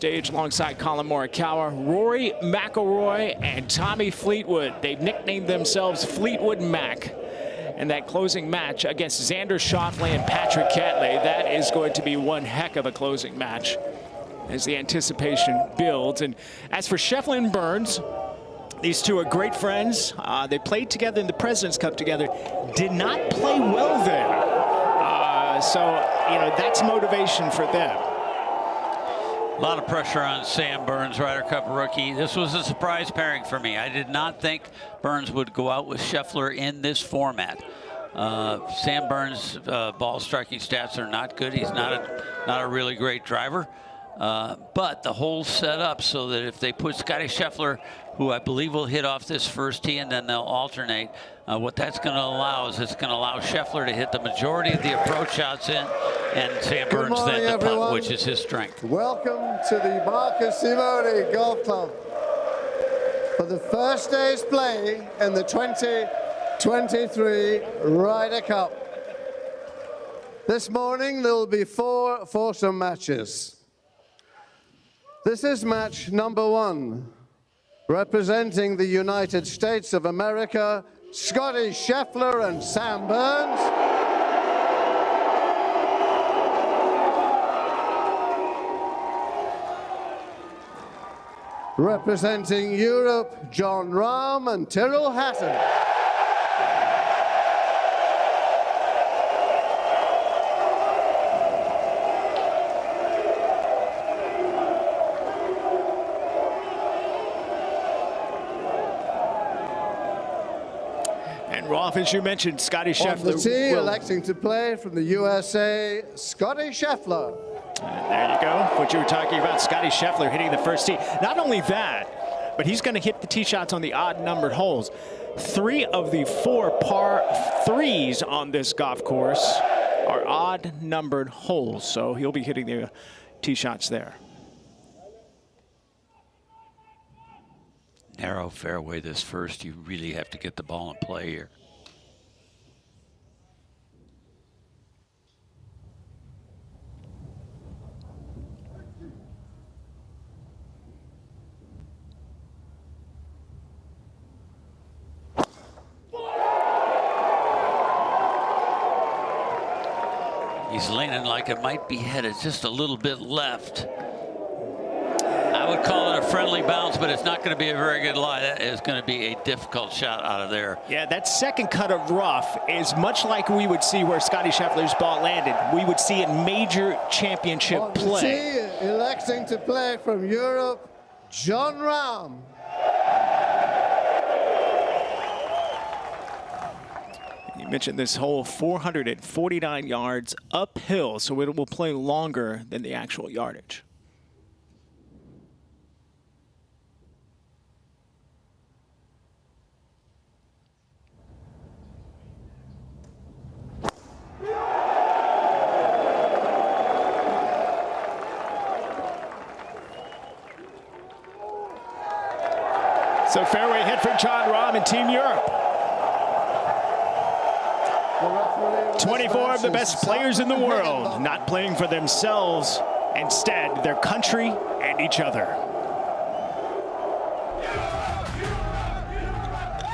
stage alongside Colin Morikawa, Rory McIlroy, and Tommy Fleetwood. They've nicknamed themselves Fleetwood Mac. And that closing match against Xander Schauffele and Patrick Cantlay, that is going to be one heck of a closing match as the anticipation builds. And as for Scheffler and Burns, these two are great friends. They played together in the President's Cup together, did not play well there. So, you know, that's motivation for them. A lot of pressure on Sam Burns, Ryder Cup rookie. This was a surprise pairing for me. I did not think Burns would go out with Scheffler in this format. Sam Burns' ball striking stats are not good. He's not a really great driver. But the whole setup so that if they put Scotty Scheffler, who I believe will hit off this first tee and then they'll alternate, what that's going to allow is it's going to allow Scheffler to hit the majority of the approach shots in, and Sam Burns then the putt, which is his strength. Welcome to the Marcus Simone Golf Club for the first day's play in the 2023 Ryder Cup. This morning there will be 4 foursome matches. This is match number 1, representing the United States of America, Scotty Scheffler and Sam Burns. Representing Europe, John Rahm and Tyrrell Hatton. Rolf, as you mentioned, Scotty Scheffler. On the tee, electing to play from the USA, Scotty Scheffler. There you go. What you were talking about, Scotty Scheffler hitting the first tee. Not only that, but he's going to hit the tee shots on the odd-numbered holes. 3 of the 4 par 3s on this golf course are odd-numbered holes, so he'll be hitting the tee shots there. Narrow fairway this first. You really have to get the ball in play here. He's leaning like it might be headed just a little bit left. I would call it a friendly bounce, but it's not going to be a very good lie. That is going to be a difficult shot out of there. Yeah, that second cut of rough is much like we would see where Scotty Scheffler's ball landed. We would see in major championship play. Electing to play from Europe, John Rahm. You mentioned this hole, 449 yards uphill, so it will play longer than the actual yardage. So fairway hit for John Rahm and Team Europe. 24 of the best players in the world not playing for themselves, instead their country and each other.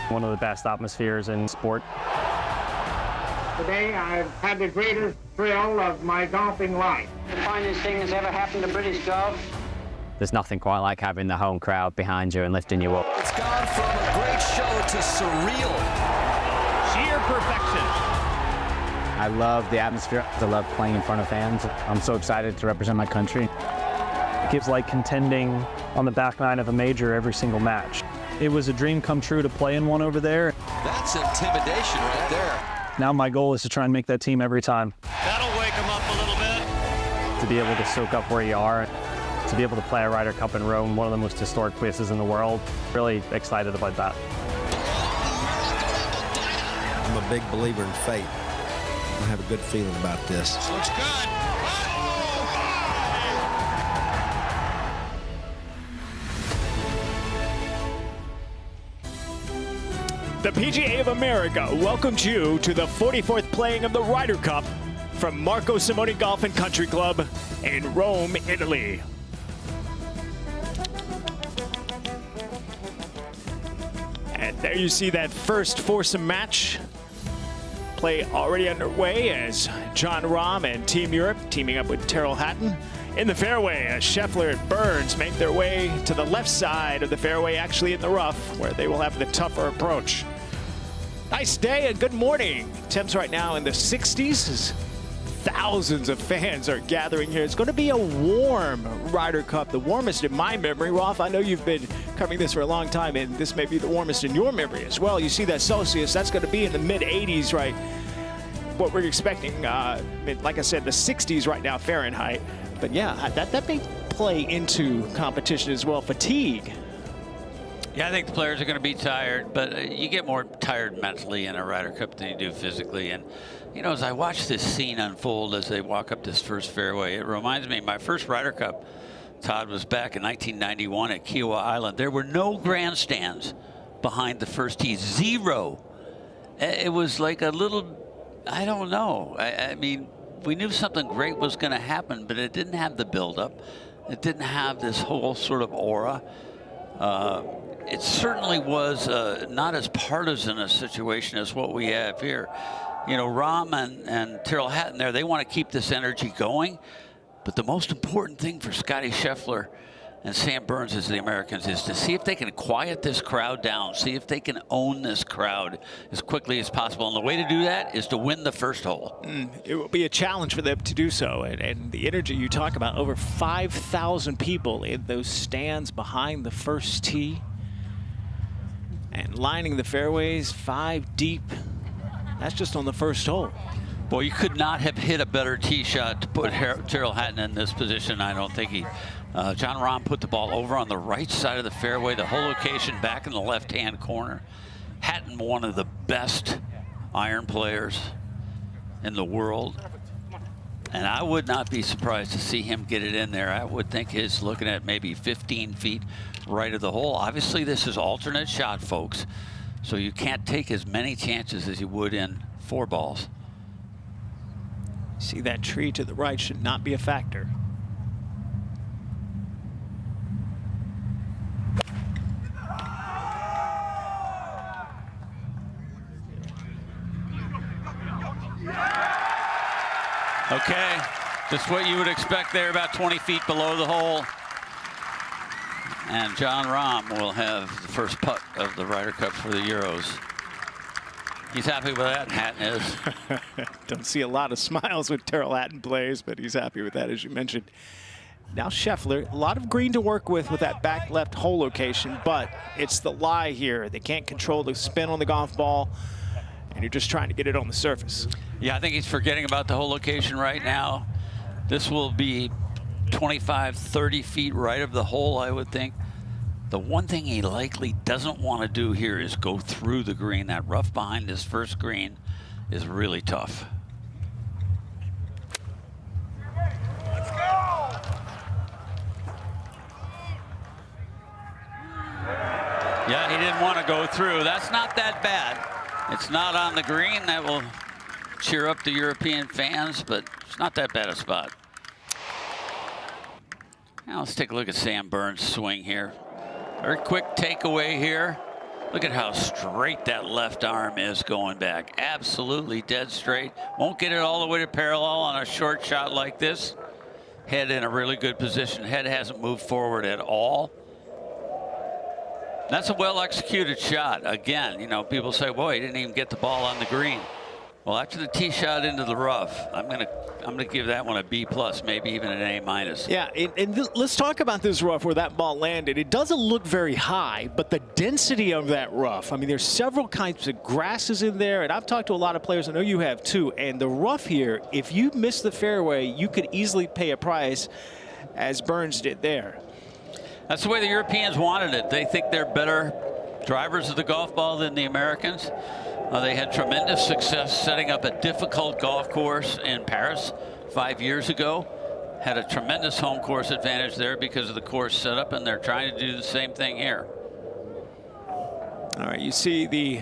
One of the best atmospheres in sport. Today I've had the greatest thrill of my golfing life. The finest thing that's ever happened to British golf. There's nothing quite like having the home crowd behind you and lifting you up. It's gone from a great show to surreal. Sheer perfection. I love the atmosphere. I love playing in front of fans. I'm so excited to represent my country. It gives like contending on the back nine of a major every single match. It was a dream come true to play in one over there. That's intimidation right there. Now my goal is to try and make that team every time. That'll wake him up a little bit. To be able to soak up where you are, to be able to play a Ryder Cup in Rome, one of the most historic places in the world. Really excited about that. I'm a big believer in fate. I have a good feeling about this. Looks good. The PGA of America welcomes you to the 44th playing of the Ryder Cup from Marco Simone Golf and Country Club in Rome, Italy. There you see that first foursome match play already underway as John Rahm and Team Europe teaming up with Terrell Hatton. In the fairway, as Scheffler and Burns make their way to the left side of the fairway, actually in the rough, where they will have the tougher approach. Nice day and good morning. Temps right now in the 60s as thousands of fans are gathering here. It's going to be a warm Ryder Cup, the warmest in my memory. Rolf, I know you've been covering this for a long time, and this may be the warmest in your memory as well. You see that Celsius, that's going to be in the mid-80s, right? What we're expecting, like I said, the 60s right now Fahrenheit. But yeah, that may play into competition as well, fatigue. Yeah, I think the players are going to be tired, but you get more tired mentally in a Ryder Cup than you do physically. And, you know, as I watch this scene unfold as they walk up this first fairway, it reminds me, my first Ryder Cup, Todd, was back in 1991 at Kiowa Island. There were no grandstands behind the first tee, zero. It was like a little, I don't know. I mean, we knew something great was going to happen, but it didn't have the buildup. It didn't have this whole sort of aura. It certainly was not as partisan a situation as what we have here. You know, Rahm and Terrell Hatton there, they want to keep this energy going. But the most important thing for Scottie Scheffler and Sam Burns as the Americans is to see if they can quiet this crowd down, see if they can own this crowd as quickly as possible. And the way to do that is to win the first hole. It will be a challenge for them to do so. And the energy you talk about, over 5,000 people in those stands behind the first tee and lining the fairways 5 deep. That's just on the first hole. Boy, you could not have hit a better tee shot to put Terrell Hatton in this position. I don't think he... John Rahm put the ball over on the right side of the fairway, the whole location back in the left-hand corner. Hatton, one of the best iron players in the world. And I would not be surprised to see him get it in there. I would think he's looking at maybe 15 feet right of the hole. Obviously, this is alternate shot, folks. So you can't take as many chances as you would in 4 balls. See that tree to the right should not be a factor. Okay, just what you would expect there, about 20 feet below the hole. And John Rahm will have the first putt of the Ryder Cup for the Euros. He's happy with that, Hatton is. Don't see a lot of smiles when Terrell Hatton plays, but he's happy with that, as you mentioned. Now Scheffler, a lot of green to work with that back left hole location, but it's the lie here. They can't control the spin on the golf ball, and you're just trying to get it on the surface. Yeah, I think he's forgetting about the whole location right now. This will be 25, 30 feet right of the hole, I would think. The one thing he likely doesn't want to do here is go through the green. That rough behind his first green is really tough. Let's go! Yeah, he didn't want to go through. That's not that bad. It's not on the green. That will cheer up the European fans, but it's not that bad a spot. Now let's take a look at Sam Burns' swing here. Very quick takeaway here. Look at how straight that left arm is going back. Absolutely dead straight. Won't get it all the way to parallel on a short shot like this. Head in a really good position. Head hasn't moved forward at all. That's a well-executed shot. Again, you know, people say, boy, he didn't even get the ball on the green. Well, after the tee shot into the rough, I'm gonna give that one a B+, maybe even an A-. Yeah, and let's talk about this rough where that ball landed. It doesn't look very high, but the density of that rough, I mean, there's several kinds of grasses in there, and I've talked to a lot of players, I know you have too, and the rough here, if you miss the fairway, you could easily pay a price, as Burns did there. That's the way the Europeans wanted it. They think they're better drivers of the golf ball than the Americans. They had tremendous success setting up a difficult golf course in Paris 5 years ago. Had a tremendous home course advantage there because of the course setup, and they're trying to do the same thing here. All right, you see the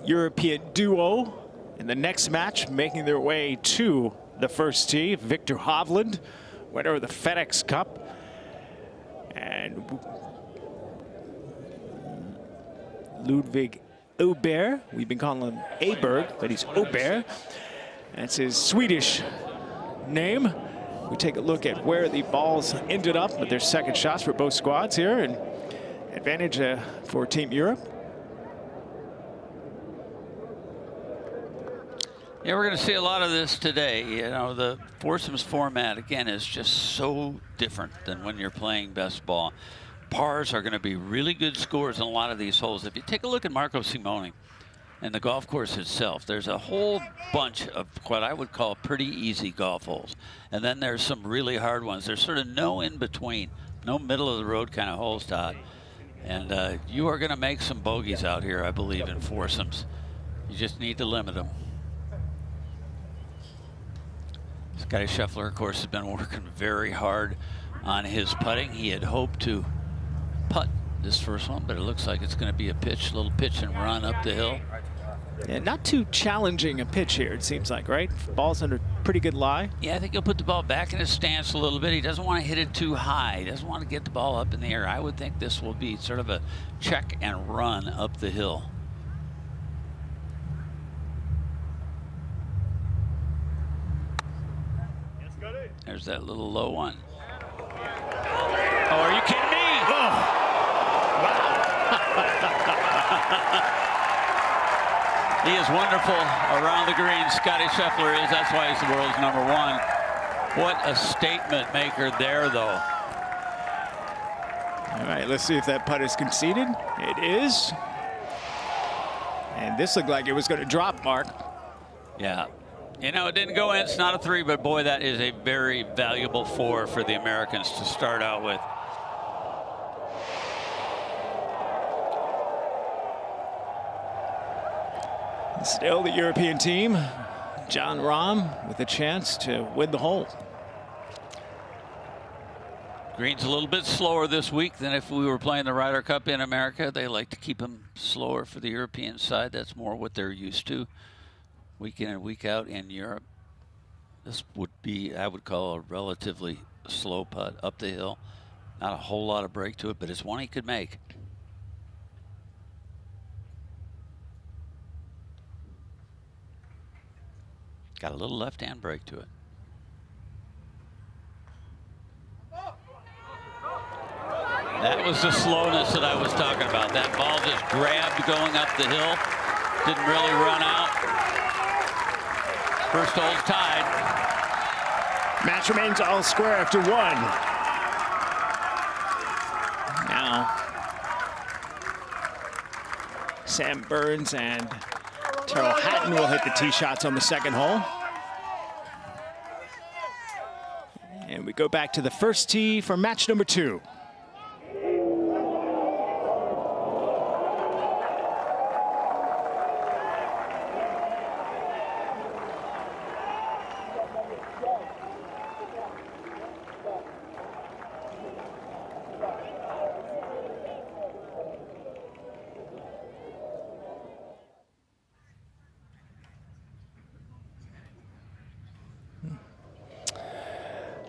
European duo in the next match making their way to the first tee. Victor Hovland, winner of the FedEx Cup, and Ludwig Aubert. We've been calling him Aberg, but he's Aubert. That's his Swedish name. We take a look at where the balls ended up with their second shots for both squads here, and advantage for Team Europe. Yeah, we're going to see a lot of this today. You know, the foursomes format, again, is just so different than when you're playing best ball. Pars are going to be really good scores in a lot of these holes. If you take a look at Marco Simone and the golf course itself, there's a whole bunch of what I would call pretty easy golf holes. And then there's some really hard ones. There's sort of no in between, no middle of the road kind of holes, Todd. And you are going to make some bogeys out here, I believe, in foursomes. You just need to limit them. Scotty Scheffler, of course, has been working very hard on his putting. He had hoped to putt this first one, but it looks like it's going to be a little pitch and run up the hill. Yeah, not too challenging a pitch here, it seems like, right? Ball's under pretty good lie. Yeah, I think he'll put the ball back in his stance a little bit. He doesn't want to hit it too high. He doesn't want to get the ball up in the air. I would think this will be sort of a check and run up the hill. There's that little low one. Oh, are you kidding me? Oh. Wow. He is wonderful around the green. Scotty Scheffler is. That's why he's the world's #1. What a statement maker there, though. All right, let's see if that putt is conceded. It is. And this looked like it was going to drop, Mark. Yeah. You know, it didn't go in. It's not a 3, but boy, that is a very valuable 4 for the Americans to start out with. Still the European team. John Rahm with a chance to win the hole. Green's a little bit slower this week than if we were playing the Ryder Cup in America. They like to keep them slower for the European side. That's more what they're used to. Week in and week out in Europe. This would be, I would call, a relatively slow putt up the hill. Not a whole lot of break to it, but it's one he could make. Got a little left-hand break to it. That was the slowness that I was talking about. That ball just grabbed going up the hill. Didn't really run out. First hole's tied. Match remains all square after 1. Now, Sam Burns and Terrell Hatton will hit the tee shots on the second hole. And we go back to the first tee for match number 2.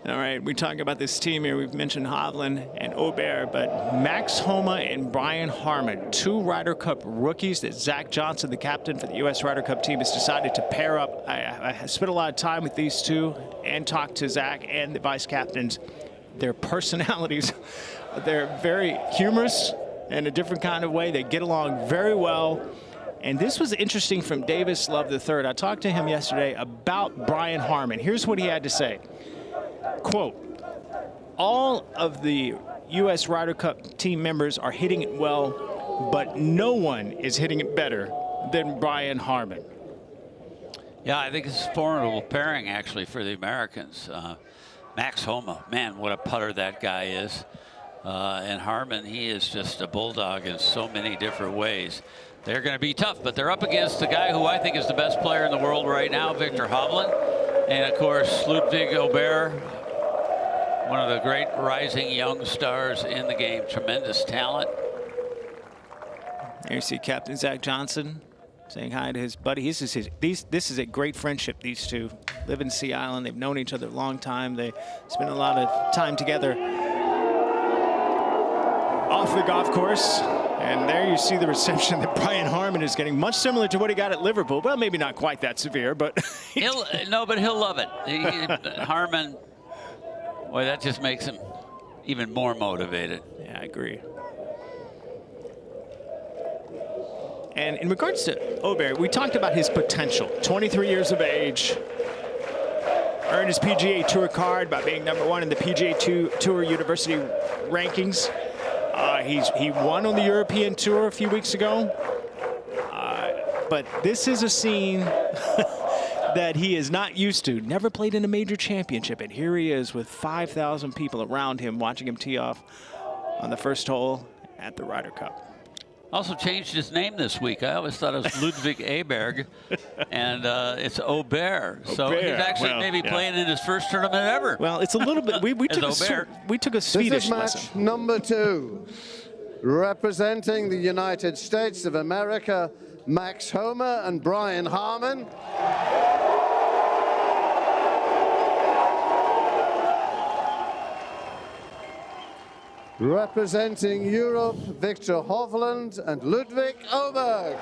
All right, we talk about this team here. We've mentioned Hovland and Aubert, but Max Homa and Brian Harman, 2 Ryder Cup rookies that Zach Johnson, the captain for the U.S. Ryder Cup team, has decided to pair up. I spent a lot of time with these two and talked to Zach and the vice captains. Their personalities, they're very humorous in a different kind of way. They get along very well. And this was interesting from Davis Love III. I talked to him yesterday about Brian Harman. Here's what he had to say. Quote, all of the U.S. Ryder Cup team members are hitting it well, but no one is hitting it better than Brian Harman. Yeah, I think it's a formidable pairing, actually, for the Americans. Max Homa, man, what a putter that guy is. And Harman, he is just a bulldog in so many different ways. They're going to be tough, but they're up against the guy who I think is the best player in the world right now, Victor Hovland. And, of course, Ludwig Aubert, one of the great rising young stars in the game. Tremendous talent. There you see Captain Zach Johnson saying hi to his buddy. This is a great friendship, these two. Live in Sea Island. They've known each other a long time. They spend a lot of time together. off the golf course. And there you see the reception that Brian Harman is getting, much similar to what he got at Liverpool. Well, maybe not quite that severe, but he'll love it. Harman, boy, that just makes him even more motivated. Yeah, I agree. And in regards to Åberg, we talked about his potential. 23 years of age, earned his PGA Tour card by being #1 in the PGA Tour University rankings. He won on the European Tour a few weeks ago. But this is a scene that he is not used to. Never played in a major championship, and here he is with 5,000 people around him watching him tee off on the first hole at the Ryder Cup. Also changed his name this week. I always thought it was Ludwig Åberg, and it's Åberg. So he's actually playing in his first tournament ever. Well, it's a little bit. We took a Swedish lesson. This is match number 2, representing the United States of America, Max Homa and Brian Harman. Representing Europe, Victor Hovland and Ludwig Åberg.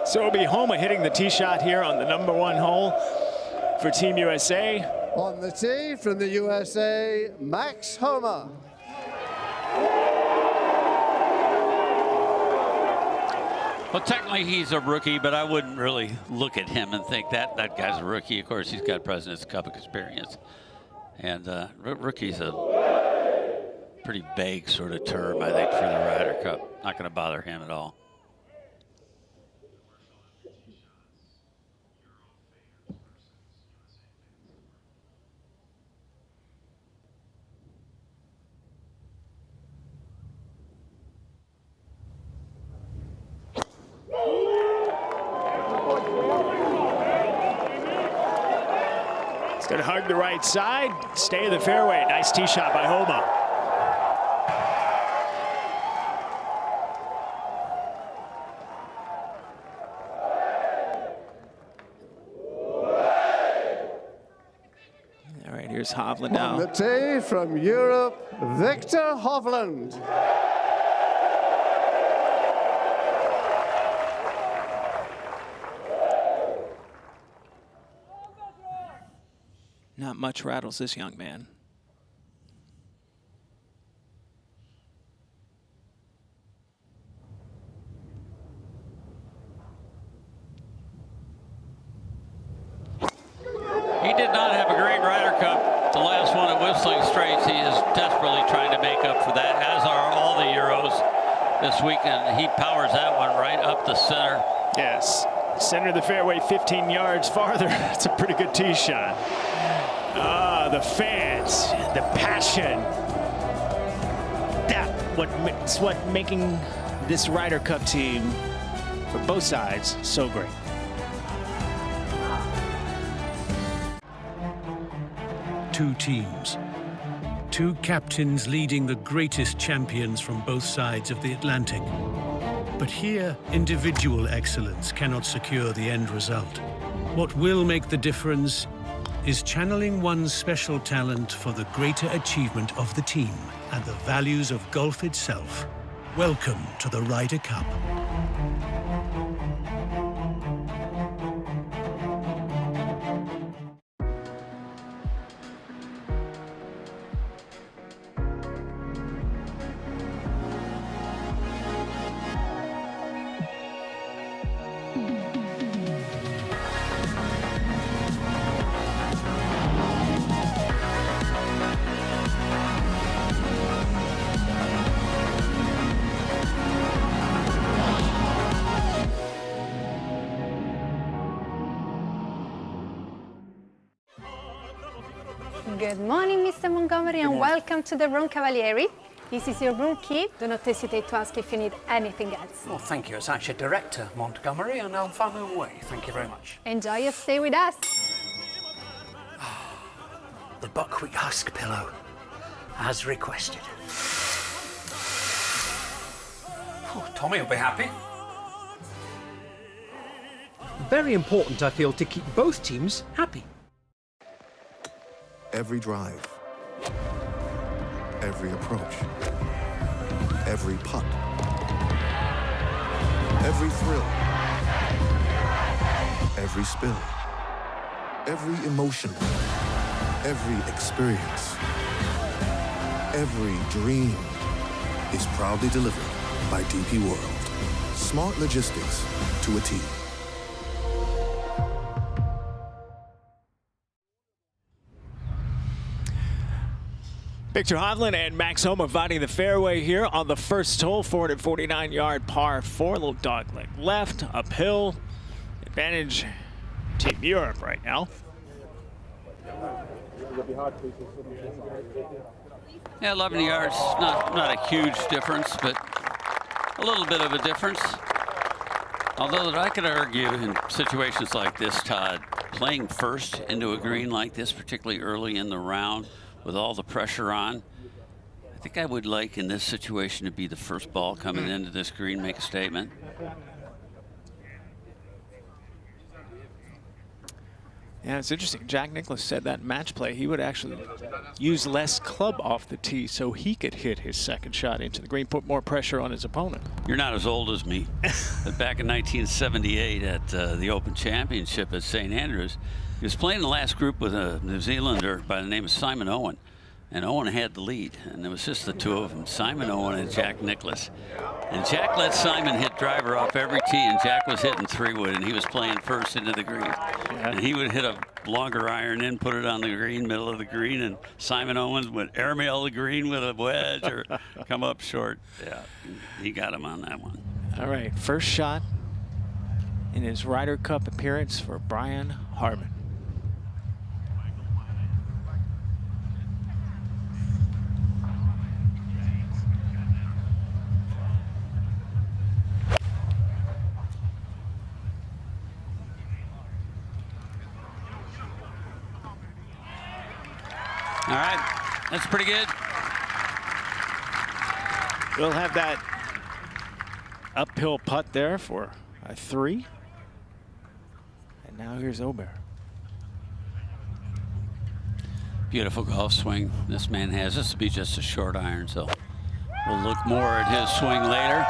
So it'll be Homa hitting the tee shot here on the #1 hole for Team USA. On the tee from the USA, Max Homa. Well, technically he's a rookie, but I wouldn't really look at him and think that guy's a rookie. Of course, he's got President's Cup experience. And rookie's a pretty vague sort of term, I think, for the Ryder Cup. Not going to bother him at all. Going to hug the right side, stay in the fairway. Nice tee shot by Homa. All right, here's Hovland now. On the tee from Europe, Victor Hovland. Not much rattles this young man. He did not have a great Ryder Cup. The last one at Whistling Straits, he is desperately trying to make up for that, as are all the Euros this weekend. He powers that one right up the center. Yes, center of the fairway, 15 yards farther. It's a pretty good tee shot. The fans, the passion. That's what making this Ryder Cup team for both sides so great. Two teams, two captains leading the greatest champions from both sides of the Atlantic. But here, individual excellence cannot secure the end result. What will make the difference is channeling one's special talent for the greater achievement of the team and the values of golf itself. Welcome to the Ryder Cup. Good morning, Mr. Montgomery, and welcome to the room, Cavalieri. This is your room key. Do not hesitate to ask if you need anything else. Well, thank you. It's actually Director Montgomery, and I'll find my way. Thank you very much. Enjoy your stay with us. The buckwheat husk pillow, as requested. Tommy will be happy. Very important, I feel, to keep both teams happy. Every drive, every approach, every putt, every thrill, every spill, every emotion, every experience, every dream is proudly delivered by DP World. Smart logistics to a T. Victor Hovland and Max Homa fighting the fairway here on the first hole, 449-yard par 4. Little dogleg left, uphill. Advantage Team Europe right now. Yeah, 11 yards, not a huge difference, but a little bit of a difference. Although that I could argue in situations like this, Todd, playing first into a green like this, particularly early in the round, with all the pressure on, I think I would like in this situation to be the first ball coming into this green, make a statement. Yeah, it's interesting. Jack Nicklaus said that match play, he would actually use less club off the tee so he could hit his second shot into the green, put more pressure on his opponent. You're not as old as me. But back in 1978 at the Open Championship at St. Andrews, he was playing the last group with a New Zealander by the name of Simon Owen. And Owen had the lead, and it was just the two of them, Simon Owen and Jack Nicklaus. And Jack let Simon hit driver off every tee, and Jack was hitting 3-wood, and he was playing first into the green. Yeah. And he would hit a longer iron in, put it on the green, middle of the green, and Simon Owens would airmail the green with a wedge or come up short. Yeah, he got him on that one. All right, first shot in his Ryder Cup appearance for Brian Harman. All right, that's pretty good. We'll have that uphill putt there for a 3. And now here's Aubert. Beautiful golf swing this man has. This will be just a short iron, so we'll look more at his swing later.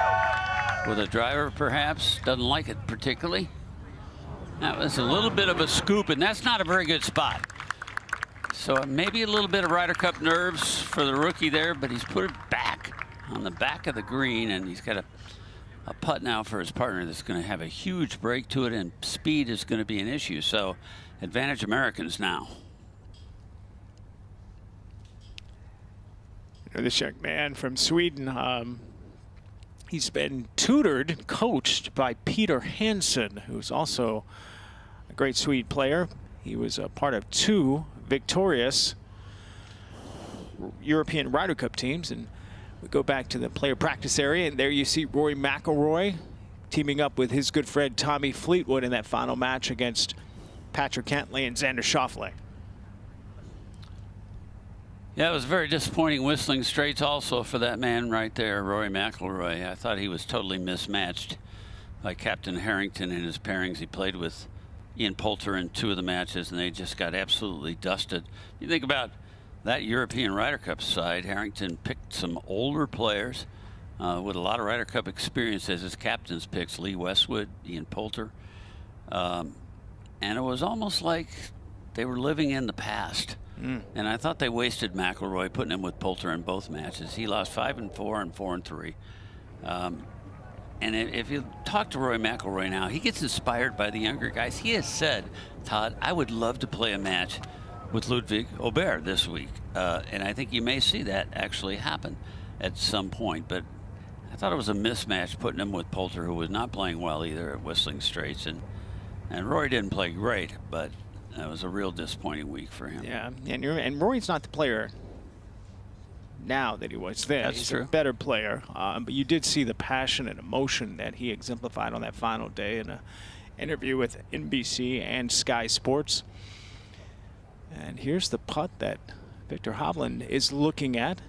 With a driver, perhaps. Doesn't like it particularly. That was a little bit of a scoop, and that's not a very good spot. So maybe a little bit of Ryder Cup nerves for the rookie there, but he's put it back on the back of the green, and he's got a putt now for his partner that's going to have a huge break to it, and speed is going to be an issue. So advantage Americans now. This young man from Sweden, he's been tutored and coached by Peter Hansen, who's also a great Swede player. He was a part of 2 victorious European Ryder Cup teams. And we go back to the player practice area, and there you see Rory McIlroy teaming up with his good friend Tommy Fleetwood in that final match against Patrick Cantlay and Xander Schauffele. Yeah, it was very disappointing Whistling Straits also for that man right there, Rory McIlroy. I thought he was totally mismatched by Captain Harrington in his pairings. He played with Ian Poulter in 2 of the matches, and they just got absolutely dusted. You think about that European Ryder Cup side, Harrington picked some older players with a lot of Ryder Cup experience as his captain's picks, Lee Westwood, Ian Poulter. And it was almost like they were living in the past. And I thought they wasted McIlroy putting him with Poulter in both matches. He lost 5-4 and 4-3. And if you talk to Rory McIlroy now, he gets inspired by the younger guys. He has said, Todd, I would love to play a match with Ludwig Aubert this week. And I think you may see that actually happen at some point. But I thought it was a mismatch putting him with Poulter, who was not playing well either at Whistling Straits. And Rory didn't play great, but it was a real disappointing week for him. Yeah, and Rory's not the player now that he was then. That's He's true. a better player, but you did see the passion and emotion that he exemplified on that final day in an interview with NBC and Sky Sports. And here's the putt that Victor Hovland is looking at.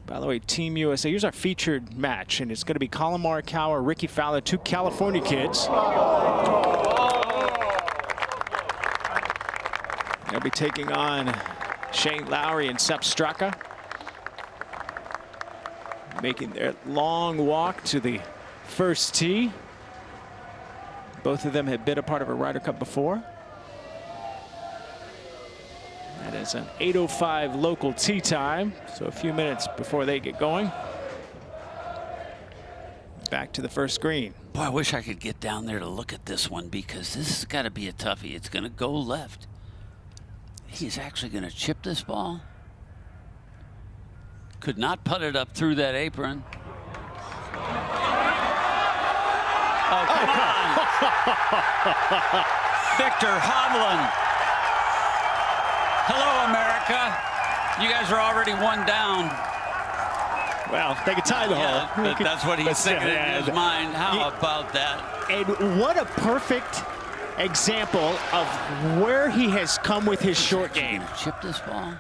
By the way, Team USA, here's our featured match, and it's going to be Colin Morikawa, Ricky Fowler, 2 California kids. They'll be taking on Shane Lowry and Sepp Straka, making their long walk to the first tee. Both of them have been a part of a Ryder Cup before. That is an 8:05 local tee time, so a few minutes before they get going. Back to the first green. Boy, I wish I could get down there to look at this one, because this has got to be a toughie. It's going to go left. He's actually going to chip this ball. Could not put it up through that apron. Oh, come on. Victor Hovland. Hello, America. You guys are already 1 down. Well, they could tie the hole. But that's what he's thinking in his mind. How about that? And what a perfect example of where he has come with his short game. Chip this ball.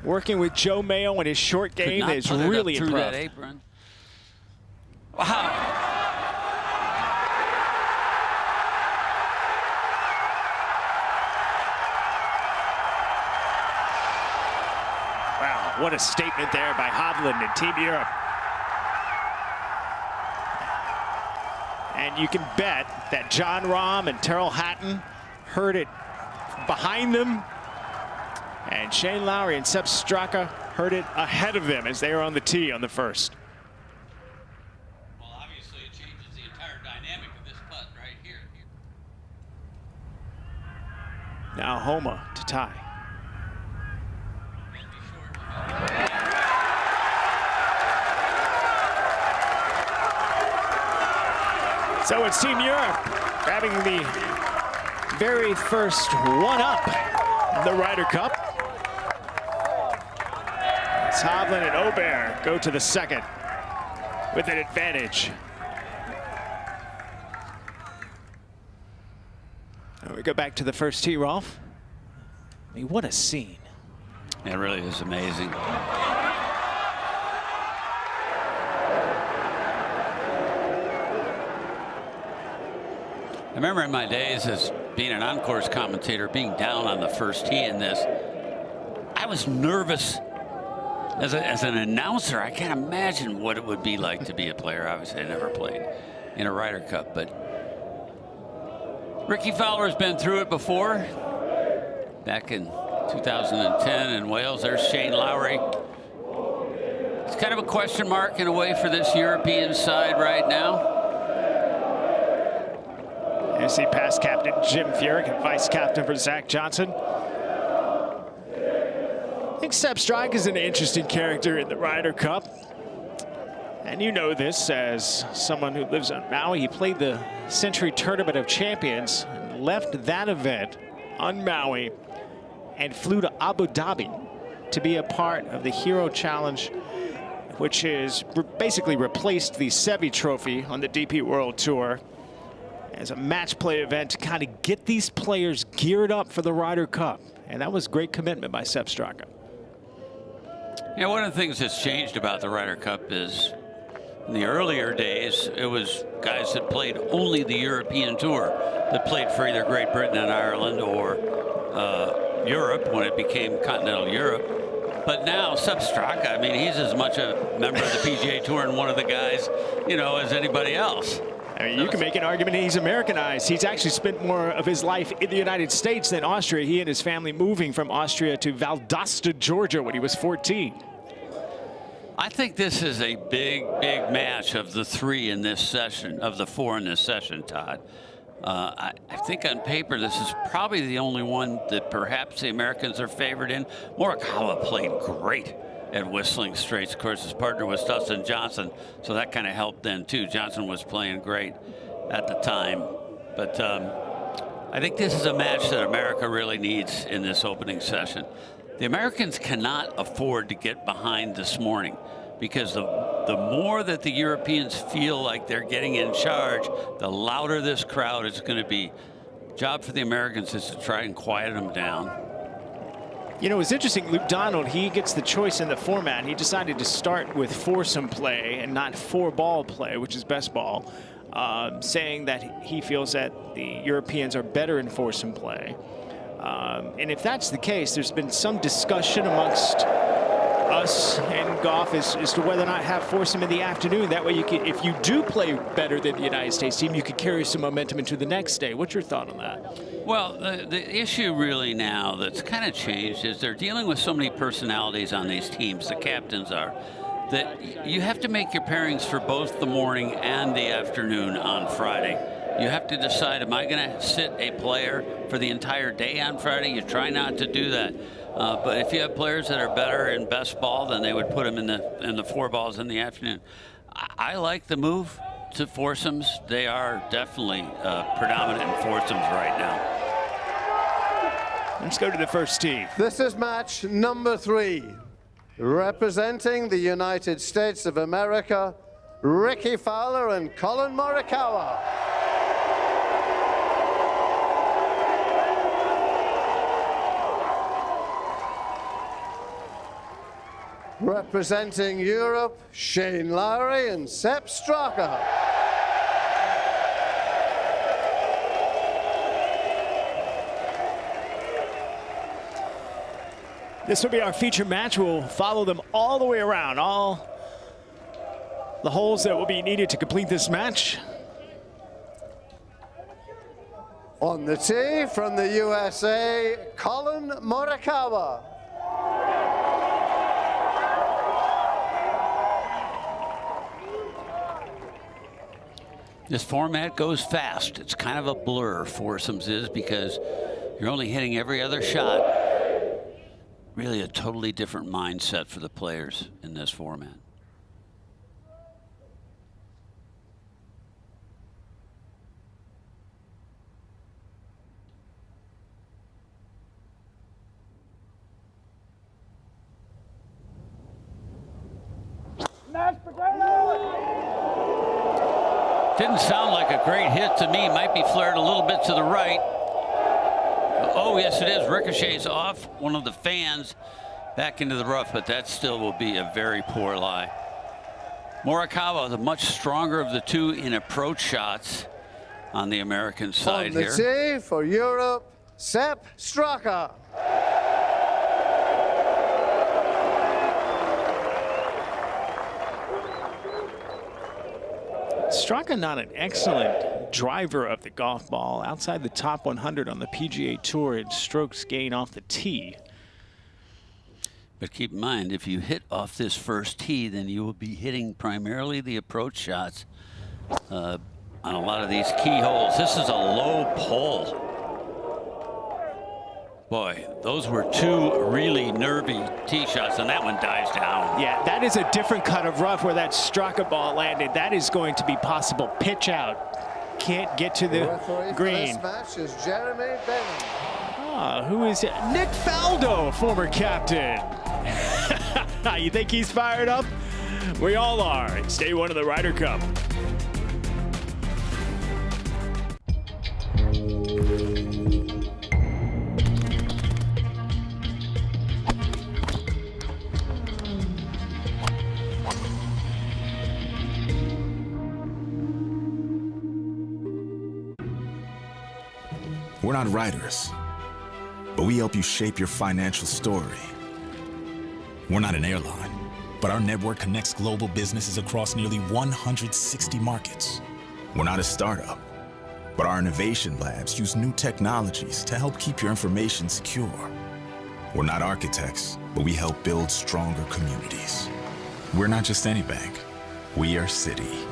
Working with Joe Mayo and his short game is really through impressive. That apron. Wow. Wow, what a statement there by Hovland and Team Europe. And you can bet that John Rahm and Terrell Hatton heard it behind them. And Shane Lowry and Sepp Straka heard it ahead of them as they were on the tee on the first. Well, obviously it changes the entire dynamic of this putt right here. Now Homa to tie. So it's Team Europe grabbing the very first one-up in the Ryder Cup. It's Hovland and Aubert go to the second with an advantage. And we go back to the first tee, Rolf. I mean, what a scene. It really is amazing. I remember in my days as being an on-course commentator, being down on the first tee in this, I was nervous as an announcer. I can't imagine what it would be like to be a player. Obviously, I never played in a Ryder Cup, but Ricky Fowler has been through it before. Back in 2010 in Wales, there's Shane Lowry. It's kind of a question mark in a way for this European side right now. You see past captain Jim Furyk and vice captain for Zach Johnson. I think Sepp Straka is an interesting character in the Ryder Cup. And you know this as someone who lives on Maui. He played the Century Tournament of Champions and left that event on Maui and flew to Abu Dhabi to be a part of the Hero Challenge, which is basically replaced the Seve Trophy on the DP World Tour as a match play event to kind of get these players geared up for the Ryder Cup. And that was great commitment by Sepp Straka. Yeah, one of the things that's changed about the Ryder Cup is in the earlier days, it was guys that played only the European Tour that played for either Great Britain and Ireland or Europe when it became continental Europe. But now Sepp Straka, I mean, he's as much a member of the PGA Tour and one of the guys, you know, as anybody else. I mean, you can make an argument he's Americanized. He's actually spent more of his life in the United States than Austria. He and his family moving from Austria to Valdosta, Georgia when he was 14. I think this is a big, big match of the 3 in this session, of the 4 in this session, Todd. I think on paper this is probably the only one that perhaps the Americans are favored in. Morikawa played great at Whistling Straits. Of course, his partner was Dustin Johnson, so that kind of helped then too. Johnson was playing great at the time. But I think this is a match that America really needs in this opening session. The Americans cannot afford to get behind this morning, because the more that the Europeans feel like they're getting in charge, the louder this crowd is going to be. Job for the Americans is to try and quiet them down. You know, it's interesting, Luke Donald, he gets the choice in the format. He decided to start with foursome play and not four-ball play, which is best ball, saying that he feels that the Europeans are better in foursome play. And if that's the case, there's been some discussion amongst us and golf as to whether or not have foursome in the afternoon. That way, you can, if you do play better than the United States team, you could carry some momentum into the next day. What's your thought on that? Well, the issue really now that's kind of changed is they're dealing with so many personalities on these teams, the captains are, that you have to make your pairings for both the morning and the afternoon on Friday. You have to decide, am I going to sit a player for the entire day on Friday? You try not to do that. But if you have players that are better in best ball, then they would put them in the four balls in the afternoon. I like the move to foursomes. They are definitely predominant in foursomes right now. Let's go to the first tee. This is match number 3. Representing the United States of America, Ricky Fowler and Colin Morikawa. Representing Europe, Shane Lowry and Sepp Straka. This will be our feature match. We'll follow them all the way around, all the holes that will be needed to complete this match. On the tee from the USA, Colin Morikawa. This format goes fast. It's kind of a blur, foursomes is, because you're only hitting every other shot. Really a totally different mindset for the players in this format. Didn't sound like a great hit to me. Might be flared a little bit to the right. Oh, yes, it is. Ricochets off one of the fans back into the rough, but that still will be a very poor lie. Morikawa, the much stronger of the two in approach shots on the American side here. On the tee for Europe, Sepp Straka. Straka not an excellent driver of the golf ball. Outside the top 100 on the PGA Tour in strokes gain off the tee. But keep in mind, if you hit off this first tee, then you will be hitting primarily the approach shots on a lot of these key holes. This is a low pull. Boy, those were two really nervy tee shots, and that one dives down. Yeah, that is a different cut of rough where that Straka ball landed. That is going to be possible. Pitch out. Can't get to the green. This match is Jeremy Benham. Who is it? Nick Faldo, former captain. You think he's fired up? We all are. It's day one of the Ryder Cup. We're not writers, but we help you shape your financial story. We're not an airline, but our network connects global businesses across nearly 160 markets. We're not a startup, but our innovation labs use new technologies to help keep your information secure. We're not architects, but we help build stronger communities. We're not just any bank, we are Citi.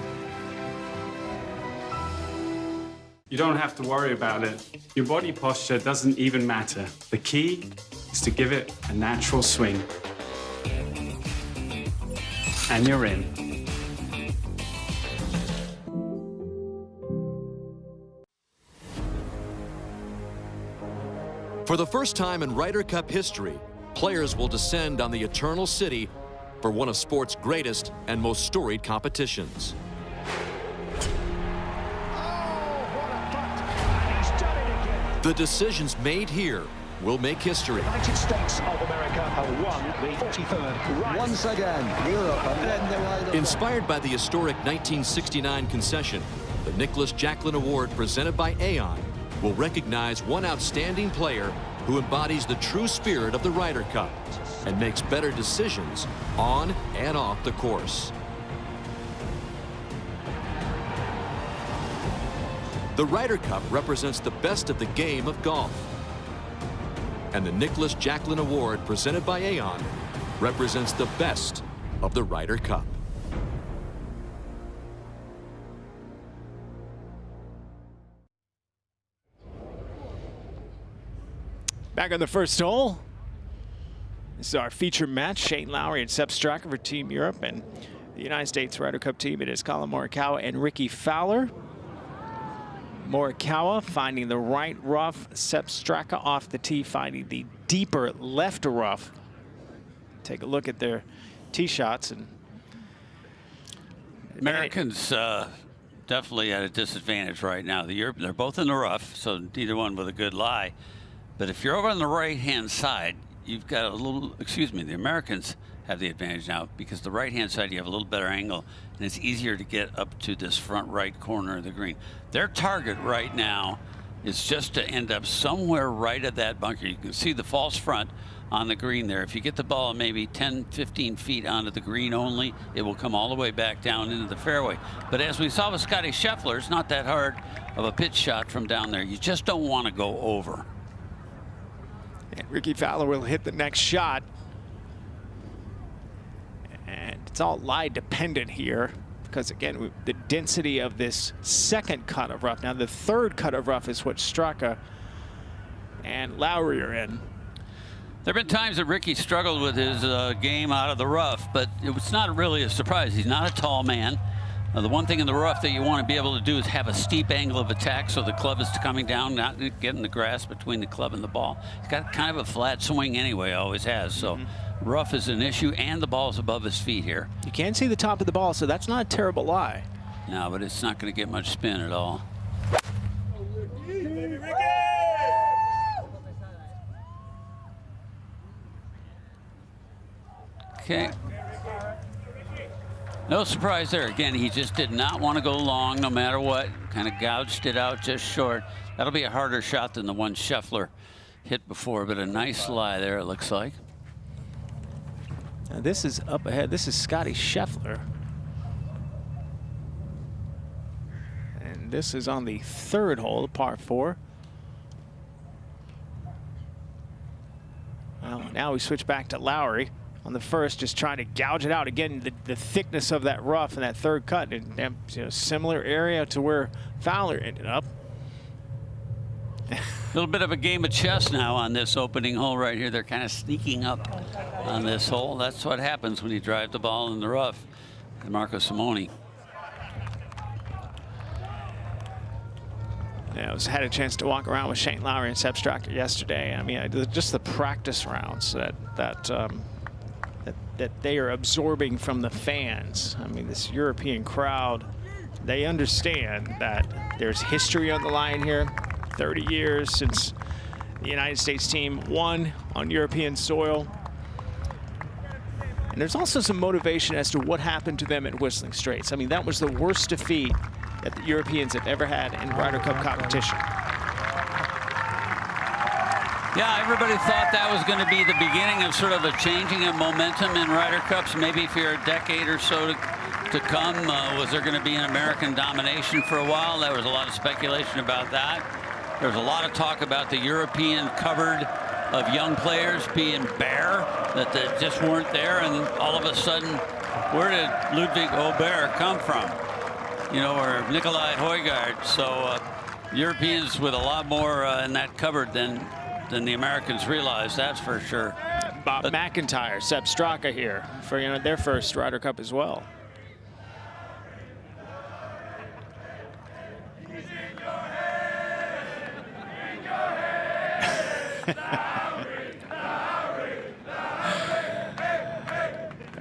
You don't have to worry about it. Your body posture doesn't even matter. The key is to give it a natural swing. And you're in. For the first time in Ryder Cup history, players will descend on the Eternal City for one of sport's greatest and most storied competitions. The decisions made here will make history. United States of America have won the 43rd. Once again, Europe and the Inspired by the historic 1969 concession, the Nicholas Jacklin Award presented by Aon will recognize one outstanding player who embodies the true spirit of the Ryder Cup and makes better decisions on and off the course. The Ryder Cup represents the best of the game of golf. And the Nicholas Jacklin Award presented by Aon represents the best of the Ryder Cup. Back on the first hole. This is our feature match. Shane Lowry and Sepp Straka for Team Europe, and the United States Ryder Cup team. It is Colin Morikawa and Ricky Fowler. Morikawa finding the right rough. Sepp Straka off the tee finding the deeper left rough. Take a look at their tee shots. And Americans definitely at a disadvantage right now. They're both in the rough, so neither one with a good lie. But if you're over on the right-hand side, you've got a little, the Americans have the advantage now because the right-hand side you have a little better angle and it's easier to get up to this front right corner of the green. Their target right now is just to end up somewhere right at that bunker. You can see the false front on the green there. If you get the ball maybe 10, 15 feet onto the green only, it will come all the way back down into the fairway. But as we saw with Scotty Scheffler, it's not that hard of a pitch shot from down there. You just don't want to go over. And Ricky Fowler will hit the next shot. And it's all lie dependent here because, again, the density of this second cut of rough. Now, the third cut of rough is what Straka and Lowry are in. There have been times that Ricky struggled with his game out of the rough, but it's not really a surprise. He's not a tall man. The one thing in the rough that you want to be able to do is have a steep angle of attack so the club is coming down, not getting the grass between the club and the ball. He's got kind of a flat swing anyway, always has. So rough is an issue, and the ball's above his feet here. You can see the top of the ball, so that's not a terrible lie. No, but it's not going to get much spin at all. Okay. No surprise there. Again, he just did not want to go long no matter what. Kind of gouged it out just short. That'll be a harder shot than the one Scheffler hit before, but a nice lie there, it looks like. Now this is up ahead. This is Scotty Scheffler. And this is on the third hole, par 4. Well, now we switch back to Lowry. On the first, just trying to gouge it out. Again, the thickness of that rough and that third cut, and similar area to where Fowler ended up. A little bit of a game of chess now on this opening hole right here. They're kind of sneaking up on this hole. That's what happens when you drive the ball in the rough. And Marco Simone. Yeah, I had a chance to walk around with Shane Lowry and Sepp Straka yesterday. I mean, just the practice rounds that they are absorbing from the fans. I mean, this European crowd, they understand that there's history on the line here. 30 years since the United States team won on European soil. And there's also some motivation as to what happened to them at Whistling Straits. I mean, that was the worst defeat that the Europeans have ever had in Ryder Cup competition. Yeah, everybody thought that was going to be the beginning of sort of a changing of momentum in Ryder Cups, maybe for a decade or so to come. Was there going to be an American domination for a while? There was a lot of speculation about that. There was a lot of talk about the European cupboard of young players being bare, that they just weren't there, and all of a sudden, where did Ludwig Aubert come from? You know, or Nikolai Højgaard. So Europeans with a lot more in that cupboard than the Americans realized, that's for sure. Bob McIntyre, Sepp Straka here for their first Ryder Cup as well.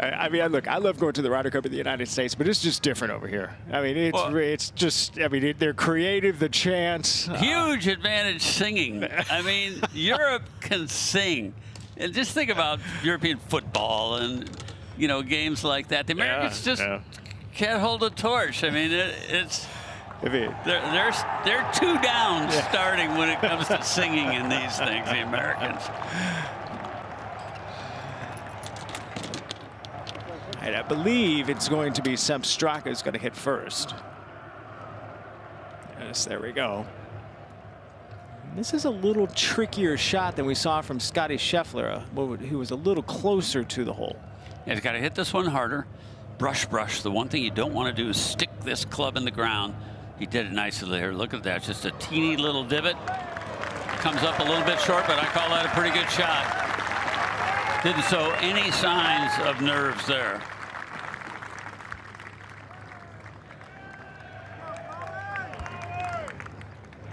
I mean, look, I love going to the Ryder Cup in the United States, but it's just different over here. I mean, it's just, I mean, they're creative, the chants. Huge advantage singing. I mean, Europe can sing. And just think about European football and, you know, games like that. The Americans just can't hold a torch. I mean, they're 2 down starting when it comes to singing in these things, the Americans. And I believe it's going to be Sepp Straka who's going to hit first. Yes, there we go. This is a little trickier shot than we saw from Scotty Scheffler, who was a little closer to the hole. Yeah, he's got to hit this one harder. Brush. The one thing you don't want to do is stick this club in the ground. He did it nicely there. Look at that. Just a teeny little divot. Comes up a little bit short, but I call that a pretty good shot. Didn't show any signs of nerves there.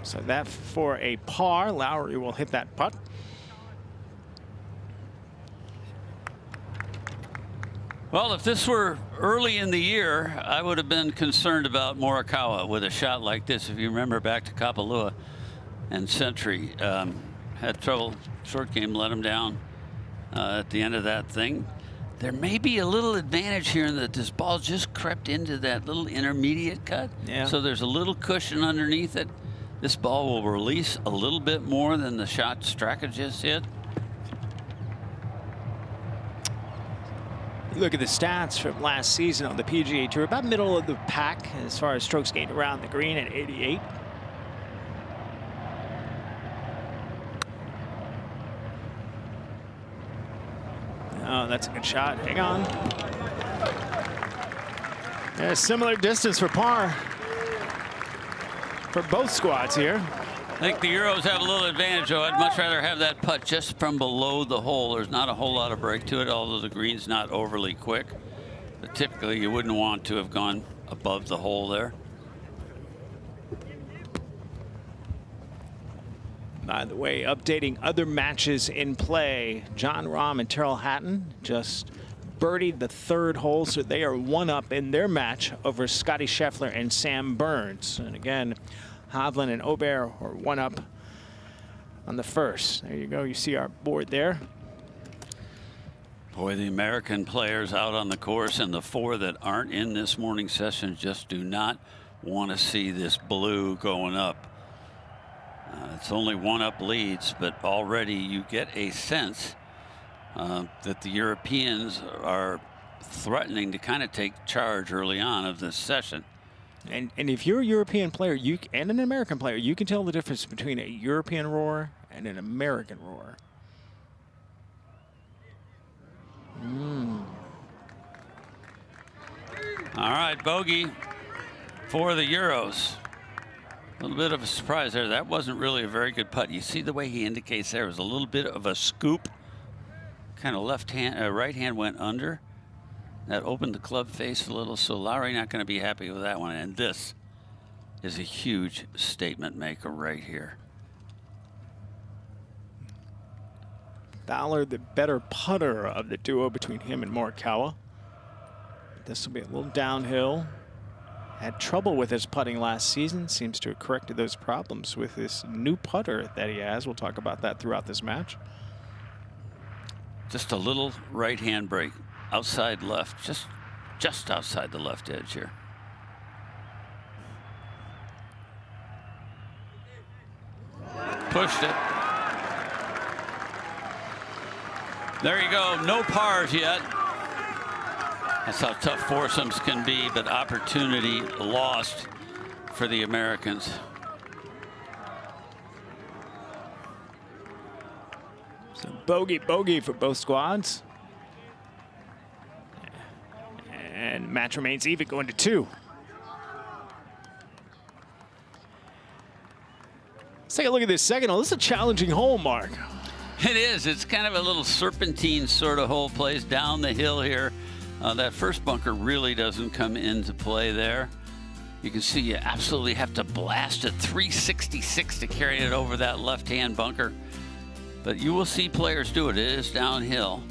So that for a par. Lowry will hit that putt. Well, if this were early in the year, I would have been concerned about Morikawa with a shot like this. If you remember back to Kapalua and Sentry, had trouble, short game let him down at the end of that thing. There may be a little advantage here in that this ball just crept into that little intermediate cut. Yeah. So there's a little cushion underneath it. This ball will release a little bit more than the shot Straka just hit. You look at the stats from last season on the PGA Tour, about middle of the pack as far as strokes gained around the green at 88. Oh, that's a good shot. Hang on. Yeah, similar distance for par for both squads here. I think the Euros have a little advantage, though. I'd much rather have that putt just from below the hole. There's not a whole lot of break to it, although the green's not overly quick. But typically, you wouldn't want to have gone above the hole there. By the way, updating other matches in play, Jon Rahm and Tyrrell Hatton just birdied the 3rd hole, so they are 1-up in their match over Scotty Scheffler and Sam Burns. And again, Hovland and Aubert are 1-up on the 1st. There you go. You see our board there. Boy, the American players out on the course and the 4 that aren't in this morning's session just do not want to see this blue going up. It's only 1-up leads, but already you get a sense that the Europeans are threatening to kind of take charge early on of this session. And if you're a European player and an American player, you can tell the difference between a European roar and an American roar. All right, bogey for the Euros. A little bit of a surprise there. That wasn't really a very good putt. You see the way he indicates there was a little bit of a scoop. Kind of right hand went under. That opened the club face a little, so Lowry not going to be happy with that one. And this is a huge statement maker right here. Fowler, the better putter of the duo between him and Morikawa. This will be a little downhill. Had trouble with his putting last season. Seems to have corrected those problems with this new putter that he has. We'll talk about that throughout this match. Just a little right hand break. Outside left, just outside the left edge here. Pushed it. There you go, no pars yet. That's how tough foursomes can be, but opportunity lost for the Americans. So bogey for both squads. And match remains even, going to 2. Let's take a look at this second hole. This is a challenging hole, Mark. It is. It's kind of a little serpentine sort of hole, plays down the hill here. That first bunker really doesn't come into play there. You can see you absolutely have to blast it 366 to carry it over that left-hand bunker. But you will see players do it. It is downhill.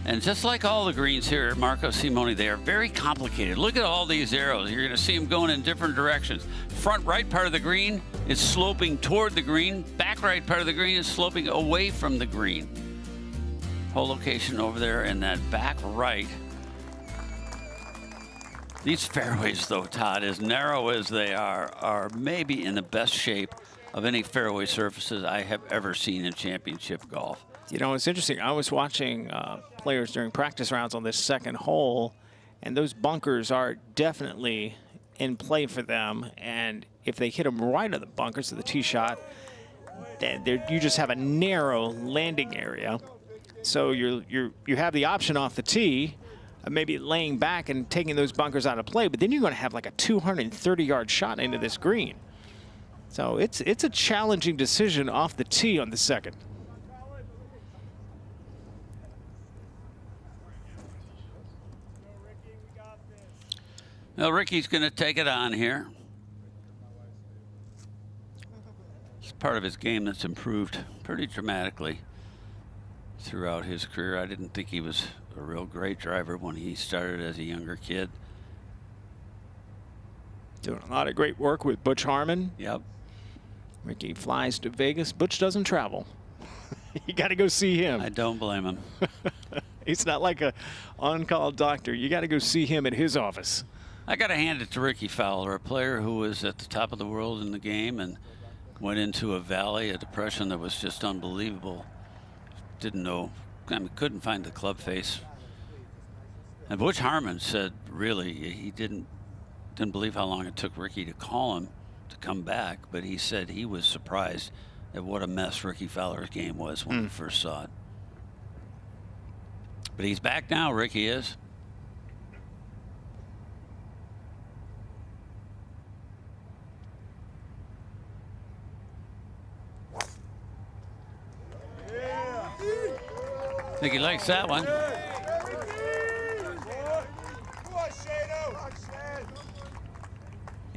And just like all the greens here at Marco Simone, they are very complicated. Look at all these arrows. You're going to see them going in different directions. Front right part of the green is sloping toward the green. Back right part of the green is sloping away from the green. Whole location over there in that back right. These fairways, though, Todd, as narrow as they are maybe in the best shape of any fairway surfaces I have ever seen in championship golf. You know, it's interesting. I was watching players during practice rounds on this second hole, and those bunkers are definitely in play for them. And if they hit them right on the bunkers of the tee shot, you just have a narrow landing area. So you have the option off the tee of maybe laying back and taking those bunkers out of play, but then you're going to have like a 230-yard shot into this green. So it's a challenging decision off the tee on the second. Well, Ricky's going to take it on here. It's part of his game that's improved pretty dramatically throughout his career. I didn't think he was a real great driver when he started as a younger kid. Doing a lot of great work with Butch Harmon. Yep. Ricky flies to Vegas. Butch doesn't travel. You got to go see him. I don't blame him. He's not like a on-call doctor. You got to go see him at his office. I got to hand it to Ricky Fowler, a player who was at the top of the world in the game and went into a valley, a depression that was just unbelievable. Didn't know, I mean, couldn't find the club face. And Butch Harmon said, really, he didn't believe how long it took Ricky to call him to come back, but he said he was surprised at what a mess Ricky Fowler's game was when he first saw it. But he's back now, Ricky is. I think he likes that one.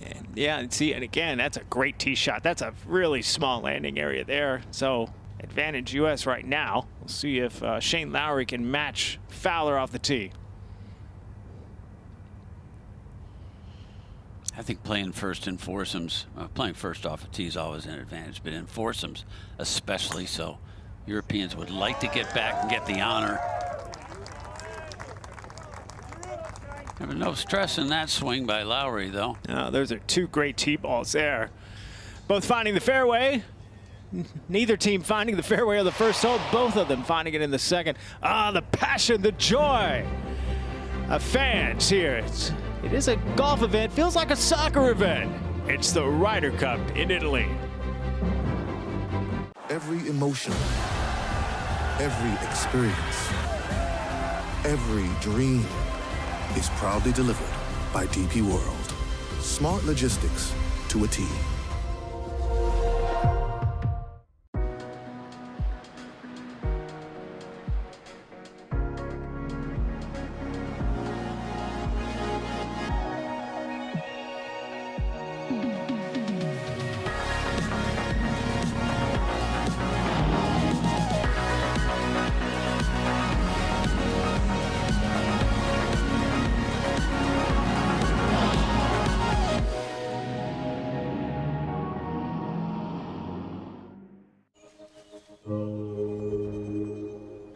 And yeah, see, and again, that's a great tee shot. That's a really small landing area there. So advantage U.S. right now. We'll see if Shane Lowry can match Fowler off the tee. I think playing first in foursomes, playing first off a tee is always an advantage, but in foursomes especially so. Europeans would like to get back and get the honor. There was no stress in that swing by Lowry, though. Those are two great tee balls there. Both finding the fairway. Neither team finding the fairway on the first hole. Both of them finding it in the second. The passion, the joy of fans here. It is a golf event. Feels like a soccer event. It's the Ryder Cup in Italy. Every emotion, every experience, every dream is proudly delivered by DP World. Smart logistics to a T.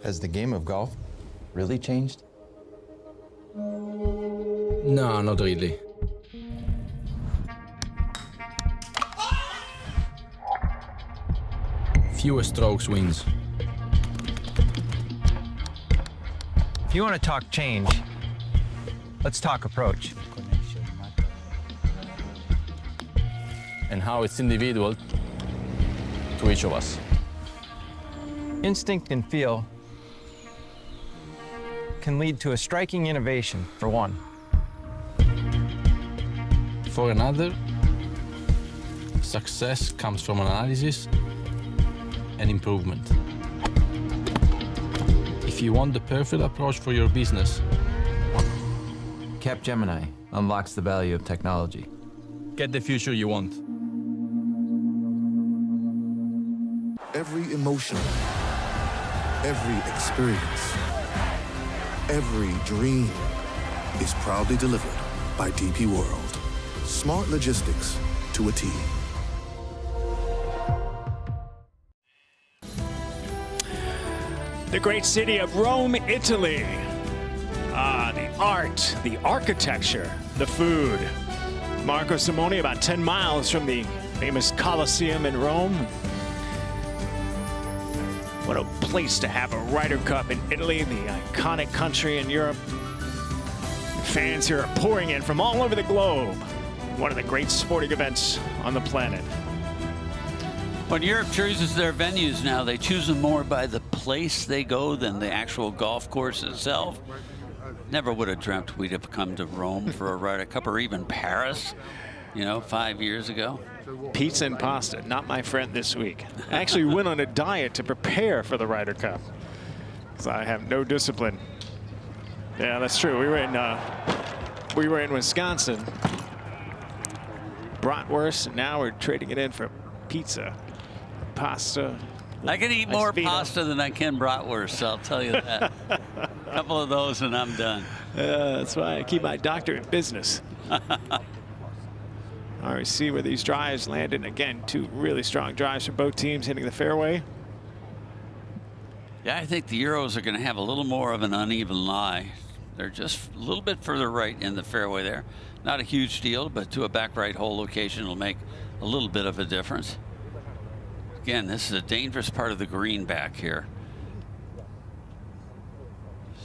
Has the game of golf really changed? No, not really. Fewer strokes wins. If you want to talk change, let's talk approach. And how it's individual to each of us. Instinct and feel can lead to a striking innovation, for one. For another, success comes from analysis and improvement. If you want the perfect approach for your business, Capgemini unlocks the value of technology. Get the future you want. Every emotion, every experience, Every dream is proudly delivered by DP World. Smart logistics to a T. The great city of Rome, Italy. The art, the architecture, the food. Marco Simone, about 10 miles from the famous Colosseum in Rome. What a place to have a Ryder Cup in Italy, the iconic country in Europe. Fans here are pouring in from all over the globe. One of the great sporting events on the planet. When Europe chooses their venues now, they choose them more by the place they go than the actual golf course itself. Never would have dreamt we'd have come to Rome for a Ryder Cup, or even Paris, you know, 5 years ago. Pizza and pasta, not my friend this week. I actually went on a diet to prepare for the Ryder Cup, because I have no discipline. Yeah, that's true. We were in Wisconsin. Bratwurst, and now we're trading it in for pizza, pasta. I can eat more pasta than I can bratwurst, I'll tell you that. A couple of those and I'm done. That's why I keep my doctorate business. All right, see where these drives landed. Again, two really strong drives for both teams hitting the fairway. Yeah, I think the Euros are going to have a little more of an uneven lie. They're just a little bit further right in the fairway there. Not a huge deal, but to a back right hole location will make a little bit of a difference. Again, this is a dangerous part of the green back here.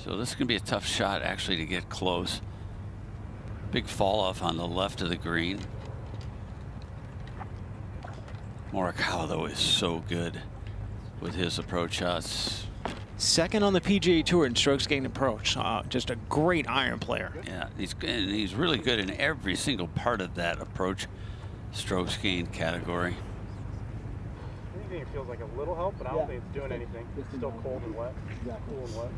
So this is going to be a tough shot actually to get close. Big fall off on the left of the green. Morikawa, though, is so good with his approach shots. Second on the PGA Tour in strokes gained approach. Just a great iron player. Yeah, he's really good in every single part of that approach strokes gained category. Anything feels like a little help, but I don't think it's doing anything. It's still cold and wet. Yeah, cool and wet.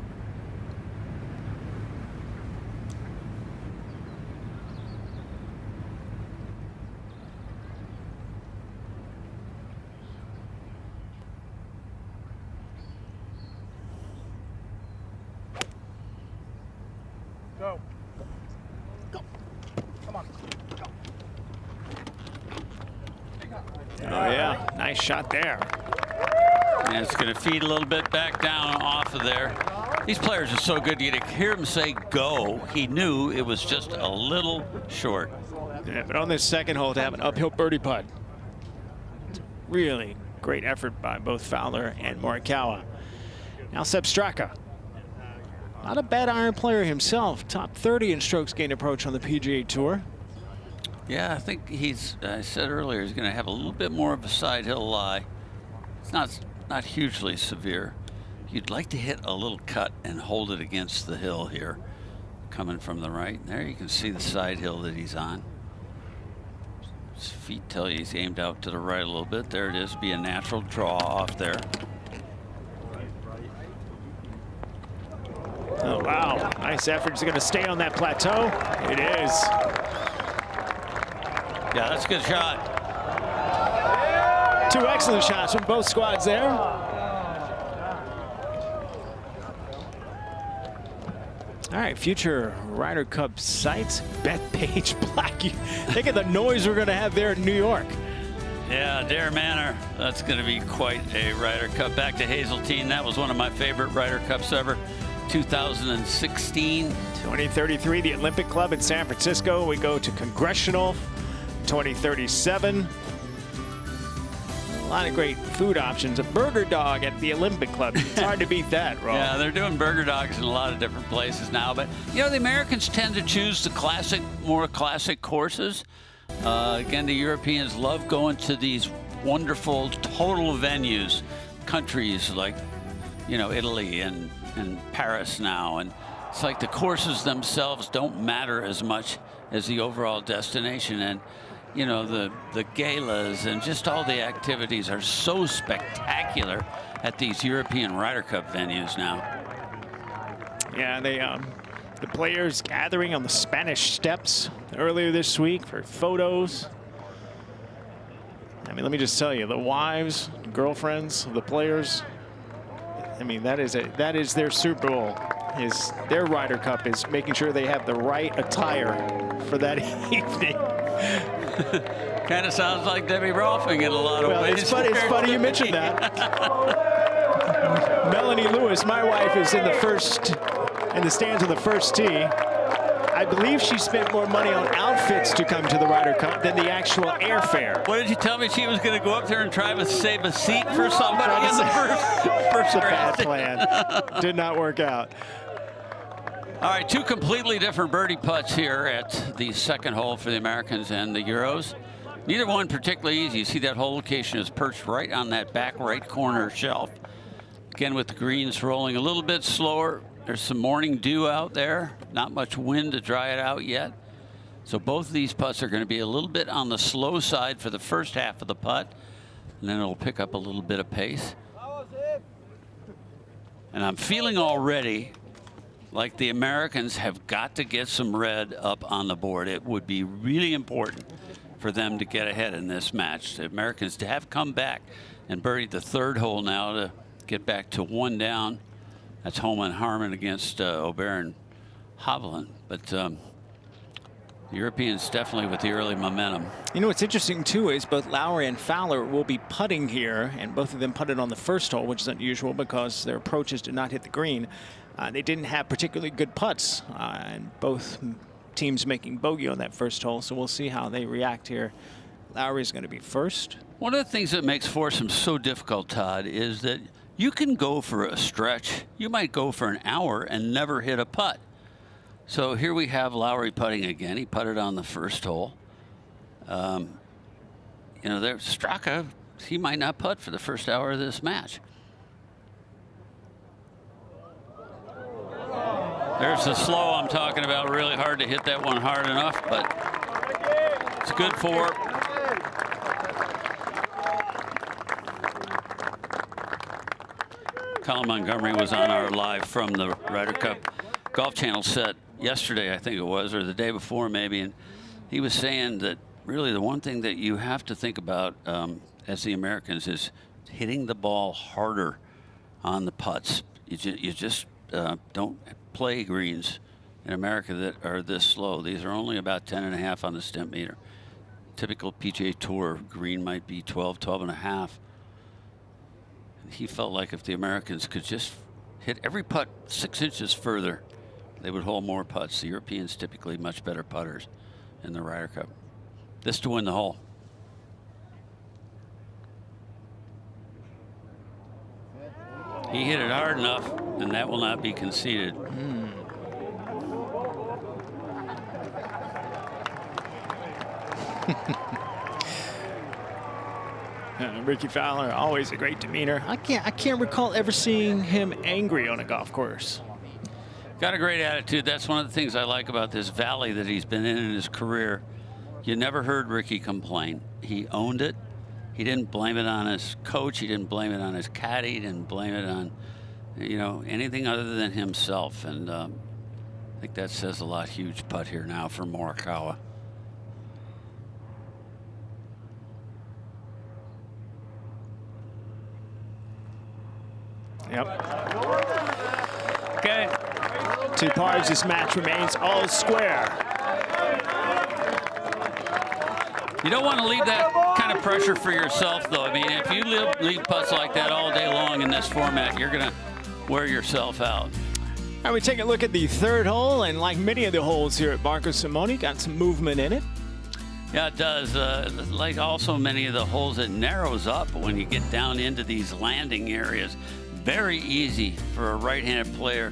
Go. Go. Come on. Go. Oh, yeah. Nice shot there. And it's going to feed a little bit back down off of there. These players are so good. You hear him say go. He knew it was just a little short. Yeah, but on this second hole to have an uphill birdie putt. Really great effort by both Fowler and Morikawa. Now Sepp Straka. Not a bad iron player himself. Top 30 in strokes gained approach on the PGA Tour. Yeah, I think I said earlier, he's going to have a little bit more of a side hill lie. It's not hugely severe. You'd like to hit a little cut and hold it against the hill here, coming from the right. There you can see the side hill that he's on. His feet tell you he's aimed out to the right a little bit. There it is, be a natural draw off there. Oh, wow. Nice effort. Is it going to stay on that plateau? It is. Yeah, that's a good shot. Two excellent shots from both squads there. All right, future Ryder Cup sites. Bethpage Black. Think of the noise we're going to have there in New York. Yeah, Dare Manor. That's going to be quite a Ryder Cup. Back to Hazeltine. That was one of my favorite Ryder Cups ever. 2016. 2033, the Olympic Club in San Francisco. We go to Congressional. 2037. A lot of great food options. A burger dog at the Olympic Club. It's hard to beat that, Rob. Yeah, they're doing burger dogs in a lot of different places now. But, you know, the Americans tend to choose the more classic courses. Again, the Europeans love going to these wonderful total venues. Countries like, you know, Italy and Paris now. And it's like the courses themselves don't matter as much as the overall destination. And, you know, the galas and just all the activities are so spectacular at these European Ryder Cup venues now. Yeah, the players gathering on the Spanish Steps earlier this week for photos. I mean, let me just tell you, the wives, girlfriends of the players, I mean, that is their Super Bowl. is their Ryder Cup is making sure they have the right attire for that evening. Kind of sounds like Debbie Rolfing in a lot of ways. It's funny you mentioned that. Melanie Lewis, my wife, is in the stands of the first tee. I believe she spent more money on outfits to come to the Ryder Cup than the actual airfare. What did you tell me? She was going to go up there and try to save a seat for somebody in the first a bad plan. Did not work out. All right, two completely different birdie putts here at the second hole for the Americans and the Euros. Neither one particularly easy. You see that hole location is perched right on that back right corner shelf. Again, with the greens rolling a little bit slower. There's some morning dew out there. Not much wind to dry it out yet. So both of these putts are going to be a little bit on the slow side for the first half of the putt. And then it'll pick up a little bit of pace. And I'm feeling already like the Americans have got to get some red up on the board. It would be really important for them to get ahead in this match. The Americans have come back and birdied the third hole now to get back to 1 down. That's Holman Harmon against Aubert and Hovland. But the Europeans definitely with the early momentum. You know what's interesting too is both Lowry and Fowler will be putting here, and both of them putted on the first hole, which is unusual because their approaches did not hit the green. They didn't have particularly good putts, and both teams making bogey on that first hole, so we'll see how they react here. Lowry's going to be first. One of the things that makes foursome so difficult, Todd, is that you can go for a stretch. You might go for an hour and never hit a putt. So here we have Lowry putting again. He putted on the first hole. You know, there's Straka. He might not putt for the first hour of this match. There's the slow I'm talking about. Really hard to hit that one hard enough, but it's good for. Colin Montgomery was on our live from the Ryder Cup Golf Channel set yesterday, I think it was, or the day before maybe, and he was saying that really the one thing that you have to think about as the Americans is hitting the ball harder on the putts. You just don't play greens in America that are this slow. These are only about 10.5 on the stimp meter. Typical PGA Tour green might be 12, 12.5. He felt like if the Americans could just hit every putt 6 inches further, they would hold more putts. The Europeans typically much better putters in the Ryder Cup. This to win the hole. He hit it hard enough, and that will not be conceded. Ricky Fowler, always a great demeanor. I can't recall ever seeing him angry on a golf course. Got a great attitude. That's one of the things I like about this valley that he's been in his career. You never heard Ricky complain. He owned it. He didn't blame it on his coach. He didn't blame it on his caddy. He didn't blame it on, you know, anything other than himself. And I think that says a lot. Huge putt here now for Morikawa. Yep. Okay. 2 pars. This match remains all square. You don't want to leave that kind of pressure for yourself, though. I mean, if you leave putts like that all day long in this format, you're going to wear yourself out. All right, we take a look at the third hole, and like many of the holes here at Marco Simone, got some movement in it. Yeah, it does. Like also many of the holes, it narrows up when you get down into these landing areas. Very easy for a right-handed player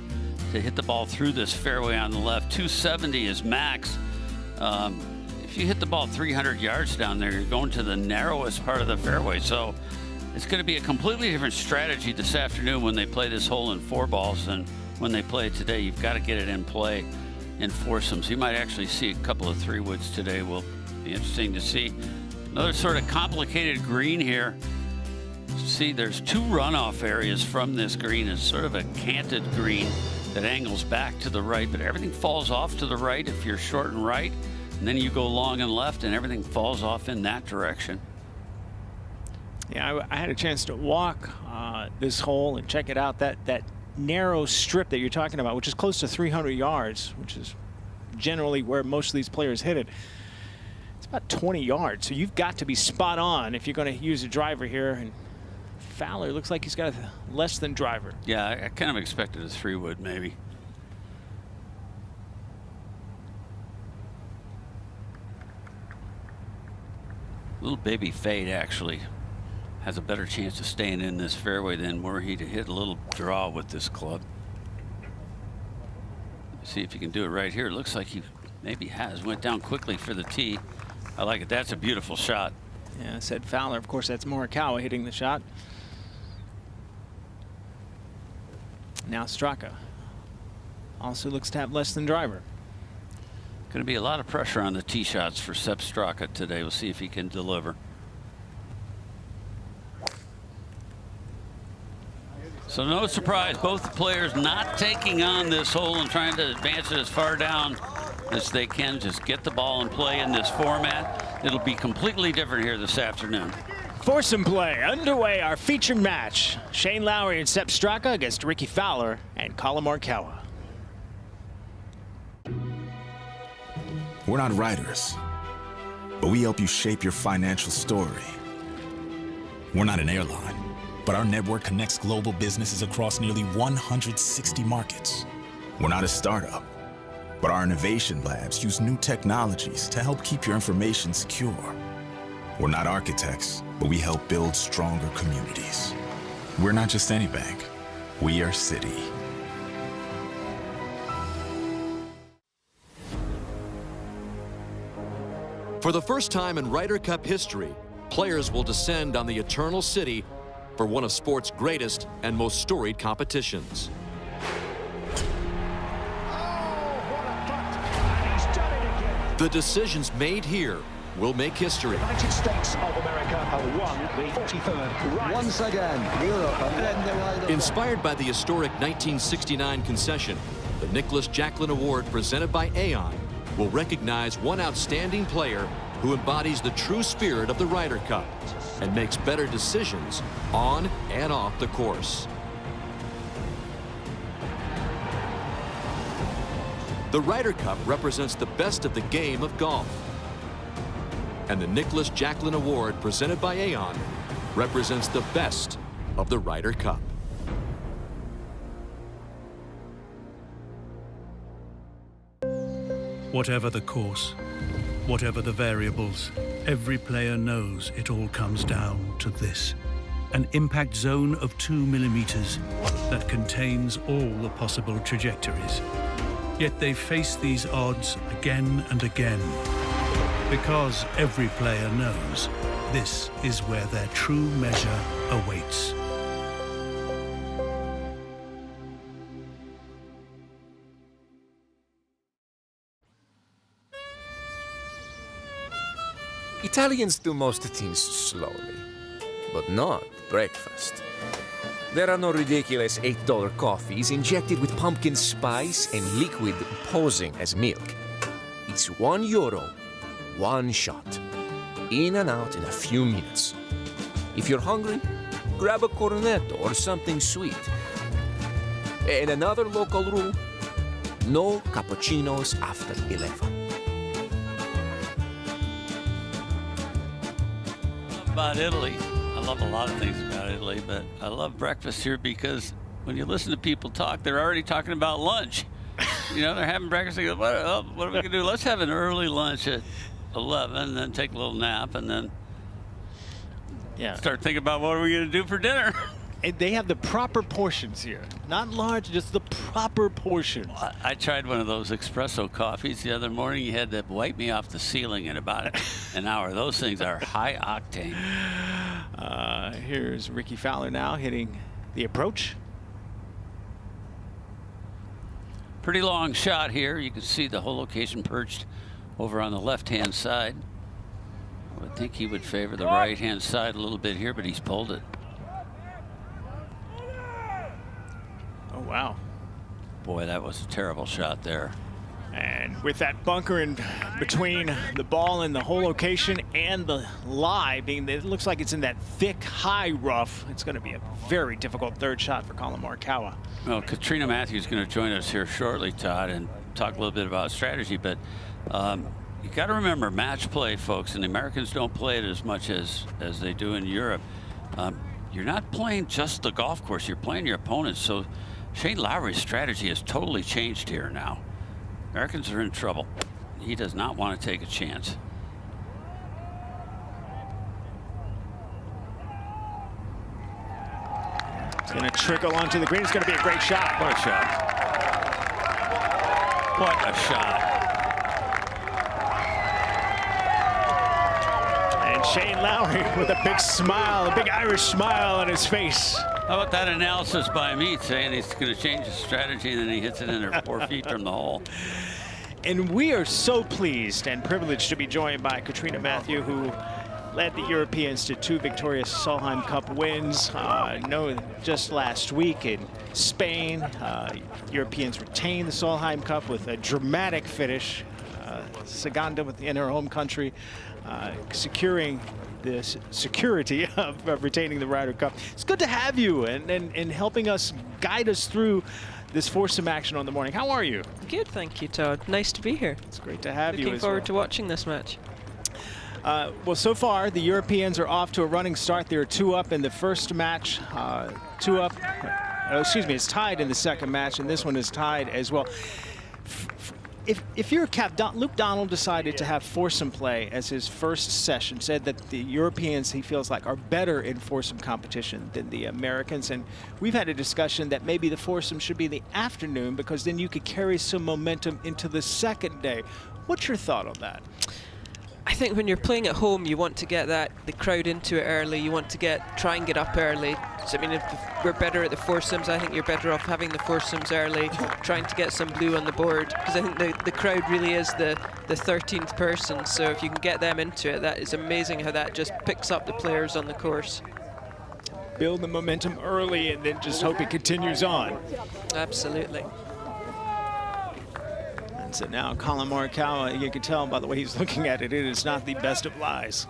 to hit the ball through this fairway on the left. 270 is max. If you hit the ball 300 yards down there, you're going to the narrowest part of the fairway. So it's going to be a completely different strategy this afternoon when they play this hole in 4 balls than when they play it today. You've got to get it in play in foursomes. You might actually see a couple of 3-woods today. Will be interesting to see. Another sort of complicated green here. See, there's 2 runoff areas from this green. It's sort of a canted green that angles back to the right, but everything falls off to the right if you're short and right, and then you go long and left, and everything falls off in that direction. Yeah, I had a chance to walk this hole and check it out. That narrow strip that you're talking about, which is close to 300 yards, which is generally where most of these players hit it. It's about 20 yards, so you've got to be spot on if you're going to use a driver here. And Fowler looks like he's got a less than driver. Yeah, I kind of expected a 3-wood maybe. Little baby Fade actually has a better chance of staying in this fairway than were he to hit a little draw with this club. See if he can do it right here. It looks like he maybe has. Went down quickly for the tee. I like it. That's a beautiful shot. Yeah, I said Fowler. Of course, that's Morikawa hitting the shot. Now Straka also looks to have less than driver. Going to be a lot of pressure on the tee shots for Sepp Straka today. We'll see if he can deliver. So no surprise, both players not taking on this hole and trying to advance it as far down as they can. Just get the ball and play in this format. It'll be completely different here this afternoon. Foursome play underway, our featured match. Shane Lowry and Sepp Straka against Ricky Fowler and Collin Morikawa. We're not writers, but we help you shape your financial story. We're not an airline, but our network connects global businesses across nearly 160 markets. We're not a startup, but our innovation labs use new technologies to help keep your information secure. We're not architects, but we help build stronger communities. We're not just any bank, we are Citi. For the first time in Ryder Cup history, players will descend on the Eternal City for one of sport's greatest and most storied competitions. The decisions made here will make history. United States of America have won the 43rd. Once again, Europe. Inspired by the historic 1969 concession, the Nicholas Jacklin Award presented by Aon will recognize one outstanding player who embodies the true spirit of the Ryder Cup and makes better decisions on and off the course. The Ryder Cup represents the best of the game of golf. And the Nicholas Jacklin Award presented by Aon represents the best of the Ryder Cup. Whatever the course, whatever the variables, every player knows it all comes down to this. An impact zone of 2 millimeters that contains all the possible trajectories. Yet they face these odds again and again, because every player knows this is where their true measure awaits. Italians do most things slowly, but not breakfast. There are no ridiculous $8 coffees injected with pumpkin spice and liquid posing as milk. It's €1, one shot. In and out in a few minutes. If you're hungry, grab a cornetto or something sweet. And another local rule, no cappuccinos after 11. About Italy, I love a lot of things about Italy, but I love breakfast here because when you listen to people talk, they're already talking about lunch. You know, they're having breakfast. They go, what are we going to do? Let's have an early lunch at 11, and then take a little nap, and then start thinking about what are we going to do for dinner. And they have the proper portions here. Not large, just the proper portions. I tried one of those espresso coffees the other morning. You had to wipe me off the ceiling in about an hour. Those things are high octane. Here's Ricky Fowler now hitting the approach. Pretty long shot here. You can see the whole location perched over on the left-hand side. I would think he would favor the right-hand side a little bit here, but he's pulled it. Oh, wow. Boy, that was a terrible shot there. And with that bunker in between the ball and the hole location and the lie being, it looks like it's in that thick, high rough, it's going to be a very difficult third shot for Colin Morikawa. Well, Katrina Matthews is going to join us here shortly, Todd, and talk a little bit about strategy. But you got to remember match play, folks, and the Americans don't play it as much as they do in Europe. You're not playing just the golf course, you're playing your opponents. So Shane Lowry's strategy has totally changed here now. Americans are in trouble. He does not want to take a chance. It's going to trickle onto the green. It's going to be a great shot. What a shot. What a shot. And Shane Lowry with a big smile, a big Irish smile on his face. How about that analysis by me saying he's going to change his strategy and then he hits it in there 4 feet from the hole. And we are so pleased and privileged to be joined by Katrina Matthew, who led the Europeans to 2 victorious Solheim Cup wins. Just last week in Spain, Europeans retained the Solheim Cup with a dramatic finish. Saganda within her home country, securing the security of retaining the Ryder Cup. It's good to have you and helping us guide us through this foursome action on the morning. How are you? Good, thank you, Todd. Nice to be here. It's great to have you. Looking forward to watching this match. Well, so far the Europeans are off to a running start. They're 2 up in the first match, 2 up. Excuse me, it's tied in the second match, and this one is tied as well. If you're a cap, Luke Donald decided to have foursome play as his first session, said that the Europeans, he feels like, are better in foursome competition than the Americans. And we've had a discussion that maybe the foursome should be in the afternoon because then you could carry some momentum into the second day. What's your thought on that? I think when you're playing at home, you want to get the crowd into it early. You want to try and get up early. So, I mean, if we're better at the foursomes, I think you're better off having the foursomes early, trying to get some blue on the board. Because I think the crowd really is the 13th person. So if you can get them into it, that is amazing how that just picks up the players on the course. Build the momentum early and then just hope it continues on. Absolutely. So now Colin Morikawa, you can tell by the way he's looking at it, it is not the best of lies.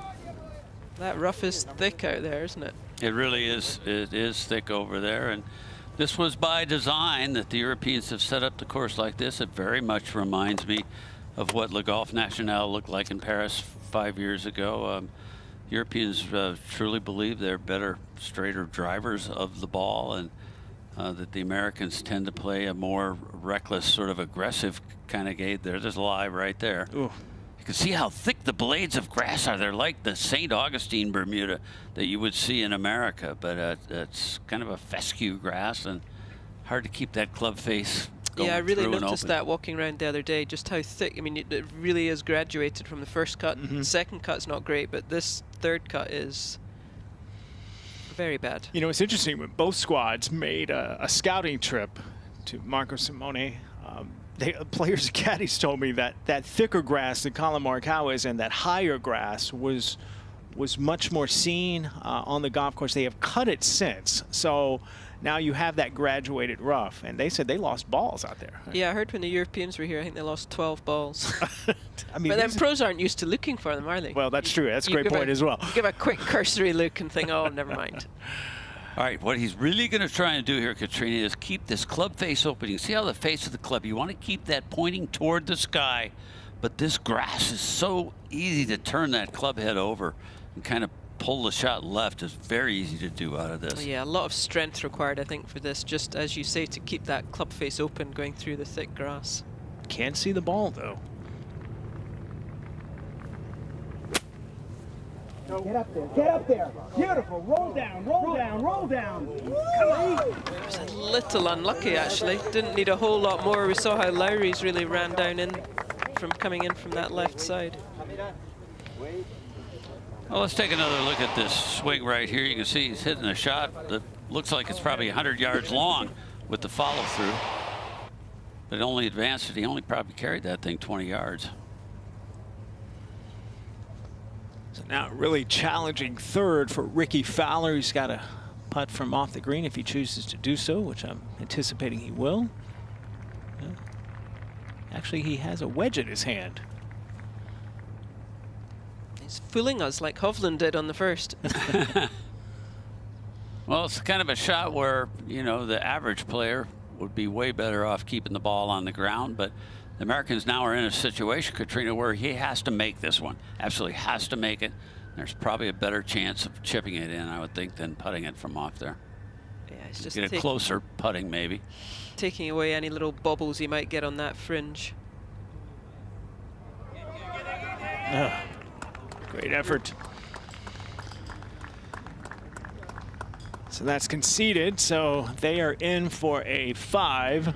That rough is thick out there, isn't it? It really is. It is thick over there. And this was by design that the Europeans have set up the course like this. It very much reminds me of what Le Golf National looked like in Paris 5 years ago. Europeans truly believe they're better, straighter drivers of the ball, and that the Americans tend to play a more reckless, sort of aggressive kind of game. There's a lie right there. Ooh. You can see how thick the blades of grass are. They're like the St. Augustine Bermuda that you would see in America, but it's kind of a fescue grass and hard to keep that club face going. Yeah, I really noticed that walking around the other day, just how thick. I mean, it really is graduated from the first cut. The second cut's not great, but this third cut is very bad. You know, it's interesting when both squads made a scouting trip to Marco Simone. Players and caddies told me that that thicker grass that Colin Morikawa is in, that higher grass was much more seen on the golf course. They have cut it since, so now you have that graduated rough. And they said they lost balls out there. Yeah, I heard when the Europeans were here, I think they lost 12 balls. I mean, but then pros aren't used to looking for them, are they? Well, that's true. That's a great point as well. You give a quick cursory look and think, oh, never mind. All right, what he's really going to try and do here, Katrina, is keep this club face open. You see how the face of the club, you want to keep that pointing toward the sky, but this grass is so easy to turn that club head over and kind of pull the shot left. Is very easy to do out of this. Yeah, a lot of strength required, I think, for this, just as you say, to keep that club face open going through the thick grass. Can't see the ball, though. Get up there, get up there. Beautiful, roll down, roll down, roll down. Come on. It was a little unlucky, actually. Didn't need a whole lot more. We saw how Lowry's really ran down coming in from that left side. Well, let's take another look at this swing right here. You can see he's hitting a shot that looks like it's probably 100 yards long with the follow through. But it only advanced it. He only probably carried that thing 20 yards. So now really challenging third for Ricky Fowler. He's got a putt from off the green if he chooses to do so, which I'm anticipating he will. Yeah. Actually, he has a wedge in his hand. He's fooling us like Hovland did on the first. Well, it's kind of a shot where, you know, the average player would be way better off keeping the ball on the ground, but the Americans now are in a situation, Katrina, where he has to make this one. Absolutely has to make it. There's probably a better chance of chipping it in, I would think, than putting it from off there. Yeah, it's just get a closer putting, maybe. Taking away any little bobbles he might get on that fringe. Great effort. So that's conceded, so they are in for a 5.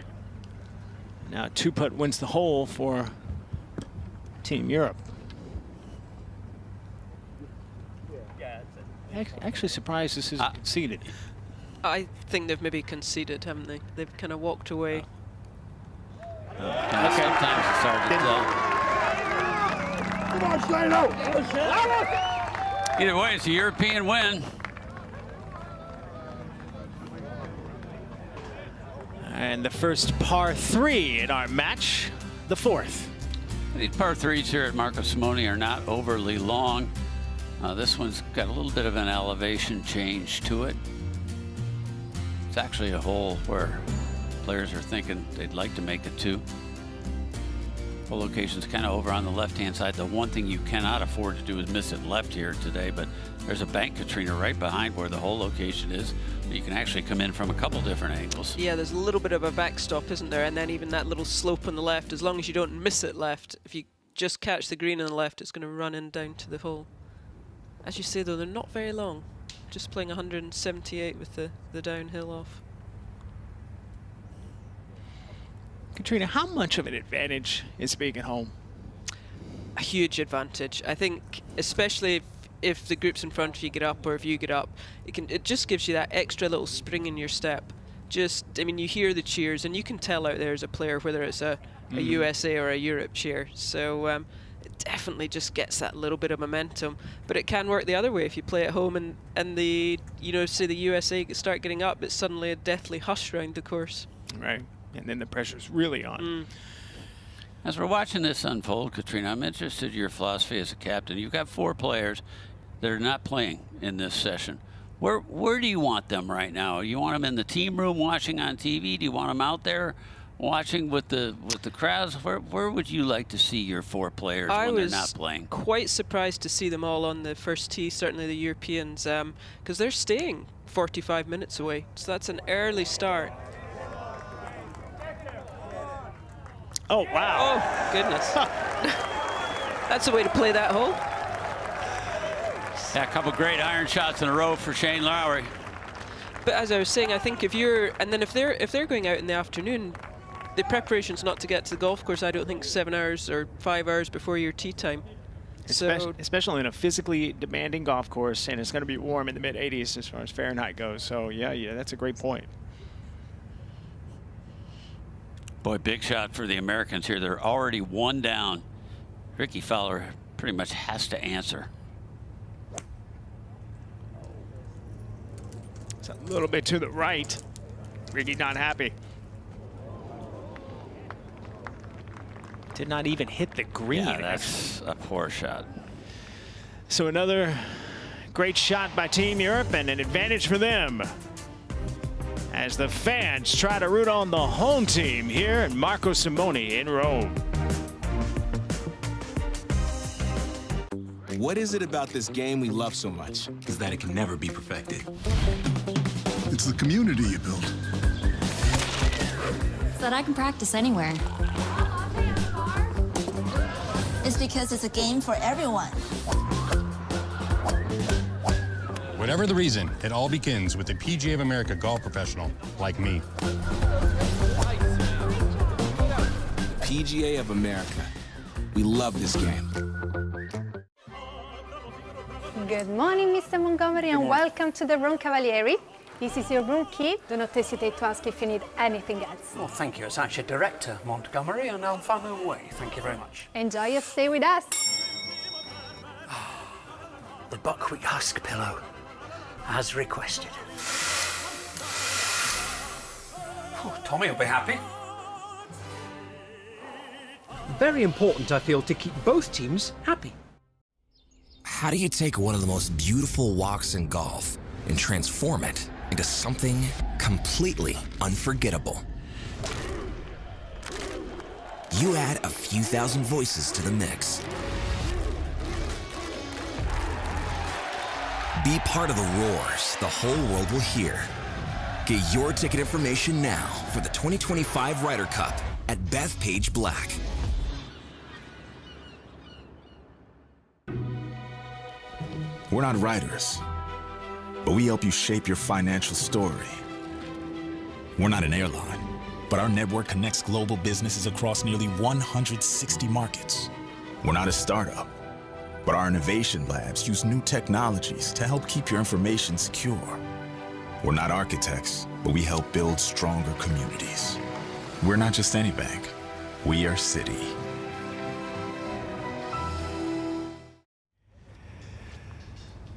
Now 2-putt wins the hole for Team Europe. Actually surprised this isn't conceded. I think they've maybe conceded, haven't they? They've kind of walked away. Sometimes it's hard to tell. Come on, stand out! Either way, it's a European win. And the first par 3 in our match, the 4th. These par 3s here at Marco Simone are not overly long. This one's got a little bit of an elevation change to it. It's actually a hole where players are thinking they'd like to make it 2. Hole location's kind of over on the left-hand side. The one thing you cannot afford to do is miss it left here today, but there's a bank, Katrina, right behind where the hole location is. You can actually come in from a couple different angles. Yeah, there's a little bit of a backstop, isn't there? And then even that little slope on the left, as long as you don't miss it left, if you just catch the green on the left, it's going to run in down to the hole. As you say, though, they're not very long. Just playing 178 with the downhill off. Katrina, how much of an advantage is being at home? A huge advantage. I think, especially if the groups in front of you get up, or if you get up, it just gives you that extra little spring in your step. I mean, you hear the cheers, and you can tell out there as a player whether it's a USA or a Europe cheer. So it definitely just gets that little bit of momentum. But it can work the other way if you play at home and the, you know, say the USA start getting up, it's suddenly a deathly hush around the course. Right. And then the pressure's really on. As we're watching this unfold, Katrina, I'm interested in your philosophy as a captain. You've got 4 players that are not playing in this session. Where do you want them right now? You want them in the team room watching on TV? Do you want them out there watching with the crowds? Where would you like to see your 4 players when they're not playing? I was quite surprised to see them all on the first tee, certainly the Europeans, because they're staying 45 minutes away. So that's an early start. Oh, wow. Oh, goodness. That's the way to play that hole. Yeah, a couple great iron shots in a row for Shane Lowry. But as I was saying, I think if they're going out in the afternoon, the preparation's not to get to the golf course, I don't think 7 hours or 5 hours before your tee time. Especially in a physically demanding golf course, and it's going to be warm in the mid-80s as far as Fahrenheit goes. So, yeah, that's a great point. Boy, big shot for the Americans here. They're already 1 down. Ricky Fowler pretty much has to answer. It's a little bit to the right. Ricky not happy. Did not even hit the green. Yeah, that's a poor shot. So another great shot by Team Europe and an advantage for them, as the fans try to root on the home team here at Marco Simone in Rome. What is it about this game we love so much? Is that it can never be perfected. It's the community you build. So that I can practice anywhere. It's because it's a game for everyone. Whatever the reason, it all begins with a PGA of America golf professional like me. PGA of America. We love this game. Good morning, Mr. Montgomery, and welcome to the Room Cavalieri. This is your room key. Do not hesitate to ask if you need anything else. Well, thank you. It's actually Director Montgomery, and I'll find my way. Thank you very much. Enjoy your stay with us. The buckwheat husk pillow, as requested. Oh, Tommy will be happy. Very important, I feel, to keep both teams happy. How do you take one of the most beautiful walks in golf and transform it into something completely unforgettable? You add a few thousand voices to the mix. Be part of the roars the whole world will hear. Get your ticket information now for the 2025 Ryder Cup at Bethpage Black. We're not writers, but we help you shape your financial story. We're not an airline, but our network connects global businesses across nearly 160 markets. We're not a startup, but our innovation labs use new technologies to help keep your information secure. We're not architects, but we help build stronger communities. We're not just any bank, we are Citi.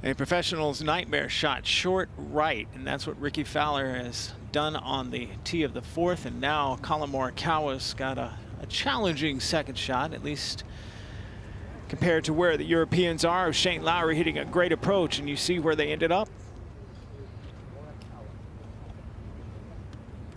A professional's nightmare shot short right, and that's what Ricky Fowler has done on the tee of the fourth. And now Collin Morikawa's got a challenging second shot, at least compared to where the Europeans are. Shane Lowry hitting a great approach, and you see where they ended up.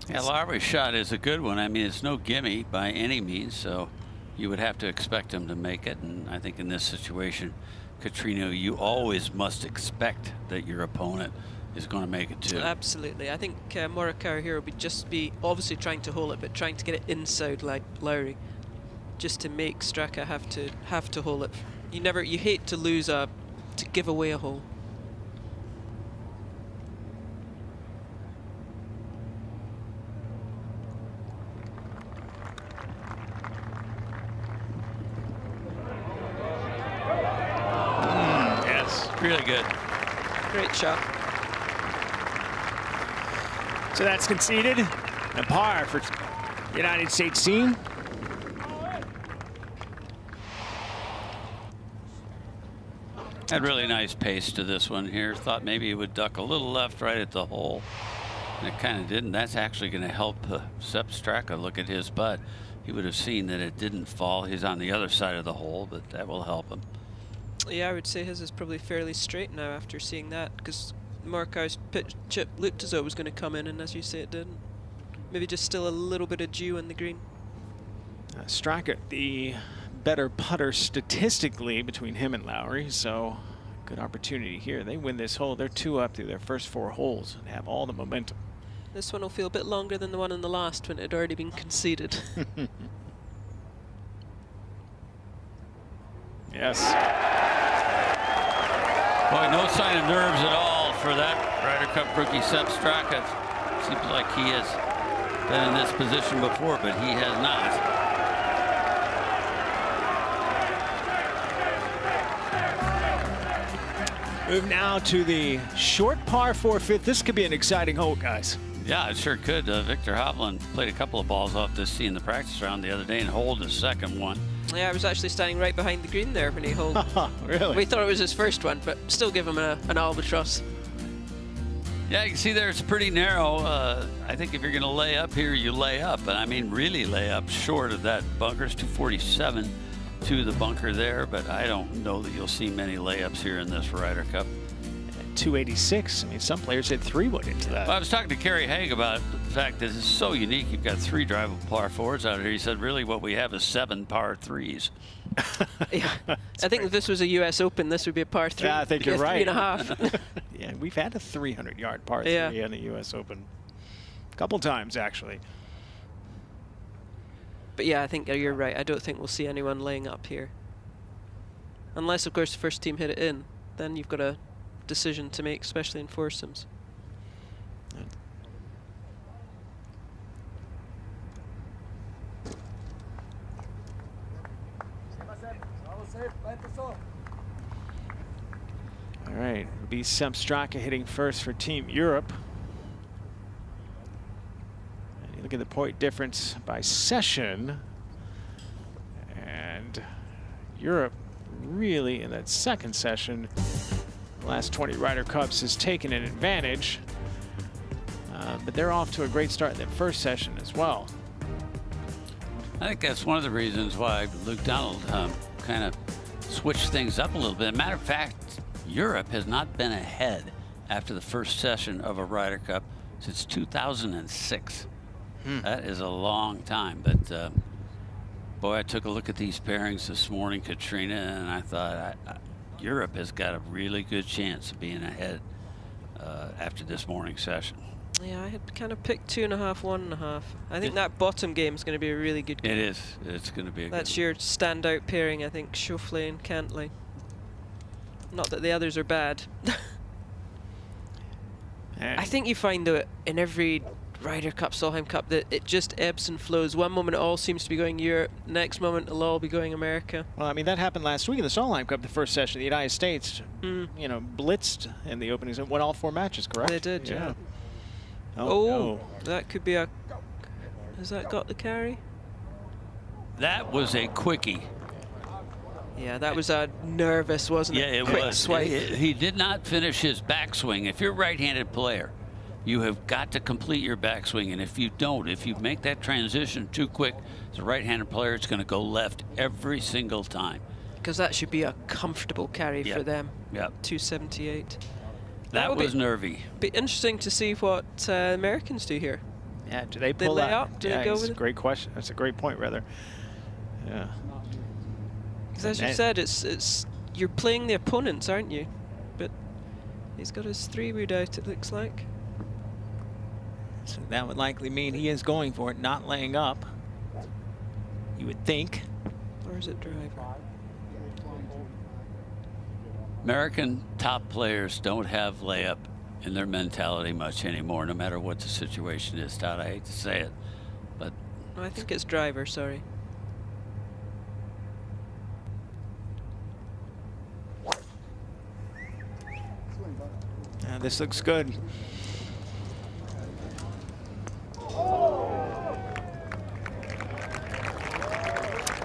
Yeah, Lowry's shot is a good one. I mean, it's no gimme by any means, so you would have to expect him to make it. And I think in this situation, Katrina, you always must expect that your opponent is going to make it too. Absolutely. I think Morikawa here will just be obviously trying to hole it, but trying to get it inside like Lowry, just to make Straka have to hole it. You hate to lose to give away a hole. Really good. Great shot. So that's conceded. A par for United States team. Had really nice pace to this one here. Thought maybe he would duck a little left right at the hole. And it kind of didn't. That's actually going to help Sepp Straka look at his putt. He would have seen that it didn't fall. He's on the other side of the hole, but that will help him. Yeah, I would say his is probably fairly straight now after seeing that, because Morikawa's chip looked as though it was going to come in, and as you say, it didn't. Maybe just still a little bit of dew in the green. Straka, the better putter statistically between him and Lowry, so good opportunity here. They win this hole. They're 2 up through their first 4 holes and have all the momentum. This one will feel a bit longer than the one in the last when it had already been conceded. Yes. Boy, no sign of nerves at all for that Ryder Cup rookie Sepp Straka. Seems like he has been in this position before, but he has not. Move now to the short par 4 fifth. This could be an exciting hole, guys. Yeah, it sure could. Victor Hovland played a couple of balls off this tee in the practice round the other day and holed his second one. Yeah, I was actually standing right behind the green there when he holed. Really? We thought it was his first one, but still give him an albatross. Yeah, you can see there it's pretty narrow. I think if you're going to lay up here, you lay up. And I mean really lay up short of that bunker. It's 247 to the bunker there, but I don't know that you'll see many layups here in this Ryder Cup. 286. I mean, some players hit 3-wood into that. Well, I was talking to Kerry Haig about the fact that it's so unique. You've got 3 drivable par 4s out here. He said, really, what we have is 7 par 3s. Yeah. I think if this was a U.S. Open, this would be a par 3. Yeah, I think you're right. 3.5. Yeah, we've had a 300-yard par 3 in the U.S. Open. A couple times, actually. But yeah, I think you're right. I don't think we'll see anyone laying up here. Unless, of course, the first team hit it in. Then you've got a decision to make, especially in foursomes. All right, it'll be Sepp Straka hitting first for Team Europe. And you look at the point difference by session, and Europe really in that second session, the last 20 Ryder Cups, has taken an advantage, but they're off to a great start in that first session as well. I think that's one of the reasons why Luke Donald kind of switched things up a little bit. Matter of fact, Europe has not been ahead after the first session of a Ryder Cup since 2006. That is a long time, but boy, I took a look at these pairings this morning, Katrina, and I thought Europe has got a really good chance of being ahead after this morning's session. Yeah, I had kind of picked 2.5, 1.5. I think that bottom game is going to be a really good game. It is. It's going to be a That's good your standout pairing, I think, Schauffele and Cantley. Not that the others are bad. I think you find that in every Ryder Cup, Solheim Cup, that it just ebbs and flows. One moment it all seems to be going Europe, next moment it'll all be going America. Well, I mean, that happened last week in the Solheim Cup, the first session. The United States, you know, blitzed in the openings and won all 4 matches, correct? They did, yeah. Oh, no. That could be a... Has that got the carry? That was a quickie. Yeah, that was a nervous, wasn't it? Yeah, it Quick was. swipe. He did not finish his backswing. If you're a right-handed player, you have got to complete your backswing, and if you don't, if you make that transition too quick, as a right-handed player, it's going to go left every single time. Because that should be a comfortable carry for them. Yep. 278. That was nervy. Be interesting to see what Americans do here. Yeah, do they pull lay that? up? Do they go with That's a it? great question. That's a great point, rather. Yeah. Because as you said, it's you're playing the opponents, aren't you? But he's got his 3-wood out, it looks like. So that would likely mean he is going for it, not laying up. You would think. Or is it driver? American top players don't have layup in their mentality much anymore, no matter what the situation is, Todd. I hate to say it, but... I think it's driver, sorry. This looks good. All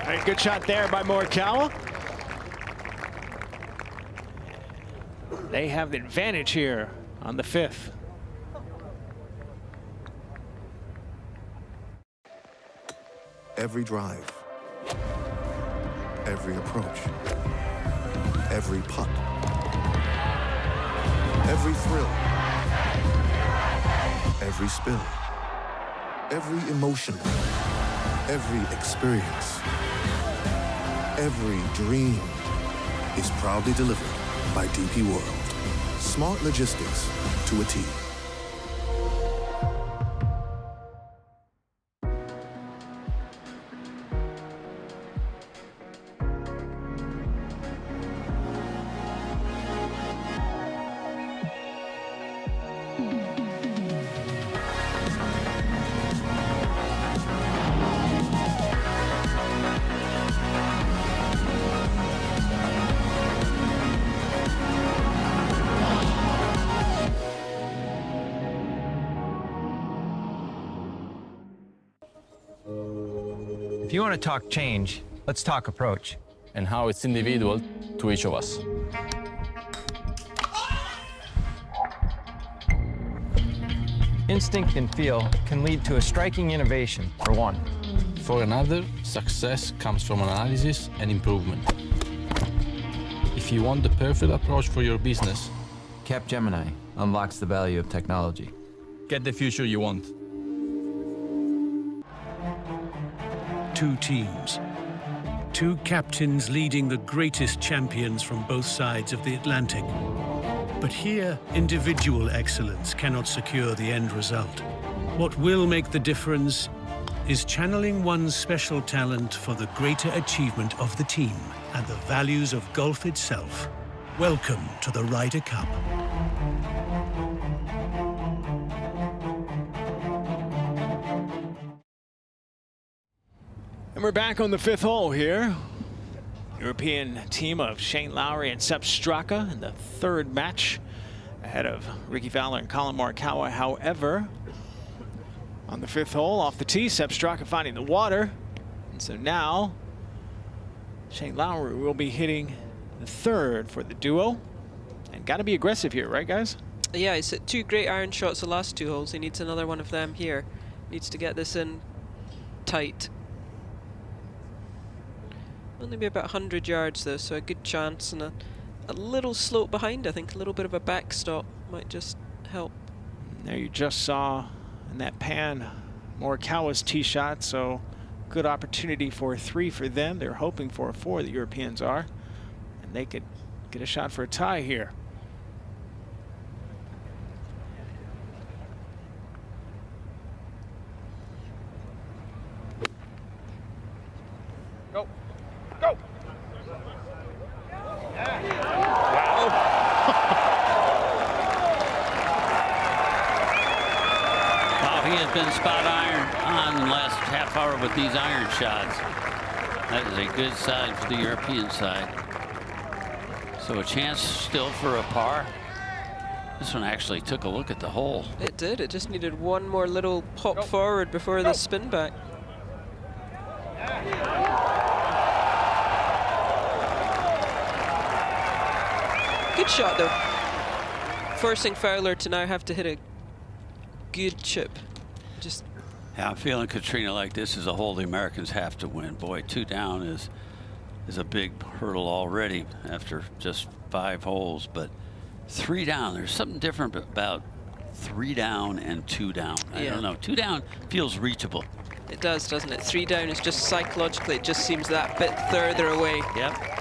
right, good shot there by Morikawa. They have the advantage here on the 5th. Every drive, every approach, every putt, every thrill, every spill, every emotion, every experience, every dream is proudly delivered by DP World. Smart logistics to a T. If you want to talk change, let's talk approach. And how it's individual to each of us. Instinct and feel can lead to a striking innovation, for one. For another, success comes from analysis and improvement. If you want the perfect approach for your business, Capgemini unlocks the value of technology. get the future you want. 2 teams. 2 captains leading the greatest champions from both sides of the Atlantic. But here, individual excellence cannot secure the end result. What will make the difference is channeling one's special talent for the greater achievement of the team and the values of golf itself. Welcome to the Ryder Cup. And we're back on the 5th hole here. European team of Shane Lowry and Sepp Straka in the 3rd match ahead of Ricky Fowler and Colin Morikawa. However, on the 5th hole off the tee, Sepp Straka finding the water. And so now Shane Lowry will be hitting the 3rd for the duo. And got to be aggressive here, right, guys? Yeah, he's hit 2 great iron shots the last 2 holes. He needs another one of them here. Needs to get this in tight. Only be about 100 yards though, so a good chance, and a little slope behind. I think a little bit of a backstop might just help. There you just saw in that pan Morikawa's tee shot, so good opportunity for a 3 for them. They're hoping for a 4, the Europeans are, and they could get a shot for a tie here. Go. Go. Wow, he has been spot on the last half hour with these iron shots. That is a good side for the European side. So a chance still for a par. This one actually took a look at the hole. It did. It just needed one more little pop forward before the spin back. Good shot though. Forcing Fowler to now have to hit a good chip. Just. Yeah, I'm feeling Katrina like this is a hole the Americans have to win. Boy, 2 down is a big hurdle already after just 5 holes, but 3 down, there's something different about 3 down and 2 down. I don't know, 2 down feels reachable. It does, doesn't it? 3 down is just psychologically, it just seems that bit further away. Yep.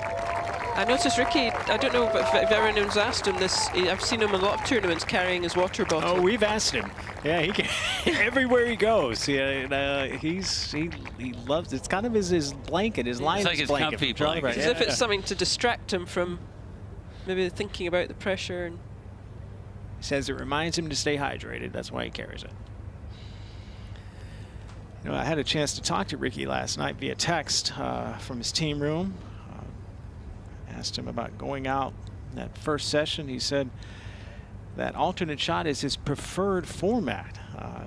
I noticed Ricky, I don't know if anyone's asked him this, I've seen him in a lot of tournaments carrying his water bottle. Oh, we've asked him. Yeah, he can, everywhere he goes. Yeah, he loves it. It's kind of his blanket, his lion's like his blanket. comfy blanket. As if it's something to distract him from maybe thinking about the pressure. And he says it reminds him to stay hydrated. That's why he carries it. You know, I had a chance to talk to Ricky last night via text from his team room. Asked him about going out that first session. He said that alternate shot is his preferred format.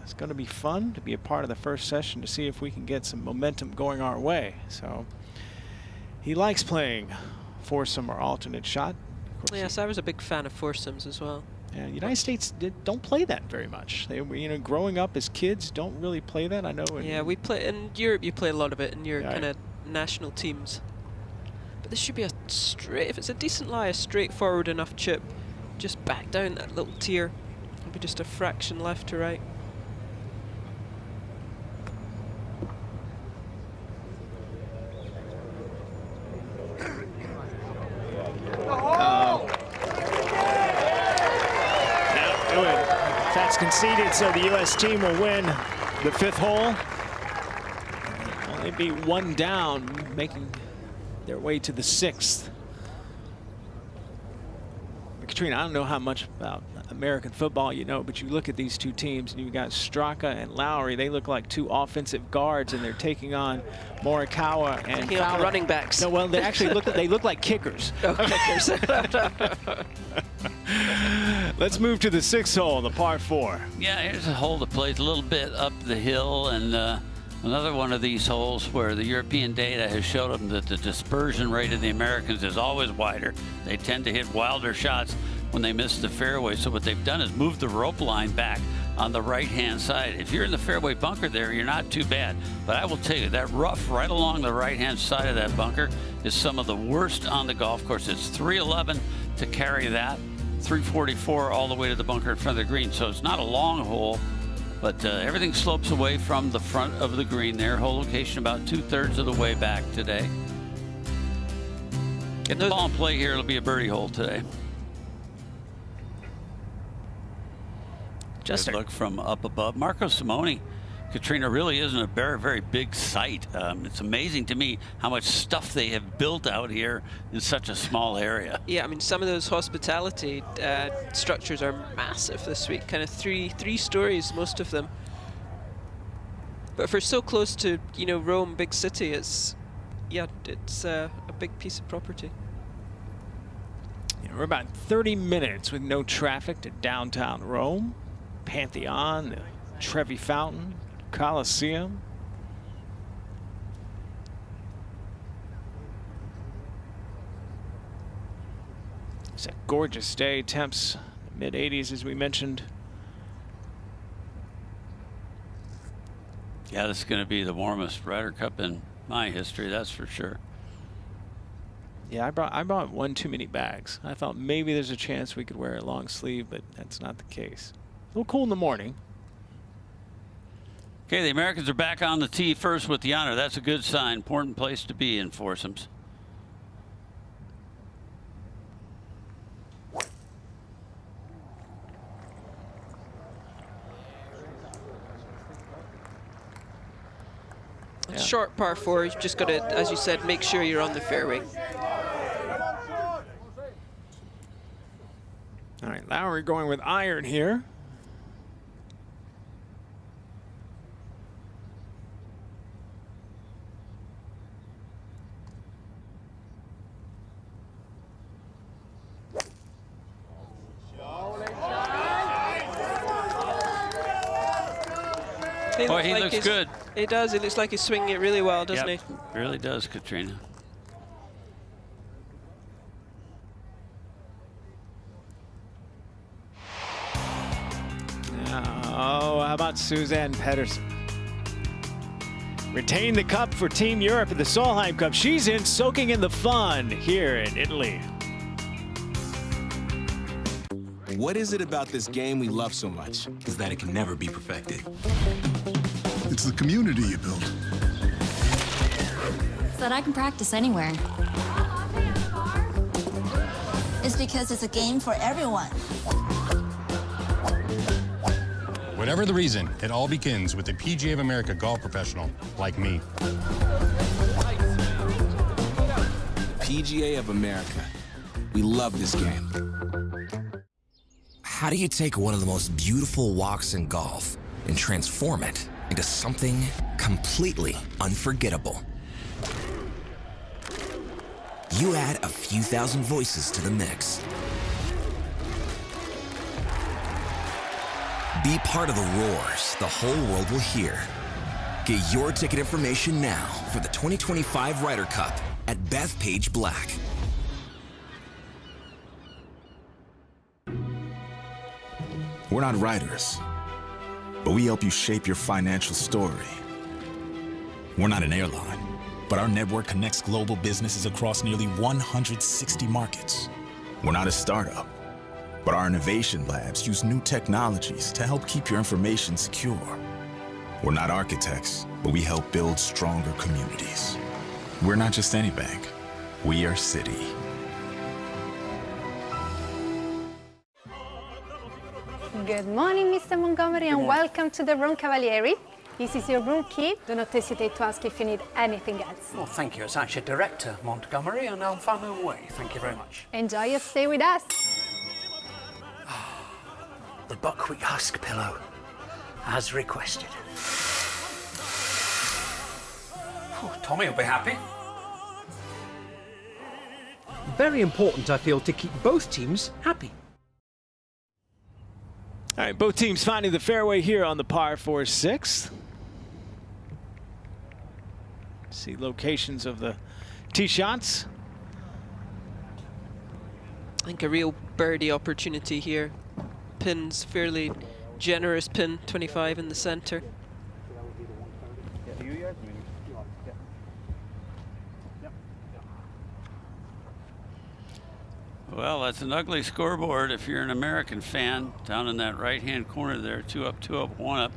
It's going to be fun to be a part of the first session to see if we can get some momentum going our way. So he likes playing foursome or alternate shot. Yes, I was a big fan of foursomes as well. Yeah, United States don't play that very much. They, you know, growing up as kids, don't really play that. I know. Yeah, we play in Europe. You play a lot of it in your kind of national teams. But this should be a straight. If it's a decent lie, a straightforward enough chip, just back down that little tier. It'll be just a fraction left to right. That's conceded, so the U.S. team will win the 5th hole. Only be 1 down, making their way to the 6th. Katrina, I don't know how much about American football you know, but you look at these two teams, and you've got Straka and Lowry. They look like 2 offensive guards, and they're taking on Morikawa and Fowler. Running backs. No, well, they actually look like kickers. Oh, kickers. Let's move to the 6th hole, the par 4. Yeah, here's a hole that plays a little bit up the hill, and another one of these holes where the European data has showed them that the dispersion rate of the Americans is always wider. They tend to hit wilder shots when they miss the fairway. So what they've done is move the rope line back on the right-hand side. If you're in the fairway bunker there, you're not too bad. But I will tell you, that rough right along the right-hand side of that bunker is some of the worst on the golf course. It's 311 to carry that, 344 all the way to the bunker in front of the green. So it's not a long hole, but everything slopes away from the front of the green there. Hole location about 2/3 of the way back today. Get the ball in play here. It'll be a birdie hole today. Just look from up above. Marco Simone, Katrina, really isn't a very, very big site. It's amazing to me how much stuff they have built out here in such a small area. Yeah, I mean, some of those hospitality structures are massive this week, kind of three stories, most of them. But if we're so close to, you know, Rome, big city, it's a big piece of property. Yeah, we're about 30 minutes with no traffic to downtown Rome. Pantheon, the Trevi Fountain, Colosseum. It's a gorgeous day. Temps mid-80s, as we mentioned. Yeah, this is going to be the warmest Ryder Cup in my history, that's for sure. Yeah, I brought one too many bags. I thought maybe there's a chance we could wear a long sleeve, but that's not the case. A little cool in the morning. Okay, the Americans are back on the tee first with the honor. That's a good sign. Important place to be in foursomes. Yeah. Short par 4, you've just got to, as you said, make sure you're on the fairway. All right, Lowry going with iron here. Boy, he looks good. He does. He looks like he's swinging it really well, doesn't he? Really does, Katrina. Oh, how about Suzanne Pedersen? Retain the cup for Team Europe at the Solheim Cup. She's in soaking in the fun here in Italy. What is it about this game we love so much is that it can never be perfected? It's the community you build. So that I can practice anywhere. It's because it's a game for everyone. Whatever the reason, it all begins with a PGA of America golf professional like me. PGA of America. We love this game. How do you take one of the most beautiful walks in golf and transform it into something completely unforgettable? You add a few thousand voices to the mix. Be part of the roars the whole world will hear. Get your ticket information now for the 2025 Ryder Cup at Bethpage Black. We're not writers, but we help you shape your financial story. We're not an airline, but our network connects global businesses across nearly 160 markets. We're not a startup, but our innovation labs use new technologies to help keep your information secure. We're not architects, but we help build stronger communities. We're not just any bank, we are Citi. Good morning, Mr. Montgomery, and welcome to the room, Cavalieri. This is your room key. Do not hesitate to ask if you need anything else. Well, thank you. It's actually Director Montgomery, and I'll find my way. Thank you very much. Enjoy your stay with us. The buckwheat husk pillow, as requested. Oh, Tommy will be happy. Very important, I feel, to keep both teams happy. All right, both teams finding the fairway here on the par 4 6th. See locations of the tee shots. I think a real birdie opportunity here. Pin's fairly generous pin, 25 in the center. Well, that's an ugly scoreboard if you're an American fan. Down in that right-hand corner there, 2 up, 2 up, 1 up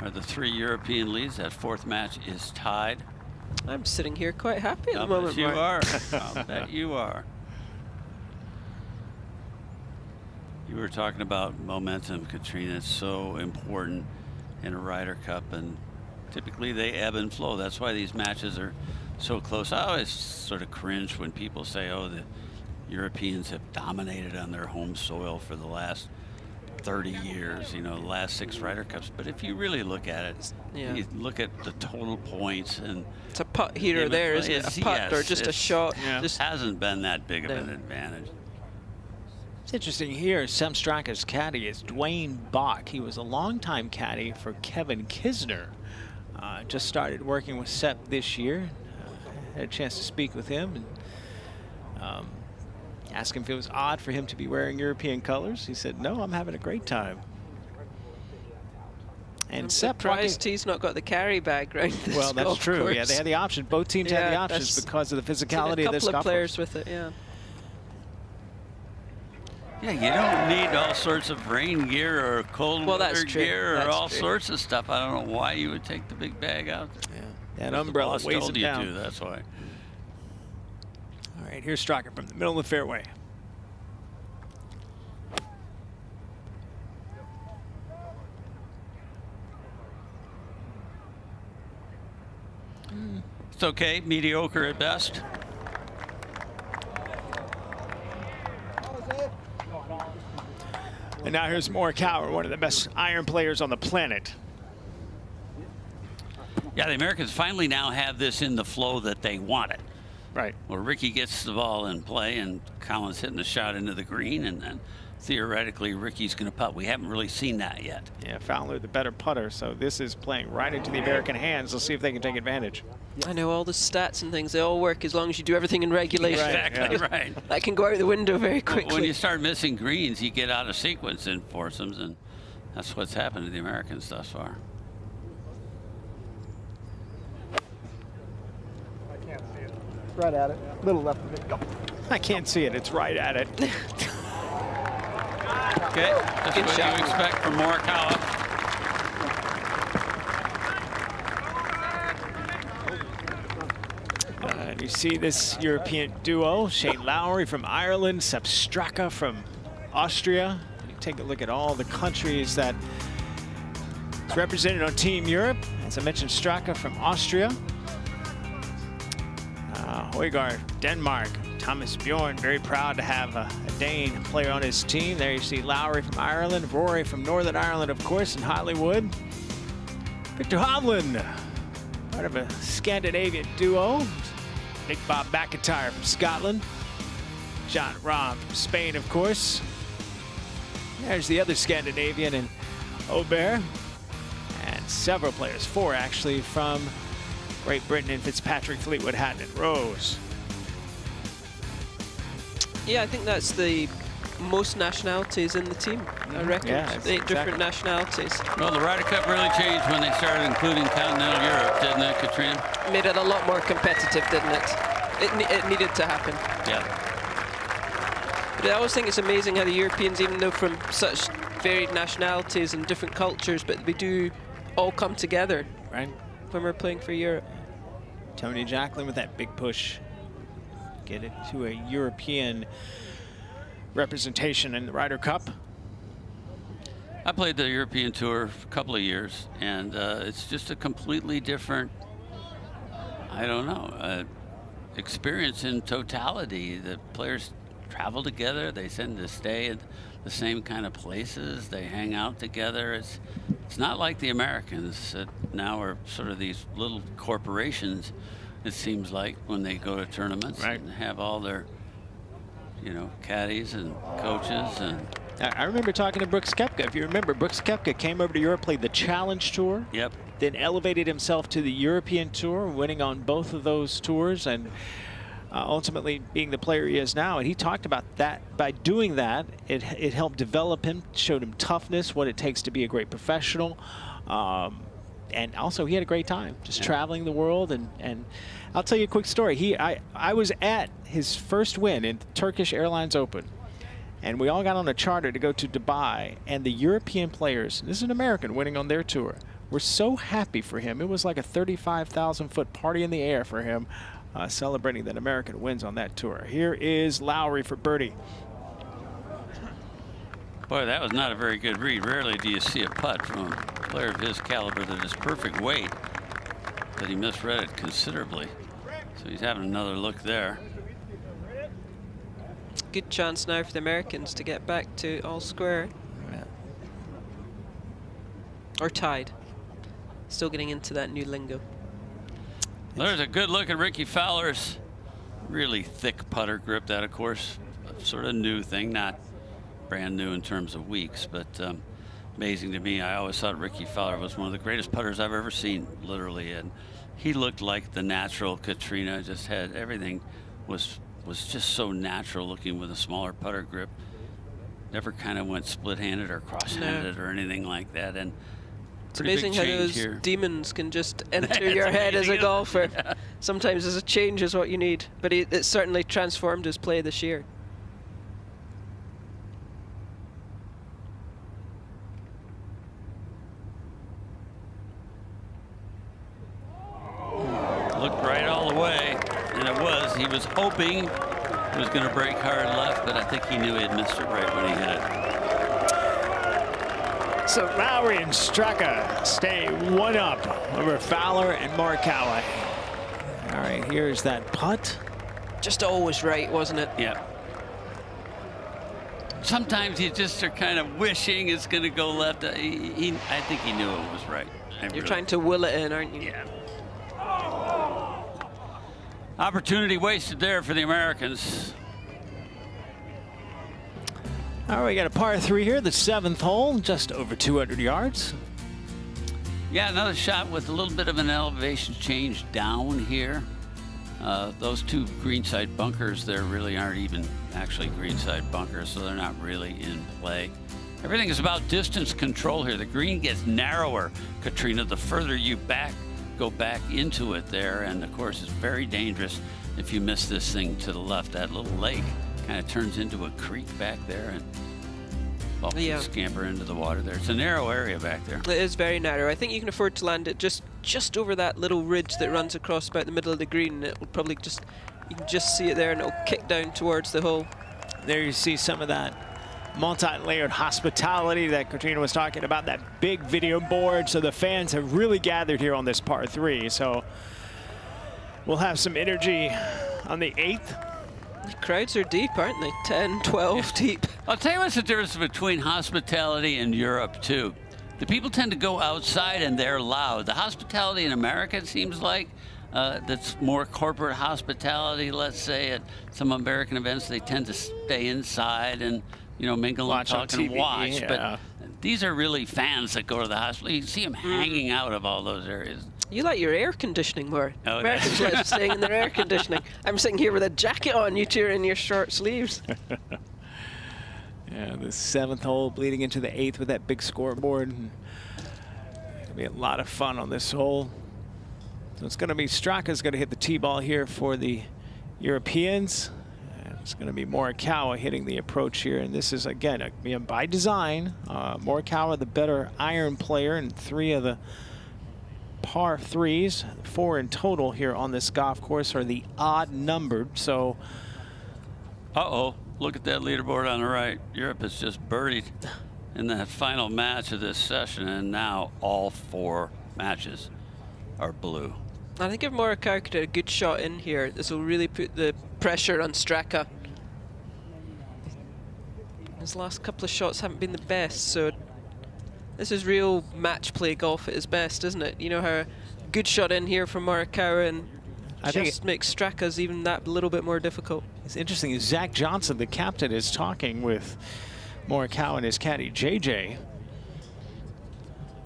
are the 3 European leads. That fourth match is tied. I'm sitting here quite happy at the moment, You Mark. are. I'll bet you are. You were talking about momentum, Katrina. It's so important in a Ryder Cup, and typically they ebb and flow. That's why these matches are so close. I always sort of cringe when people say, oh, the Europeans have dominated on their home soil for the last 30 years, you know, the last 6 Ryder Cups. But if you really look at it, Yeah. you look at the total points, and it's a putt here or there, isn't it? A putt or just a shot. Just hasn't been that big of an advantage. It's interesting here, Sem Straka's caddy is Dwayne Bach. He was a longtime caddy for Kevin Kisner. Just started working with Sepp this year. Had a chance to speak with him and asked him if it was odd for him to be wearing European colors. He said, no, I'm having a great time. And I'm Sepp surprised he's not got the carry bag round this Well, that's golf true. course. Yeah, they had the option. Both teams had the options because of the physicality of this golf course. A couple of players with it, yeah. Yeah, you don't need all sorts of rain gear or cold weather gear or all sorts of stuff. I don't know why you would take the big bag out there. Yeah, that umbrella weighs told them down. You to, that's why. All right, here's Straka from the middle of the fairway. It's okay, mediocre at best. And now here's Morikawa, one of the best iron players on the planet. Yeah, the Americans finally now have this in the flow that they want it. Right. Where Ricky gets the ball in play and Colin's hitting the shot into the green, and then theoretically Ricky's going to putt. We haven't really seen that yet. Yeah, Fowler the better putter, so this is playing right into the American hands. Let's see if they can take advantage. I know all the stats and things, they all work as long as you do everything in regulation. Right, exactly right. That can go out the window very quickly. When you start missing greens, you get out of sequence in foursomes, and that's what's happened to the Americans thus far. Right at it. Little left of it. Go. I can't see it. It's right at it. Okay, that's Good what shot. you expect from Morikawa. You see this European duo, Shane Lowry from Ireland, Sepp Straka from Austria. You take a look at all the countries that is represented on Team Europe. As I mentioned, Straka from Austria. Højgaard, Denmark. Thomas Bjorn, very proud to have a Dane player on his team. There you see Lowry from Ireland, Rory from Northern Ireland, of course, in Hollywood. Victor Hovland, part of a Scandinavian duo. Nick Bob McIntyre from Scotland. John Rahm from Spain, of course. There's the other Scandinavian in Aubert. And several players, 4 actually, from Great Britain in Fitzpatrick, Fleetwood, Hatton, and Rose. Yeah, I think that's the most nationalities in the team, I reckon. Yeah, 8 different nationalities. Well, the Ryder Cup really changed when they started including continental Europe, didn't it, Katrina? Made it a lot more competitive, didn't it? It needed to happen. Yeah. But I always think it's amazing how the Europeans, even though from such varied nationalities and different cultures, but we do all come together. Right. When we're playing for Europe. Tony Jacklin with that big push. Get it to a European representation in the Ryder Cup. I played the European Tour a couple of years, and it's just a completely different, I don't know, experience in totality. The players travel together, they tend to stay at the same kind of places, they hang out together. It's not like the Americans that now are sort of these little corporations, it seems like, when they go to tournaments and have all their, you know, caddies and coaches. And I remember talking to Brooks Koepka. If you remember, Brooks Koepka came over to Europe, played the Challenge Tour. Yep. Then elevated himself to the European Tour, winning on both of those tours, and ultimately being the player he is now. And he talked about that. By doing that, it helped develop him, showed him toughness, what it takes to be a great professional. And also he had a great time just traveling the world. And I'll tell you a quick story. I was at his first win in the Turkish Airlines Open, and we all got on a charter to go to Dubai, and the European players, this is an American winning on their tour, were so happy for him. It was like a 35,000-foot party in the air for him, celebrating that American wins on that tour. Here is Lowry for birdie. boy, that was not a very good read. Rarely do you see a putt from a player of his caliber that is perfect weight, but he misread it considerably. So he's having another look there. Good chance now for the Americans to get back to all square. Yeah. Or tied. Still getting into that new lingo. There's a good look at Ricky Fowler's really thick putter grip. That, of course, sort of new thing, not brand new in terms of weeks, but amazing to me. I always thought Ricky Fowler was one of the greatest putters I've ever seen, literally, and he looked like the natural Katrina. Just had everything was just so natural looking with a smaller putter grip. Never kind of went split-handed or cross-handed or anything like that. And It's amazing how those demons can just enter your head as a golfer. Yeah. Sometimes as a change is what you need, but it certainly transformed his play this year. Looked right all the way, and it was. He was hoping it was going to break hard left, but I think he knew he had missed it right when he hit it. So Lowry and Straka stay 1 up over Fowler and Morikawa. All right, here's that putt. Just always right, wasn't it? Yeah. Sometimes you just are kind of wishing it's going to go left. I think he knew it was right. You're trying to will it in, aren't you? Yeah. Opportunity wasted there for the Americans. All right, we got a par 3 here, the 7th hole, just over 200 yards. Yeah, another shot with a little bit of an elevation change down here. Those 2 greenside bunkers there really aren't even actually greenside bunkers, so they're not really in play. Everything is about distance control here. The green gets narrower, Katrina, the further you go back into it there, and of course it's very dangerous if you miss this thing to the left. That little lake kind of turns into a creek back there, and you scamper into the water there. It's a narrow area back there. It is very narrow. I think you can afford to land it just over that little ridge that runs across about the middle of the green. It will probably you can just see it there, and it'll kick down towards the hole. There you see some of that multi-layered hospitality that Katrina was talking about, that big video board. So the fans have really gathered here on this par 3. So we'll have some energy on the 8th. The crowds are deep, aren't they? 10, 12 deep. I'll tell you what's the difference between hospitality and Europe, too. The people tend to go outside and they're loud. The hospitality in America, it seems like, that's more corporate hospitality. Let's say at some American events, they tend to stay inside and, you know, mingle and talk and watch. Yeah. But these are really fans that go to the hospital. You see them hanging out of all those areas. You like your air conditioning more. Oh, Americans like staying in their air conditioning. I'm sitting here with a jacket on, you two are in your short sleeves. Yeah, the 7th hole bleeding into the 8th with that big scoreboard. It'll be a lot of fun on this hole. So it's going to be Straka's going to hit the tee ball here for the Europeans. And it's going to be Morikawa hitting the approach here. And this is, again, by design. Morikawa, the better iron player, and 3 of the par 3s, 4 in total here on this golf course, are the odd numbered. So, look at that leaderboard on the right. Europe has just birdied in that final match of this session, and now all 4 matches are blue. I think if Morikawa could get a good shot in here, this will really put the pressure on Straka. His last couple of shots haven't been the best, so this is real match play golf at its best, isn't it? You know how a good shot in here from Morikawa and just makes Straka's even that little bit more difficult. It's interesting. Zach Johnson, the captain, is talking with Morikawa and his caddy JJ.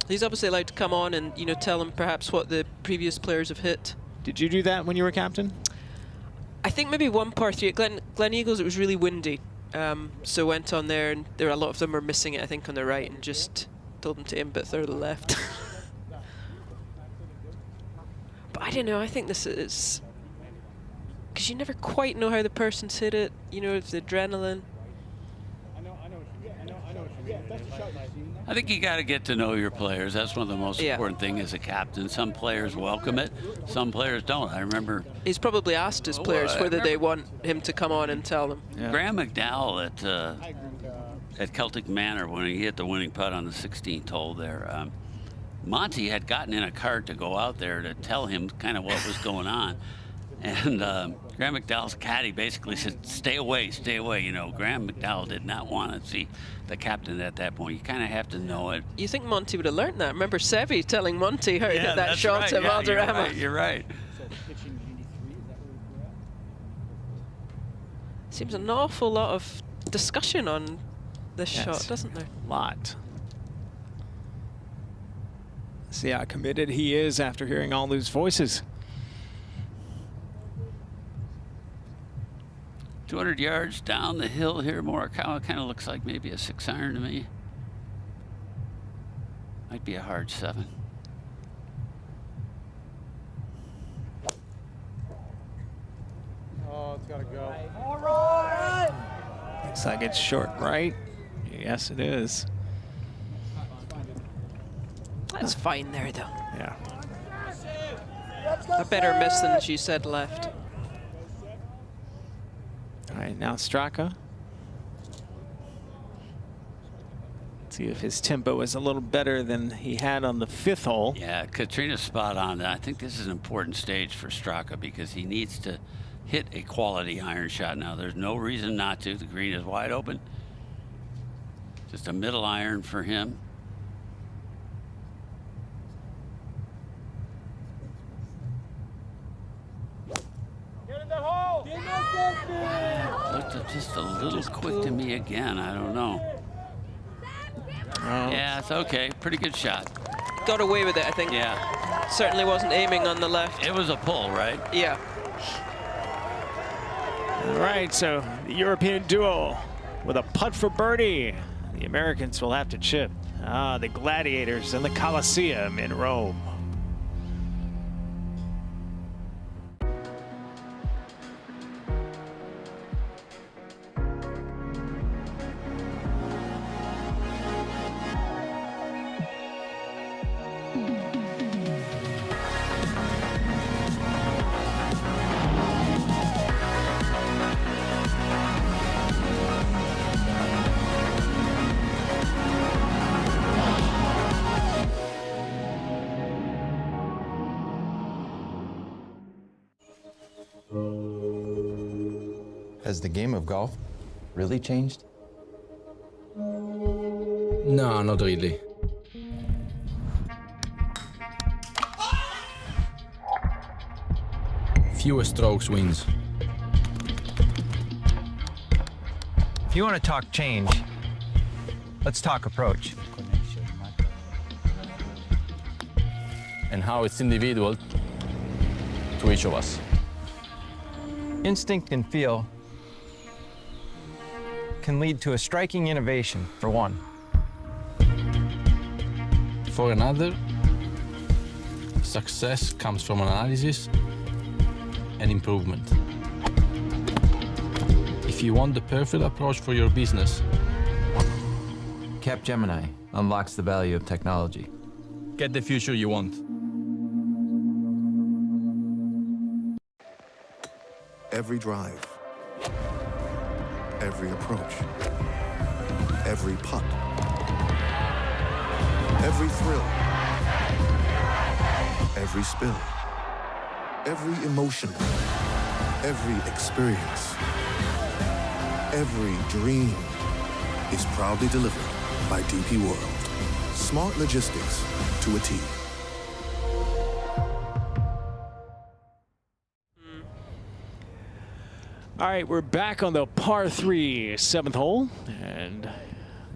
He's obviously allowed to come on and, you know, tell him perhaps what the previous players have hit. Did you do that when you were captain? I think maybe 1 par 3 at Glen Eagles. It was really windy, so went on there, and there were a lot of them were missing it, I think, on the right, and just told them to aim a bit further left. But I don't know, I think this is, because you never quite know how the person's hit it, you know, it's the adrenaline. I think you got to get to know your players. That's one of the most important things as a captain. Some players welcome it, some players don't. I remember he's probably asked his players whether they want him to come on and tell them. Yeah. Graham McDowell at Celtic Manor, when he hit the winning putt on the 16th hole there, Monty had gotten in a cart to go out there to tell him kind of what was going on. And Graham McDowell's caddy basically said, stay away, stay away. You know, Graham McDowell did not want to see the captain at that point. You kind of have to know it. You think Monty would have learned that? Remember Seve telling Monty how to hit that shot at Valderrama? You're right. Seems an awful lot of discussion on this shot, doesn't there? A lot. See how committed he is after hearing all those voices. 200 yards down the hill here, Morikawa kind of looks like maybe a 6-iron to me. Might be a hard 7. Oh, it's got to go. All right. Looks like it's short right. Yes, it is. That's fine there, though. Yeah. A better miss than she said left. All right, now Straka. See if his tempo is a little better than he had on the 5th hole. Yeah, Katrina's spot on. I think this is an important stage for Straka because he needs to hit a quality iron shot now. There's no reason not to. The green is wide open. Just a middle iron for him. Looked just a little quick to me again. I don't know. Yeah, it's okay. Pretty good shot. Got away with it, I think. Yeah. Certainly wasn't aiming on the left. It was a pull, right? Yeah. All right, so the European duo with a putt for birdie. The Americans will have to chip. The Gladiators in the Colosseum in Rome. Has the game of golf really changed? No, not really. Fewer strokes wins. If you want to talk change, let's talk approach. And how it's individual to each of us. Instinct and feel can lead to a striking innovation, for one. For another, success comes from analysis and improvement. If you want the perfect approach for your business, Capgemini unlocks the value of technology. get the future you want. Every drive, every approach, every putt, every thrill, every spill, every emotion, every experience, every dream is proudly delivered by DP World. Smart logistics to a T. All right, we're back on the par 3 7th hole, and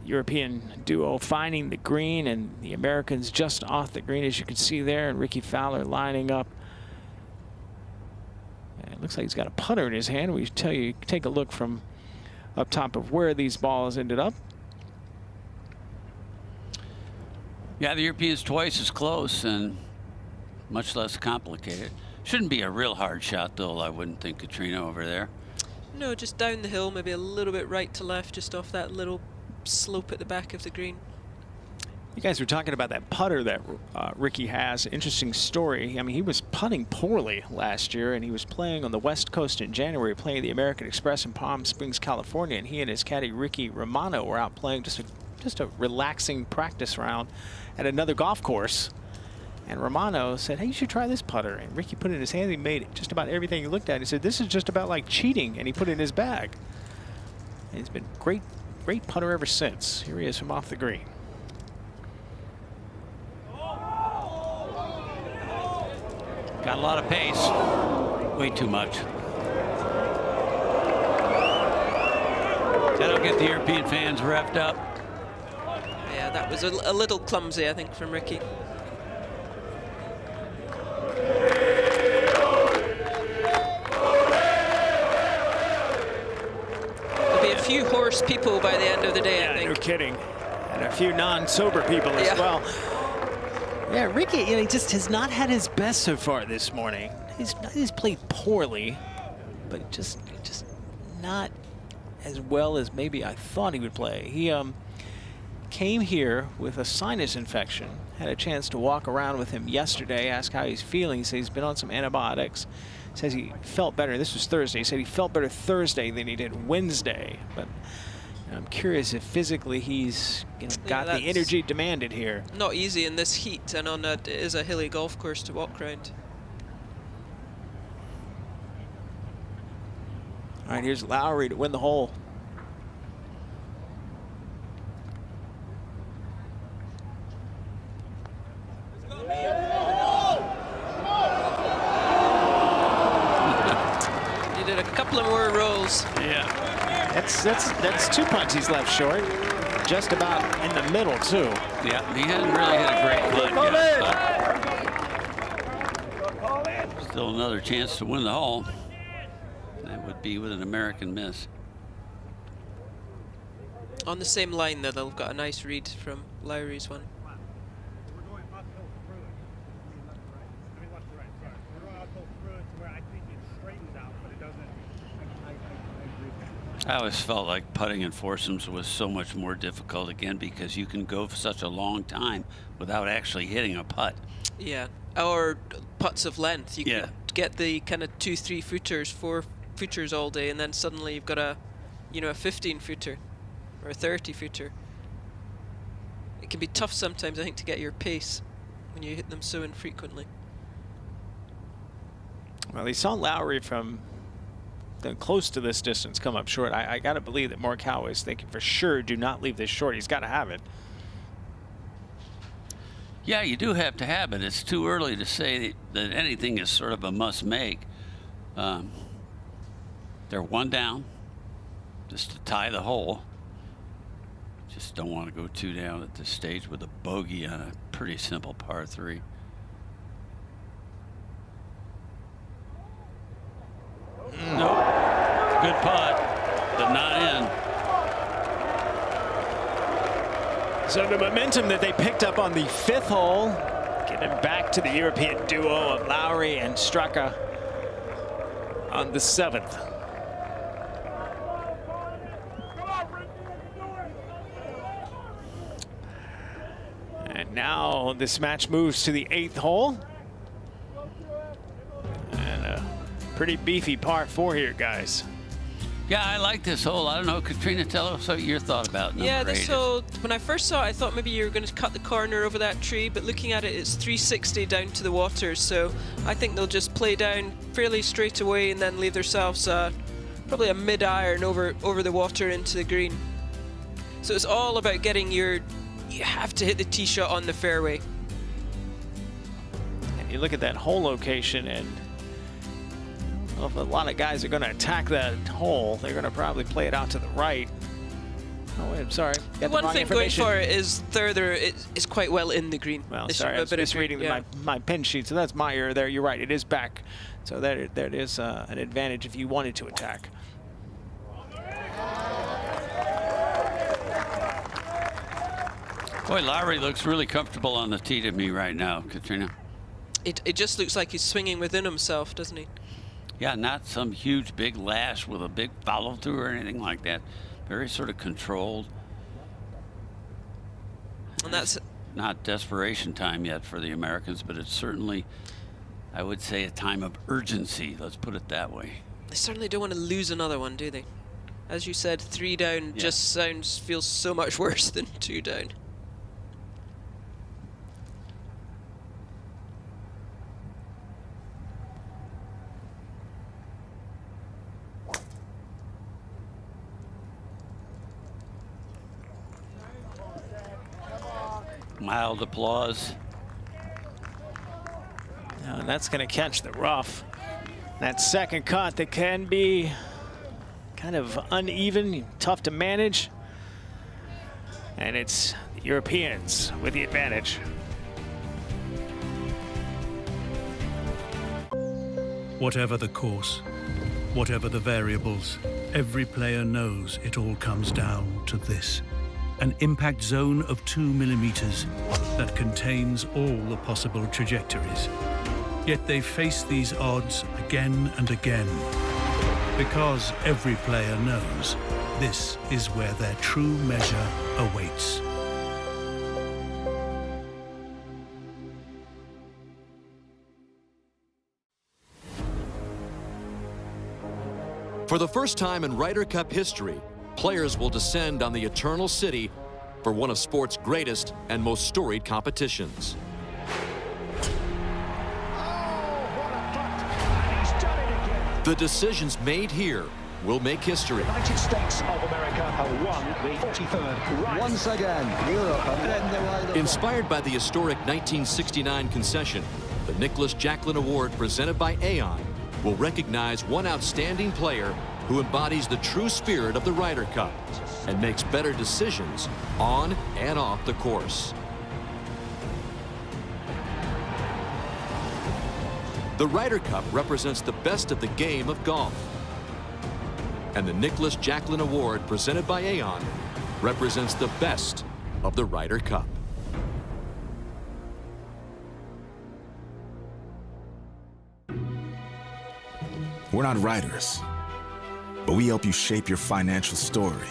European duo finding the green, and the Americans just off the green, as you can see there, and Ricky Fowler lining up. And it looks like he's got a putter in his hand. We tell you, take a look from up top of where these balls ended up. Yeah, the Europeans twice as close and much less complicated. Shouldn't be a real hard shot, though, I wouldn't think, Katrina, over there. No, just down the hill, maybe a little bit right to left, just off that little slope at the back of the green. You guys were talking about that putter that Ricky has. Interesting story. I mean, he was putting poorly last year, and he was playing on the West Coast in January, playing the American Express in Palm Springs, California, and he and his caddy Ricky Romano were out playing just a relaxing practice round at another golf course. And Romano said, hey, you should try this putter. And Ricky put it in his hand. He made it just about everything he looked at. He said, this is just about like cheating. And he put it in his bag. And he's been great putter ever since. Here he is from off the green. Got a lot of pace. Way too much. That'll get the European fans revved up. Yeah, that was a little clumsy, I think, from Ricky. There'll be a few hoarse people by the end of the day, I think. No kidding. And a few non-sober people as well. Yeah, Ricky, you know, he just has not had his best so far this morning. He's played poorly, but just not as well as maybe I thought he would play. He came here with a sinus infection. Had a chance to walk around with him yesterday, ask how he's feeling. He said he's been on some antibiotics. Says he felt better. This was Thursday. He said he felt better Thursday than he did Wednesday. But I'm curious if physically he's got the energy demanded here. Not easy in this heat, and on it is a hilly golf course to walk around. All right, here's Lowry to win the hole. Needed a couple of more rolls. Yeah, that's 2 putts he's left short. Just about in the middle too. Yeah, he hasn't really hit a great putt yet, but still another chance to win the hole. That would be with an American miss. On the same line though, they've got a nice read from Lowry's one. I always felt like putting in foursomes was so much more difficult again because you can go for such a long time without actually hitting a putt. Yeah, or putts of length. You can get the kind of 2-3 footers, 4 footers all day, and then suddenly you've got a 15 footer or a 30 footer. It can be tough sometimes, I think, to get your pace when you hit them so infrequently. Well, he saw Lowry from close to this distance come up short. I got to believe that Morikawa is thinking for sure, do not leave this short. He's got to have it. Yeah, you do have to have it. It's too early to say that anything is sort of a must make. They're one down just to tie the hole. Just don't want to go 2 down at this stage with a bogey on a pretty simple par 3. No, good putt, but not in. So the momentum that they picked up on the 5th hole, getting back to the European duo of Lowry and Straka on the 7th. And now this match moves to the 8th hole. And a pretty beefy par 4 here, guys. Yeah, I like this hole. I don't know, Katrina, tell us what your thought about number 8. Yeah, this hole, when I first saw it, I thought maybe you were going to cut the corner over that tree, but looking at it, it's 360 down to the water, so I think they'll just play down fairly straight away and then leave themselves probably a mid-iron over the water into the green. So it's all about getting you have to hit the tee shot on the fairway. And you look at that hole location, and well, if a lot of guys are going to attack that hole, they're going to probably play it out to the right. Oh, wait, I'm sorry. The one thing going for it is further, it's quite well in the green. Well, sorry, I was misreading my pin sheet, so that's my error there. You're right, it is back. So there it is an advantage if you wanted to attack. Boy, Lowry looks really comfortable on the tee to me right now, Katrina. It just looks like he's swinging within himself, doesn't he? Yeah, not some huge big lash with a big follow through or anything like that. Very sort of controlled. And that's not desperation time yet for the Americans, but it's certainly, I would say, a time of urgency. Let's put it that way. They certainly don't want to lose another one, do they? As you said, 3 down just feels so much worse than 2 down. Mild applause. And that's going to catch the rough. That second cut that can be kind of uneven, tough to manage. And it's the Europeans with the advantage. Whatever the course, whatever the variables, every player knows it all comes down to this. an impact zone of 2 millimeters that contains all the possible trajectories. Yet they face these odds again and again, because every player knows this is where their true measure awaits. For the first time in Ryder Cup history, players will descend on the Eternal City for one of sport's greatest and most storied competitions. The decisions made here will make history. United States of America have won the 43rd Ryder. Once again, Europe have led the Ryder Cup. Inspired by the historic 1969 concession, the Nicholas Jacklin Award presented by Aon will recognize one outstanding player who embodies the true spirit of the Ryder Cup and makes better decisions on and off the course. The Ryder Cup represents the best of the game of golf. And the Nicholas Jacklin Award presented by Aon represents the best of the Ryder Cup. We're not writers, but we help you shape your financial story.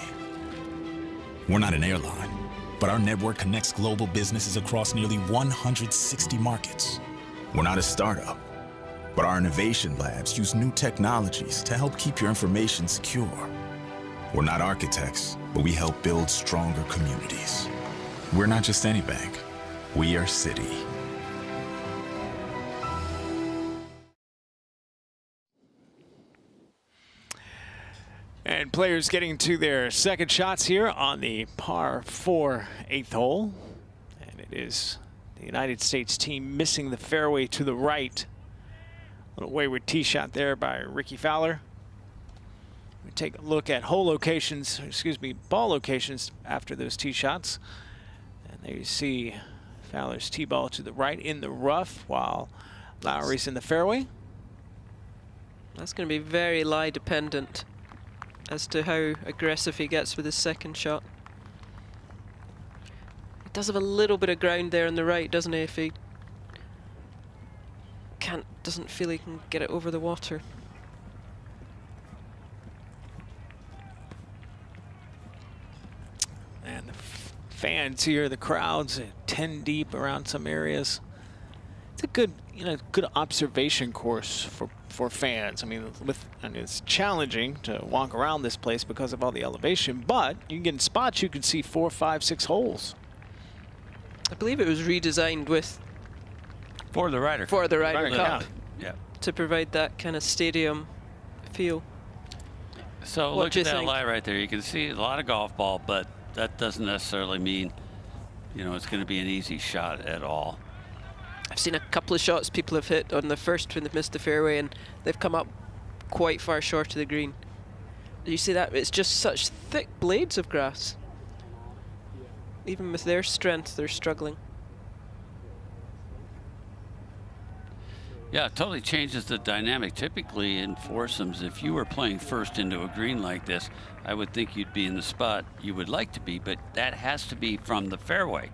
We're not an airline, but our network connects global businesses across nearly 160 markets. We're not a startup, but our innovation labs use new technologies to help keep your information secure. We're not architects, but we help build stronger communities. We're not just any bank, we are Citi. And players getting to their second shots here on the par 4 8th hole. And it is the United States team missing the fairway to the right. A little wayward tee shot there by Ricky Fowler. We take a look at hole locations, ball locations after those tee shots. And there you see Fowler's tee ball to the right in the rough while Lowry's in the fairway. That's going to be very lie dependent as to how aggressive he gets with his second shot. He does have a little bit of ground there on the right, doesn't he, if he doesn't feel he can get it over the water. And the fans here, the crowds, 10 deep around some areas. It's a good, good observation course for fans. I mean, it's challenging to walk around this place because of all the elevation, but you can get in spots you can see 4, 5, 6 holes. I believe it was redesigned for the Ryder Cup. For the Ryder Cup. Yeah. To provide that kind of stadium feel. So look at that lie right there. You can see a lot of golf ball, but that doesn't necessarily mean, it's going to be an easy shot at all. I've seen a couple of shots people have hit on the first when they've missed the fairway, and they've come up quite far short of the green. You see that? It's just such thick blades of grass. Even with their strength, they're struggling. Yeah, it totally changes the dynamic. Typically in foursomes, if you were playing first into a green like this, I would think you'd be in the spot you would like to be, but that has to be from the fairway.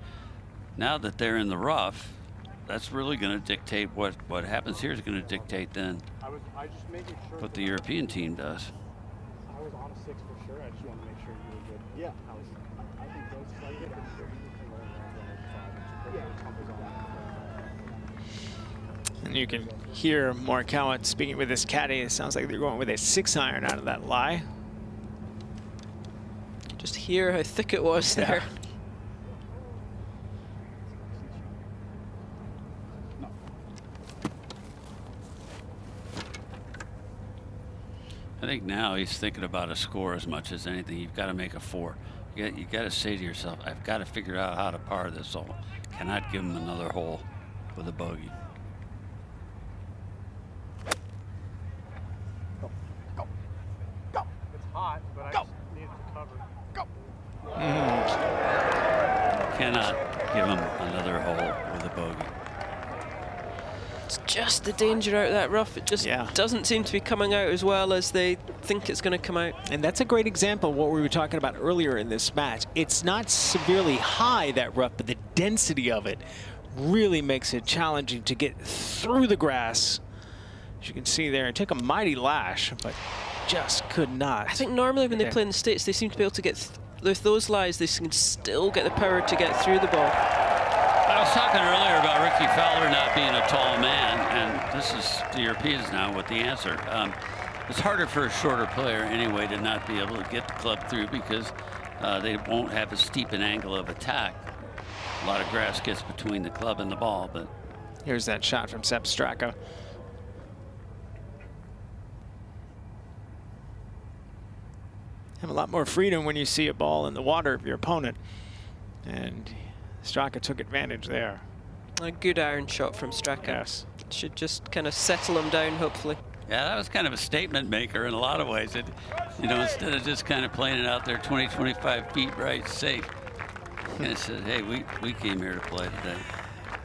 Now that they're in the rough, that's really going to dictate what happens here is going to dictate then what the European team does. I was on a 6 for sure. I just wanted to make sure you were good. Yeah. I think those slightly different. And you can hear Morikawa speaking with his caddy. It sounds like they're going with a 6-iron out of that lie. Just hear how thick it was there. I think now he's thinking about a score as much as anything. You've got to make a 4. You got to say to yourself, I've got to figure out how to par this hole. Cannot give him another hole with a bogey. Hot, but I just needed to cover. Go! Cannot give him another hole with a bogey. It's just the danger out of that rough. It just doesn't seem to be coming out as well as they think it's going to come out. And that's a great example of what we were talking about earlier in this match. It's not severely high, that rough, but the density of it really makes it challenging to get through the grass. As you can see there, it took a mighty lash, but just could not. I think normally when they play in the States, they seem to be able to get, with those lies, they can still get the power to get through the ball. I was talking earlier about Ricky Fowler not being a tall man, and this is the Europeans now with the answer. It's harder for a shorter player anyway to not be able to get the club through because they won't have as steep an angle of attack. A lot of grass gets between the club and the ball, but here's that shot from Sepp Straka. Have a lot more freedom when you see a ball in the water of your opponent, and Straka took advantage there. A good iron shot from Straka. Yes. Should just kind of settle him down, hopefully. yeah, that was kind of a statement maker in a lot of ways. It, you know, instead of just kind of playing it out there 20, 25 feet right, safe, and it said, hey, we came here to play today.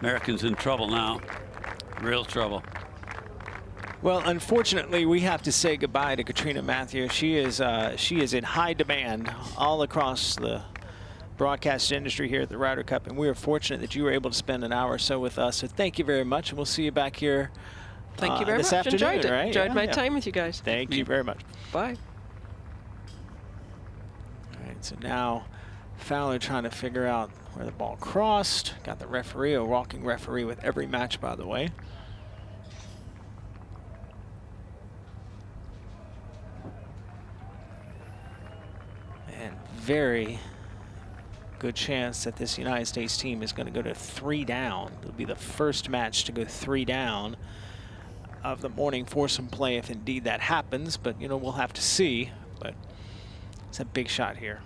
Americans in trouble now, real trouble. Well, unfortunately, we have to say goodbye to Katrina Matthew. She is in high demand all across the broadcast industry here at the Ryder Cup, and we are fortunate that you were able to spend an hour or so with us. So thank you very much, and we'll see you back here Thank you very this much. afternoon. Enjoyed it. Right? Enjoyed my time with you guys. Thank you very much. Bye. All right, so now Fowler trying to figure out where the ball crossed. Got the referee, a walking referee with every match, by the way. And very good chance that this United States team is going to go to 3 down. It'll be the first match to go 3 down of the morning foursome play, if indeed that happens. But, you know, we'll have to see. But it's a big shot here.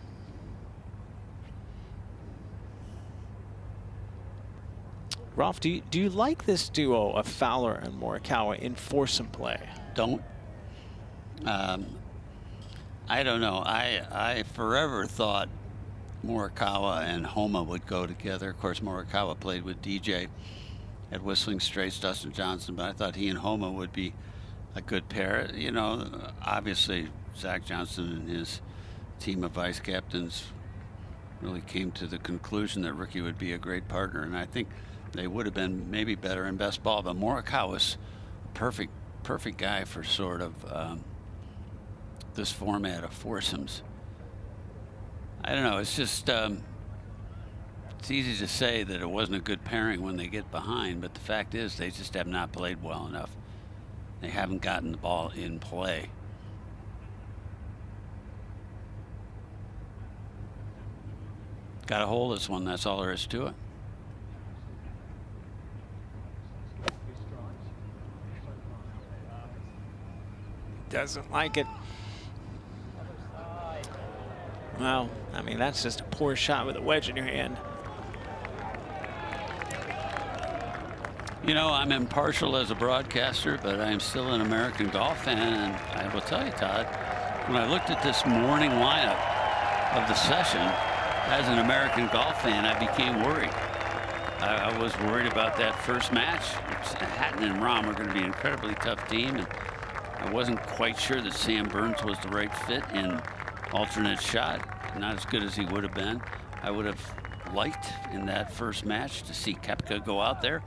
Rolf, do you like this duo of Fowler and Morikawa in foursome play? Don't. I don't know. I forever thought Morikawa and Homa would go together. Of course, Morikawa played with DJ at Whistling Straits, Dustin Johnson, but I thought he and Homa would be a good pair. You know, obviously, Zach Johnson and his team of vice captains really came to the conclusion that Ricky would be a great partner, and I think they would have been maybe better in best ball, but Morikawa's a perfect guy for sort of this format of foursomes. I don't know, it's just, it's easy to say that it wasn't a good pairing when they get behind, but the fact is they just have not played well enough. They haven't gotten the ball in play. Got to hold this one, that's all there is to it. Doesn't like it. Well, I mean, that's just a poor shot with a wedge in your hand. You know, I'm impartial as a broadcaster, but I'm still an American golf fan, and I will tell you, Todd, when I looked at this morning lineup of the session, as an American golf fan, I became worried. I was worried about that first match. Hatton and Rahm are going to be an incredibly tough team, and I wasn't quite sure that Sam Burns was the right fit in alternate shot. Not as good as he would have been. I would have liked in that first match to see Koepka go out there.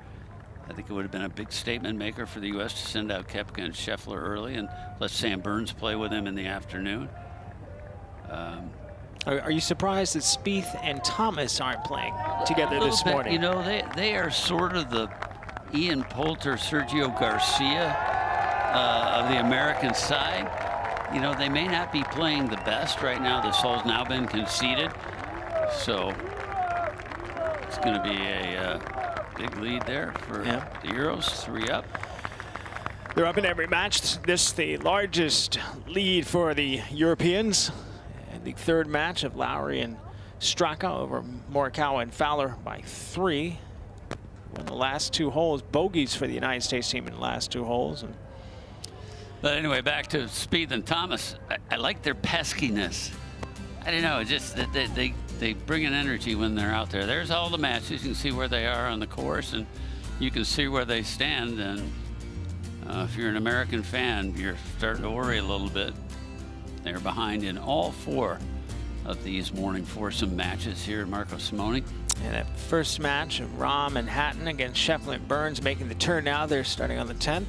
I think it would have been a big statement maker for the U.S. to send out Koepka and Scheffler early and let Sam Burns play with him in the afternoon. Are you surprised that Spieth and Thomas aren't playing together this morning? You know, they are sort of the Ian Poulter, Sergio Garcia of the American side. You know, they may not be playing the best right now. This hole's now been conceded. So it's going to be a big lead there for the Euros, 3 up. They're up in every match. This the largest lead for the Europeans. And the third match of Lowry and Straka over Morikawa and Fowler by 3. Won the last 2 holes. Bogeys for the United States team in the last 2 holes. But anyway, back to Spieth and Thomas. I like their peskiness. I don't know, just that they bring an energy when they're out there. There's all the matches. You can see where they are on the course, and you can see where they stand. And If you're an American fan, you're starting to worry a little bit. They're behind in all 4 of these morning foursome matches here at Marco Simone. And that first match of Rahm and Hatton against Scheffler and Burns making the turn now. They're starting on the 10th.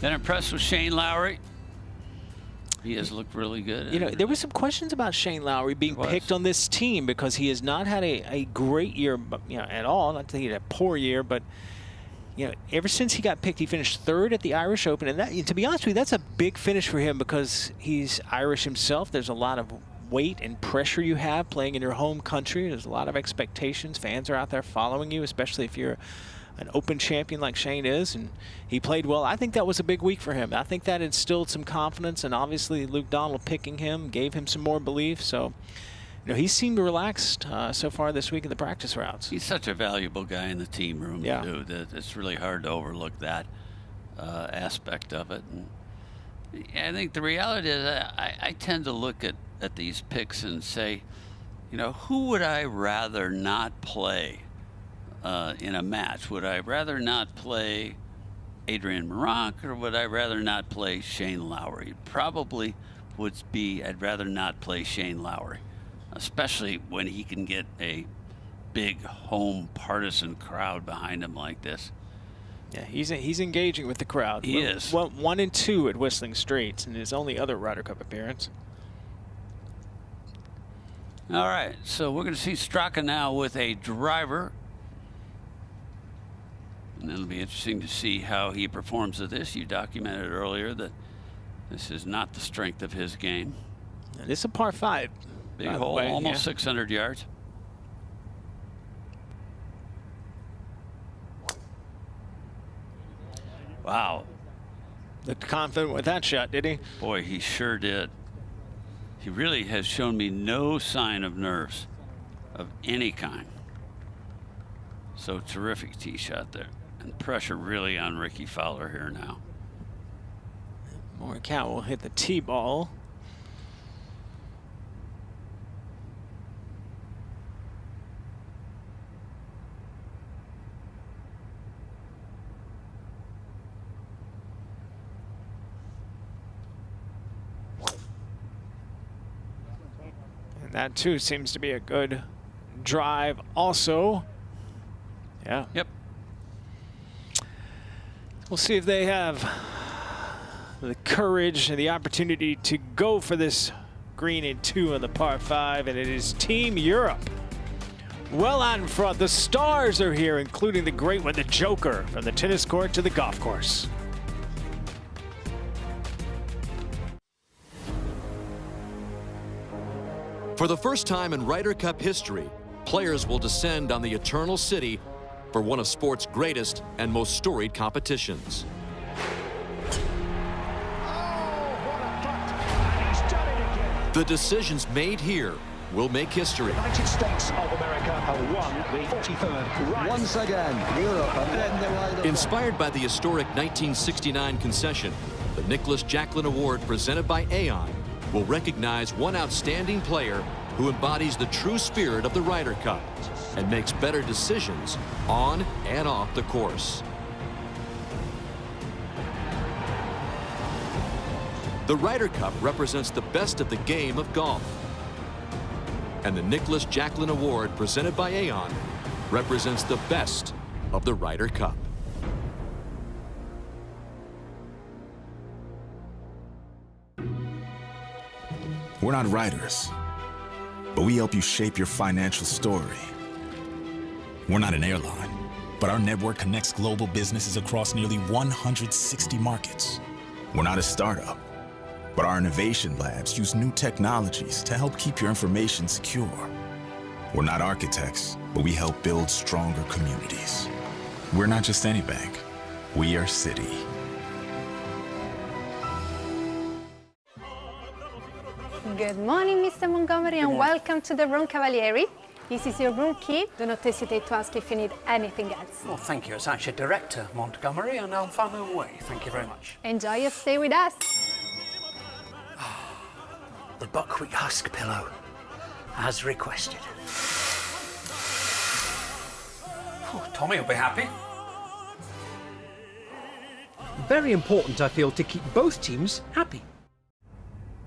Been impressed with Shane Lowry. He has looked really good. You know, there were some questions about Shane Lowry being picked on this team because he has not had a great year, you know, at all. Not that he had a poor year, but you know, ever since he got picked, he finished 3rd at the Irish Open, and that, to be honest with you, that's a big finish for him because he's Irish himself. There's a lot of weight and pressure you have playing in your home country. There's a lot of expectations. Fans are out there following you, especially if you're an Open champion like Shane is, and he played well. I think that was a big week for him. I think that instilled some confidence, and obviously Luke Donald picking him gave him some more belief. So, you know, he seemed relaxed so far this week in the practice rounds. He's such a valuable guy in the team room, too. That it's really hard to overlook that aspect of it. And I think the reality is I tend to look at these picks and say, you know, who would I rather not play in a match? Would I rather not play Adrian Meronk, or would I rather not play Shane Lowry? It probably would be I'd rather not play Shane Lowry, especially when he can get a big home partisan crowd behind him like this. Yeah, he's engaging with the crowd. He is. 1 and 2 at Whistling Straits in his only other Ryder Cup appearance. All right, so we're going to see Straka now with a driver. And it'll be interesting to see how he performs at this. You documented earlier that this is not the strength of his game. And it's a par 5. Big hole, almost 600 yards. Wow. Looked confident with that shot, did he? Boy, he sure did. He really has shown me no sign of nerves of any kind. So terrific tee shot there. And pressure really on Ricky Fowler here now. Morikawa will hit the tee ball. And that too seems to be a good drive also. Yeah. Yep. We'll see if they have the courage and the opportunity to go for this green in 2 on the par 5, and it is Team Europe. Well out in front. The stars are here, including the great one, the Joker, from the tennis court to the golf course. For the first time in Ryder Cup history, players will descend on the Eternal City for one of sport's greatest and most storied competitions. The decisions made here will make history. United States of America have won the 43rd. Once again, Europe. Inspired by the historic 1969 concession, the Nicholas Jacklin Award presented by Aon will recognize one outstanding player who embodies the true spirit of the Ryder Cup and makes better decisions on and off the course. The Ryder Cup represents the best of the game of golf. And the Nicholas Jacklin Award presented by Aon represents the best of the Ryder Cup. We're not writers, but we help you shape your financial story. We're not an airline, but our network connects global businesses across nearly 160 markets. We're not a startup, but our innovation labs use new technologies to help keep your information secure. We're not architects, but we help build stronger communities. We're not just any bank, we are Citi. Good morning, Mr. Montgomery, and welcome to the room, Cavalieri. This is your room key. Do not hesitate to ask if you need anything else. Well, thank you. It's actually Director Montgomery, and I'll find my way. Thank you very much. Enjoy your stay with us. The buckwheat husk pillow. as requested. Oh, Tommy will be happy. Very important, I feel, to keep both teams happy.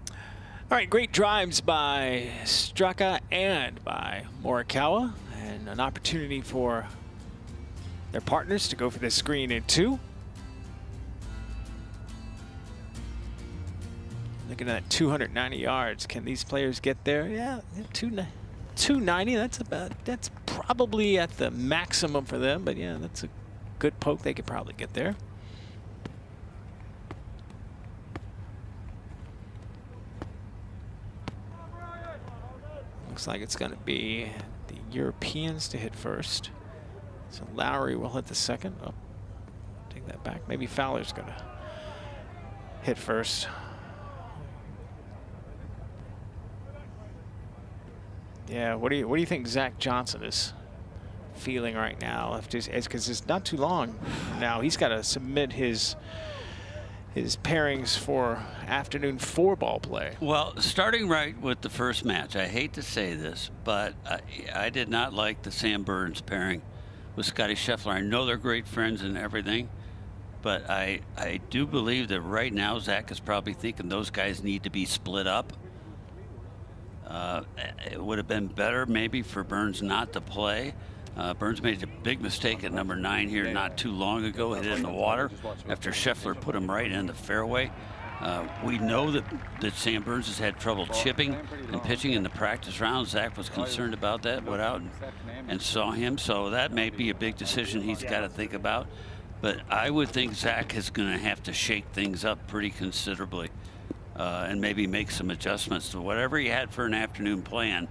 All right, great drives by Straka and by Morikawa, and an opportunity for their partners to go for the screen in 2. Looking at 290 yards. Can these players get there? Yeah, 290. That's probably at the maximum for them. But yeah, that's a good poke. They could probably get there. Looks like it's going to be the Europeans to hit first. So Lowry will hit the second. Oh, take that back. Maybe Fowler's going to hit first. Yeah, what do you think Zach Johnson is feeling right now? Because it's not too long now. He's got to submit his pairings for afternoon 4-ball play. Well, starting right with the first match, I hate to say this, but I did not like the Sam Burns pairing with Scotty Scheffler. I know they're great friends and everything, but I do believe that right now Zach is probably thinking those guys need to be split up. It would have been better maybe for Burns not to play. Burns made a big mistake at number 9 here not too long ago. Hit it in the water after Scheffler put him right in the fairway. We know that Sam Burns has had trouble chipping and pitching in the practice round. Zach was concerned about that, went out and saw him. So that may be a big decision he's got to think about. But I would think Zach is going to have to shake things up pretty considerably and maybe make some adjustments to whatever he had for an afternoon plan.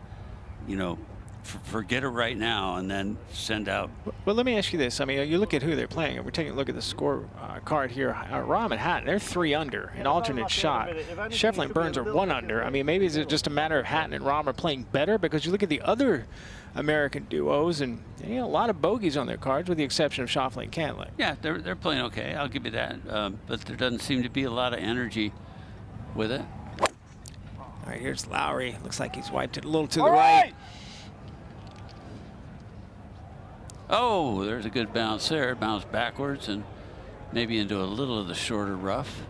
You know, forget it right now and then send out. Well, let me ask you this. I mean, you look at who they're playing, and we're taking a look at the score card here. Rahm and Hatton, they're 3 under, an alternate shot. Scheffler and Burns are 1 under. I mean, maybe is it just a matter of Hatton and Rahm are playing better? Because you look at the other American duos, and a lot of bogeys on their cards, with the exception of Schauffele and Cantlay. Yeah, they're playing okay. I'll give you that. But there doesn't seem to be a lot of energy with it. All right, here's Lowry. Looks like he's wiped it a little to the right. Oh, there's a good bounce there. Bounce backwards and maybe into a little of the shorter rough.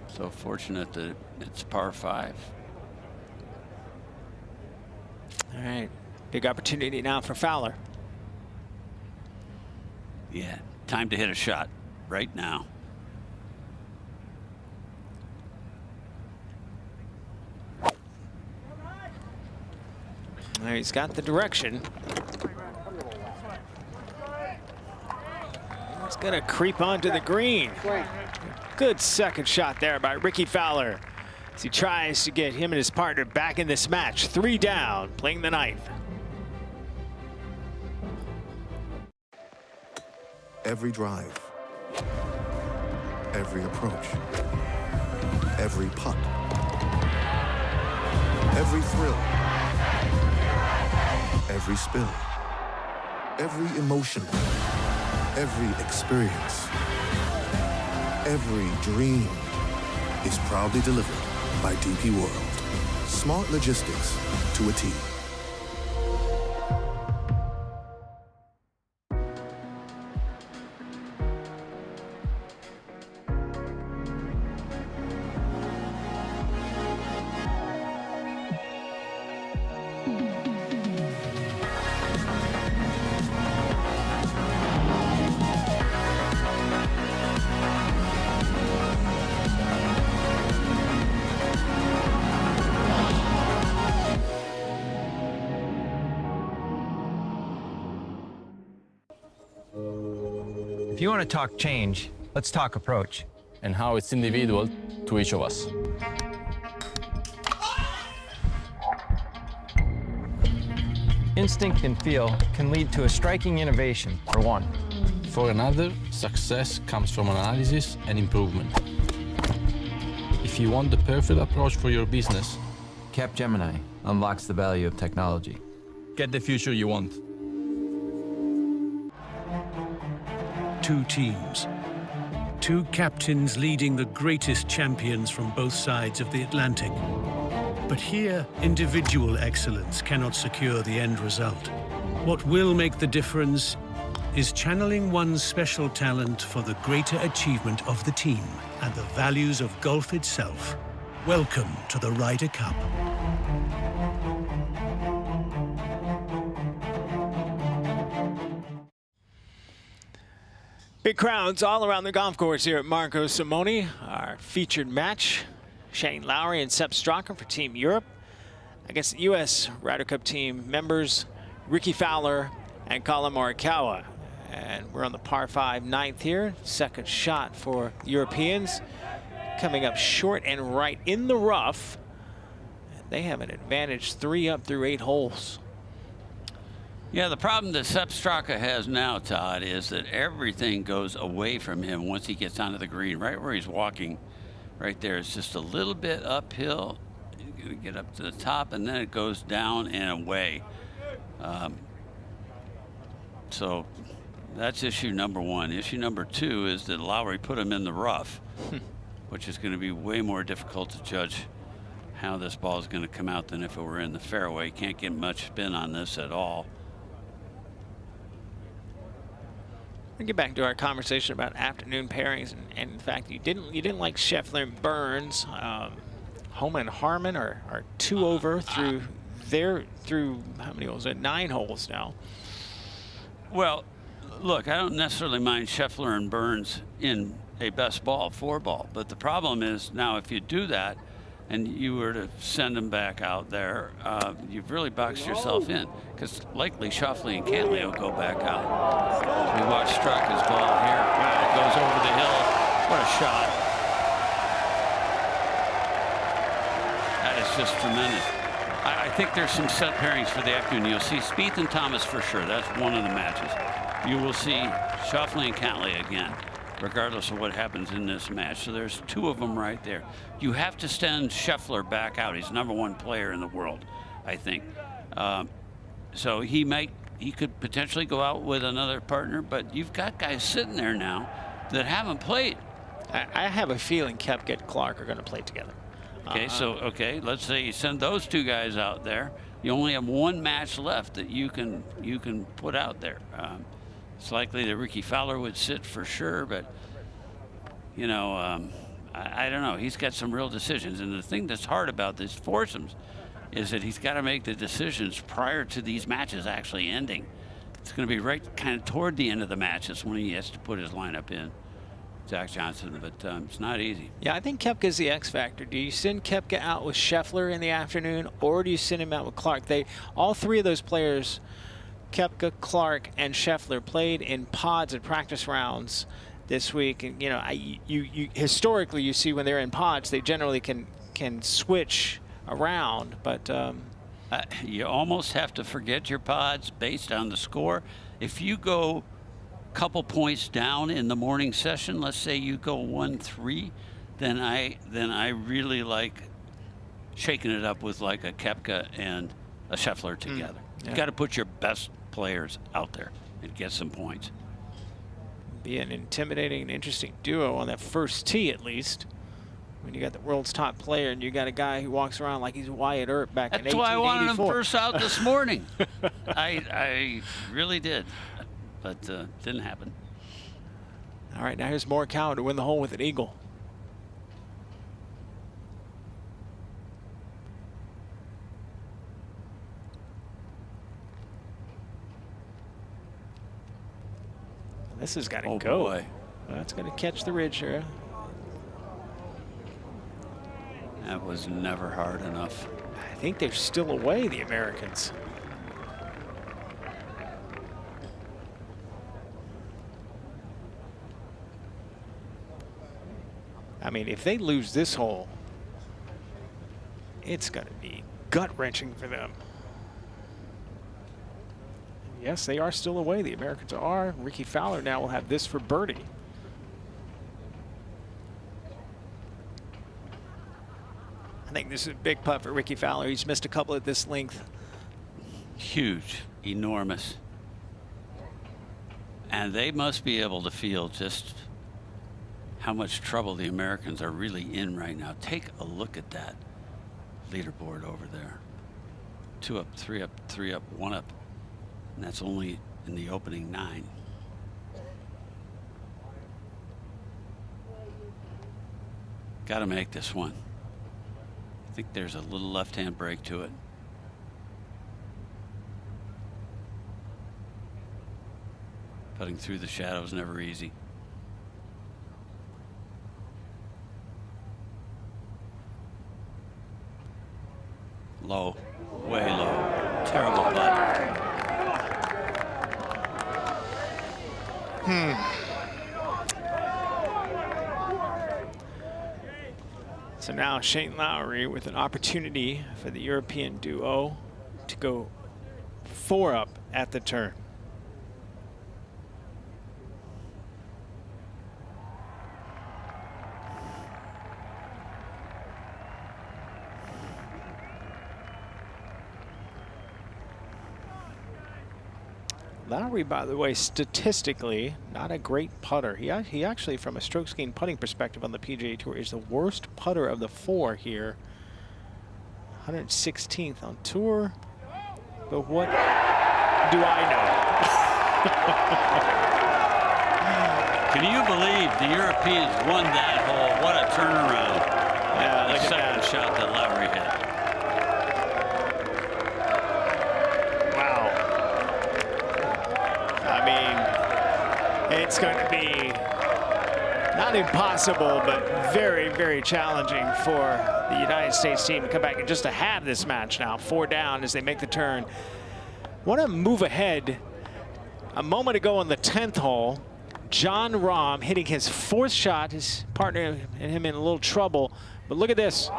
So fortunate that it's par 5. All right, big opportunity now for Fowler. Yeah, time to hit a shot right now. There, he's got the direction. He's going to creep onto the green. Good second shot there by Ricky Fowler as he tries to get him and his partner back in this match. 3 down, playing the 9th. Every drive, every approach, every putt, every thrill, every spill, every emotion, every experience, every dream is proudly delivered by DP World. Smart logistics to a T. If you want to talk change, let's talk approach. And how it's individual to each of us. Instinct and feel can lead to a striking innovation, for one. For another, success comes from analysis and improvement. If you want the perfect approach for your business, Capgemini unlocks the value of technology. get the future you want. 2 teams, Two captains leading the greatest champions from both sides of the Atlantic. But here, individual excellence cannot secure the end result. What will make the difference is channeling one's special talent for the greater achievement of the team and the values of golf itself. Welcome to the Ryder Cup. Big crowds all around the golf course here at Marco Simone. Our featured match, Shane Lowry and Sepp Straka for Team Europe against the U.S. Ryder Cup team members Ricky Fowler and Colin Morikawa. And we're on the par 5 ninth here. Second shot for Europeans. Coming up short and right in the rough. And they have an advantage 3 up through 8 holes. Yeah, the problem that Sepp Straka has now, Todd, is that everything goes away from him once he gets onto the green. Right where he's walking, right there, it's just a little bit uphill. He's going to get up to the top, and then it goes down and away. So that's issue number 1. Issue number 2 is that Lowry put him in the rough, which is going to be way more difficult to judge how this ball is going to come out than if it were in the fairway. Can't get much spin on this at all. We'll get back to our conversation about afternoon pairings, and in fact, you didn't like Scheffler and Burns. Homa and Harmon are 2 over through how many holes? 9 holes now. Well, look, I don't necessarily mind Scheffler and Burns in a best ball 4 ball, but the problem is now if you do that and you were to send them back out there, you've really boxed yourself in, because likely Schauffele and Cantlay will go back out. We watch Straka's ball here. Wow, it goes over the hill. What a shot. That is just tremendous. I think there's some set pairings for the afternoon. You'll see Spieth and Thomas for sure. That's one of the matches. You will see Schauffele and Cantlay again, regardless of what happens in this match. So there's 2 of them right there. You have to send Scheffler back out. He's #1 player in the world, I think. So he could potentially go out with another partner, but you've got guys sitting there now that haven't played. I have a feeling Koepka and Clark are going to play together. Okay, let's say you send those 2 guys out there. You only have 1 match left that you can put out there. It's likely that Ricky Fowler would sit for sure, but you know, I don't know. He's got some real decisions, and the thing that's hard about these foursomes is that he's got to make the decisions prior to these matches actually ending. It's going to be right kind of toward the end of the matches when he has to put his lineup in, Zach Johnson, but it's not easy. Yeah, I think Koepka's the X factor. Do you send Koepka out with Scheffler in the afternoon, or do you send him out with Clark? All 3 of those players, Koepka, Clark, and Scheffler, played in pods and practice rounds this week. And you know, you historically you see when they're in pods, they generally can switch around, but you almost have to forget your pods based on the score. If you go couple points down in the morning session, let's say you go 1-3, then I really like shaking it up with like a Koepka and a Scheffler together. Yeah. You got to put your best players out there and get some points. Be an intimidating and interesting duo on that first tee, at least. When you got the world's top player and you got a guy who walks around like he's Wyatt Earp back in 1884. That's why I wanted him first out this morning. I really did. But didn't happen. All right, now here's Morikawa to win the hole with an eagle. This has got to go. Boy. That's going to catch the ridge here. That was never hard enough. I think they're still away, the Americans. I mean, if they lose this hole, it's going to be gut-wrenching for them. Yes, they are still away. The Americans are. Ricky Fowler now will have this for birdie. I think this is a big putt for Ricky Fowler. He's missed a couple at this length. Huge, enormous. And they must be able to feel just how much trouble the Americans are really in right now. Take a look at that leaderboard over there. 2 up, 3 up, 3 up, 1 up. And that's only in the opening 9. Got to make this one. I think there's a little left-hand break to it. Putting through the shadows never easy. Low, way low. Terrible putt. So now Shane Lowry with an opportunity for the European duo to go 4 up at the turn. Lowry, by the way, statistically, not a great putter. He actually, from a strokes gained putting perspective on the PGA Tour, is the worst putter of the 4 here. 116th on tour. But what do I know? Can you believe the Europeans won that hole? What a turnaround. Yeah, the second shot that Lowry hit. It's going to be not impossible, but very, very challenging for the United States team to come back and just to have this match now. 4 down as they make the turn. Want to move ahead. A moment ago on the 10th hole, John Rahm hitting his 4th shot. His partner and him in a little trouble. But look at this.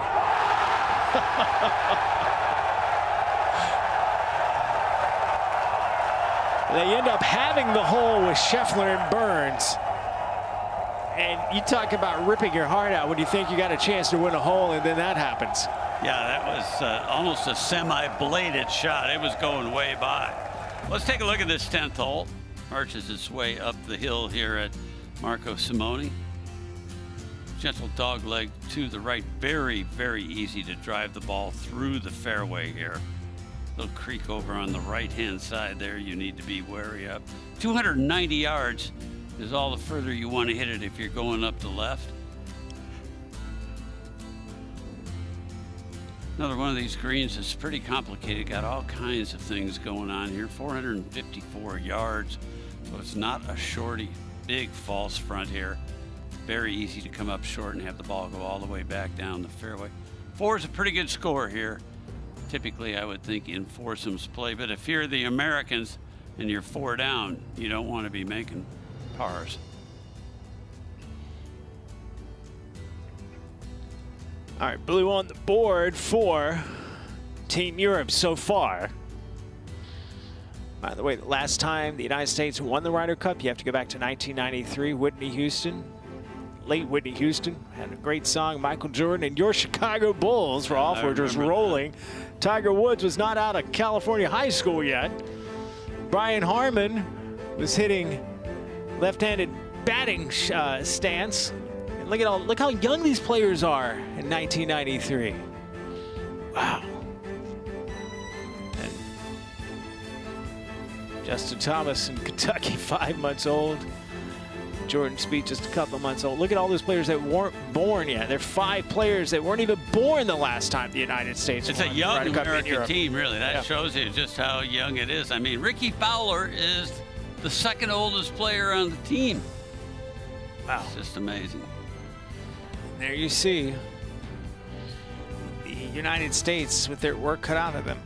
They end up having the hole with Scheffler and Burns. And you talk about ripping your heart out when you think you got a chance to win a hole, and then that happens. Yeah, that was almost a semi-bladed shot. It was going way by. Let's take a look at this 10th hole. Arches its way up the hill here at Marco Simone. Gentle dog leg to the right. Very, very easy to drive the ball through the fairway here. Little creek over on the right-hand side there you need to be wary of. 290 yards is all the further you want to hit it if you're going up the left. Another one of these greens is pretty complicated. Got all kinds of things going on here. 454 yards, so it's not a shorty. Big false front here. Very easy to come up short and have the ball go all the way back down the fairway. 4 is a pretty good score here. Typically, I would think in foursomes play, but if you're the Americans and you're 4 down, you don't want to be making pars. All right, blue on the board for Team Europe so far. By the way, the last time the United States won the Ryder Cup, you have to go back to 1993, Whitney Houston. Late Whitney Houston had a great song. Michael Jordan and your Chicago Bulls, Rolf, were just rolling. That. Tiger Woods was not out of California high school yet. Brian Harmon was hitting left-handed batting stance. And look how young these players are in 1993. Wow. And Justin Thomas in Kentucky, 5 months old. Jordan Spieth just a couple months old. Look at all those players that weren't born yet. There are 5 players that weren't even born the last time the United States won. It's a young American team, really. That shows you just how young it is. I mean, Ricky Fowler is the 2nd oldest player on the team. Wow. It's just amazing. There you see the United States with their work cut out of them.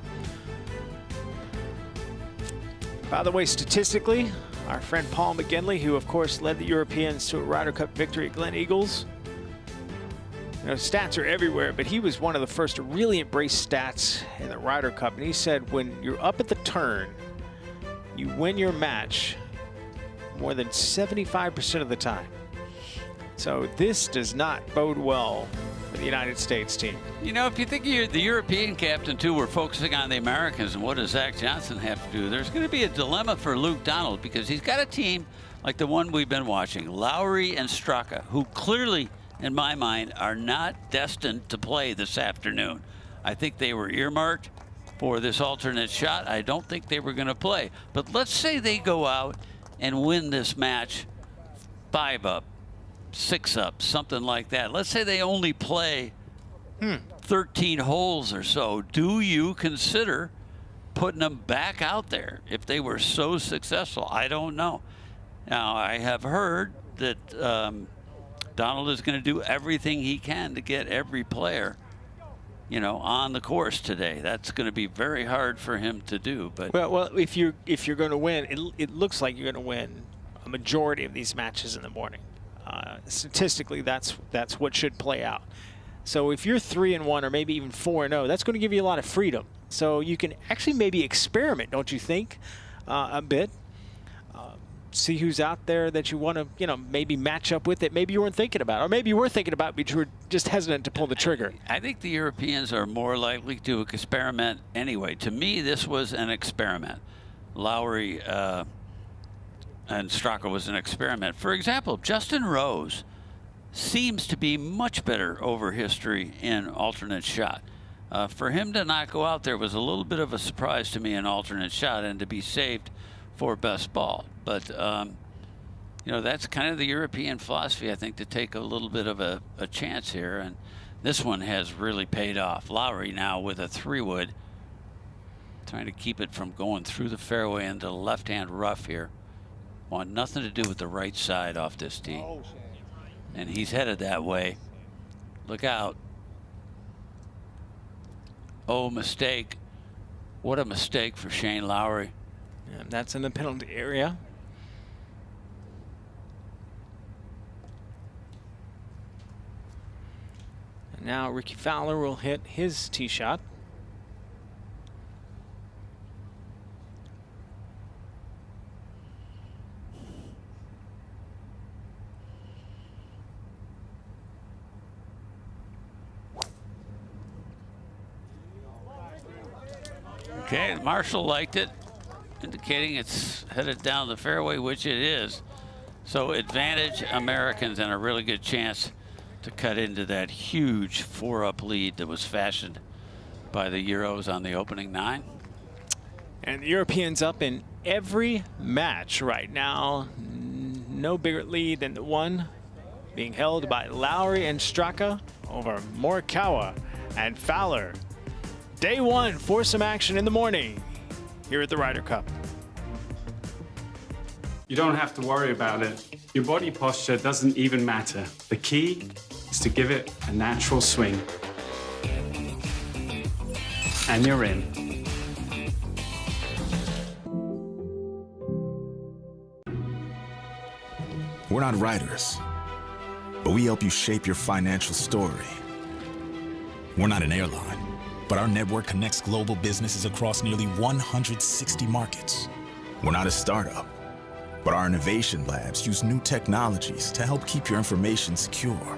By the way, statistically, our friend Paul McGinley, who of course led the Europeans to a Ryder Cup victory at Glen Eagles. You know, stats are everywhere, but he was one of the first to really embrace stats in the Ryder Cup. And he said, when you're up at the turn, you win your match more than 75% of the time. So this does not bode well for the United States team. You know, if you think you're the European captain too, we're focusing on the Americans and what does Zach Johnson have to do? There's going to be a dilemma for Luke Donald because he's got a team like the one we've been watching, Lowry and Straka, who clearly, in my mind, are not destined to play this afternoon. I think they were earmarked for this alternate shot. I don't think they were going to play. But let's say they go out and win this match 5 up, 6 up, something like that. Let's say they only play 13 holes or so. Do you consider putting them back out there if they were so successful? I don't know. Now, I have heard that Donald is going to do everything he can to get every player, you know, on the course today. That's going to be very hard for him to do. But well, if you're going to win, it looks like you're going to win a majority of these matches in the morning. Statistically, that's what should play out. So if you're 3-1 or maybe even 4-0, that's going to give you a lot of freedom. So you can actually maybe experiment, don't you think, a bit? See who's out there that you want to, you know, maybe match up with that maybe you weren't thinking about, or maybe you were thinking about, but you were just hesitant to pull the trigger. I think the Europeans are more likely to experiment anyway. To me, this was an experiment. Lowry and Straka was an experiment. For example, Justin Rose seems to be much better over history in alternate shot. For him to not go out there was a little bit of a surprise to me in alternate shot, and to be saved for best ball. But, you know, that's kind of the European philosophy, I think, to take a little bit of a chance here. And this one has really paid off. Lowry now with a 3-wood, trying to keep it from going through the fairway into the left-hand rough here. Want nothing to do with the right side off this tee. And he's headed that way. Look out. Oh, mistake. What a mistake for Shane Lowry. And that's in the penalty area. And now Ricky Fowler will hit his tee shot. Okay, Marshall liked it, indicating it's headed down the fairway, which it is. So advantage Americans, and a really good chance to cut into that huge 4-up lead that was fashioned by the Euros on the opening 9. And the Europeans up in every match right now. No bigger lead than the one being held by Lowry and Straka over Morikawa and Fowler. Day 1 for some action in the morning here at the Ryder Cup. You don't have to worry about it. Your body posture doesn't even matter. The key is to give it a natural swing. And you're in. We're not writers, but we help you shape your financial story. We're not an airline, but our network connects global businesses across nearly 160 markets. We're not a startup, but our innovation labs use new technologies to help keep your information secure.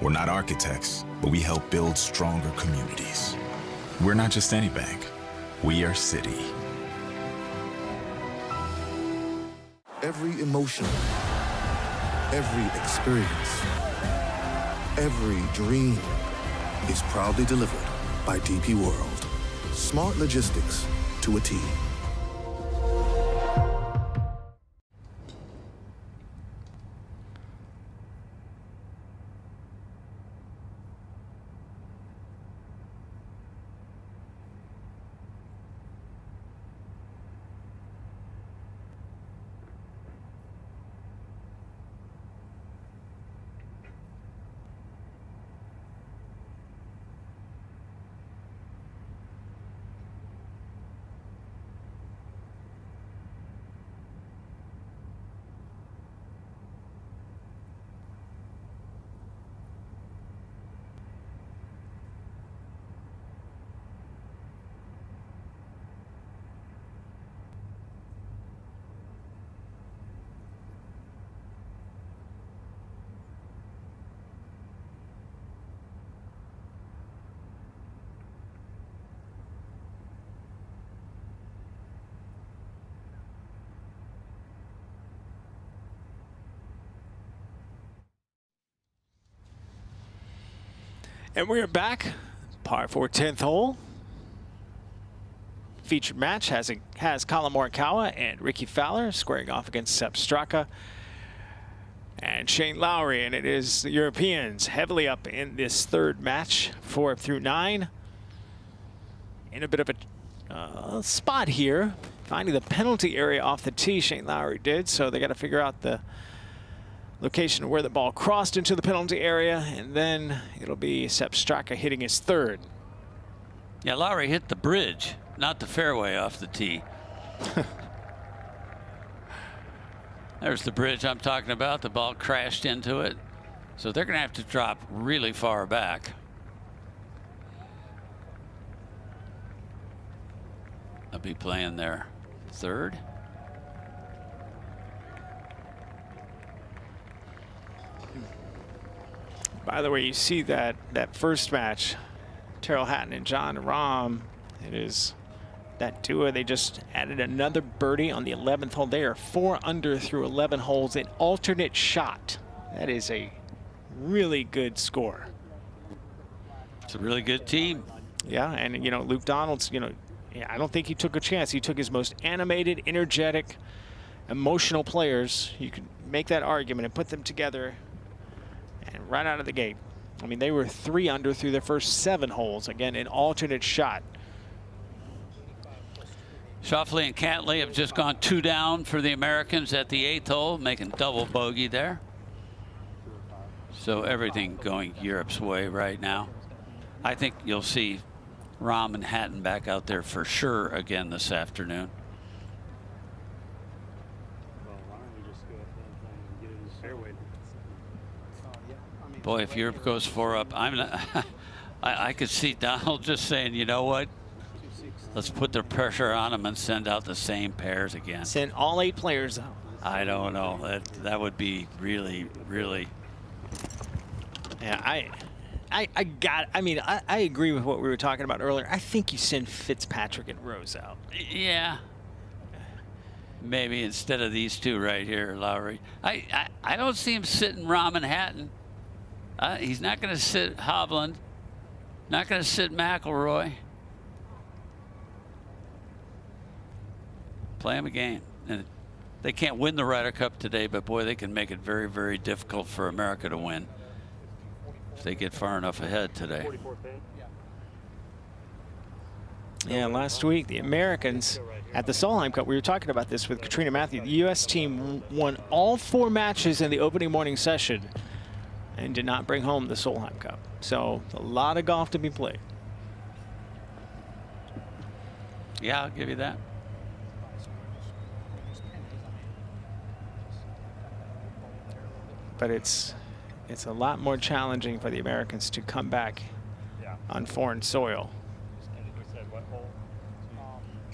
We're not architects, but we help build stronger communities. We're not just any bank, we are Citi. Every emotion, every experience, every dream is proudly delivered by DP World. Smart logistics to a T. And we're back. Par 4 10th hole. Featured match has Colin Morikawa and Ricky Fowler squaring off against Sepp Straka and Shane Lowry. And it is the Europeans heavily up in this third match, 4 through 9. In a bit of a spot here, finding the penalty area off the tee. Shane Lowry did, so they got to figure out the location where the ball crossed into the penalty area, and then it'll be Sepp Straka hitting his third. Yeah, Lowry hit the bridge, not the fairway off the tee. There's the bridge I'm talking about. The ball crashed into it. So they're going to have to drop really far back. I'll be playing their third. By the way, you see that first match, Terrell Hatton and John Rahm, it is that duo. They just added another birdie on the 11th hole. They are 4 under through 11 holes, an alternate shot. That is a really good score. It's a really good team. Yeah, and you know, Luke Donald's, you know, I don't think he took a chance. He took his most animated, energetic, emotional players. You could make that argument and put them together, and right out of the gate. I mean, they were 3 under through their first 7 holes. Again, an alternate shot. Schauffele and Cantley have just gone 2 down for the Americans at the 8th hole, making double bogey there. So everything going Europe's way right now. I think you'll see Rahm and Hatton back out there for sure again this afternoon. Boy, if Europe goes 4 up, I'm not. I could see Donald just saying, you know what? Let's put the pressure on them and send out the same pairs again. Send all 8 players out. I don't know. That would be really, really. Yeah, I agree with what we were talking about earlier. I think you send Fitzpatrick and Rose out. Yeah. Maybe instead of these 2 right here, Lowry. I don't see him sitting Rahm and Hatton. He's not going to sit Hovland. Not going to sit McIlroy. Play him a game. And they can't win the Ryder Cup today, but boy, they can make it very, very difficult for America to win if they get far enough ahead today. Yeah, last week the Americans at the Solheim Cup, we were talking about this with Katrina Matthew. The U.S. team won all 4 matches in the opening morning session and did not bring home the Solheim Cup. So a lot of golf to be played. Yeah, I'll give you that. But it's a lot more challenging for the Americans to come back on foreign soil.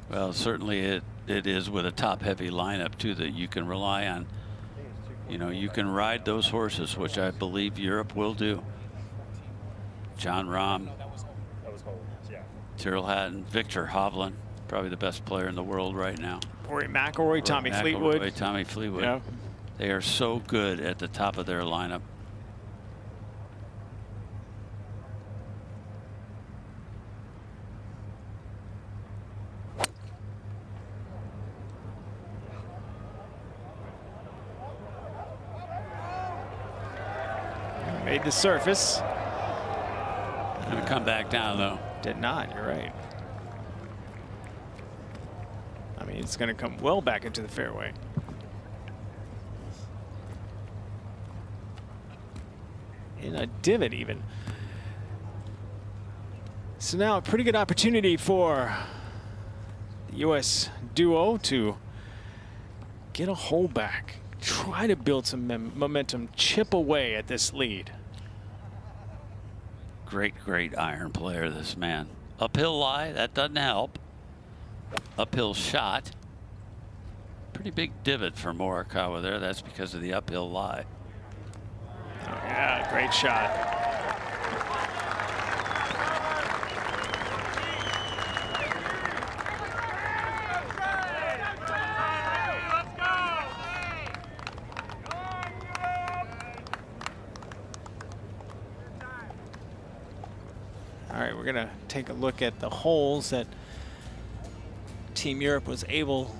Well, certainly it is with a top-heavy lineup too that you can rely on. You know, you can ride those horses, which I believe Europe will do. John Rahm, Tyrrell Hatton, Victor Hovland, probably the best player in the world right now. Rory McIlroy, Tommy Fleetwood. Tommy Fleetwood. Yeah. They are so good at the top of their lineup. Made the surface. Gonna come back down though. Did not, you're right. I mean, it's gonna come well back into the fairway. In a divot even. So now a pretty good opportunity for the U.S. duo to get a hole back. Try to build some momentum, chip away at this lead. Great iron player, this man. Uphill lie, that doesn't help. Uphill shot. Pretty big divot for Morikawa there. That's because of the uphill lie. Oh yeah, great shot. right, we're going to take a look at the holes that Team Europe was able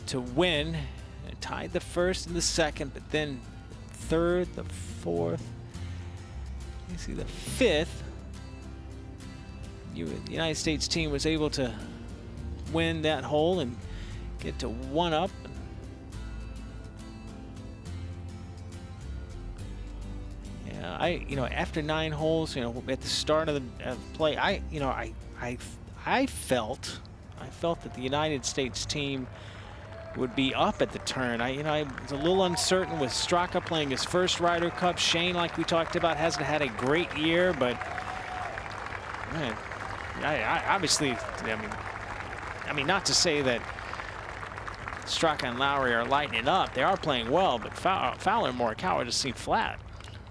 to win. It tied the first and the second, but then third, the fourth, you see the fifth. The United States team was able to win that hole and get to 1 up. Yeah, after 9 holes, at the start of the play, I felt that the United States team would be up at the turn. I was a little uncertain with Straka playing his first Ryder Cup. Shane, like we talked about, hasn't had a great year, but man, I obviously, I mean, not to say that Straka and Lowry are lighting it up. They are playing well, but Fowler and Morikawa just seem flat.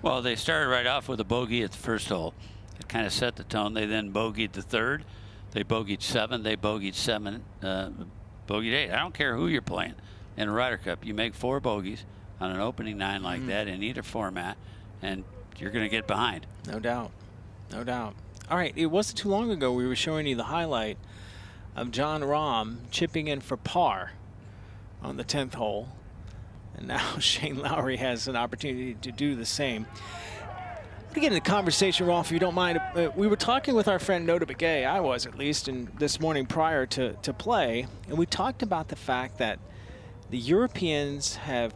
Well, they started right off with a bogey at the first hole. It kind of set the tone. They then bogeyed the third. They bogeyed 7. They bogeyed 7. Bogeyed 8. I don't care who you're playing in a Ryder Cup. You make 4 bogeys on an opening 9 like that in either format, and you're going to get behind. No doubt. No doubt. All right, it wasn't too long ago we were showing you the highlight of Jon Rahm chipping in for par on the 10th hole. And now Shane Lowry has an opportunity to do the same. To get in the conversation, Rolf, if you don't mind, we were talking with our friend Nota Begay, I was at least, and this morning prior to play, and we talked about the fact that the Europeans have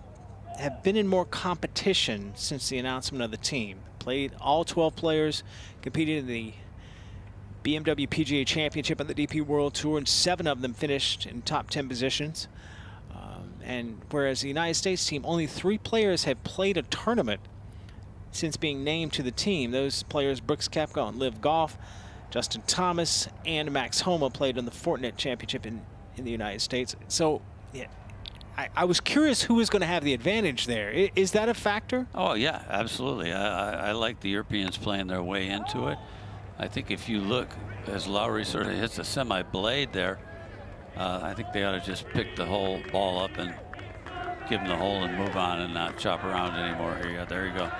been in more competition since the announcement of the team. Played all 12 players, competed in the BMW PGA Championship on the DP World Tour, and 7 of them finished in top 10 positions. And whereas the United States team, only 3 players have played a tournament since being named to the team. Those players, Brooks Koepka and Liv Golf, Justin Thomas, and Max Homa played in the Fortinet Championship in the United States. So, yeah, I was curious who was going to have the advantage there. Is that a factor? Oh, yeah, absolutely. I like the Europeans playing their way into it. I think if you look, as Lowry sort of hits a semi-blade there, I think they ought to just pick the whole ball up and give them the hole and move on and not chop around anymore. Here, there you go.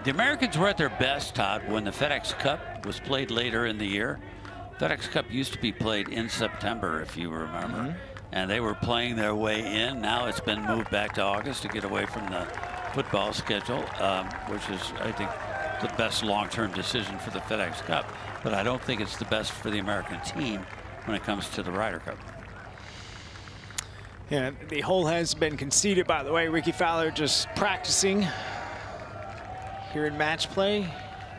The Americans were at their best, Todd, when the FedEx Cup was played later in the year. FedEx Cup used to be played in September, if you remember, and they were playing their way in. Now it's been moved back to August to get away from the football schedule, which is, I think, the best long-term decision for the FedEx Cup. But I don't think it's the best for the American team when it comes to the Ryder Cup. Yeah, the hole has been conceded, by the way. Ricky Fowler just practicing. Here in match play,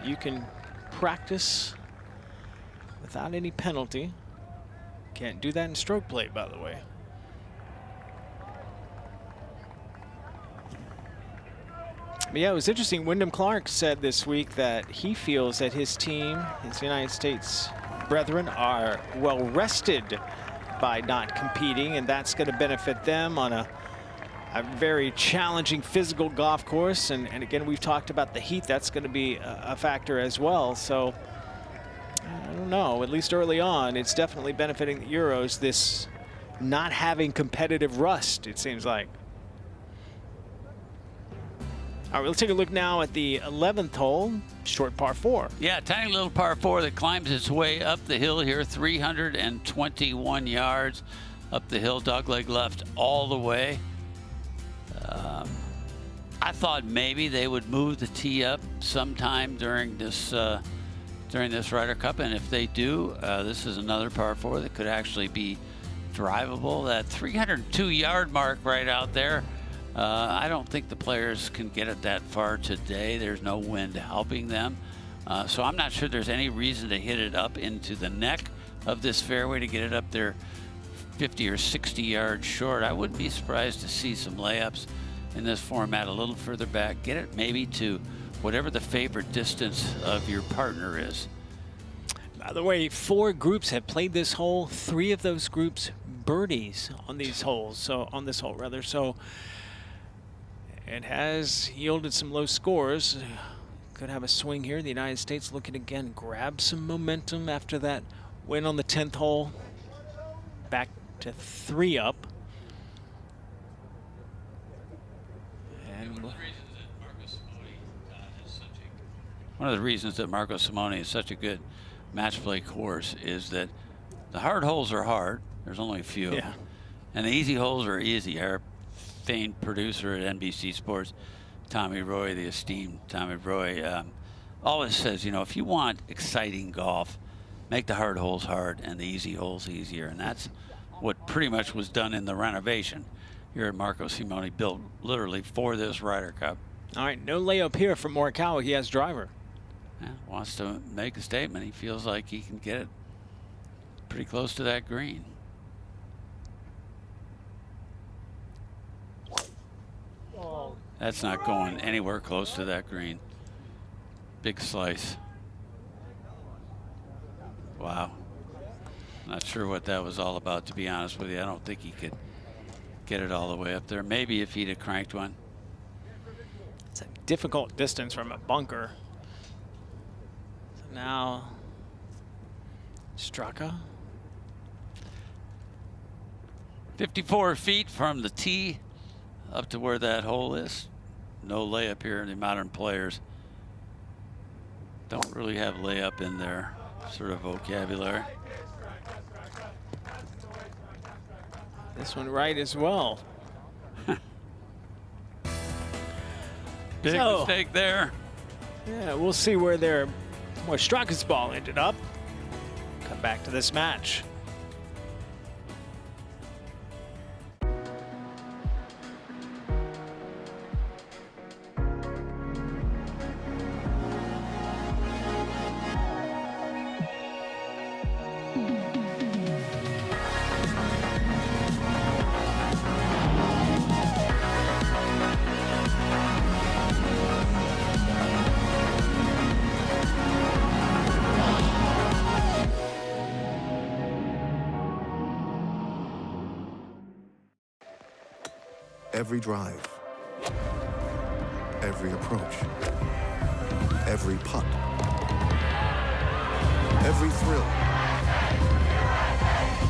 you can practice without any penalty. Can't do that in stroke play, by the way. But yeah, it was interesting. Wyndham Clark said this week that he feels that his team, his United States brethren, are well rested by not competing, and that's going to benefit them on a very challenging physical golf course. And again, we've talked about the heat. That's going to be a factor as well. So I don't know, at least early on, it's definitely benefiting the Euros, this not having competitive rust, it seems like. All right, let's take a look now at the 11th hole, short par 4. Yeah, tiny little par 4 that climbs its way up the hill here, 321 yards up the hill, dogleg left all the way. I thought maybe they would move the tee up sometime during this Ryder Cup, and if they do, this is another par 4 that could actually be drivable. That 302-yard mark right out there. I don't think the players can get it that far today. There's no wind helping them. So I'm not sure there's any reason to hit it up into the neck of this fairway to get it up there 50 or 60 yards short. I wouldn't be surprised to see some layups in this format a little further back. Get it maybe to whatever the favorite distance of your partner is. By the way, 4 groups have played this hole. 3 of those groups birdies on these holes. So on this hole rather. So it has yielded some low scores. Could have a swing here. The United States looking again, grab some momentum after that win on the 10th hole. Back to 3 up. And one of the reasons that Marco Simone is such a good match play course is that the hard holes are hard. There's only a few. Yeah. And the easy holes are easy. Our famed producer at NBC Sports, Tommy Roy, the esteemed Tommy Roy, always says, you know, if you want exciting golf, make the hard holes hard and the easy holes easier. And that's what pretty much was done in the renovation here at Marco Simone, built literally for this Ryder Cup. All right, no layup here from Morikawa. He has driver. Yeah, wants to make a statement. He feels like he can get it pretty close to that green. That's not going anywhere close to that green. Big slice. Wow. Not sure what that was all about, to be honest with you. I don't think he could get it all the way up there. Maybe if he'd have cranked one. It's a difficult distance from a bunker. So now, Straka. 54 feet from the tee up to where that hole is. No layup here. The modern players don't really have layup in their sort of vocabulary. This one right as well. Big mistake there. Yeah, we'll see where Straka's ball ended up. Come back to this match. Every drive, every approach, every putt, every thrill,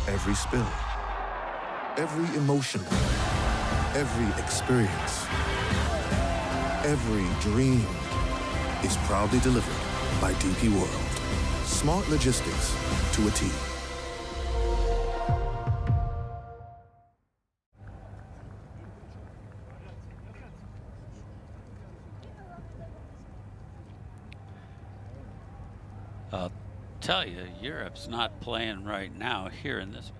every spill, every emotion, every experience, every dream is proudly delivered by DP World. Smart logistics to a T. I'll tell you, Europe's not playing right now here in this.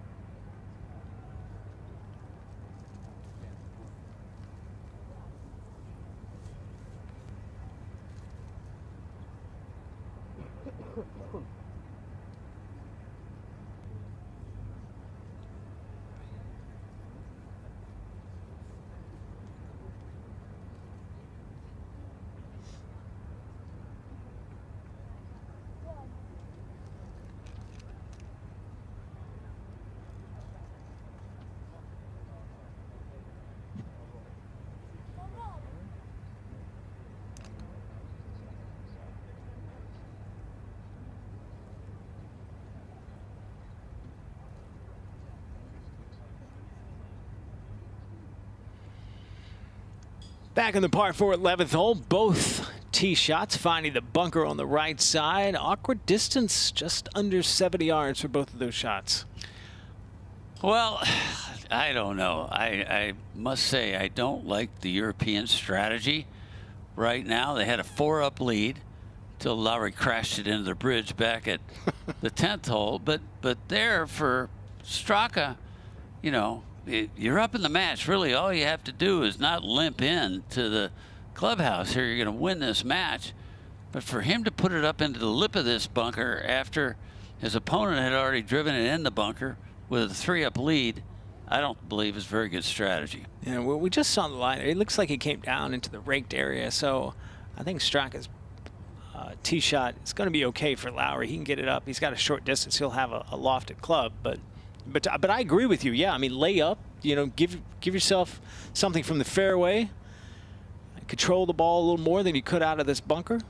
Back in the par 4 11th hole, both tee shots finding the bunker on the right side. Awkward distance, just under 70 yards for both of those shots. Well, I don't know. I must say I don't like the European strategy right now. They had a 4-up lead till Lowry crashed it into the bridge back at the 10th hole. But there for Straka, you know, you're up in the match. Really, all you have to do is not limp in to the clubhouse here. You're going to win this match. But for him to put it up into the lip of this bunker after his opponent had already driven it in the bunker with a 3-up lead, I don't believe is very good strategy. Yeah, well, we just saw the line. It looks like it came down into the raked area. So I think Straka's tee shot is going to be okay for Lowry. He can get it up. He's got a short distance. He'll have a lofted club, but I agree with you. Yeah, I mean, lay up. You know, give yourself something from the fairway. Control the ball a little more than you could out of this bunker.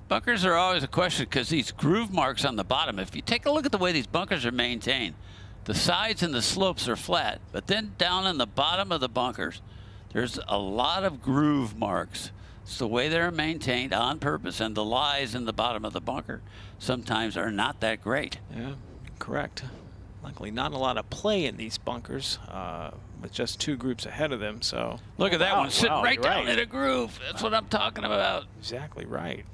Bunkers are always a question because these groove marks on the bottom. If you take a look at the way these bunkers are maintained, the sides and the slopes are flat, but then down in the bottom of the bunkers, there's a lot of groove marks. It's the way they're maintained on purpose, and the lies in the bottom of the bunker sometimes are not that great. Yeah, correct. Luckily, not a lot of play in these bunkers with just 2 groups ahead of them. So look at that one sitting right down right in a groove. That's what I'm talking about. Exactly right.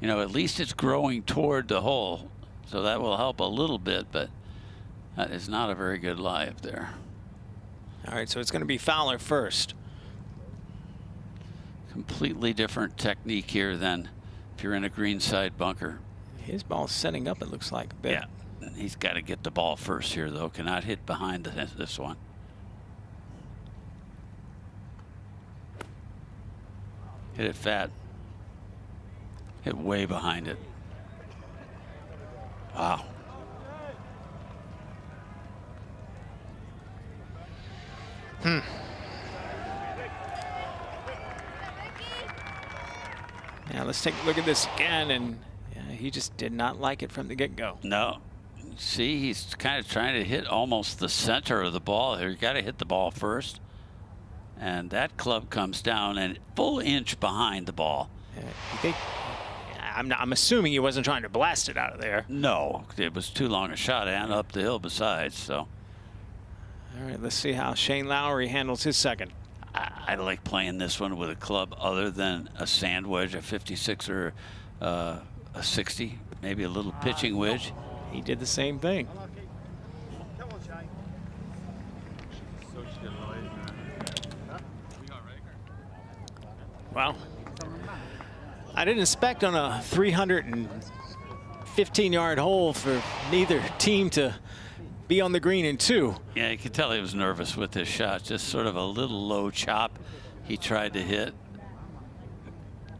You know, at least it's growing toward the hole, so that will help a little bit, but that is not a very good lie up there. All right, so it's going to be Fowler first. Completely different technique here than if you're in a greenside bunker. His ball's setting up, it looks like, a bit. Yeah, he's got to get the ball first here, though. Cannot hit behind this one. Hit it fat. Hit way behind it. Wow. Now let's take a look at this again, and he just did not like it from the get-go. No. See, he's kind of trying to hit almost the center of the ball here. You got to hit the ball first. And that club comes down and full inch behind the ball. You think, I'm assuming he wasn't trying to blast it out of there. No, it was too long a shot and up the hill besides, so. All right, let's see how Shane Lowry handles his second. I like playing this one with a club other than a sand wedge, a 56 or a 60, maybe a little pitching wedge. He did the same thing. Well, I didn't expect on a 315-yard hole for neither team to be on the green in 2. Yeah, you could tell he was nervous with this shot. Just sort of a little low chop he tried to hit.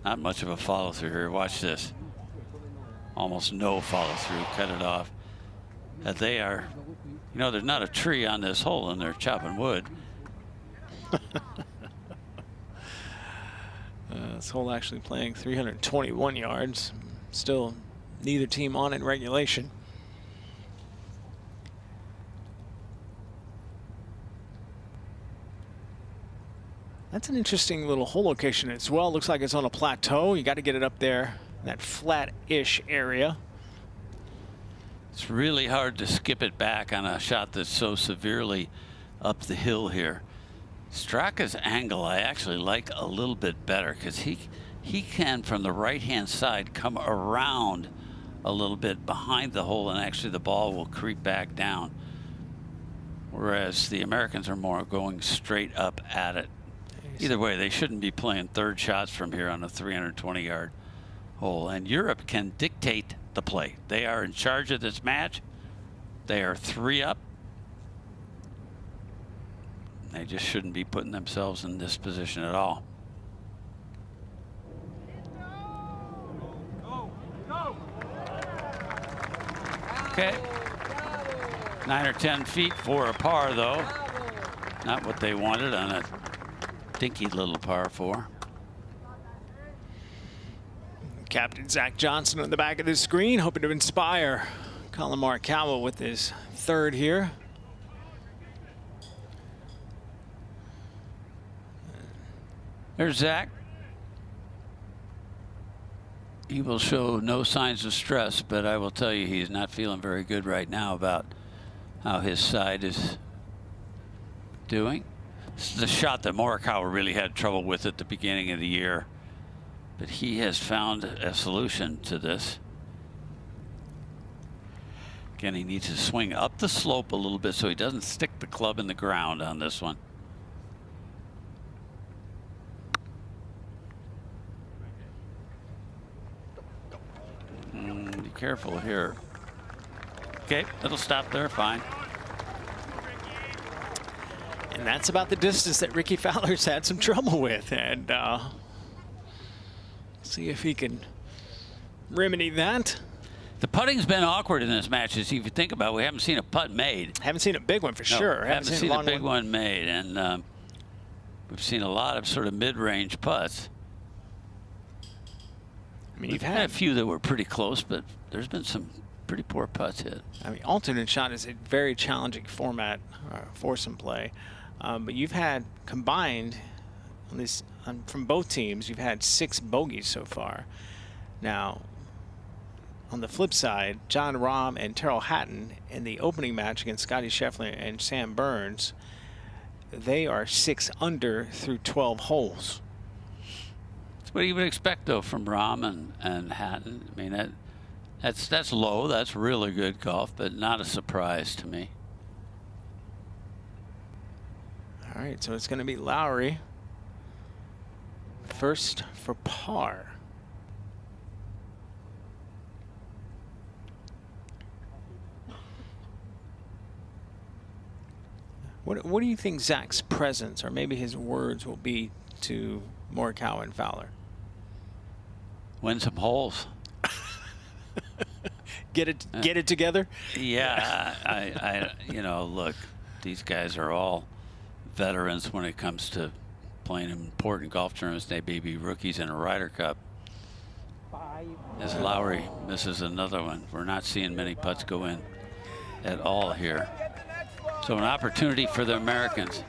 Not much of a follow through here. Watch this. Almost no follow through. Cut it off. They are, you know, there's not a tree on this hole and they're chopping wood. This hole actually playing 321 yards. Still neither team on in regulation. That's an interesting little hole location as well. Looks like it's on a plateau. You got to get it up there, that flat-ish area. It's really hard to skip it back on a shot that's so severely up the hill here. Straka's angle I actually like a little bit better because he can from the right-hand side come around a little bit behind the hole, and actually the ball will creep back down. Whereas the Americans are more going straight up at it. Either way, they shouldn't be playing third shots from here on a 320-yard hole. And Europe can dictate the play. They are in charge of this match. They are 3 up. They just shouldn't be putting themselves in this position at all. Okay. 9 or 10 feet for a par, though. Not what they wanted on a dinky little par 4. Captain Zach Johnson on the back of the screen, hoping to inspire Colin Morikawa with his third here. There's Zach. He will show no signs of stress, but I will tell you he's not feeling very good right now about how his side is doing. This is the shot that Morikawa really had trouble with at the beginning of the year, but he has found a solution to this. Again, he needs to swing up the slope a little bit so he doesn't stick the club in the ground on this one. Be careful here. Okay, it'll stop there, fine. And that's about the distance that Ricky Fowler's had some trouble with. And see if he can remedy that. The putting's been awkward in this match. As if you think about it, we haven't seen a putt made. Haven't seen a big one for sure. Haven't seen a big one made. And we've seen a lot of sort of mid-range putts. I mean, We've had a few that were pretty close, but there's been some pretty poor putts hit. I mean, alternate shot is a very challenging format, foursome play. But you've had combined on this from both teams, you've had 6 bogeys so far. Now, on the flip side, John Rahm and Terrell Hatton in the opening match against Scotty Scheffler and Sam Burns, they are 6 under through 12 holes. That's what you would expect, though, from Rahm and Hatton. I mean, that's low. That's really good golf, but not a surprise to me. All right, so it's going to be Lowry first for par. What do you think Zach's presence, or maybe his words, will be to Morikawa and Fowler? Win some holes. Get it together. Yeah, I you know, look, these guys are all veterans when it comes to playing important golf tournaments. They may be rookies in a Ryder Cup. As Lowry misses another one, we're not seeing many putts go in at all here. So an opportunity for the Americans.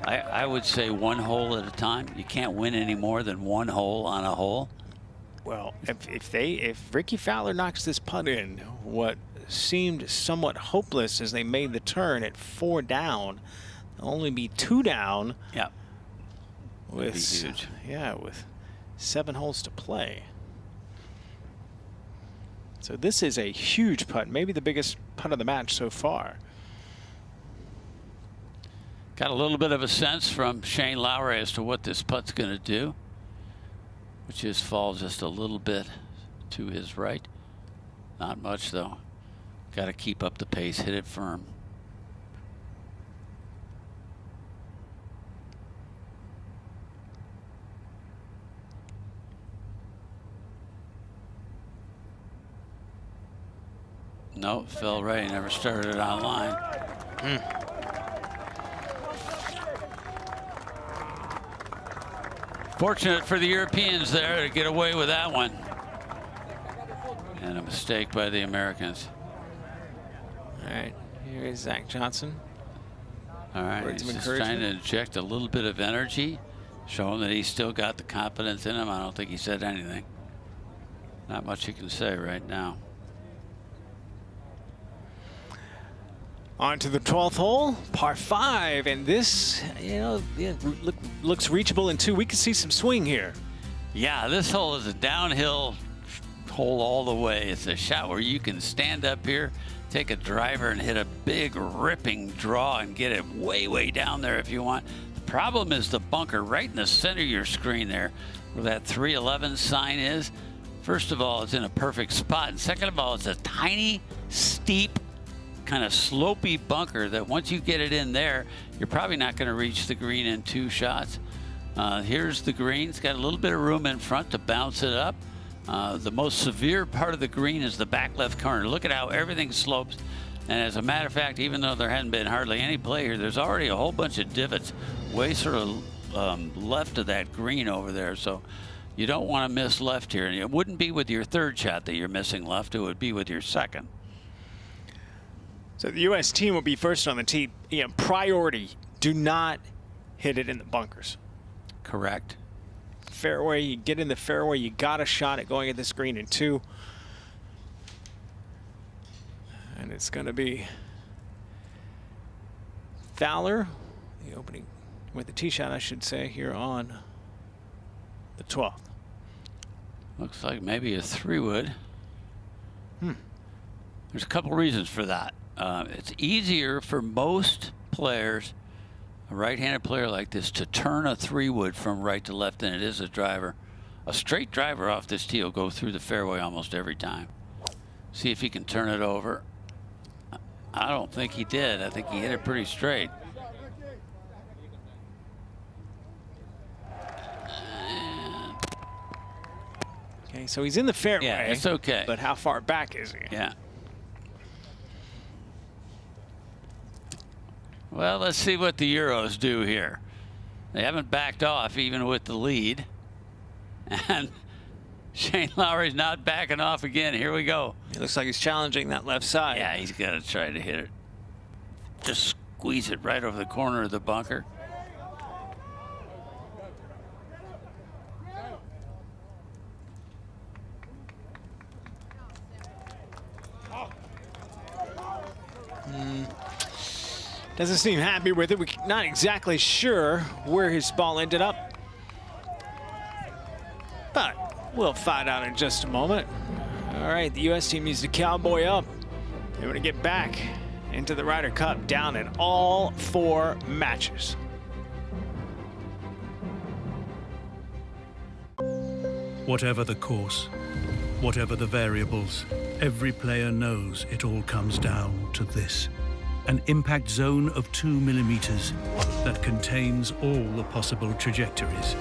I would say 1 hole at a time. You can't win any more than 1 hole on a hole. Well, if Ricky Fowler knocks this putt in, what seemed somewhat hopeless as they made the turn at 4 down, they'll only be 2 down. Yeah. With huge. Yeah, with 7 holes to play. So this is a huge putt, maybe the biggest putt of the match so far. Got a little bit of a sense from Shane Lowry as to what this putt's going to do, which is fall just a little bit to his right. Not much, though. Got to keep up the pace, hit it firm. No, fell right. Never started it on line. Fortunate for the Europeans there to get away with that one. And a mistake by the Americans. All right, here is Zach Johnson. All right, Words he's of just trying to encouragement. inject a little bit of energy, show him that he's still got the confidence in him. I don't think he said anything. Not much he can say right now. On to the 12th hole, par 5, and this, you know, looks reachable in 2. We can see some swing here. Yeah, this hole is a downhill hole all the way. It's a shot where you can stand up here, take a driver and hit a big ripping draw and get it way, way down there if you want. The problem is the bunker right in the center of your screen there, where that 311 sign is. First of all, it's in a perfect spot. And second of all, it's a tiny, steep, kind of slopey bunker that once you get it in there, you're probably not going to reach the green in 2 shots. Here's the green. It's got a little bit of room in front to bounce it up. The most severe part of the green is the back left corner. Look at how everything slopes. And as a matter of fact, even though there hadn't been hardly any play here, there's already a whole bunch of divots way sort of left of that green over there. So you don't want to miss left here. And it wouldn't be with your 3rd shot that you're missing left. It would be with your 2nd. So the U.S. team will be first on the tee. You know, priority, do not hit it in the bunkers. Correct. Fairway, you get in the fairway, you got a shot at going at this green in 2. And it's going to be Fowler, the opening with the tee shot, I should say, here on the 12th. Looks like maybe a 3-wood. There's a couple reasons for that. It's easier for most players, a right-handed player like this, to turn a 3-wood from right to left than it is a driver. A straight driver off this tee will go through the fairway almost every time. See if he can turn it over. I don't think he did. I think he hit it pretty straight. Okay, so he's in the fairway. Yeah, it's okay. But how far back is he? Yeah. Well, let's see what the Euros do here. They haven't backed off even with the lead. And Shane Lowry's not backing off again. Here we go. It looks like he's challenging that left side. Yeah, he's got to try to hit it just squeeze it right over the corner of the bunker. Doesn't seem happy with it. We're not exactly sure where his ball ended up, but we'll find out in just a moment. All right, the U.S. team needs to cowboy up. They want to get back into the Ryder Cup down in all 4 matches. Whatever the course, whatever the variables, every player knows it all comes down to this. An impact zone of 2 millimeters that contains all the possible trajectories.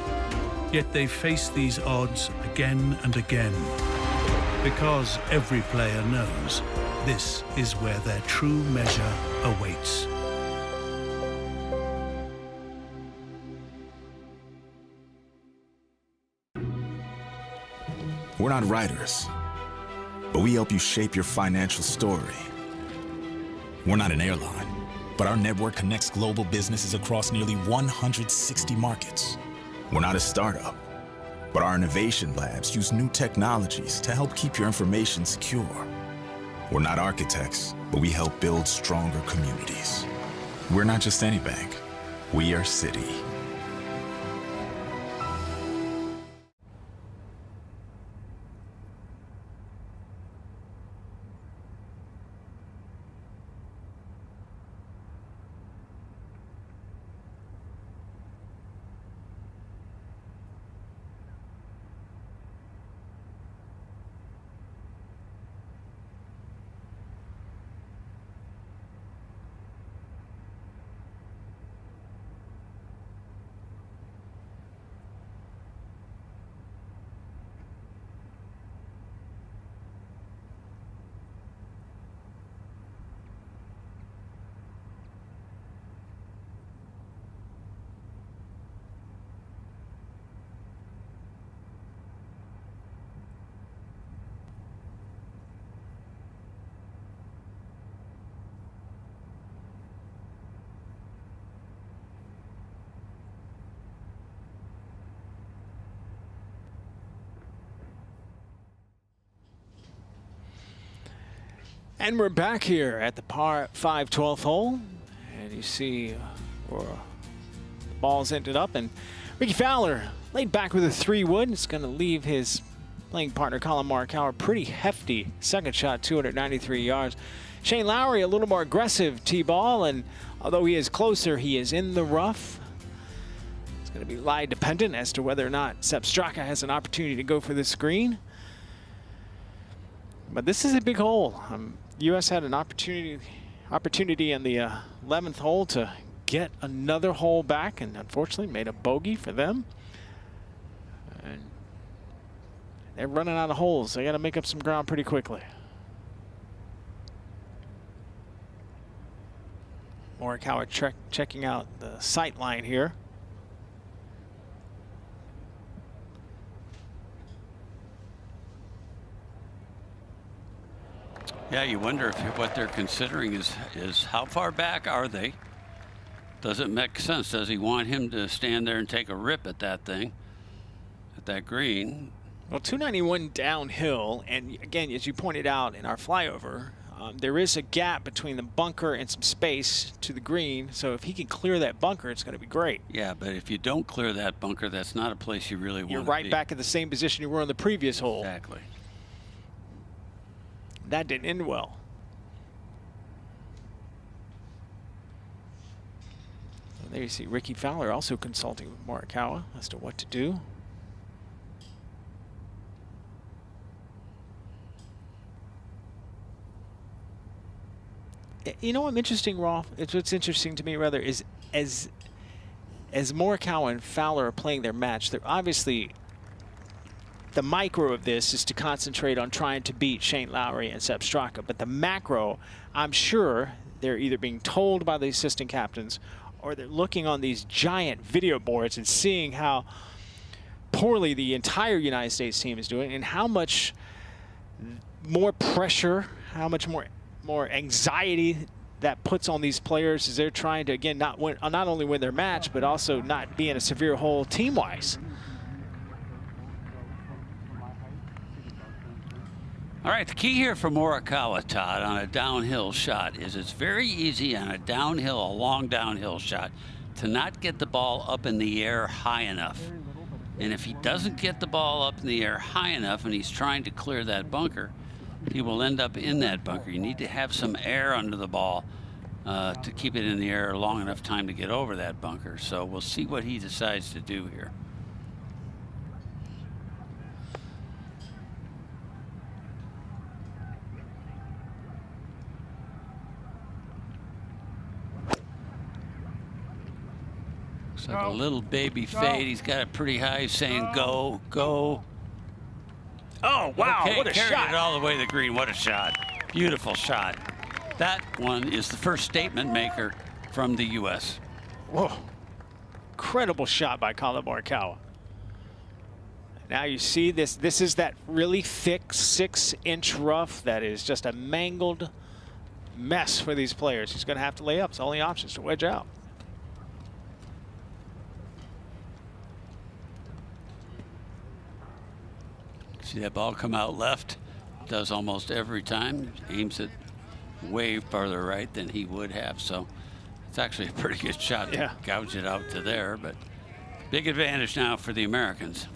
Yet they face these odds again and again, because every player knows this is where their true measure awaits. We're not writers, but we help you shape your financial story. We're not an airline, but our network connects global businesses across nearly 160 markets. We're not a startup, but our innovation labs use new technologies to help keep your information secure. We're not architects, but we help build stronger communities. We're not just any bank, we are Citi. And we're back here at the par 5 12th hole. And you see where the balls ended up. And Ricky Fowler laid back with a 3-wood. It's going to leave his playing partner, Colin Morikawa, pretty hefty. Second shot, 293 yards. Shane Lowry, a little more aggressive tee ball. And although he is closer, he is in the rough. It's going to be lie dependent as to whether or not Sepp Straka has an opportunity to go for this green. But this is a big hole. U.S. had an opportunity in the 11th hole to get another hole back, and unfortunately made a bogey for them. And they're running out of holes. They got to make up some ground pretty quickly. Morikawa checking out the sight line here. Yeah, you wonder if what they're considering is how far back are they? Does it make sense? Does he want him to stand there and take a rip at that thing, at that green? Well, 291 downhill, and again, as you pointed out in our flyover, there is a gap between the bunker and some space to the green, so if he can clear that bunker, it's going to be great. Yeah, but if you don't clear that bunker, that's not a place you really want to be. You're right back at the same position you were on the previous hole. Exactly. That didn't end well. And there you see Ricky Fowler also consulting with Morikawa as to what to do. You know what's interesting, Rolf? What's interesting to me, rather, is as Morikawa and Fowler are playing their match, they're obviously, the micro of this is to concentrate on trying to beat Shane Lowry and Sepp Straka. But the macro, I'm sure they're either being told by the assistant captains or they're looking on these giant video boards and seeing how poorly the entire United States team is doing and how much more pressure, how much more anxiety that puts on these players as they're trying to, again, not only win their match, but also not be in a severe hole team-wise. All right, the key here for Morikawa, Todd, on a downhill shot is it's very easy on a downhill, a long downhill shot, to not get the ball up in the air high enough. And if he doesn't get the ball up in the air high enough and he's trying to clear that bunker, he will end up in that bunker. You need to have some air under the ball to keep it in the air a long enough time to get over that bunker. So we'll see what he decides to do here. Looks like a little baby fade. He's got it pretty high. He's saying go, go. Oh, wow, okay, what a carried shot. it all the way to the green. What a shot. Beautiful shot. That one is the first statement maker from the U.S. Whoa. Incredible shot by Collin Morikawa. Now you see this. This is that really thick 6-inch rough that is just a mangled mess for these players. He's going to have to lay up. It's the only option is to wedge out. See that ball come out left? Does almost every time. Aims it way farther right than he would have. So it's actually a pretty good shot to gouge it out to there. But big advantage now for the Americans.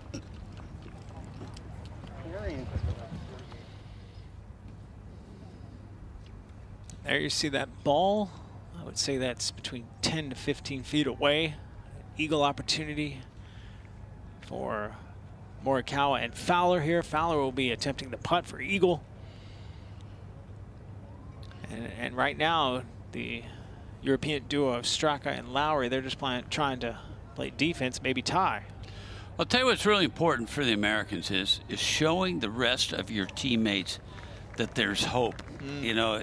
There you see that ball. I would say that's between 10 to 15 feet away. Eagle opportunity for Morikawa and Fowler here. Fowler will be attempting the putt for eagle. And right now, the European duo of Straka and Lowry, they're just trying to play defense, maybe tie. I'll tell you what's really important for the Americans is showing the rest of your teammates that there's hope. You know,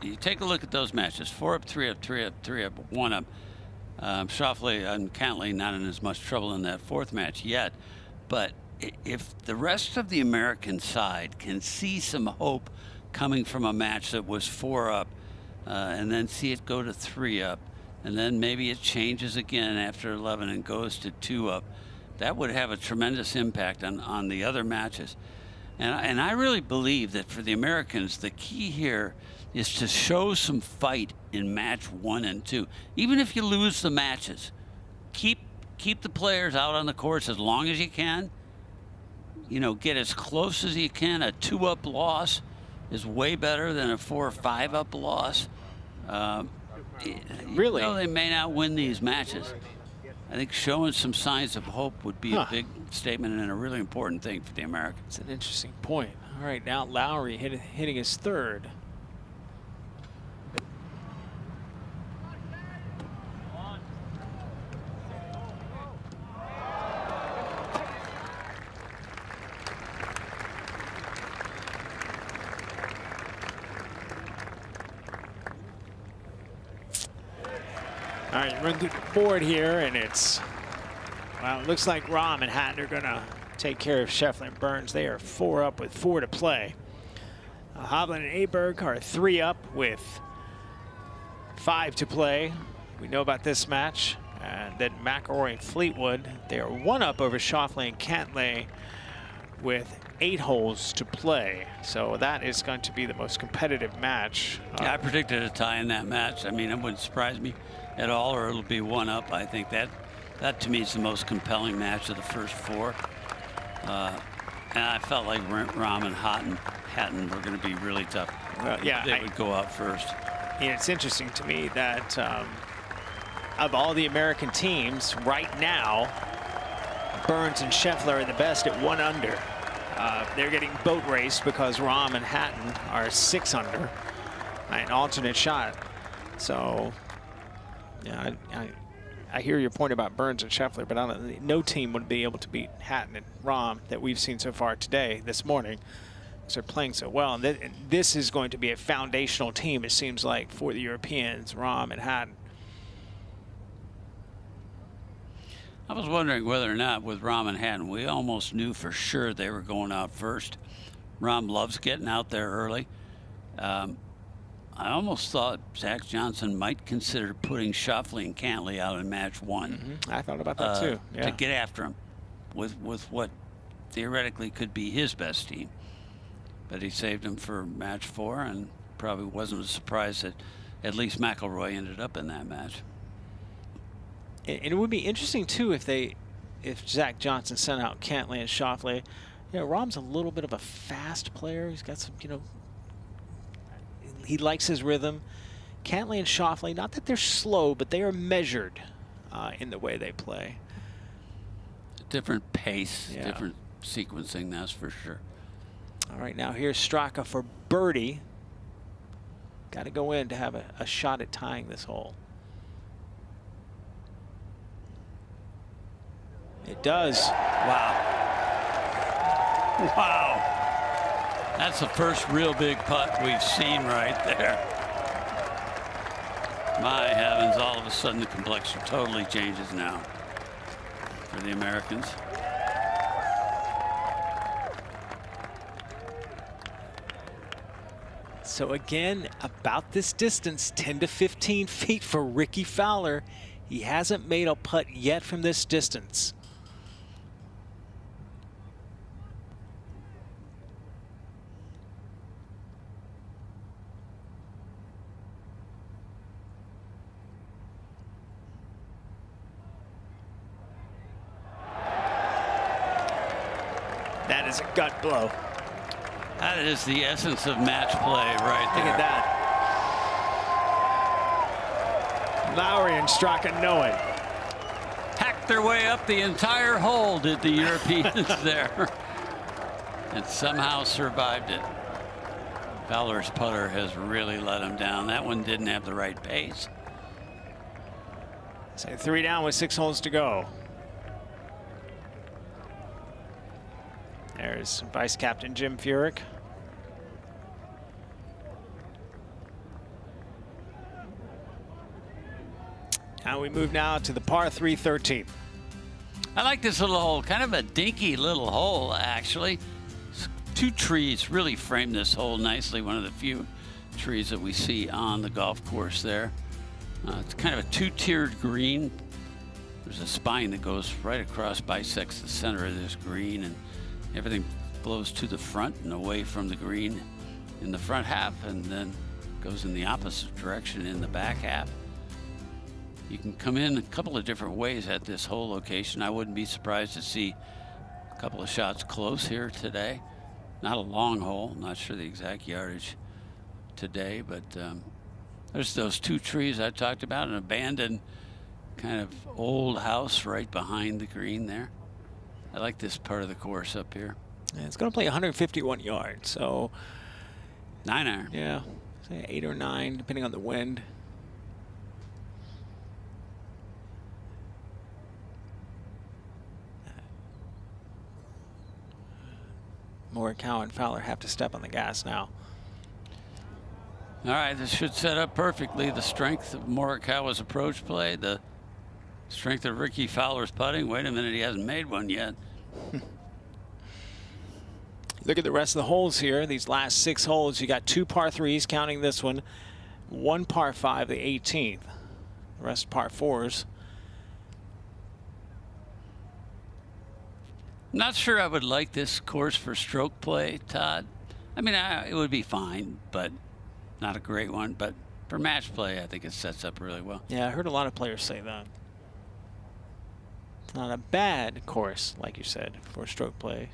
you take a look at those matches: 4 up, 3 up, 3 up, 3 up, 1 up. Schauffele and Cantlay not in as much trouble in that fourth match yet, but if the rest of the American side can see some hope coming from a match that was 4 up and then see it go to 3 up, and then maybe it changes again after 11 and goes to 2 up, that would have a tremendous impact on the other matches. And I really believe that for the Americans, the key here is to show some fight in match 1 and 2. Even if you lose the matches, keep the players out on the course as long as you can. You know, get as close as you can. A 2-up loss is way better than a 4 or 5 up loss. Really? You know, they may not win these matches. I think showing some signs of hope would be a big statement and a really important thing for the Americans. It's an interesting point. All right, now Lowry hitting his third. All right, run through the board here, and it's, well, it looks like Rahm and Hatton are going to take care of Scheffler and Burns. They are 4 up with 4 to play. Hovland and Aberg are 3 up with 5 to play. We know about this match. And then McIlroy and Fleetwood, they are 1 up over Schauffele and Cantlay with 8 holes to play. So that is going to be the most competitive match. Yeah, I predicted a tie in that match. I mean, it wouldn't surprise me at all, or it'll be 1 up. I think that to me is the most compelling match of the first 4. And I felt like Rahm and Hatton were going to be really tough. Yeah, they would go out first. And it's interesting to me that of all the American teams right now, Burns and Scheffler are the best at 1 under. They're getting boat raced because Rahm and Hatton are 6 under, an alternate shot. So, yeah, I hear your point about Burns and Scheffler, but no team would be able to beat Hatton and Rahm that we've seen so far today, this morning, because they're playing so well. And this is going to be a foundational team, it seems like, for the Europeans, Rahm and Hatton. I was wondering whether or not with Rahm and Hatton, we almost knew for sure they were going out first. Rahm loves getting out there early. I almost thought Zach Johnson might consider putting Schauffele and Cantley out in match 1. I thought about that too. Yeah. To get after him with what theoretically could be his best team. But he saved him for match 4, and probably wasn't a surprise that at least McIlroy ended up in that match. And it would be interesting too if Zach Johnson sent out Cantley and Schauffele. You know, Rahm's a little bit of a fast player. He's got some, you know, he likes his rhythm. Cantley and Schauffele, not that they're slow, but they are measured in the way they play. Different pace, different sequencing, that's for sure. All right, now here's Straka for birdie. Got to go in to have a shot at tying this hole. It does. Wow. Wow. That's the first real big putt we've seen right there. My heavens, all of a sudden the complexion totally changes now for the Americans. So again, about this distance, 10 to 15 feet for Ricky Fowler. He hasn't made a putt yet from this distance. That is a gut blow. That is the essence of match play right there. Look at that. Lowry and Straka know it. Hacked their way up the entire hole, did the Europeans there. And somehow survived it. Fowler's putter has really let him down. That one didn't have the right pace. So 3 down with 6 holes to go. There's Vice Captain Jim Furyk. And we move now to the par 3 13th. I like this little hole, kind of a dinky little hole, actually. 2 trees really frame this hole nicely. One of the few trees that we see on the golf course there. It's kind of a 2-tiered green. There's a spine that goes right across, bisects the center of this green, and everything blows to the front and away from the green in the front half, and then goes in the opposite direction in the back half. You can come in a couple of different ways at this hole location. I wouldn't be surprised to see a couple of shots close here today. Not a long hole, not sure the exact yardage today, but there's those 2 trees I talked about, an abandoned kind of old house right behind the green there. I like this part of the course up here. And it's going to play 151 yards, so 9 iron. Yeah, say 8 or 9, depending on the wind. Morikawa and Fowler have to step on the gas now. All right, this should set up perfectly. The strength of Morikawa's approach play, the strength of Ricky Fowler's putting. Wait a minute, he hasn't made one yet. Look at the rest of the holes here. These last 6 holes, you got 2 par 3s, counting this one, 1 par 5, the 18th. The rest par 4s. Not sure I would like this course for stroke play, Todd. I mean, it would be fine, but not a great one. But for match play, I think it sets up really well. Yeah, I heard a lot of players say that. Not a bad course, like you said, for stroke play.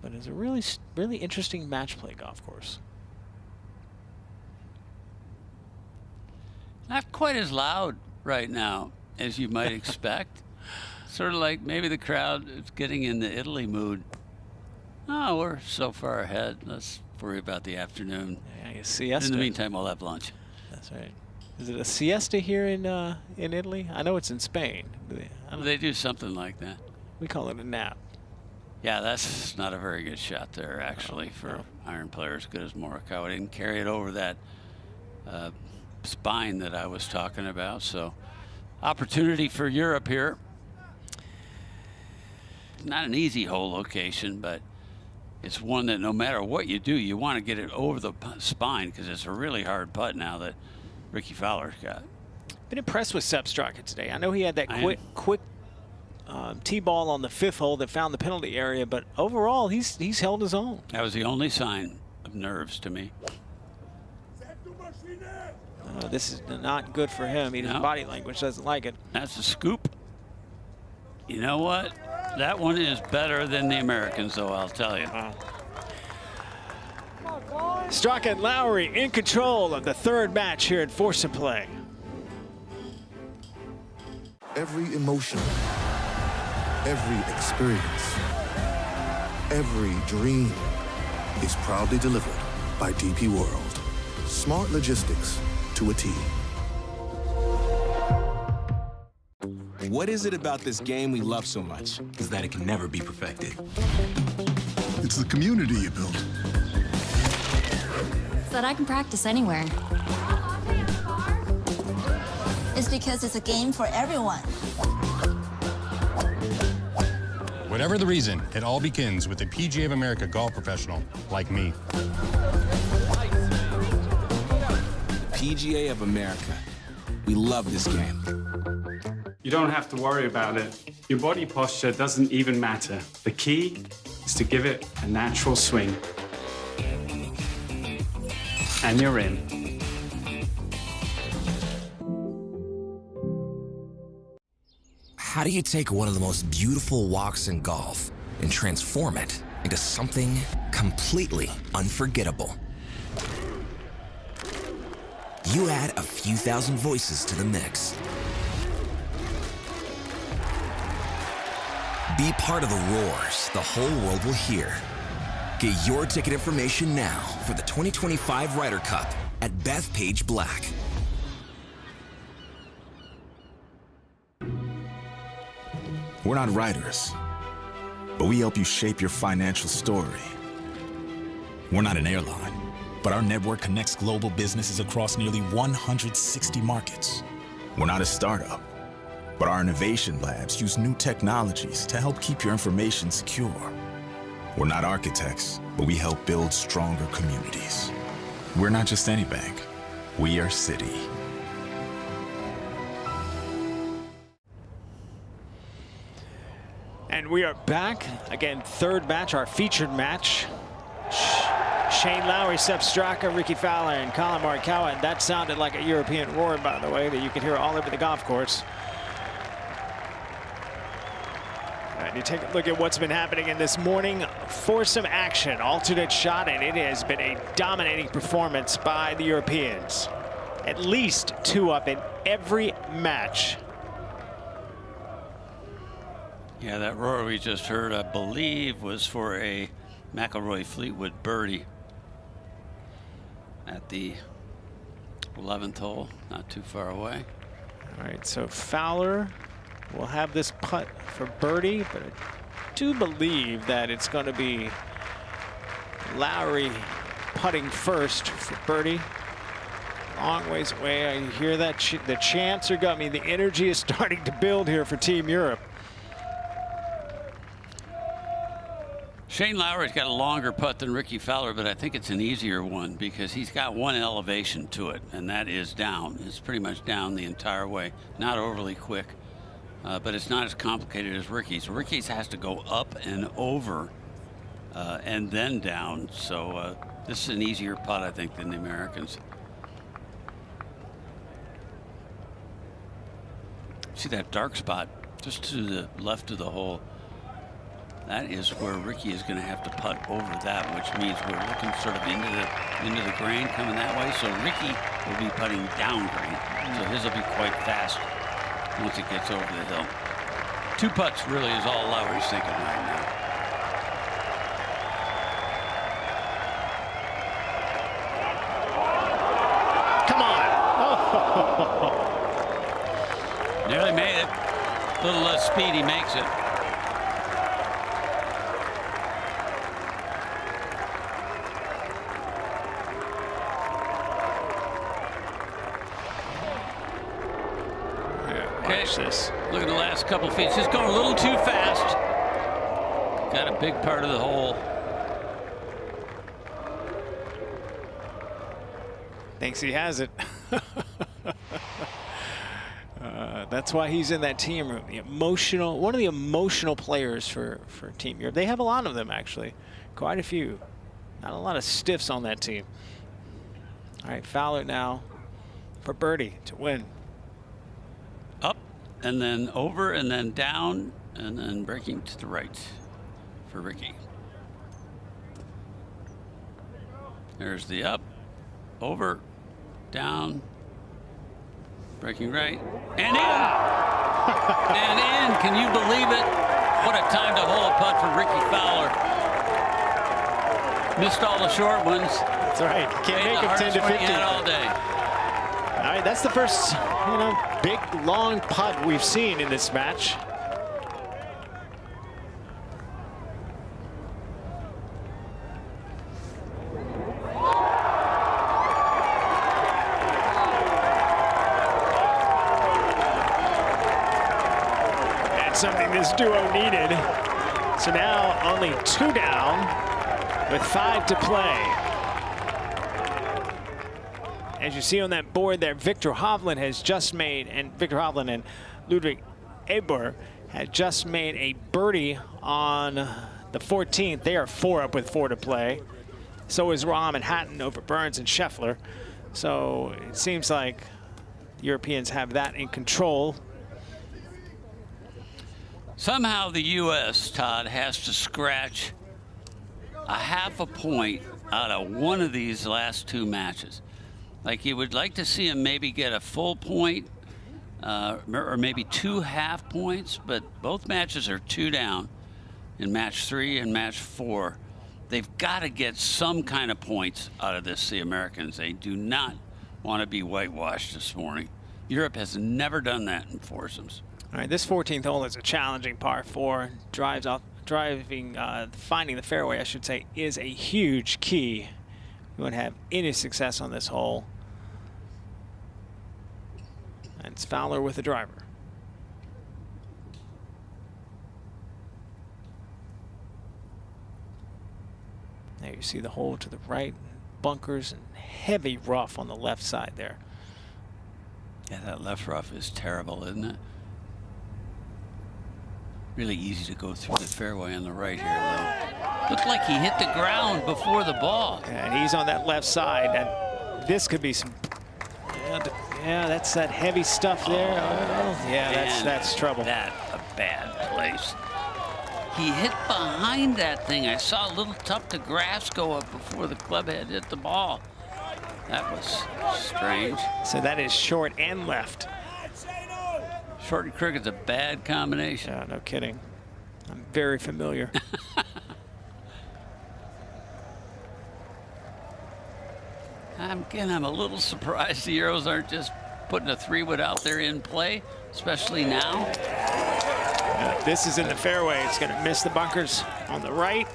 But it's a really, really interesting match play golf course. Not quite as loud right now as you might expect. Sort of like maybe the crowd is getting in the Italy mood. Oh, we're so far ahead. Let's worry about the afternoon. Yeah, siesta. In the meantime, we'll have lunch. That's right. Is it a siesta here in Italy? I know it's in Spain. They do something like that. We call it a nap. Yeah, that's not a very good shot there, actually, for iron players good as Morikawa. Didn't carry it over that spine that I was talking about. So, opportunity for Europe here. Not an easy hole location, but it's one that no matter what you do, you want to get it over the spine because it's a really hard putt now that Ricky Fowler's got. Been impressed with Sepp Straka today. I know he had that quick tee ball on the 5th hole that found the penalty area, but overall he's held his own. That was the only sign of nerves to me. This is not good for him. His body language doesn't like it. That's a scoop. You know what? That one is better than the Americans, though, I'll tell you. Straka and Lowry in control of the 3rd match here at Foursome Play. Every emotion, every experience, every dream is proudly delivered by DP World. Smart logistics to a T. What is it about this game we love so much is that it can never be perfected? It's the community you build. So that I can practice anywhere. It's because it's a game for everyone. Whatever the reason, it all begins with a PGA of America golf professional like me. PGA of America. We love this game. You don't have to worry about it. Your body posture doesn't even matter. The key is to give it a natural swing. And you're in. How do you take one of the most beautiful walks in golf and transform it into something completely unforgettable? You add a few thousand voices to the mix. Be part of the roars the whole world will hear. Get your ticket information now for the 2025 Ryder Cup at Bethpage Black. We're not writers, but we help you shape your financial story. We're not an airline, but our network connects global businesses across nearly 160 markets. We're not a startup, but our innovation labs use new technologies to help keep your information secure. We're not architects, but we help build stronger communities. We're not just any bank, we are Citi. And we are back. Again, 3rd match, our featured match. Shane Lowry, Sepp Straka, Ricky Fowler, and Colin Morikawa. And that sounded like a European roar, by the way, that you can hear all over the golf course. All right, you take a look at what's been happening in this morning foursome action, alternate shot, and it has been a dominating performance by the Europeans. At least 2 up in every match. Yeah, that roar we just heard, I believe, was for a McIlroy Fleetwood birdie at the 11th hole, not too far away. All right, so Fowler will have this putt for birdie, but I do believe that it's going to be Lowry putting first for birdie. Long ways away. I hear that the chants are coming. The energy is starting to build here for Team Europe. Shane Lowry's got a longer putt than Ricky Fowler, but I think it's an easier one because he's got one elevation to it, and that is down. It's pretty much down the entire way. Not overly quick, but it's not as complicated as Ricky's. Ricky's has to go up and over and then down. So this is an easier putt, I think, than the Americans. See that dark spot just to the left of the hole? That is where Ricky is going to have to putt over that, which means we're looking sort of into the grain coming that way. So Ricky will be putting down grain. So his will be quite fast once it gets over the hill. 2 putts really is all Lowry's thinking right now. Come on. Oh. Nearly made it. A little less speed, he makes it. This. Look at the last couple of feet. Just going a little too fast. Got a big part of the hole Thinks he has it. That's why he's in that team room. The emotional, one of the emotional players for Team Europe. They have a lot of them, actually. Quite a few. Not a lot of stiffs on that team. All right, Fowler now for birdie to win. Up and then over and then down and then breaking to the right for Ricky. There's the up, over, down, breaking right, and in! And in, can you believe it? What a time to hole a putt for Ricky Fowler. Missed all the short ones. That's right, can't make it 10 to 50. All day. All right, that's the first, big, long putt we've seen in this match. Something this duo needed. So now only 2 down with 5 to play. As you see on that board there, Victor Hovland has just made, and Victor Hovland and Ludwig Eber had just made a birdie on the 14th. They are 4 up with 4 to play. So is Rahm and Hatton over Burns and Scheffler. So it seems like Europeans have that in control. Somehow the U.S., Todd, has to scratch a half a point out of one of these last 2 matches. Like you would like to see him maybe get a full point or maybe 2 half points, but both matches are 2 down in match 3 and match 4. They've got to get some kind of points out of this, the Americans. They do not want to be whitewashed this morning. Europe has never done that in foursomes. All right, this 14th hole is a challenging par 4. Finding the fairway, I should say, is a huge key. You want to have any success on this hole. And it's Fowler with the driver. There you see the hole to the right, bunkers and heavy rough on the left side there. Yeah, that left rough is terrible, isn't it? Really easy to go through the fairway on the right here, though. Looked like he hit the ground before the ball. And he's on that left side. And this could be some. Yeah, that's that heavy stuff there. Yeah, that's trouble. That's a bad place. He hit behind that thing. I saw a little tuft of grass go up before the club head hit the ball. That was strange. So that is short and left. Short and cricket's a bad combination. Yeah, no kidding. I'm very familiar. Again, I'm a little surprised the Euros aren't just putting a 3-wood out there in play, especially now. This is in the fairway. It's going to miss the bunkers on the right.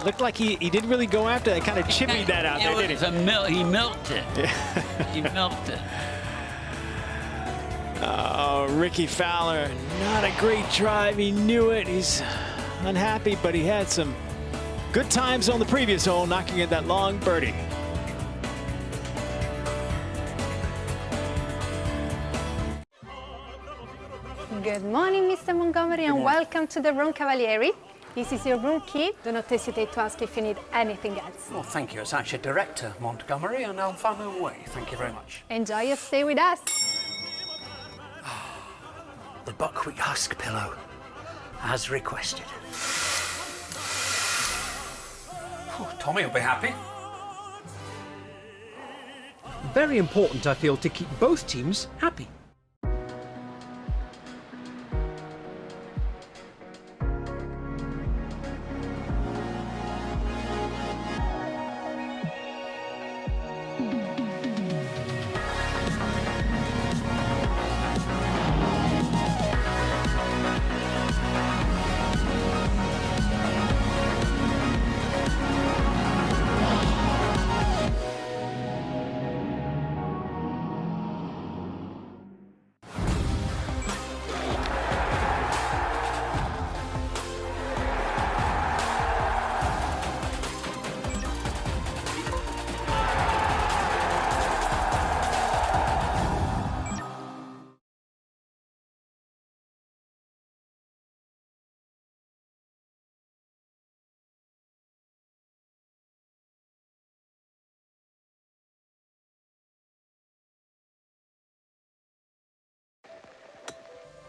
Looked like he didn't really go after that. Kind of chippied that out there, didn't he? He milked it. Yeah. He milked it. Oh, Ricky Fowler, not a great drive. He knew it. He's unhappy, but he had some good times on the previous hole, knocking in that long birdie. Good morning, Mr. Montgomery, and welcome to the Roncavalieri. This is your room key. Do not hesitate to ask if you need anything else. Well, thank you. It's actually Director Montgomery, and I'll find my way. Thank you very much. Enjoy your stay with us. The buckwheat husk pillow, as requested. Oh, Tommy will be happy. Very important, I feel, to keep both teams happy.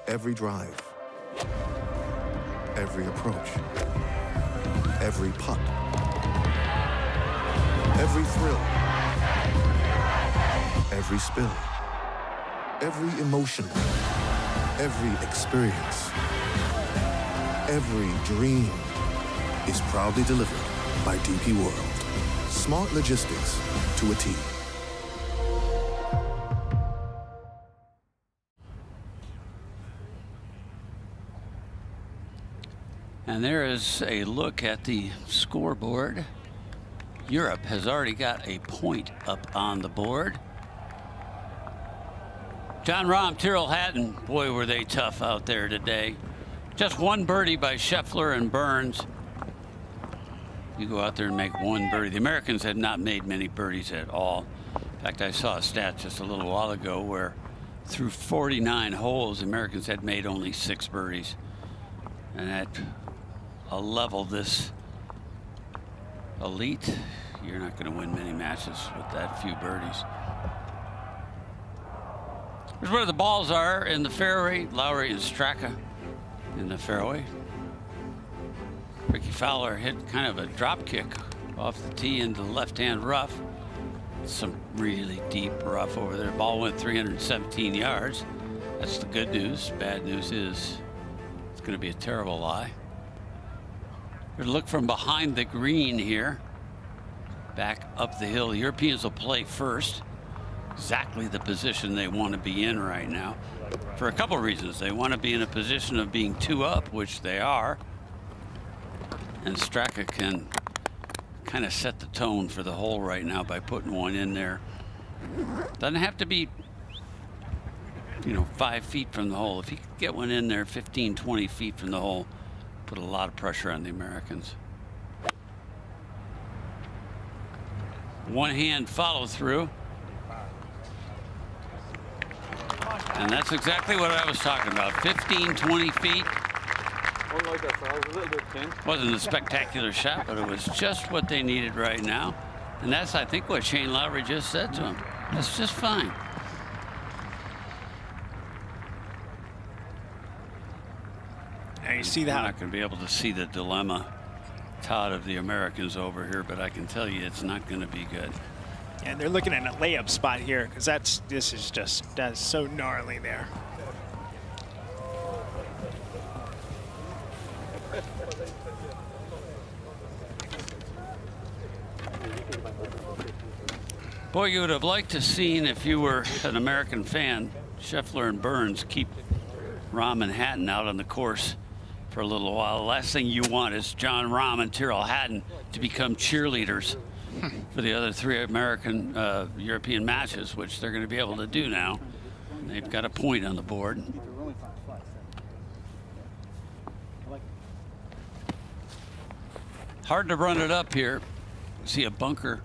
Every drive, every approach, every putt, every thrill, every spill, every emotion, every experience, every dream is proudly delivered by DP World. Smart logistics to a T. And there is a look at the scoreboard. Europe has already got a point up on the board. John Rahm, Tyrrell Hatton, boy, were they tough out there today. Just one birdie by Scheffler and Burns. You go out there and make one birdie. The Americans had not made many birdies at all. In fact, I saw a stat just a little while ago where through 49 holes, the Americans had made only 6 birdies. And at a level this elite, you're not going to win many matches with that few birdies. Here's where the balls are in the fairway. Lowry and Straka in the fairway. Ricky Fowler hit kind of a drop kick off the tee into the left-hand rough. Some really deep rough over there. Ball went 317 yards. That's the good news. Bad news is it's going to be a terrible lie. We're going to look from behind the green here. Back up the hill. The Europeans will play first. Exactly the position they want to be in right now. For a couple of reasons. They want to be in a position of being 2 up, which they are. And Straka can kind of set the tone for the hole right now by putting one in there. Doesn't have to be, you know, 5 feet from the hole. If he could get one in there 15, 20 feet from the hole, put a lot of pressure on the Americans. One hand follow through. And that's exactly what I was talking about. 15, 20 feet. Wasn't a spectacular shot, but it was just what they needed right now. And that's, I think, what Shane Lowry just said to him. That's just fine. Now you see that. I'm not going to be able to see the dilemma, Todd, of the Americans over here, but I can tell you it's not going to be good. And they're looking at a layup spot here because that's so gnarly there. Boy, you would have liked to seen, if you were an American fan, Scheffler and Burns keep Rahm and Hatton out on the course for a little while. The last thing you want is John Rahm and Tyrrell Hatton to become cheerleaders for the other 3 American European matches, which they're going to be able to do now. They've got a point on the board. Hard to run it up here. See a bunker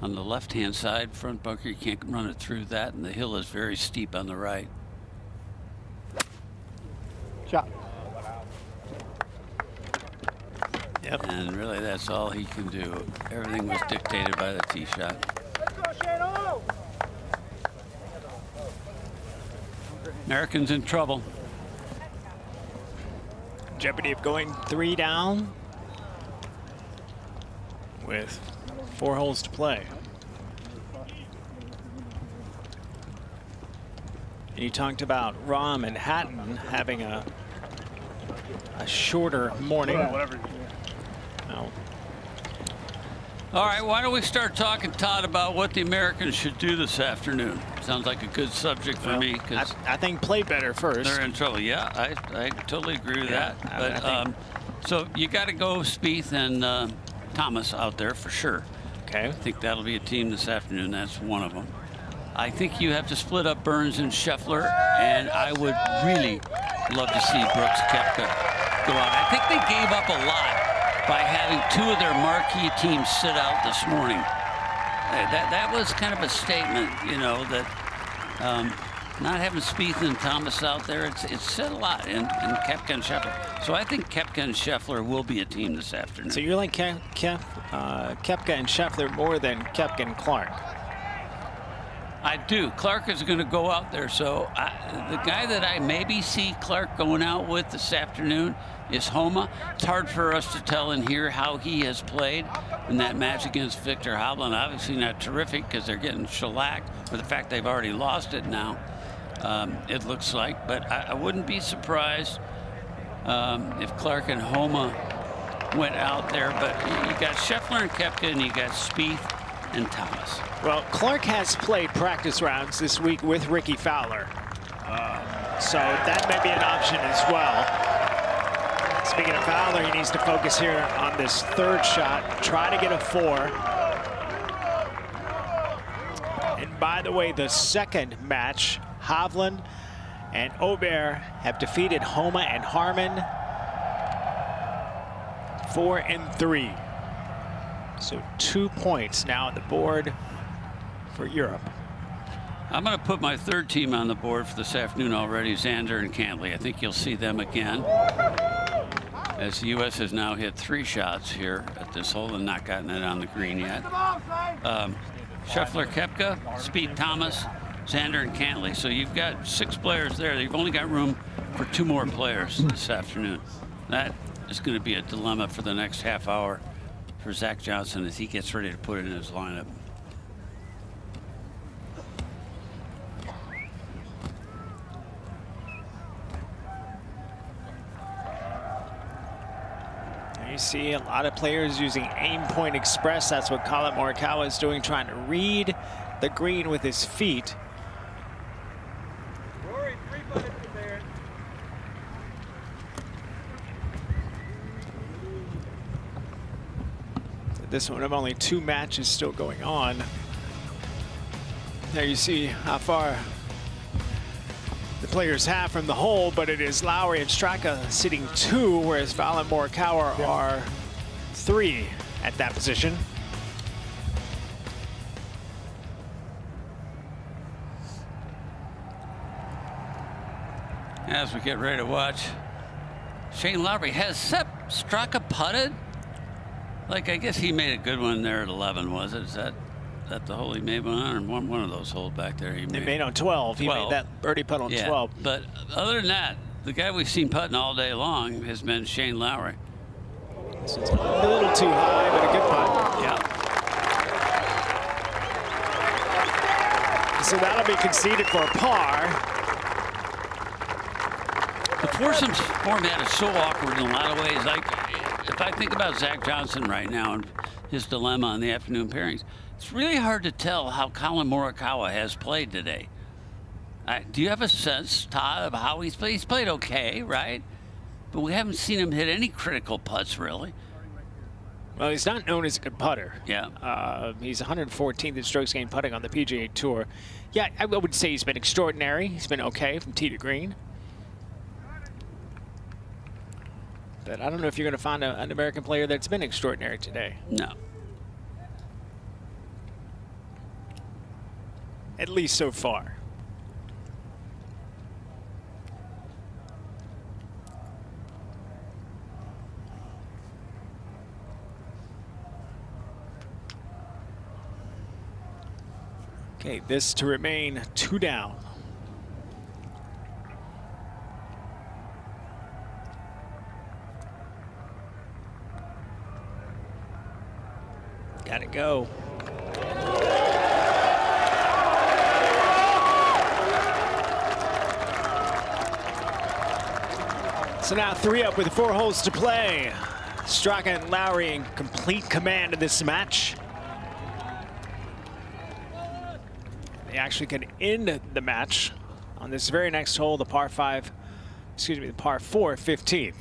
on the left-hand side, front bunker. You can't run it through that, and the hill is very steep on the right. Shot. Yep. And really, that's all he can do. Everything was dictated by the tee shot. Americans in trouble. Jeopardy of going 3 down with 4 holes to play. And you talked about Rahm and Hatton having a shorter morning. No. All right, why don't we start talking, Todd, about what the Americans should do this afternoon? Sounds like a good subject for me, because I think play better first. They're in trouble. Yeah, I totally agree with that. But so you got to go Spieth and Thomas out there for sure. Okay. I think that'll be a team this afternoon. That's one of them. I think you have to split up Burns and Scheffler, and I would really love to see Brooks Koepka go out. I think they gave up a lot by having 2 of their marquee teams sit out this morning. That was kind of a statement, you know, that not having Spieth and Thomas out there, it said a lot in Koepka and Scheffler. So I think Koepka and Scheffler will be a team this afternoon. So you're like Koepka and Scheffler more than Koepka and Clark? I do. Clark is going to go out there. So the guy that I maybe see Clark going out with this afternoon is Homa. It's hard for us to tell in here how he has played in that match against Victor Hovland. Obviously not terrific because they're getting shellacked for the fact they've already lost it now, it looks like. But I wouldn't be surprised if Clark and Homa went out there. But you got Scheffler and Koepka, and you got Spieth and Thomas. Well, Clark has played practice rounds this week with Ricky Fowler. So that may be an option as well. Speaking of Fowler, he needs to focus here on this third shot, try to get a 4. And by the way, the second match, Hovland and Aubert have defeated Homa and Harman 4-3. So 2 points now on the board for Europe. I'm going to put my third team on the board for this afternoon already, Xander and Cantley. I think you'll see them again, as the U.S. has now hit 3 shots here at this hole and not gotten it on the green yet. Scheffler, Koepka, Spieth, Thomas, Xander, and Cantley. So you've got 6 players there. You've only got room for 2 more players this afternoon. That is going to be a dilemma for the next half hour for Zach Johnson as he gets ready to put it in his lineup. You see a lot of players using Aim Point Express. That's what Collin Morikawa is doing, trying to read the green with his feet. This one of only 2 matches still going on. There you see how far the players have from the hole, but it is Lowry and Straka sitting 2, whereas Val and Morikawa are 3 at that position. As we get ready to watch, Shane Lowry, has Sepp Straka putted? Like, I guess he made a good one there at 11, was it? Is that the hole he made one on, or one of those holes back there he made? He made on 12. He made that birdie putt on 12. But other than that, the guy we've seen putting all day long has been Shane Lowry. So it's a little too high, but a good putt. Yeah. So that'll be conceded for a par. The foursomes format is so awkward in a lot of ways. Like, if I think about Zach Johnson right now and his dilemma on the afternoon pairings, it's really hard to tell how Collin Morikawa has played today. Do you have a sense, Todd, of how he's played? He's played okay, right? But we haven't seen him hit any critical putts, really. Well, he's not known as a good putter. Yeah. He's 114th in strokes gained putting on the PGA Tour. Yeah, I would say he's been extraordinary. He's been okay from tee to green. But I don't know if you're going to find an American player that's been extraordinary today. No. At least so far. Okay, this to remain 2 down. Gotta go. So now 3 up with 4 holes to play. Straka and Lowry in complete command of this match. They actually could end the match on this very next hole, the par 4, 15th.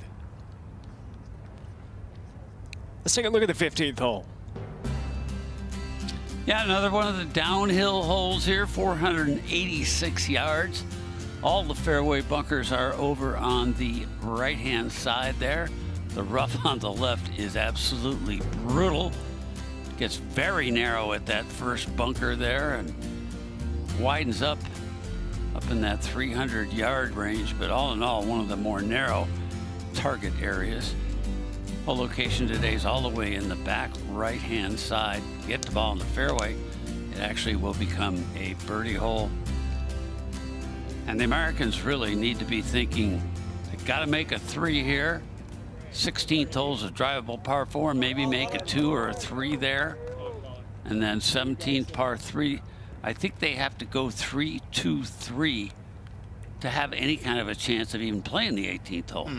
Let's take a look at the 15th hole. Yeah, another one of the downhill holes here, 486 yards. All the fairway bunkers are over on the right-hand side there. The rough on the left is absolutely brutal. Gets very narrow at that first bunker there and widens up in that 300-yard range, but all in all, one of the more narrow target areas. Hole location today is all the way in the back right-hand side. Get the ball in the fairway It actually will become a birdie hole. And the Americans really need to be thinking, they've got to make a 3 here. 16th hole is a drivable par 4, maybe make a 2 or a 3 there. And then 17th par 3. I think they have to go 3, 2, 3 to have any kind of a chance of even playing the 18th hole.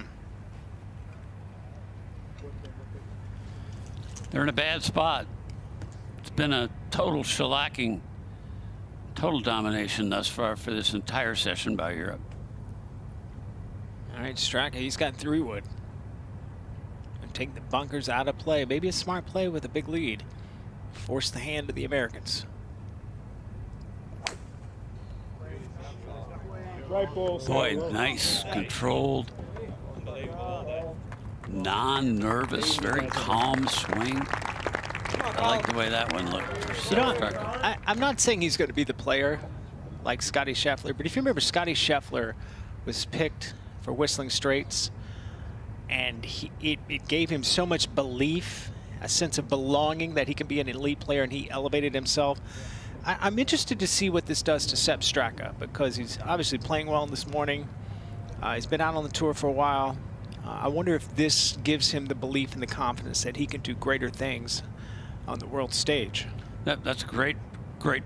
They're in a bad spot. It's been a total shellacking, total domination thus far for this entire session by Europe. All right, Straka, he's got 3-wood. And take the bunkers out of play. Maybe a smart play with a big lead. Force the hand of the Americans. Boy, nice, controlled, non-nervous, very calm swing. I like the way that one looked. You know, I'm not saying he's going to be the player like Scotty Scheffler, but if you remember, Scotty Scheffler was picked for Whistling Straits, and it gave him so much belief, a sense of belonging that he can be an elite player, and he elevated himself. I'm interested to see what this does to Sepp Straka, because he's obviously playing well this morning. He's been out on the tour for a while. I wonder if this gives him the belief and the confidence that he can do greater things on the world stage. That's a great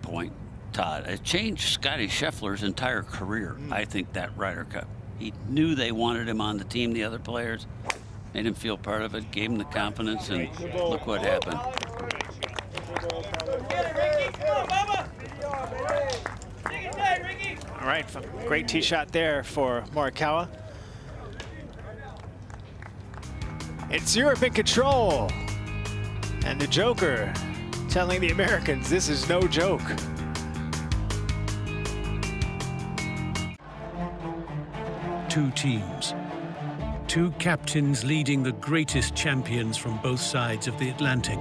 point, Todd. It changed Scotty Scheffler's entire career, I think, that Ryder Cup. He knew they wanted him on the team, the other players, made him feel part of it, gave him the confidence, and look what happened. All right, great tee shot there for Morikawa. It's Europe in control. And the Joker telling the Americans this is no joke. Two teams. Two captains leading the greatest champions from both sides of the Atlantic.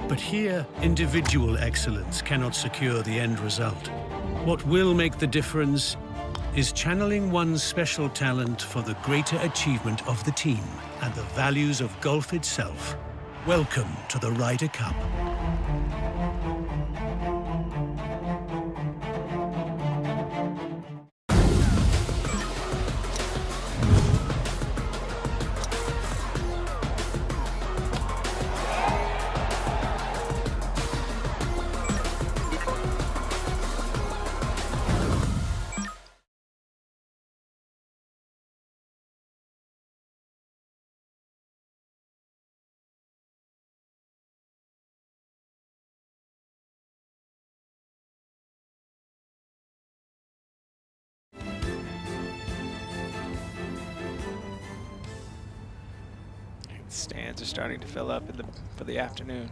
But here, individual excellence cannot secure the end result. What will make the difference is channeling one's special talent for the greater achievement of the team and the values of golf itself. Welcome to the Ryder Cup. Stands are starting to fill up for the afternoon.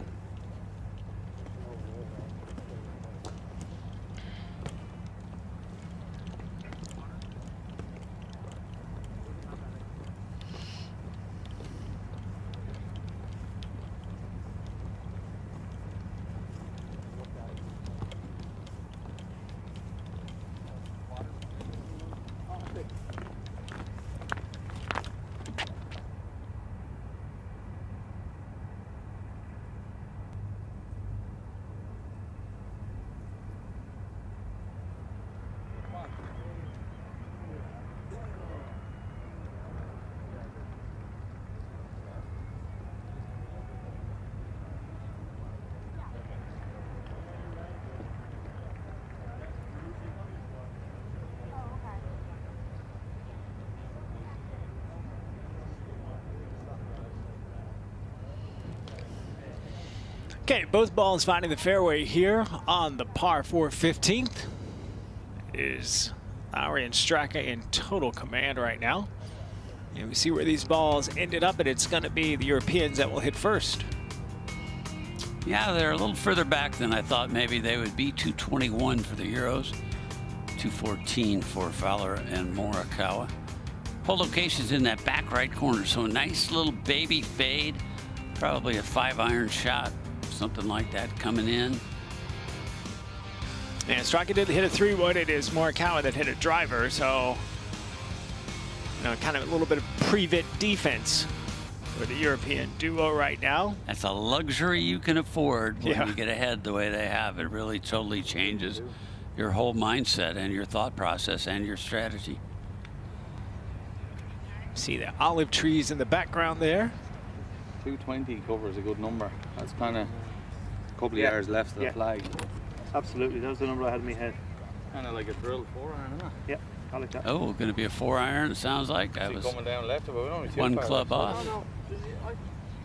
Okay, both balls finding the fairway here on the par 4 15th. Is Lowry and Straka in total command right now. And we see where these balls ended up, and it's going to be the Europeans that will hit first. Yeah, they're a little further back than I thought maybe they would be. 221 for the Euros, 214 for Fowler and Morikawa. Whole location's in that back right corner, so a nice little baby fade, probably a 5-iron shot, something like that coming in. And Straka did hit a 3-wood. It is Morikawa that hit a driver, so kind of a little bit of pre-vit defense for the European duo right now. That's a luxury you can afford when Yeah. you get ahead the way they have. It really totally changes your whole mindset and your thought process and your strategy. See the olive trees in the background there. 220 covers a good number. That's kind of a couple of yards left of the flag. Absolutely, that was the number I had in my head. Kind of like a drill 4-iron, isn't it? Yeah, I like that. Oh, going to be a 4-iron, it sounds like. I was coming down left, but we're only one club off. No,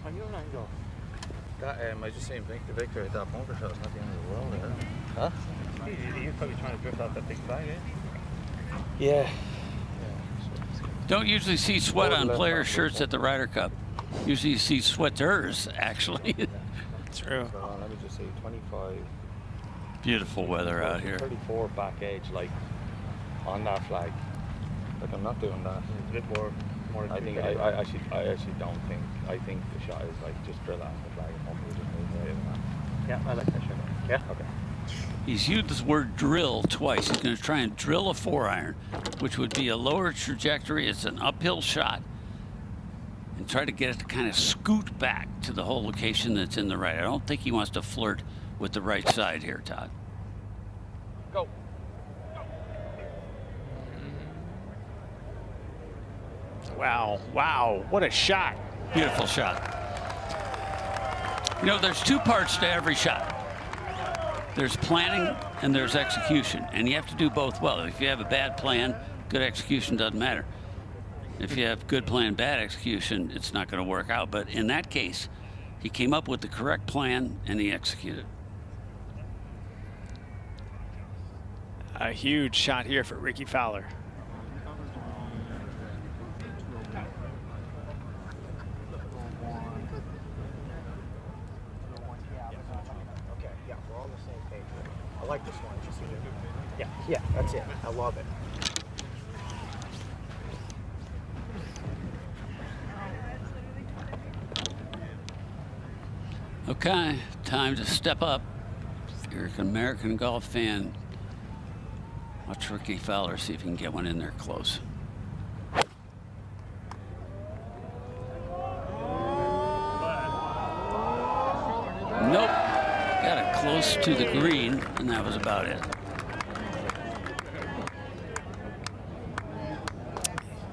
on your angle. That, I just seen Victor hit that bunker shot. It's not the end of the world. Huh? He's probably trying to drift off that big flag, eh? Yeah. Don't usually see sweat on player shirts at the Ryder Cup. Usually you see sweaters, actually. True. Let me just say 25. Beautiful weather out here. 34 back edge, like on that flag. Like I'm not doing that. It's a bit more. I think I actually don't think. I think the shot is like just drill off the flag and hopefully just move away from that. Yeah, I like that shot. Yeah. Okay. He's used the word drill twice. He's going to try and drill a 4-iron, which would be a lower trajectory. It's an uphill shot. And try to get it to kind of scoot back to the whole location that's in the right. I don't think he wants to flirt with the right side here, Todd. Go. Wow, wow, what a shot. Beautiful shot. You know, there's two parts to every shot. There's planning and there's execution, and you have to do both well. If you have a bad plan, good execution doesn't matter. If you have good plan, bad execution, it's not going to work out. But in that case, he came up with the correct plan and he executed. A huge shot here for Ricky Fowler. Okay, yeah, we're on the same page. I like this one. Yeah, that's it. I love it. Okay, time to step up. If you're an American golf fan, watch Ricky Fowler, see if he can get one in there close. Nope, got it close to the green, and that was about it.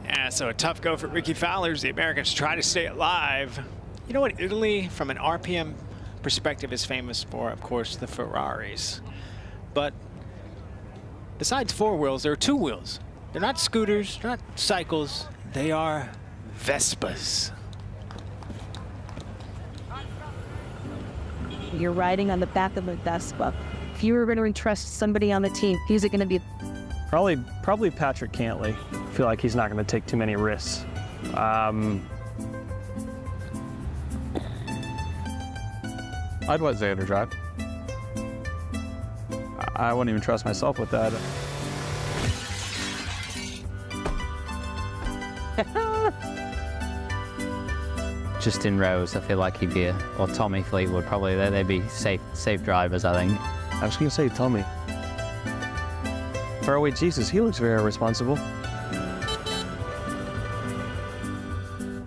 Yeah, so a tough go for Ricky Fowler as the Americans try to stay alive. You know what Italy, from an RPM perspective, is famous for? Of course, the Ferraris. But besides four wheels, there are two wheels. They're not scooters, they're not cycles, they are Vespas. You're riding on the back of a Vespa. If you were going to entrust somebody on the team, who's it going to be? Probably Patrick Cantley. I feel like he's not going to take too many risks. I'd let Xander drive. I wouldn't even trust myself with that. Just in rows, I feel like he'd be or Tommy Fleetwood probably. They'd be safe drivers, I think. I was going to say Tommy. Fairway Jesus, he looks very responsible.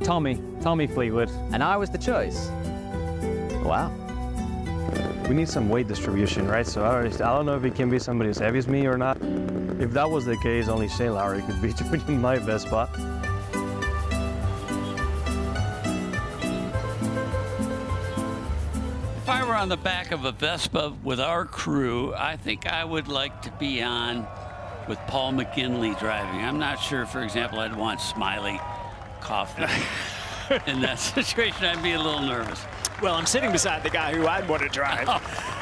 Tommy Fleetwood. And I was the choice. Wow. We need some weight distribution, right? So I don't know if he can be somebody as heavy as me or not. If that was the case, only Shane Lowry could be doing my best spot. If I were on the back of a Vespa with our crew, I think I would like to be on with Paul McGinley driving. I'm not sure, for example, I'd want Smiley Kaufman in that situation. I'd be a little nervous. Well, I'm sitting beside the guy who I'd want to drive.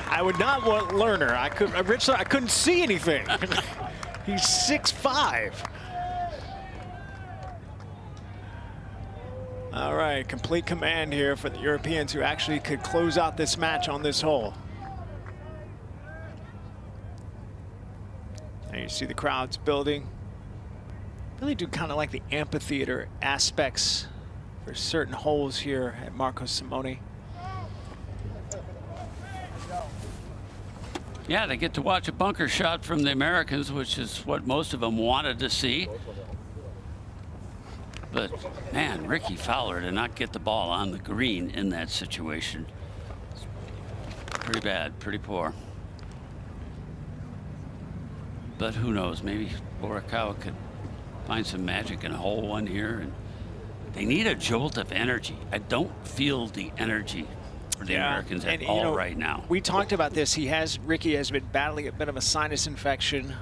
I would not want Lerner. I couldn't see anything. He's 6'5". All right, complete command here for the Europeans who actually could close out this match on this hole. And you see the crowds building. Really do kind of like the amphitheater aspects for certain holes here at Marco Simone. Yeah, they get to watch a bunker shot from the Americans, which is what most of them wanted to see. But, man, Ricky Fowler did not get the ball on the green in that situation. Pretty bad, pretty poor. But who knows, maybe Morikawa could find some magic in hole 1 here. And they need a jolt of energy. I don't feel the energy for the Americans at all right now. We talked about this. Ricky has been battling a bit of a sinus infection,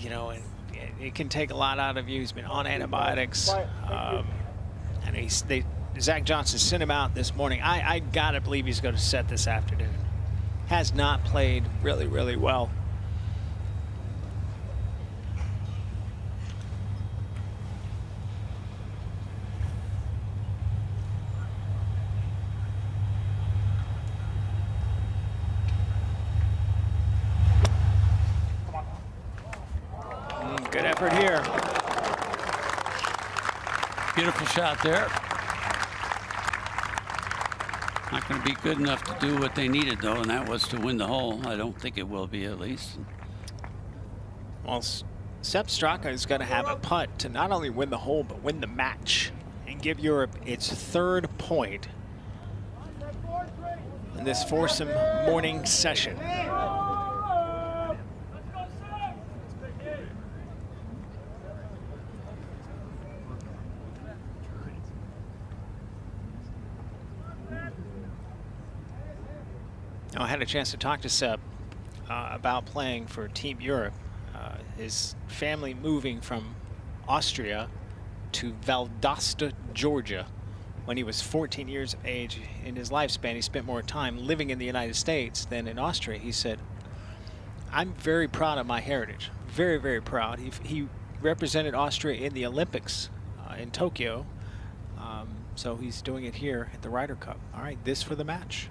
you know, and it can take a lot out of you. He's been on antibiotics, and Zach Johnson sent him out this morning. I gotta believe he's going to set this afternoon. Has not played really, really well. Good effort here. Beautiful shot there. Not going to be good enough to do what they needed, though, and that was to win the hole. I don't think it will be, at least. Well, Sepp Straka is going to have a putt to not only win the hole, but win the match and give Europe its 3rd point in this foursome morning session. I had a chance to talk to Sepp about playing for Team Europe. His family moving from Austria to Valdosta, Georgia, when he was 14 years of age. In his lifespan, he spent more time living in the United States than in Austria. He said, "I'm very proud of my heritage. Very, very proud." He represented Austria in the Olympics in Tokyo. So he's doing it here at the Ryder Cup. All right, this for the match.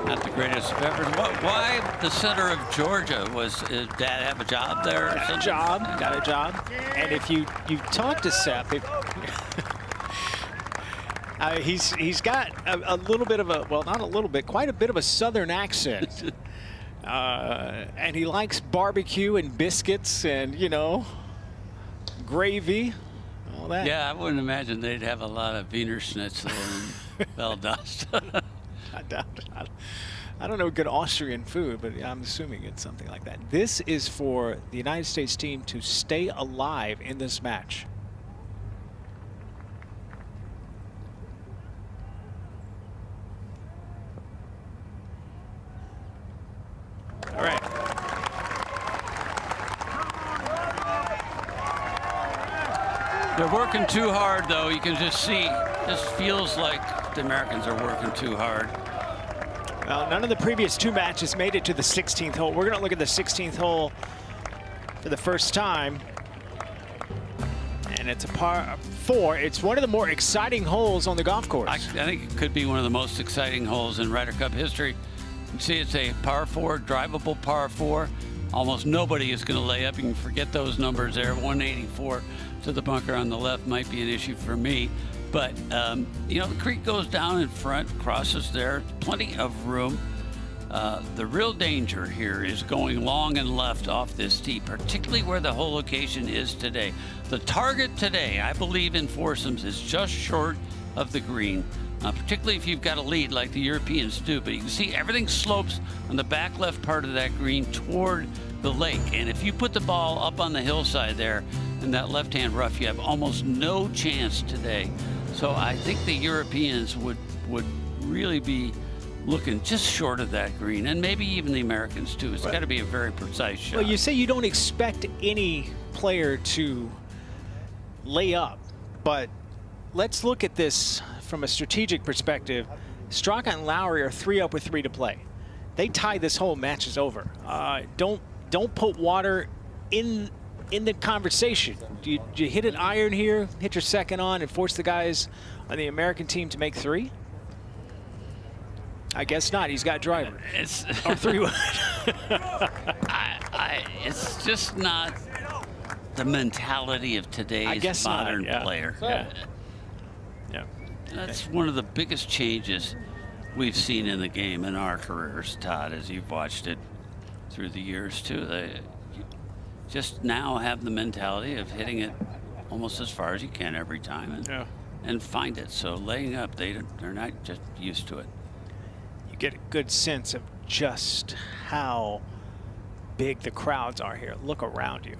Not the greatest of efforts. Why the center of Georgia? Did Dad have a job there? Got a job. And if you talk to Sepp, he's got a little bit of a, well, not a little bit, quite a bit of a Southern accent. And he likes barbecue and biscuits and, you know, gravy. All that. Yeah, I wouldn't imagine they'd have a lot of Wiener Schnitzel in Valdosta. I don't know good Austrian food, but I'm assuming it's something like that. This is for the United States team to stay alive in this match. All right. They're working too hard, though. You can just see, this feels like the Americans are working too hard. Well, none of the previous 2 matches made it to the 16th hole. We're going to look at the 16th hole for the first time. And it's a par 4. It's one of the more exciting holes on the golf course. I think it could be one of the most exciting holes in Ryder Cup history. You see, it's a par 4, drivable par 4. Almost nobody is going to lay up. You can forget those numbers there. 184 to the bunker on the left might be an issue for me. But, you know, the creek goes down in front, crosses there, plenty of room. The real danger here is going long and left off this tee, particularly where the hole location is today. The target today, I believe, in foursomes is just short of the green, particularly if you've got a lead like the Europeans do. But you can see everything slopes on the back left part of that green toward the lake. And if you put the ball up on the hillside there in that left-hand rough, you have almost no chance today. So I think the Europeans would really be looking just short of that green, and maybe even the Americans too. It's got to be a very precise shot. Well, you say you don't expect any player to lay up, but let's look at this from a strategic perspective. Straka and Lowry are 3 up with 3 to play. They tie this whole match is over. Don't put water in the conversation. Do you hit an iron here, hit your second on, and force the guys on the American team to make 3? I guess not. He's got driver. It's or 3-wood. It's just not the mentality of today's modern player. Yeah. That's one of the biggest changes we've seen in the game in our careers, Todd, as you've watched it through the years too. just now have the mentality of hitting it almost as far as you can every time and find it. So laying up, they're not just used to it. You get a good sense of just how big the crowds are here. Look around you.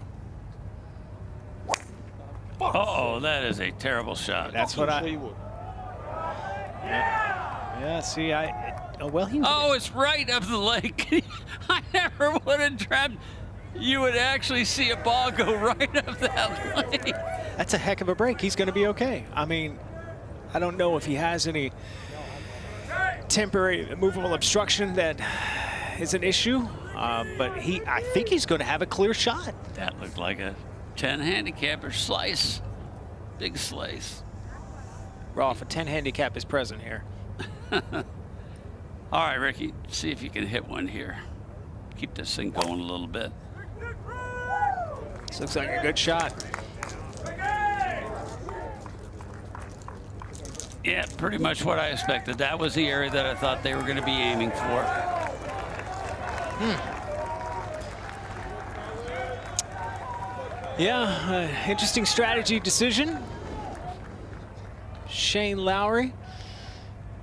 Oh, that is a terrible shot. That's what yeah, see, oh, it's right up the lake. I never would have dreamt you would actually see a ball go right up that lake. That's a heck of a break. He's going to be okay. I mean, I don't know if he has any temporary movable obstruction that is an issue, but I think he's going to have a clear shot. That looked like a 10 handicapper slice. Big slice. Rolf, a 10 handicap is present here. All right, Ricky, see if you can hit one here. Keep this thing going a little bit. This looks like a good shot. Yeah, pretty much what I expected. That was the area that I thought they were going to be aiming for. Yeah, interesting strategy decision. Shane Lowry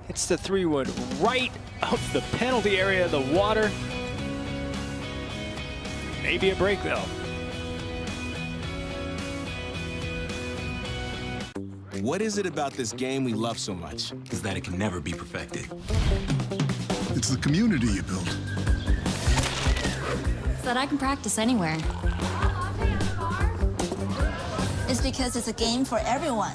hits the 3-wood right of the penalty area of the water. Maybe a break though. What is it about this game we love so much is that it can never be perfected? It's the community you build. So that I can practice anywhere. It's because it's a game for everyone.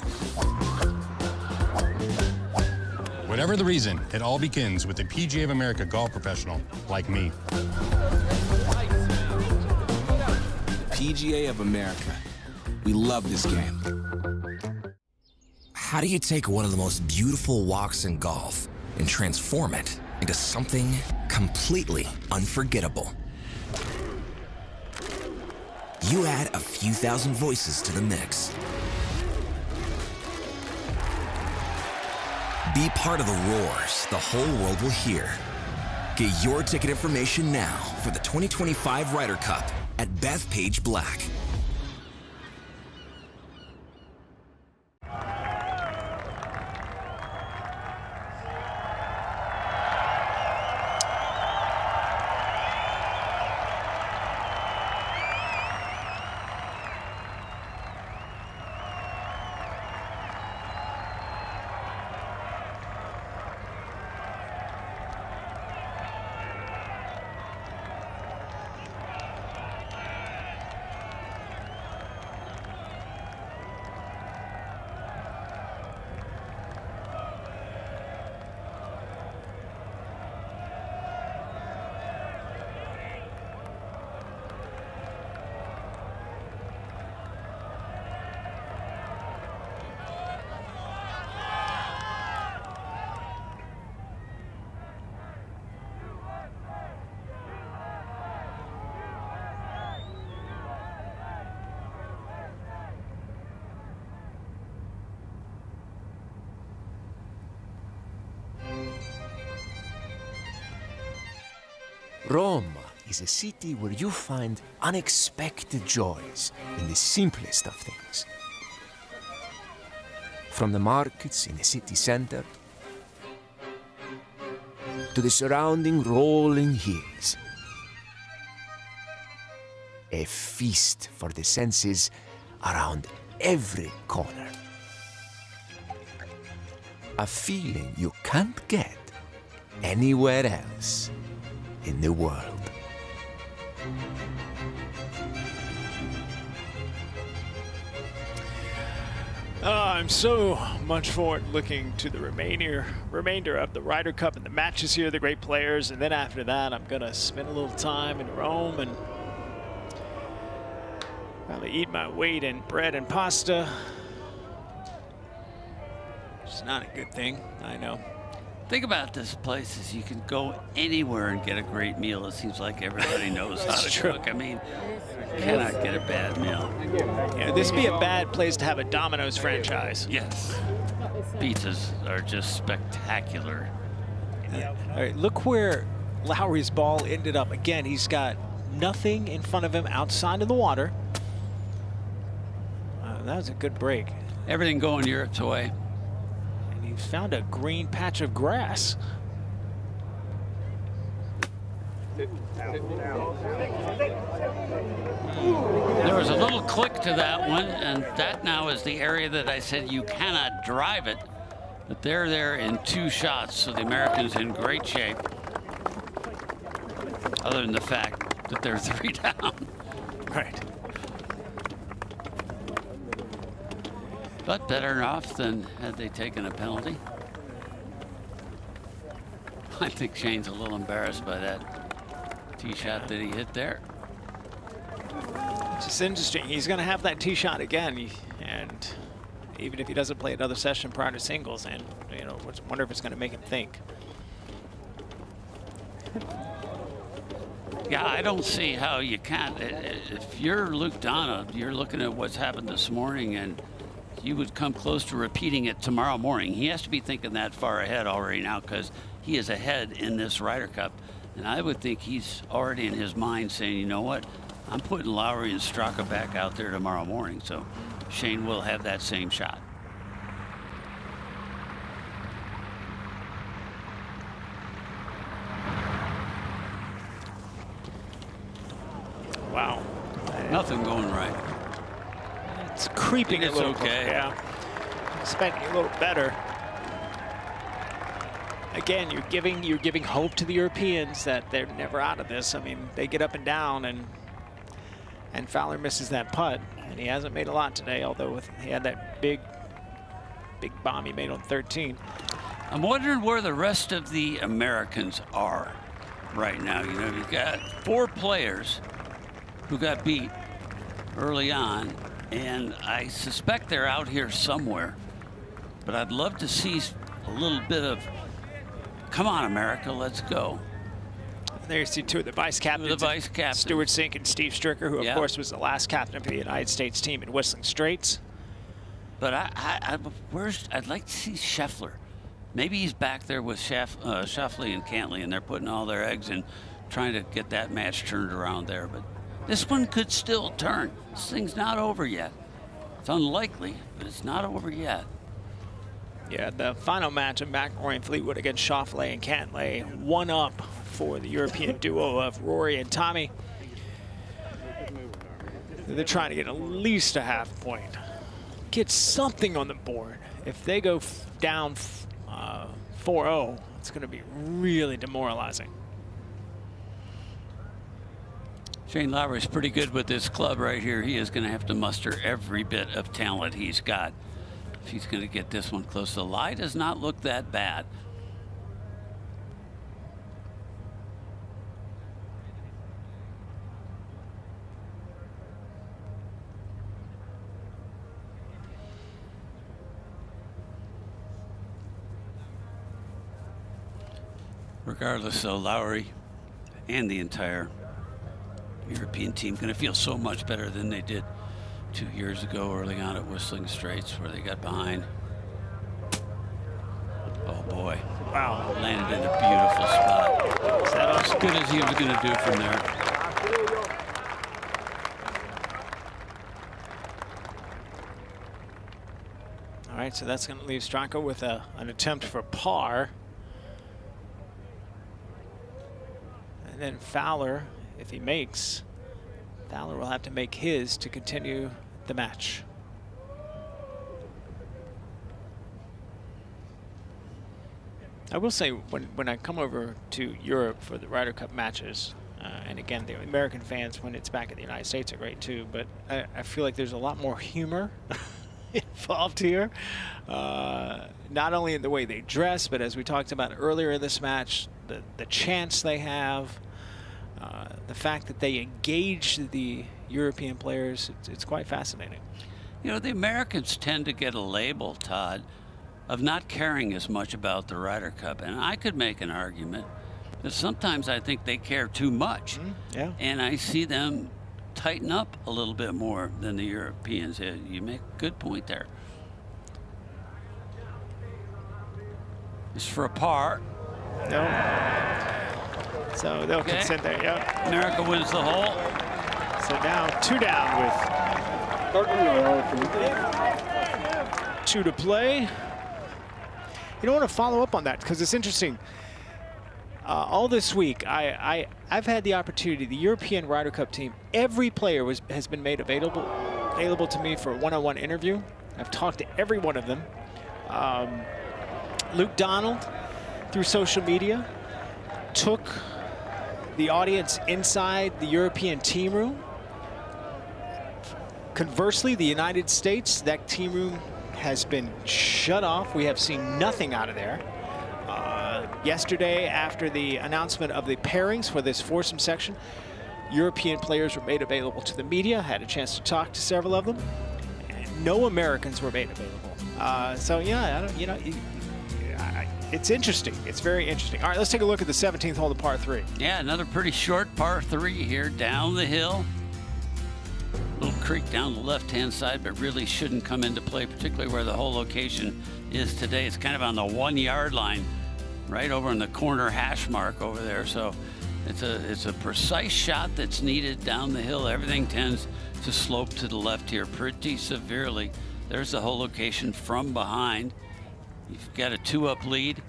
Whatever the reason, it all begins with a PGA of America golf professional like me. PGA of America. We love this game. How do you take one of the most beautiful walks in golf and transform it into something completely unforgettable? You add a few thousand voices to the mix. Be part of the roars the whole world will hear. Get your ticket information now for the 2025 Ryder Cup at Bethpage Black. Rome is a city where you find unexpected joys in the simplest of things. From the markets in the city center to the surrounding rolling hills. A feast for the senses around every corner. A feeling you can't get anywhere else in the world. I'm so much forward looking to the remainder of the Ryder Cup and the matches here, the great players, and then after that I'm gonna spend a little time in Rome and probably eat my weight in bread and pasta. It's not a good thing, I know. Think about this place is you can go anywhere and get a great meal. It seems like everybody knows how to cook. I mean, you cannot get a bad meal. Yeah, this would be a bad place to have a Domino's franchise. Yes. Pizzas are just spectacular. Yeah. All right, look where Lowry's ball ended up. Again, he's got nothing in front of him outside of the water. That was a good break. Everything going Europe's way. And he's found a green patch of grass. There was a little click to that one, and that now is the area that I said you cannot drive it. But they're there in 2 shots, so the Americans in great shape. Other than the fact that they're 3 down. Right. But better off than had they taken a penalty. I think Shane's a little embarrassed by that tee shot that he hit there. It's just interesting. He's going to have that tee shot again, and even if he doesn't play another session prior to singles, and you know, wonder if it's going to make him think. Yeah, I don't see how you can't. If you're Luke Donald, you're looking at what's happened this morning, and you would come close to repeating it tomorrow morning. He has to be thinking that far ahead already now, because he is ahead in this Ryder Cup. And I would think he's already in his mind saying, you know what, I'm putting Lowry and Straka back out there tomorrow morning. So Shane will have that same shot. Wow. Nothing going right. It's creeping a little. Okay. Yeah. Expecting a little better. Again, you're giving hope to the Europeans that they're never out of this. I mean, they get up and down, and Fowler misses that putt, and he hasn't made a lot today. Although he had that big bomb he made on 13. I'm wondering where the rest of the Americans are right now. You know, you've got 4 players who got beat early on, and I suspect they're out here somewhere. But I'd love to see a little bit of, come on, America, let's go. There you see 2 of the vice captains. The vice captain. Stuart Sink and Steve Stricker, who, of course, was the last captain for the United States team in Whistling Straits. But I'd like to see Scheffler. Maybe he's back there with Schauffele and Cantley, and they're putting all their eggs in trying to get that match turned around there. But this one could still turn. This thing's not over yet. It's unlikely, but it's not over yet. Yeah, the final match of McIlroy and Fleetwood against Schauffele and Cantlay, 1 up for the European duo of Rory and Tommy. They're trying to get at least a half point. Get something on the board. If they go down 4-0, it's going to be really demoralizing. Shane Lowry's pretty good with this club right here. He is going to have to muster every bit of talent he's got if he's going to get this one close. The lie does not look that bad. Regardless, though, Lowry and the entire European team going to feel so much better than they did 2 years ago early on at Whistling Straits, where they got behind. Oh boy. Wow. Landed in a beautiful spot. Is that as good as he was going to do from there? All right, so that's going to leave Straka with an attempt for par. And then Fowler, if he makes, Fowler will have to make his to continue the match. I will say, when I come over to Europe for the Ryder Cup matches, and again, the American fans, when it's back in the United States, are great too, but I feel like there's a lot more humor involved here. Not only in the way they dress, but as we talked about earlier in this match, the chants they have, the fact that they engage the European players, it's quite fascinating. You know, the Americans tend to get a label, Todd, of not caring as much about the Ryder Cup. And I could make an argument that sometimes I think they care too much. Yeah. And I see them tighten up a little bit more than the Europeans. You make a good point there. It's for a par. No. So they'll consent there, yeah. America wins the hole. So now 2 down with 2 to play. You don't want to follow up on that because it's interesting. All this week, I've had the opportunity, the European Ryder Cup team, every player has been made available to me for a one-on-one interview. I've talked to every one of them. Luke Donald, through social media, took the audience inside the European team room. Conversely, the United States, that team room has been shut off. We have seen nothing out of there. Yesterday, after the announcement of the pairings for this foursome section, European players were made available to the media. Had a chance to talk to several of them. And no Americans were made available. So yeah, it's interesting. It's very interesting. All right, let's take a look at the 17th hole, the par 3. Yeah, another pretty short par 3 here down the hill. Little creek down the left-hand side, but really shouldn't come into play, particularly where the whole location is today. It's kind of on the 1 yard line, right over in the corner hash mark over there. So it's a precise shot that's needed down the hill. Everything tends to slope to the left here pretty severely. There's the whole location from behind. You've got a 2-up lead.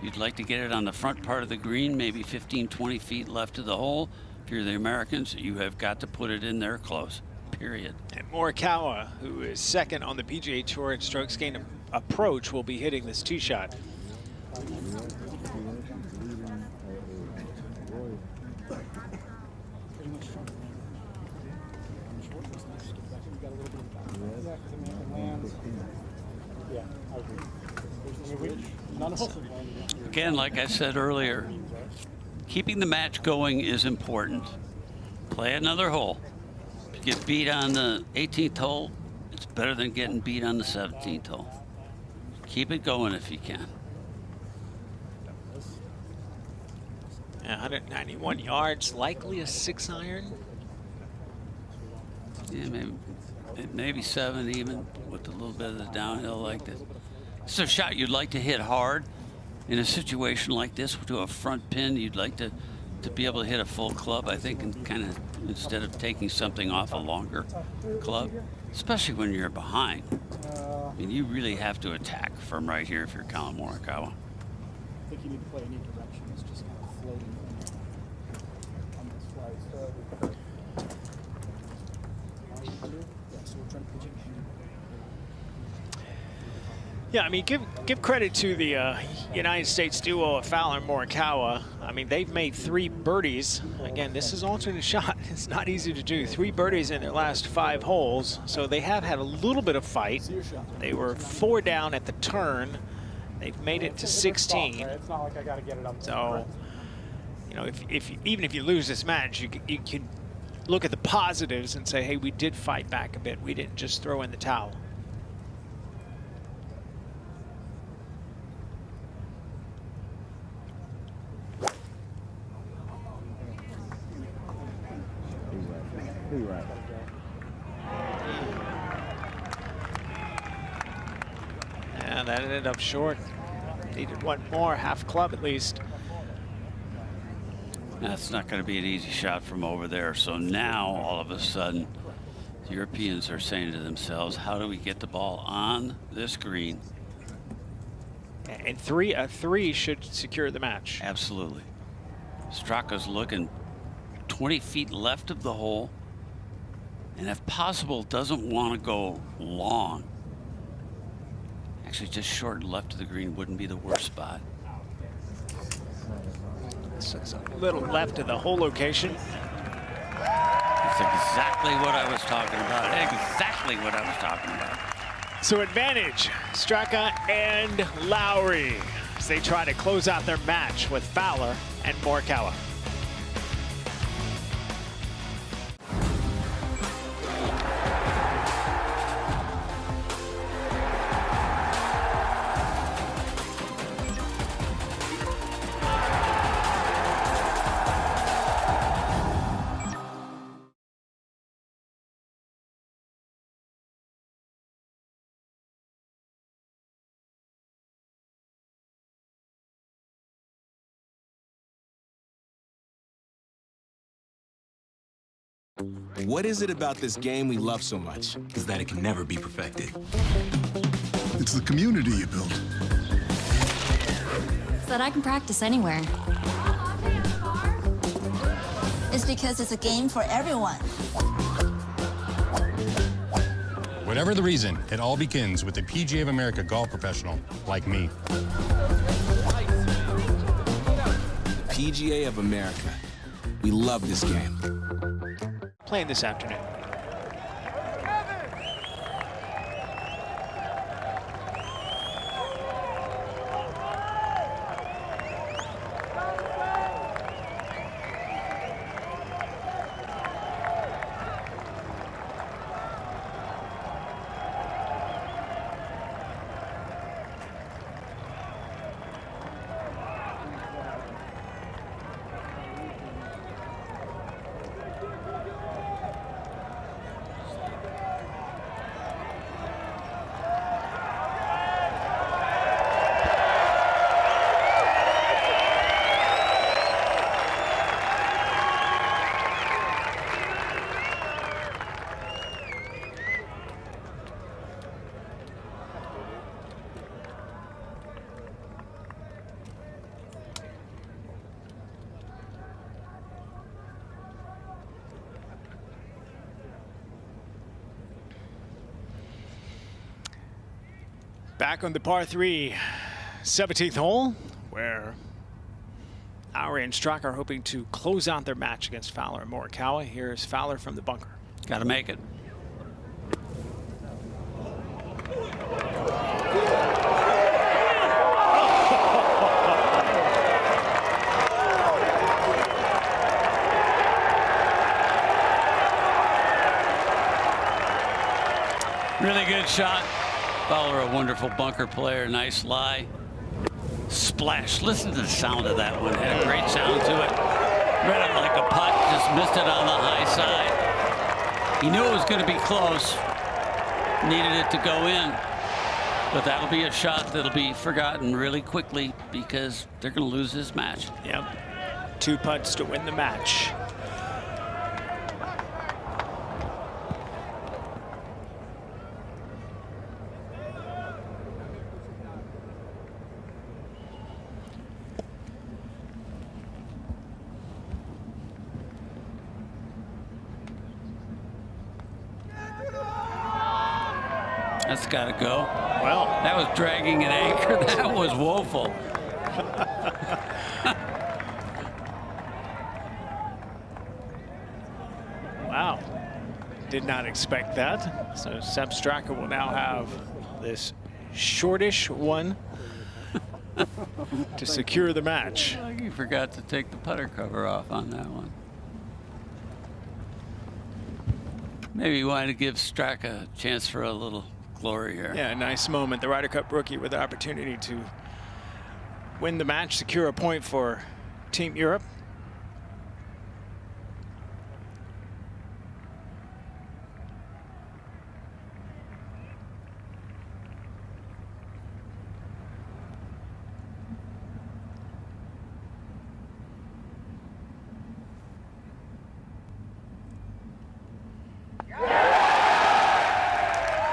You'd like to get it on the front part of the green, maybe 15, 20 feet left of the hole. If you're the Americans, you have got to put it in there close, period. And Morikawa, who is second on the PGA Tour in strokes gained approach, will be hitting this tee shot. Again, like I said earlier, keeping the match going is important. Play another hole. If you get beat on the 18th hole, it's better than getting beat on the 17th hole. Keep it going if you can. Yeah, 191 yards, likely a 6-iron. Yeah, maybe 7 even with a little bit of the downhill like this. It's a shot you'd like to hit hard. In a situation like this, to a front pin, you'd like to be able to hit a full club, I think, and kind of instead of taking something off a longer club, especially when you're behind. I mean, you really have to attack from right here if you're Colin Morikawa. I think you need to play in either direction. It's just kind of floating on this flight. So we're trying to pitch it. Yeah, I mean, give credit to the United States duo of Fowler and Morikawa. I mean, they've made 3 birdies. Again, this is alternate shot. It's not easy to do. 3 birdies in their last 5 holes. So they have had a little bit of fight. They were 4 down at the turn. They've made it to 16. It's not like I got to get it up. So, you know, even if you lose this match, you can look at the positives and say, hey, we did fight back a bit. We didn't just throw in the towel. And that ended up short. Needed 1 more, half club at least. That's not going to be an easy shot from over there. So now, all of a sudden, the Europeans are saying to themselves, how do we get the ball on this green? And a three should secure the match. Absolutely. Straka's looking 20 feet left of the hole, and if possible, doesn't want to go long. Actually, just short and left of the green wouldn't be the worst spot. So it's a little left of the hole location. That's exactly what I was talking about. Exactly what I was talking about. So advantage, Straka and Lowry as they try to close out their match with Fowler and Morikawa. What is it about this game we love so much? Is that it can never be perfected. It's the community you build. So that I can practice anywhere. It's because it's a game for everyone. Whatever the reason, it all begins with a PGA of America golf professional like me. PGA of America. We love this game. Playing this afternoon. Back on the par 3, 17th hole, where Lowry and Straka are hoping to close out their match against Fowler and Morikawa. Here's Fowler from the bunker. Got to make it. Really good shot. Fowler, a wonderful bunker player. Nice lie. Splash. Listen to the sound of that one. Had a great sound to it. Read it like a putt. Just missed it on the high side. He knew it was going to be close. Needed it to go in. But that'll be a shot that'll be forgotten really quickly because they're going to lose this match. Yep. 2 putts to win the match. That's got to go. Well, that was dragging an anchor. That was woeful. Wow. Did not expect that. So Sepp Straka will now have this shortish one to secure the match. Oh, you forgot to take the putter cover off on that one. Maybe you wanted to give Straka a chance for a little glory here. Yeah, a nice moment. The Ryder Cup rookie with the opportunity to win the match, secure a point for Team Europe.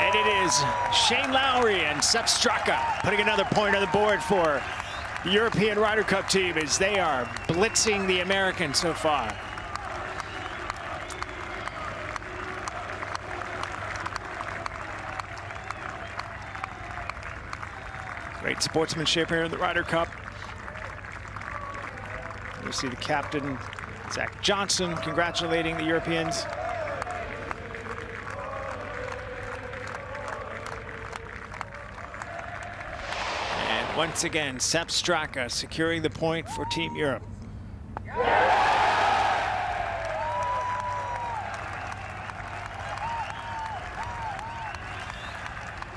And it is Shane Lowry and Sepp Straka putting another point on the board for the European Ryder Cup team as they are blitzing the Americans so far. Great sportsmanship here in the Ryder Cup. You see the captain, Zach Johnson, congratulating the Europeans. And once again, Sepp Straka securing the point for Team Europe.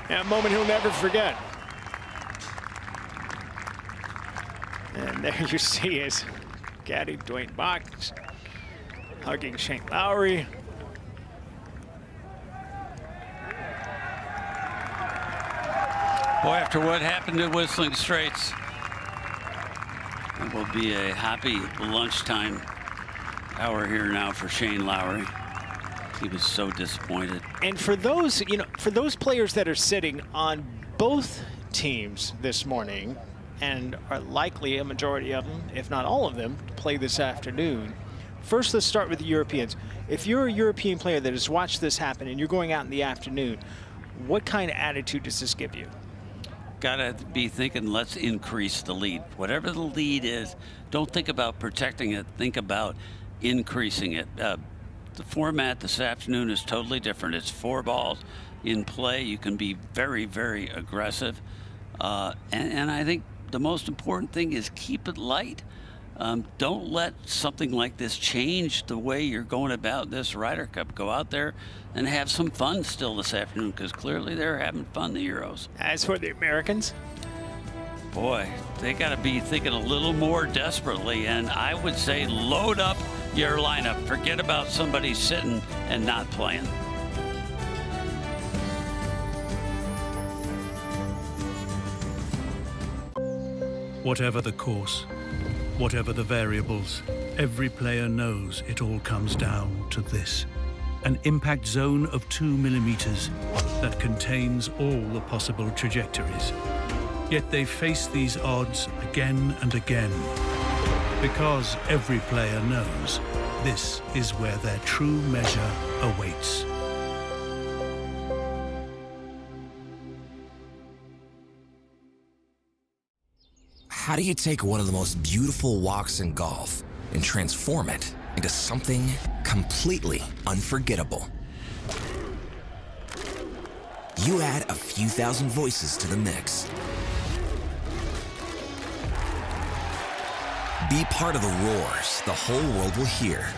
And a moment he'll never forget. And there you see his caddy, Dwayne Bach, hugging Shane Lowry. Boy, after what happened at Whistling Straits, it will be a happy lunchtime hour here now for Shane Lowry. He was so disappointed. And for those, for those players that are sitting on both teams this morning, and are likely a majority of them, if not all of them, to play this afternoon. First, let's start with the Europeans. If you're a European player that has watched this happen and you're going out in the afternoon, what kind of attitude does this give you? Gotta be thinking, let's increase the lead. Whatever the lead is, don't think about protecting it, think about increasing it. The format this afternoon is totally different. It's 4 balls in play. You can be very, very aggressive. And I think the most important thing is keep it light. Don't let something like this change the way you're going about this Ryder Cup. Go out there and have some fun still this afternoon, because clearly they're having fun, the Euros. As for the Americans? Boy, they got to be thinking a little more desperately, and I would say load up your lineup. Forget about somebody sitting and not playing. Whatever the course, whatever the variables, every player knows it all comes down to this. An impact zone of 2 millimeters that contains all the possible trajectories. Yet they face these odds again and again, because every player knows this is where their true measure awaits. How do you take one of the most beautiful walks in golf and transform it into something completely unforgettable? You add a few thousand voices to the mix. Be part of the roars the whole world will hear.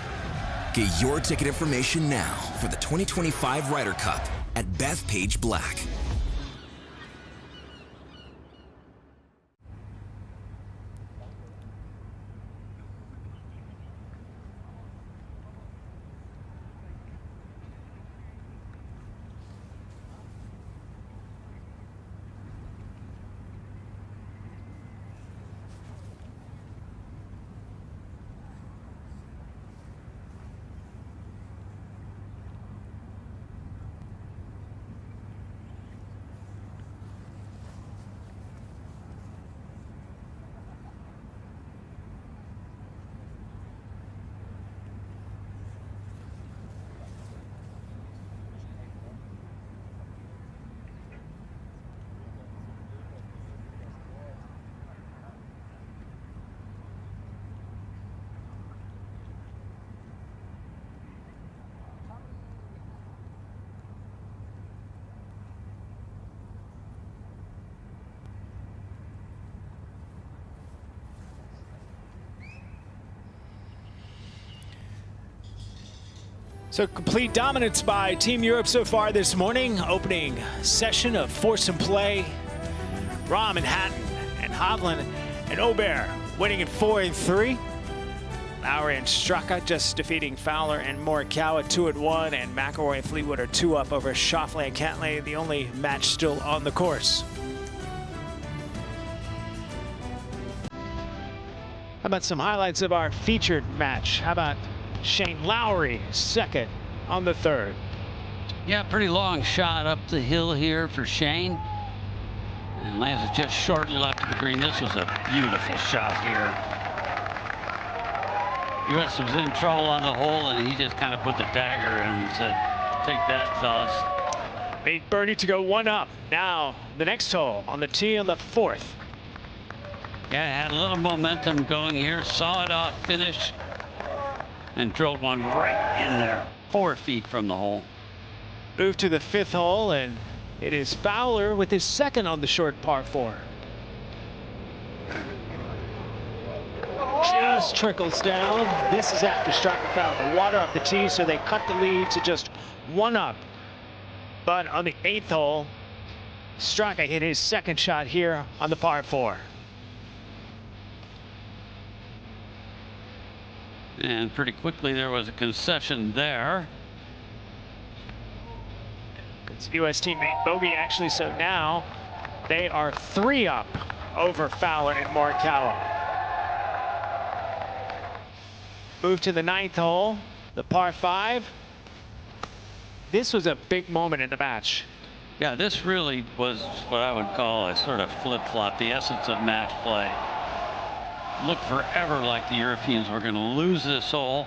Get your ticket information now for the 2025 Ryder Cup at Bethpage Black. So complete dominance by Team Europe so far this morning. Opening session of force and play. Rahm and Hatton and Hovland and Aubert winning at 4 and 3. Lowry and Straka just defeating Fowler and Morikawa 2-1, and McIlroy and Fleetwood are 2 up over Schauffele and Cantlay, the only match still on the course. How about some highlights of our featured match? How about Shane Lowry, second on the 3rd. Yeah, pretty long shot up the hill here for Shane. And lands it just shortly left of the green. This was a beautiful shot here. US was in trouble on the hole, and he just kind of put the dagger in and said, take that, fellas. Made birdie to go 1 up. Now, the next hole on the tee on the 4th. Yeah, had a little momentum going here. Saw it off finish. And drilled one right in there, 4 feet from the hole. Move to the 5th hole, and it is Fowler with his second on the short par 4. Just trickles down. This is after Straka found the water off the tee, so they cut the lead to just 1 up. But on the 8th hole, Straka hit his second shot here on the par 4. And pretty quickly there was a concession there. It's US teammate bogey actually, so now they are 3 up over Fowler and Morikawa. Move to the 9th hole, the par 5. This was a big moment in the match. Yeah, this really was what I would call a sort of flip-flop, the essence of match play. Looked forever like the Europeans were going to lose this hole.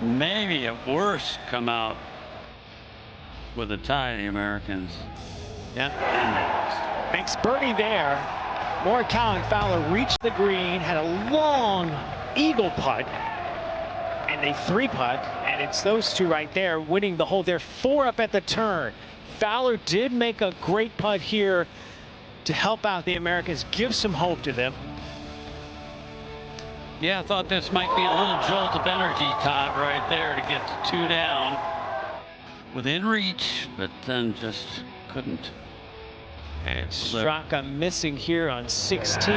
Maybe at worst come out with a tie, the Americans. Yeah. Makes birdie there. Morikawa and Fowler reached the green, had a long eagle putt, and they 3-putt, and it's those two right there winning the hole. They're 4 up at the turn. Fowler did make a great putt here to help out the Americans, give some hope to them. Yeah, I thought this might be a little jolt of energy, Todd, right there to get the 2 down. Within reach, but then just couldn't. And Straka missing here on 16.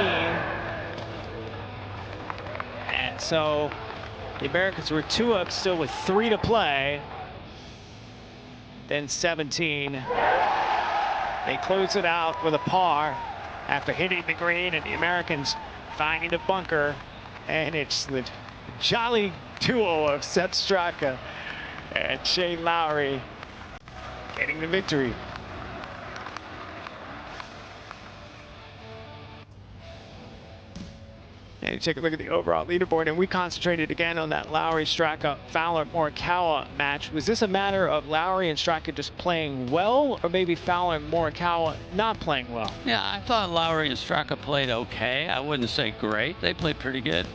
And so the Americans were 2 up still with 3 to play. Then 17. They close it out with a par after hitting the green, and the Americans finding the bunker. And it's the jolly duo of Sepp Straka and Shane Lowry getting the victory. And you take a look at the overall leaderboard, and we concentrated again on that Lowry, Straka, Fowler, Morikawa match. Was this a matter of Lowry and Straka just playing well, or maybe Fowler and Morikawa not playing well? Yeah, I thought Lowry and Straka played okay. I wouldn't say great. They played pretty good.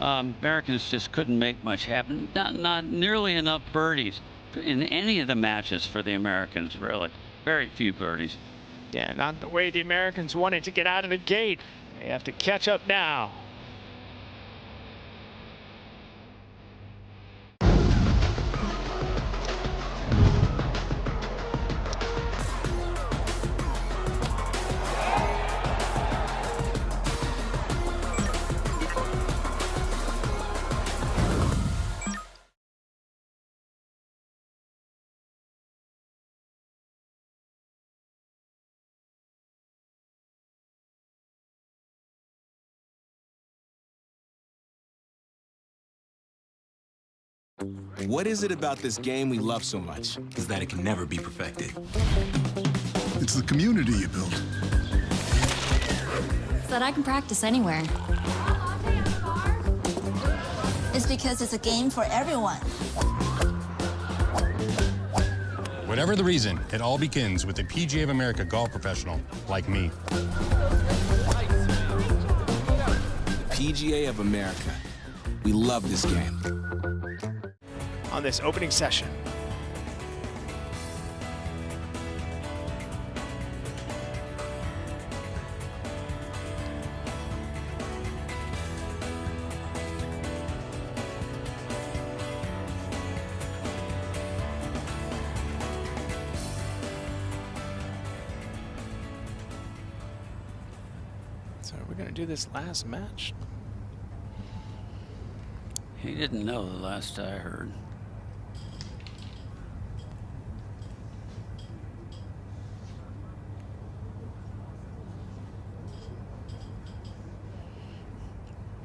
Americans just couldn't make much happen. Not nearly enough birdies in any of the matches for the Americans, really. Very few birdies. Yeah, not the way the Americans wanted to get out of the gate. They have to catch up now. What is it about this game we love so much is that it can never be perfected? It's the community you build. So that I can practice anywhere. It's because it's a game for everyone. Whatever the reason, it all begins with a PGA of America golf professional like me. PGA of America. We love this game. On this opening session. So we're going to do this last match. He didn't know the last I heard.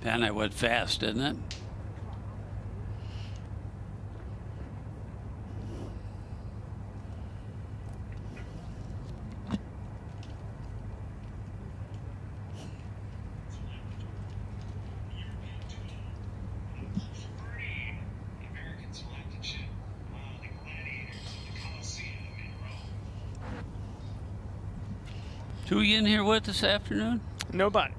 And I went fast, didn't it? Who are you in here with this afternoon? Nobody.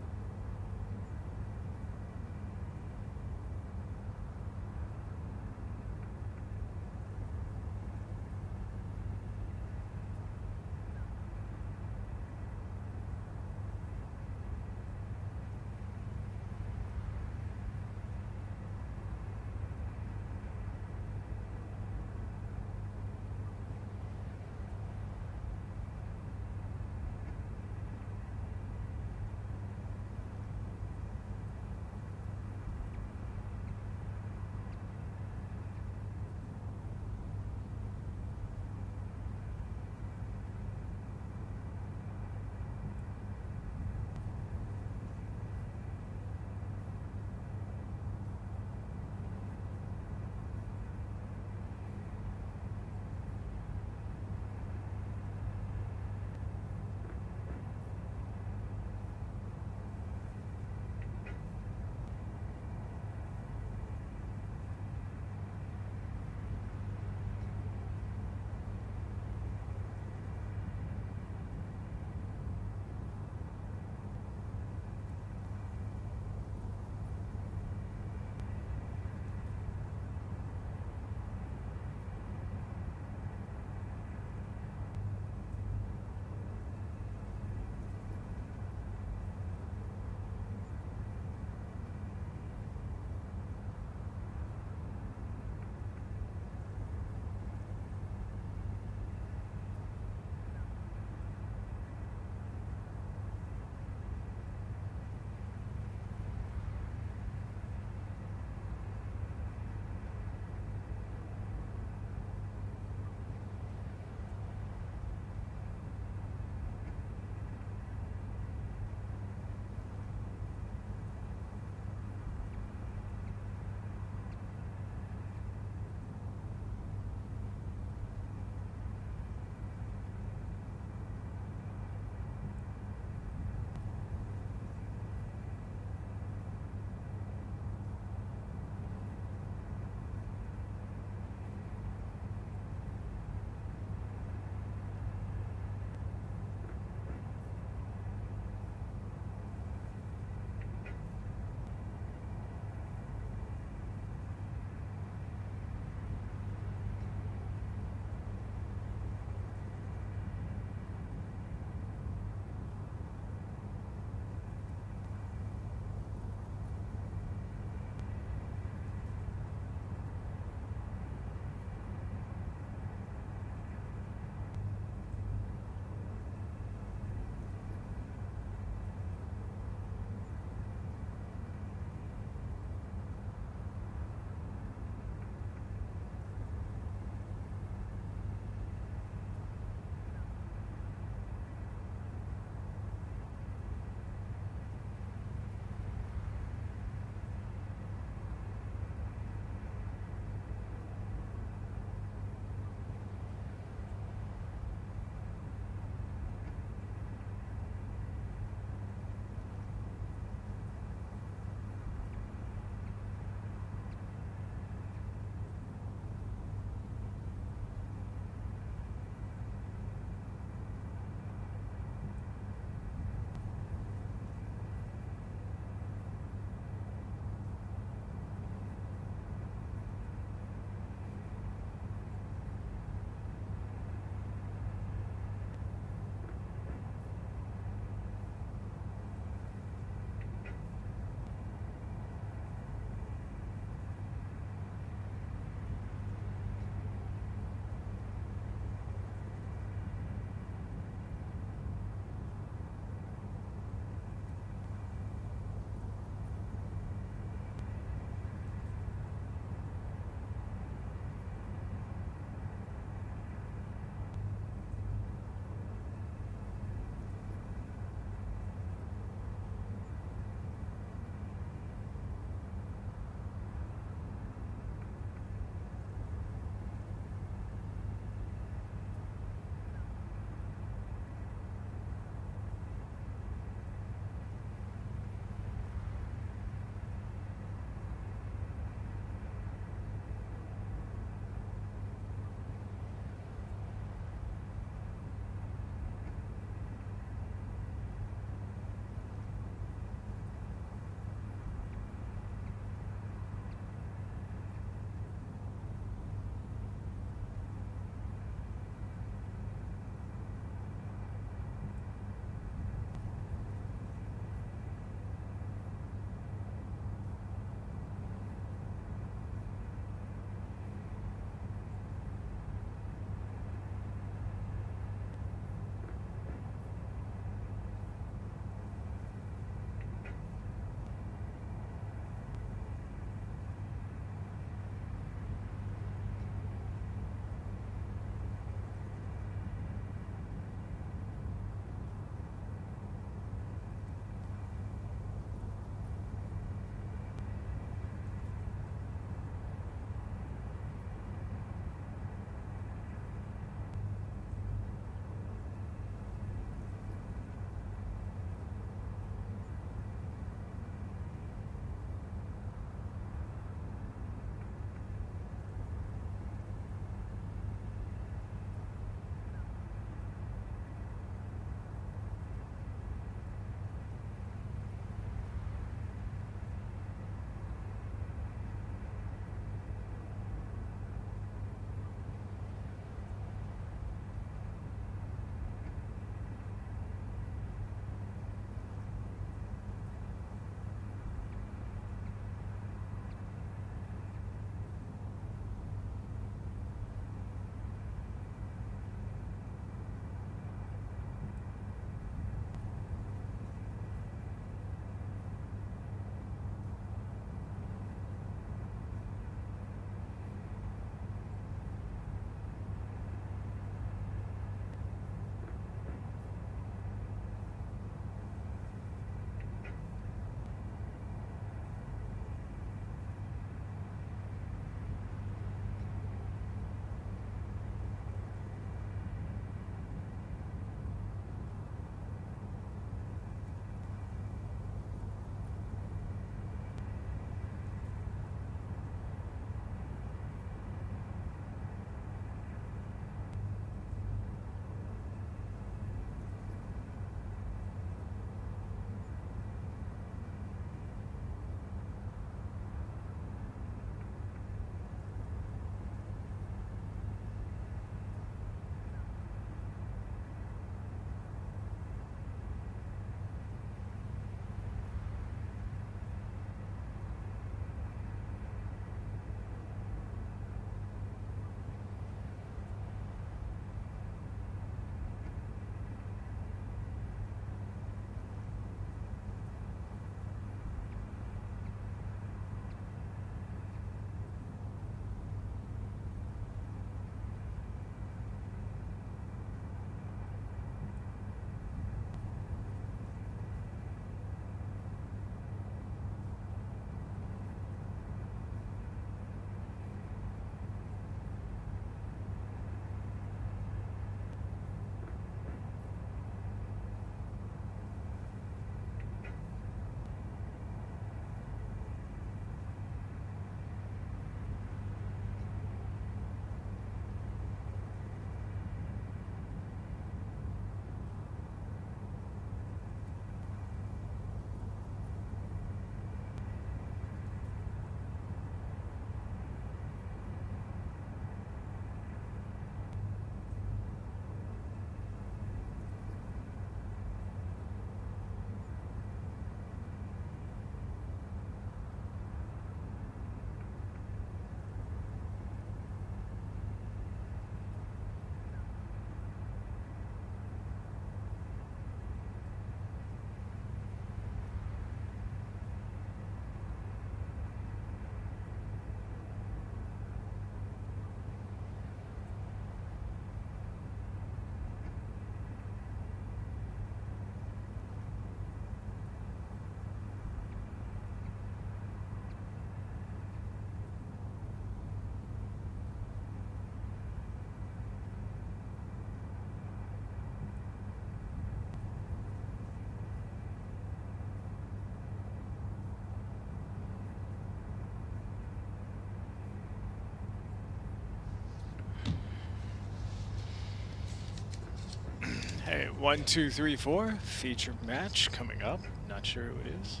1, 2, 3, 4. Feature match coming up. Not sure who it is.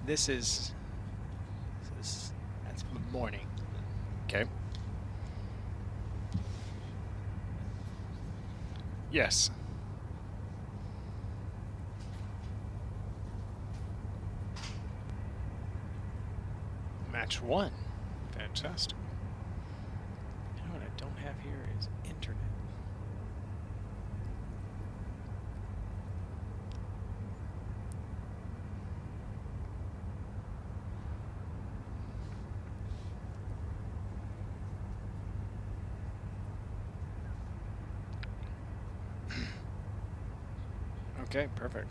That's morning. Okay. Yes. Match 1. Fantastic. You know what I don't have here is internet. Okay, perfect.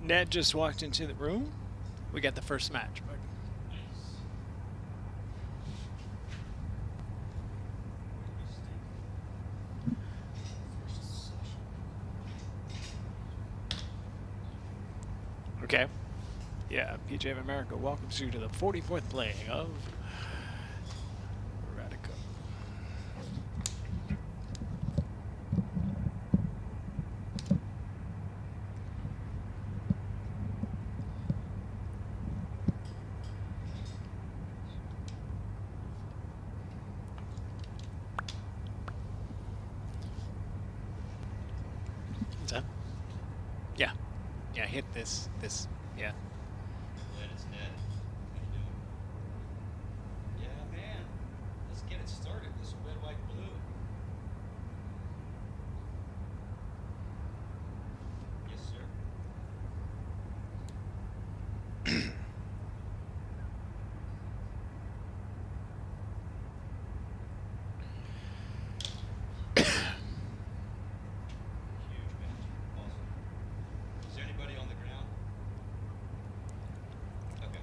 Ned just walked into the room. We got the first match. But okay. Yeah, PGA of America welcomes you to the 44th playing of Ryder Cup. What's that? Yeah. Yeah, hit this, yeah. It's Ned. How you doing? Yeah, man. Let's get it started. This red, white, blue. Yes, sir. Huge match. Awesome. Is there anybody on the ground? Okay.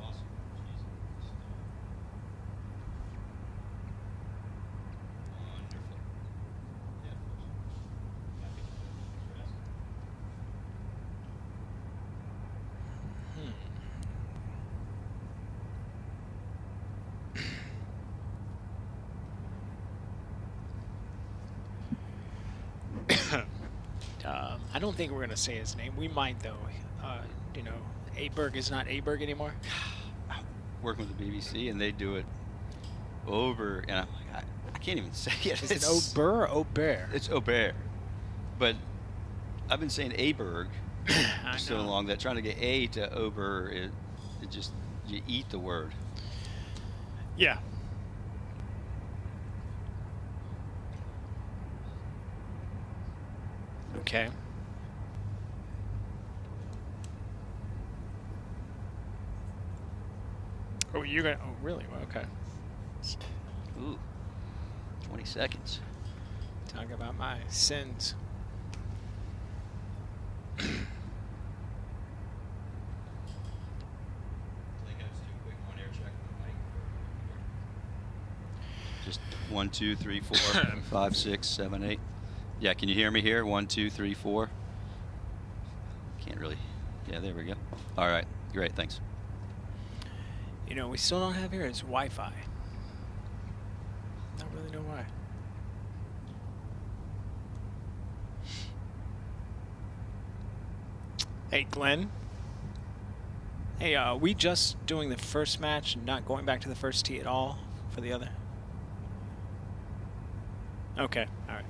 Awesome. Jesus. Wonderful. Yeah, of course. Happy. Thanks for asking. I don't think we're going to say his name. We might, though. You know, Aberg is not Aberg anymore. Working with the BBC, and they do it over, and I'm like, I can't even say it. Is it Ober or Aubert? It's Aubert. But I've been saying Aberg so long that trying to get A to Ober, it just, you eat the word. Yeah. Okay. Oh, you're gonna. Oh, really? Well, okay. Ooh. 20 seconds. Talk about my sins. Just 1, 2, 3, 4, 5, 6, 7, 8. Yeah, can you hear me here? 1, 2, 3, 4. Can't really. Yeah, there we go. All right, great, thanks. You know, we still don't have here is Wi-Fi. Don't really know why. Hey, Glenn. Hey, we just doing the first match and not going back to the first tee at all for the other? Okay, all right.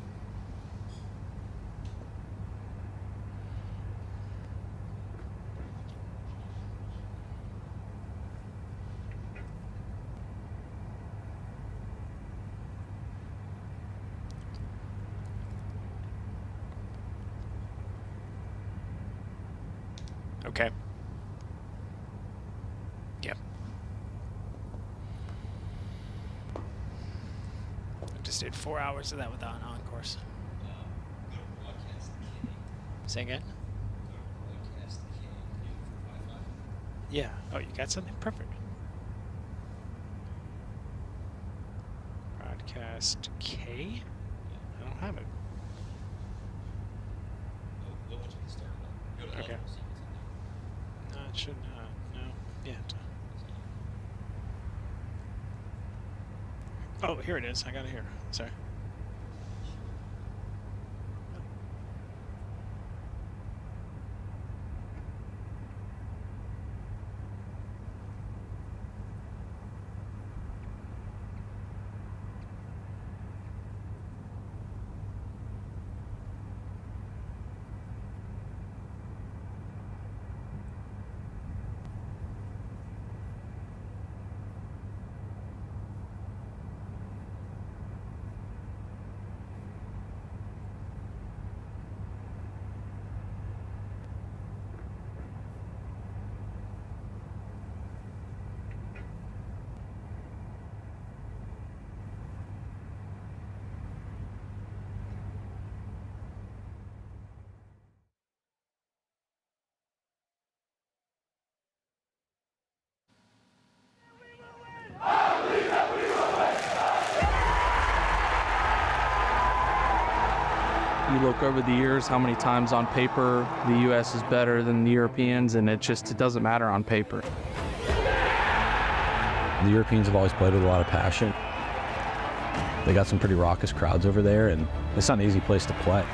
Okay. Yep. I just did 4 hours of that without an on-course. Say again? Yeah. Oh, you got something? Perfect. Broadcast K? I don't have it. Okay. No, it should not. No. Yeah. Oh, here it is. I got it here. Sorry. You look over the years how many times on paper the U.S. is better than the Europeans, and it doesn't matter on paper. The Europeans have always played with a lot of passion. They got some pretty raucous crowds over there, and it's not an easy place to play.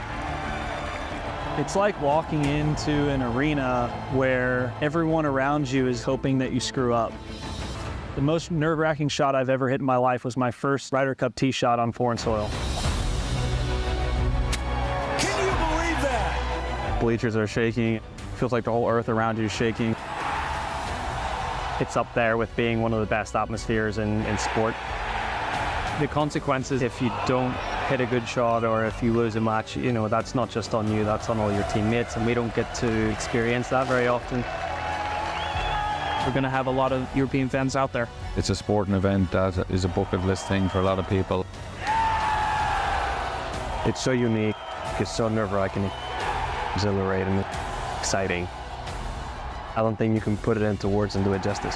It's like walking into an arena where everyone around you is hoping that you screw up. The most nerve-wracking shot I've ever hit in my life was my first Ryder Cup tee shot on foreign soil. Bleachers are shaking. It feels like the whole earth around you is shaking. It's up there with being one of the best atmospheres in sport. The consequences if you don't hit a good shot or if you lose a match, you know, that's not just on you, that's on all your teammates, and we don't get to experience that very often. We're going to have a lot of European fans out there. It's a sporting event that is a bucket list thing for a lot of people. It's so unique, it's so nerve-wracking, exhilarating, exciting. I don't think you can put it into words and do it justice.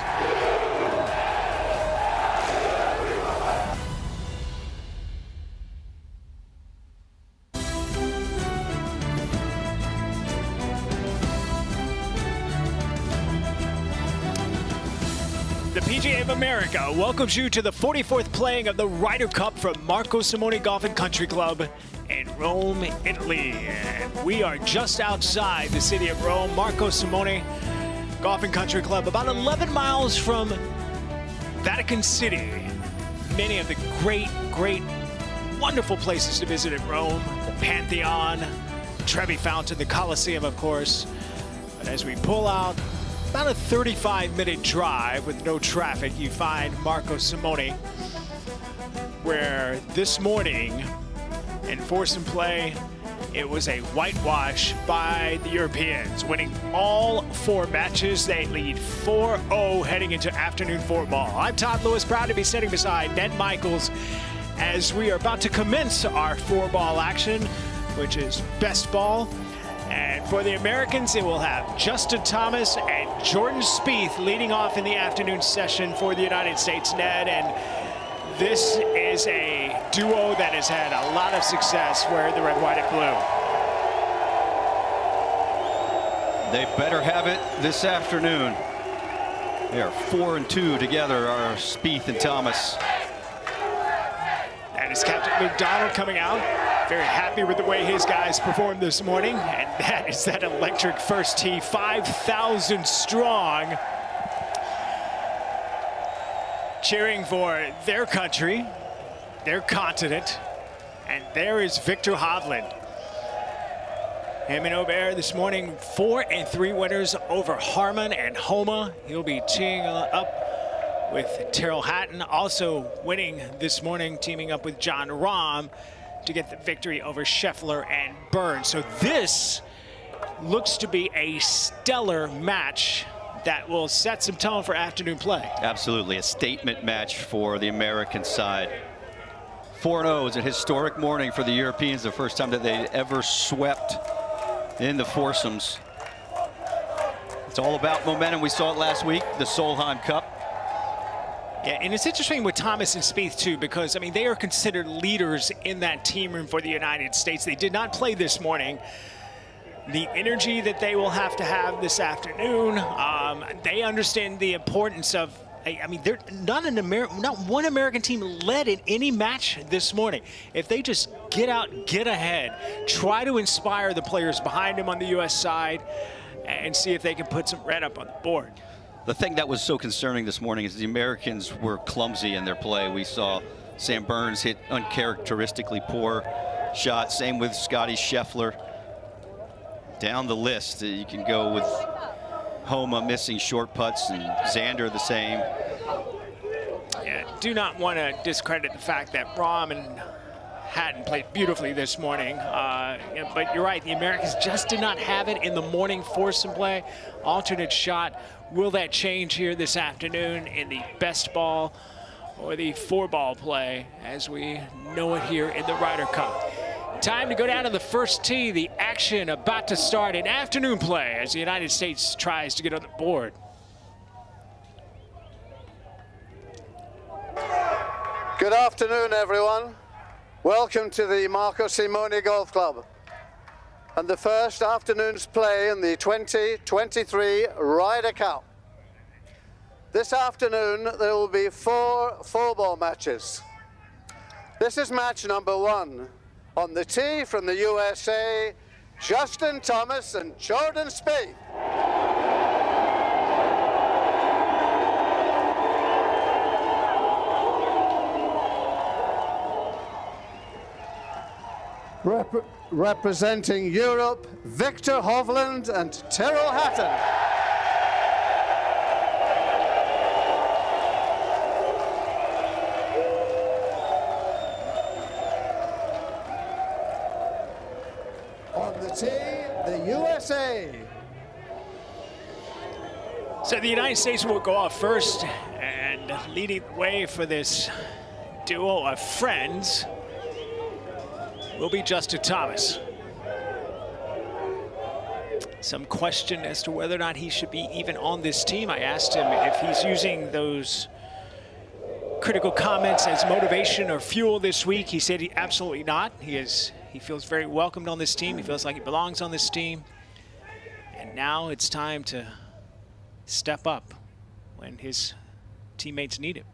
The PGA of America welcomes you to the 44th playing of the Ryder Cup from Marco Simone Golf and Country Club in Rome, Italy. And we are just outside the city of Rome. Marco Simone Golf and Country Club, about 11 miles from Vatican City. Many of the great, wonderful places to visit in Rome. The Pantheon, Trevi Fountain, the Colosseum, of course. But as we pull out, about a 35-minute drive with no traffic, you find Marco Simone, where this morning in foursome play, it was a whitewash by the Europeans, winning all 4 matches. They lead 4-0 heading into afternoon 4 ball. I'm Todd Lewis, proud to be sitting beside Ned Michaels as we are about to commence our 4-ball action, which is best ball. And for the Americans, it will have Justin Thomas and Jordan Spieth leading off in the afternoon session for the United States, Ned. And this is a duo that has had a lot of success wearing the red, white, and blue. They better have it this afternoon. They are 4 and 2 together, are Spieth and Thomas. That is Captain Luke Donald coming out. Very happy with the way his guys performed this morning. And that is that electric first tee, 5,000 strong. Cheering for their country, their continent. And there is Victor Hovland. Him and Aubert this morning, 4 and 3 winners over Harman and Homa. He'll be teeing up with Terrell Hatton, also winning this morning, teaming up with John Rahm to get the victory over Scheffler and Burns. So this looks to be a stellar match that will set some tone for afternoon play. Absolutely, a statement match for the American side. 4-0 is a historic morning for the Europeans, the first time that they ever swept in the foursomes. It's all about momentum. We saw it last week, the Solheim Cup. Yeah, and it's interesting with Thomas and Spieth too, because I mean they are considered leaders in that team room for the United States. They did not play this morning. The energy that they will have to have this afternoon, they understand the importance of. I mean, they're not one American team led in any match this morning. If they just get out, get ahead, try to inspire the players behind them on the U.S. side, and see if they can put some red up on the board. The thing that was so concerning this morning is the Americans were clumsy in their play. We saw Sam Burns hit uncharacteristically poor shots. Same with Scotty Scheffler. Down the list, you can go with Homa missing short putts and Xander the same. Yeah, do not want to discredit the fact that Rahm and Hatton played beautifully this morning. But you're right, the Americans just did not have it in the morning foursome play. Alternate shot. Will that change here this afternoon in the best ball or the 4-ball play as we know it here in the Ryder Cup? Time to go down to the first tee. The action about to start in afternoon play as the United States tries to get on the board. Good afternoon, everyone. Welcome to the Marco Simone Golf Club and the first afternoon's play in the 2023 Ryder Cup. This afternoon, there will be 4 4-ball matches. This is match number 1. On the tee from the USA, Justin Thomas and Jordan Spieth. Representing Europe, Victor Hovland and Tyrrell Hatton. On the tee, the USA. So the United States will go off first, and leading the way for this duo of friends will be Justin Thomas. Some question as to whether or not he should be even on this team. I asked him if he's using those critical comments as motivation or fuel this week. He said absolutely not. He feels very welcomed on this team. He feels like he belongs on this team. And now it's time to step up when his teammates need him.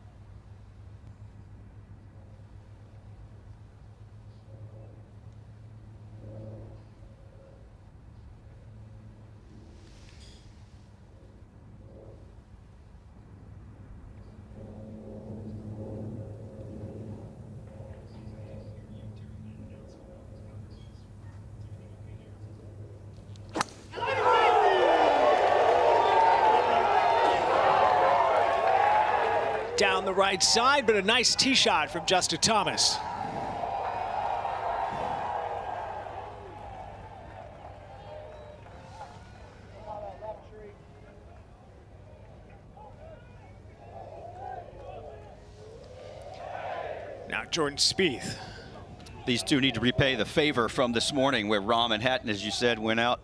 Down the right side, but a nice tee shot from Justin Thomas. Now Jordan Spieth. These two need to repay the favor from this morning where Rahm and Hatton, as you said, went out,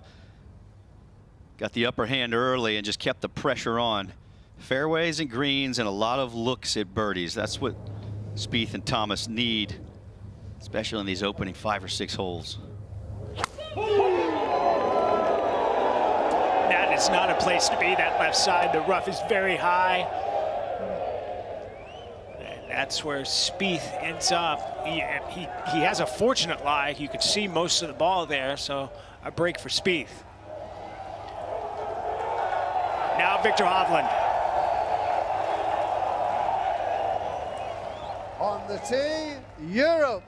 got the upper hand early and just kept the pressure on. Fairways and greens and a lot of looks at birdies. That's what Spieth and Thomas need, especially in these opening 5 or 6 holes. That is not a place to be, that left side. The rough is very high. And that's where Spieth ends up. He has a fortunate lie. You could see most of the ball there, so a break for Spieth. Now Victor Hovland. On the tee, Europe.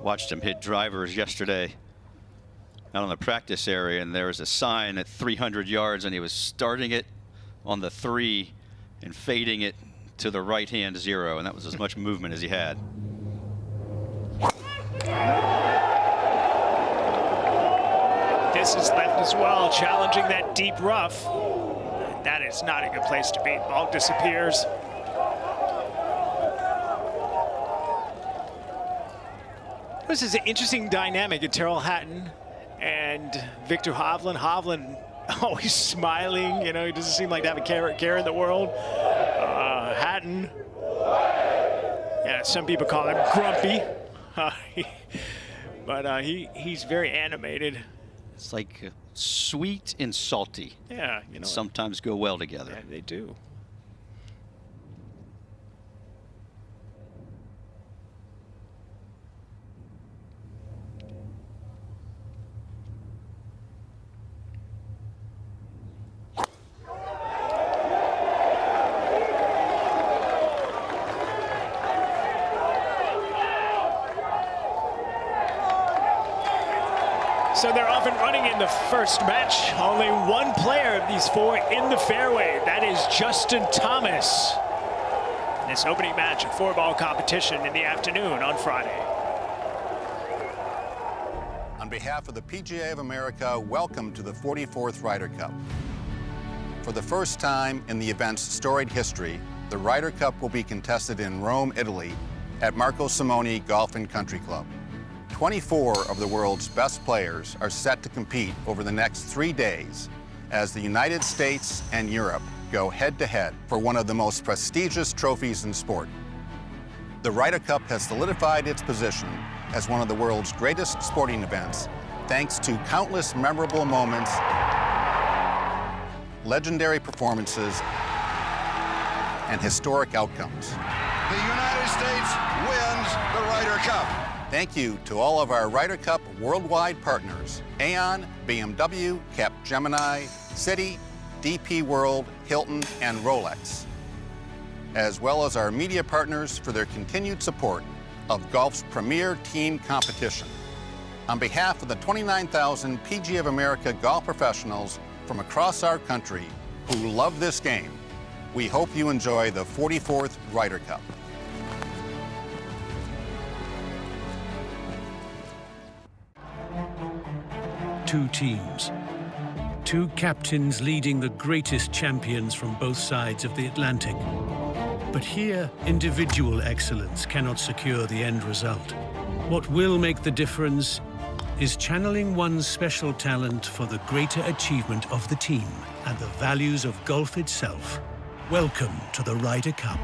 Watched him hit drivers yesterday out on the practice area, and there was a sign at 300 yards, and he was starting it on the 3 and fading it to the right-hand 0, and that was as much movement as he had. This is left as well, challenging that deep rough. That is not a good place to be. Ball disappears. This is an interesting dynamic in Terrell Hatton and Victor Hovland. Hovland always smiling, you know, he doesn't seem like to have a care in the world. Hatton, yeah, some people call him grumpy, but he's very animated. It's like sweet and salty. Yeah, you know. Sometimes go well together. Yeah, they do. So they're off and running in the first match. Only one player of these four in the fairway. That is Justin Thomas. This opening match, a 4-ball competition in the afternoon on Friday. On behalf of the PGA of America, welcome to the 44th Ryder Cup. For the first time in the event's storied history, the Ryder Cup will be contested in Rome, Italy, at Marco Simone Golf and Country Club. 24 of the world's best players are set to compete over the next 3 days as the United States and Europe go head-to-head for one of the most prestigious trophies in sport. The Ryder Cup has solidified its position as one of the world's greatest sporting events thanks to countless memorable moments, legendary performances, and historic outcomes. The United States wins the Ryder Cup. Thank you to all of our Ryder Cup worldwide partners, Aon, BMW, Capgemini, Citi, DP World, Hilton, and Rolex, as well as our media partners for their continued support of golf's premier team competition. On behalf of the 29,000 PGA of America golf professionals from across our country who love this game, we hope you enjoy the 44th Ryder Cup. Two teams, two captains leading the greatest champions from both sides of the Atlantic. But here, individual excellence cannot secure the end result. What will make the difference is channeling one's special talent for the greater achievement of the team and the values of golf itself. Welcome to the Ryder Cup.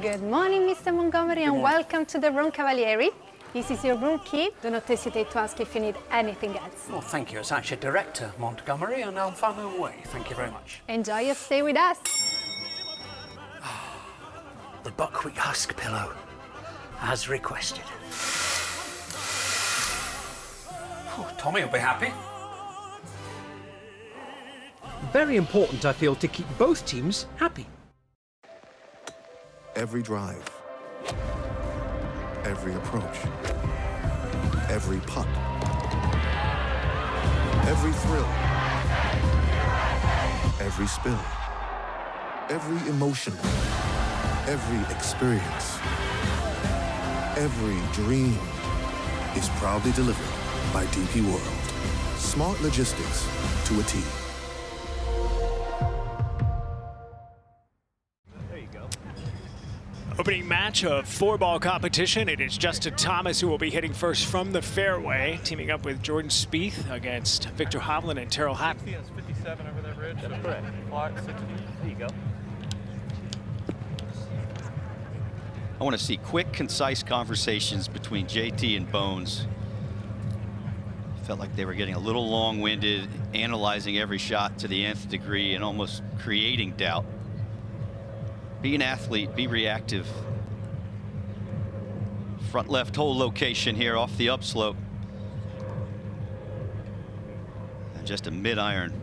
Good morning, Mr. Montgomery, and welcome to the room, Cavalieri. This is your room key. Do not hesitate to ask if you need anything else. Well, thank you. It's actually Director Montgomery, and I'll find my way. Thank you very much. Enjoy your stay with us. The buckwheat husk pillow, as requested. Oh, Tommy will be happy. Very important, I feel, to keep both teams happy. Every drive, every approach, every putt, every thrill, every spill, every emotion, every experience, every dream is proudly delivered by DP World. Smart logistics to a T. Opening match of 4-ball competition. It is Justin Thomas who will be hitting first from the fairway, teaming up with Jordan Spieth against Victor Hovland and Terrell Hatton. 57 over that ridge. That's correct. There you go. I want to see quick, concise conversations between JT and Bones. Felt like they were getting a little long-winded, analyzing every shot to the nth degree and almost creating doubt. Be an athlete, be reactive. Front left hole location here off the upslope. And just a mid-iron.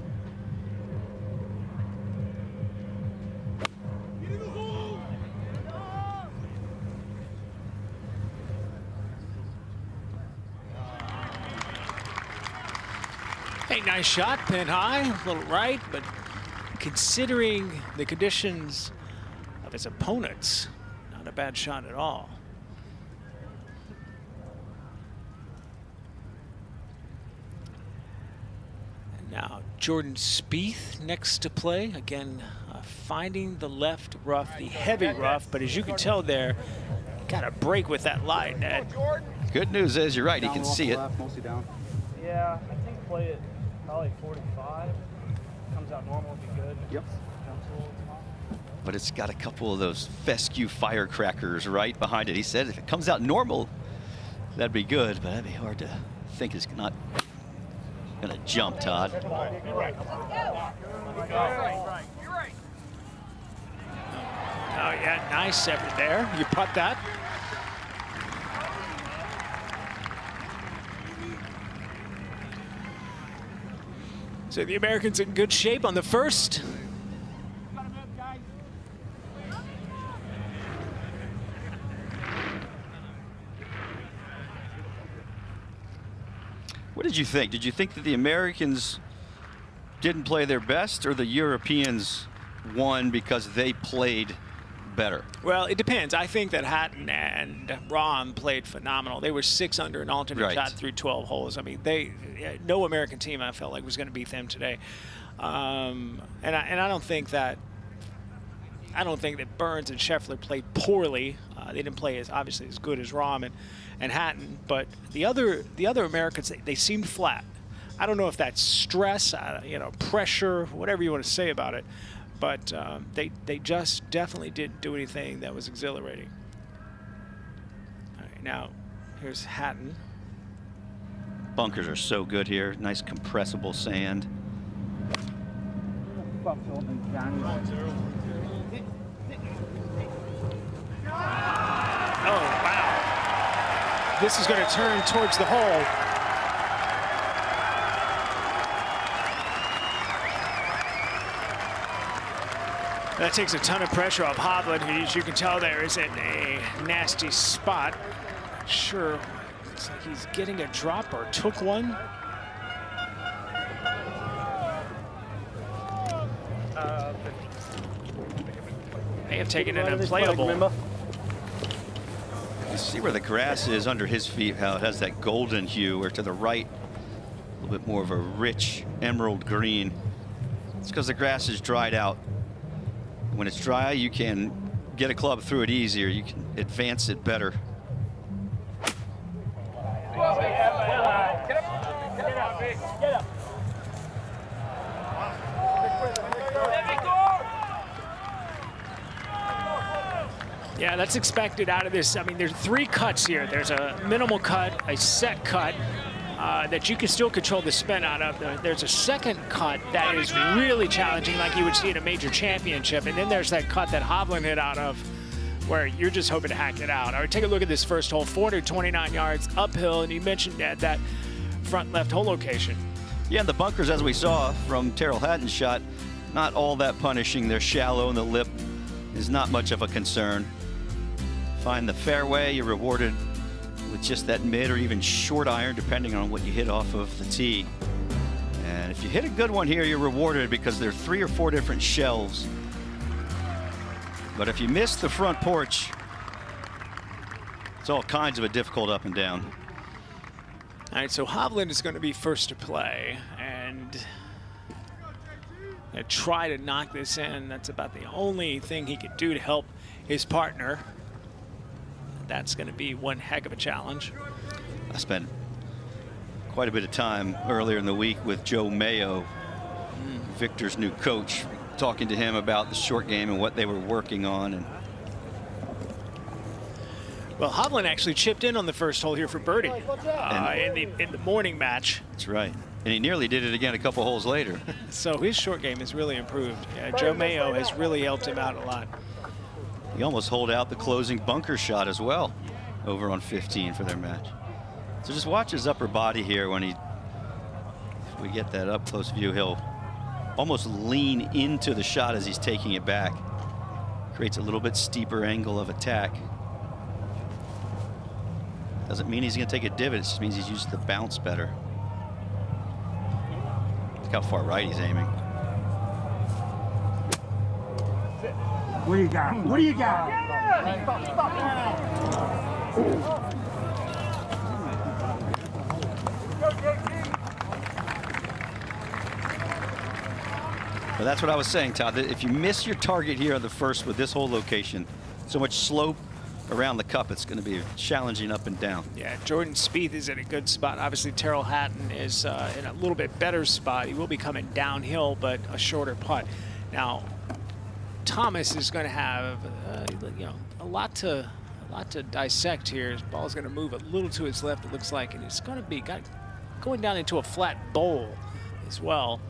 Hey, nice shot, pin high, a little right, but considering the conditions of his opponents, not a bad shot at all. And now Jordan Spieth next to play. Again, finding the left rough, the heavy rough, but as you can tell there, got a break with that lie, Ned. Good news is you're right, he can see it. Mostly down. Yeah, I think play it probably 45. Comes out normal, would be good. Yep. But it's got a couple of those fescue firecrackers right behind it. He said if it comes out normal, that'd be good, but that'd be hard to think it's not gonna jump, Todd. Oh, yeah, nice effort there. You putt that. So the Americans in good shape on the first. What did you think? Did you think that the Americans didn't play their best, or the Europeans won because they played better? Well, it depends. I think that Hatton and Rahm played phenomenal. They were 6 under an alternate shot through 12 holes. I mean, no American team I felt like was going to beat them today. And I don't think that Burns and Scheffler played poorly. They didn't play obviously as good as Rahm and Hatton, but the other Americans, they seemed flat. I don't know if that's stress, pressure, whatever you want to say about it, but they just definitely didn't do anything that was exhilarating. All right, now here's Hatton. Bunkers are so good here. Nice compressible sand. Oh, wow. This is going to turn towards the hole. That takes a ton of pressure off Hovland, who, as you can tell, there is in a nasty spot. Not sure. Looks like he's getting a drop or took one. May have taken an unplayable. You see where the grass is under his feet, how it has that golden hue, or to the right, a little bit more of a rich emerald green. It's because the grass is dried out. When it's dry, you can get a club through it easier. You can advance it better. Yeah, that's expected out of this. I mean, there's 3 cuts here. There's a minimal cut, a set cut that you can still control the spin out of. There's a second cut that is really challenging, like you would see at a major championship. And then there's that cut that Hovland hit out of, where you're just hoping to hack it out. All right, take a look at this first hole, 429 yards uphill, and you mentioned that front left hole location. Yeah, and the bunkers, as we saw from Terrell Hatton's shot, not all that punishing. They're shallow, and the lip is not much of a concern. Find the fairway, you're rewarded with just that mid or even short iron, depending on what you hit off of the tee. And if you hit a good one here, you're rewarded because there are 3 or 4 different shelves. But if you miss the front porch, it's all kinds of a difficult up and down. All right, so Hovland is going to be first to play, and try to knock this in. That's about the only thing he could do to help his partner. That's going to be one heck of a challenge. I spent quite a bit of time earlier in the week with Joe Mayo, Victor's new coach, talking to him about the short game and what they were working on. And well, Hovland actually chipped in on the first hole here for birdie in the morning match. That's right. And he nearly did it again a couple holes later. So his short game has really improved. Joe Mayo has really helped him out a lot. He almost holed out the closing bunker shot as well over on 15 for their match. So just watch his upper body here when if we get that up close view, he'll almost lean into the shot as he's taking it back. Creates a little bit steeper angle of attack. Doesn't mean he's going to take a divot, it just means he's used the bounce better. Look how far right he's aiming. What do you got? What do you got? But that's what I was saying, Todd. That if you miss your target here on the first with this whole location, so much slope around the cup, it's going to be challenging up and down. Yeah, Jordan Spieth is in a good spot. Obviously, Terrell Hatton is in a little bit better spot. He will be coming downhill, but a shorter putt. Now, Thomas is going to have you know, a lot to dissect here. His ball is going to move a little to his left, it looks like, and it's going to be going down into a flat bowl as well.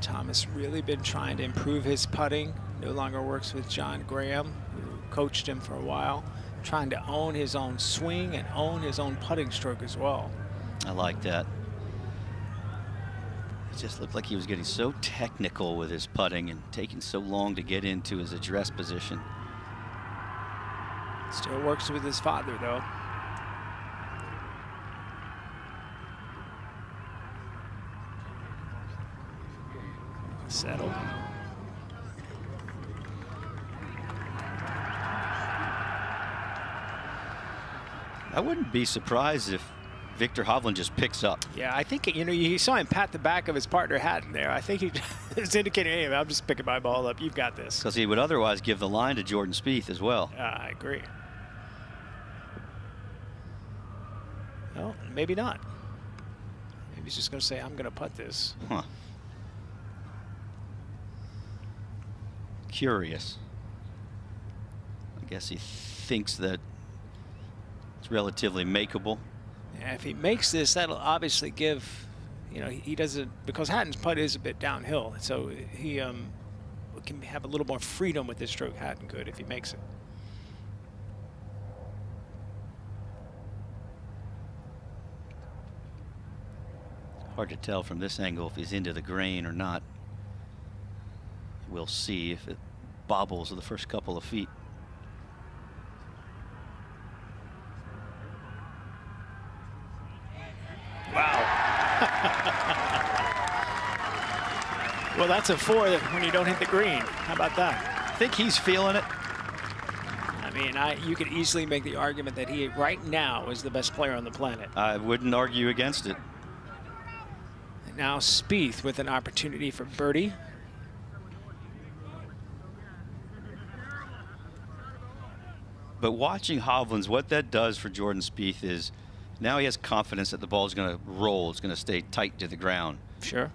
Thomas really been trying to improve his putting. No longer works with John Graham, who coached him for a while. Trying to own his own swing and own his own putting stroke as well. I like that. It just looked like he was getting so technical with his putting and taking so long to get into his address position. Still works with his father, though. Settled. I wouldn't be surprised if Victor Hovland just picks up. Yeah, I think, you know, you saw him pat the back of his partner Hatton there. I think he was indicating, hey, I'm just picking my ball up. You've got this. Because he would otherwise give the line to Jordan Spieth as well. I agree. Well, maybe not. Maybe he's just going to say, I'm going to putt this. Huh. Curious. I guess he thinks that it's relatively makeable. Yeah, if he makes this, that'll obviously give, you know, he doesn't, because Hatton's putt is a bit downhill, so he can have a little more freedom with this stroke. Hatton could if he makes it. Hard to tell from this angle if he's into the grain or not. We'll see if it bobbles the first couple of feet. Wow. Well, that's a 4 when you don't hit the green. How about that? I think he's feeling it. I mean, you could easily make the argument that he right now is the best player on the planet. I wouldn't argue against it. And now Spieth with an opportunity for birdie. But watching Hovland's, what that does for Jordan Spieth is now he has confidence that the ball is going to roll. It's going to stay tight to the ground. Sure.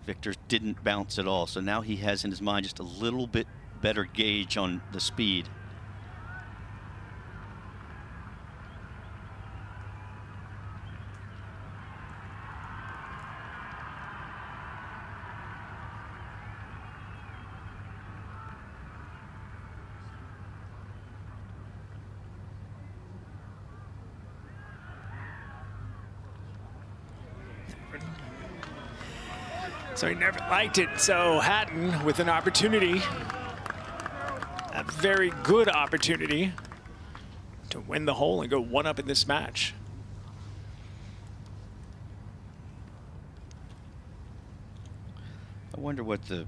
Victor didn't bounce at all. So now he has in his mind just a little bit better gauge on the speed. So he never liked it. So Hatton with an opportunity, a very good opportunity to win the hole and go 1-up in this match. I wonder what the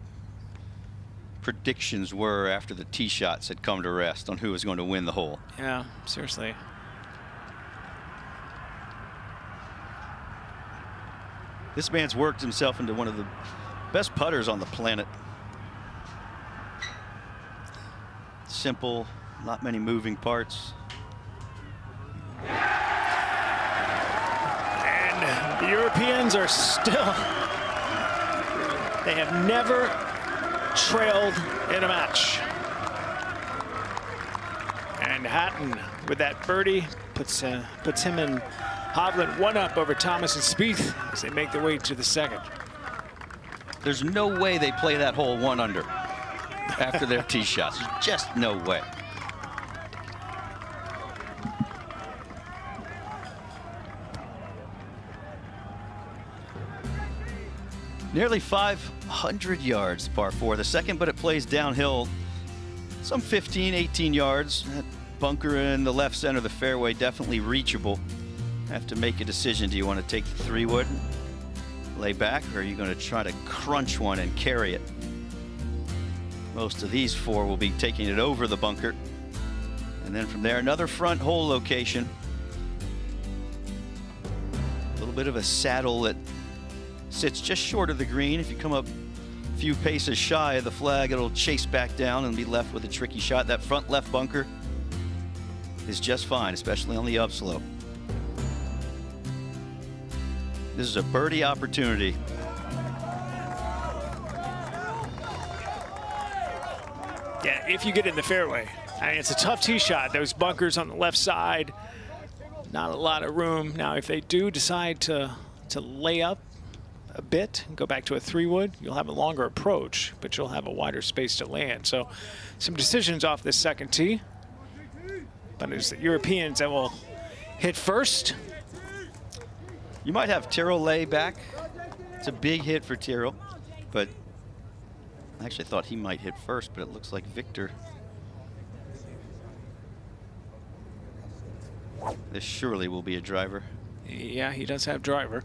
predictions were after the tee shots had come to rest on who was going to win the hole. Yeah, seriously. This man's worked himself into one of the best putters on the planet. Simple, not many moving parts. And the Europeans are still, they have never trailed in a match. And Hatton with that birdie puts him in Hovland 1-up over Thomas and Spieth as they make their way to the second. There's no way they play that hole 1 under after their tee shots. There's just no way. Nearly 500 yards, par 4. The second, but it plays downhill some 15, 18 yards. That bunker in the left center of the fairway, definitely reachable. Have to make a decision. Do you want to take the 3-wood, lay back, or are you going to try to crunch one and carry it? Most of these 4 will be taking it over the bunker. And then from there, another front hole location. A little bit of a saddle that sits just short of the green. If you come up a few paces shy of the flag, it'll chase back down and be left with a tricky shot. That front left bunker is just fine, especially on the upslope. This is a birdie opportunity. Yeah, if you get in the fairway. I mean, it's a tough tee shot. Those bunkers on the left side, not a lot of room. Now, if they do decide to lay up a bit and go back to a 3-wood, you'll have a longer approach, but you'll have a wider space to land. So some decisions off this second tee. But it's the Europeans that will hit first. You might have Tyrrell lay back. It's a big hit for Tyrrell, but I actually thought he might hit first, but it looks like Victor. This surely will be a driver. Yeah, he does have driver.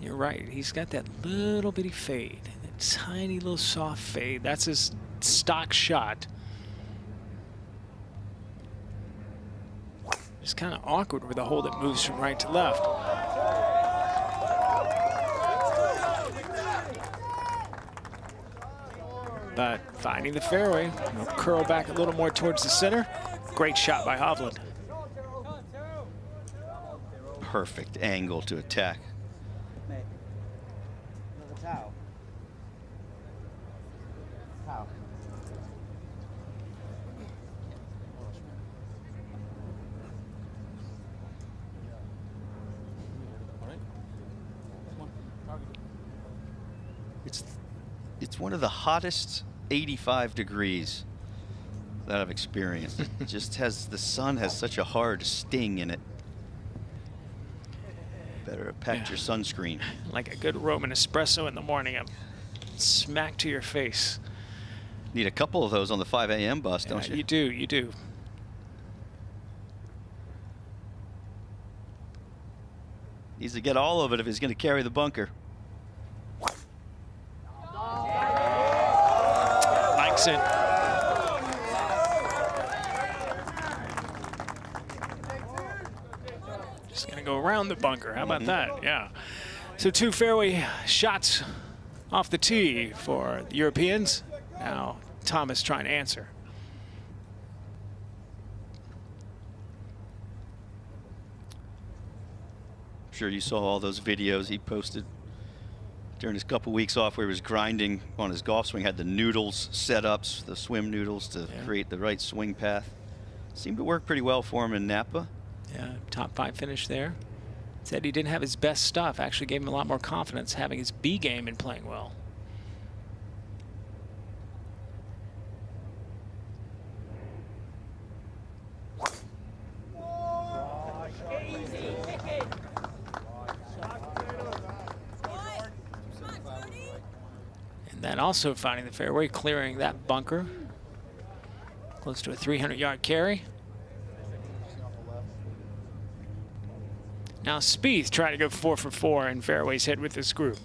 You're right. He's got that little bitty fade, that tiny little soft fade. That's his stock shot. It's kind of awkward with a hole that moves from right to left. But finding the fairway, he'll curl back a little more towards the center. Great shot by Hovland. Perfect angle to attack. It's one of the hottest 85 degrees that I've experienced. It just has, the sun has such a hard sting in it. Better have packed your sunscreen. Like a good Roman espresso in the morning, a smack to your face. Need a couple of those on the 5 a.m. bus, don't you? You do, you do. Needs to get all of it if he's going to carry the bunker. Likes it. Just going to go around the bunker. How about that? Yeah. So 2 fairway shots off the tee for the Europeans. Now Thomas trying to answer. I'm sure you saw all those videos he posted during his couple weeks off where he was grinding on his golf swing, had the noodles set up, the swim noodles to create the right swing path. Seemed to work pretty well for him in Napa. Yeah, top 5 finish there. Said he didn't have his best stuff. Actually gave him a lot more confidence having his B game and playing well. And then also finding the fairway, clearing that bunker. Close to a 300-yard carry. Now Spieth trying to go 4 for 4 in fairways hit with this group.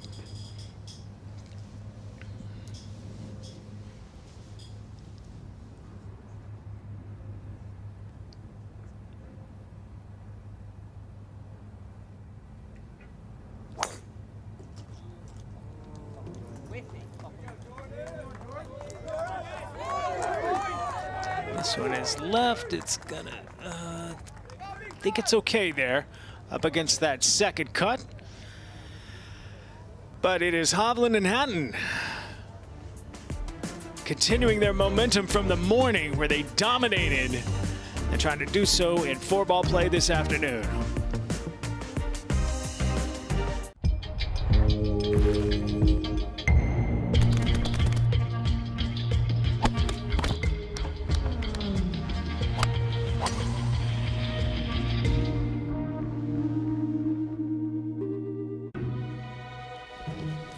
This one is left. It's gonna, I think it's okay there up against that second cut. But it is Hovland and Hatton continuing their momentum from the morning where they dominated and trying to do so in 4-ball play this afternoon.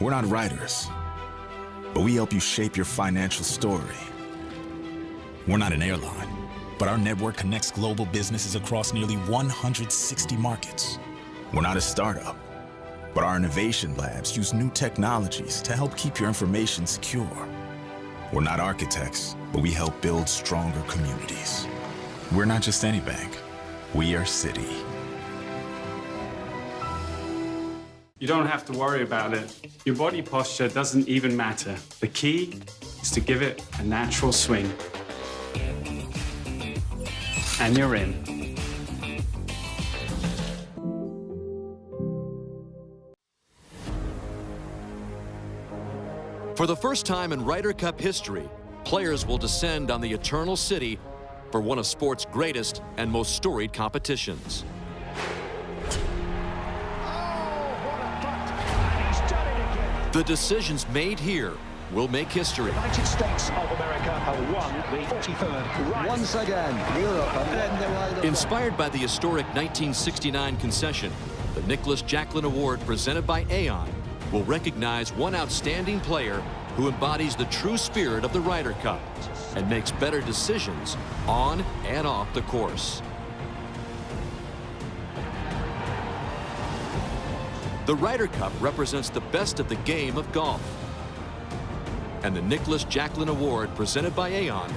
We're not writers, but we help you shape your financial story. We're not an airline, but our network connects global businesses across nearly 160 markets. We're not a startup, but our innovation labs use new technologies to help keep your information secure. We're not architects, but we help build stronger communities. We're not just any bank, we are Citi. You don't have to worry about it. Your body posture doesn't even matter. The key is to give it a natural swing. And you're in. For the first time in Ryder Cup history, players will descend on the Eternal City for one of sport's greatest and most storied competitions. The decisions made here will make history. United States of America have won the 43rd. Once again, Europe have won the Ryder Cup. Inspired by the historic 1969 concession, the Nicholas Jacklin Award presented by Aon will recognize one outstanding player who embodies the true spirit of the Ryder Cup and makes better decisions on and off the course. The Ryder Cup represents the best of the game of golf. And the Nicholas Jacklin Award presented by Aon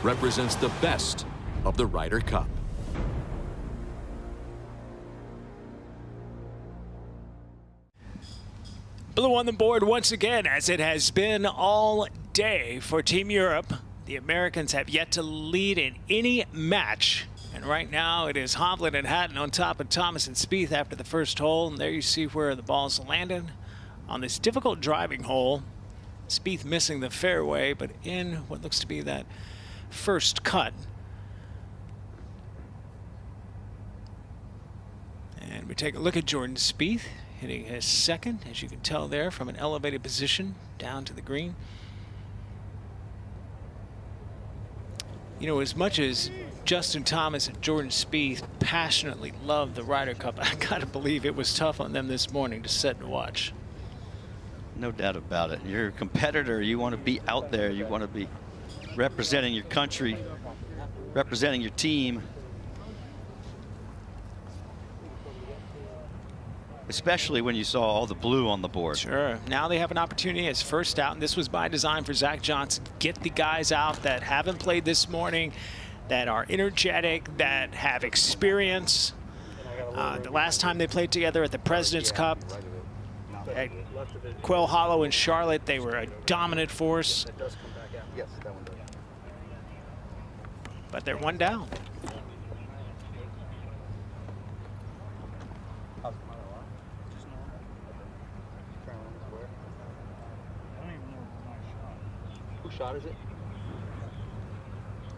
represents the best of the Ryder Cup. Blue on the board once again, as it has been all day for Team Europe. The Americans have yet to lead in any match. And right now it is Hovland and Hatton on top of Thomas and Spieth after the first hole. And there you see where the ball's landed on this difficult driving hole. Spieth missing the fairway, but in what looks to be that first cut. And we take a look at Jordan Spieth hitting his second, as you can tell there, from an elevated position down to the green. You know, as much as Justin Thomas and Jordan Spieth passionately love the Ryder Cup, I gotta believe it was tough on them this morning to sit and watch. No doubt about it. You're a competitor. You want to be out there. You want to be representing your country, representing your team. Especially when you saw all the blue on the board. Sure. Now they have an opportunity as first out, and this was by design for Zach Johnson. Get the guys out that haven't played this morning, that are energetic, that have experience. The last time they played together at the President's Cup at Quail Hollow in Charlotte, they were a dominant force. But they're one down. Whose shot is it?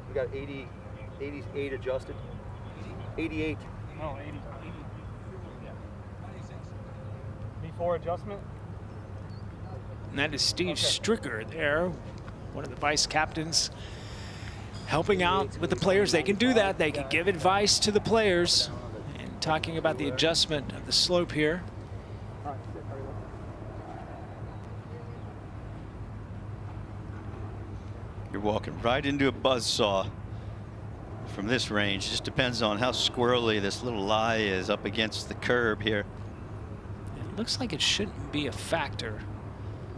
We got 88 adjusted. 88. No, 80. Before adjustment? And that is Steve Stricker there, one of the vice captains, helping out with the players. They can do that. They can give advice to the players. And talking about the adjustment of the slope here. You're walking right into a buzzsaw from this range. It just depends on how squirrely this little lie is up against the curb here. It looks like it shouldn't be a factor.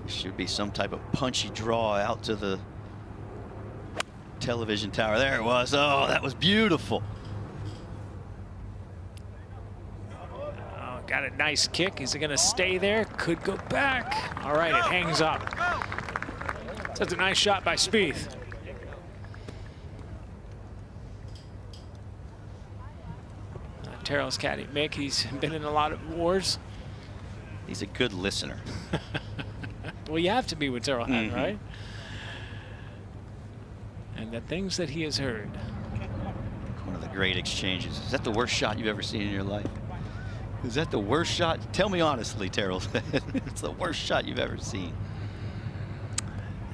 Should be some type of punchy draw out to the television tower. There it was. Oh, that was beautiful. Oh, got a nice kick. Is it going to stay there? Could go back. All right, it hangs up. That's a nice shot by Spieth. Terrell's caddy Mick, he's been in a lot of wars. He's a good listener. Well, you have to be with Terrell Hatton, right? And the things that he has heard. One of the great exchanges. Is that the worst shot you've ever seen in your life? Is that the worst shot? Tell me honestly, Terrell. It's the worst shot you've ever seen.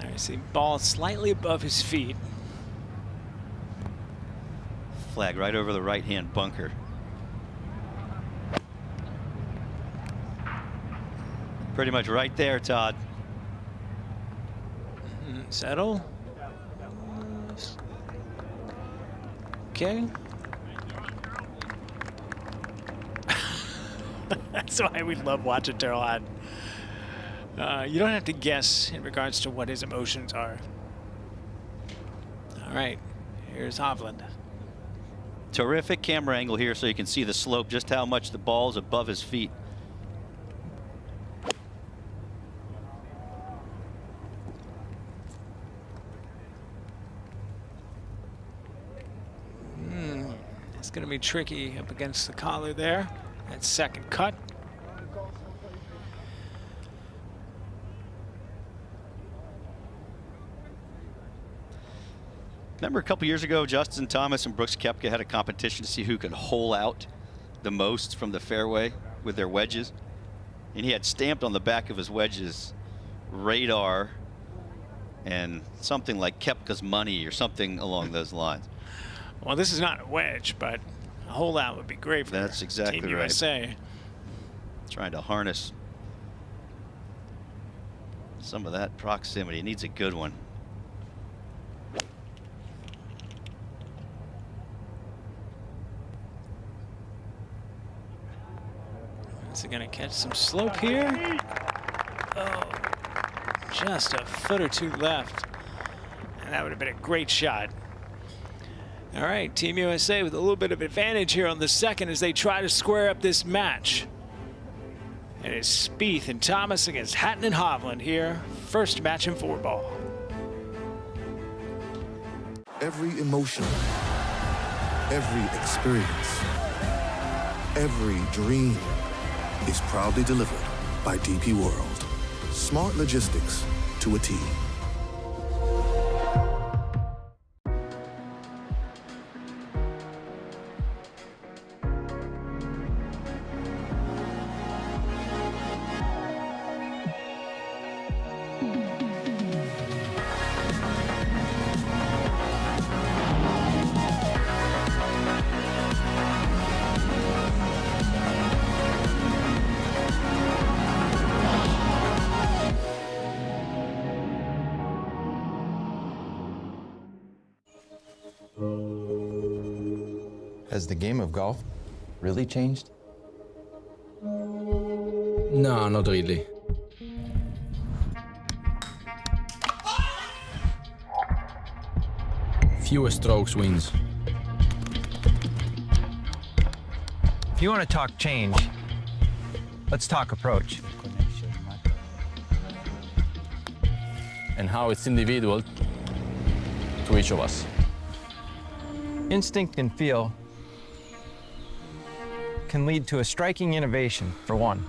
There you see ball slightly above his feet. Flag right over the right-hand bunker. Pretty much right there, Todd. Settle. Okay. That's why we love watching Terrell Hatton. You don't have to guess in regards to what his emotions are. All right, here's Hovland. Terrific camera angle here so you can see the slope, just how much the ball is above his feet. It's going to be tricky up against the collar there. That second cut. Remember a couple years ago, Justin Thomas and Brooks Koepka had a competition to see who could hole out the most from the fairway with their wedges. And he had stamped on the back of his wedges radar and something like Koepka's money or something along those lines. Well, this is not a wedge, but a hole out would be great for That's exactly Team right. USA. Trying to harness some of that proximity. Needs a good one. Is he going to catch some slope here? Oh, just a foot or two left. And that would have been a great shot. All right, Team USA with a little bit of advantage here on the second as they try to square up this match. And it's Spieth and Thomas against Hatton and Hovland here. First match in 4-ball. Every emotion, every experience, every dream is proudly delivered by DP World. Smart logistics to a T. Has the game of golf really changed? No, not really. Fewer strokes wins. If you want to talk change, let's talk approach. And how it's individual to each of us. Instinct and feel can lead to a striking innovation, for one.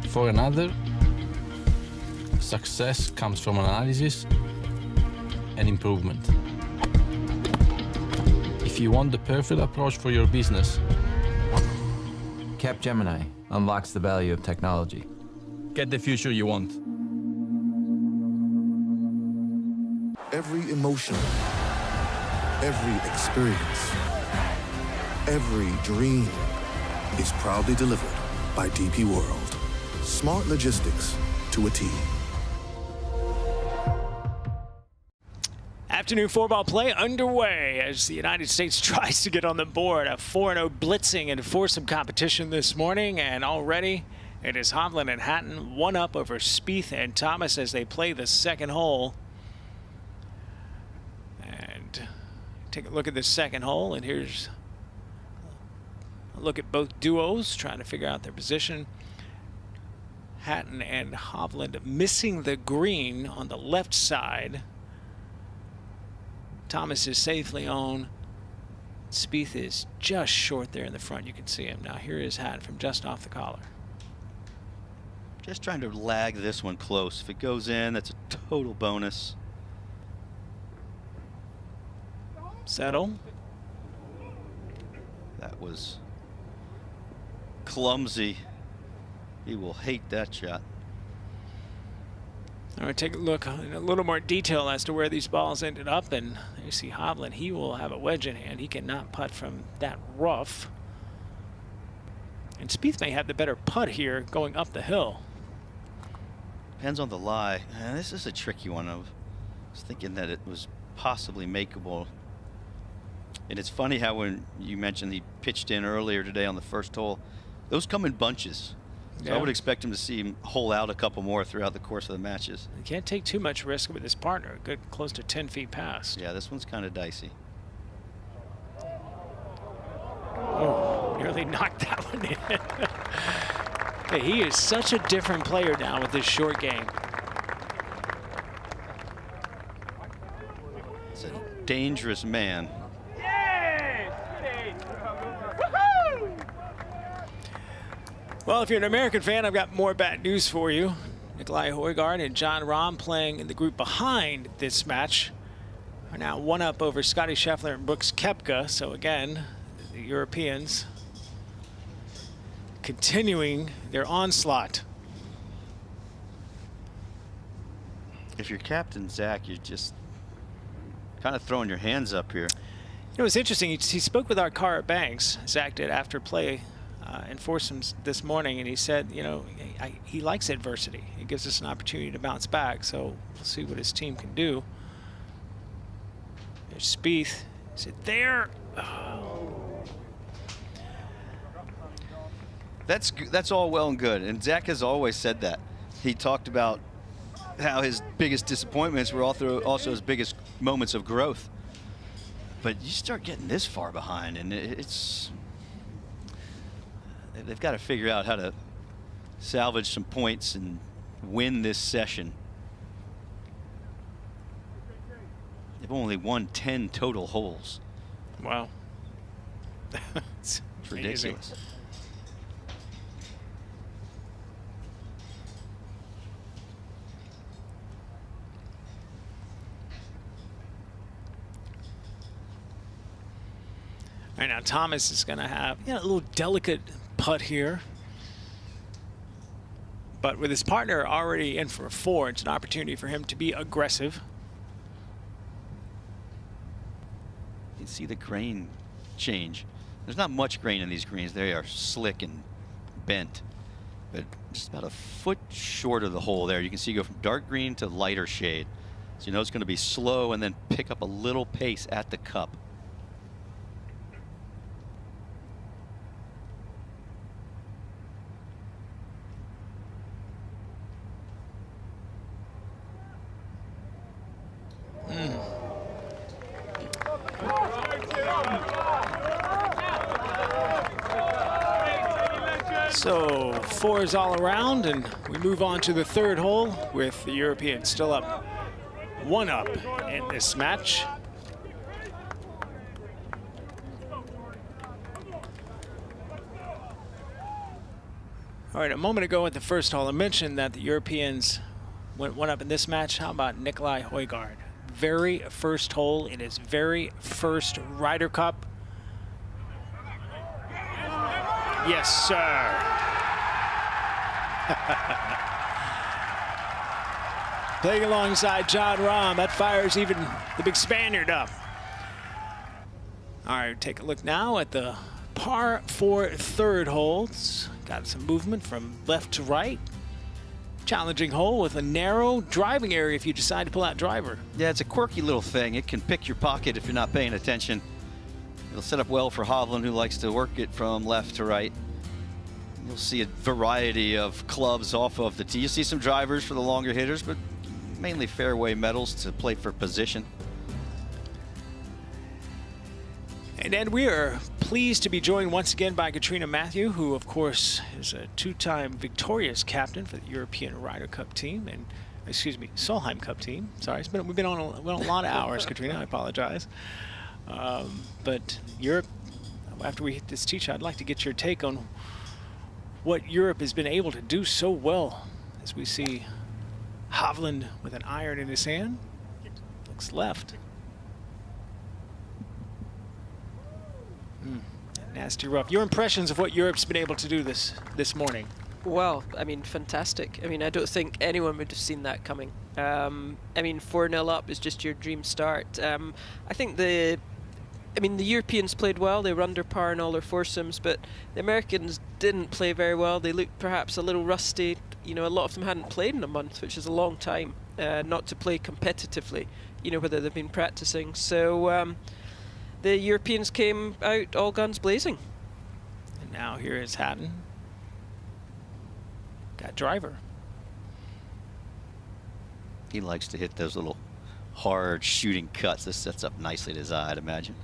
For another, success comes from analysis and improvement. If you want the perfect approach for your business, Capgemini unlocks the value of technology. get the future you want. Every emotion, every experience, every dream is proudly delivered by DP World. Smart logistics to a T. Afternoon 4-ball play underway as the United States tries to get on the board. A 4-0 blitzing and foursome competition this morning, and already it is Hovland and Hatton one up over Spieth and Thomas as they play the second hole. And take a look at this second hole, and here's a look at both duos trying to figure out their position. Hatton and Hovland missing the green on the left side. Thomas is safely on. Spieth is just short there in the front. You can see him. Now here is Hatton from just off the collar. Just trying to lag this one close. If it goes in, that's a total bonus. Settle. That was clumsy. He will hate that shot. All right, take a look in a little more detail as to where these balls ended up. And you see Hovland, he will have a wedge in hand. He cannot putt from that rough. And Spieth may have the better putt here going up the hill. Depends on the lie. This is a tricky one. I was thinking that it was possibly makeable. And it's funny how when you mentioned he pitched in earlier today on the first hole, those come in bunches. So I would expect him to see him hole out a couple more throughout the course of the matches. You can't take too much risk with his partner. Good, close to 10 feet past. Yeah, this one's kind of dicey. Oh, nearly knocked that one in. Hey, he is such a different player now with this short game. It's a dangerous man. Well, if you're an American fan, I've got more bad news for you. Nikolai Højgaard and Jon Rahm, playing in the group behind this match, are now one up over Scotty Scheffler and Brooks Koepka. So again, the Europeans continuing their onslaught. If you're Captain Zach, you're just kind of throwing your hands up here. You know, it's interesting. He spoke with our Cara Banks, Zach did, after play in foursomes this morning, and he said, you know, he likes adversity. It gives us an opportunity to bounce back, so we'll see what his team can do. There's Spieth. Is it there? Oh. That's all well and good, and Zach has always said that. He talked about how his biggest disappointments were also his biggest moments of growth. But you start getting this far behind, and they've got to figure out how to salvage some points and win this session. They've only won 10 total holes. Wow. It's ridiculous. All right, now Thomas is going to have a little delicate putt here. But with his partner already in for a 4, it's an opportunity for him to be aggressive. You can see the grain change. There's not much grain in these greens. They are slick and bent. But just about a foot short of the hole there. You can see go from dark green to lighter shade. So you know it's going to be slow and then pick up a little pace at the cup. So 4s all around, and we move on to the 3rd hole with the Europeans still up 1 up in this match. All right, a moment ago at the 1st hole, I mentioned that the Europeans went 1 up in this match. How about Nikolai Højgaard? Very first hole in his very first Ryder Cup. Yes, sir. Playing alongside Jon Rahm, that fires even the big Spaniard up. All right, take a look now at the par 4 3rd holes. Got some movement from left to right. Challenging hole with a narrow driving area if you decide to pull out driver. Yeah, it's a quirky little thing. It can pick your pocket if you're not paying attention. It'll set up well for Hovland, who likes to work it from left to right. You'll see a variety of clubs off of the tee. You'll see some drivers for the longer hitters, but mainly fairway metals to play for position. And then we are pleased to be joined once again by Katrina Matthew, who of course is a 2-time victorious captain for the European Ryder Cup team, and excuse me, Solheim Cup team. Sorry, we've been on a lot of hours, Katrina. I apologize. But Europe, after we hit this tee shot, I'd like to get your take on what Europe has been able to do so well, as we see Hovland with an iron in his hand. Looks left. Nasty rough. Your impressions of what Europe's been able to do this morning? Well, I mean, fantastic. I mean, I don't think anyone would have seen that coming. I mean, 4-0 up is just your dream start. I think the I mean, the Europeans played well. They were under par in all their foursomes, but the Americans didn't play very well. They looked perhaps a little rusty. You know, a lot of them hadn't played in a month, which is a long time not to play competitively, you know, whether they've been practicing. So the Europeans came out all guns blazing. And now here is Hatton. Got driver. He likes to hit those little hard shooting cuts. This sets up nicely at his eye, I'd imagine.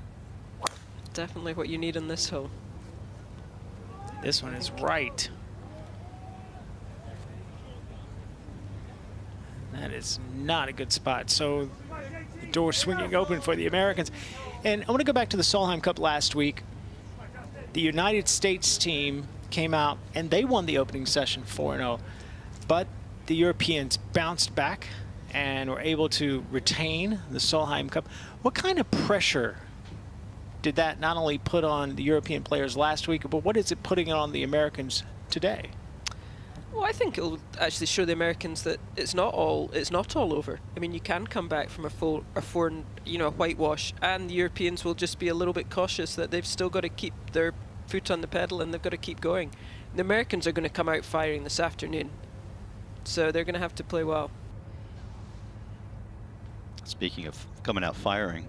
Definitely what you need in this hole. This one is right. That is not a good spot. So the door swinging open for the Americans. And I want to go back to the Solheim Cup last week. The United States team came out and they won the opening session 4-0. But the Europeans bounced back and were able to retain the Solheim Cup. What kind of pressure did that not only put on the European players last week, but what is it putting on the Americans today? Well, I think it'll actually show the Americans that it's not all over. I mean, you can come back from a whitewash, and the Europeans will just be a little bit cautious that they've still got to keep their foot on the pedal and they've got to keep going. The Americans are going to come out firing this afternoon, so they're going to have to play well. Speaking of coming out firing,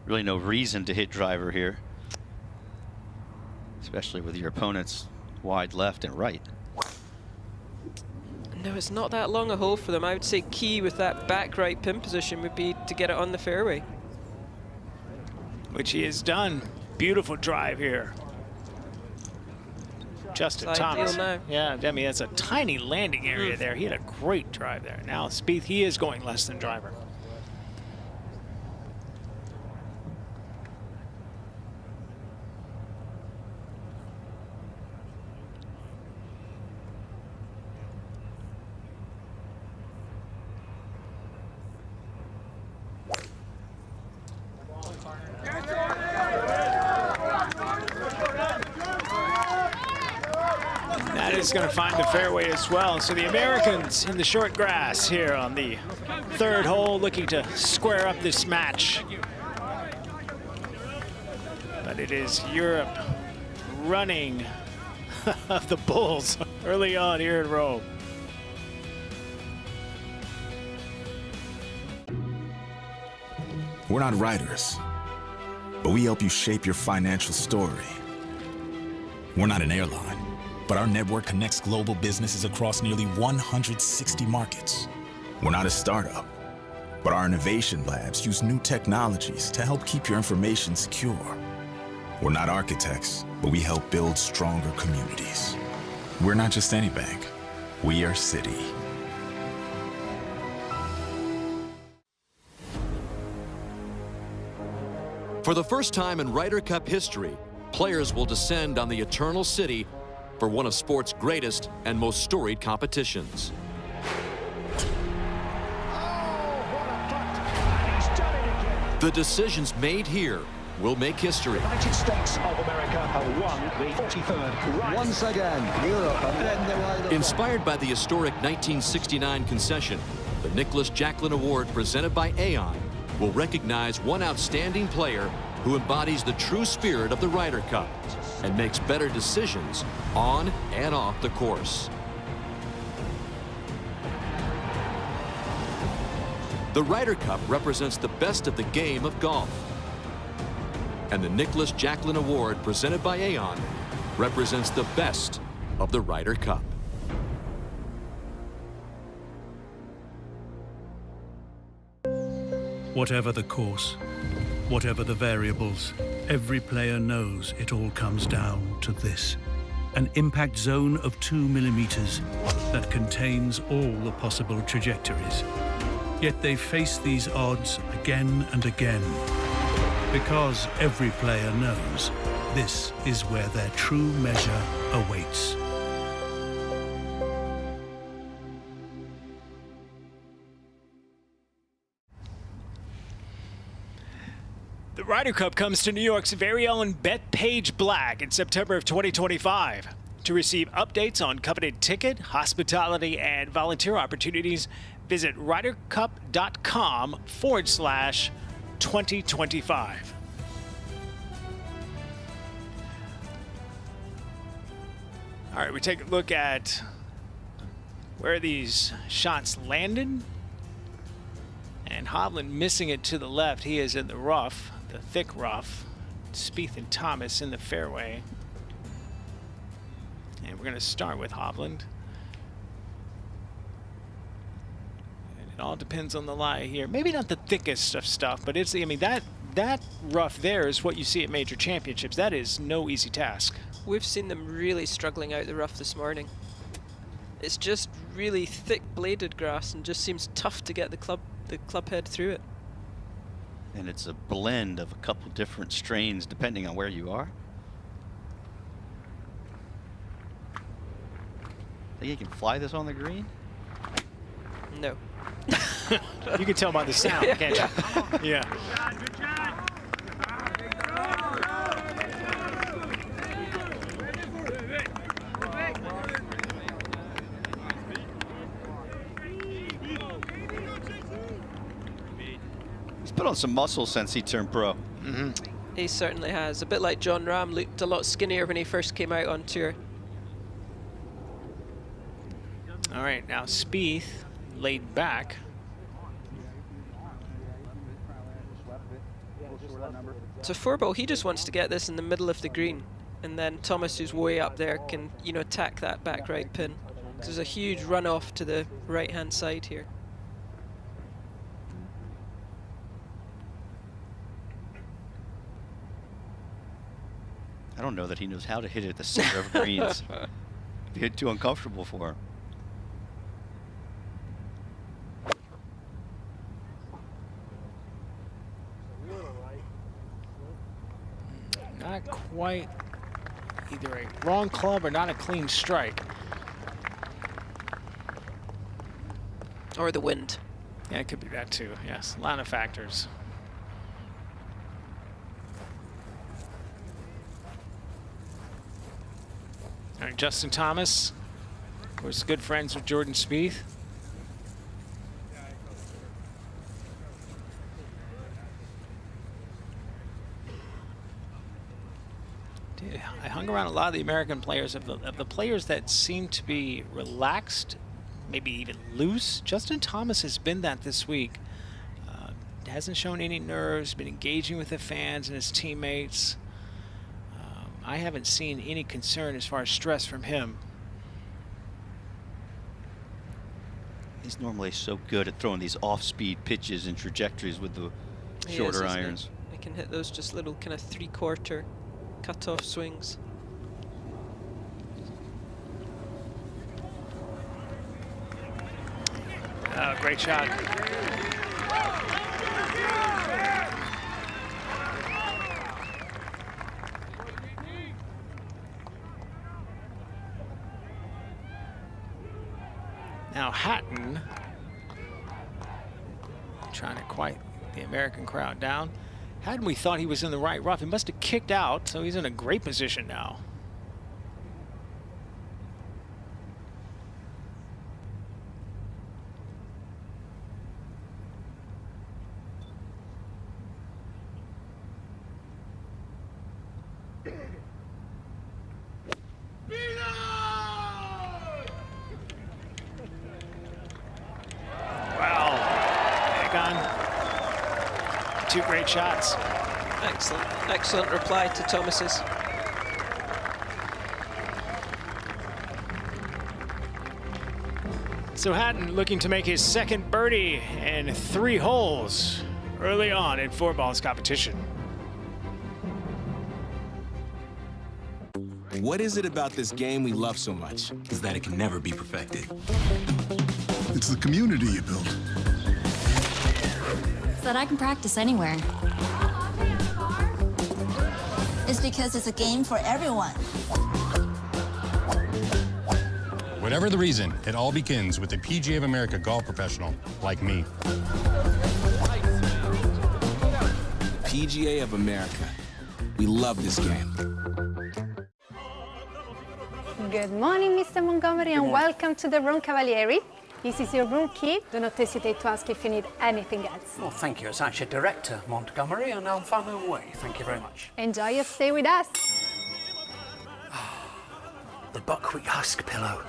really no reason to hit driver here, especially with your opponents wide left and right. No, it's not that long a hole for them. I would say key with that back right pin position would be to get it on the fairway. Which he has done. Beautiful drive here. Justin It's Thomas. ideal now. Yeah, I mean, that's a tiny landing area there. He had a great drive there. Now, Spieth, he is going less than driver. Is going to find the fairway as well. So the Americans in the short grass here on the third hole, looking to square up this match. But it is Europe running of the bulls early on here in Rome. We're not writers, but we help you shape your financial story. We're not an airline, but our network connects global businesses across nearly 160 markets. We're not a startup, but our innovation labs use new technologies to help keep your information secure. We're not architects, but we help build stronger communities. We're not just any bank, we are Citi. For the first time in Ryder Cup history, players will descend on the Eternal City for one of sport's greatest and most storied competitions. The decisions made here will make history. United States of America have won the 43rd Ryder. Once again, Europe have won the Ryder Cup. Inspired by the historic 1969 concession, the Nicholas Jacklin Award presented by Aon will recognize one outstanding player who embodies the true spirit of the Ryder Cup and makes better decisions on and off the course. The Ryder Cup represents the best of the game of golf. And the Nicholas Jacklin Award presented by Aon represents the best of the Ryder Cup. Whatever the course, whatever the variables, every player knows it all comes down to this. An impact zone of 2 millimeters that contains all the possible trajectories. Yet they face these odds again and again, because every player knows this is where their true measure awaits. The Ryder Cup comes to New York's very own Bethpage Black in September of 2025. To receive updates on coveted ticket, hospitality, and volunteer opportunities, visit rydercup.com/2025. All right, we take a look at where these shots landed. And Hovland missing it to the left. He is in the rough, the thick rough. Spieth and Thomas in the fairway. And we're going to start with Hovland. And it all depends on the lie here. Maybe not the thickest of stuff, but it's, I mean, that rough there is what you see at major championships. That is no easy task. We've seen them really struggling out the rough this morning. It's just really thick bladed grass and just seems tough to get the club head through it. And it's a blend of a couple different strains depending on where you are. Think you can fly this on the green? No. You can tell by the sound, can't you? Yeah. He's put on some muscle since he turned pro. Mm-hmm. He certainly has. A bit like John Rahm, looked a lot skinnier when he first came out on tour. All right, now Spieth laid back. It's a 4-ball. He just wants to get this in the middle of the green, and then Thomas, who's way up there, can, you know, attack that back right pin. There's a huge runoff to the right-hand side here. I don't know that he knows how to hit it at the center of greens. It'd be too uncomfortable for him. Not quite either a wrong club or not a clean strike. Or the wind. Yeah, it could be that too, yes. A lot of factors. All right, Justin Thomas, of course, good friends with Jordan Spieth. Dude, I hung around a lot of the American players, of the players that seem to be relaxed, maybe even loose. Justin Thomas has been that this week. Hasn't shown any nerves, been engaging with the fans and his teammates. I haven't seen any concern as far as stress from him. He's normally so good at throwing these off-speed pitches and trajectories with the shorter irons. He can hit those just little kind of 3/4 cut-off swings. Oh, great shot. Now Hatton trying to quiet the American crowd down. Hatton, we thought he was in the right rough. He must have kicked out, so he's in a great position now. Two great shots. Excellent, excellent reply to Thomas's. So Hatton looking to make his second birdie in 3 holes early on in 4-balls competition. What is it about this game we love so much is that it can never be perfected? It's the community you build. So that I can practice anywhere. It's because it's a game for everyone. Whatever the reason, it all begins with a PGA of America golf professional like me. PGA of America. We love this game. Good morning, Mr. Montgomery, and welcome to the Ron Cavalieri. This is your room key. Do not hesitate to ask if you need anything else. Well, thank you. It's actually Director Montgomery, and I'll find my way. Thank you very much. Enjoy your stay with us. The buckwheat husk pillow,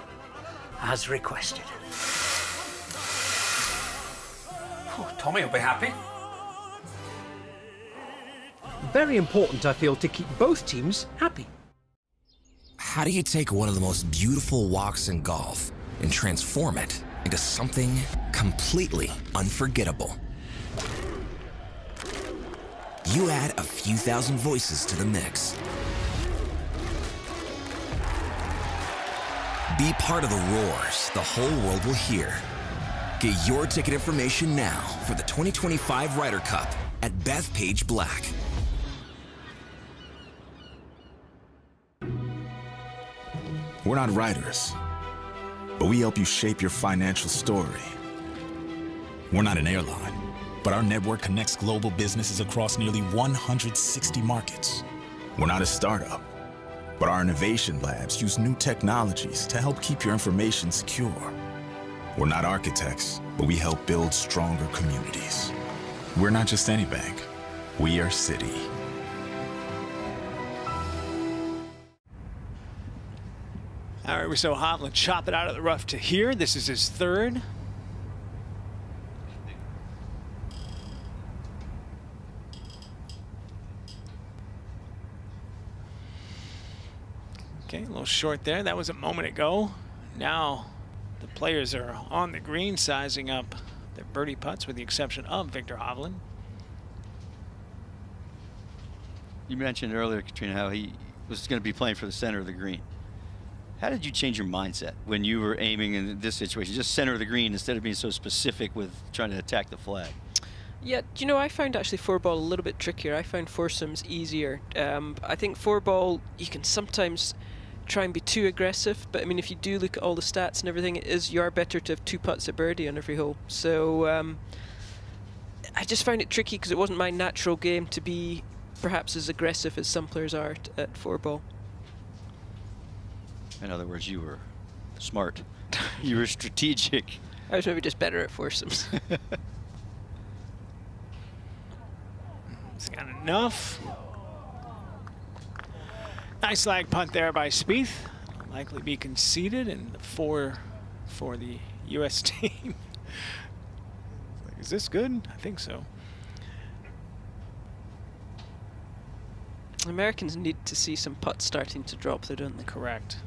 as requested. Oh, Tommy will be happy. Very important, I feel, to keep both teams happy. How do you take one of the most beautiful walks in golf and transform it into something completely unforgettable? You add a few thousand voices to the mix. Be part of the roars the whole world will hear. Get your ticket information now for the 2025 Ryder Cup at Bethpage Black. We're not writers, but we help you shape your financial story. We're not an airline, but our network connects global businesses across nearly 160 markets. We're not a startup, but our innovation labs use new technologies to help keep your information secure. We're not architects, but we help build stronger communities. We're not just any bank, we are Citi. All right, so Hovland chop it out of the rough to here. This is his third. Okay, a little short there. That was a moment ago. Now the players are on the green sizing up their birdie putts with the exception of Victor Hovland. You mentioned earlier, Katrina, how he was going to be playing for the center of the green. How did you change your mindset when you were aiming in this situation, just center of the green, instead of being so specific with trying to attack the flag? Yeah, do you know, I found actually four ball a little bit trickier. I found foursomes easier. I think four ball, you can sometimes try and be too aggressive, but I mean, if you do look at all the stats and everything, you are better to have 2 putts at birdie on every hole. So I just found it tricky because it wasn't my natural game to be perhaps as aggressive as some players are at four ball. In other words, you were smart. You were strategic. I was maybe just better at foursomes. It's got enough. Nice lag punt there by Spieth. Likely be conceded, and the 4 for the U.S. team. Is this good? I think so. Americans need to see some putts starting to drop, though, don't they? Correct.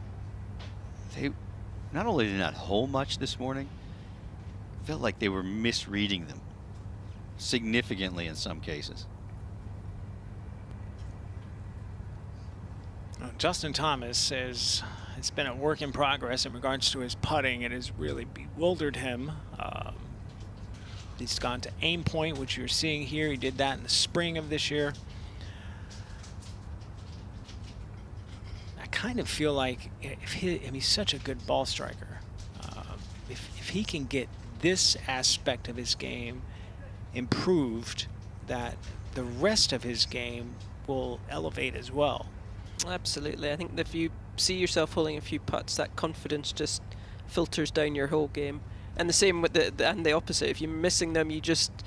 They not only did not hole much this morning, felt like they were misreading them significantly in some cases. Justin Thomas says it's been a work in progress in regards to his putting. It has really bewildered him. He's gone to aim point, which you're seeing here. He did that in the spring of this year. I kind of feel like if he's such a good ball striker. If he can get this aspect of his game improved, that the rest of his game will elevate as well. Absolutely. I think if you see yourself holding a few putts, that confidence just filters down your whole game. And the same with the opposite. If you're missing them, it just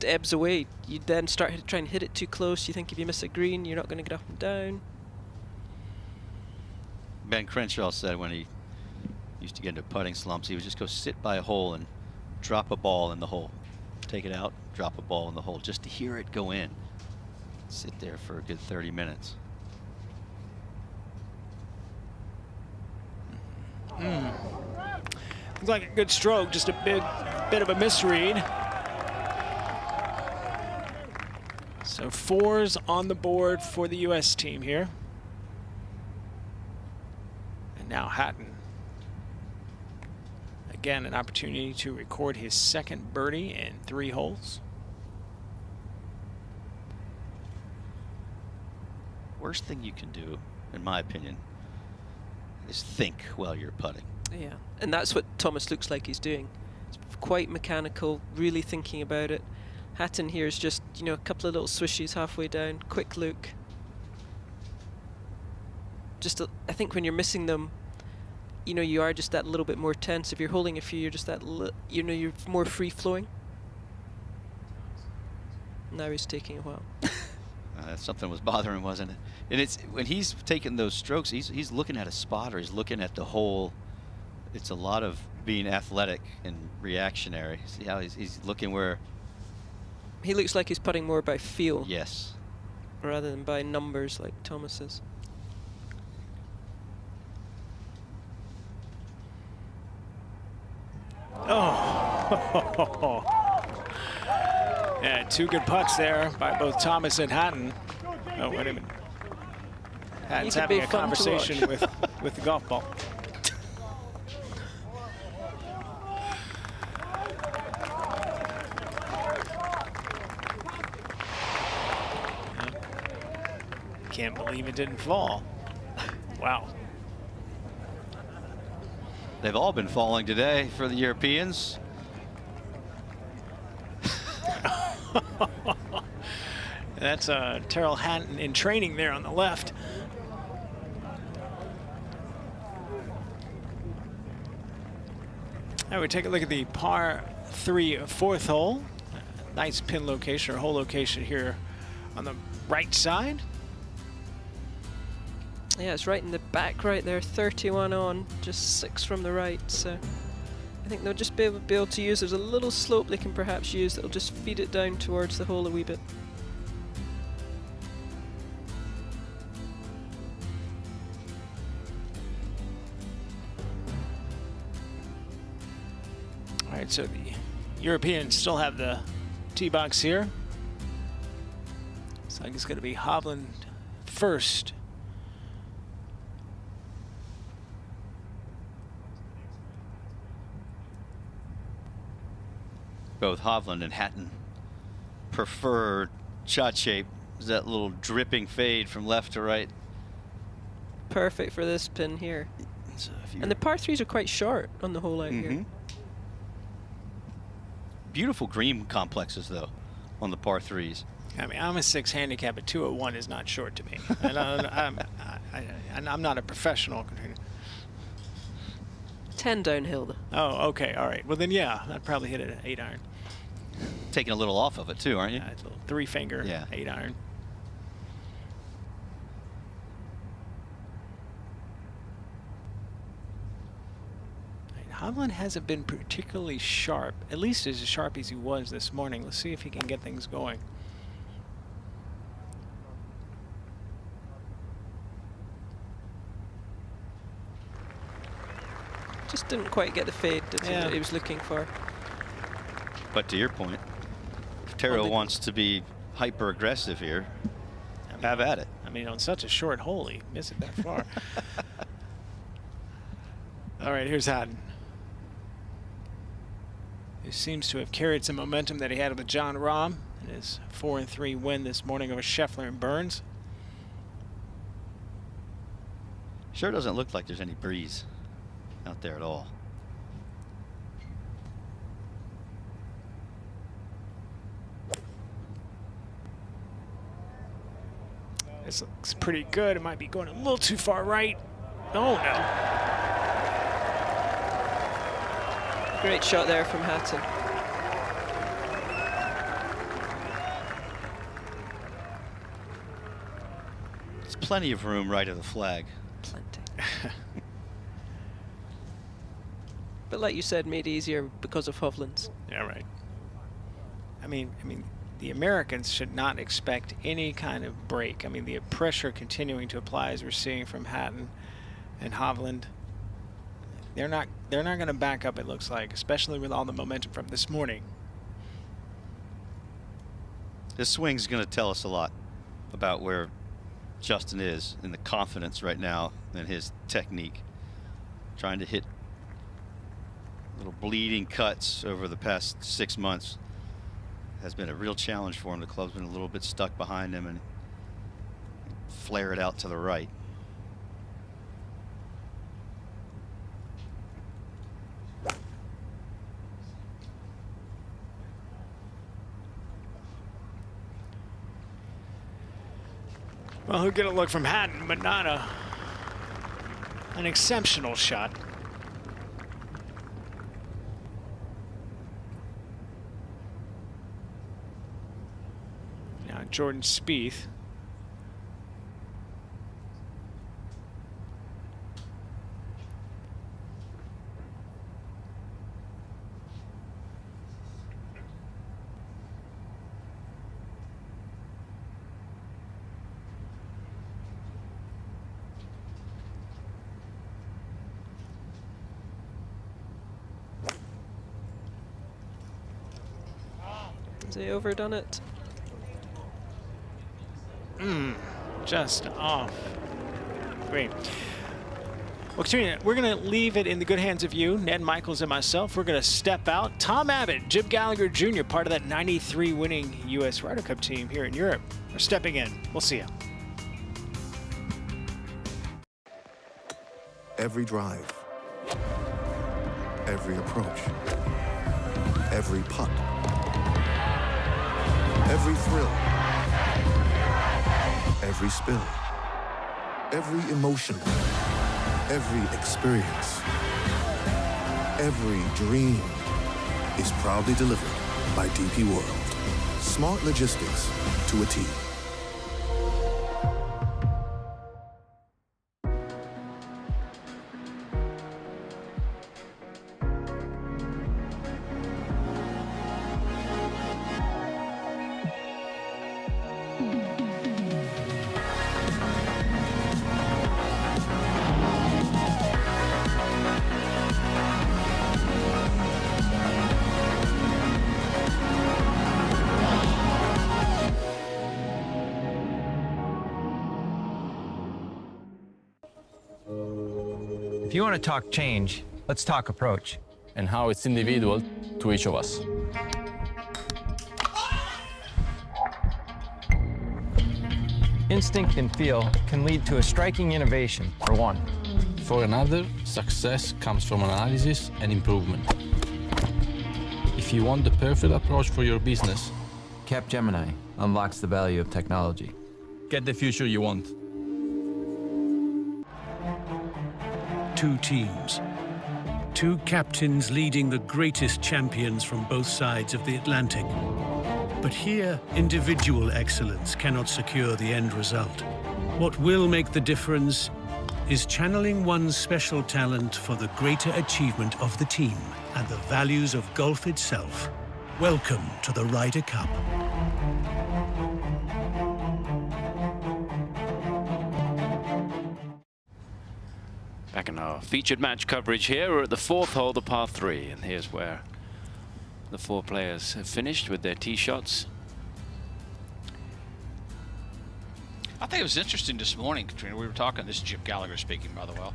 ebbs away. You then start trying to hit it too close. You think if you miss a green, you're not going to get up and down. Ben Crenshaw said when he used to get into putting slumps, he would just go sit by a hole and drop a ball in the hole. Take it out, drop a ball in the hole, just to hear it go in. Sit there for a good 30 minutes. Looks like a good stroke, just a bit of a misread. So 4s on the board for the U.S. team here. And now Hatton. Again, an opportunity to record his second birdie in 3 holes. Worst thing you can do, in my opinion, is think while you're putting. Yeah, and that's what Thomas looks like he's doing. It's quite mechanical, really thinking about it. Hatton here is just, you know, a couple of little swishes halfway down, quick look. Just, I think when you're missing them, you know, you are just that little bit more tense. If you're holding a few, you're just that, you know, you're more free flowing. Now he's taking a while. Something was bothering him, wasn't it? And it's when he's taking those strokes, he's looking at a spot, or he's looking at the hole. It's a lot of being athletic and reactionary. See how he's looking where. He looks like he's putting more by feel. Yes. Rather than by numbers like Thomas is. Oh. Yeah, 2 good putts there by both Thomas and Hatton. Oh, wait a minute. Hatton's having a conversation with the golf ball. Can't believe it didn't fall. Wow. They've all been falling today for the Europeans. That's Terrell Hatton in training there on the left. All right, we take a look at the par 3 4th hole. Nice pin location or hole location here on the right side. Yeah, it's right in the back right there, 31 on, just 6 from the right. So I think they'll just be able to use, there's a little slope they can perhaps use that'll just feed it down towards the hole a wee bit. All right, so the Europeans still have the tee box here. So I think it's going to be Hovland first. Both Hovland and Hatton prefer shot shape. Is that little dripping fade from left to right? Perfect for this pin here. So and the par 3s are quite short on the hole out here. Beautiful green complexes though on the par 3s. I mean, I'm a 6 handicap, but 201 is not short to me. And I'm not a professional. 10 downhill though. Oh, okay, all right. Well then, yeah, I'd probably hit it an 8 iron. Taking a little off of it too, aren't you? It's a little 3-finger, 8 iron. Hovland hasn't been particularly sharp, at least as sharp as he was this morning. Let's see if he can get things going. Just didn't quite get the fade that he was looking for. But to your point, if Terrell wants to be hyper aggressive here, have at it. I mean, on such a short hole, he missed it that far. All right, here's Hatton. He seems to have carried some momentum that he had with John Rahm in his 4-3 win this morning over Scheffler and Burns. Sure doesn't look like there's any breeze out there at all. This looks pretty good. It might be going a little too far right. Oh, no. Great shot there from Hatton. There's plenty of room right of the flag. Plenty. But like you said, made easier because of Hovland's. Yeah, right. I mean, the Americans should not expect any kind of break. I mean, the pressure continuing to apply as we're seeing from Hatton and Hovland. They're not going to back up, it looks like, especially with all the momentum from this morning. This swing's going to tell us a lot about where Justin is in the confidence right now in his technique. Trying to hit little bleeding cuts over the past 6 months has been a real challenge for him. The club's been a little bit stuck behind him and flare it out to the right. Well, he'll get a look from Hatton, but not an exceptional shot. Now Jordan Spieth. Has he overdone it? Just off. Great. Well, Katrina, we're going to leave it in the good hands of you, Ned Michaels and myself. We're going to step out. Tom Abbott, Jim Gallagher Jr., part of that 93 winning U.S. Ryder Cup team here in Europe, are stepping in. We'll see you. Every drive, every approach, every putt, every thrill, every spill, every emotion, every experience, every dream is proudly delivered by DP World. Smart logistics to a T. If you want to talk change, let's talk approach. And how it's individual to each of us. Instinct and feel can lead to a striking innovation, for one. For another, success comes from analysis and improvement. If you want the perfect approach for your business, Capgemini unlocks the value of technology. get the future you want. Two teams. Two captains leading the greatest champions from both sides of the Atlantic. But here, individual excellence cannot secure the end result. What will make the difference is channeling one's special talent for the greater achievement of the team and the values of golf itself. Welcome to the Ryder Cup. Back in our featured match coverage here, we're at the fourth hole, the par 3, and here's where the four players have finished with their tee shots. I think it was interesting this morning, Katrina. We were talking. This is Jim Gallagher speaking, by the way.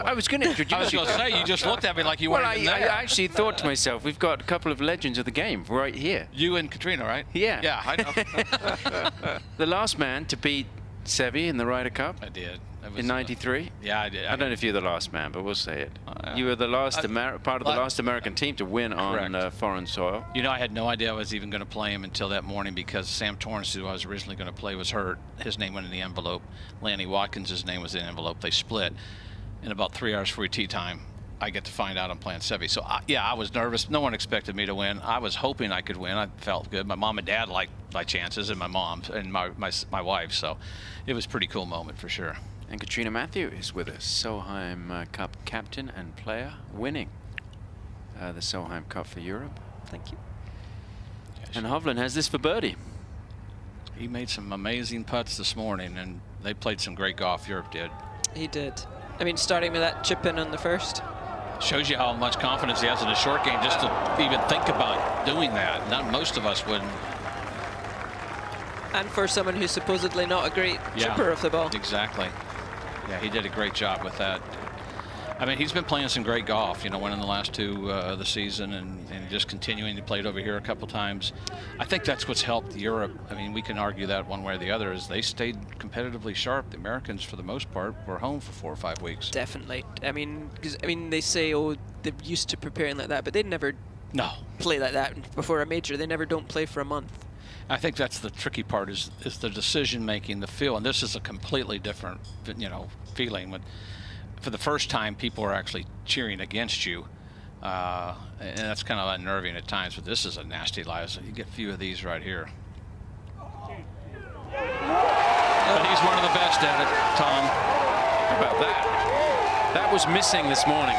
I was going to introduce I was going to say, you just looked at me like you weren't even there. I actually thought to myself, we've got a couple of legends of the game right here. You and Katrina, right? Yeah. Yeah, I know. The last man to beat Seve in the Ryder Cup. I did. In '93? Yeah, I did. I don't know if you're the last man, but we'll say it. You were the last part of the last American team to win on foreign soil. You know, I had no idea I was even going to play him until that morning because Sam Torrance, who I was originally going to play, was hurt. His name went in the envelope. Lanny Watkins' name was in the envelope. They split. And about 3 hours before tee time, I get to find out I'm playing Seve. So, yeah, I was nervous. No one expected me to win. I was hoping I could win. I felt good. My mom and dad liked my chances, and my mom and my wife. So it was a pretty cool moment for sure. And Katrina Matthew is with us, Solheim Cup captain and player, winning the Solheim Cup for Europe. Thank you. Yes. And Hovland has this for birdie. He made some amazing putts this morning, and they played some great golf. Europe did. He did. I mean, starting with that chip in on the first. Shows you how much confidence he has in a short game just to even think about doing that. Not most of us wouldn't. And for someone who's supposedly not a great chipper of the ball. Exactly. Yeah, he did a great job with that. I mean, he's been playing some great golf, you know, winning the last two of the season and just continuing to play it over here a couple times. I think that's what's helped Europe. I mean, we can argue that one way or the other is they stayed competitively sharp. The Americans, for the most part, were home for 4 or 5 weeks. Definitely. I mean, they say, oh, they're used to preparing like that, but they never play like that before a major. They never don't play for a month. I think that's the tricky part is the decision making, the feel, and this is a completely different, you know, feeling. When for the first time people are actually cheering against you, and that's kind of unnerving at times. But this is a nasty lie. So you get a few of these right here. But he's one of the best at it, Tom. How about that? That was missing this morning.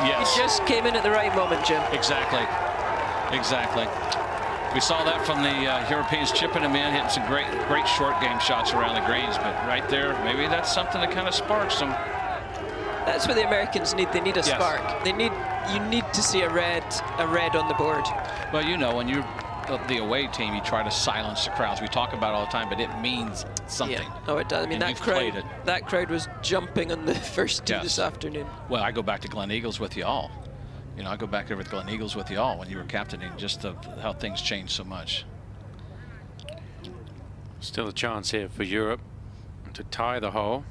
Yes. He just came in at the right moment, Jim. Exactly. Exactly. We saw that from the Europeans chipping him in, hitting some great short game shots around the greens. But right there, maybe that's something that kind of sparks them. That's what the Americans need. They need a spark. You need to see a red on the board. Well, you know, when the away team, you try to silence the crowds. We talk about it all the time, but it means something. Yeah. Oh, it does. I mean, And that crowd was jumping on the first tee this afternoon. Well, I go back to Glen Eagles with you all. You know, I go back there with Glen Eagles with you all when you were captaining, just how things changed so much. Still a chance here for Europe to tie the hole.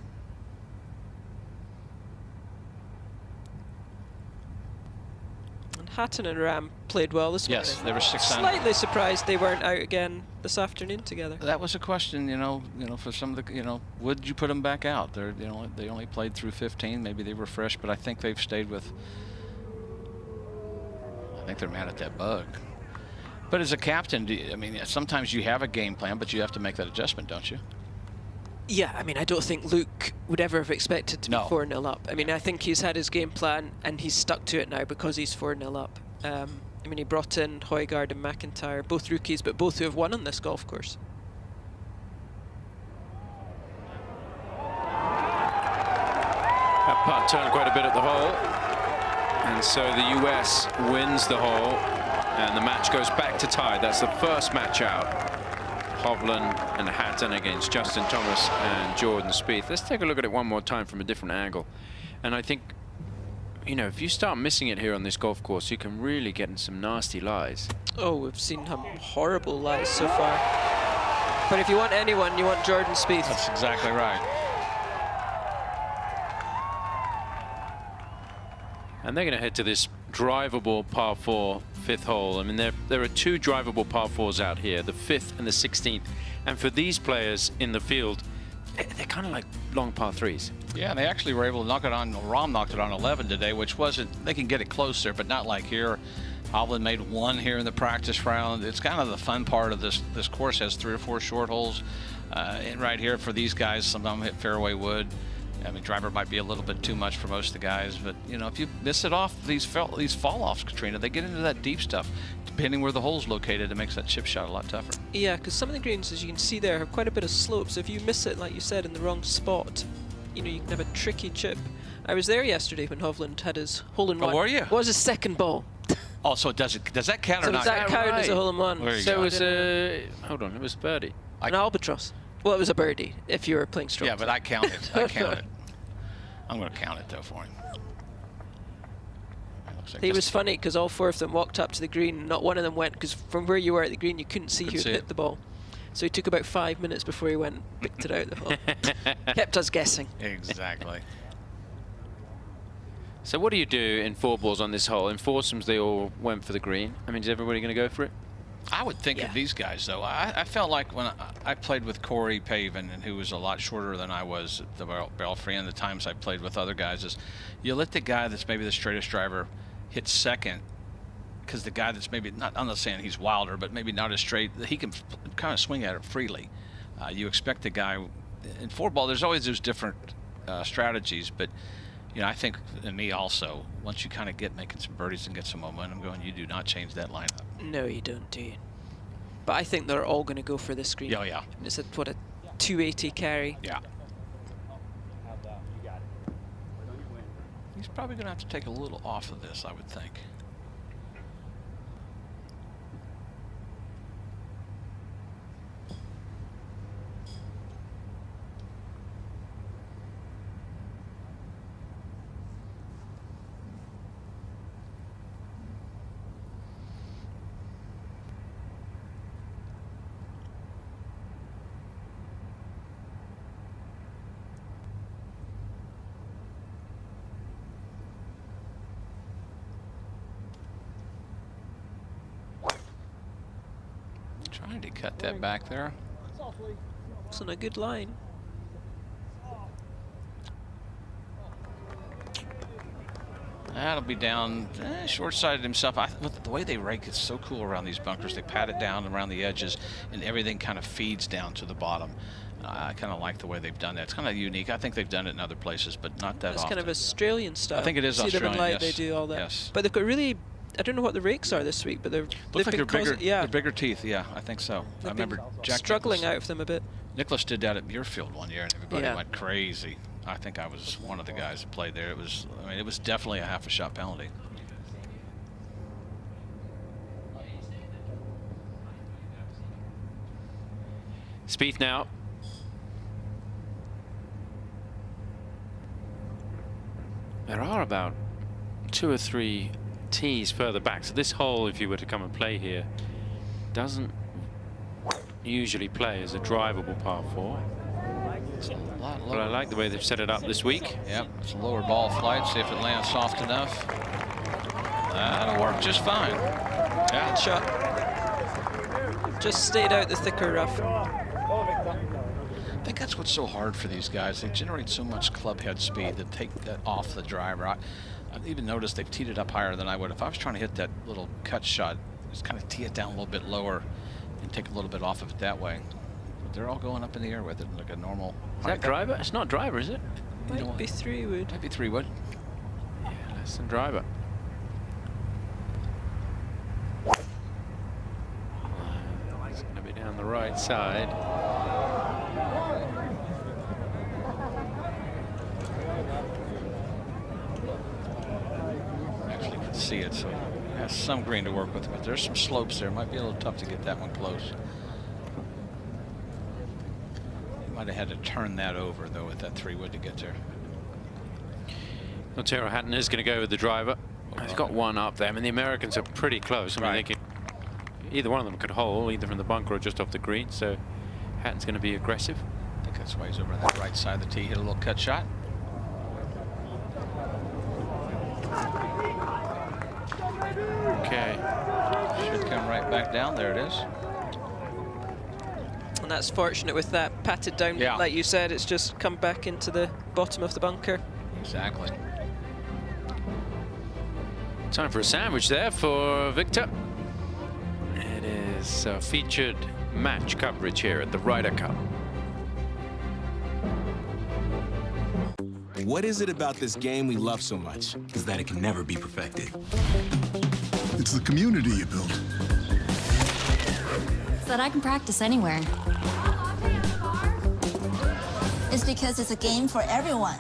And Hatton and Ram played well this morning. Yes, they were 6 under. Slightly surprised they weren't out again this afternoon together. That was a question, you know, for some of the, would you put them back out? They only played through 15. Maybe they were fresh, but I think they've stayed with. I think they're mad at that bug. But as a captain, I mean, sometimes you have a game plan, but you have to make that adjustment, don't you? Yeah, I mean, I don't think Luke would ever have expected to be 4-0 up. I mean, I think he's had his game plan and he's stuck to it now because he's 4-0 up. I mean, he brought in Højgaard and McIntyre, both rookies, but both who have won on this golf course. That putt turned quite a bit at the hole. And so the US wins the hole. And the match goes back to tie. That's the first match out. Hovland and Hatton against Justin Thomas and Jordan Spieth. Let's take a look at it one more time from a different angle. And I think, you know, if you start missing it here on this golf course, you can really get in some nasty lies. Oh, we've seen some horrible lies so far. But if you want anyone, you want Jordan Spieth. That's exactly right. And they're going to head to this drivable par 4 fifth hole. I mean, there are 2 drivable par 4s out here, the 5th and the 16th. And for these players in the field, they're kind of like long par 3s. Yeah, they actually were able to knock it on. Rahm knocked it on 11 today, which wasn't. They can get it closer, but not like here. Hovland made 1 here in the practice round. It's kind of the fun part of this. This course has 3 or 4 short holes. And right here for these guys, some of them hit fairway wood. I mean, driver might be a little bit too much for most of the guys, but you know, if you miss it off, these fall-offs, Katrina, they get into that deep stuff. Depending where the hole's located, it makes that chip shot a lot tougher. Yeah, because some of the greens, as you can see there, have quite a bit of slope. So if you miss it, like you said, in the wrong spot, you know, you can have a tricky chip. I was there yesterday when Hovland had his hole-in-one. Oh, were you? What was his second ball? Oh, so does that count or not? Does that count as a hole-in-one? So it was hold on, it was birdie. An albatross. Well, it was a birdie if you were playing stroke. Yeah, but I count it. I count it. I'm going to count it, though, for him. It was funny because all 4 of them walked up to the green. Not one of them went, because from where you were at the green, you couldn't see who had hit the ball. So he took about 5 minutes before he went and picked it out the hole. Kept us guessing. Exactly. So what do you do in 4 balls on this hole? In foursomes, they all went for the green. I mean, is everybody going to go for it? I would think of these guys, though. I felt like when I played with Corey Pavin, and who was a lot shorter than I was at the Belfry, and the times I played with other guys, is you let the guy that's maybe the straightest driver hit second, because the guy that's maybe not, I'm not saying he's wilder, but maybe not as straight, he can kind of swing at it freely. You expect the guy in 4 ball, there's always those different strategies, but you know, I think, and me also, once you kind of get making some birdies and get some momentum going, you do not change that lineup. No, you don't, do you? But I think they're all going to go for this green. Oh, yeah. It's a 280 carry. Yeah. He's probably going to have to take a little off of this, I would think. Trying to cut that back there. It's on a good line. That'll be down, short-sided himself. The way they rake is so cool around these bunkers. They pat it down around the edges, and everything kind of feeds down to the bottom. I kind of like the way they've done that. It's kind of unique. I think they've done it in other places, but not that often. It's kind of Australian style. I think it is Australian. See them in light, yes. they do all that. Yes. But they've got really, I don't know what the rakes are this week, but they've looks like been they're bigger. Yeah, they're bigger teeth. Yeah, I think so. I remember Jack struggling out of them a bit. Nicholas did that at Muirfield one year, and everybody went crazy. I think I was one of the guys that played there. It was, I mean, it was definitely a half a shot penalty. Spieth now. There are about 2 or 3 tees further back. So this hole, if you were to come and play here, doesn't usually play as a drivable par 4. But I like the way they've set it up this week. Yep, it's a lower ball flight. See if it lands soft enough. That'll work just fine. Yeah, good shot. Just stayed out the thicker rough. I think that's what's so hard for these guys. They generate so much club head speed to take that off the driver. I've even noticed they've teed it up higher than I would. If I was trying to hit that little cut shot, just kind of tee it down a little bit lower and take a little bit off of it that way. But they're all going up in the air with it like a normal. Is that driver? It's not driver, is it? Might be 3-wood. Might be 3-wood. Yeah, less than driver. It's going to be down the right side. Actually, you can see it, so it has some green to work with, but there's some slopes there. Might be a little tough to get that one close. Might have had to turn that over, though, with that 3-wood to get there. Well, Tara Hatton is going to go with the driver. He's got one up there. I mean, the Americans are pretty close. I mean, they could, either one of them could hole, either from the bunker or just off the green. So Hatton's going to be aggressive. I think that's why he's over on that right side of the tee. Hit a little cut shot. Okay. Should come right back down. There it is. And that's fortunate with that patted down. Yeah. Like you said, it's just come back into the bottom of the bunker. Exactly. Time for a sandwich there for Victor. It is featured match coverage here at the Ryder Cup. What is it about this game we love so much? Is that it can never be perfected. It's the community you build. So that I can practice anywhere. It's because it's a game for everyone.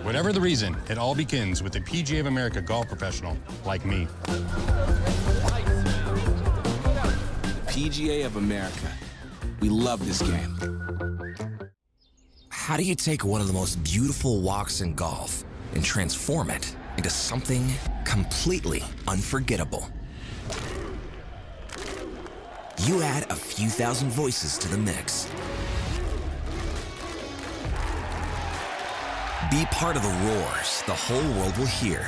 Whatever the reason, it all begins with a PGA of America golf professional like me. PGA of America. We love this game. How do you take one of the most beautiful walks in golf and transform it into something completely unforgettable? You add a few thousand voices to the mix. Be part of the roars the whole world will hear.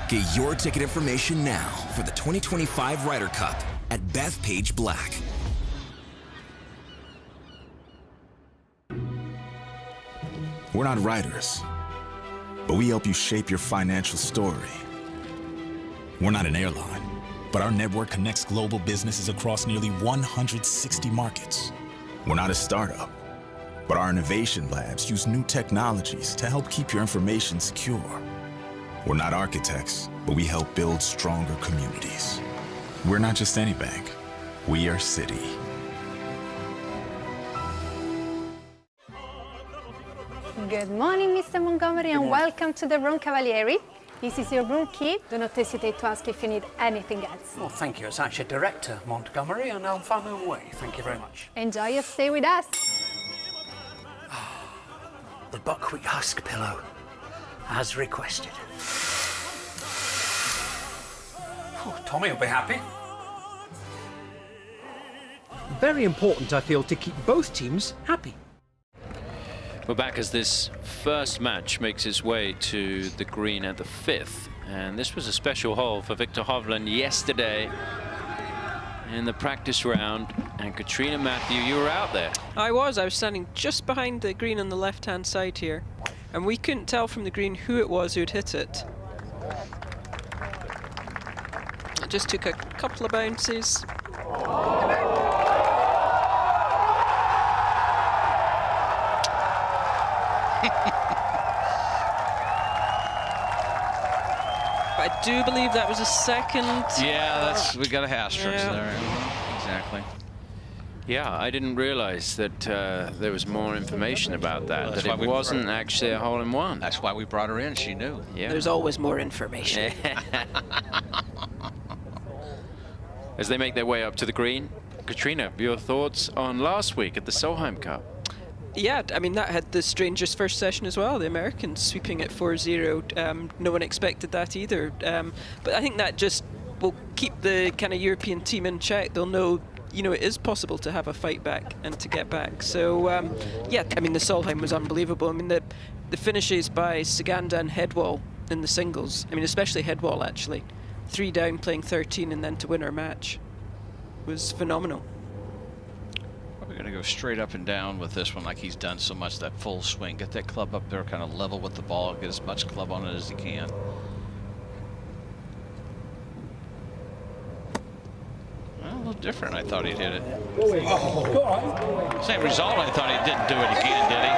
Get your ticket information now for the 2025 Ryder Cup at Bethpage Black. We're not writers, but we help you shape your financial story. We're not an airline, but our network connects global businesses across nearly 160 markets. We're not a startup, but our innovation labs use new technologies to help keep your information secure. We're not architects, but we help build stronger communities. We're not just any bank, we are Citi. Good morning, Mr. Montgomery, and welcome to the room, Cavalieri. This is your room key. Do not hesitate to ask if you need anything else. Well, thank you. It's actually Director Montgomery, and I'll find my way. Thank you very much. Enjoy your stay with us. The buckwheat husk pillow, as requested. Oh, Tommy will be happy. Very important, I feel, to keep both teams happy. We're back as this first match makes its way to the green at the 5th. And this was a special hole for Victor Hovland yesterday in the practice round. And Katrina Matthew, you were out there. I was standing just behind the green on the left-hand side here. And we couldn't tell from the green who it was who'd hit it. It just took a couple of bounces. I do believe that was a second. Yeah, we got a asterisk there. Exactly. Yeah, I didn't realize that there was more information about that, that it wasn't actually a hole-in-one. That's why we brought her in. She knew. Yeah. There's always more information. As they make their way up to the green, Katrina, your thoughts on last week at the Solheim Cup? Yeah, I mean, that had the strangest first session as well. The Americans sweeping it 4-0. No one expected that either. But I think that just will keep the kind of European team in check. They'll know, you know, it is possible to have a fight back and to get back. So, yeah, I mean, the Solheim was unbelievable. I mean, the finishes by Saganda and Headwall in the singles, I mean, especially Headwall, actually. 3 down, playing 13, and then to win her match was phenomenal. We're going to go straight up and down with this one like he's done so much, that full swing. Get that club up there kind of level with the ball, get as much club on it as he can. Well, a little different. I thought he'd hit it. Oh. Same result. I thought he didn't do it again, did he?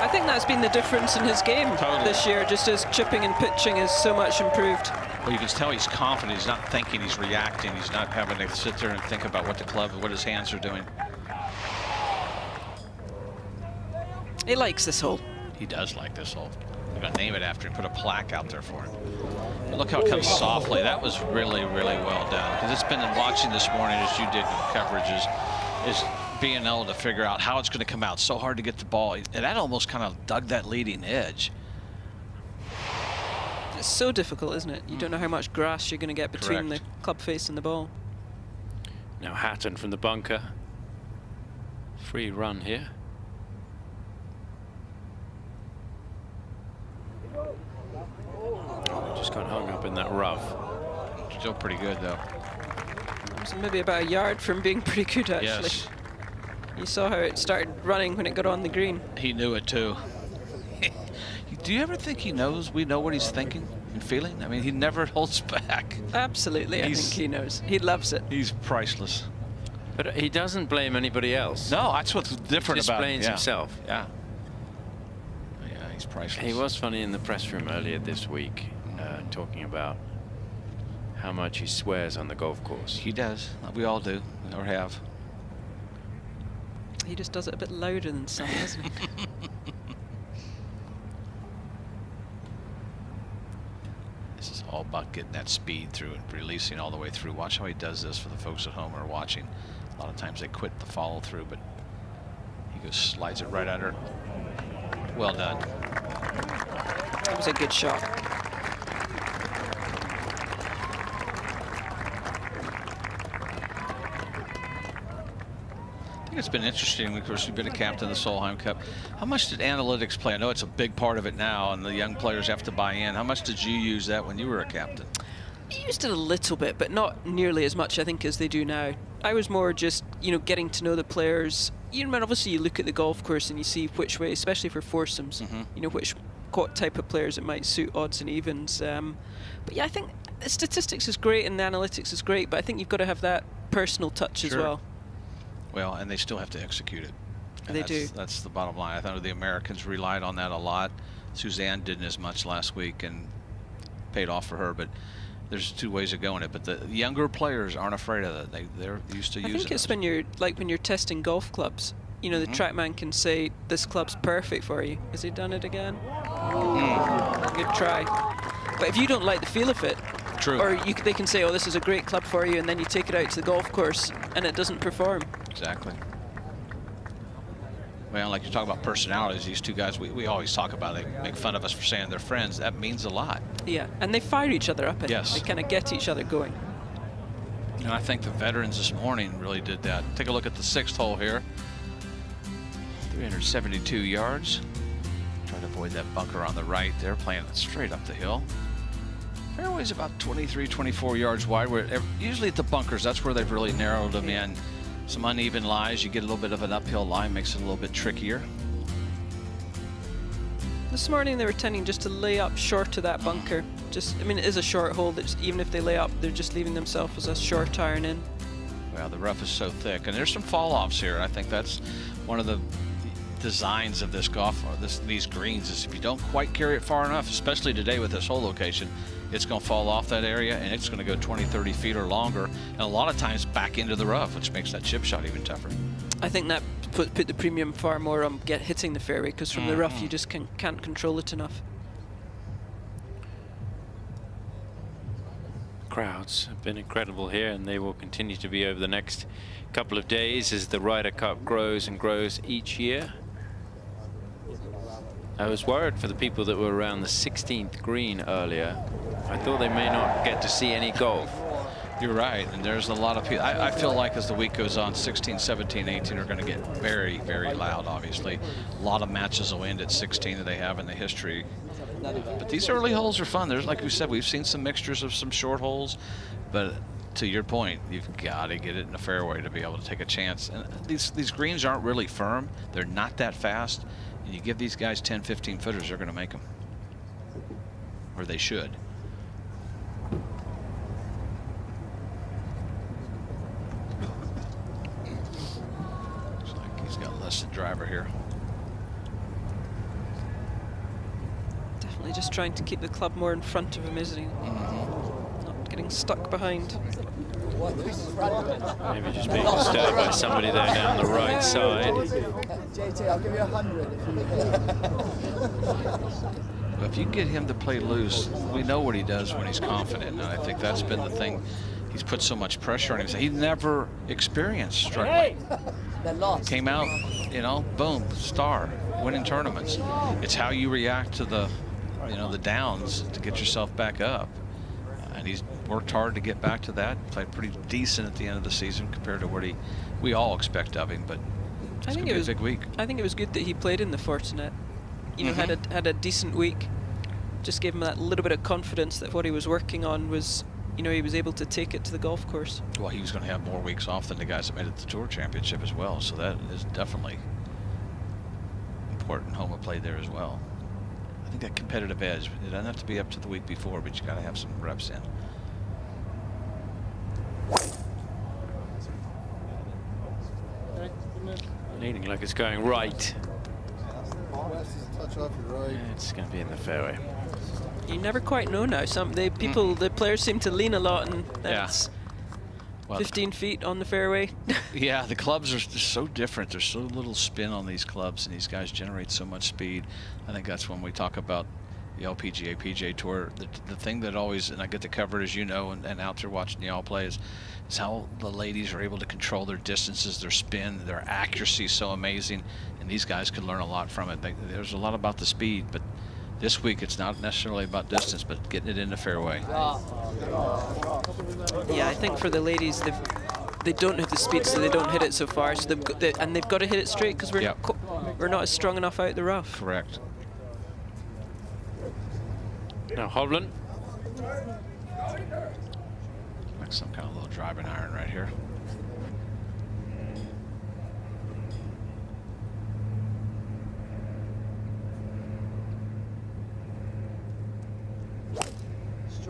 I think that's been the difference in his game this year, just as chipping and pitching is so much improved. Well, you can tell he's confident. He's not thinking, he's reacting. He's not having to sit there and think about what the club, what his hands are doing. He likes this hole. He does like this hole. We're going to name it after him, put a plaque out there for him. But look how it comes softly. That was really, really well done. Because it's been in watching this morning, as you did with coverage, is being able to figure out how it's going to come out. So hard to get the ball. And that almost kind of dug that leading edge. It's so difficult, isn't it? You don't know how much grass you're going to get between the club face and the ball. Now Hatton from the bunker. Free run here. Oh, just got hung up in that rough. Still pretty good, though. So maybe about a yard from being pretty good, actually. Yes. You saw how it started running when it got on the green. He knew it, too. Do you ever think we know what he's thinking and feeling? I mean, he never holds back. Absolutely, I think he knows. He loves it. He's priceless. But he doesn't blame anybody else. No, that's what's different about him. He just blames himself. Yeah. Yeah, he's priceless. He was funny in the press room earlier this week, talking about how much he swears on the golf course. He does. We all do, or have. He just does it a bit louder than some, doesn't he? This is all about getting that speed through and releasing all the way through. Watch how he does this for the folks at home who are watching. A lot of times they quit the follow through, but he goes, slides it right under. Well done. That was a good shot. I think it's been interesting. Of course, you've been a captain of the Solheim Cup. How much did analytics play? I know it's a big part of it now, and the young players have to buy in. How much did you use that when you were a captain? I used it a little bit, but not nearly as much, I think, as they do now. I was more just, you know, getting to know the players. You know, obviously you look at the golf course and you see which way, especially for foursomes, you know, what type of players it might suit, odds and evens. But yeah, I think statistics is great and the analytics is great, but I think you've got to have that personal touch as well. Well, and they still have to execute it. And they do. That's the bottom line. I thought the Americans relied on that a lot. Suzanne didn't as much last week and paid off for her, but there's 2 ways of going it. But the younger players aren't afraid of it. They're used to using it. I think it's when you're testing golf clubs. You know, the TrackMan can say, this club's perfect for you. Has he done it again? Good try. But if you don't like the feel of it, or they can say, oh, this is a great club for you, and then you take it out to the golf course and it doesn't perform. Exactly. Well, like you talk about personalities, these two guys, we always talk about, they make fun of us for saying they're friends. That means a lot. Yeah, and they fire each other up. They kind of get each other going. And I think the veterans this morning really did that. Take a look at the 6th hole here. 372 yards. Trying to avoid that bunker on the right. They're playing it straight up the hill. Fairway's about 23, 24 yards wide. Usually at the bunkers, that's where they've really narrowed them in. Some uneven lies, you get a little bit of an uphill line, makes it a little bit trickier. This morning they were tending just to lay up short of that bunker. I mean, it is a short hole, that even if they lay up, they're just leaving themselves as a short iron in. Well, the rough is so thick, and there's some fall-offs here. I think that's one of the designs of this golf, or these greens, is if you don't quite carry it far enough, especially today with this hole location, it's going to fall off that area and it's going to go 20, 30 feet or longer, and a lot of times back into the rough, which makes that chip shot even tougher. I think that put the premium far more on hitting the fairway, because from the rough you just can't control it enough. crowds have been incredible here, and they will continue to be over the next couple of days as the Ryder Cup grows and grows each year. I was worried for the people that were around the 16th green earlier. I thought they may not get to see any golf. You're right, and there's a lot of people. I feel like as the week goes on, 16, 17, 18 are going to get very, very loud, obviously. A lot of matches will end at 16 that they have in the history. But these early holes are fun. There's, like we said, we've seen some mixtures of some short holes, but to your point, you've got to get it in the fairway to be able to take a chance. And these greens aren't really firm. They're not that fast. And you give these guys 10, 15 footers, they're going to make them. Or they should. Looks like he's got less than driver here. Definitely just trying to keep the club more in front of him, isn't he? Not getting stuck behind. Maybe just being disturbed by somebody there down the right side. JT, I'll give you 100. If you get him to play loose, we know what he does when he's confident, and I think that's been the thing. He's put so much pressure on him. He never experienced struggling. Came out, you know, boom, star, winning tournaments. It's how you react to the, you know, the downs to get yourself back up. And he's worked hard to get back to that. Played pretty decent at the end of the season compared to what we all expect of him. But it's gonna be a big week. I think it was good that he played in the Fortinet. You know, had a decent week. Just gave him that little bit of confidence that what he was working on was, you know, he was able to take it to the golf course. Well, he was going to have more weeks off than the guys that made it to the Tour Championship as well. So that is definitely important. Homa played there as well. I think that competitive edge, it doesn't have to be up to the week before, but you got to have some reps in. Leaning like it's going right. It's going to be in the fairway. You never quite know now. The players seem to lean a lot, and that's 15 feet on the fairway. Yeah, the clubs are so different. There's so little spin on these clubs, and these guys generate so much speed. I think that's when we talk about the LPGA, PGA Tour. The thing that always, and I get to cover it, as you know, and out there watching y'all play, is how the ladies are able to control their distances, their spin, their accuracy is so amazing, and these guys could learn a lot from it. There's a lot about the speed, but this week it's not necessarily about distance, but getting it in the fairway. Yeah, I think for the ladies, they don't have the speed, so they don't hit it so far. So they've got to hit it straight because we're not as strong enough out the rough. Correct. Now Hovland. Like some kind of little driving iron right here.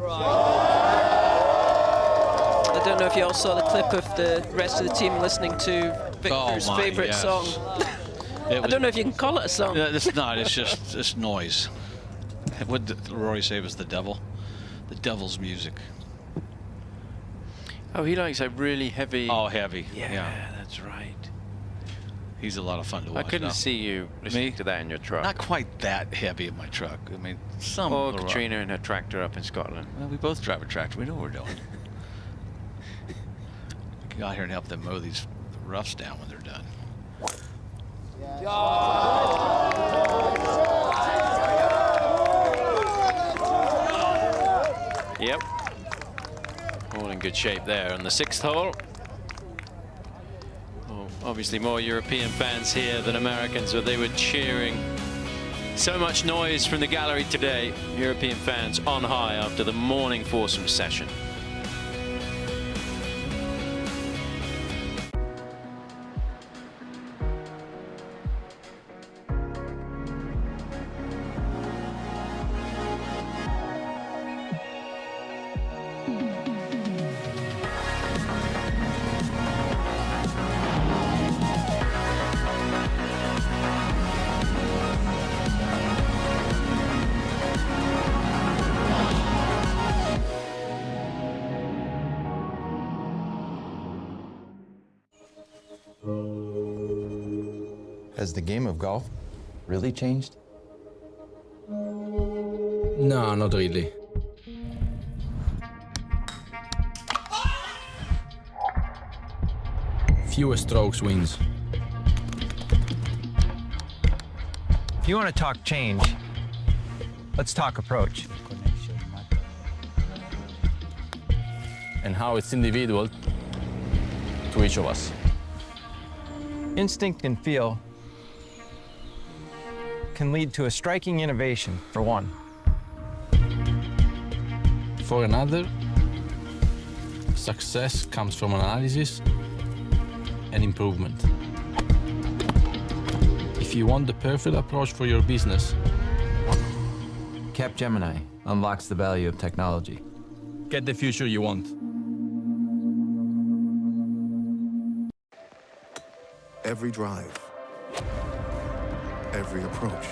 I don't know if you all saw the clip of the rest of the team listening to Victor's favorite song. I don't know if you can call it a song. It's not. It's just it's noise. What did Rory say was the devil? The devil's music. Oh, he likes a really heavy. Oh, heavy. Yeah, that's right. He's a lot of fun to watch. I couldn't see you listening to that in your truck. Not quite that heavy in my truck. I mean, some. Or Katrina in her tractor up in Scotland. Well, we both drive a tractor. We know what we're doing. We can go out here and help them mow these roughs down when they're done. Yep. All in good shape there on the 6th hole. Oh, obviously more European fans here than Americans, but they were cheering. So much noise from the gallery today. European fans on high after the morning foursome session. Has the game of golf really changed? No, not really. Fewer strokes wins. If you want to talk change, let's talk approach. And how it's individual to each of us. Instinct and feel can lead to a striking innovation, for one. For another, success comes from analysis and improvement. If you want the perfect approach for your business, Capgemini unlocks the value of technology. get the future you want. Every drive, every approach,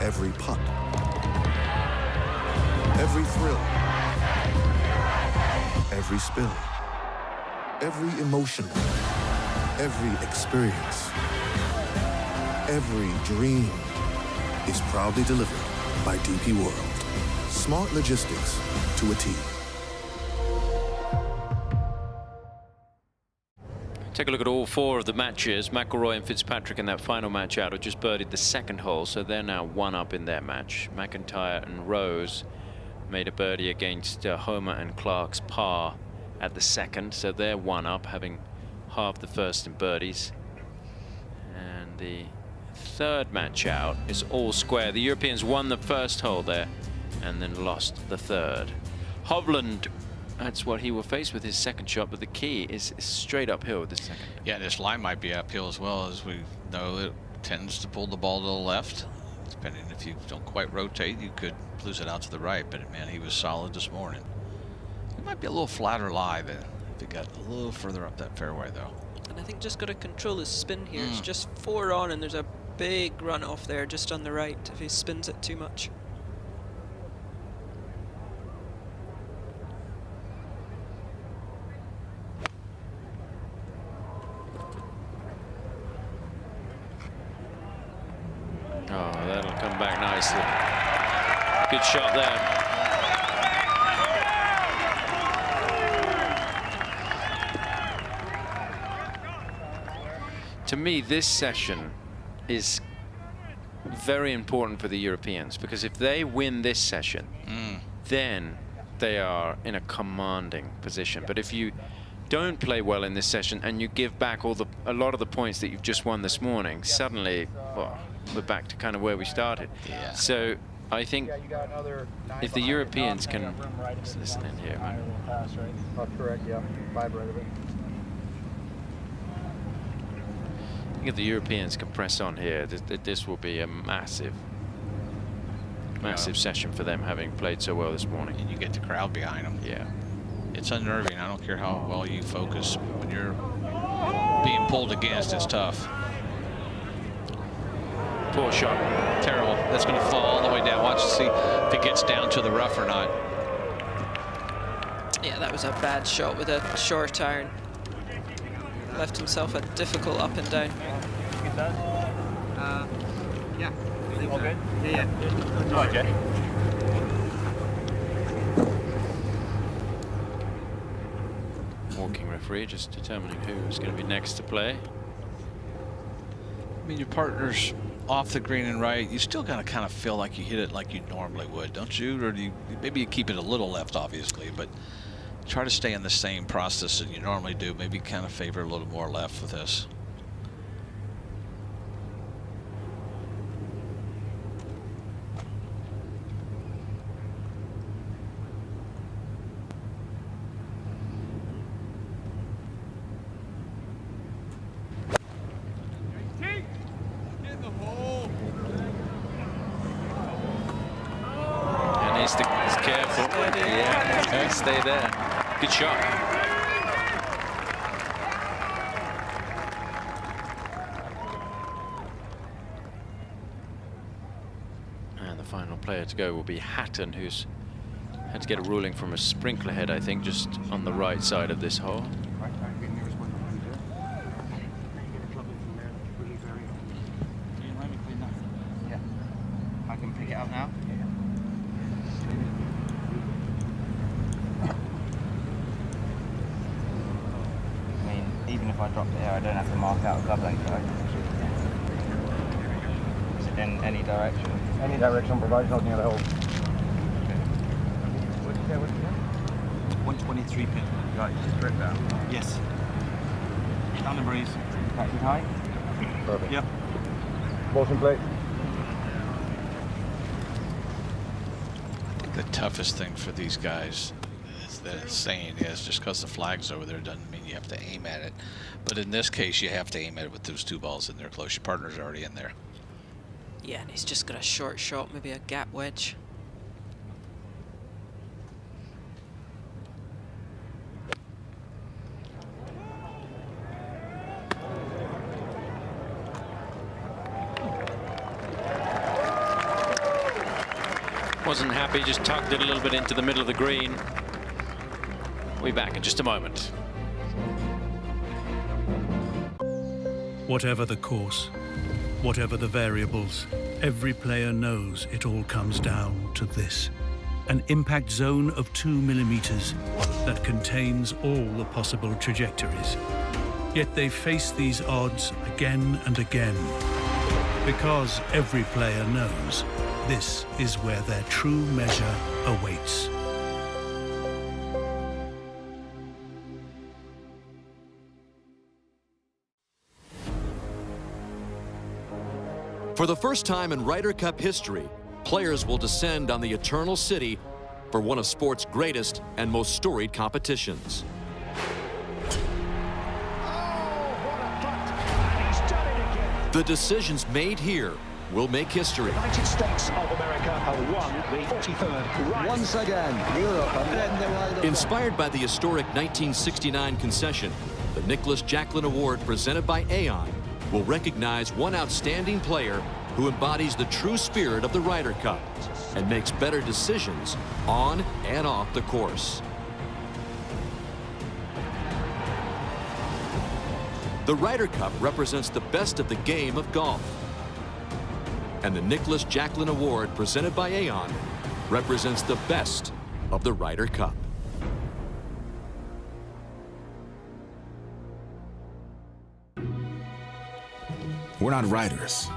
every putt, every thrill, every spill, every emotion, every experience, every dream is proudly delivered by DP World. Smart logistics to a T. Take a look at all four of the matches. McIlroy and Fitzpatrick in that final match out have just birdied the second hole, so they're now one up in their match. McIntyre and Rose made a birdie against Homer and Clark's par at the second, so they're one up, having halved the first in birdies. And the third match out is all square. The Europeans won the first hole there and then lost the third. Hovland, that's what he will face with his second shot, but the key is straight uphill with the second. Yeah, this line might be uphill as well. As we know, it tends to pull the ball to the left. Depending if you don't quite rotate, you could lose it out to the right. But man, he was solid this morning. It might be a little flatter lie there if he got a little further up that fairway, though. And I think just got to control his spin here. It's just 4 on, and there's a big run off there just on the right if he spins it too much. Oh, that'll come back nicely. Good shot there. To me, this session is very important for the Europeans, because if they win this session, then they are in a commanding position. But if you don't play well in this session and you give back a lot of the points that you've just won this morning, suddenly, well, we're back to kind of where we started. Yeah. So I think if the Europeans can listen in here, man. Correct, yeah. 5 right of it. I think if the Europeans can press on here, this will be a massive session for them, having played so well this morning. And you get the crowd behind them. Yeah. It's unnerving. I don't care how well you focus. When you're being pulled against, it's tough. Poor shot. Terrible. That's going to fall all the way down. Watch and see if it gets down to the rough or not. Yeah, that was a bad shot with a short iron. Left himself a difficult up and down. Yeah. All good? Yeah. Oh, okay. Walking referee just determining who's going to be next to play. I mean, your partner's off the green and right. You still gotta kind of feel like you hit it like you normally would, don't you? Or do you, maybe you keep it a little left, obviously, but try to stay in the same process that you normally do. Maybe kind of favor a little more left with this. He's careful. Yeah, stay there. Good shot. And the final player to go will be Hatton, who's had to get a ruling from a sprinkler head, I think, just on the right side of this hole. Yeah. I can pick it up now. Even if I drop it here, I don't have to mark out a club length, right? Is it in any direction? Any direction, provided not near the hole. 123 pin. Right, just straight down. Yes. Down the breeze. Practice high. Perfect. Yep. Motion plate. I think the toughest thing for these guys is that saying is just because the flag's over there doesn't mean you have to aim at it. But in this case, you have to aim at it with those 2 balls in there close. Your partner's already in there. Yeah, and he's just got a short shot, maybe a gap wedge. Wasn't happy, just tugged it a little bit into the middle of the green. We'll be back in just a moment. Whatever the course, whatever the variables, every player knows it all comes down to this. An impact zone of 2 millimeters that contains all the possible trajectories. Yet they face these odds again and again. Because every player knows this is where their true measure awaits. For the first time in Ryder Cup history, players will descend on the Eternal City for one of sport's greatest and most storied competitions. The decisions made here will make history. United States of America have won the 43rd. Once again, Europe have won the Ryder Cup. Inspired by the historic 1969 concession, the Nicholas Jacklin Award presented by Aon will recognize one outstanding player who embodies the true spirit of the Ryder Cup and makes better decisions on and off the course. The Ryder Cup represents the best of the game of golf. And the Nicholas Jacklin Award presented by Aon represents the best of the Ryder Cup. We're not writers,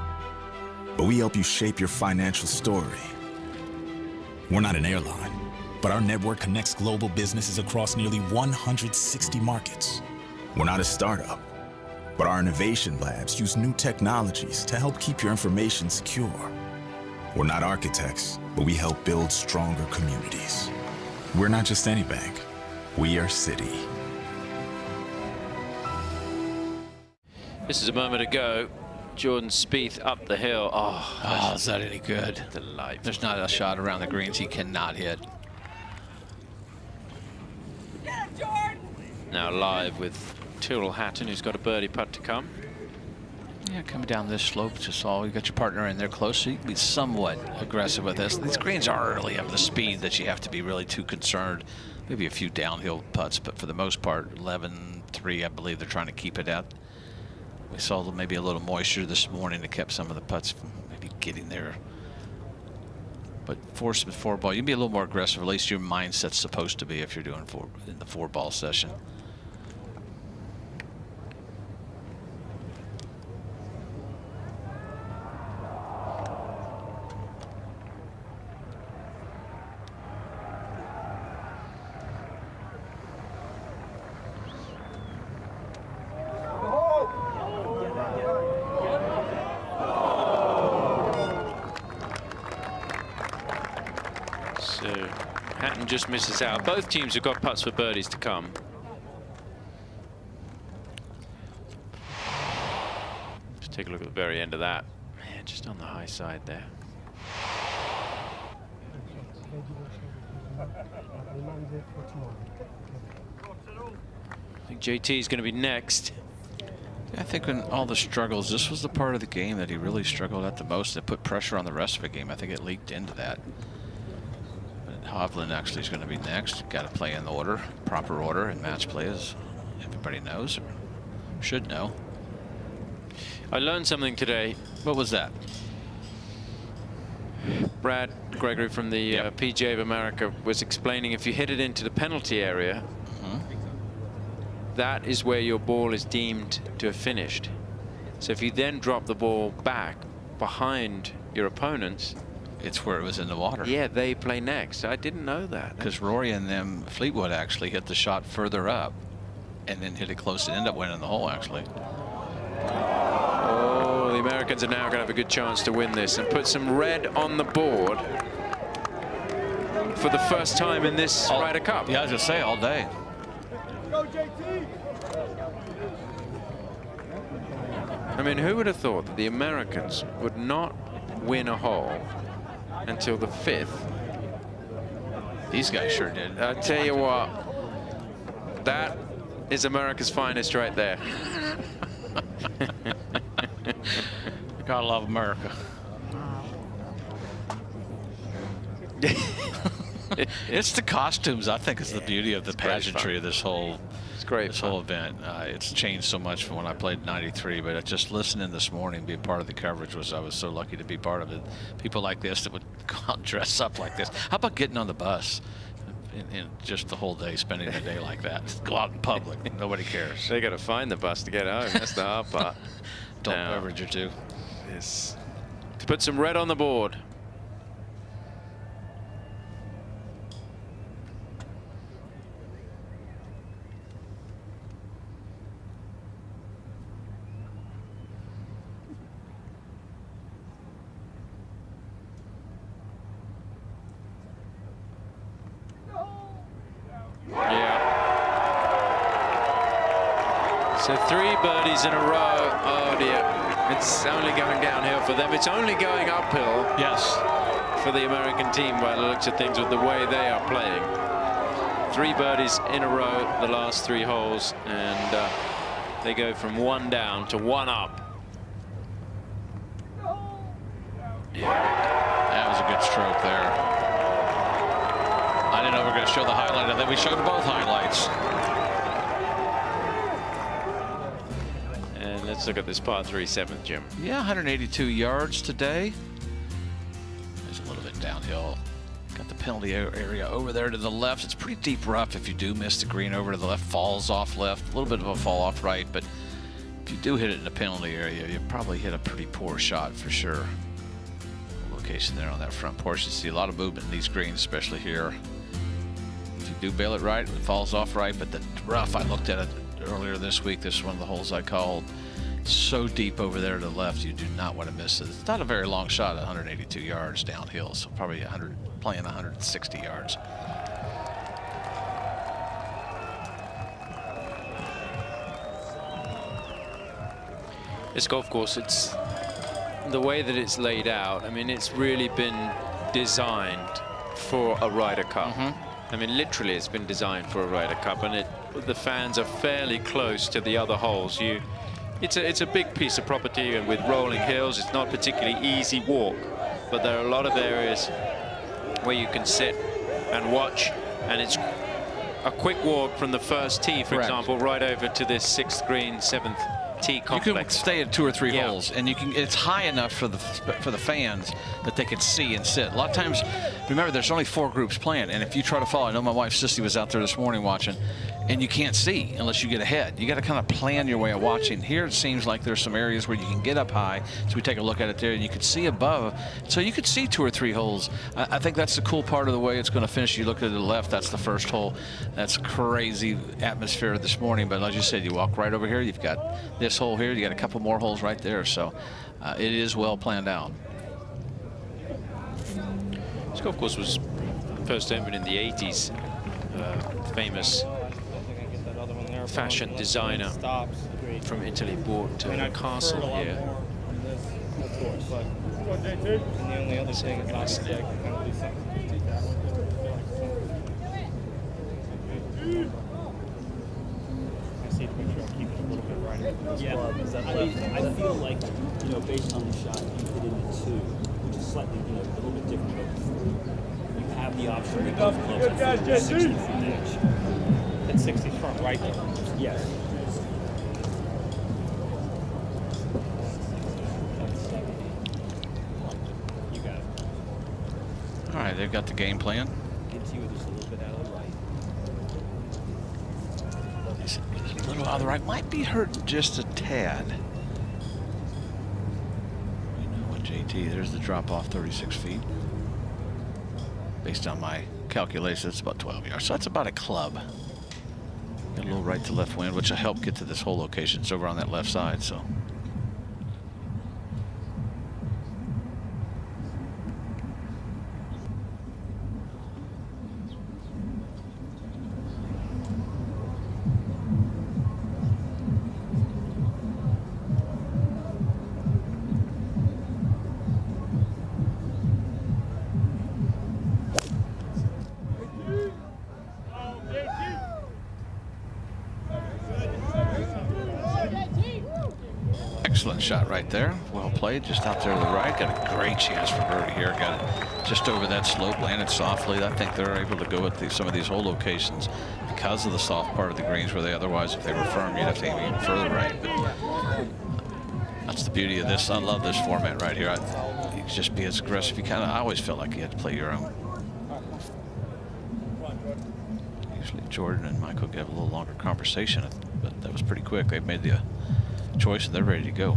but we help you shape your financial story. We're not an airline, but our network connects global businesses across nearly 160 markets. We're not a startup, but our innovation labs use new technologies to help keep your information secure. We're not architects, but we help build stronger communities. We're not just any bank, we are Citi. This is a moment ago. Jordan Spieth up the hill. Oh, is that any good? Delightful. There's not a shot around the greens he cannot hit. Now live with Tyrrell Hatton, who's got a birdie putt to come. Yeah, coming down this slope, just all you got your partner in there close, so you can be somewhat aggressive with this. These greens aren't really of the speed that you have to be really too concerned. Maybe a few downhill putts, but for the most part, 11-3, I believe they're trying to keep it out. We saw maybe a little moisture this morning that kept some of the putts from maybe getting there. But 4-ball, you can be a little more aggressive. At least your mindset's supposed to be if you're doing in the 4-ball session. Just misses out. Both teams have got putts for birdies to come. Let's take a look at the very end of that. Man, just on the high side there. I think JT is going to be next. I think in all the struggles, this was the part of the game that he really struggled at the most. That put pressure on the rest of the game. I think it leaked into that. Hovland actually is going to be next. Got to play in the order, proper order in match play, as everybody knows or should know. I learned something today. What was that? Brad Gregory from the PGA of America was explaining if you hit it into the penalty area, that is where your ball is deemed to have finished. So if you then drop the ball back behind your opponents, it's where it was in the water. Yeah, they play next. I didn't know that. Because Rory and them, Fleetwood actually hit the shot further up and then hit it close and ended up winning the hole, actually. Oh, the Americans are now going to have a good chance to win this and put some red on the board for the first time in this Ryder Cup. Yeah, I was just say all day. Go, JT! I mean, who would have thought that the Americans would not win a hole until the 5th? These guys sure did. I tell you what, that is America's finest right there. Gotta love America. It's the costumes, I think, is the beauty of the pageantry of this whole whole event. It's changed so much from when I played in '93, but just listening this morning, being part of the coverage, I was so lucky to be part of it. People like this that would go out and dress up like this. How about getting on the bus and just the whole day, spending the day like that? Just go out in public. Nobody cares. They got to find the bus to get home. That's the hard part. Adult beverage or two. Yes. To put some red on the board. So 3 birdies in a row. Oh dear. It's only going downhill for them. It's only going uphill. Yes. For the American team by the looks of things with the way they are playing. 3 birdies in a row the last 3 holes, and they go from 1 down to 1 up. Yeah. That was a good stroke there. I didn't know we were going to show the highlight. I think we showed both highlights. Let's look at this par 3 7th, Jim. Yeah, 182 yards today. There's a little bit downhill. Got the penalty area over there to the left. It's pretty deep rough. If you do miss the green over to the left, falls off left. A little bit of a fall off right, but if you do hit it in the penalty area, you probably hit a pretty poor shot for sure. Location there on that front portion. You see a lot of movement in these greens, especially here. If you do bail it right, it falls off right, but the rough, I looked at it earlier this week. This is one of the holes I called. So deep over there to the left, you do not want to miss it. It's not a very long shot at 182 yards downhill, so probably playing 160 yards. This golf course, it's the way that it's laid out. I mean, it's really been designed for a Ryder Cup. I mean, literally, it's been designed for a Ryder Cup, and the fans are fairly close to the other holes. It's a big piece of property, and with rolling hills, it's not particularly easy walk, but there are a lot of areas where you can sit and watch, and it's a quick walk from the first tee, for example, right over to this 6th green, 7th tee complex. You can stay at 2 or 3 holes, and you can. It's high enough for the fans that they can see and sit. A lot of times, remember, there's only 4 groups playing, and if you try to follow, I know my wife Sissy was out there this morning watching, and you can't see unless you get ahead. You got to kind of plan your way of watching. Here it seems like there's some areas where you can get up high, so we take a look at it there, and you can see above, so you could see 2 or 3 holes. I think that's the cool part of the way it's going to finish. You look to the left, that's the first hole. That's crazy atmosphere this morning, but as you said, you walk right over here, you've got this hole here, you got a couple more holes right there, so it is well planned out. This golf course was first opened in the 80s. Famous fashion designer from Italy bought a castle here. And the only other thing is obviously I can kind of do something to take that one. I see the picture, I'll keep it a little bit right into this club. Is that I feel like, you know, based on the shot, you hit into 2, which is slightly, you know, a little bit different. But you have the option to go clubs at 60 from the edge. At 60 front right there. Yes. You got it. All right, they've got the game plan. Gets you just a little bit out of the right. He's a little out of the right. Might be hurt just a tad. You know what, JT? There's the drop off, 36 feet. Based on my calculations, it's about 12 yards. So that's about a club. Got a little right to left wind, which will help get to this hole location. It's over on that left side, so. Excellent shot right there. Well played, just out there to the right. Got a great chance for birdie here. Got it just over that slope, landed softly. I think they're able to go with some of these hole locations because of the soft part of the greens, where they otherwise, if they were firm, you'd have to aim even further right. But that's the beauty of this. I love this format right here. You can just be as aggressive. I always felt like you had to play your own. Usually Jordan and Michael have a little longer conversation, but that was pretty quick. They've made the choice and they're ready to go.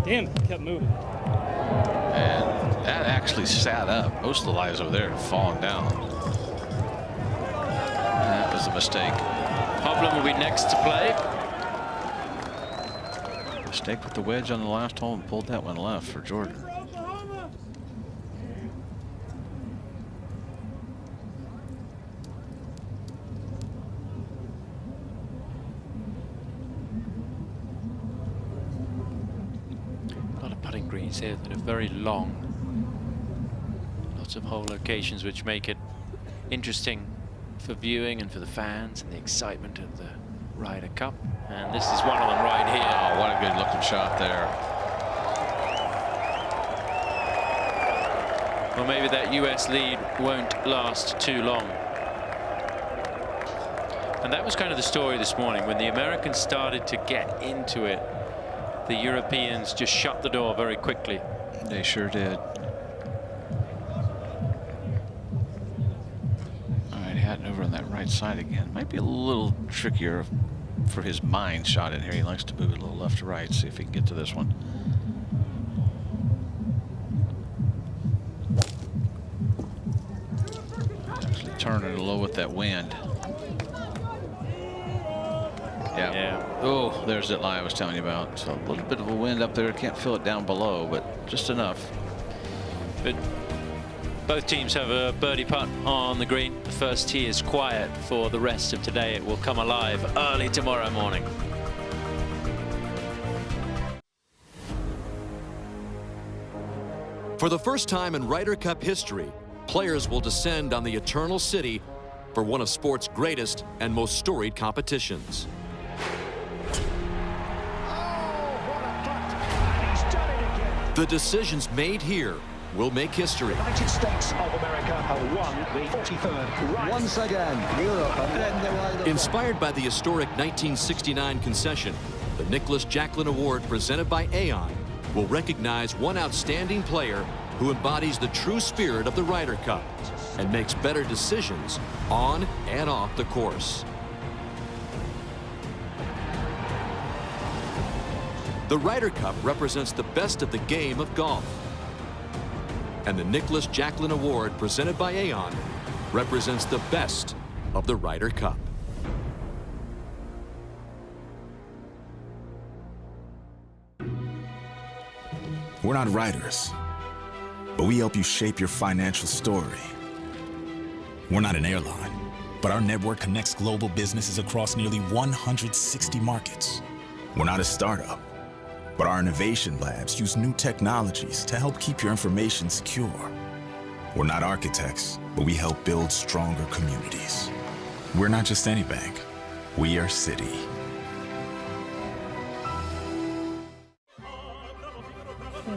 Damn, kept moving. And that actually sat up. Most of the lies over there have fallen down. That was a mistake. Hovland will be next to play. Mistake with the wedge on the last hole and pulled that one left for Jordan. A lot of putting greens here that are very long. Lots of hole locations which make it interesting for viewing and for the fans and the excitement of the Ryder Cup. And this is one of them right here. Oh, what a good looking shot there. Well, maybe that US lead won't last too long. And that was kind of the story this morning. When the Americans started to get into it, the Europeans just shut the door very quickly. They sure did. All right, Hatton over on that right side again. Might be a little trickier for his mind shot in here. He likes to move it a little left to right. See if he can get to this one. Actually turning it low with that wind. Yeah. Oh, there's that lie I was telling you about. So a little bit of a wind up there. Can't feel it down below, but just enough. But both teams have a birdie putt on the green. The first tee is quiet for the rest of today. It will come alive early tomorrow morning. For the first time in Ryder Cup history, players will descend on the Eternal City for one of sport's greatest and most storied competitions. The decisions made here will make history. United States of America have won the 43rd Ryder. Once again, Europe and the Ryder Cup. Inspired by the historic 1969 concession, the Nicholas Jacklin Award presented by Aon will recognize one outstanding player who embodies the true spirit of the Ryder Cup and makes better decisions on and off the course. The Ryder Cup represents the best of the game of golf. And the Nicholas Jacklin Award presented by Aon represents the best of the Ryder Cup. We're not writers, but we help you shape your financial story. We're not an airline, but our network connects global businesses across nearly 160 markets. We're not a startup, but our innovation labs use new technologies to help keep your information secure. We're not architects, but we help build stronger communities. We're not just any bank, we are Citi.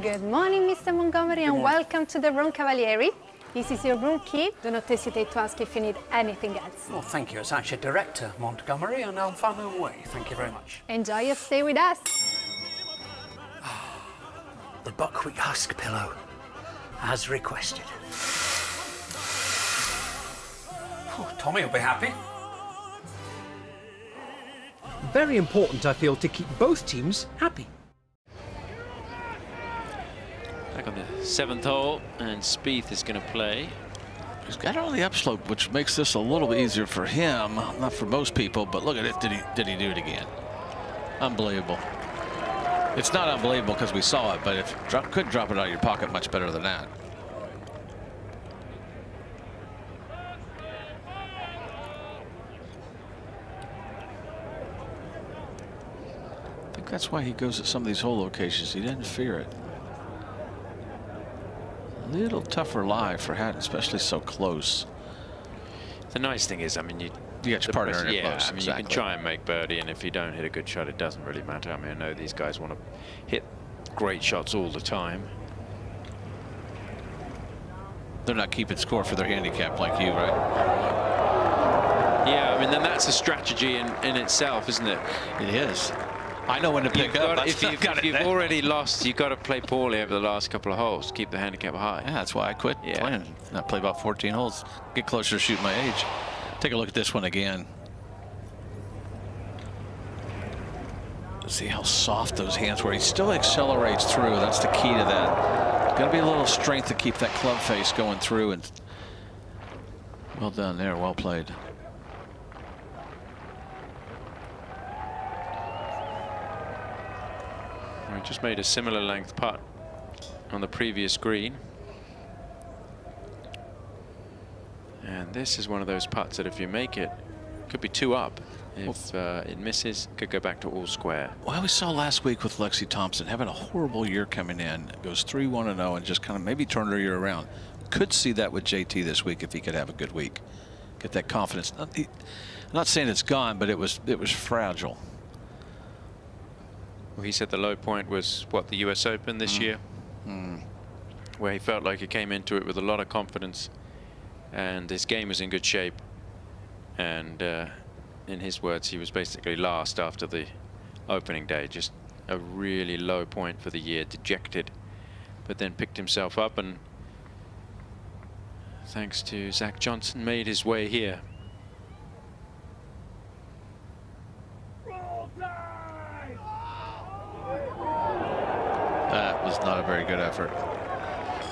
Good morning, Mr. Montgomery, and welcome to the room, Cavalieri. This is your room key. Do not hesitate to ask if you need anything else. Well, thank you. It's actually Director Montgomery, and I'll find my way. Thank you very much. Enjoy your stay with us. The buckwheat husk pillow, as requested. Oh, Tommy will be happy. Very important, I feel, to keep both teams happy. Back on the 7th hole, and Spieth is going to play. He's got it on the upslope, which makes this a little bit easier for him, not for most people. But look at it. Did he do it again? Unbelievable. It's not unbelievable because we saw it, but if couldn't drop it out of your pocket much better than that. I think that's why he goes at some of these hole locations. He didn't fear it. A little tougher lie for Hatton, especially so close. The nice thing is, I mean, you get your partner in it yeah, close. I mean, exactly. you can try and make birdie, and if you don't hit a good shot, it doesn't really matter. I mean, I know these guys want to hit great shots all the time. They're not keeping score for their handicap like you, right? Yeah, I mean, then that's a strategy in itself, isn't it? It is. I know when to pick up. If you've already lost, you've got to play poorly over the last couple of holes to keep the handicap high. Yeah, that's why I quit playing. I play about 14 holes. Get closer to shooting my age. Take a look at this one again. See how soft those hands were. He still accelerates through. That's the key to that. Got to be a little strength to keep that club face going through. And well done there. Well played. We just made a similar length putt on the previous green. And this is one of those putts that if you make it, could be 2 up. If it misses, could go back to all square. Well, we saw last week with Lexi Thompson having a horrible year coming in. Goes 3-1-0 and just kind of maybe turned her year around. Could see that with JT this week if he could have a good week. Get that confidence. I'm not saying it's gone, but it was fragile. Well, he said the low point was, what, the US Open this year? Where he felt like he came into it with a lot of confidence and his game was in good shape. And in his words, he was basically last after the opening day. Just a really low point for the year, dejected. But then picked himself up and, thanks to Zach Johnson, made his way here. That was not a very good effort.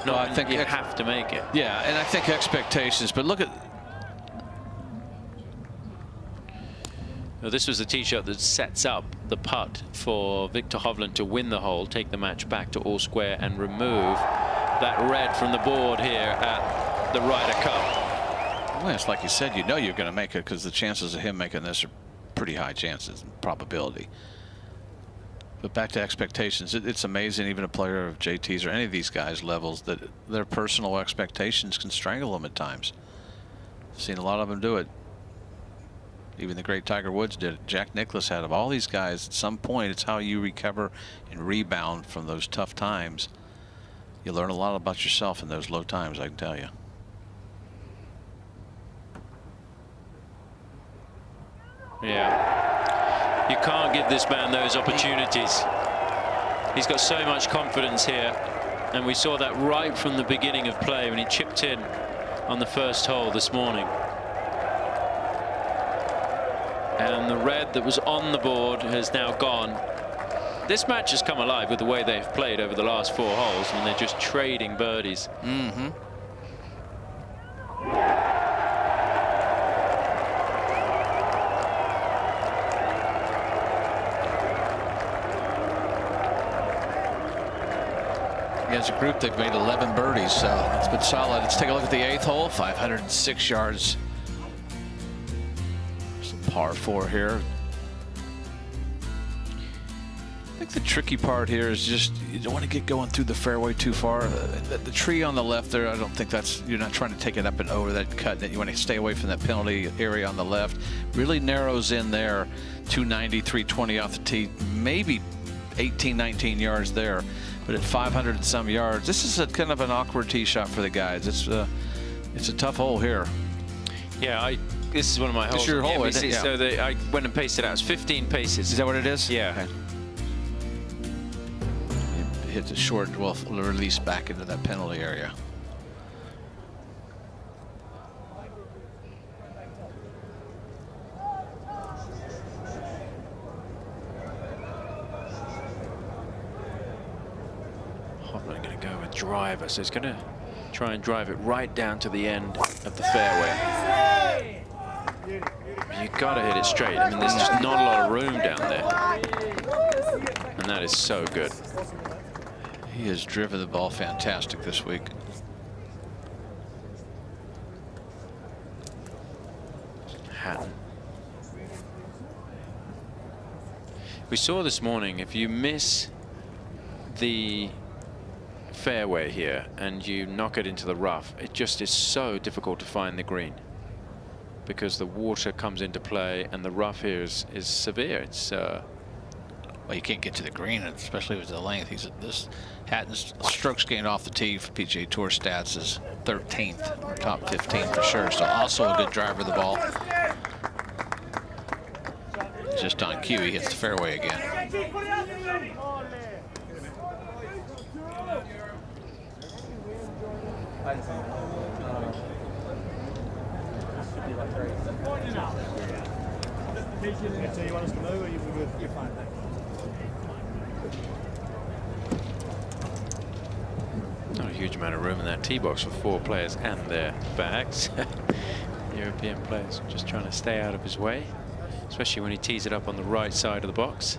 No, I think you have to make it. Yeah, and I think expectations, but look at... Well, this was the tee shot that sets up the putt for Victor Hovland to win the hole, take the match back to all square and remove that red from the board here at the Ryder Cup. Well, it's like you said, you know you're going to make it because the chances of him making this are pretty high chances and probability. But back to expectations, it's amazing even a player of JT's or any of these guys' levels that their personal expectations can strangle them at times. Seen a lot of them do it. Even the great Tiger Woods did it. Jack Nicklaus had it. All these guys, at some point, it's how you recover and rebound from those tough times. You learn a lot about yourself in those low times, I can tell you. Yeah. You can't give this man those opportunities. He's got so much confidence here. And we saw that right from the beginning of play when he chipped in on the first hole this morning. And the red that was on the board has now gone. This match has come alive with the way they've played over the last 4 holes, and they're just trading birdies. As a group, they've made 11 birdies, so it's been solid. Let's take a look at the 8th hole, 506 yards. Some par 4 here. I think the tricky part here is just you don't want to get going through the fairway too far. The tree on the left there, I don't think that's, you're not trying to take it up and over that cut. You want to stay away from that penalty area on the left. Really narrows in there, 290, 320 off the tee, maybe 18, 19 yards there. But at 500 and some yards, this is a kind of an awkward tee shot for the guys. It's a tough hole here. Yeah, this is one of my holes. It's your hole, isn't it? Yeah. So I went and paced it out. It's 15 paces. Is that what it is? Yeah. Okay. hit the short, will release back into that penalty area. Hovland going to go with driver, so he's going to try and drive it right down to the end of the fairway. You've got to hit it straight. I mean, there's just not a lot of room down there. And that is so good. He has driven the ball fantastic this week. Hatton. We saw this morning, if you miss the fairway here and you knock it into the rough, it just is so difficult to find the green because the water comes into play and the rough here is severe. It's well, you can't get to the green, especially with the length. This Hatton's strokes gained off the tee for PGA Tour stats is 13th, or top 15 for sure. So also a good driver of the ball. Just on cue, he hits the fairway again. So you want us to move, or you're fine? Not a huge amount of room in that tee box for 4 players and their bags. European players just trying to stay out of his way, especially when he tees it up on the right side of the box.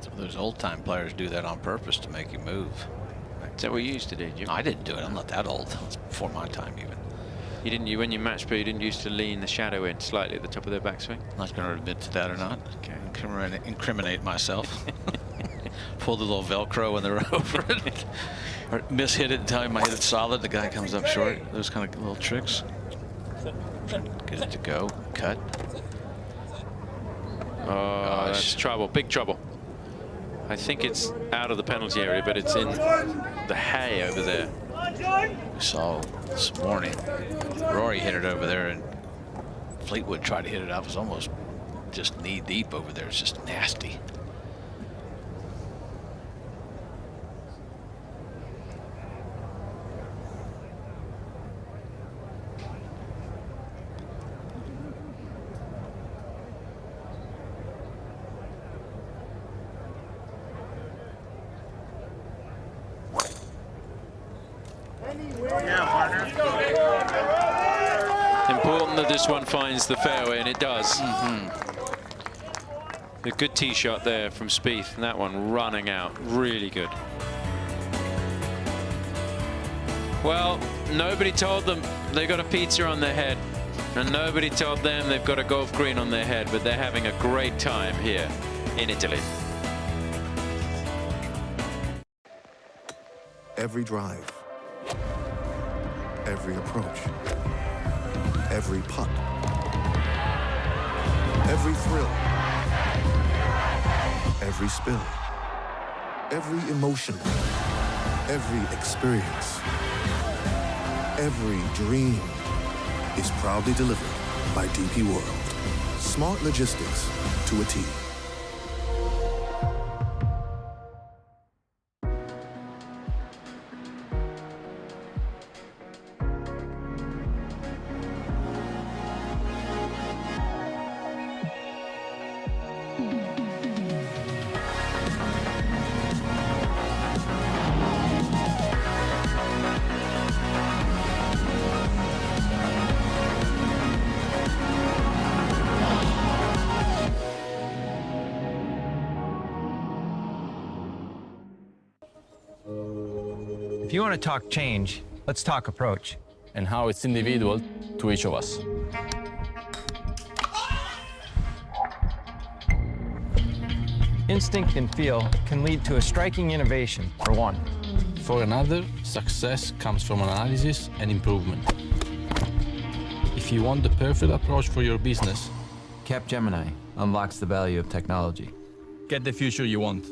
So those old-time players do that on purpose to make you move. Is that what you used to do? No, I didn't do it. I'm not that old. That was before my time even. You didn't. When you match play, you didn't used to lean the shadow in slightly at the top of their backswing. I'm not going to admit to that or not. Okay. Incriminate myself. Pull the little Velcro when they're over it. Or mishit it and tell him I hit it solid. The guy comes up short. Those kind of little tricks. Get it to go. Cut. Oh, that's trouble. Big trouble. I think it's out of the penalty area, but it's in the hay over there. We saw this morning Rory hit it over there, and Fleetwood tried to hit it up. It was almost just knee deep over there. It's just nasty. Important that this one finds the fairway, and it does. A good tee shot there from Spieth, and that one running out. Really good. Well, nobody told them they got a pizza on their head, and nobody told them they've got a golf green on their head, but they're having a great time here in Italy. Every drive, every approach, every putt, every thrill, every spill, every emotion, every experience, every dream is proudly delivered by DP World. Smart logistics to a T. If you want to talk change, let's talk approach. And how it's individual to each of us. Instinct and feel can lead to a striking innovation, for one. For another, success comes from analysis and improvement. If you want the perfect approach for your business, Capgemini unlocks the value of technology. get the future you want.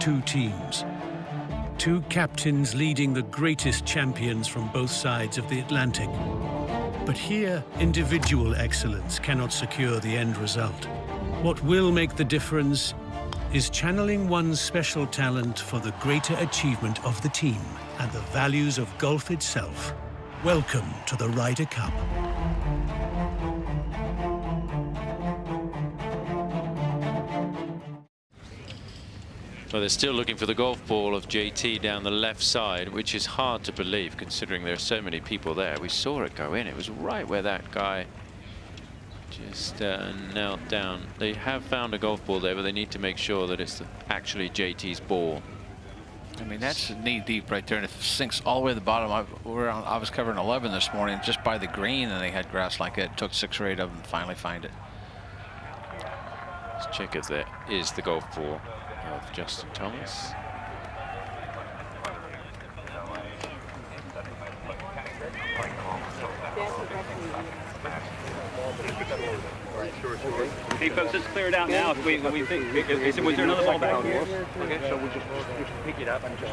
Two teams. Two captains leading the greatest champions from both sides of the Atlantic. But here, individual excellence cannot secure the end result. What will make the difference is channeling one's special talent for the greater achievement of the team and the values of golf itself. Welcome to the Ryder Cup. Well, they're still looking for the golf ball of JT down the left side, which is hard to believe considering there are so many people there. We saw it go in. It was right where that guy just knelt down. They have found a golf ball there, but they need to make sure that it's actually JT's ball. I mean, that's knee deep right there, and it sinks all the way to the bottom. I was covering 11 this morning just by the green, and they had grass like it. It took 6 or 8 of them to finally find it. Let's check if there is the golf ball of Justin Thomas. Hey folks, let's clear it out now. If we think, was there another ball back here? Okay, so we'll just pick it up and just.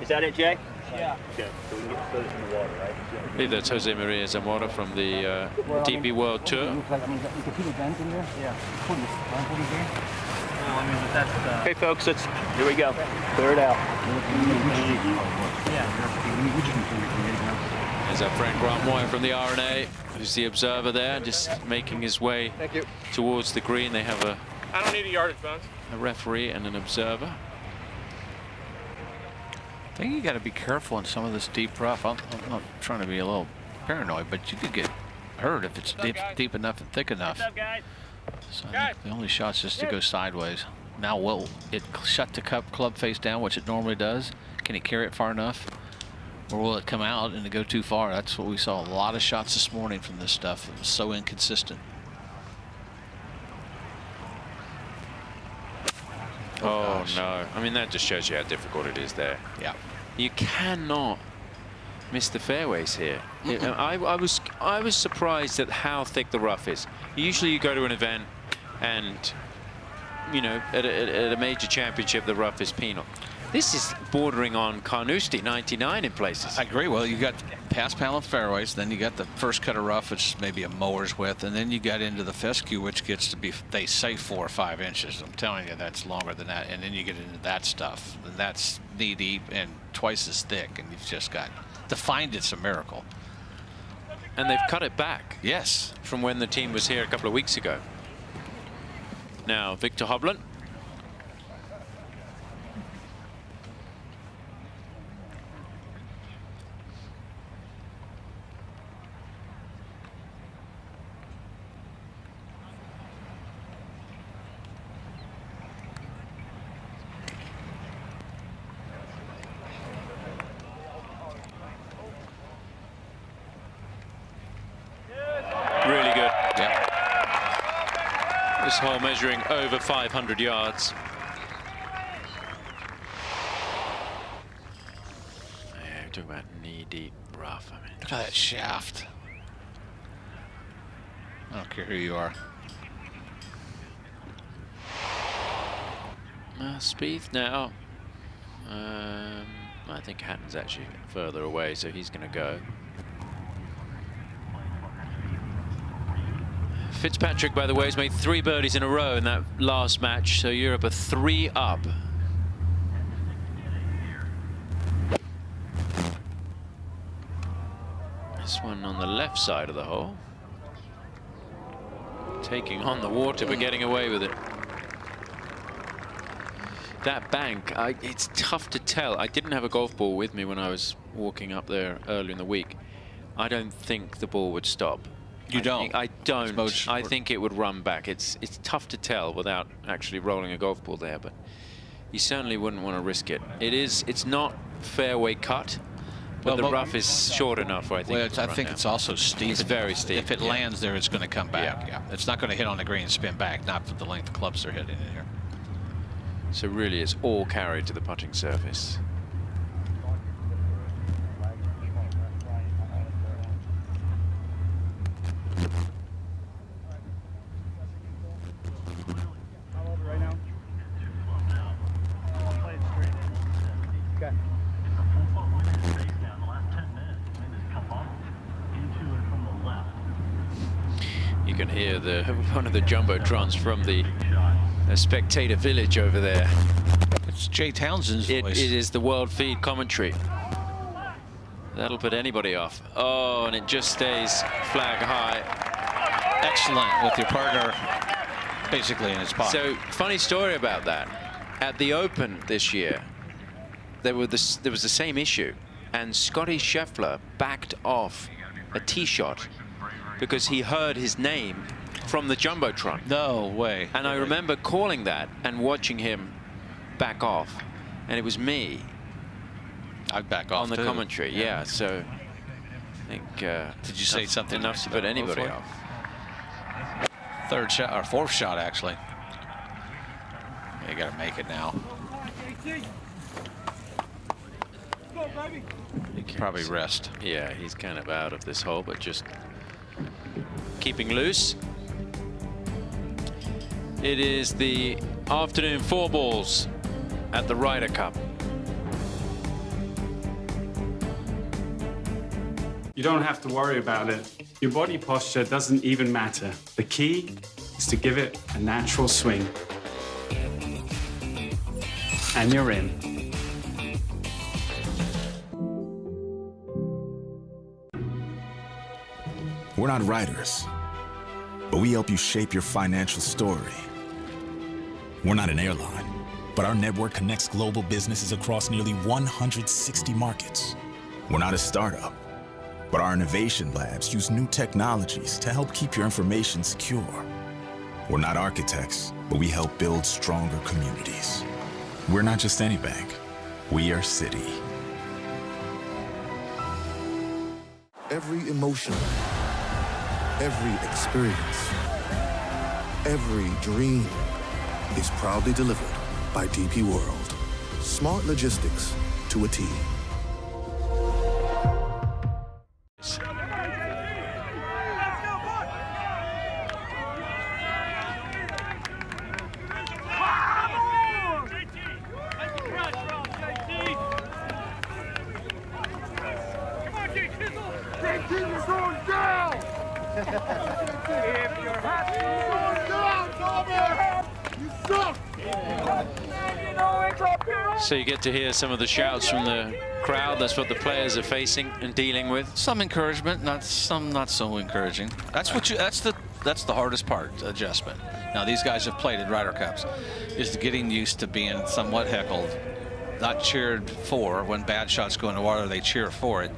Is that it, Jay? Yeah. Okay, so we can get those in the water, right? I believe that's Jose Maria Zamora from the DP World Tour. You can see the vent in there? Yeah. Put it there. Okay, folks, here we go. Clear it out. There's our friend Grant Moyer from the RNA, who's the observer there, just making his way towards the green. They have I don't need a yardage bounce. A referee and an observer. I think you got to be careful in some of this deep rough. I'm not trying to be a little paranoid, but you could get hurt if it's deep enough and thick enough. What's up, guys? So I think the only shot's just to go sideways. Now will it shut the club face down, which it normally does? Can it carry it far enough? Or will it come out and go too far? That's what we saw. A lot of shots this morning from this stuff. It was so inconsistent. Oh no. I mean, that just shows you how difficult it is there. Yeah. You cannot miss the fairways here. I was surprised at how thick the rough is. Usually you go to an event and, you know, at a major championship, the rough is penal. This is bordering on Carnoustie 99 in places. I agree. Well, you got past panel fairways, then you got the first cut of rough, which is maybe a mower's width, and then you got into the fescue, which gets to be, they say 4 or 5 inches. I'm telling you, that's longer than that. And then you get into that stuff, and that's knee deep and twice as thick, and you've just got to find it's a miracle. And they've cut it back. Yes. From when the team was here a couple of weeks ago. Now, Victor Hovland. Really good. Yeah. This hole measuring over 500 yards. Yeah, we're talking about knee-deep rough. I mean, look at that shaft. I don't care who you are. Spieth now. I think Hatton's actually further away, so he's going to go. Fitzpatrick, by the way, has made 3 birdies in a row in that last match, so Europe are 3 up. This one on the left side of the hole. Taking on the water, but getting away with it. That bank, it's tough to tell. I didn't have a golf ball with me when I was walking up there earlier in the week. I don't think the ball would stop. You don't? I don't. I think it would run back. It's tough to tell without actually rolling a golf ball there, but you certainly wouldn't want to risk it. It's not fairway cut, but the rough is short enough, I think. Well, I think it's also steep. It's very steep. If it lands there, it's going to come back. Yeah. It's not going to hit on the green and spin back, not for the length of clubs they're hitting in here. So really, it's all carried to the putting surface. Okay. can hear one of the jumbotrons from the spectator village over there. It's Jay Townsend's voice. It is the world feed commentary. That'll put anybody off. Oh, and it just stays flag high. Excellent with your partner basically in his pocket. So, funny story about that. At the Open this year, there was the same issue, and Scotty Scheffler backed off a tee shot because he heard his name from the jumbotron. No way. And I remember calling that and watching him back off, and it was me. I'd back off on the too. commentary. Yeah. So I think. Did you say something enough to put anybody off? Third shot or fourth shot actually. You got to make it now. He can probably rest. Yeah, he's kind of out of this hole, but just keeping loose. It is the afternoon 4 balls at the Ryder Cup. You don't have to worry about it. Your body posture doesn't even matter. The key is to give it a natural swing. And you're in. We're not writers, but we help you shape your financial story. We're not an airline, but our network connects global businesses across nearly 160 markets. We're not a startup, but our innovation labs use new technologies to help keep your information secure. We're not architects, but we help build stronger communities. We're not just any bank, we are Citi. Every emotion, every experience, every dream is proudly delivered by DP World. Smart logistics to a T. So you get to hear some of the shouts from the crowd. That's what the players are facing and dealing with. Some encouragement, not so encouraging. That's what you. That's the hardest part, adjustment. Now these guys have played at Ryder Cups, is getting used to being somewhat heckled, not cheered for. When bad shots go in the water, they cheer for it.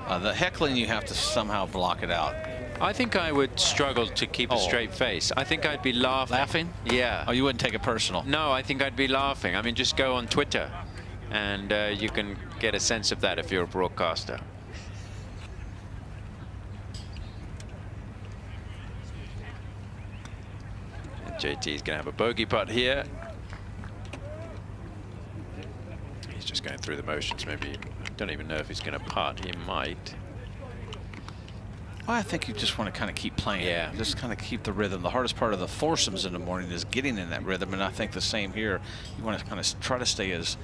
The heckling, you have to somehow block it out. I think I would struggle to keep a straight face. I think I'd be laughing. Laughing? Yeah. Oh, you wouldn't take it personal? No, I think I'd be laughing. I mean, just go on Twitter and you can get a sense of that if you're a broadcaster. And JT's going to have a bogey putt here. He's just going through the motions. Maybe, I don't even know if he's going to putt. He might. Well, I think you just want to kind of keep playing. Yeah. Just kind of keep the rhythm. The hardest part of the foursomes in the morning is getting in that rhythm, and I think the same here. You want to kind of try to stay as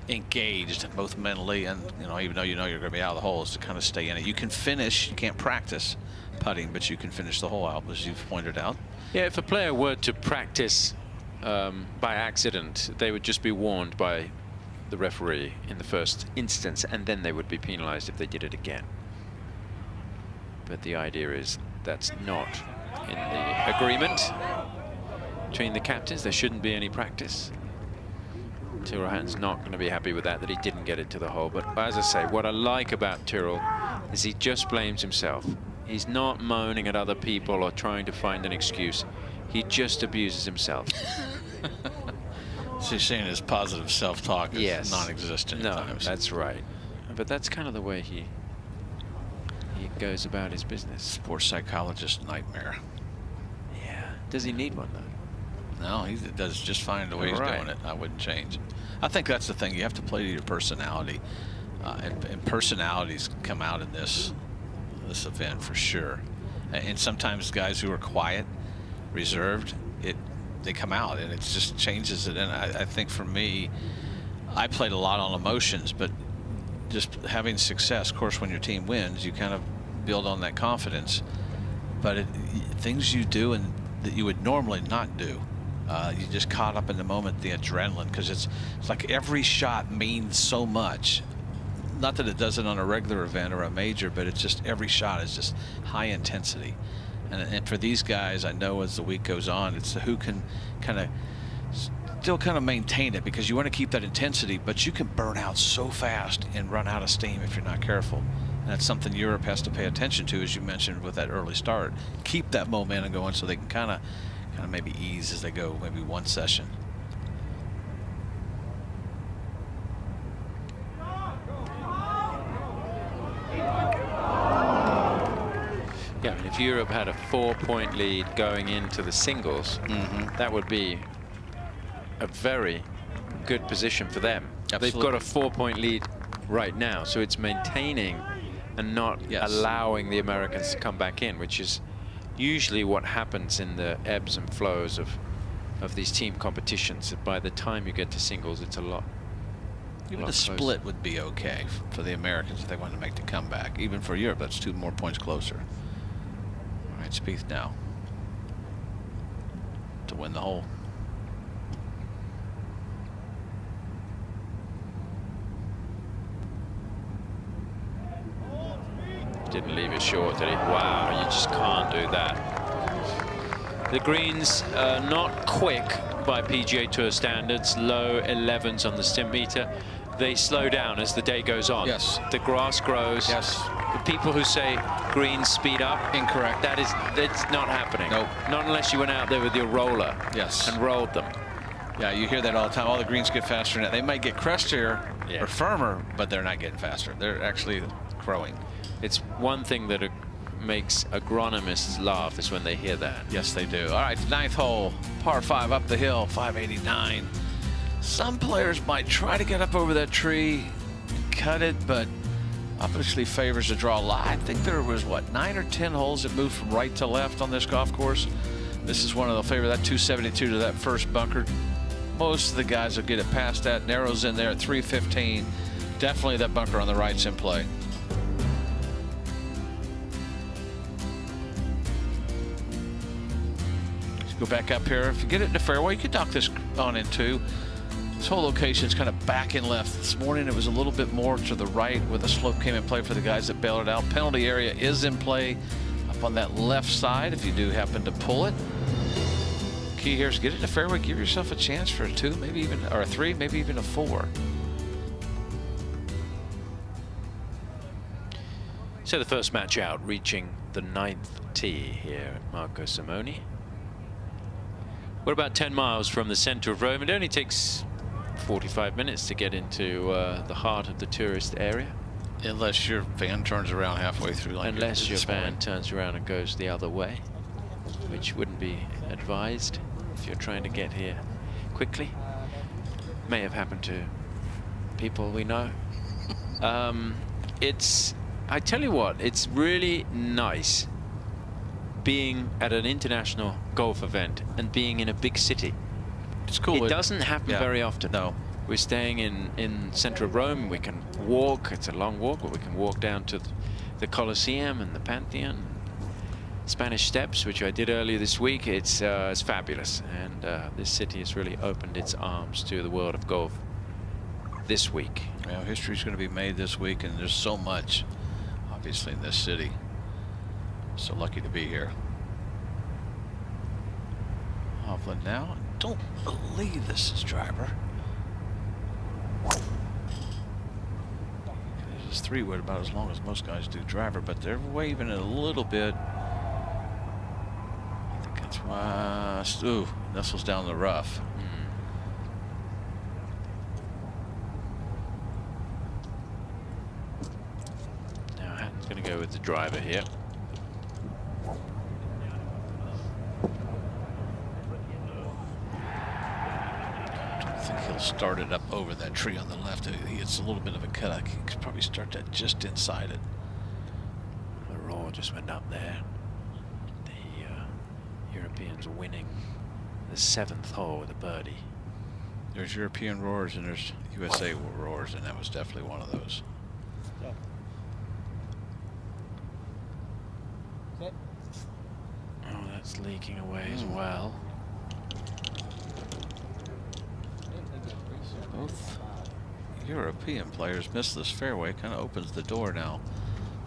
engaged, both mentally and, even though you're going to be out of the hole, is to kind of stay in it. You can finish. You can't practice putting, but you can finish the hole out, as you've pointed out. Yeah, if a player were to practice by accident, they would just be warned by the referee in the first instance, and then they would be penalized if they did it again. But the idea is that's not in the agreement between the captains. There shouldn't be any practice. Tyrrell's not going to be happy with that he didn't get it to the hole. But as I say, what I like about Tyrrell is he just blames himself. He's not moaning at other people or trying to find an excuse. He just abuses himself. So you're saying his positive self-talk is non-existent at times. That's right. But that's kind of the way he goes about his business. Sports psychologist nightmare. Yeah. Does he need one, though? No, he does just fine the way he's doing it. I wouldn't change. I think that's the thing. You have to play to your personality. And personalities come out in this event for sure. And sometimes guys who are quiet, reserved, they come out, and it just changes it. And I think for me, I played a lot on emotions, but just having success, of course, when your team wins, you kind of build on that confidence. but things you do and that you would normally not do. You just caught up in the moment, the adrenaline, because it's like every shot means so much. Not that it doesn't on a regular event or a major, but it's just every shot is just high intensity. And for these guys, I know as the week goes on, it's who can kind of still kind of maintain it, because you want to keep that intensity, but you can burn out so fast and run out of steam if you're not careful. And that's something Europe has to pay attention to, as you mentioned with that early start. Keep that momentum going so they can kind of maybe ease as they go, maybe one session. Yeah, I mean, if Europe had a 4-point lead going into the singles, that would be a very good position for them. Absolutely. They've got a 4-point lead right now, so it's maintaining and not allowing the Americans to come back in, which is usually what happens in the ebbs and flows of these team competitions. By the time you get to singles, it's a lot. Even a split would be okay for the Americans if they wanted to make the comeback. Even for Europe, that's 2 more points closer. All right, Spieth now to win the hole. Didn't leave it short, did he? Wow, you just can't do that. The greens are not quick by PGA Tour standards, low 11s on the stim meter. They slow down as the day goes on. Yes. The grass grows. Yes. The people who say greens speed up. Incorrect. That's not happening. Nope. Not unless you went out there with your roller. Yes. And rolled them. Yeah, you hear that all the time. All the greens get faster now. They might get crestier or firmer, but they're not getting faster. They're actually growing. It's one thing that makes agronomists laugh is when they hear that. Yes, they do. All right, 9th hole, par 5 up the hill, 589. Some players might try to get up over that tree and cut it, but obviously favors the draw. I think there was, what, 9 or 10 holes that moved from right to left on this golf course. This is one of the favor, that 272 to that first bunker. Most of the guys will get it past that. Narrows in there at 315. Definitely that bunker on the right's in play. Go back up here. If you get it in the fairway, you can dock this on in too. This whole location is kind of back and left. This morning it was a little bit more to the right where the slope came in play for the guys that bailed it out. Penalty area is in play up on that left side if you do happen to pull it. Key here is get it in the fairway. Give yourself a chance for a 2, maybe even, or a 3, maybe even a 4. So the first match out, reaching the 9th tee here at Marco Simone. We're about 10 miles from the center of Rome. It only takes 45 minutes to get into the heart of the tourist area. Unless your van turns around halfway through. Like unless your van turns around and goes the other way, which wouldn't be advised if you're trying to get here quickly. May have happened to people we know. I tell you what, it's really nice being at an international golf event and being in a big city. It's cool. It doesn't happen very often. No. We're staying in central Rome. We can walk. It's a long walk, but we can walk down to the Colosseum and the Pantheon, Spanish Steps, which I did earlier this week. It's fabulous, and this city has really opened its arms to the world of golf this week. Well, history's going to be made this week, and there's so much, obviously, in this city. So lucky to be here. Hovland now. I don't believe this is driver. This 3-wood about as long as most guys do driver, but they're waving it a little bit. I think that's why. Ooh, nestles down the rough. Now Hatton's going to go with the driver here. He'll start it up over that tree on the left. It's a little bit of a cut. He could probably start that just inside it. The roar just went up there. The Europeans winning the 7th hole with a birdie. There's European roars and there's USA roars, and that was definitely one of those. It's leaking away as well. Both European players missed this fairway. Kind of opens the door now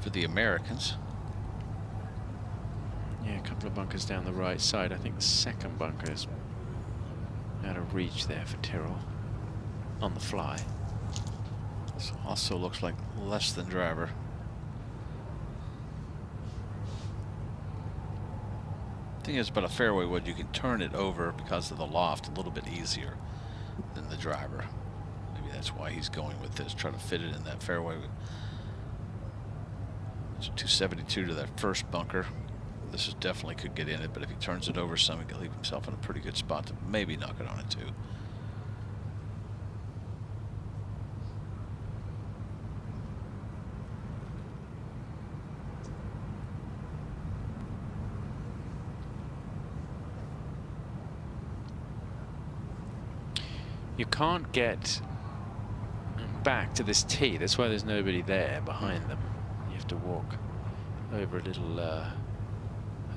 for the Americans. Yeah, a couple of bunkers down the right side. I think the second bunker is out of reach there for Tyrrell on the fly. This also looks like less than driver. Thing is, but a fairway wood, you can turn it over because of the loft a little bit easier than the driver. Maybe that's why he's going with this, trying to fit it in that fairway. It's 272 to that first bunker. This is definitely could get in it, but if he turns it over some, he can leave himself in a pretty good spot to maybe knock it on it too. You can't get back to this tee. That's why there's nobody there behind them. You have to walk over a little, I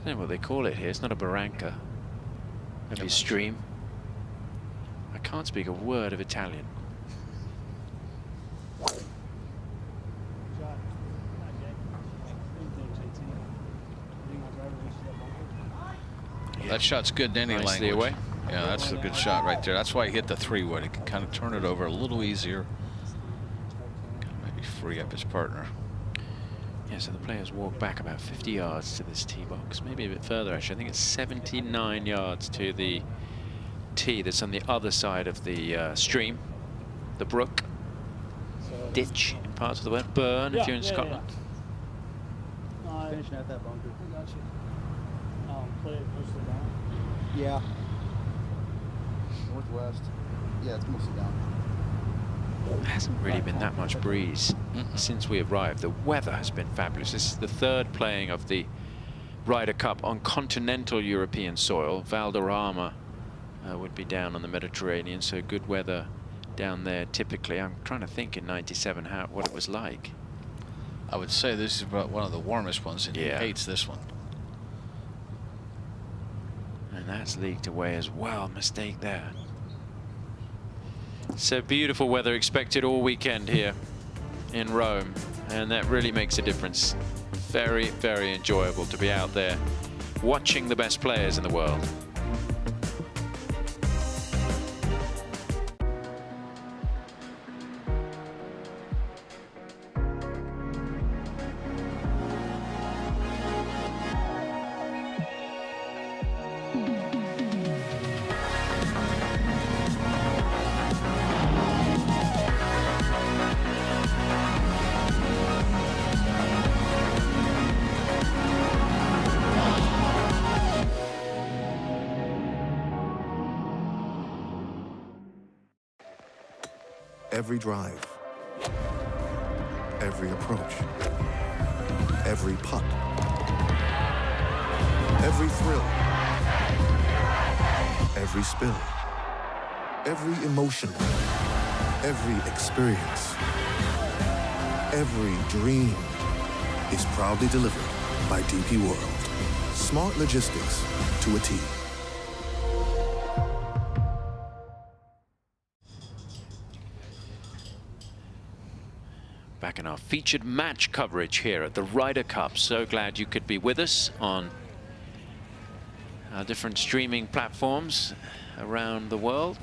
don't know what they call it here. It's not a barranca. Maybe a stream. I can't speak a word of Italian. That shot's good in any Nicely language. away. Yeah, that's a good shot right there. That's why he hit the 3-wood. He can kind of turn it over a little easier. Maybe free up his partner. Yeah, so the players walk back about 50 yards to this tee box, maybe a bit further actually. I think it's 79 yards to the tee that's on the other side of the stream, the brook, ditch in parts of the world, burn if you're in Scotland. Finishing at that bunker. I got you. Play it mostly down. Yeah. Northwest. Yeah, it's mostly down. There hasn't really been that much breeze since we arrived. The weather has been fabulous. This is the third playing of the Ryder Cup on continental European soil. Valderrama would be down on the Mediterranean, so good weather down there typically. I'm trying to think in '97 what it was like. I would say this is about one of the warmest ones, and he hates this one. And that's leaked away as well. Mistake there. So beautiful weather expected all weekend here in Rome, and that really makes a difference. Very, very enjoyable to be out there watching the best players in the world. Every drive, every approach, every putt, every thrill, every spill, every emotion, every experience, every dream is proudly delivered by DP World. Smart logistics to a T. Back in our featured match coverage here at the Ryder Cup. So glad you could be with us on our different streaming platforms around the world.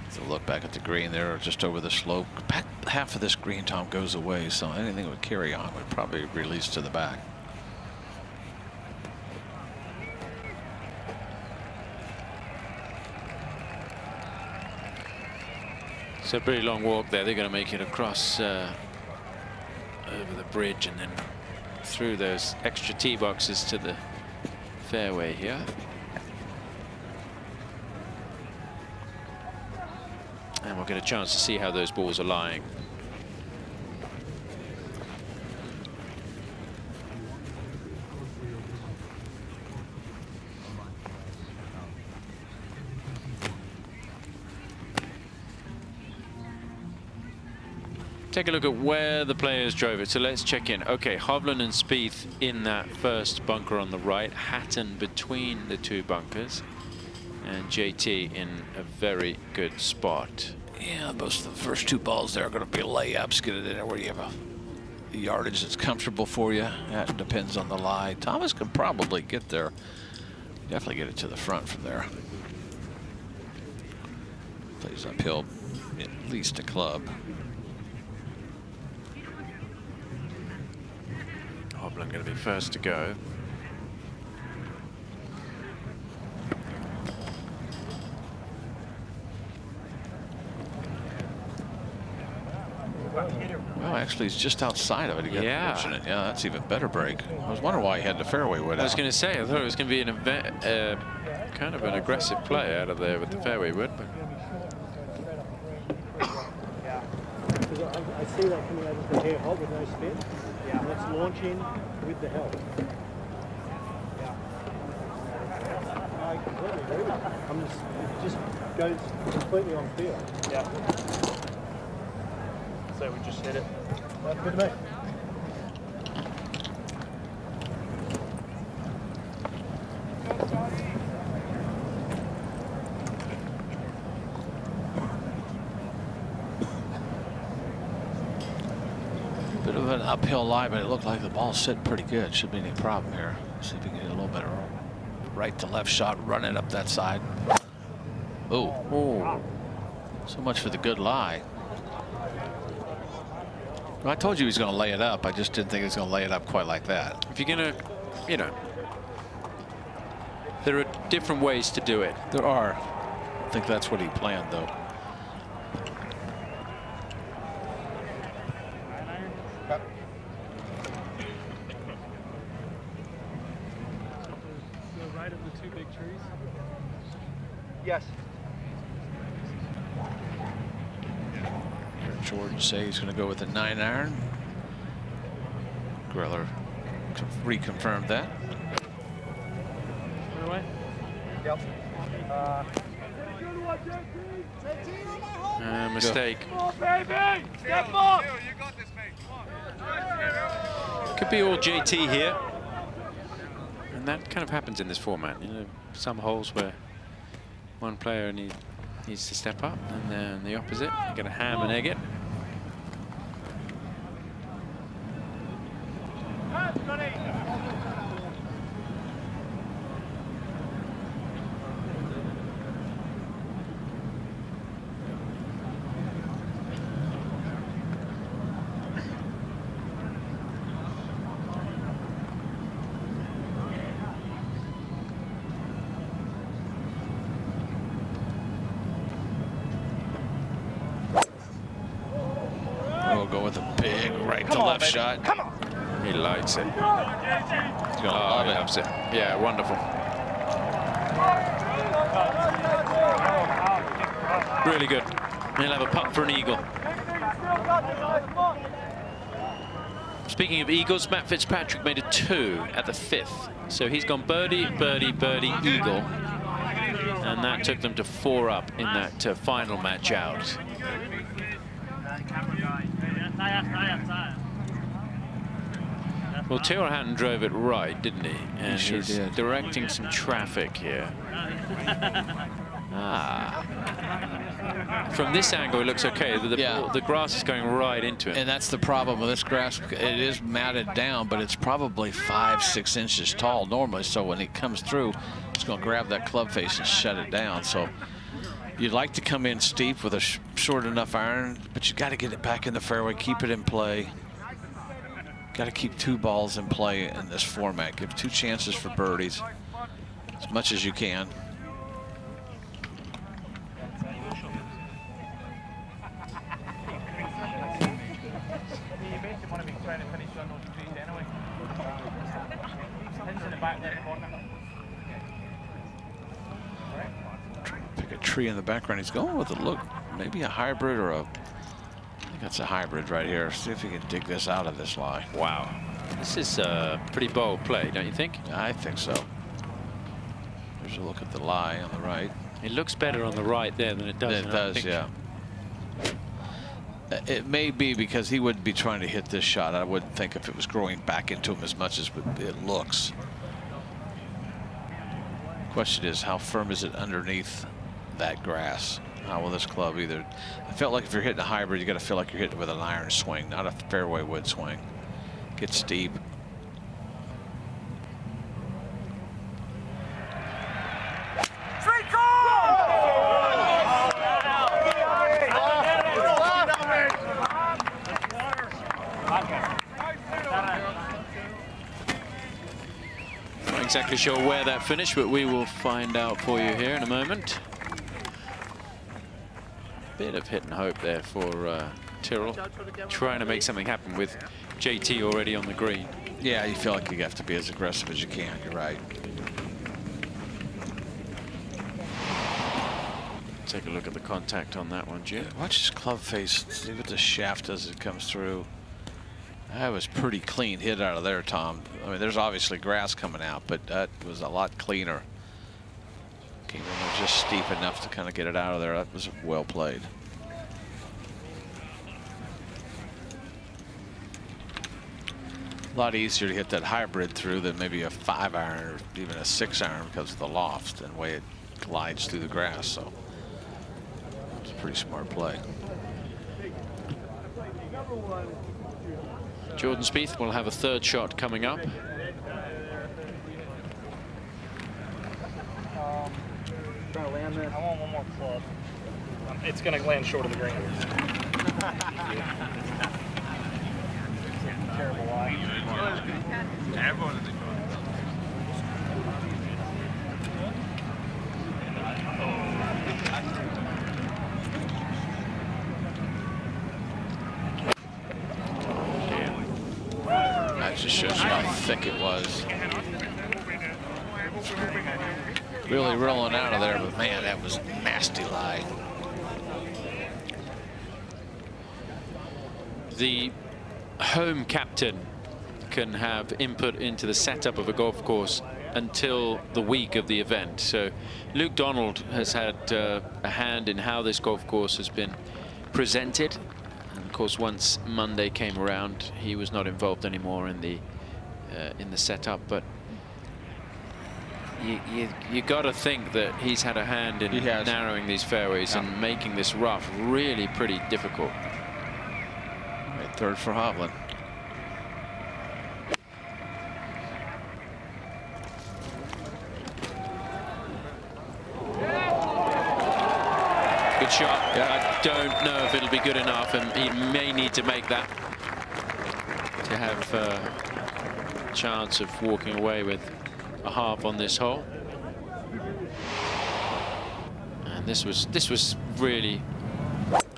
So look back at the green there, just over the slope. Back half of this green, Tom, goes away, so anything that would carry on would probably release to the back. So a pretty long walk there. They're going to make it across over the bridge and then through those extra tee boxes to the fairway here. And we'll get a chance to see how those balls are lying. take a look at where the players drove it. So let's check in. Okay, Hovland and Spieth in that first bunker on the right. Hatton between the two bunkers. And JT in a very good spot. Yeah, most of the first 2 balls there are going to be layups. Get it in there where you have a yardage that's comfortable for you. That depends on the lie. Thomas can probably get there. Definitely get it to the front from there. Plays uphill at least a club. Hovland going to be first to go. Well, actually, he's just outside of it. He got fortunate. Yeah, that's even better break. I was wondering why he had the fairway wood out. I was going to say, I thought it was going to be an event, kind of an aggressive play out of there with the fairway wood. But I see that coming over the hair hole with no spin. Yeah, let's launch in with the help. I completely agree with you. It just goes completely on field. Yeah. So we just hit it. That's good to me. Bit of an uphill lie, but it looked like the ball sit pretty good. Shouldn't be any problem here. See if we can get a little better right to left shot running up that side. Oh, so much for the good lie. Well, I told you he was going to lay it up. I just didn't think he was going to lay it up quite like that. if you're going to, you know, there are different ways to do it. There are. I think that's what he planned, though. Right of the 2 big trees? Yes. Jordan say he's going to go with a 9-iron. Greller reconfirmed that. Yep. Mistake. Come on, baby! Step up! Could be all JT here. And that kind of happens in this format. You know, some holes where one player needs to step up, and then the opposite. You're going to ham and egg it. We'll go with a big right to left shot. Come on. He likes it. He's going to love it. Loves it. Yeah, wonderful. Really good. He'll have a putt for an eagle. Speaking of eagles, Matt Fitzpatrick made a 2 at the 5th. So he's gone birdie, birdie, birdie, eagle. And that took them to 4 up in that final match out. Well, Taylor Hatton drove it right, didn't he? And He sure he's did. directing some traffic here. From this angle, it looks okay. The grass is going right into it. And that's the problem with this grass. It is matted down, but it's probably 5-6 inches tall normally. So when it comes through, it's going to grab that club face and shut it down. So you'd like to come in steep with a short enough iron, but you got to get it back in the fairway, keep it in play. Got to keep 2 balls in play in this format. Give 2 chances for birdies as much as you can. Pick a tree in the background. He's going with a look, maybe a hybrid or a. I think that's a hybrid right here. See if he can dig this out of this lie. Wow. This is a pretty bold play, don't you think? I think so. There's a look at the lie on the right. It looks better on the right there than it does. It does, yeah. It may be because he wouldn't be trying to hit this shot. I wouldn't think if it was growing back into him as much as it looks. Question is, how firm is it underneath that grass? How will this club either? I felt like if you're hitting a hybrid, you got to feel like you're hitting with an iron swing, not a fairway wood swing. Gets steep. Not exactly sure where that finished, but we will find out for you here in a moment. Bit of hit and hope there for Tyrrell, trying to make something happen with JT already on the green. Yeah, you feel like you have to be as aggressive as you can. You're right. Take a look at the contact on that one, Jim. Watch his club face. See what the shaft does as it comes through. That was pretty clean hit out of there, Tom. I mean, there's obviously grass coming out, but that was a lot cleaner. Came in there just steep enough to kind of get it out of there. That was well played. A lot easier to hit that hybrid through than maybe a 5-iron or even a 6-iron because of the loft and the way it glides through the grass. So it's a pretty smart play. Jordan Spieth will have a third shot coming up. Trying to land this. I want one more club. It's going to land short of the green. Terrible lie. That just shows you how thick it was. Really rolling out of there, but man, that was nasty lie. The home captain can have input into the setup of a golf course until the week of the event. So Luke Donald has had a hand in how this golf course has been presented. And of course, once Monday came around, he was not involved anymore in the setup. But you got to think that he's had a hand in narrowing these fairways and making this rough really pretty difficult. Right, third for Hovland. Good shot. I don't know if it'll be good enough, and he may need to make that to have a chance of walking away with a half on this hole. And this was really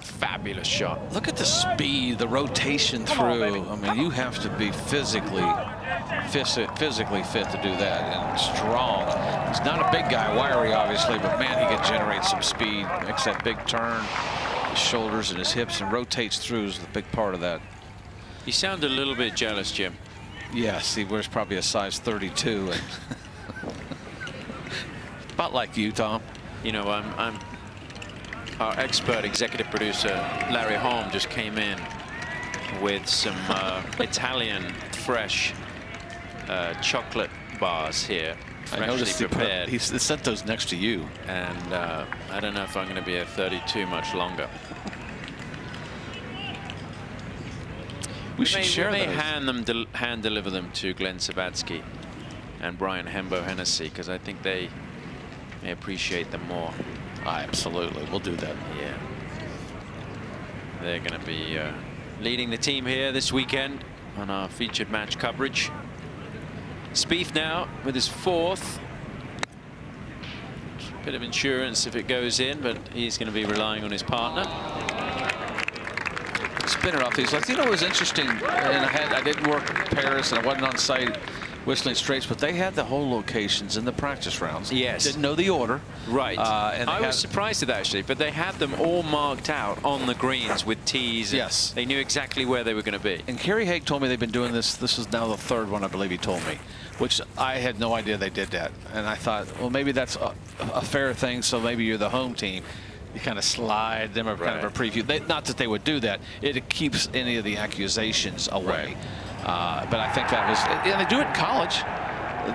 fabulous shot. Look at the speed, the rotation through. I mean, you have to be physically fit to do that, and strong. He's not a big guy, wiry obviously, but man, he can generate some speed. Makes that big turn, his shoulders and his hips, and rotates through is the big part of that. You sound a little bit jealous, Jim. Yes, he wears probably a size 32, and about like you, Tom. You know, I'm our expert executive producer Larry Holm just came in with some Italian fresh chocolate bars here, freshly prepared. He sent those next to you, and I don't know if I'm going to be a 32 much longer. We should share those. those. hand deliver them to Glenn Savatsky and Brian Hembo Hennessy, because I think they may appreciate them more. Absolutely, we'll do that. Yeah, they're going to be leading the team here this weekend on our featured match coverage. Spieth now with his fourth. Bit of insurance if it goes in, but he's going to be relying on his partner. Spinner off these. Like, you know, it was interesting, and I didn't work in Paris, and I wasn't on site Whistling Straits, but they had the whole locations in the practice rounds. Yes. Didn't know the order. Right. And I was surprised at that, actually, but they had them all marked out on the greens with tees. Yes. They knew exactly where they were going to be. And Kerry Haig told me they've been doing this. This is now the third one, I believe he told me, which I had no idea they did that. And I thought, well, maybe that's a fair thing, so maybe you're the home team. you kind of slide them or kind of a preview. Not that they would do that. It keeps any of the accusations away. But I think that was, and they do it in college.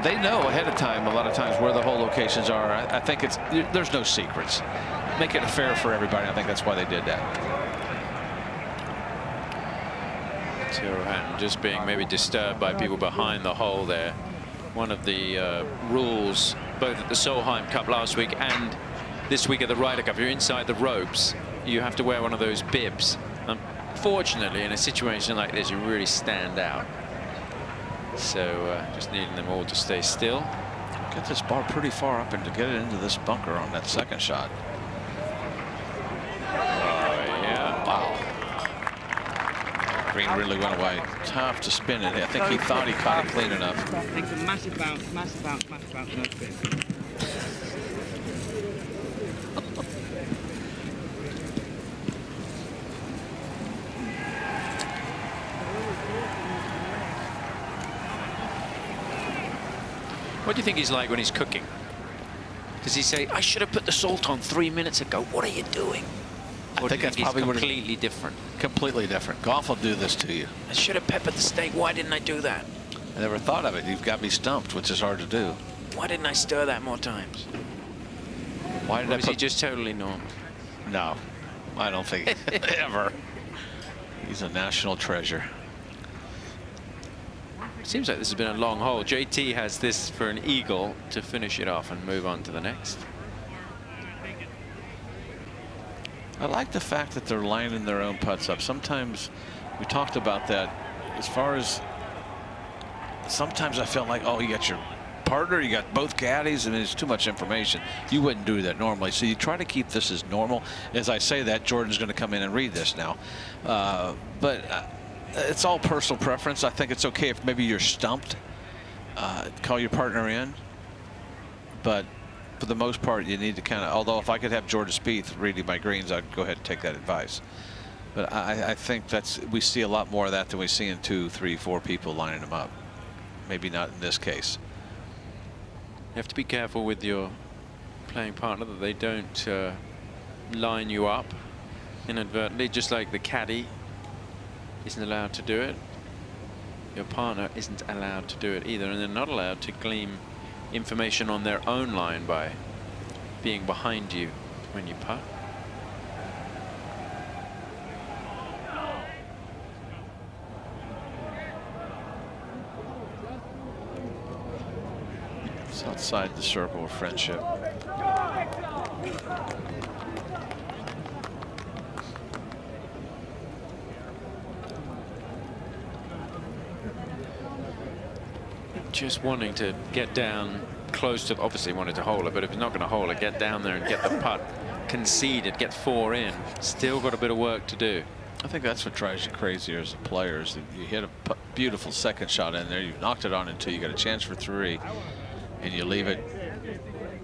They know ahead of time a lot of times where the hole locations are. I think there's no secrets. Make it fair for everybody. I think that's why they did that. Tirohan just being maybe disturbed by people behind the hole there. One of the rules, both at the Solheim Cup last week and this week at the Ryder Cup, if you're inside the ropes, you have to wear one of those bibs. Unfortunately, in a situation like this, you really stand out. So just needing them all to stay still. Get this ball pretty far up and to get it into this bunker on that second shot. Yeah. Wow. Green really went away. Tough to spin it. I think he thought he caught it clean enough. Takes a massive bounce, massive bounce, massive bounce, no spin. What do you think he's like when he's cooking? Does he say, I should have put the salt on 3 minutes ago? What are you doing? Or I think that's probably completely different. Completely different. Golf will do this to you. I should have peppered the steak. Why didn't I do that? I never thought of it. You've got me stumped, which is hard to do. Why didn't I stir that more times? Why did I was he just totally normal? No, I don't think ever. He's a national treasure. Seems like this has been a long hole. JT has this for an eagle to finish it off and move on to the next. I like the fact that they're lining their own putts up. Sometimes we talked about that as far as sometimes I felt like, oh, you got your partner, you got both caddies, and it's too much information. You wouldn't do that normally. So you try to keep this as normal. As I say that, Jordan's going to come in and read this now. It's all personal preference. I think it's okay if maybe you're stumped. Call your partner in. But for the most part, you need to kind of, although if I could have Jordan Spieth reading my greens, I'd go ahead and take that advice. But I think we see a lot more of that than we see in 2, 3, 4 people lining them up. Maybe not in this case. You have to be careful with your playing partner that they don't line you up inadvertently, just like the caddy isn't allowed to do it. Your partner isn't allowed to do it either, and they're not allowed to glean information on their own line by being behind you when you putt. It's outside the circle of friendship. Just wanting to get down close to, obviously wanted to hole it, but if he's not going to hole it, get down there and get the putt conceded, get 4 in. Still got a bit of work to do. I think that's what drives you crazy as a player, is that you hit a beautiful second shot in there, you've knocked it on until you got a chance for 3, and you leave it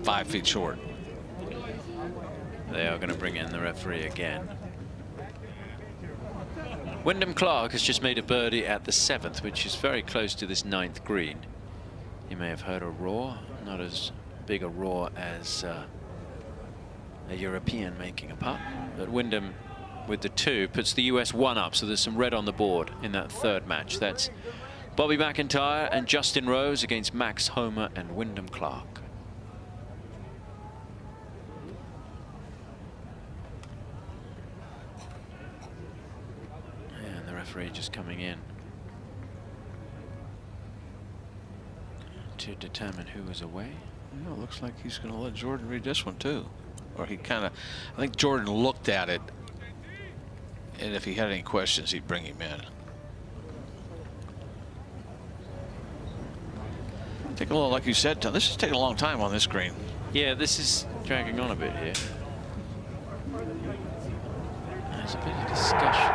5 feet short. They are going to bring in the referee again. Wyndham Clark has just made a birdie at the 7th, which is very close to this 9th green. You may have heard a roar, not as big a roar as a European making a putt. But Wyndham with the 2 puts the US 1 up, so there's some red on the board in that 3rd match. That's Bobby McIntyre and Justin Rose against Max Homa and Wyndham Clark. And the referee just coming in to determine who was away. You know, it looks like he's going to let Jordan read this one too. Or he kind of, I think Jordan looked at it, and if he had any questions, he'd bring him in. Take a little, like you said, Tom, this is taking a long time on this green. Yeah, this is dragging on a bit here. There's a bit of discussion.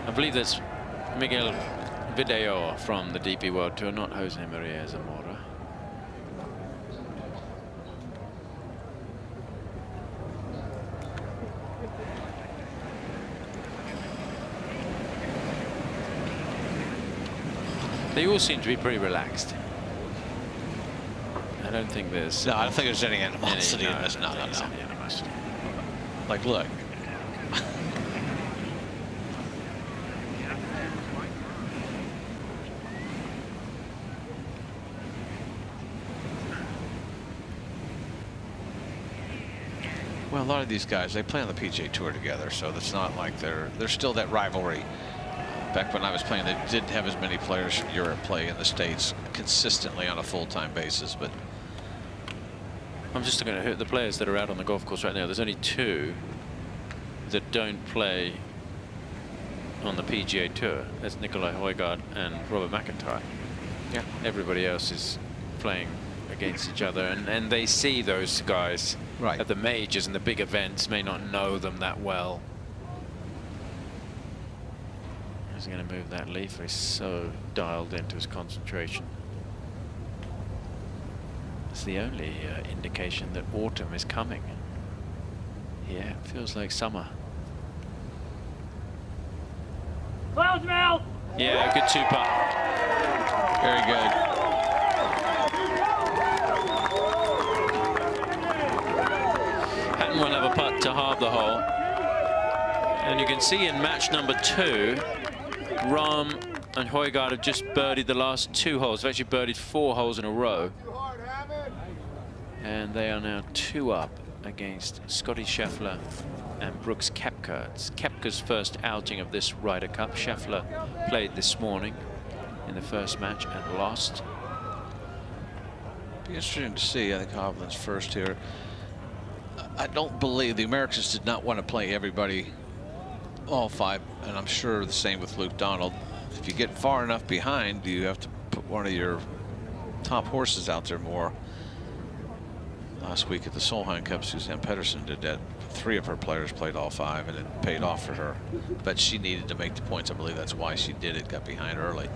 I believe that's Miguel Video from the DP World Tour, not Jose Maria Zamora. They all seem to be pretty relaxed. I don't think there's... No, I don't think there's any animosity in this. No. Like, look. Well, a lot of these guys, they play on the PGA Tour together, so it's not like there's still that rivalry. Back when I was playing, they didn't have as many players from Europe play in the States consistently on a full-time basis, but I'm just going to hit the players that are out on the golf course right now. There's only 2 that don't play on the PGA Tour. That's Nicolai Højgaard and Robert McIntyre. Yeah. Everybody else is playing against each other, and they see those guys at the majors and the big events, may not know them that well. He's going to move that leaf. He's so dialed into his concentration. It's the only indication that autumn is coming. Yeah, it feels like summer. Clouds melt! Yeah, good 2-putt. Very good. Hatton will have a putt to halve the hole. And you can see in match number 2, Rahm and Højgaard have just birdied the last 2 holes. They've actually birdied 4 holes in a row. And they are now 2 up against Scotty Scheffler and Brooks Koepka. It's Koepka's first outing of this Ryder Cup. Scheffler played this morning in the first match and lost. Be interesting to see. I think Hovland's first here. I don't believe the Americans did not want to play everybody, all 5, and I'm sure the same with Luke Donald. If you get far enough behind, you have to put one of your top horses out there more. Last week at the Solheim Cup, Suzanne Pedersen did that. 3 of her players played all 5, and it paid off for her. But she needed to make the points. I believe that's why she did it, got behind early.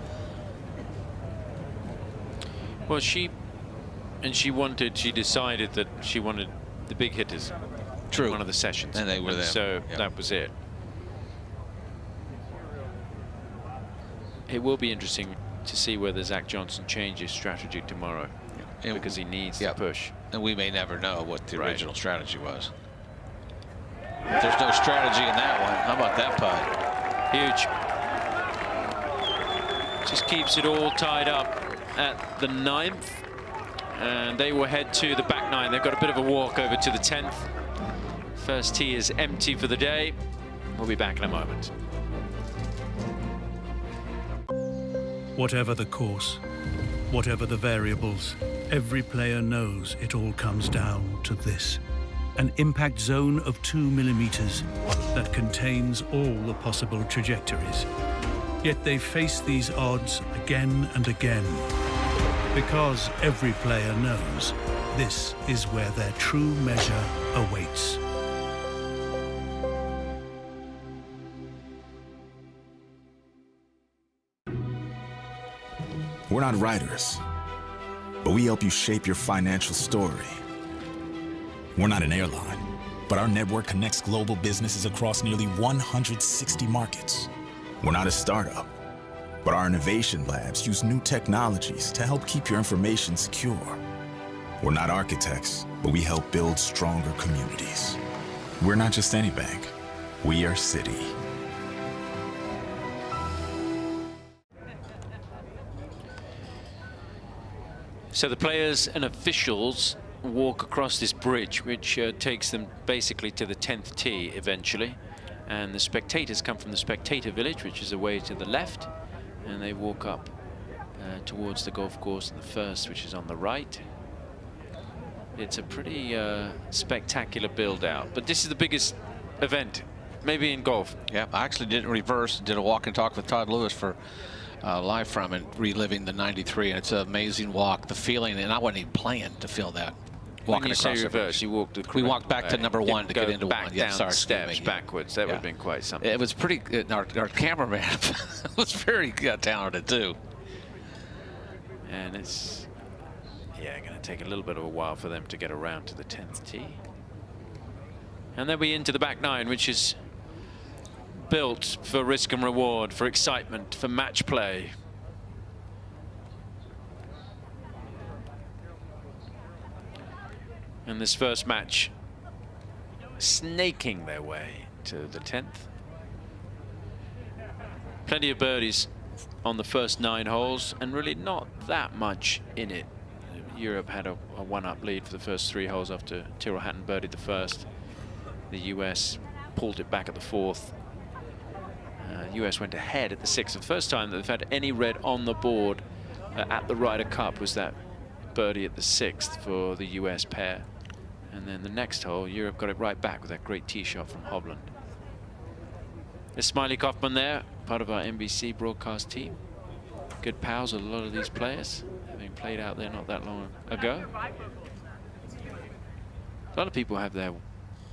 Well, she decided that she wanted the big hitters. True. In one of the sessions. And they were there. So that was it. It will be interesting to see whether Zach Johnson changes strategy tomorrow, because he needs to push. And we may never know what the original strategy was. There's no strategy in that one. How about that putt? Huge. Just keeps it all tied up at the 9th. And they will head to the back 9. They've got a bit of a walk over to the 10th. First tee is empty for the day. We'll be back in a moment. Whatever the course, whatever the variables, every player knows it all comes down to this. An impact zone of 2 millimeters that contains all the possible trajectories. Yet they face these odds again and again, because every player knows this is where their true measure awaits. We're not writers, but we help you shape your financial story. We're not an airline, but our network connects global businesses across nearly 160 markets. We're not a startup, but our innovation labs use new technologies to help keep your information secure. We're not architects, but we help build stronger communities. We're not just any bank, we are Citi. So the players and officials walk across this bridge, which takes them basically to the 10th tee eventually. And the spectators come from the spectator village, which is away to the left. And they walk up towards the golf course in the first, which is on the right. It's a pretty spectacular build out. But this is the biggest event, maybe in golf. Yeah, I actually did reverse, did a walk and talk with Todd Lewis for live from it, reliving the 93, and it's an amazing walk. The feeling, and I wasn't even planning to feel that. Walking across the reverse, you walked the we walked back to number 1 to get into back 1. Down the steps backwards. That would have been quite something. It was pretty good. Our cameraman was very talented too. And it's going to take a little bit of a while for them to get around to the 10th tee. And then we into the back 9, which is built for risk and reward, for excitement, for match play. in this first match, snaking their way to the 10th. Plenty of birdies on the first 9 holes, and really not that much in it. Europe had a one-up lead for the first 3 holes after Tyrrell Hatton birdied the first. The US pulled it back at the 4th. US went ahead at the 6th. The first time that they've had any red on the board at the Ryder Cup was that birdie at the 6th for the US pair. And then the next hole, Europe got it right back with that great tee shot from Hovland. There's Smiley Kaufman there, part of our NBC broadcast team. Good pals with a lot of these players, having played out there not that long ago. A lot of people have their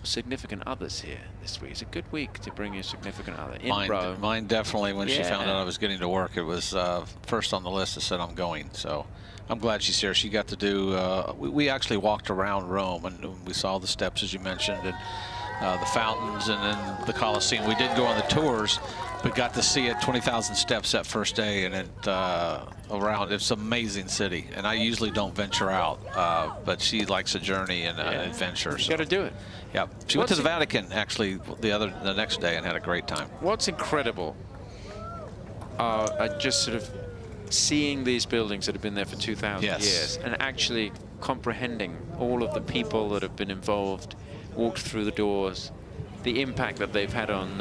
significant others here this week. It's a good week to bring your significant other in. Mine definitely, when she found out I was getting to work, it was first on the list that said I'm going. So I'm glad she's here. She got to do, we actually walked around Rome, and we saw the steps, as you mentioned, and the fountains, and then the Colosseum. We did go on the tours, but got to see it 20,000 steps that first day, and it around. It's an amazing city, and I usually don't venture out, but she likes a journey and an adventure. You got to do it. Yep. She went to the Vatican actually the next day and had a great time. What's incredible are just sort of seeing these buildings that have been there for 2,000 years and actually comprehending all of the people that have been involved, walked through the doors, the impact that they've had on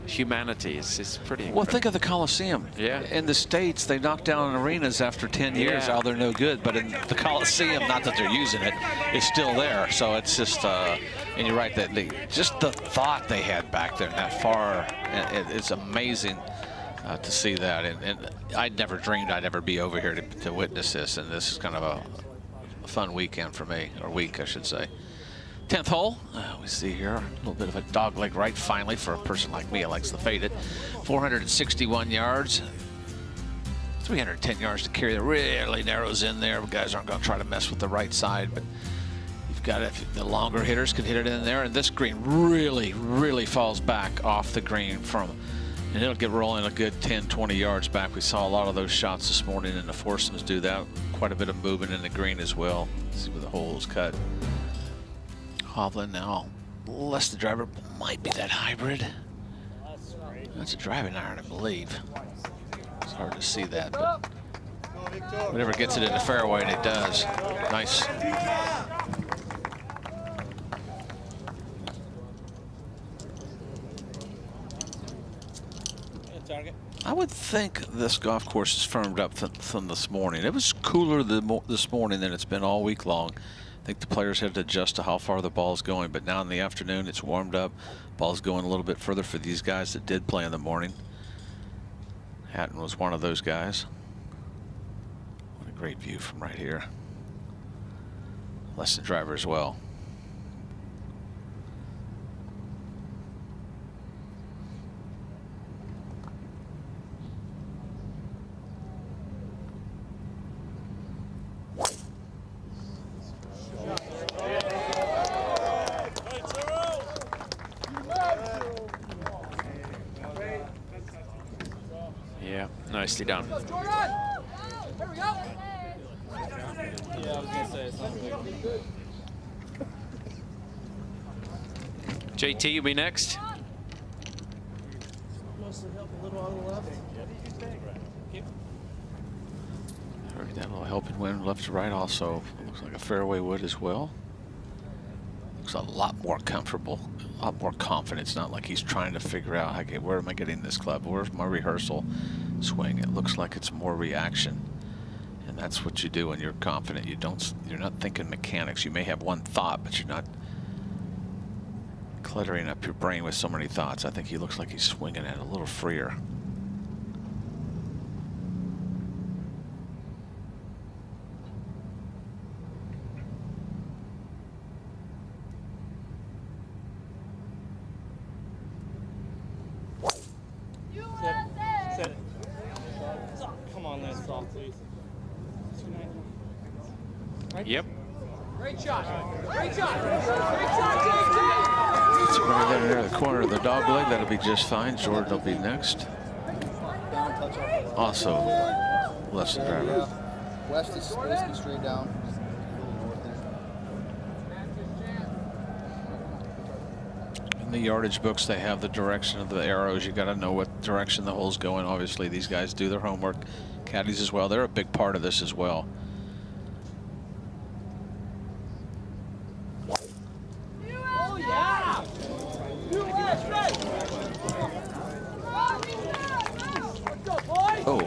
humanity is pretty incredible. Well, think of the Colosseum. Yeah. In the States, they knock down arenas after 10 years. How they're no good. But in the Colosseum, not that they're using it, it's still there. So it's just, and you're right, that just the thought they had back there, that far, it's amazing to see that. And I'd never dreamed I'd ever be over here to witness this. And this is kind of a fun weekend for me, or week, I should say. 10th hole, we see here a little bit of a dogleg right finally for a person like me who likes to fade it. 461 yards, 310 yards to carry. It really narrows in there. Guys aren't going to try to mess with the right side, but you've got it. The longer hitters can hit it in there, and this green really falls back off the green and it'll get rolling a good 10, 20 yards back. We saw a lot of those shots this morning, and the foursomes do that. Quite a bit of movement in the green as well. Let's see where the hole is cut. Hovland now, less the driver, might be that hybrid. That's a driving iron, I believe. It's hard to see that, but whatever gets it in the fairway, and it does. Nice. I would think this golf course is firmed up from this morning. It was cooler this morning than it's been all week long. I think the players had to adjust to how far the ball's going, but now in the afternoon it's warmed up. Ball's going a little bit further for these guys that did play in the morning. Hatton was one of those guys. What a great view from right here. Less the driver as well. Nicely done. Here we go. Yeah, I was gonna say something. JT will be next. Heard that little helping wind left to right also. Looks like a fairway wood as well. Looks a lot more comfortable, a lot more confident. It's not like he's trying to figure out, okay, where am I getting this club? Where's my rehearsal swing? It looks like it's more reaction. And that's what you do when you're confident. You're not thinking mechanics. You may have one thought, but you're not cluttering up your brain with so many thoughts. I think he looks like he's swinging it a little freer. Set it. Come on, Lance, soft, please. Yep. Great shot. Great shot. Great shot, It's right there in the corner of the dog leg. That'll be just fine. Jordan will be next. Also, left the driver. West is basically straight down. the yardage books, they have the direction of the arrows. You got to know what direction the hole's going. Obviously, these guys do their homework. Caddies as well. They're a big part of this as well. Oh,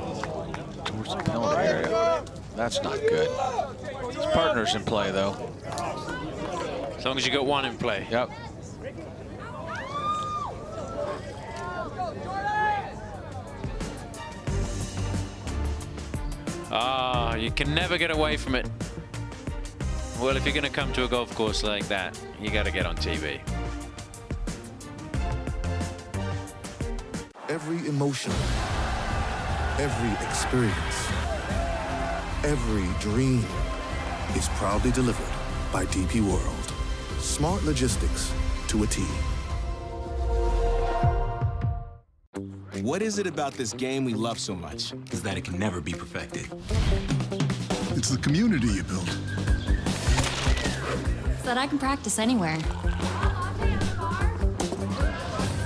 towards the penalty area. That's not good. His partner's in play, though. As long as you got one in play. Yep. Ah, you can never get away from it. Well, if you're going to come to a golf course like that, you got to get on TV. Every emotion, every experience, every dream is proudly delivered by DP World. Smart logistics to a T. What is it about this game we love so much is that it can never be perfected? It's the community you build. So that I can practice anywhere.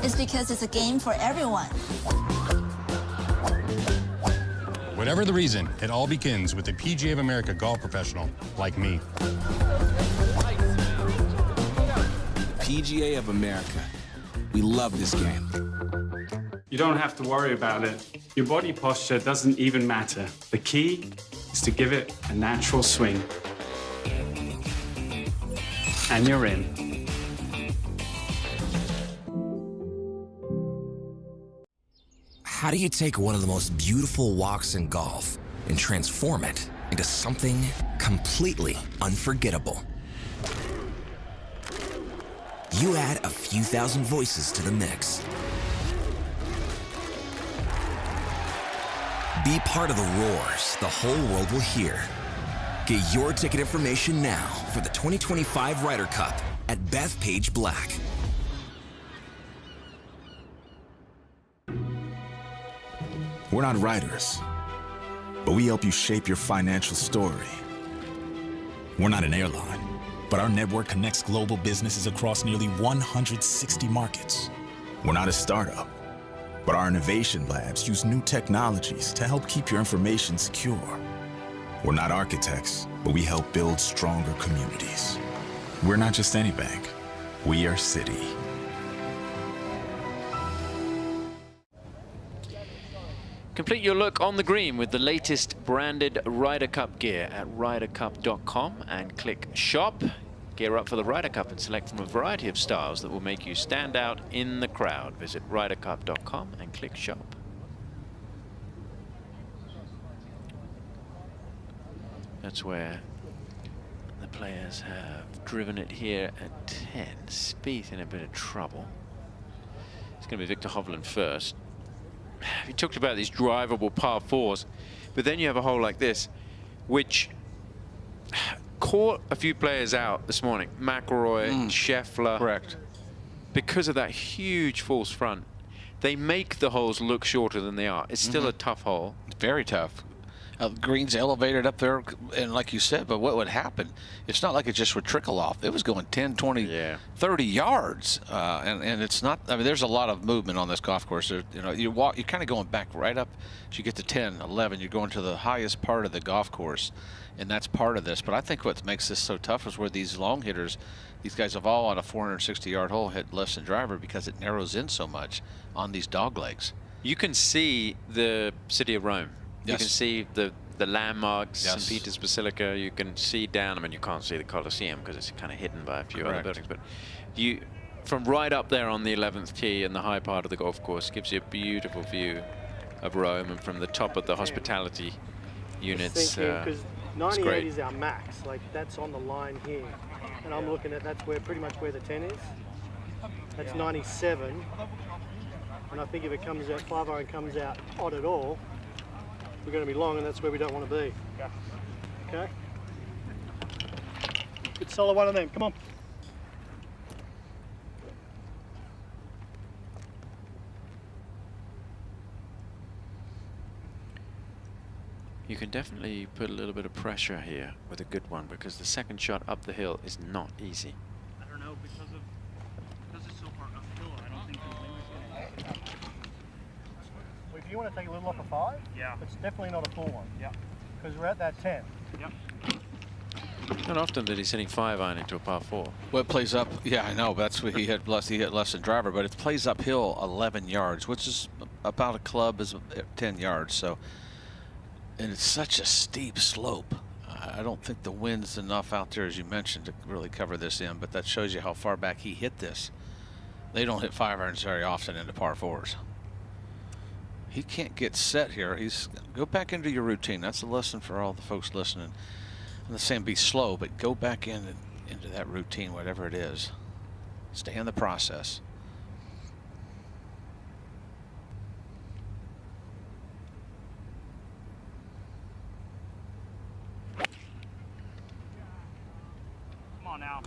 It's because it's a game for everyone. Whatever the reason, it all begins with a PGA of America golf professional like me. PGA of America. We love this game. You don't have to worry about it. Your body posture doesn't even matter. The key is to give it a natural swing. And you're in. How do you take one of the most beautiful walks in golf and transform it into something completely unforgettable? You add a few thousand voices to the mix. Be part of the roars the whole world will hear. Get your ticket information now for the 2025 Ryder Cup at Bethpage Black. We're not writers, but we help you shape your financial story. We're not an airline, but our network connects global businesses across nearly 160 markets. We're not a startup, but our innovation labs use new technologies to help keep your information secure. We're not architects, but we help build stronger communities. We're not just any bank, we are Citi. Complete your look on the green with the latest branded Ryder Cup gear at rydercup.com and click shop. Gear up for the Ryder Cup and select from a variety of styles that will make you stand out in the crowd. Visit rydercup.com and click shop. That's where the players have driven it here at 10. Spieth in a bit of trouble. It's going to be Victor Hovland first. We talked about these drivable par fours, but then you have a hole like this, which caught a few players out this morning. McIlroy, Scheffler. Correct. Because of that huge false front, they make the holes look shorter than they are. It's still a tough hole. Very tough. Green's elevated up there, and like you said, but what would happen? It's not like it just would trickle off. It was going 10, 20, 30 yards, and it's not. I mean, there's a lot of movement on this golf course. There, you know, you're kind of going back right up as you get to 10, 11. You're going to the highest part of the golf course, and that's part of this. But I think what makes this so tough is where these long hitters, these guys have all on a 460-yard hole hit left and driver because it narrows in so much on these dog legs. You can see the city of Rome. You can see the landmarks, St. Peter's Basilica. You can see down. I mean, you can't see the Colosseum because it's kind of hidden by a few other buildings. But you, from right up there on the 11th tee in the high part of the golf course, gives you a beautiful view of Rome. And from the top of the hospitality units, because 98 is our max. Like that's on the line here, and I'm looking at that's where pretty much where the 10 is. That's 97, and I think if it comes out 5-iron comes out odd at all, we're going to be long, and that's where we don't want to be. Okay? Good solid one of them. Come on. you can definitely put a little bit of pressure here with a good one, because the second shot up the hill is not easy. I don't know, because it's so far up. you want to take a little off a 5, it's definitely not a full one. Because we're at that 10. Not often that he's hitting 5-iron into a par 4. Well, it plays up. Yeah, I know. That's what he hit less than driver, but it plays uphill 11 yards, which is about a club is 10 yards. So, and it's such a steep slope. I don't think the wind's enough out there, as you mentioned, to really cover this in. But that shows you how far back he hit this. They don't hit 5-irons very often into par 4s. He can't get set here. Go back into your routine. That's a lesson for all the folks listening. I'm not saying be slow, but go back into that routine, whatever it is. Stay in the process. Come on now.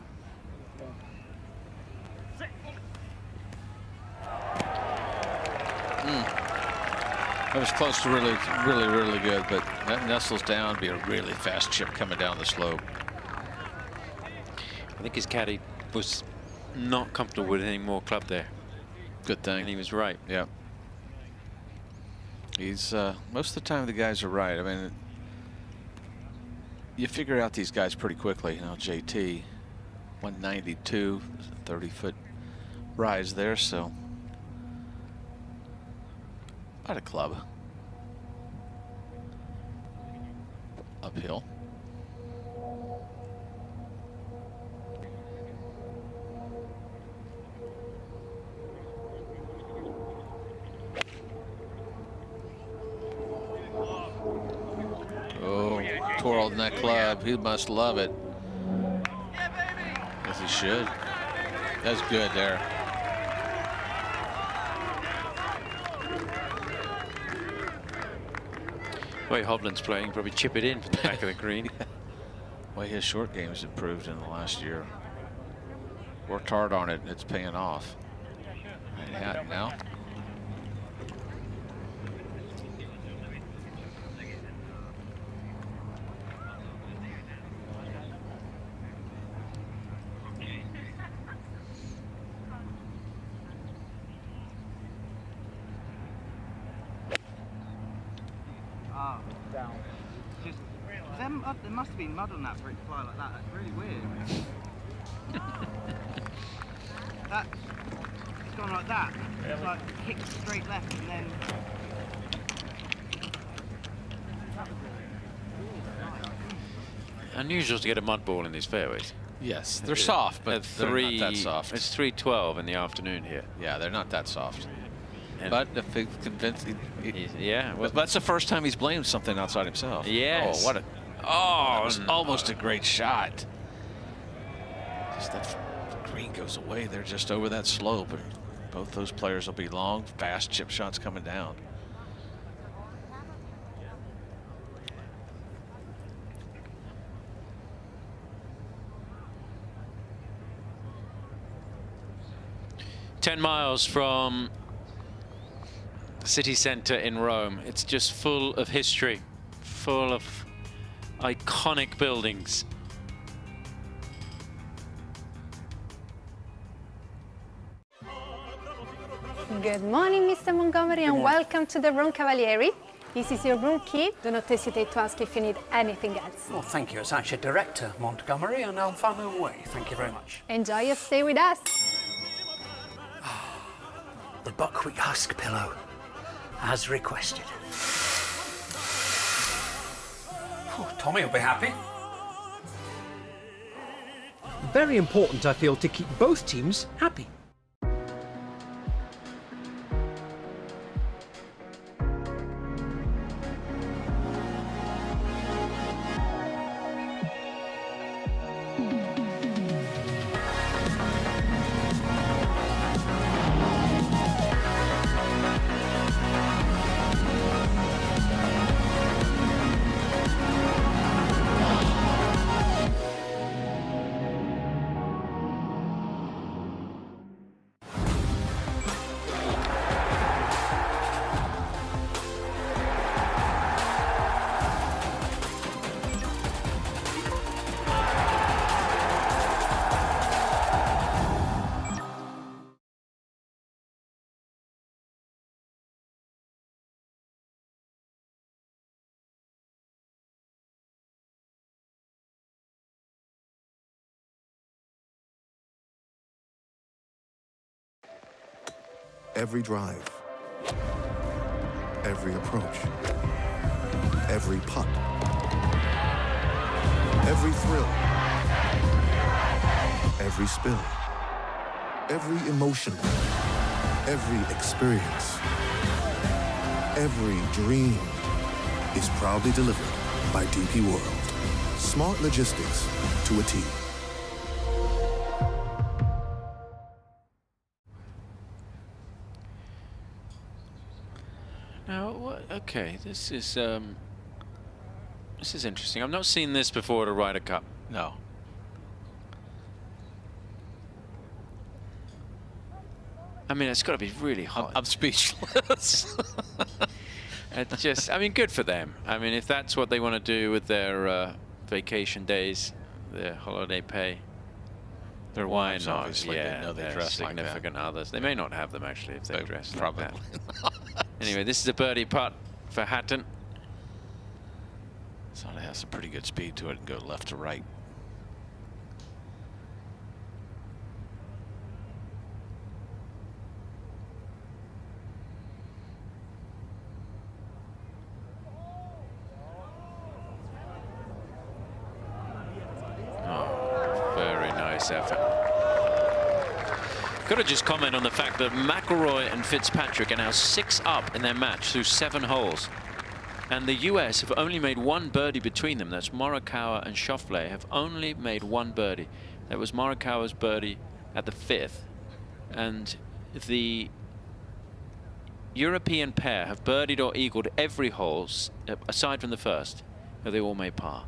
That was close to really good, but that nestles down. Be a really fast chip coming down the slope. I think his caddy was not comfortable with hitting more club there. Good thing. And he was right. Yeah. He's most of the time the guys are right. I mean, you figure out these guys pretty quickly. You know, JT, 192, 30-foot rise there, so. About a club. Uphill. Oh, twirled in that club. He must love it. Yes, he should. That's good there. The way Hovland's playing, probably chip it in from the back of the green. Well, his short game has improved in the last year. Worked hard on it, and it's paying off. And now. Down. There must have been mud on that for it to fly like that. That's really weird. It's gone like that. It's like kicked straight left and then. Unusual to get a mud ball in these fairways. Yes, they're soft, but they're not that soft. It's 3:12 in the afternoon here. Yeah, they're not that soft. And but if he's convinced, yeah, well, that's the first time he's blamed something outside himself. Yes. Oh, what a! Oh, it was almost a great shot. Just that green goes away. They're just over that slope, and both those players will be long, fast chip shots coming down. "10 miles from the city center in Rome. It's just full of history, full of iconic buildings. Good morning, Mr. Montgomery, and welcome to the Roncavalieri. This is your room key. Do not hesitate to ask if you need anything else. Well, thank you. It's actually Director Montgomery, and I'll find my way. Thank you very much. Enjoy your stay with us. The buckwheat husk pillow, as requested. Oh, Tommy will be happy. Very important, I feel, to keep both teams happy. Every drive, every approach, every putt, every thrill, every spill, every emotion, every experience, every dream is proudly delivered by DP World. Smart logistics to a T. Now, okay, this is interesting. I've not seen this before at a Ryder Cup. No. I mean, it's got to be really hot. I'm speechless. It's just, I mean, good for them. I mean, if that's what they want to do with their vacation days, their holiday pay, their why wives, not? obviously, Yeah, they know they their dress like that. significant others. They may not have them actually if they dress probably like that. Anyway, this is a birdie putt for Hatton. So it has some pretty good speed to it and go left to right. Very nice effort. Got to just comment on the fact that McIlroy and Fitzpatrick are now 6 up in their match through 7 holes. And the US have only made 1 birdie between them. That's Morikawa and Schauffele have only made 1 birdie. That was Morikawa's birdie at the 5th. And the European pair have birdied or eagled every hole aside from the first. They all made par.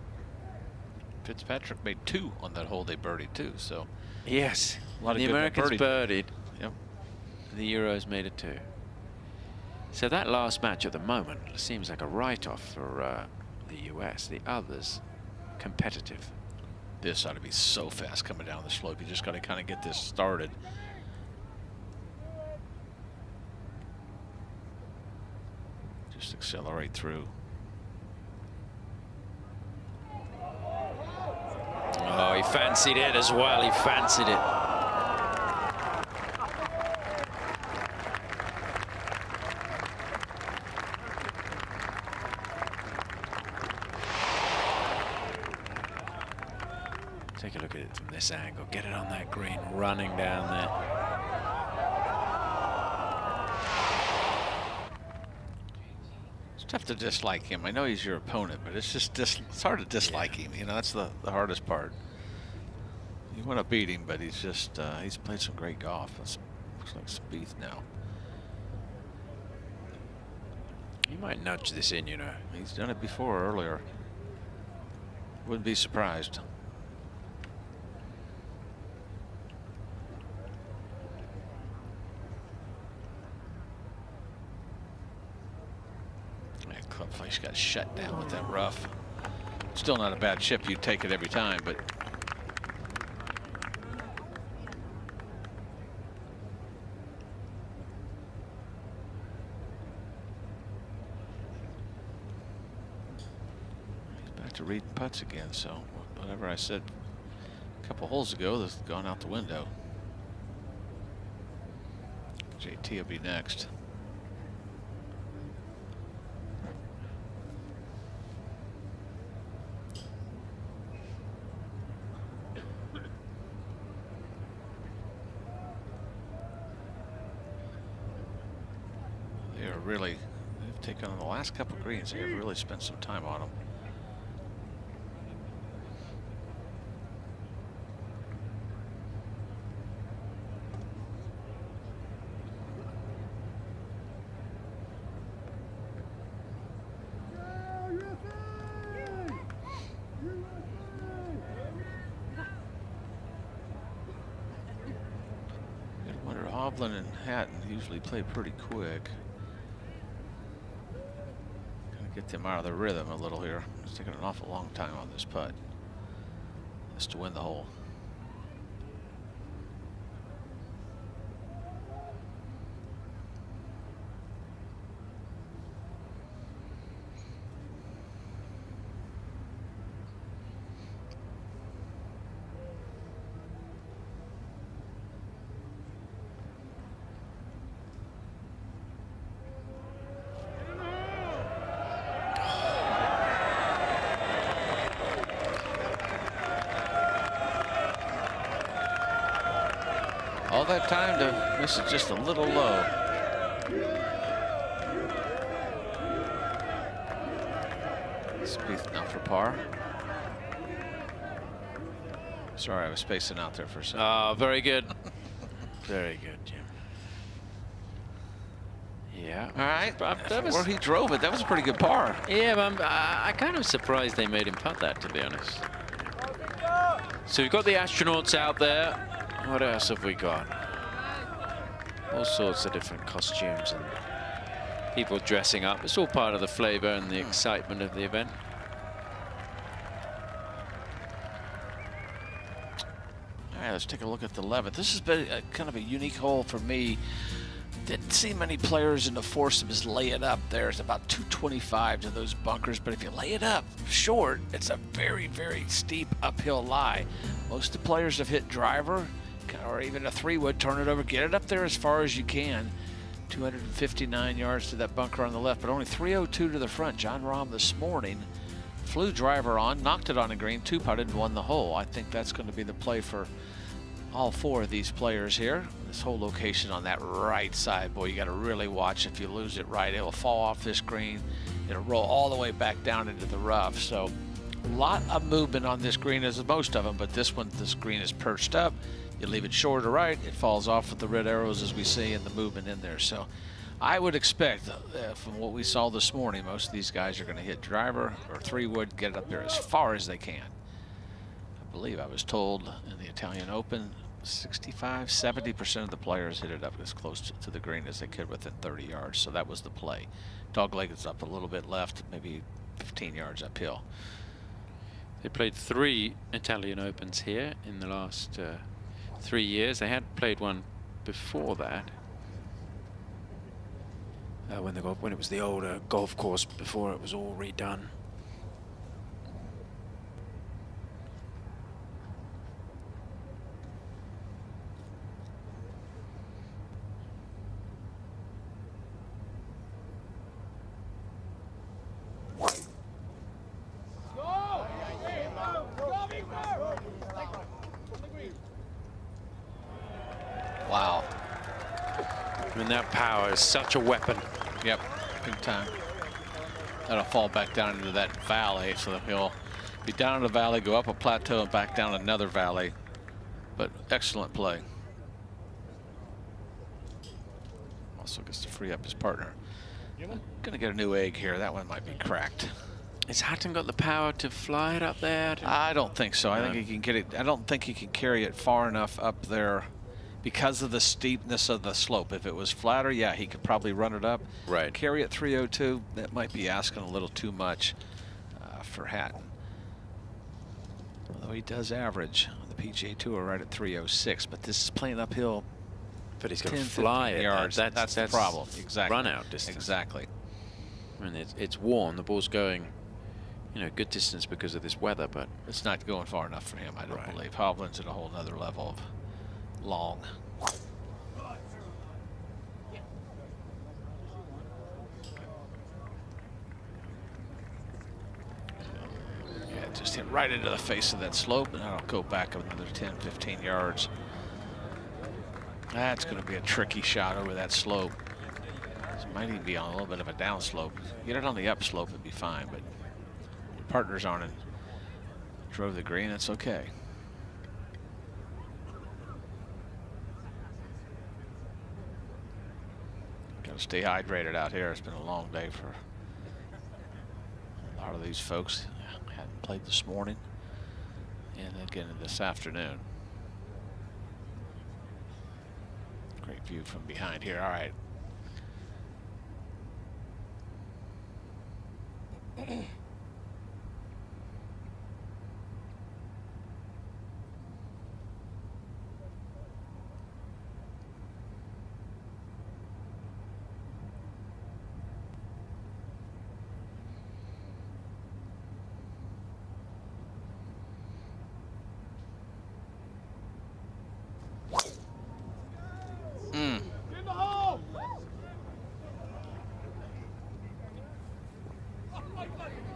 Fitzpatrick made 2 on that hole they birdied too, so. Yes, A lot of the good Americans birdied. birdied. Yep. The Euros made it too. So that last match at the moment seems like a write-off for the US. The others, competitive. This ought to be so fast coming down the slope. You just got to kind of get this started. Just accelerate through. Oh, he fancied it as well. He fancied it. Take a look at it from this angle. Get it on that green, running down there. It's tough to dislike him. I know he's your opponent, but it's just it's hard to dislike him. You know, that's the hardest part. You want to beat him, but he's just he's played some great golf. Looks like Spieth now. He might nudge this in, you know. He's done it before earlier. Wouldn't be surprised. That club face got shut down with that rough. Still not a bad chip. You'd take it every time, but. To read putts again, so whatever I said a couple holes ago that's gone out the window. JT will be next. They're really, they've taken on the last couple greens. They've really spent some time on them. Hovland and Hatton usually play pretty quick. Gonna get them out of their rhythm a little here. It's taking an awful long time on this putt. Just to win the hole. all that time to miss it just a little low. Spieth now for par. Sorry, I was spacing out there for a second. Oh, very good. Very good, Jim. Yeah. All right. That was where he drove it. That was a pretty good par. Yeah, but I kind of surprised they made him putt that, to be honest. So we've got the astronauts out there. What else have we got? All sorts of different costumes and people dressing up. It's all part of the flavor and the excitement of the event. All right, let's take a look at the 11th. This has been kind of a unique hole for me. Didn't see many players in the foursomes lay it up there. It's about 225 to those bunkers, but if you lay it up short, it's a very, very steep uphill lie. Most of the players have hit driver, or even a 3-wood, turn it over, get it up there as far as you can. 259 yards to that bunker on the left, but only 302 to the front. John Rahm this morning flew driver on, knocked it on the green, 2-putted, and won the hole. I think that's going to be the play for all 4 of these players here. This whole location on that right side, boy, you got to really watch. If you lose it right, it'll fall off this green. It'll roll all the way back down into the rough. So a lot of movement on this green, as most of them, but this green is perched up. You leave it short or right, it falls off with the red arrows as we see in the movement in there. So I would expect, from what we saw this morning, most of these guys are going to hit driver or 3-wood, get it up there as far as they can. I believe I was told in the Italian Open, 65–70% of the players hit it up as close to the green as they could within 30 yards. So that was the play. Dogleg is up a little bit left, maybe 15 yards uphill. They played 3 Italian Opens here in the last 3 years. They had played one before that. When it was the older golf course before it was all redone. Wow. I mean, that power is such a weapon. Yep, big time. That'll fall back down into that valley, so that he'll be down in the valley, go up a plateau, and back down another valley. But excellent play. Also gets to free up his partner. Gonna get a new egg here. That one might be cracked. Has Hatton got the power to fly it up there? I don't think so. I think he can get it. I don't think he can carry it far enough up there because of the steepness of the slope. If it was flatter, yeah, he could probably run it up. Right. Carry it 302, that might be asking a little too much for Hatton. Although he does average on the PGA Tour right at 306, but this is playing uphill. But he's going to fly it. Yards. That's the problem. Exactly. Run out distance. Exactly. I mean, it's warm. The ball's going, you know, good distance because of this weather, but it's not going far enough for him, I don't believe. Hovland's at a whole nother level of long. Yeah, just hit right into the face of that slope, and that'll go back another 10–15 yards. That's going to be a tricky shot over that slope. It might even be on a little bit of a downslope. Get it on the upslope, it'd be fine, but your partner's on it. Drove the green, it's okay. Got to stay hydrated out here. It's been a long day for a lot of these folks. Hadn't played this morning and again this afternoon. Great view from behind here. All right.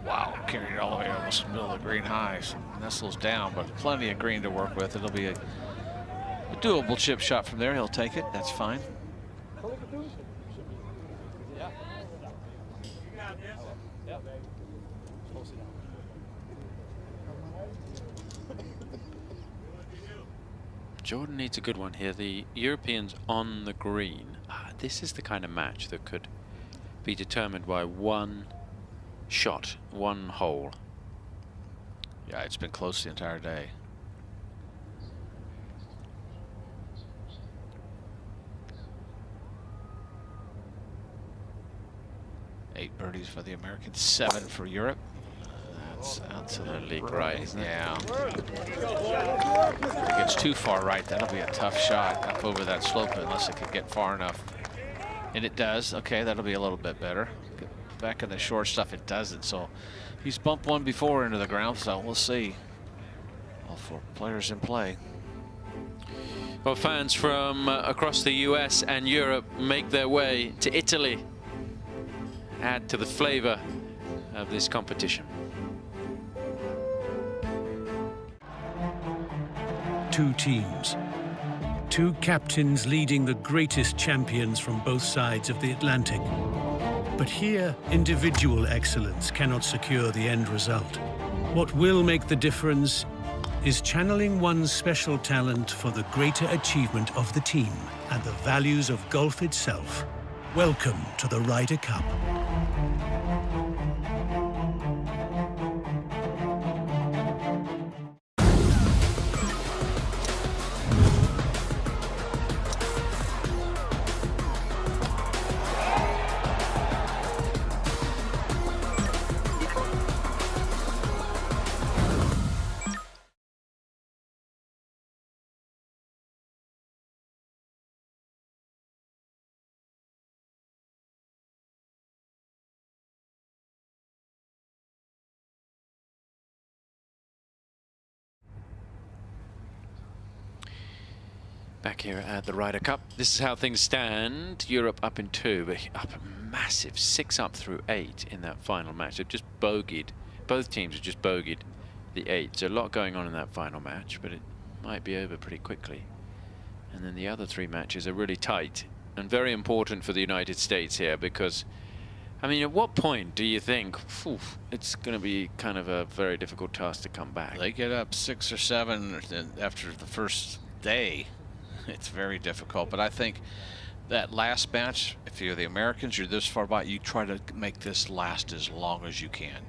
Wow, carried it all the way almost middle of the green high. So nestles down, but plenty of green to work with. It'll be a A doable chip shot from there. He'll take it. That's fine. Jordan needs a good one here. The Europeans on the green. This is the kind of match that could be determined by one shot, one hole. Yeah, it's been close the entire day. Eight birdies for the Americans, 7 for Europe. That's absolutely right, isn't it? Yeah. If it gets too far right, that'll be a tough shot up over that slope unless it can get far enough. And it does. Okay, that'll be a little bit better. Back in the short stuff, it doesn't. So he's bumped one before into the ground, so we'll see. All 4 players in play. Well, fans from across the US and Europe make their way to Italy. Add to the flavor of this competition. 2 teams. 2 captains leading the greatest champions from both sides of the Atlantic. But here, individual excellence cannot secure the end result. What will make the difference is channeling one's special talent for the greater achievement of the team and the values of golf itself. Welcome to the Ryder Cup. Back here at the Ryder Cup, this is how things stand. Europe up in 2, but up a massive 6 up through 8 in that final match. They've just bogeyed. Both teams have just bogeyed the 8. So a lot going on in that final match, but it might be over pretty quickly. And then the other 3 matches are really tight and very important for the United States here because, I mean, at what point do you think it's going to be kind of a very difficult task to come back? They get up 6 or 7 after the first day. It's very difficult, but I think that last match, if you're the Americans, you're this far by, you try to make this last as long as you can.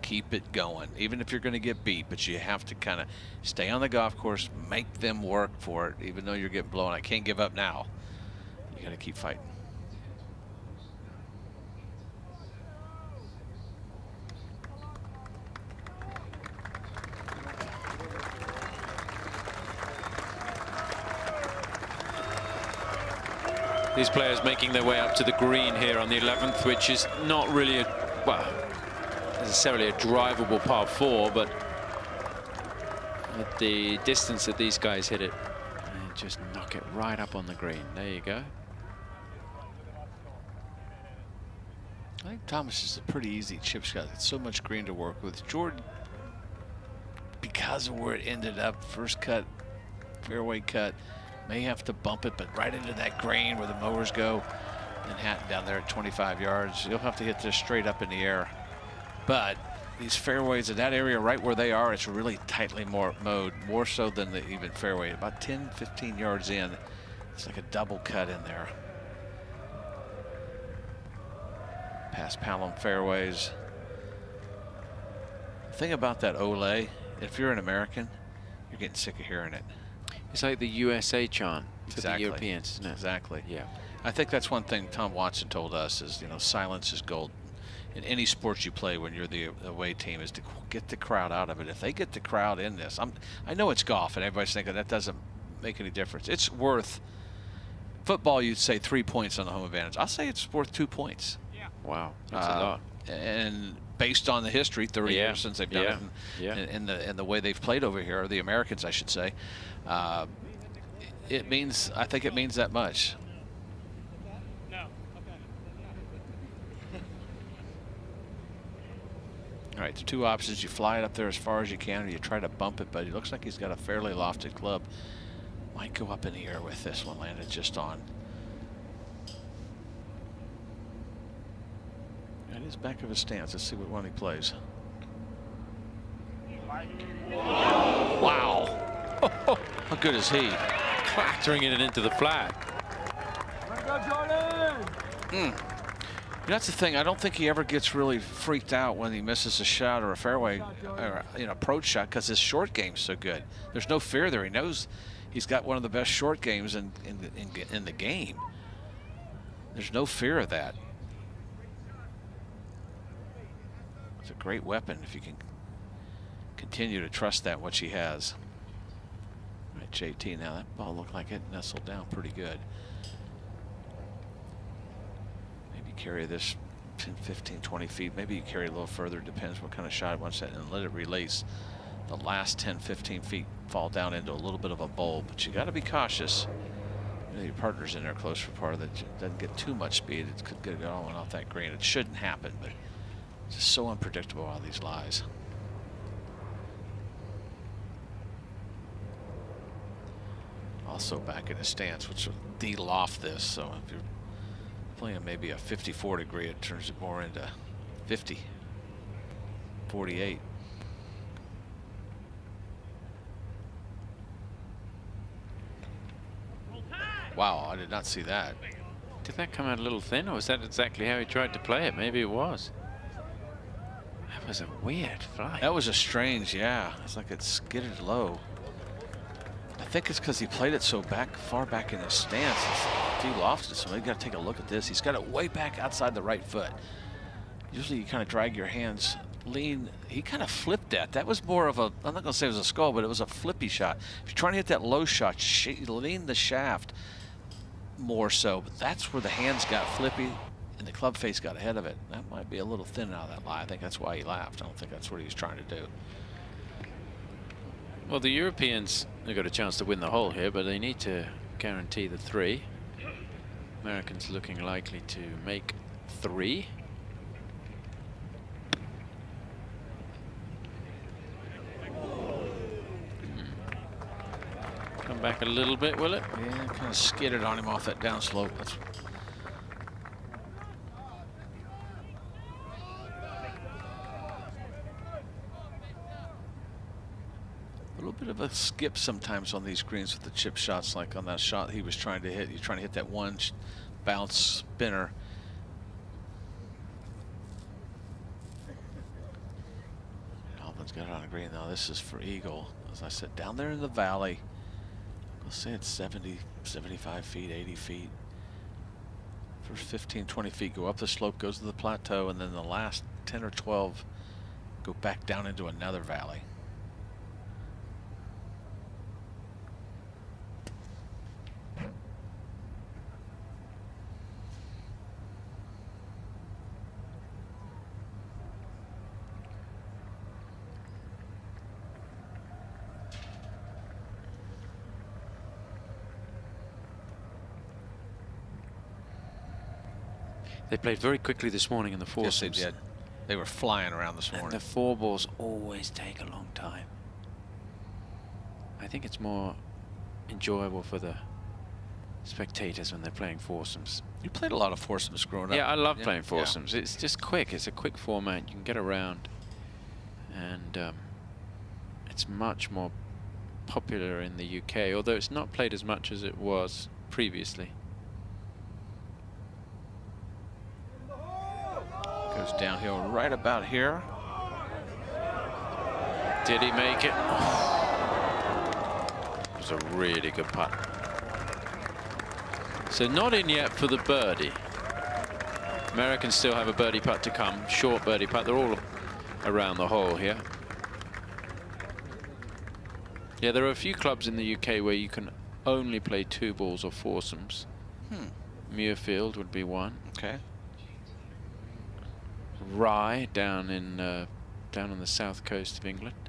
Keep it going, even if you're going to get beat, but you have to kind of stay on the golf course, make them work for it, even though you're getting blown. I can't give up now. You got to keep fighting. These players making their way up to the green here on the 11th, which is not really necessarily a drivable par 4, but at the distance that these guys hit it, and just knock it right up on the green. There you go. I think Thomas is a pretty easy chip shot. It's so much green to work with. Jordan, because of where it ended up, first cut, fairway cut, may have to bump it, but right into that green where the mowers go. And Hatton down there at 25 yards. You'll have to hit this straight up in the air. But these fairways in that area right where they are, it's really tightly mowed, more so than the even fairway. About 10, 15 yards in, it's like a double cut in there. Past Palom fairways. The thing about that Olay, if you're an American, you're getting sick of hearing it. It's like the USA chant for Exactly. the Europeans, isn't it? Exactly. Yeah. I think that's one thing Tom Watson told us is, you know, silence is gold. In any sport you play when you're the away team is to get the crowd out of it. If they get the crowd in this, I know it's golf and everybody's thinking that doesn't make any difference. It's worth, football you'd say 3 points on the home advantage. I'll say it's worth 2 points. Yeah. Wow, that's a lot. And based on the history, 30 years since they've done it, and the way they've played over here, or the Americans, I should say, it means, I think it means that much. All right, the 2 options: you fly it up there as far as you can, or you try to bump it. But it looks like he's got a fairly lofted club. Might go up in the air with this one, landed just on. That is back of his stance. Let's see what one he plays. Wow. How good is he? Clattering it into the flag. That's the thing. I don't think he ever gets really freaked out when he misses a shot or a fairway or approach shot, because his short game's so good. There's no fear there. He knows he's got one of the best short games in the game. There's no fear of that. It's a great weapon if you can continue to trust that, what she has. All right, JT, now that ball looked like it nestled down pretty good. Maybe carry this 10, 15, 20 feet. Maybe you carry a little further, depends what kind of shot it wants that, and let it release. The last 10, 15 feet fall down into a little bit of a bowl, but you got to be cautious. You know, your partner's in there close for part of it. Doesn't get too much speed. It could get going off that green. It shouldn't happen, but it's just so unpredictable how these lies. Also back in his stance, which will de-loft this. So if you're playing maybe a 54 degree, it turns it more into 50, 48. Wow, I did not see that. Did that come out a little thin, or was that exactly how he tried to play it? Maybe it was. That was a weird flight. That was a strange, yeah. It's like it skidded low. I think it's because he played it so far back in his stance. He lost it, so you got to take a look at this. He's got it way back outside the right foot. Usually you kind of drag your hands, lean. He kind of flipped that. That was more of a, I'm not going to say it was a skull, but it was a flippy shot. If you're trying to hit that low shot, lean the shaft more so. But that's where the hands got flippy and the club face got ahead of it. That might be a little thin out of that lie. I think that's why he laughed. I don't think that's what he was trying to do. Well, the Europeans have got a chance to win the hole here, but they need to guarantee the 3. Americans looking likely to make 3. Come back a little bit, will it? Yeah, kind of skidded on him off that downslope. That's a little bit of a skip sometimes on these greens with the chip shots, like on that shot he was trying to hit. You're trying to hit that one bounce spinner. Alvin's got it on a green now. This is for eagle. As I said, down there in the valley, let's say it's 70, 75 feet, 80 feet. First 15, 20 feet go up the slope, goes to the plateau, and then the last 10 or 12 go back down into another valley. They played very quickly this morning in the foursomes. Yes, they did. They were flying around this morning. And the 4 balls always take a long time. I think it's more enjoyable for the spectators when they're playing foursomes. You played a lot of foursomes growing up. Yeah, I love playing foursomes. Yeah. It's just quick. It's a quick format. You can get around. And it's much more popular in the UK, although it's not played as much as it was previously. Goes downhill right about here. Did he make it? It was a really good putt. So not in yet for the birdie. Americans still have a birdie putt to come. Short birdie putt. They're all around the hole here. Yeah, there are a few clubs in the UK where you can only play 2 balls or foursomes. Muirfield would be one. Okay. Rye down on the south coast of England.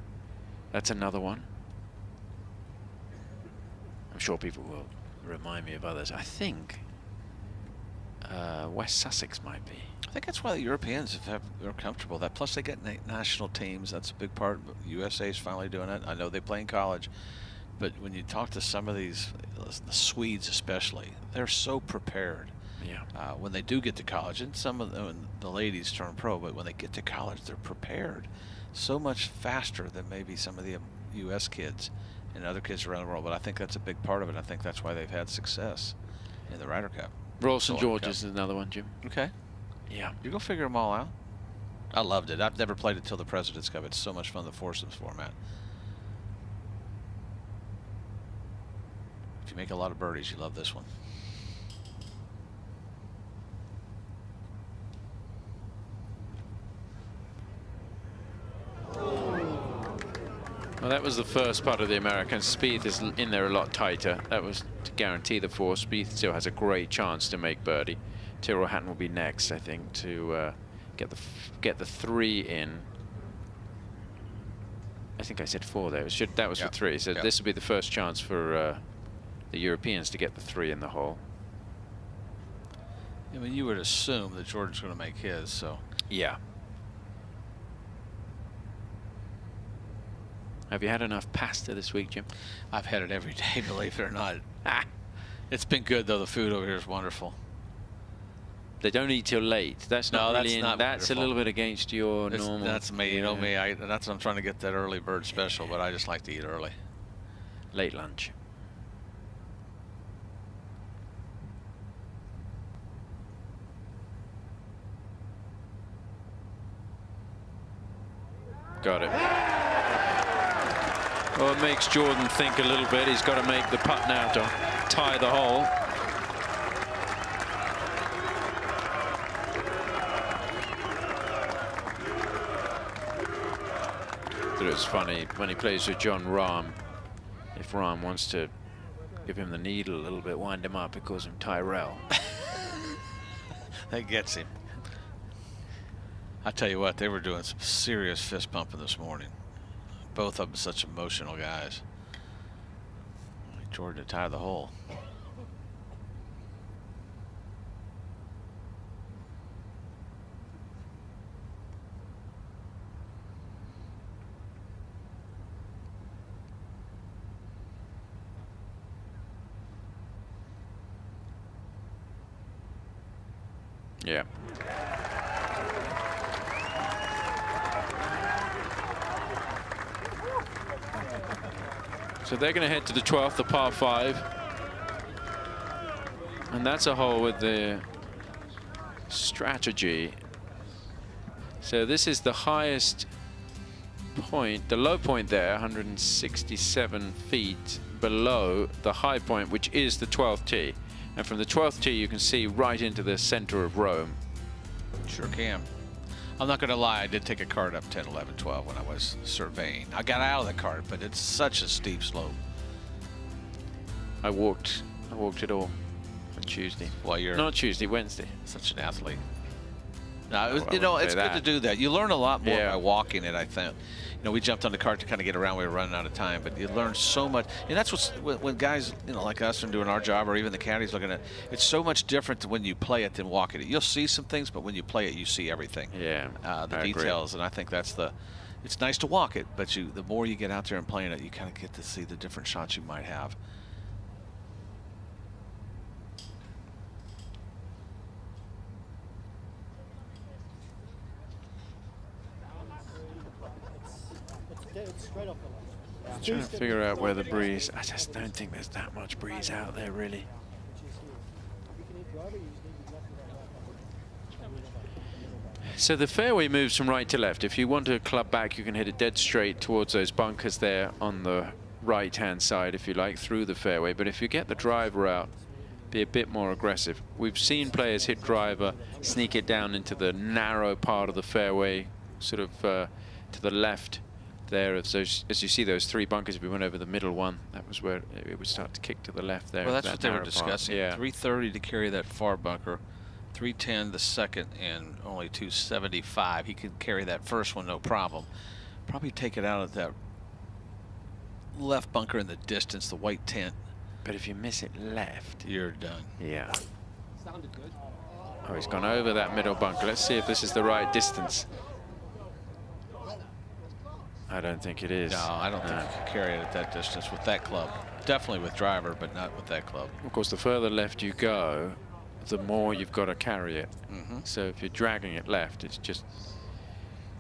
That's another one. I'm sure people will remind me of others. I think West Sussex might be. I think that's why the Europeans are comfortable with that. Plus, they get national teams. That's a big part. USA is finally doing it. I know they play in college. But when you talk to some of these, the Swedes especially, they're so prepared. Yeah. When they do get to college, and some of them, the ladies turn pro, but when they get to college, they're prepared so much faster than maybe some of the U.S. kids and other kids around the world. But I think that's a big part of it. I think that's why they've had success in the Ryder Cup. Royal St. George's is another one, Jim. Okay. Yeah. You're going to figure them all out. I loved it. I've never played it till the President's Cup. It's so much fun, the foursomes format. If you make a lot of birdies, you love this one. Well, that was the first part of the American. Spieth is in there a lot tighter. That was to guarantee the four. Spieth still has a great chance to make birdie. Tyrrell Hatton will be next, I think, to get the 3 in. I think I said 4 there. That was for 3. So this will be the first chance for the Europeans to get the 3 in the hole. I mean, you would assume that Jordan's going to make his, so. Yeah. Have you had enough pasta this week, Jim? I've had it every day, believe it or not. It's been good, though. The food over here is wonderful. They don't eat till late. That's not really. That's a little bit against your normal. That's me. You know me. That's what I'm trying to get, that early bird special, but I just like to eat early. Late lunch. Got it. Well, it makes Jordan think a little bit. He's got to make the putt now to tie the hole. But it's funny when he plays with John Rahm. If Rahm wants to give him the needle a little bit, wind him up, he calls him Tyrell. That gets him. I tell you what, they were doing some serious fist pumping this morning. Both of them such emotional guys. Jordan to tie the hole. Yeah. So they're going to head to the 12th, the par 5. And that's a hole with the strategy. So this is the highest point, the low point there, 167 feet below the high point, which is the 12th tee. And from the 12th tee, you can see right into the center of Rome. Sure can. I'm not going to lie, I did take a cart up 10, 11, 12 when I was surveying. I got out of the cart, but it's such a steep slope. I walked it all on Tuesday. Well, you're not Tuesday, Wednesday. Such an athlete. No, you know, it's good to do that. You learn a lot more by walking it, I think. You know, we jumped on the cart to kind of get around. We were running out of time, but you learn so much. And that's what's, when guys, you know, like us are doing our job, or even the caddies looking at it, it's so much different when you play it than walking it. You'll see some things, but when you play it, you see everything. Yeah, the details, and I think that's it's nice to walk it, but the more you get out there and playing it, you kind of get to see the different shots you might have. It's straight off the line. I'm trying to figure out where the breeze. I just don't think there's that much breeze out there, really. So the fairway moves from right to left. If you want to club back, you can hit it dead straight towards those bunkers there on the right-hand side, if you like, through the fairway. But if you get the driver out, be a bit more aggressive. We've seen players hit driver, sneak it down into the narrow part of the fairway, sort of to the left there. As you see those 3 bunkers, if we went over the middle one, that was where it would start to kick to the left there. Well, that's what they were discussing. Yeah. 330 to carry that far bunker, 310 the second, and only 275. He could carry that first one, no problem. Probably take it out of that left bunker in the distance, the white tent. But if you miss it left, you're done. Yeah. Sounded good. Oh, he's gone over that middle bunker. Let's see if this is the right distance. I don't think it is. No, I don't think you can carry it at that distance with that club. Definitely with driver, but not with that club. Of course, the further left you go, the more you've got to carry it. So if you're dragging it left, it's just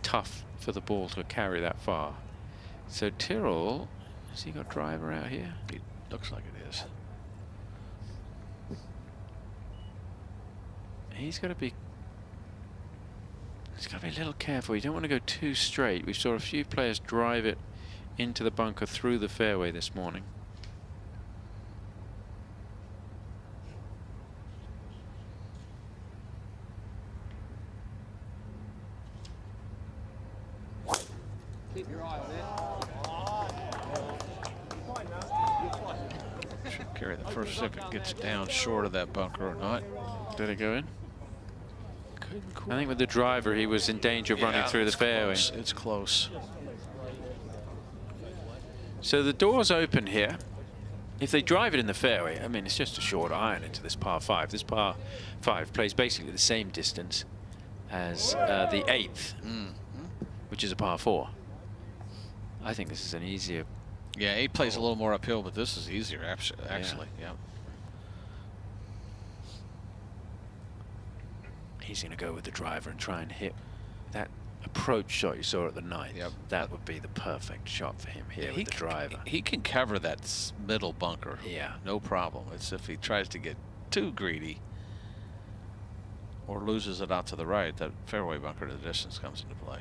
tough for the ball to carry that far. So Tyrrell, has he got driver out here? It looks like it is. He's got to be a little careful. You don't want to go too straight. We saw a few players drive it into the bunker through the fairway this morning. Keep your eye on it. Should carry the first if it gets down short of that bunker or not. Did it go in? I think with the driver, he was in danger of running through the fairway. Close. It's close. So the door's open here. If they drive it in the fairway, I mean, it's just a short iron into this par 5. This par 5 plays basically the same distance as the 8th, which is a par 4. I think this is an easier. Yeah, 8 plays a little more uphill, but this is easier, actually. Yeah. He's going to go with the driver and try and hit that approach shot you saw at the 9th. Yep. That would be the perfect shot for him here with the driver. He can cover that middle bunker. Yeah. No problem. It's if he tries to get too greedy or loses it out to the right, that fairway bunker to the distance comes into play.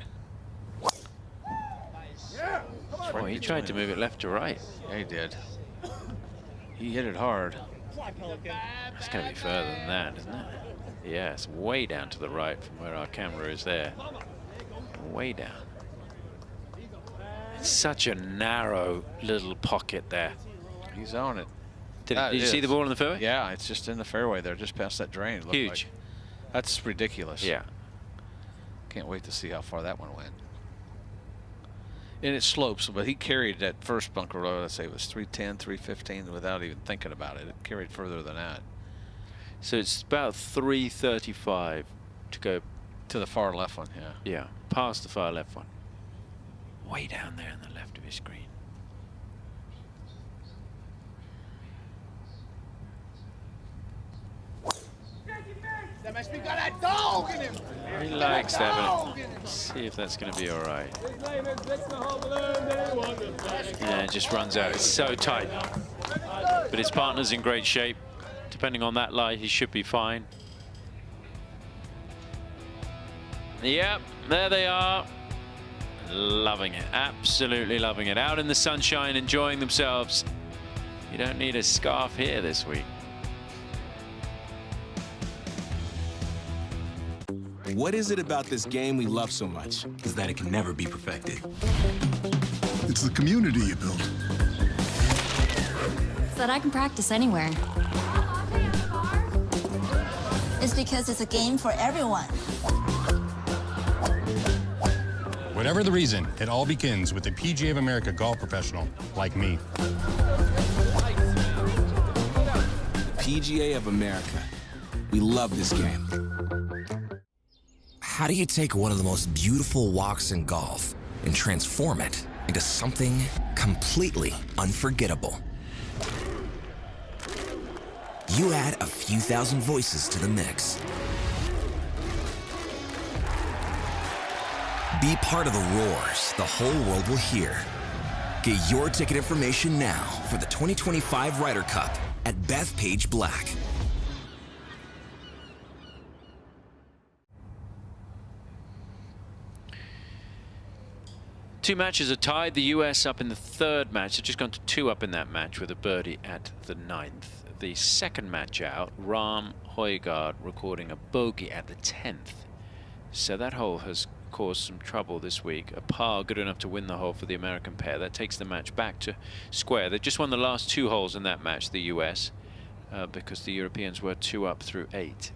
Oh, he tried to move it left to right. Yeah, he did. He hit it hard. It's going to be further than that, isn't it? Yeah, it's way down to the right from where our camera is there. Way down. It's such a narrow little pocket there. He's on it. Did you see the ball in the fairway? Yeah, it's just in the fairway there, just past that drain. Huge. Like. That's ridiculous. Yeah. Can't wait to see how far that one went. And it slopes, but he carried that first bunker, let's say it was 310, 315, without even thinking about it. It carried further than that. So it's about 335 to go to the far left one, yeah. Yeah, past the far left one. Way down there on the left of his screen. He likes that, but see if that's going to be all right. Yeah, it just runs out. It's so tight. But his partner's in great shape. Depending on that lie, he should be fine. Yep, there they are. Loving it, absolutely loving it. Out in the sunshine, enjoying themselves. You don't need a scarf here this week. What is it about this game we love so much is that it can never be perfected? It's the community you build. So that I can practice anywhere. It's because it's a game for everyone. Whatever the reason, it all begins with a PGA of America golf professional like me. PGA of America. We love this game. How do you take one of the most beautiful walks in golf and transform it into something completely unforgettable? You add a few thousand voices to the mix. Be part of the roars the whole world will hear. Get your ticket information now for the 2025 Ryder Cup at Bethpage Black. Two matches are tied. The US up in the third match. They've just gone to 2 up in that match with a birdie at the 9th. The second match out, Rahm Højgaard recording a bogey at the 10th. So that hole has caused some trouble this week. A par good enough to win the hole for the American pair. That takes the match back to square. They just won the last 2 holes in that match, the US, because the Europeans were 2 up through 8.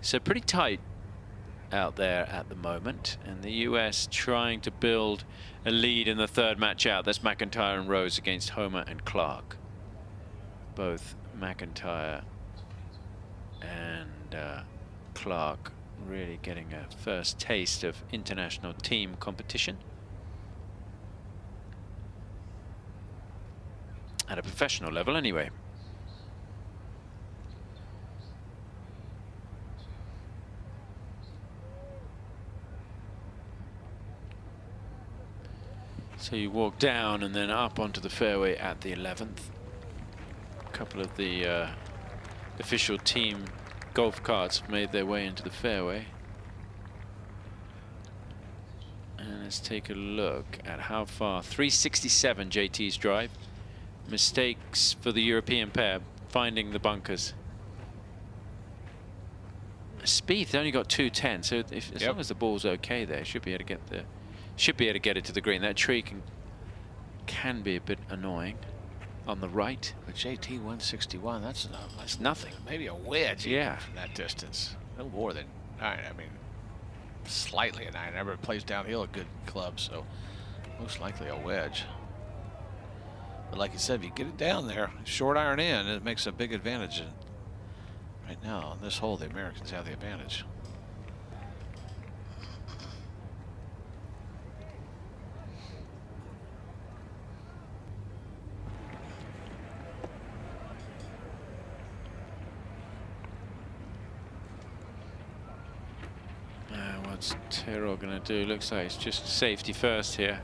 So pretty tight out there at the moment, and the US trying to build a lead in the third match out. That's McIntyre and Rose against Homer and Clark. Both McIntyre and Clark really getting a first taste of international team competition. At a professional level, anyway. So you walk down and then up onto the fairway at the 11th. A couple of the official team golf carts made their way into the fairway. And let's take a look at how far. 367 JT's drive. Mistakes for the European pair finding the bunkers. Spieth only got 210, so as long as the ball's okay there, should be able to get it to the green. That tree can be a bit annoying on the right. But JT 161, that's nothing. Maybe a wedge. Yeah, from that distance. No more than 9. I mean, slightly a 9. Never plays downhill a good club, so most likely a wedge. But like you said, if you get it down there, short iron in, it makes a big advantage. And right now, on this hole, the Americans have the advantage. What's Tyrrell going to do? Looks like it's just safety first here.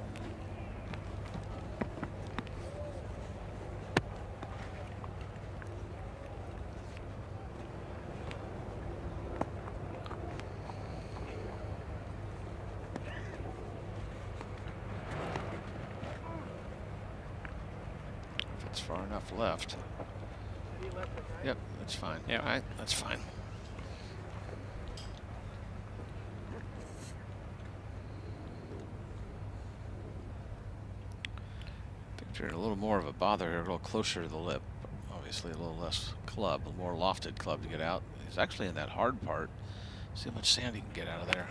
If it's far enough left. Yep, that's fine. Yeah, all right, that's fine. A little more of a bother here, a little closer to the lip. Obviously a little less club, a more lofted club to get out. He's actually in that hard part. See how much sand he can get out of there.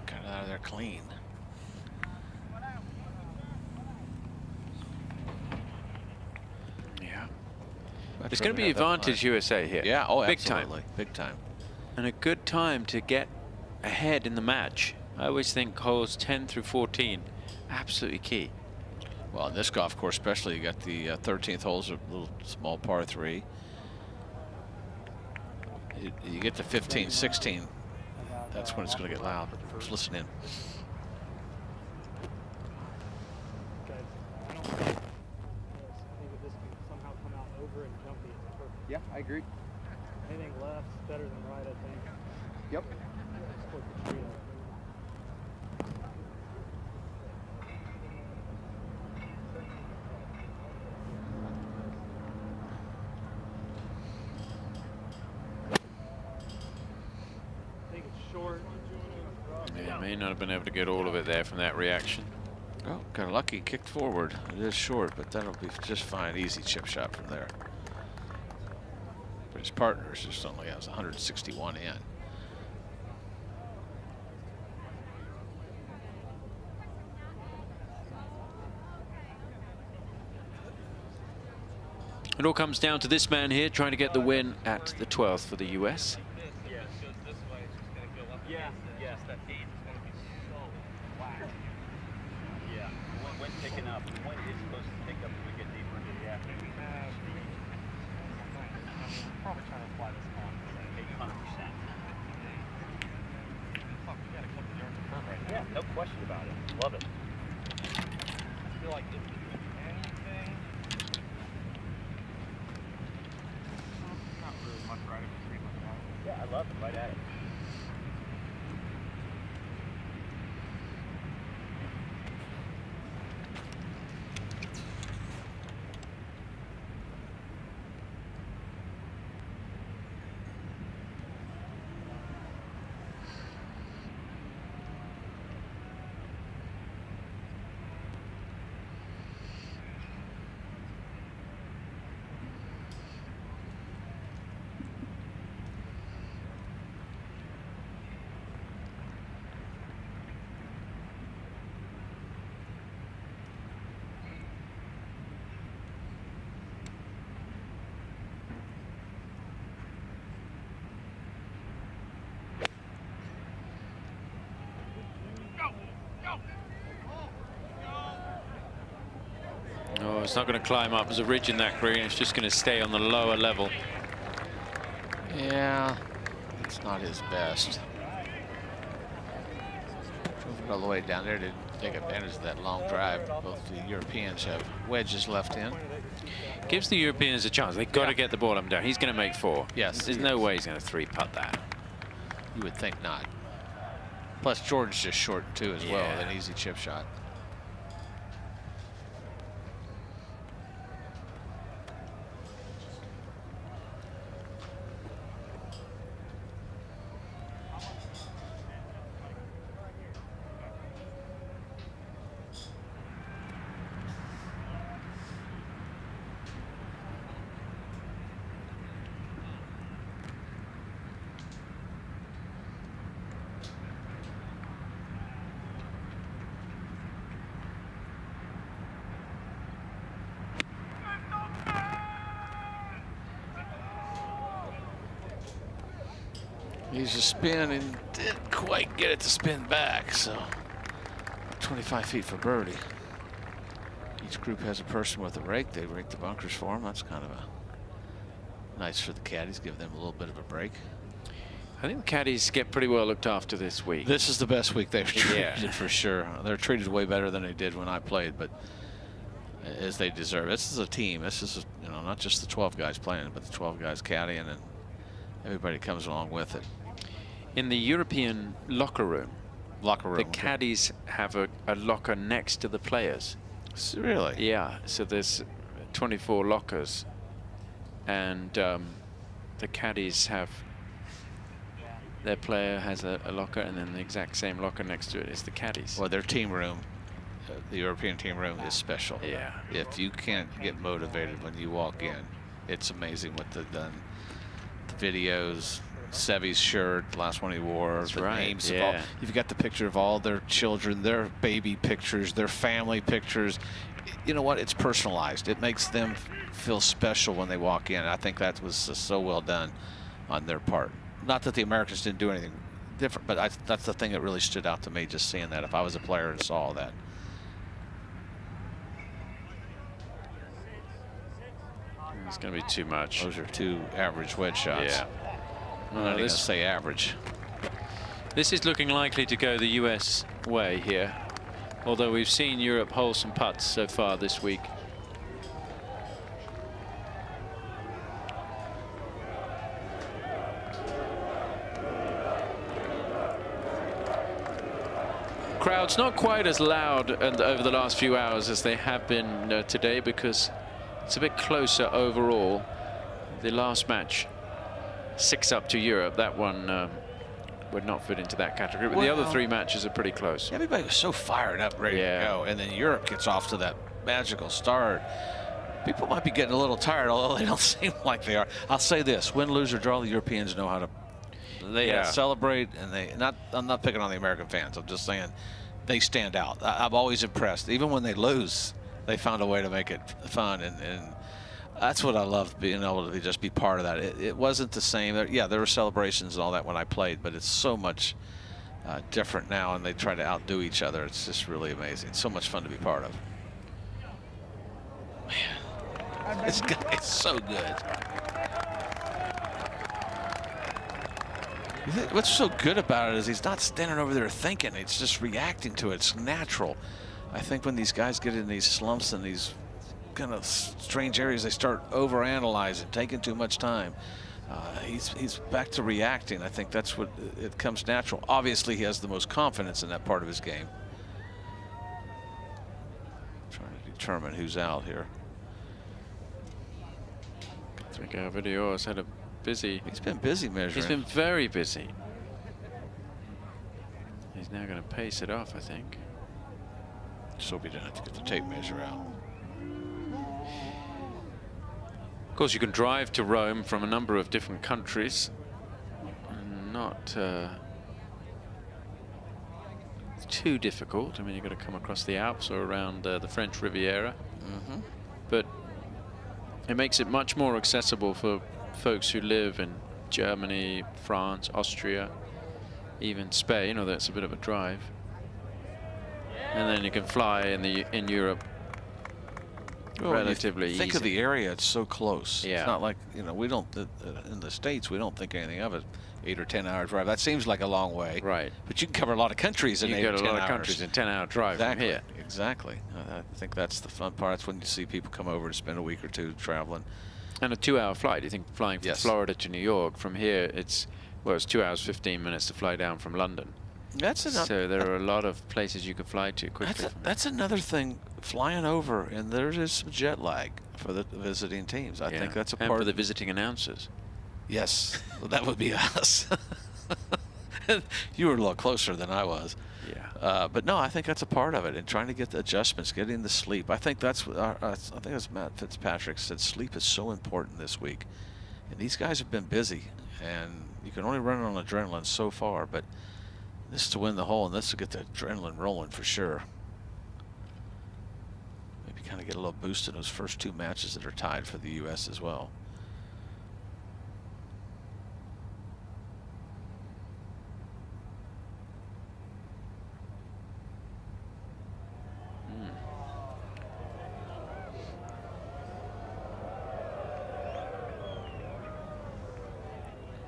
Get out of there clean. Yeah. It's going to be advantage USA here. Yeah, oh, big absolutely. time. Big time. And a good time to get ahead in the match. I always think holes 10 through 14, absolutely key. Well, in this golf course especially, you got the 13th hole's a little small par 3. You get to 15, 16, that's when it's going to get loud. Just listen in. Yeah, I agree. Anything left's better than right, I think. Yep. Yeah, may not have been able to get all of it there from that reaction. Oh, got lucky, kicked forward. It is short, but that'll be just fine. Easy chip shot from there. But his partners just only has 161 in. It all comes down to this man here trying to get the win at the 12th for the US. Yes, that gauge is going to be so flat. Yeah, when picking up, when it's supposed to pick up as we get deeper into the afternoon. Probably trying to apply this on 800%. Fuck, we got a couple yards of curve right now. Yeah, no question about it. Love it. I feel like if we do anything, not really much right of the street like that. Yeah, I love it. Right at it. Oh, it's not going to climb up. There's a ridge in that green. It's just going to stay on the lower level. Yeah, it's not his best. Drove it all the way down there to take advantage of that long drive. Both the Europeans have wedges left in. Gives the Europeans a chance. They've got to get the ball up and down. He's going to make 4. Yes. There's no way he's going to 3-putt that. You would think not. Plus, Jordan's just short, too, as well, with an easy chip shot. He's a spin and didn't quite get it to spin back, so 25 feet for birdie. Each group has a person with a rake. They rake the bunkers for him. That's kind of nice for the caddies, give them a little bit of a break. I think the caddies get pretty well looked after this week. This is the best week they've treated for sure. They're treated way better than they did when I played, but as they deserve. This is a team. This is, you know, not just the 12 guys playing, but the 12 guys caddying, and everybody comes along with it. In the European locker room, the caddies have a locker next to the players. Really? Yeah, so there's 24 lockers, and the caddies have, their player has a locker, and then the exact same locker next to it is the caddies. Well, their team room, the European team room, is special. Yeah. If you can't get motivated when you walk in, it's amazing what they've done. The videos, Seve's shirt, the last one he wore, That's the right, names of all. You've got the picture of all their children, their baby pictures, their family pictures. You know what? It's personalized. It makes them feel special when they walk in. I think that was so well done on their part. Not that the Americans didn't do anything different, but that's the thing that really stood out to me, just seeing that. If I was a player and saw that. It's going to be too much. Those are 2 average wedge shots. Yeah. I'm not even going to say average. This is looking likely to go the US way here, although we've seen Europe hole some putts so far this week. Crowd's not quite as loud and over the last few hours as they have been today, because it's a bit closer overall. The last match, 6-up to Europe, that one would not fit into that category, but the other 3 matches are pretty close. Everybody was so fired up, ready to go, and then Europe gets off to that magical start. People might be getting a little tired, although they don't seem like they are. I'll say this: win, lose, or draw, the Europeans know how to celebrate, and I'm not picking on the American fans. I'm just saying they stand out. I'm always impressed. Even when they lose, they found a way to make it fun, and that's what I loved, being able to just be part of that. It wasn't the same. There were celebrations and all that when I played, but it's so much different now, and they try to outdo each other. It's just really amazing. It's so much fun to be part of. Man, this guy is so good. What's so good about it is he's not standing over there thinking. It's just reacting to it. It's natural. I think when these guys get in these slumps and these kind of strange areas, they start overanalyzing, taking too much time. He's back to reacting. I think that's what it comes natural. Obviously, he has the most confidence in that part of his game. Trying to determine who's out here. I think our video has had a busy. He's been busy measuring. He's been very busy. He's now going to pace it off, I think. Just hope he doesn't have to get the tape measure out. Of course, you can drive to Rome from a number of different countries. Not too difficult. I mean, you've got to come across the Alps or around the French Riviera. But it makes it much more accessible for folks who live in Germany, France, Austria, even Spain, although it's a bit of a drive. And then you can fly in Europe relatively think easy. of the area, it's so close. Yeah. It's not like, you know, we don't, in the States, we don't think anything of it. 8 or 10 hour drive. That seems like a long way. Right. But you can cover a lot of countries in 8 or 10 hours. You get a lot of countries in 10-hour drive exactly. from here. Exactly. I think that's the fun part. That's when you see people come over to spend a week or two traveling. And a 2-hour flight. You think flying from Florida to New York, from here, it's 2 hours, 15 minutes to fly down from London. That's enough. So there are a lot of places you could fly to quickly. That's another thing, flying over, and there is some jet lag for the visiting teams. I think that's a part. And for the visiting announcers. Yes, well, that would be us. You were a little closer than I was. Yeah. But no, I think that's a part of it, and trying to get the adjustments, getting the sleep. I think that's I think as Matt Fitzpatrick said, sleep is so important this week. And these guys have been busy, and you can only run on adrenaline so far, but this is to win the hole, and this is to get the adrenaline rolling for sure. Maybe kind of get a little boost in those first 2 matches that are tied for the U.S. as well.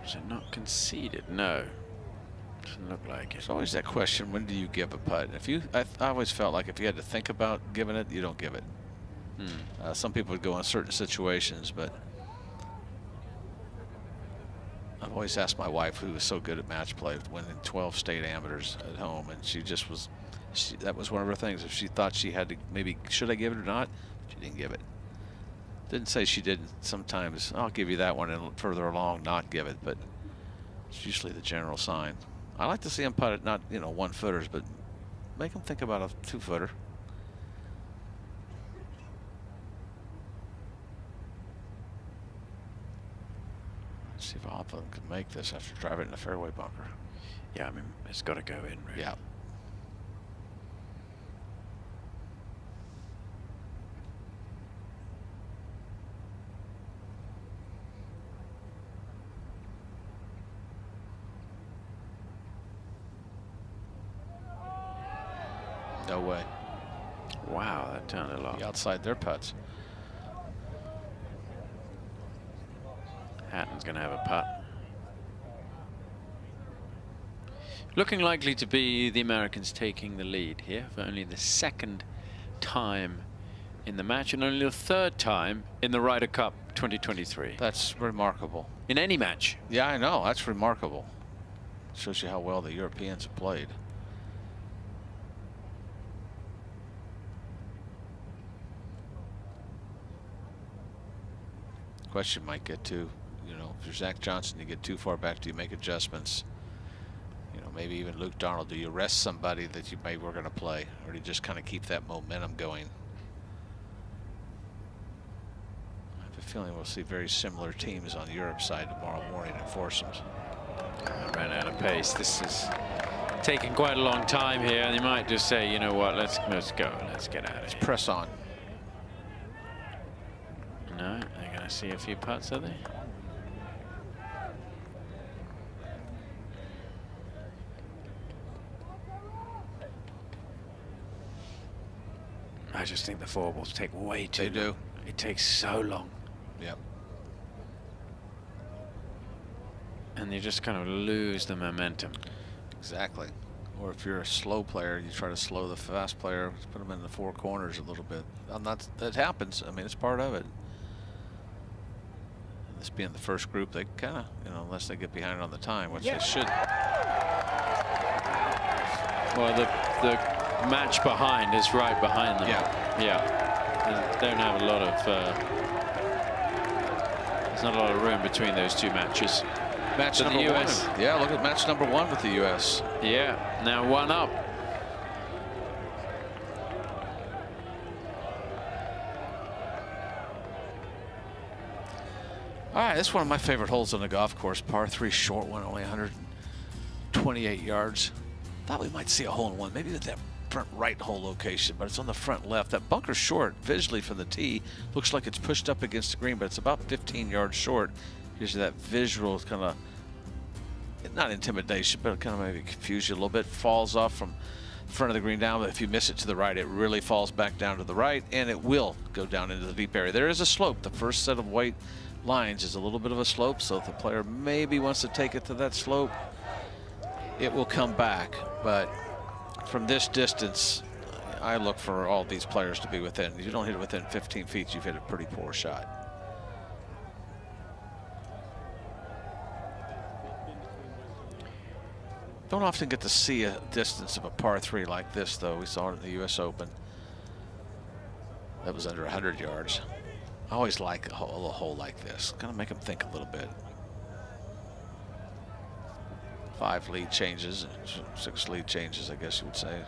Is it not conceded? No. Doesn't look like it. It's always that question, when do you give a putt? If you, I always felt like if you had to think about giving it, you don't give it. Some people would go in certain situations, but I've always asked my wife, who was so good at match play, winning 12 state amateurs at home, and she just was, that was one of her things. If she thought she had to, maybe, should I give it or not? She didn't give it. Didn't say she didn't. Sometimes I'll give you that one and further along not give it, but it's usually the general sign. I like to see them putt it, not, you know, 1-footers, but make them think about a 2-footer. Let's see if Hoffman can make this after driving it in the fairway bunker. Yeah, I mean, it's got to go in, really. Yeah. No way. Wow, that turned a lot. Outside their putts. Hatton's going to have a putt. Looking likely to be the Americans taking the lead here for only the 2nd time in the match and only the 3rd time in the Ryder Cup 2023. That's remarkable. In any match. Yeah, I know. That's remarkable. Shows you how well the Europeans have played. Question might get to, you know, if you're Zach Johnson, you get too far back, do you make adjustments? You know, maybe even Luke Donald, do you rest somebody that you maybe were going to play, or do you just kind of keep that momentum going? I have a feeling we'll see very similar teams on the Europe side tomorrow morning at foursomes. I ran out of pace. This is taking quite a long time here, and they might just say, you know what, let's go, let's get out of here. Press on. No, they're going to see a few putts, are they? I just think the 4 balls take way too long. They do. It takes so long. Yep. And you just kind of lose the momentum. Exactly. Or if you're a slow player, you try to slow the fast player, put them in the 4 corners a little bit. That happens. I mean, it's part of it. This being the first group, they kind of, you know, unless they get behind on the time, which they should. Well, the match behind is right behind them. Yeah. Yeah. They don't have a lot of. There's not a lot of room between those 2 matches. Match number 1. Yeah, look at match number 1 with the U.S. Yeah. Now 1 up. All right, this is one of my favorite holes on the golf course. Par 3 short one, only 128 yards. Thought we might see a hole in one, maybe with that front right hole location, but it's on the front left. That bunker short, visually from the tee, looks like it's pushed up against the green, but it's about 15 yards short. Gives you that visual kind of, not intimidation, but it kind of maybe confuse you a little bit. Falls off from front of the green down, but if you miss it to the right, it really falls back down to the right, and it will go down into the deep area. There is a slope. The first set of white lines is a little bit of a slope, so if the player maybe wants to take it to that slope, it will come back. But from this distance, I look for all these players to be within. If you don't hit it within 15 feet, you've hit a pretty poor shot. Don't often get to see a distance of a par 3 like this, though. We saw it in the U.S. Open. That was under 100 yards. I always like a hole like this. Kind of make them think a little bit. 5 lead changes, 6 lead changes, I guess you would say.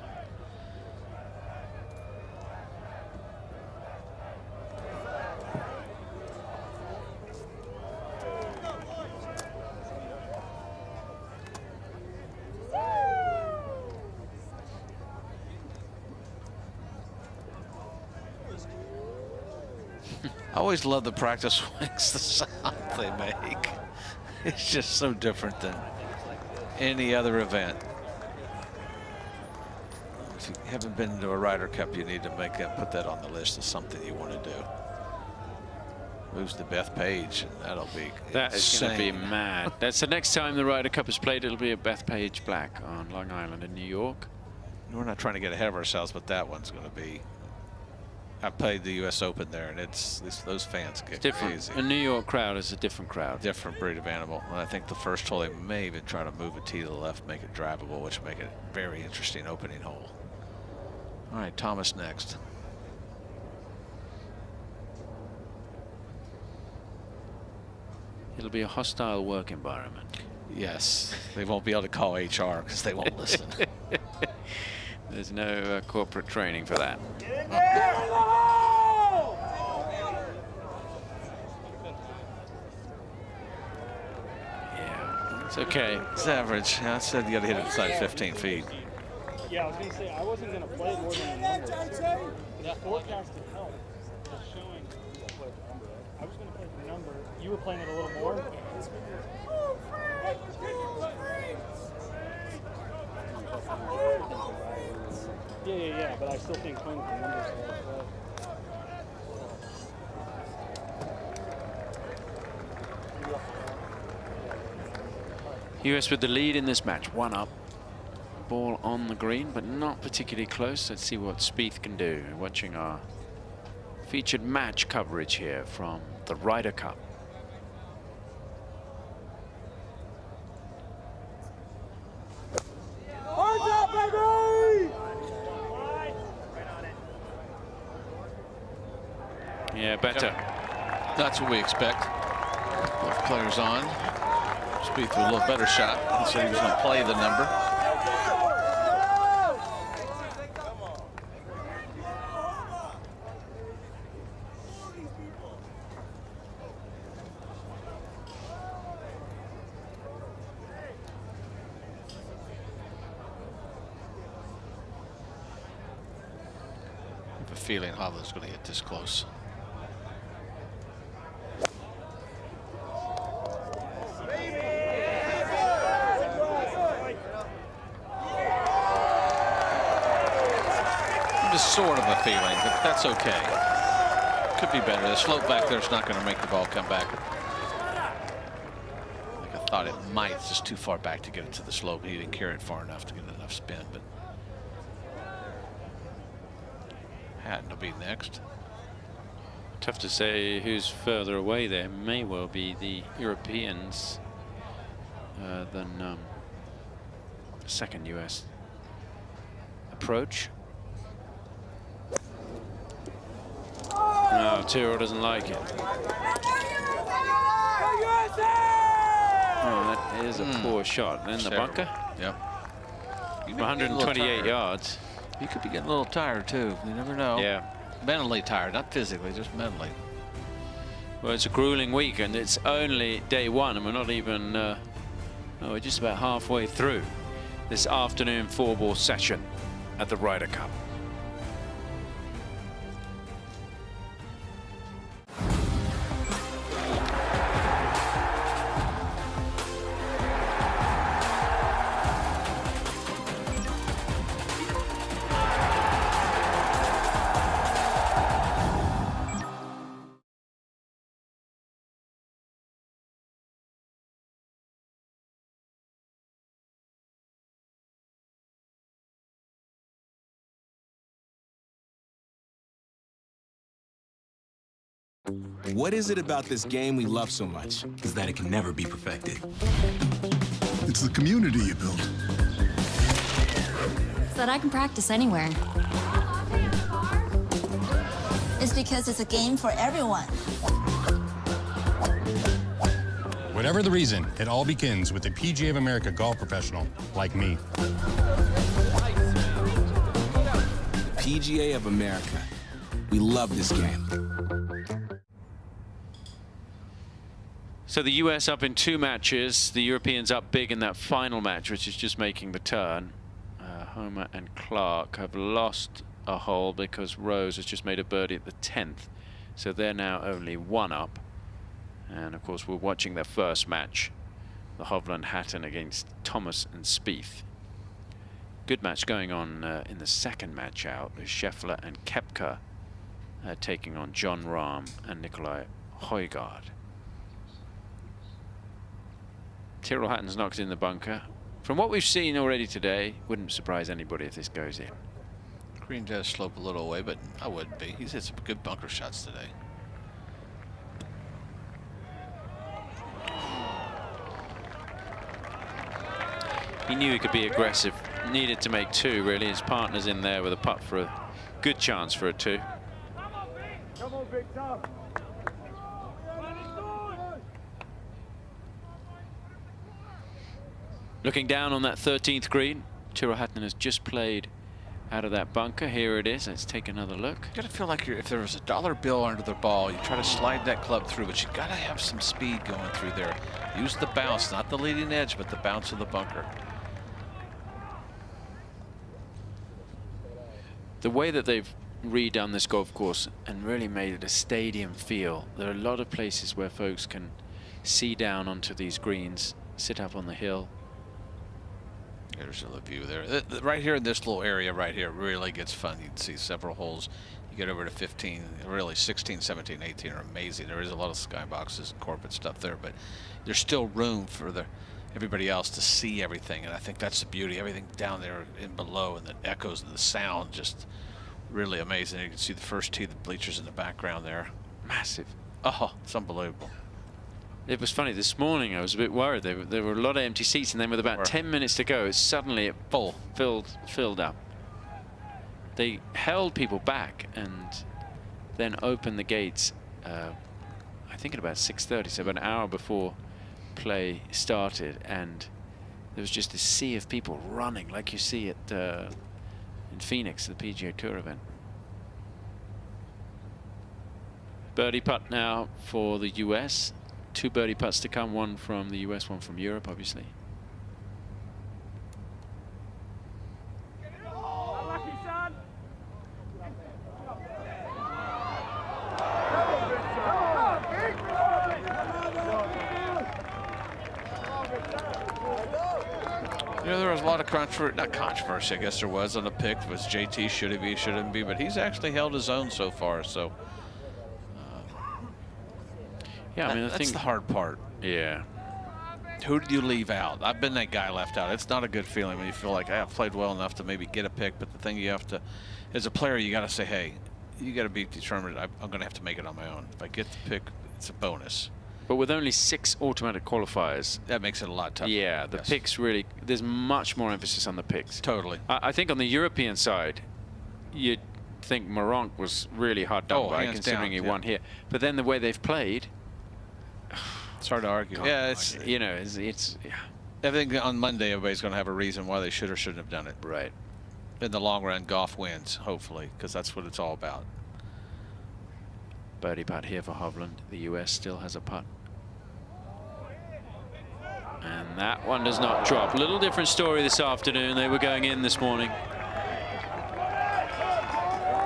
I always love the practice swings, the sound they make. It's just so different than any other event. If you haven't been to a Ryder Cup, you need to put that on the list as something you want to do. Lose to Beth Page, and that'll be That is going to be mad. That's the next time the Ryder Cup is played. It'll be at Beth Page Black on Long Island in New York. We're not trying to get ahead of ourselves, but that one's going to be. I played the U.S. Open there, and those fans get crazy. A New York crowd is a different crowd. Different breed of animal. And I think the first hole, they may even try to move a tee to the left, make it drivable, which would make it a very interesting opening hole. All right, Thomas next. It'll be a hostile work environment. Yes, they won't be able to call HR because they won't listen. There's no corporate training for that. Yeah, it's okay. It's average. I said you got to hit it inside 15 feet. Yeah, I was going to say, I wasn't going to play more than a number. That forecasted help was showing I was going to play the number. You were playing it a little more? Yeah, but I still think playing with the numbers as well. US with the lead in this match, 1 up. Ball on the green, but not particularly close. Let's see what Spieth can do. Watching our featured match coverage here from the Ryder Cup. Yeah, better. That's what we expect. Both players on. Spieth with a little better shot. He said he was going to play the number. I have a feeling Hovland's going to get this close. Sort of a feeling, but that's okay. Could be better. The slope back there is not going to make the ball come back. Like I thought it might. It's just too far back to get it to the slope. He didn't carry it far enough to get enough spin, but Hatton will be next. Tough to say who's further away there. May well be the Europeans than second US approach. No, Tyrrell doesn't like it. Oh, that is a poor shot. In the bunker? Yep. 128 yards. You could be getting a little tired, too. You never know. Yeah. Mentally tired, not physically, just mentally. Well, it's a grueling week, and it's only day 1, and we're not even, we're just about halfway through this afternoon 4-ball session at the Ryder Cup. What is it about this game we love so much? Is that it can never be perfected. It's the community you build. So that I can practice anywhere. It's because it's a game for everyone. Whatever the reason, it all begins with a PGA of America golf professional like me. PGA of America. We love this game. So the US up in 2 matches, the Europeans up big in that final match, which is just making the turn. Homer and Clark have lost a hole because Rose has just made a birdie at the 10th. So they're now only 1 up. And of course we're watching their first match, the Hovland-Hatton against Thomas and Spieth. Good match going on in the second match out. Scheffler and Koepka taking on John Rahm and Nikolai Højgaard. Tyrrell Hatton's knocked in the bunker. From what we've seen already today, wouldn't surprise anybody if this goes in. Green does slope a little away, but I wouldn't be. He's hit some good bunker shots today. He knew he could be aggressive. Needed to make 2, really. His partner's in there with a putt for a good chance for a 2. Come on, Big Tom. Looking down on that 13th green, Tyrrell Hatton has just played out of that bunker. Here it is. Let's take another look. You gotta feel like if there was a dollar bill under the ball, you try to slide that club through, but you gotta have some speed going through there. Use the bounce, not the leading edge, but the bounce of the bunker. The way that they've redone this golf course and really made it a stadium feel. There are a lot of places where folks can see down onto these greens, sit up on the hill. There's a view there. Right here in this little area right here really gets fun. You can see several holes. You get over to 15, really 16, 17, 18 are amazing. There is a lot of skyboxes and corporate stuff there, but there's still room for everybody else to see everything, and I think that's the beauty. Everything down there and below, and the echoes and the sound, just really amazing. You can see the first tee, the bleachers in the background there. Massive. Oh, it's unbelievable. It was funny, this morning I was a bit worried. There were a lot of empty seats, and then with about 10 minutes to go, suddenly it filled up. They held people back and then opened the gates, I think at about 6:30, so about an hour before play started, and there was just a sea of people running like you see at in Phoenix, the PGA Tour event. Birdie putt now for the US. 2 birdie putts to come, 1 from the US, 1 from Europe, obviously. You know, there was a lot of controversy, I guess there was, on the pick. Was JT, should he be, shouldn't be, but he's actually held his own so far, so. Yeah, I mean, that's the hard part. Yeah. Who did you leave out? I've been that guy left out. It's not a good feeling when you feel like, hey, I've played well enough to maybe get a pick, but the thing you have to, as a player, you got to say, hey, you got to be determined. I'm going to have to make it on my own. If I get the pick, it's a bonus. But with only 6 automatic qualifiers, that makes it a lot tougher. Yeah, the picks really, there's much more emphasis on the picks. Totally. I think on the European side, you'd think Moronk was really hard done by, considering he won here. But then the way they've played, it's hard to argue. Yeah, it's, you know, it's yeah. Everything on Monday, everybody's going to have a reason why they should or shouldn't have done it. Right. In the long run, golf wins, hopefully, because that's what it's all about. Birdie putt here for Hovland. The US still has a putt. And that one does not drop. Little different story this afternoon. They were going in this morning.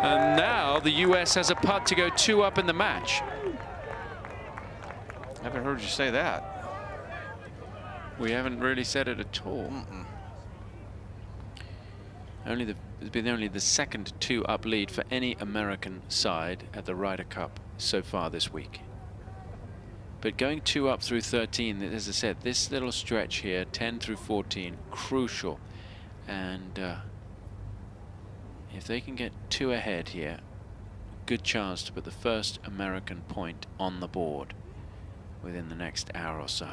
And now the US has a putt to go 2 up in the match. I haven't heard you say that. We haven't really said it at all. It's been only the second 2 up lead for any American side at the Ryder Cup so far this week. But going 2 up through 13, as I said, this little stretch here, 10 through 14, crucial. And if they can get 2 ahead here, good chance to put the first American point on the board within the next hour or so.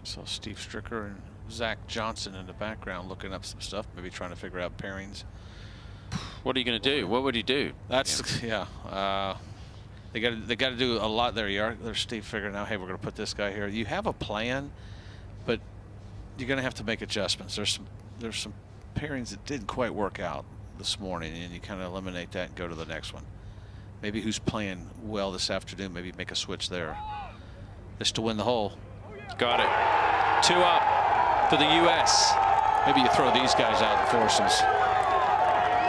So Steve Stricker and Zach Johnson in the background looking up some stuff, maybe trying to figure out pairings. What are you going to do? What would you do? That's yeah. They got to do a lot there. There's Steve figuring out, hey, we're going to put this guy here. You have a plan, but you're going to have to make adjustments. There's some pairings that didn't quite work out this morning, and you kind of eliminate that and go to the next one. Maybe who's playing well this afternoon, maybe make a switch there. Just to win the hole. Got it. 2 up for the U.S. Maybe you throw these guys out in foursomes.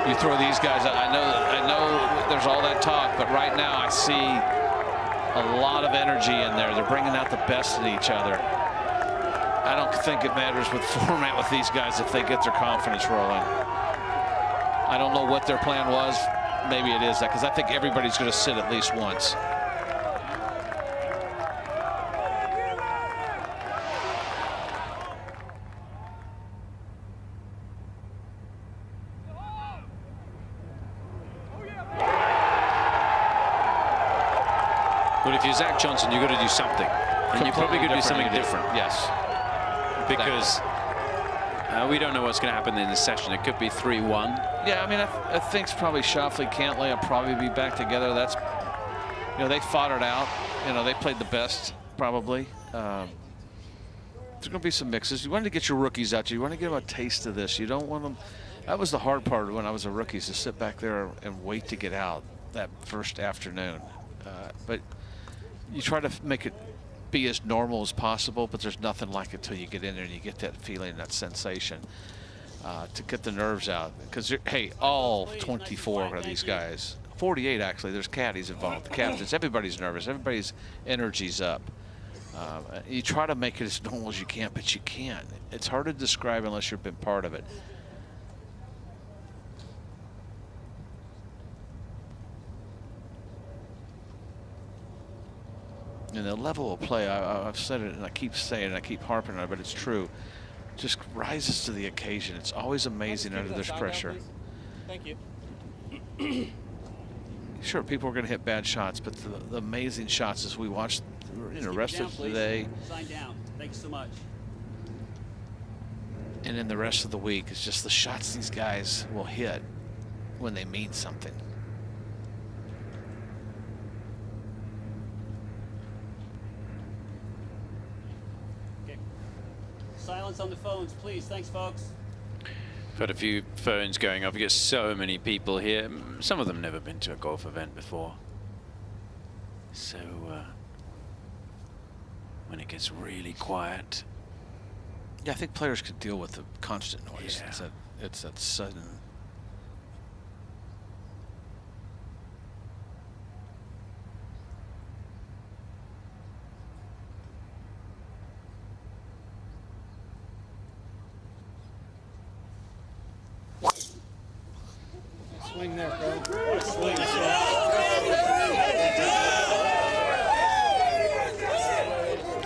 You throw these guys out. I know there's all that talk, but right now I see a lot of energy in there. They're bringing out the best in each other. I don't think it matters with format with these guys if they get their confidence rolling. I don't know what their plan was. Maybe it is that, because I think everybody's going to sit at least once. Well, if you're Zach Johnson, you've got to do something. And you're probably going to do something different. Yes. Because we don't know what's going to happen in this session. It could be 3-1. Yeah, I mean, I think it's probably Schauffele, Cantlay will probably be back together. That's, you know, they fought it out. You know, they played the best, probably. There's going to be some mixes. You want to get your rookies out. You want to give them a taste of this. You don't want them. That was the hard part when I was a rookie, is to sit back there and wait to get out that first afternoon. But you try to make it be as normal as possible, but there's nothing like it till you get in there and you get that feeling, that sensation, to get the nerves out. Because, hey, all 24 of these guys, 48 actually, there's caddies involved, the captains, everybody's nervous, everybody's energy's up. You try to make it as normal as you can, but you can't. It's hard to describe unless you've been part of it. And the level of play, I've said it and I keep saying it, I keep harping on it, but it's true. Just rises to the occasion. It's always amazing under this pressure. Thank you. Sure, people are going to hit bad shots, but the amazing shots as we watch, you know, rest of the day. Sign down. Thank you so much. And then the rest of the week is just the shots these guys will hit when they mean something. Silence on the phones, please. Thanks, folks. We've had a few phones going off. We get so many people here. Some of them never been to a golf event before. So when it gets really quiet. Yeah, I think players could deal with the constant noise. Yeah. It's that sudden. Swing there, bro. Swing.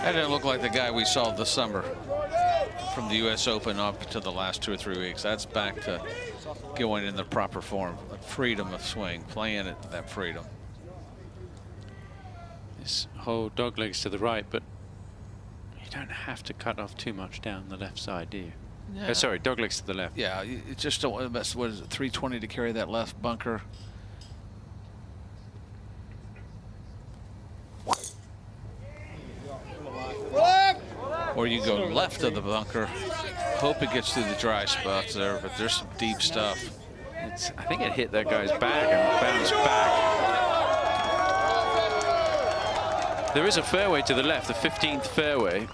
That didn't look like the guy we saw this summer from the U.S. Open up to the last 2 or 3 weeks. That's back to going in the proper form, freedom of swing, playing it, that freedom. This whole dog legs to the right, but you don't have to cut off too much down the left side, do you? Yeah. Sorry, dog legs to the left. Yeah, you just don't. What is it, 320 to carry that left bunker? Or you go left of the bunker, hope it gets through the dry spots there, but there's some deep stuff. I think it hit that guy's back and bounced back. There is a fairway to the left, the 15th fairway.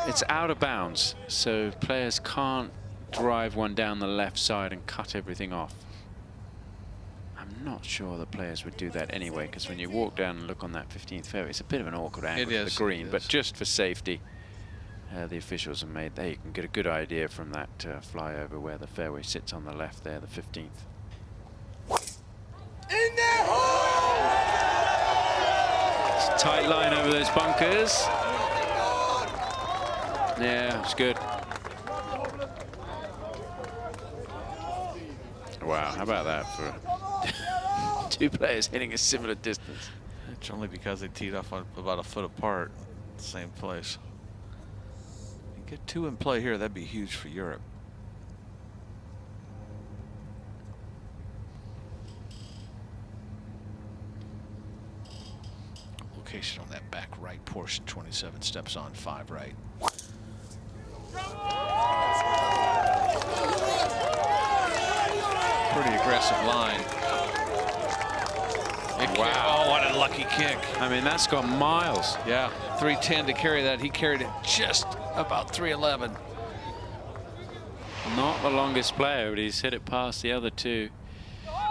It's out of bounds, so players can't drive one down the left side and cut everything off. I'm not sure the players would do that anyway, because when you walk down and look on that 15th fairway, it's a bit of an awkward angle to the green, but just for safety, the officials have made there. You can get a good idea from that flyover where the fairway sits on the left there, the 15th. In there! It's a tight line over those bunkers. Yeah, it's good. Wow, how about that for two players hitting a similar distance. It's only because they teed off on about a foot apart, same place. You get two in play here, that'd be huge for Europe. Location on that back right portion, 27 steps on, 5 right. Pretty aggressive line. Wow, oh, what a lucky kick. I mean, that's gone miles. Yeah, 310 to carry that. He carried it just about 311. Not the longest player, but he's hit it past the other two.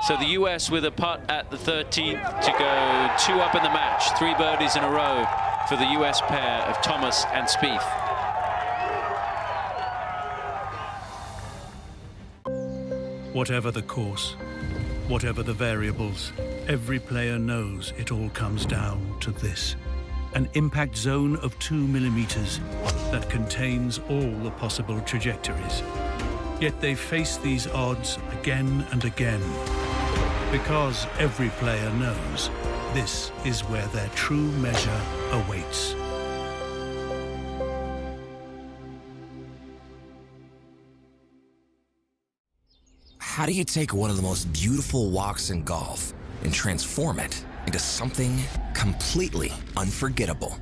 So the US with a putt at the 13th to go 2 up in the match. 3 birdies in a row for the US pair of Thomas and Spieth. Whatever the course, whatever the variables, every player knows it all comes down to this. An impact zone of 2 millimeters that contains all the possible trajectories. Yet they face these odds again and again, because every player knows this is where their true measure awaits. How do you take one of the most beautiful walks in golf and transform it into something completely unforgettable?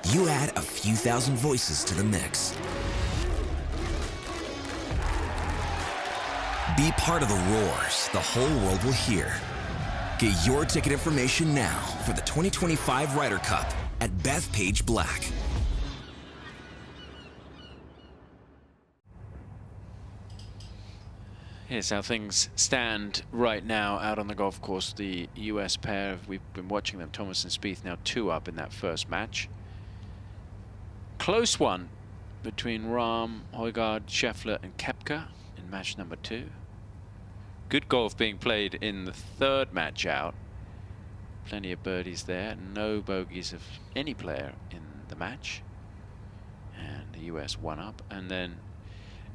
You add a few thousand voices to the mix. Be part of the roars the whole world will hear. Get your ticket information now for the 2025 Ryder Cup at Bethpage Black. Here's how things stand right now out on the golf course. The US pair, we've been watching them, Thomas and Spieth, now 2 up in that first match. Close one between Rahm, Højgaard, Scheffler and Koepka in match number 2. Good golf being played in the 3rd match out. Plenty of birdies there, no bogeys of any player in the match. And the US 1 up, and then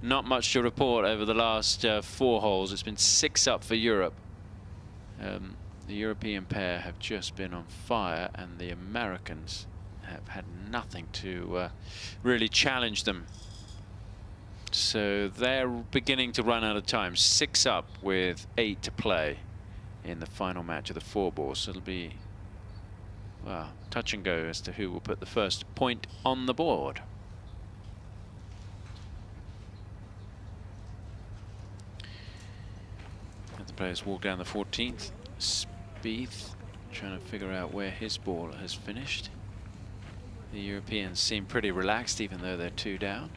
not much to report over the last 4 holes. It's been 6 up for Europe. The European pair have just been on fire, and the Americans have had nothing to really challenge them. So they're beginning to run out of time. 6 up with 8 to play in the final match of the 4 ball. So it'll be, well, touch and go as to who will put the first point on the board. The players walk down the 14th. Spieth trying to figure out where his ball has finished. The Europeans seem pretty relaxed even though they're 2 down.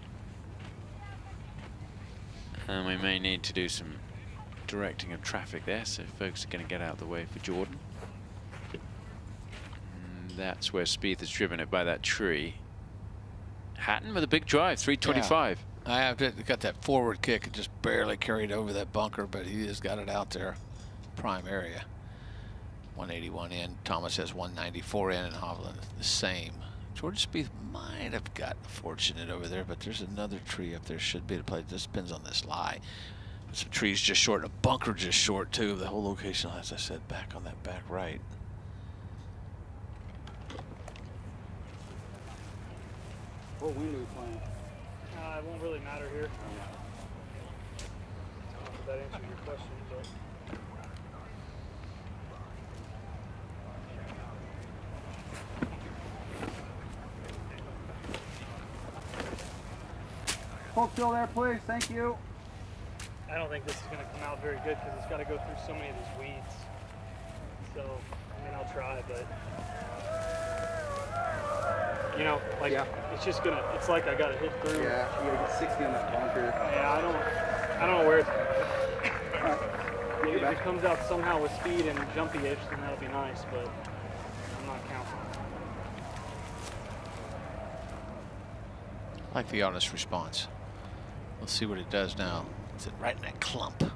And we may need to do some directing of traffic there, so folks are going to get out of the way for Jordan. And that's where Spieth has driven it by that tree. Hatton with a big drive, 325. Yeah. I have got that forward kick. It just barely carried over that bunker, but he just got it out there. Prime area. 181 in. Thomas has 194 in, and Hovland the same. George Spieth might have got fortunate over there, but there's another tree up there. Should be to play. This depends on this lie. Some trees just short, and a bunker just short too. The whole location, as I said, back on that back right. What wind are we playing? It won't really matter here. I don't know if that answers your question, but. Hold still there, please. Thank you. I don't think this is going to come out very good because it's got to go through so many of these weeds. So, I mean, I'll try, but. You know, like, it's just gonna, it's like I gotta hit through. Yeah, you gotta get 60 on that bunker. Yeah, I don't know where it's If it comes out somehow with speed and jumpy-ish, then that'll be nice, but I'm not counting on it. I like the honest response. Let's see what it does now. Is it right in that clump? Just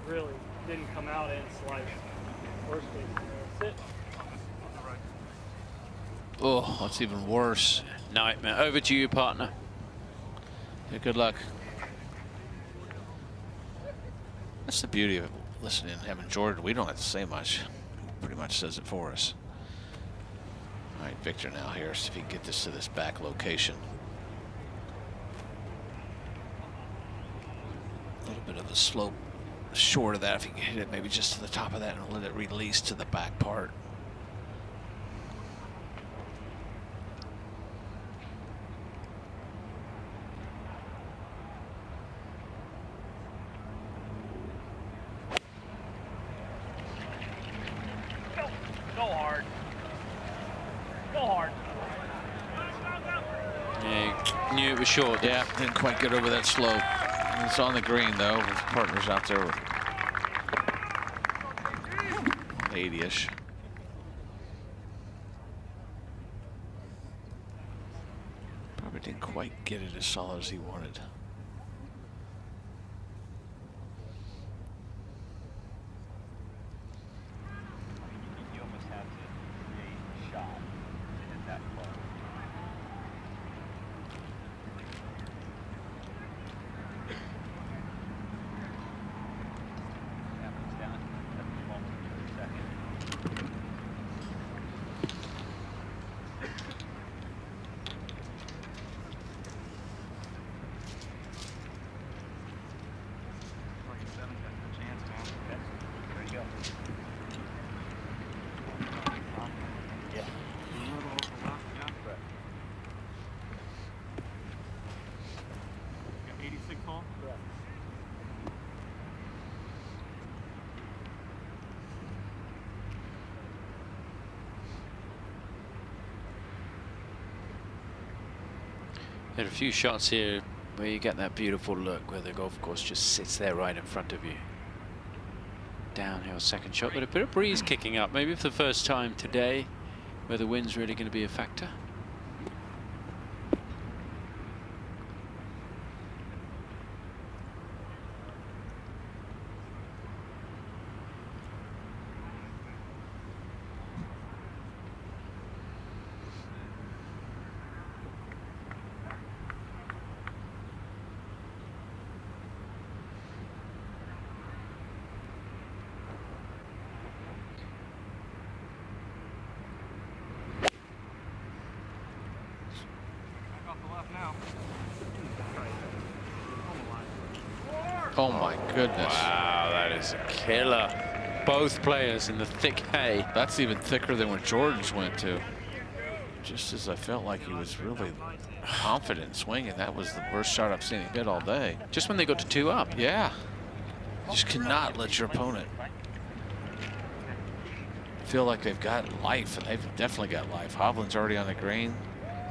really didn't come out and slice. Worst case scenario. Sit. Oh, that's even worse. nightmare. Over to you, partner. Yeah, good luck. That's the beauty of listening and having Jordan. We don't have to say much. He pretty much says it for us. All right, Victor now here. See if he can get this to this back location. A little bit of a slope short of that. If he can hit it maybe just to the top of that and let it release to the back part. Go hard. Go hard. Yeah, knew it was short. Yeah, didn't quite get over that slope. It's on the green though. His partner's out there with 80-ish. Probably didn't quite get it as solid as he wanted. You almost have to create a shot to hit that club. Happens down at the moment per second. There you go. Yeah. Correct. 86 hole? Correct. There are a few shots here where you get that beautiful look where the golf course just sits there right in front of you. Downhill second shot, but a bit of breeze kicking up, maybe for the first time today, where the wind's really going to be a factor. Oh my goodness. Wow, that is a killer. Both players in the thick hay. That's even thicker than what Jordan's went to. Just as I felt like he was really confident swinging. That was the worst shot I've seen him hit all day. Just when they got to 2 up. Yeah. You just cannot let your opponent feel like they've got life, and they've definitely got life. Hovland's already on the green.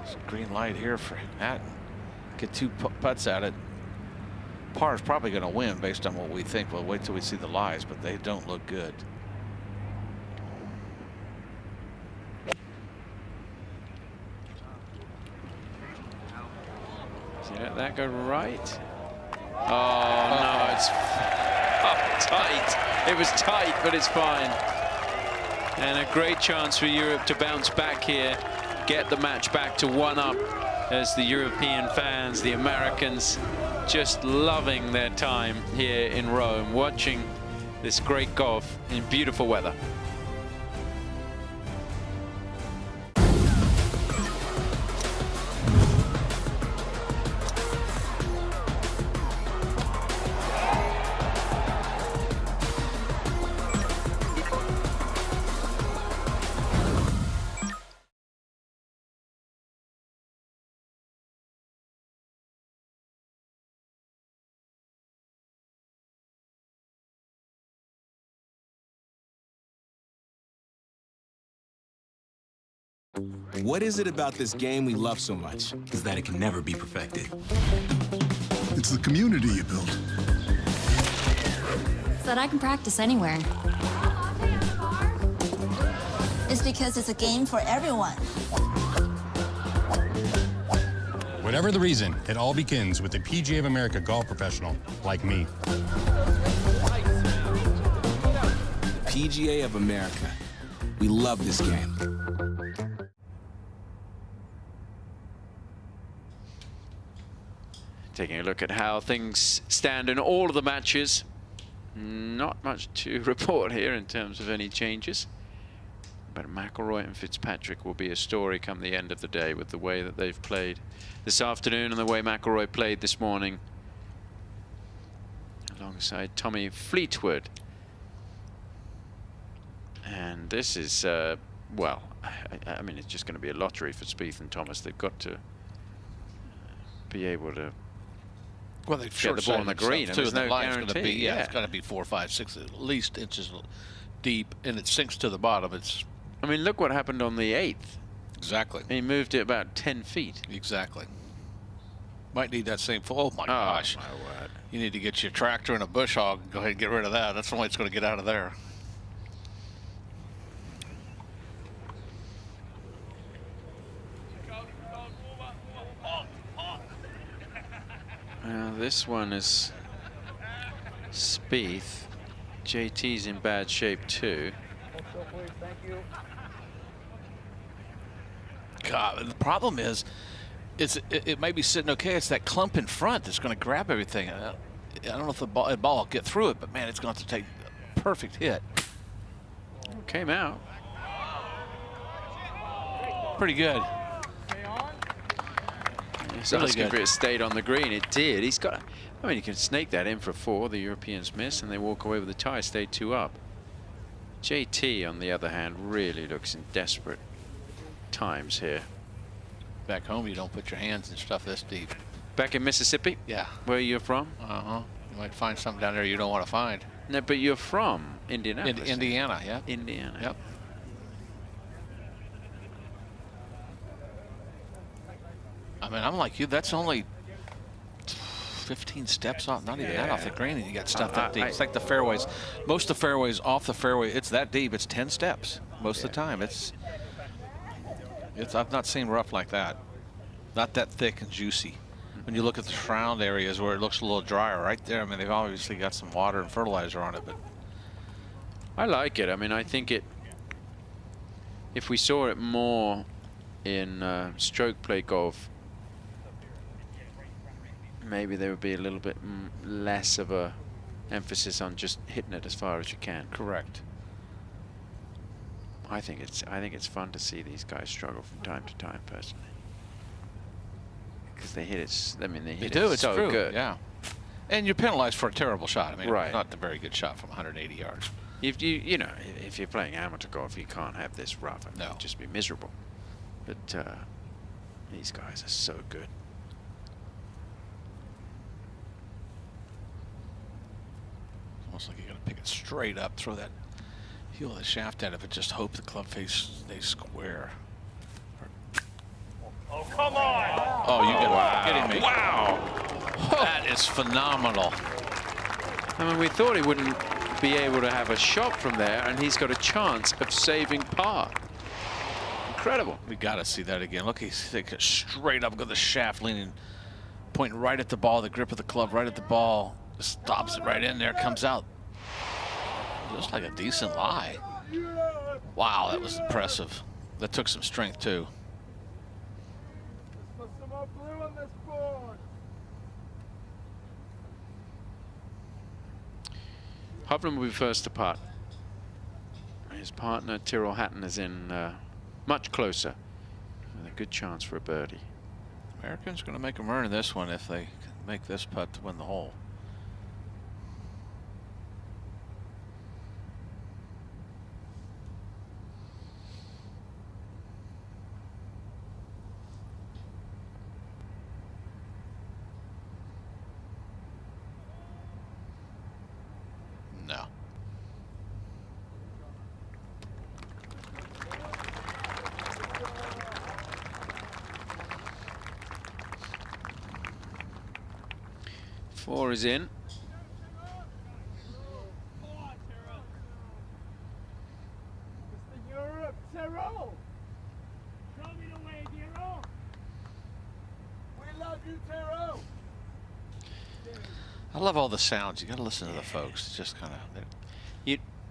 It's a green light here for Hatton. Get 2 putts at it. Par is probably going to win based on what we think. We'll wait till we see the lies, but they don't look good. See that go right? Oh no, it's tight. It was tight, but it's fine. And a great chance for Europe to bounce back here, get the match back to 1 up, as the European fans, the Americans, just loving their time here in Rome, watching this great golf in beautiful weather. What is it about this game we love so much? Is that it can never be perfected. It's the community you build. So that I can practice anywhere. It's because it's a game for everyone. Whatever the reason, it all begins with a PGA of America golf professional like me. PGA of America. We love this game. Taking a look at how things stand in all of the matches. Not much to report here in terms of any changes. But McIlroy and Fitzpatrick will be a story come the end of the day with the way that they've played this afternoon and the way McIlroy played this morning. Alongside Tommy Fleetwood. And this is, well, I mean, it's just going to be a lottery for Spieth and Thomas. They've got to be able to get the ball on the green. And there's no guarantee. Yeah, it's got to be 4, 5, 6 at least inches deep, and it sinks to the bottom. It's. I mean, look what happened on the 8th. Exactly. He moved it about 10 feet. Exactly. Might need that same. Oh my gosh! My word. You need to get your tractor and a bush hog and go ahead and get rid of that. That's the only way it's going to get out of there. This one is Spieth. JT's in bad shape too. God, the problem is, it may be sitting okay. It's that clump in front that's going to grab everything. I don't know if the ball will get through it, but man, it's going to have to take a perfect hit. Came out. Pretty good. He's asking if it stayed on the green. It did. He's got. I mean, you can snake that in for 4. The Europeans miss, and they walk away with the tie. Stayed 2 up. JT, on the other hand, really looks in desperate times here. Back home, you don't put your hands in stuff this deep. Back in Mississippi? Yeah. Where you're from? Uh-huh. You might find something down there you don't want to find. No, but you're from Indianapolis. Indiana, yeah. Indiana. Yep. I mean, I'm like you. That's only 15 steps off, not even that off the green, and you got stuff that deep. It's like the fairways. Most of the fairways off the fairway, it's that deep. It's 10 steps most of the time. It's I've not seen rough like that. Not that thick and juicy. When you look at the surround areas where it looks a little drier, right there, I mean, they've obviously got some water and fertilizer on it, but I like it. I mean, I think if we saw it more in stroke play golf, maybe there would be a little bit less of a emphasis on just hitting it as far as you can. Correct. I think it's fun to see these guys struggle from time to time, personally, because they hit it. I mean, they hit it so true. good. Yeah. And you're penalized for a terrible shot. I mean, right. Not a very good shot from 180 yards. If you know, if you're playing amateur golf, you can't have this rough. It would just be miserable. But these guys are so good. Almost like you got to pick it straight up, throw that heel of the shaft at it, but just hope the club face stays square. Oh, come on! Oh, you got kidding me? Wow! That is phenomenal. I mean, we thought he wouldn't be able to have a shot from there, and he's got a chance of saving par. Incredible. We got to see that again. Look, he's straight up, got the shaft leaning, pointing right at the ball, the grip of the club right at the ball. Stops it right in there, comes out. Just like a decent lie. Wow, that was impressive. That took some strength too. Hovland will be first to putt. His partner Tyrrell Hatton is in much closer, with a good chance for a birdie. Americans are going to make them earn this one if they make this putt to win the hole. No. Four is in. Tyrrell! Show me the way, Tyrrell! We love you, Tyrrell! I love all the sounds. You got to listen to the folks. It's just kind of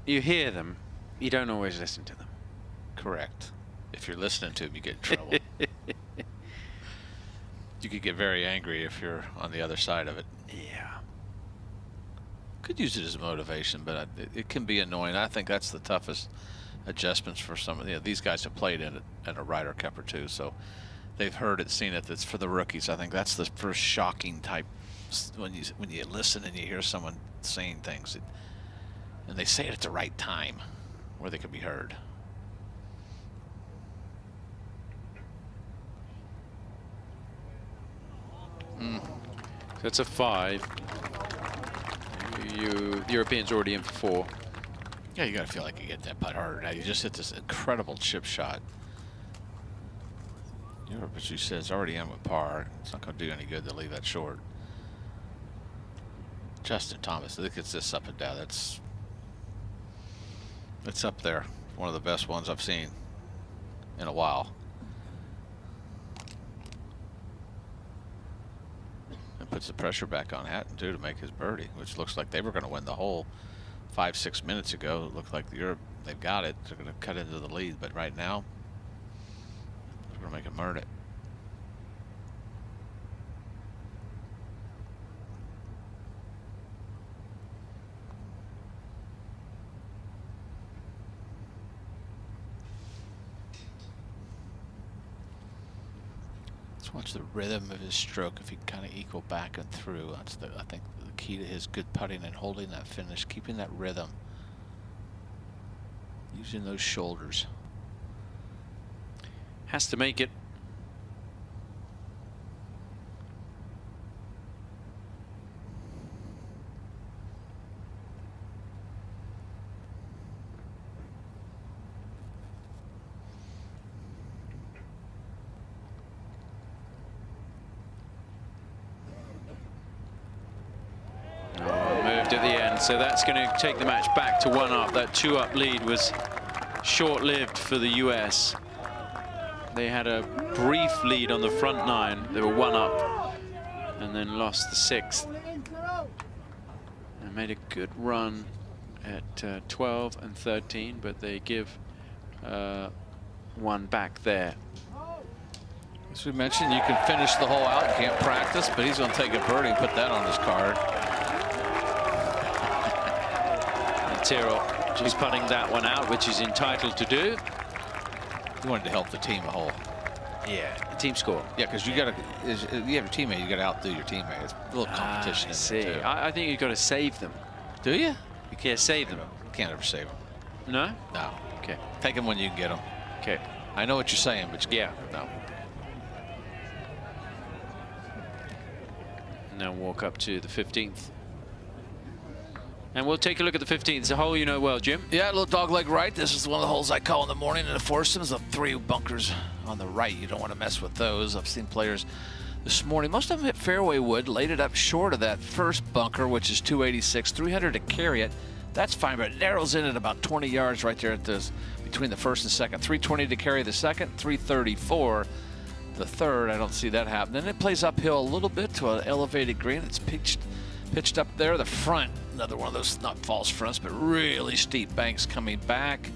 you hear them. You don't always listen to them. Correct. If you're listening to them, you get in trouble. You could get very angry if you're on the other side of it. Yeah. Could use it as motivation, but it can be annoying. I think that's the toughest adjustments for some of these guys have played in it at a Ryder Cup or two, so they've heard it, seen it. That's for the rookies. I think that's the first shocking type when you listen and you hear someone saying things, and they say it at the right time where they can be heard. So it's a 5. The Europeans already in for 4. Yeah, you got to feel like you get that putt harder now. You just hit this incredible chip shot. Europe, as you said, is already in with par. It's not going to do any good to leave that short. Justin Thomas, look at this up and down. It's up there. One of the best ones I've seen in a while. And puts the pressure back on Hatton too to make his birdie, which looks like they were going to win the hole 5-6 minutes ago. It looked like they've got it. They're going to cut into the lead, but right now they're going to make it murder it. Watch the rhythm of his stroke. If he can kind of equal back and through, that's I think the key to his good putting and holding that finish, keeping that rhythm, using those shoulders. Has to make it. At the end, so that's going to take the match back to 1-up. That 2-up lead was short-lived for the US. They had a brief lead on the front 9. They were 1-up and then lost the 6th. They made a good run at 12 and 13, but they give one back there. As we mentioned, you can finish the hole out. You can't practice, but he's going to take a birdie and put that on his card. Tyrrell just putting that one out, which he's entitled to do. He wanted to help the team a hole. Yeah, the team score. Yeah, because you have a teammate, you got to outdo your teammate. It's a little competition. See, I think you've got to save them. Do you? You can't save them. Can't ever save them. No? No. Okay. Take them when you can get them. Okay. I know what you're saying, but yeah, no. Now walk up to the 15th. And we'll take a look at the 15th. It's a hole you know well, Jim. Yeah, a little dogleg right. This is one of the holes I call in the morning in the foursomes. The 3 bunkers on the right. You don't want to mess with those. I've seen players this morning. Most of them hit fairway wood, laid it up short of that first bunker, which is 286, 300 to carry it. That's fine, but it narrows in at about 20 yards right there at this, between the first and second. 320 to carry the second, 334 the third. I don't see that happening. Then it plays uphill a little bit to an elevated green. It's pitched up there. The front, another one of those, not false fronts, but really steep banks coming back.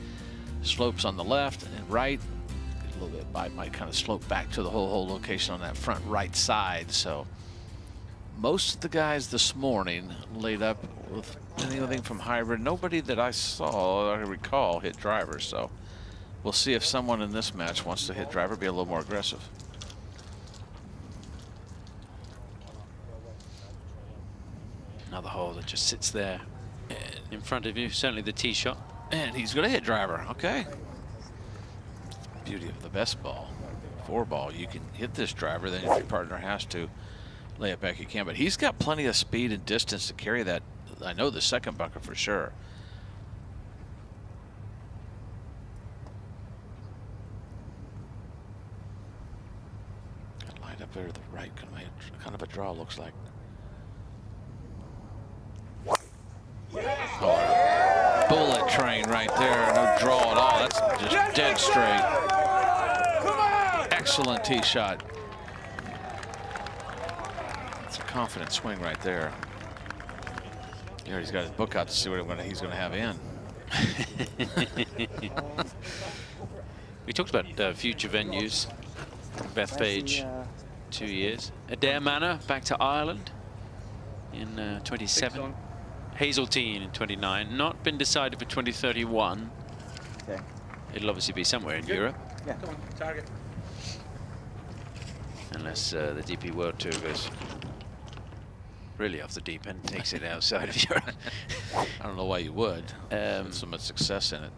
Slopes on the left and right. A little bit might kind of slope back to the whole location on that front right side. So most of the guys this morning laid up with anything from hybrid. Nobody that I saw, I recall, hit driver. So we'll see if someone in this match wants to hit driver, be a little more aggressive. Another hole that just sits there in front of you. Certainly the tee shot. And he's going to hit driver. Okay. Beauty of the best ball. 4 ball. You can hit this driver. Then if your partner has to lay it back, you can. But he's got plenty of speed and distance to carry that. I know the second bunker for sure. Got lined up there to the right. Kind of a draw, looks like. Oh, bullet train right there. No draw at all. That's just dead straight. Excellent tee shot. It's a confident swing right there. Yeah, he's got his book out to see what he's going to have in. We talked about future venues. Beth Page 2 years. Adair Manor back to Ireland in 27. Hazeltine in 29. Not been decided for 2031. Okay. It'll obviously be somewhere in Europe. Yeah. Come on, target. Unless the DP World Tour goes really off the deep end, takes it outside of Europe. I don't know why you would. So much success in it.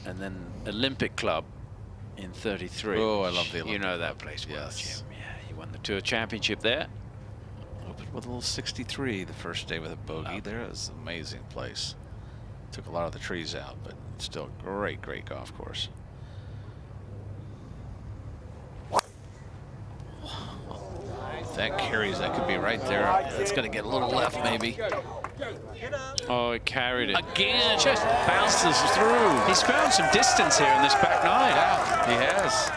And then Olympic Club in 33. Oh, I love the Olympic You know Club. that place well, Yes. Jim. Yeah, you won the Tour Championship there. Opened with a little 63 the first day with a bogey. There is an amazing place. Took a lot of the trees out, but still great, great golf course. If that carries, that could be right there. It's going to get a little left, maybe. Oh, it carried it. Again, just bounces through. He's found some distance here in this back nine. Yeah, he has.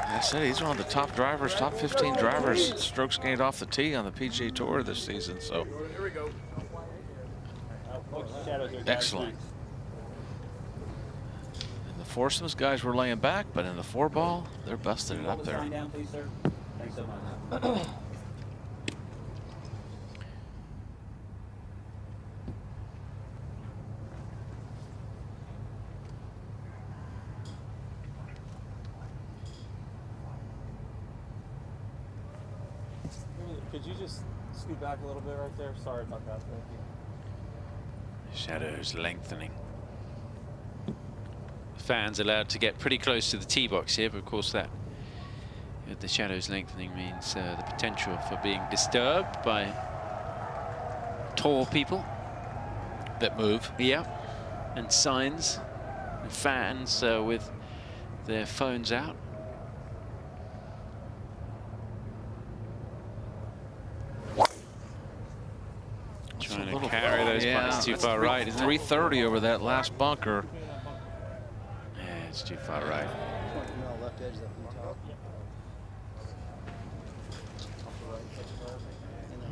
I said he's one of the top drivers, top 15 drivers, strokes gained off the tee on the PGA Tour this season. So excellent. In the foursomes, guys were laying back, but in the four ball, they're busting it up there. Thanks so much. Could you just scoot back a little bit right there? Sorry about that. Shadows lengthening. Fans allowed to get pretty close to the tee box here, but of course that the shadows lengthening means the potential for being disturbed by tall people that move. Yeah, and signs and fans with their phones out. Trying to carry those putts too far right, isn't it? 330 over that last bunker. Yeah, it's too far right.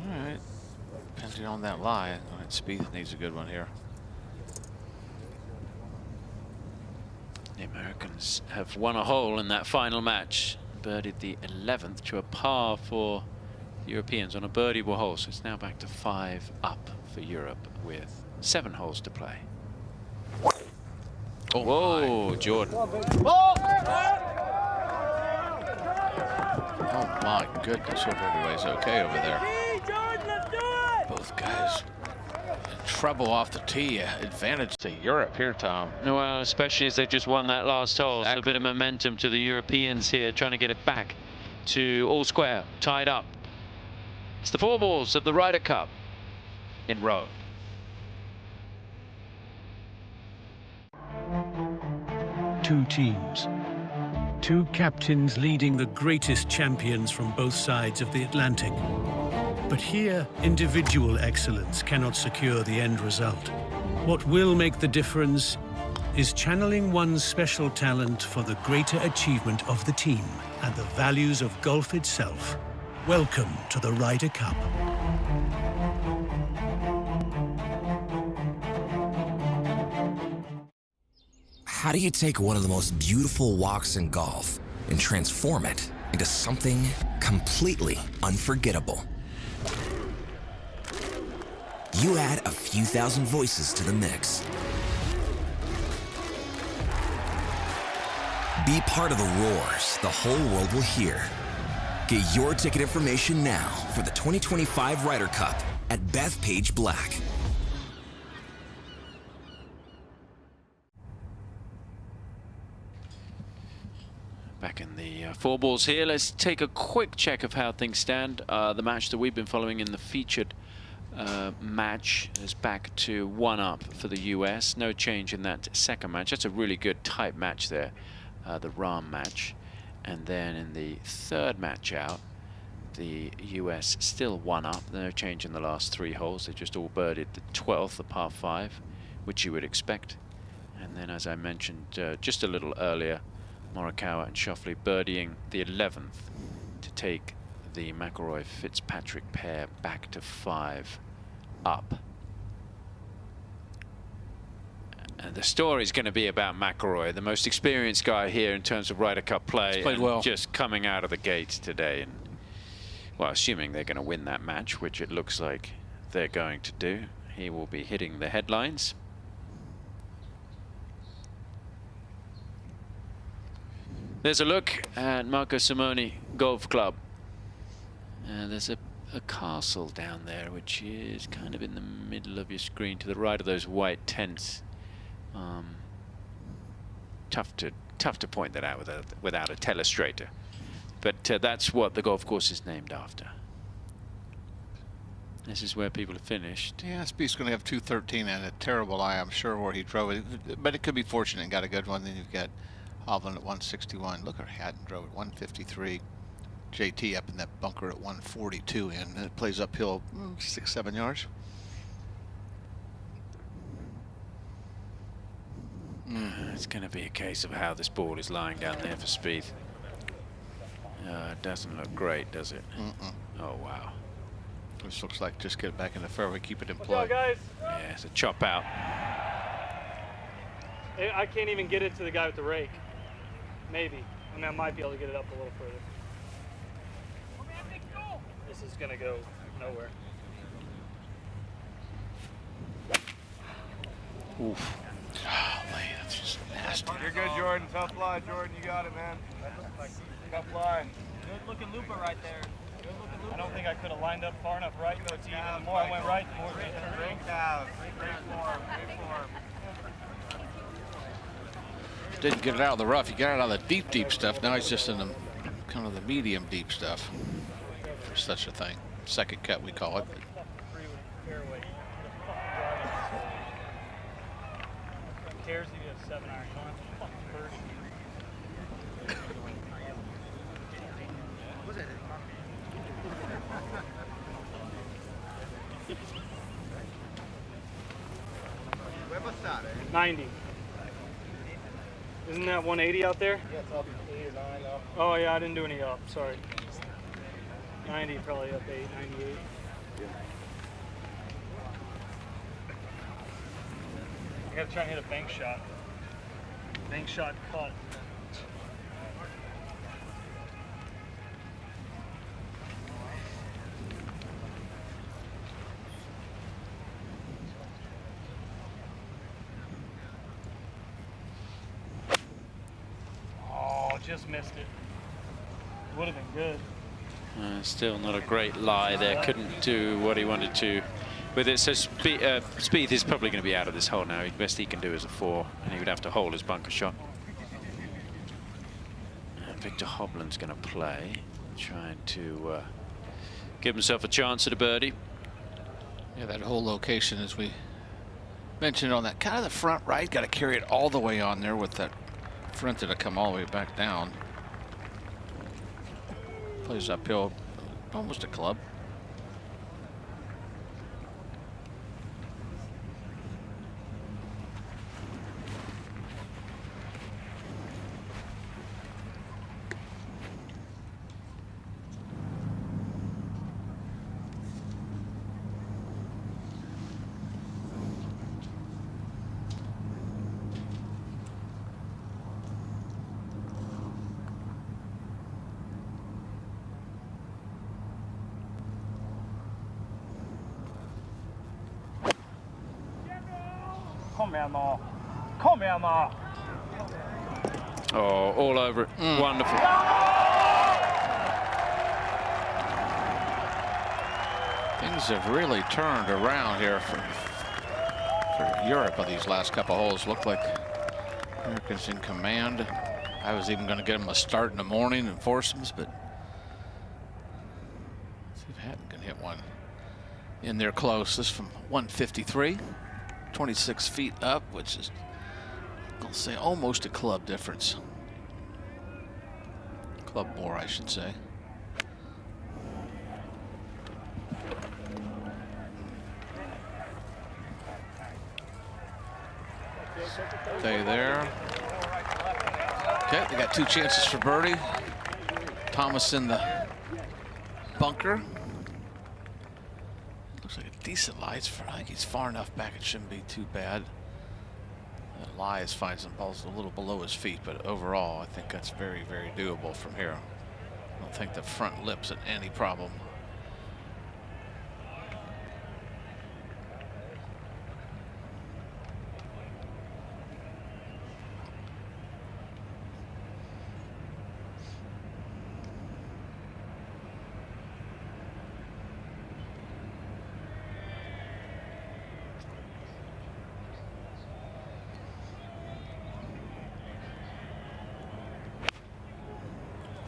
All right, depending on that lie, all right, Spieth needs a good one here. The Americans have won a hole in that final match, birdied the 11th to a par for the Europeans on a birdieable hole, so it's now back to 5 up for Europe with 7 holes to play. Oh, whoa, Jordan. Oh my goodness, hope everybody's okay over there. Both guys in trouble off the tee. Advantage to Europe here, Tom. Well, especially as they just won that last hole. So a bit of momentum to the Europeans here, trying to get it back to all square, tied up. It's the 4 balls of the Ryder Cup in Rome. Two teams. Two captains leading the greatest champions from both sides of the Atlantic. But here, individual excellence cannot secure the end result. What will make the difference is channeling one's special talent for the greater achievement of the team and the values of golf itself. Welcome to the Ryder Cup. How do you take one of the most beautiful walks in golf and transform it into something completely unforgettable? You add a few thousand voices to the mix. Be part of the roars the whole world will hear. Get your ticket information now for the 2025 Ryder Cup at Bethpage Black. Back in the 4 balls here, let's take a quick check of how things stand. The match that we've been following in the featured match is back to 1 up for the US. No change in that second match. That's a really good tight match there, the Rahm match. And then in the third match out, the US still 1 up. No change in the last 3 holes. They just all birdied the 12th, the par 5, which you would expect. And then, as I mentioned just a little earlier, Morikawa and Schauffele birdieing the 11th to take the McIlroy-Fitzpatrick pair back to 5 up. And the story's going to be about McIlroy, the most experienced guy here in terms of Ryder Cup play. He's played well. Just coming out of the gates today. And, well, assuming they're going to win that match, which it looks like they're going to do, he will be hitting the headlines. There's a look at Marco Simone Golf Club. There's a castle down there, which is kind of in the middle of your screen to the right of those white tents. Tough to point that out without a telestrator, but that's what the golf course is named after. This is where people have finished. Yeah, Spieth's going to have 213 and a terrible lie, I'm sure, where he drove it. But it could be fortunate and got a good one. Then you've got Hovland at 161. Look at Hatton drove at 153. JT up in that bunker at 142, and it plays uphill 6-7 yards. It's going to be a case of how this ball is lying down there for Spieth. It doesn't look great, does it? Oh, wow. This looks like just get it back in the fairway, keep it in What's play. up, guys? Yeah, it's a chop out. I can't even get it to the guy with the rake. Maybe. I mean, I might be able to get it up a little further. This is going to go nowhere. Oof. Golly, that's just nasty. You're good, Jordan. Tough lie, Jordan. You got it, man. Tough lie. Good looking looper right there. I don't think I could have lined up far enough right. The more I went right, the more it turned. Great form. Great form. Didn't get it out of the rough. You got it out of the deep stuff. Now he's just in the kind of the medium deep stuff. For such a thing. Second cut, we call it. Cares if you have 7 iron. Was it? 90. Isn't that 180 out there? Yeah, it's up 8 or 9 up. Oh yeah, I didn't do any up. Sorry. 90 probably up 8, 98. I gotta try and hit a bank shot. Bank shot cut. Oh, just missed it. Would have been good. Still not a great lie there. Couldn't do what he wanted to with it. So Spieth is probably going to be out of this hole now. The best he can do is a 4, and he would have to hold his bunker shot. And Victor Hovland's going to play, trying to give himself a chance at a birdie. Yeah, that whole location, as we mentioned on that kind of the front right, got to carry it all the way on there with that front to come all the way back down. Plays uphill, almost a club. Kom igen då. Kom igen då. Oh, all over it. Wonderful. Things have really turned around here for Europe on these last couple holes. Look like Americans in command. I was even going to get them a start in the morning and foursomes, but let's see if Hatton can hit one in there close. This from 153, 26 feet up, which is, I'll say, almost a club difference. Club more, I should say. Stay there. Okay, we got 2 chances for birdie. Thomas in the bunker. Looks like a decent lie. I think he's far enough back, it shouldn't be too bad. Elias finds the ball's a little below his feet, but overall, I think that's very, very doable from here. I don't think the front lip's any problem.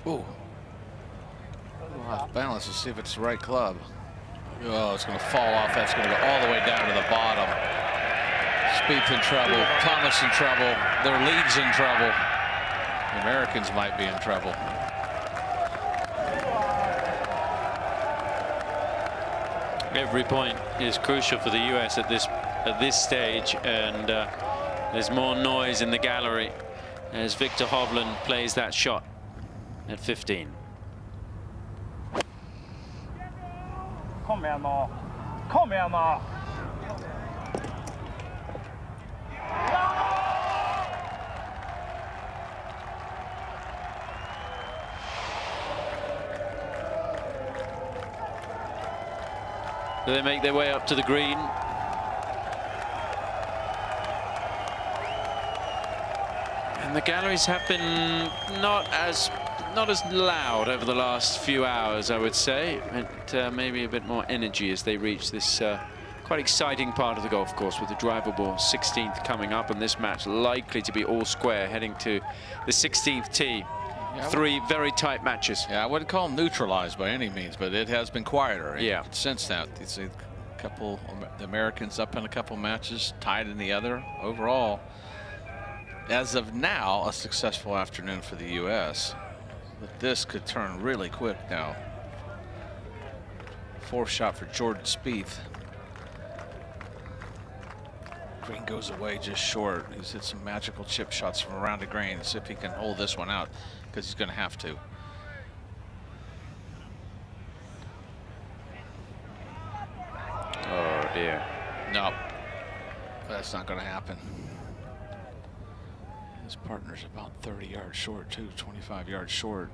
Ooh. We'll have to balance to see if it's the right club. Oh, it's going to fall off. That's going to go all the way down to the bottom. Spieth in trouble. Thomas in trouble. Their lead's in trouble. The Americans might be in trouble. Every point is crucial for the US at this stage, and there's more noise in the gallery as Victor Hovland plays that shot at 15. Kom igen då. Kom igen då. So they make their way up to the green. And the galleries have been not as loud over the last few hours, I would say. And maybe a bit more energy as they reach this quite exciting part of the golf course, with the driver ball 16th coming up, and this match likely to be all square heading to the 16th tee. Yeah, 3 very tight matches. Yeah, I wouldn't call them neutralized by any means, but it has been quieter. Yeah. Since that, you see a couple, the Americans up in a couple matches, tied in the other. Overall, as of now, a successful afternoon for the U.S. But this could turn really quick now. 4th shot for Jordan Spieth. Green goes away just short. He's hit some magical chip shots from around the green. See if he can hold this one out, because he's going to have to. Oh dear. No, that's not going to happen. His partner's about 30 yards short too, 25 yards short.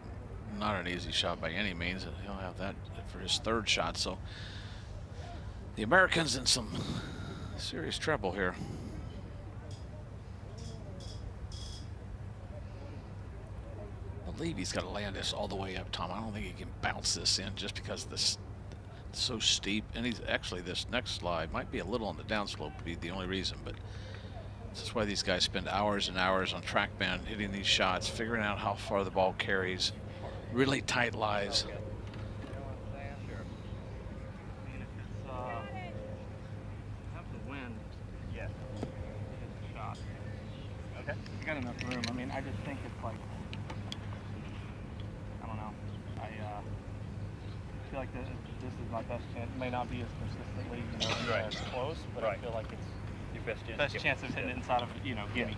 Not an easy shot by any means. He'll have that for his 3rd shot. So the Americans in some serious trouble here. I believe he's got to land this all the way up, Tom. I don't think he can bounce this in just because this is so steep. And he's actually, this next slide might be a little on the downslope, would be the only reason, but this is why these guys spend hours and hours on TrackMan hitting these shots, figuring out how far the ball carries, really tight lies. You got enough room. I mean, I just think it's like, I don't know. I feel like this is my best chance. It may not be as consistently, as close, but I feel like it's your best chance of hitting it inside of, gimme.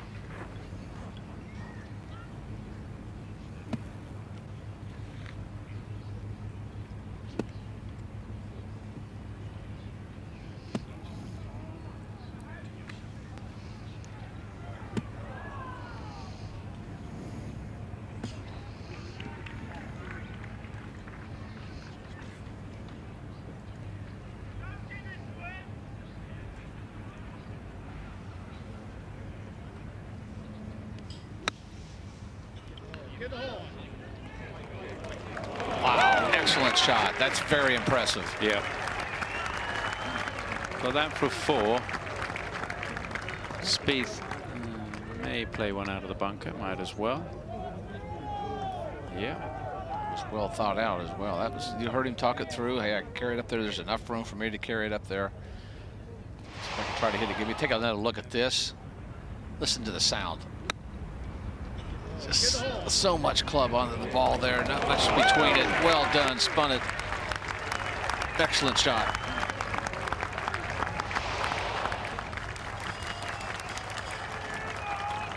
Wow, excellent shot. That's very impressive. Yeah. Got that for 4. Spieth may play one out of the bunker, might as well. Yeah. It was well thought out as well. That was, you heard him talk it through. Hey, I can carry it up there. There's enough room for me to carry it up there. So I can try to hit it. Give me, take another look at this. Listen to the sound. Just so much club onto the ball there, not much between it. Well done, spun it. Excellent shot.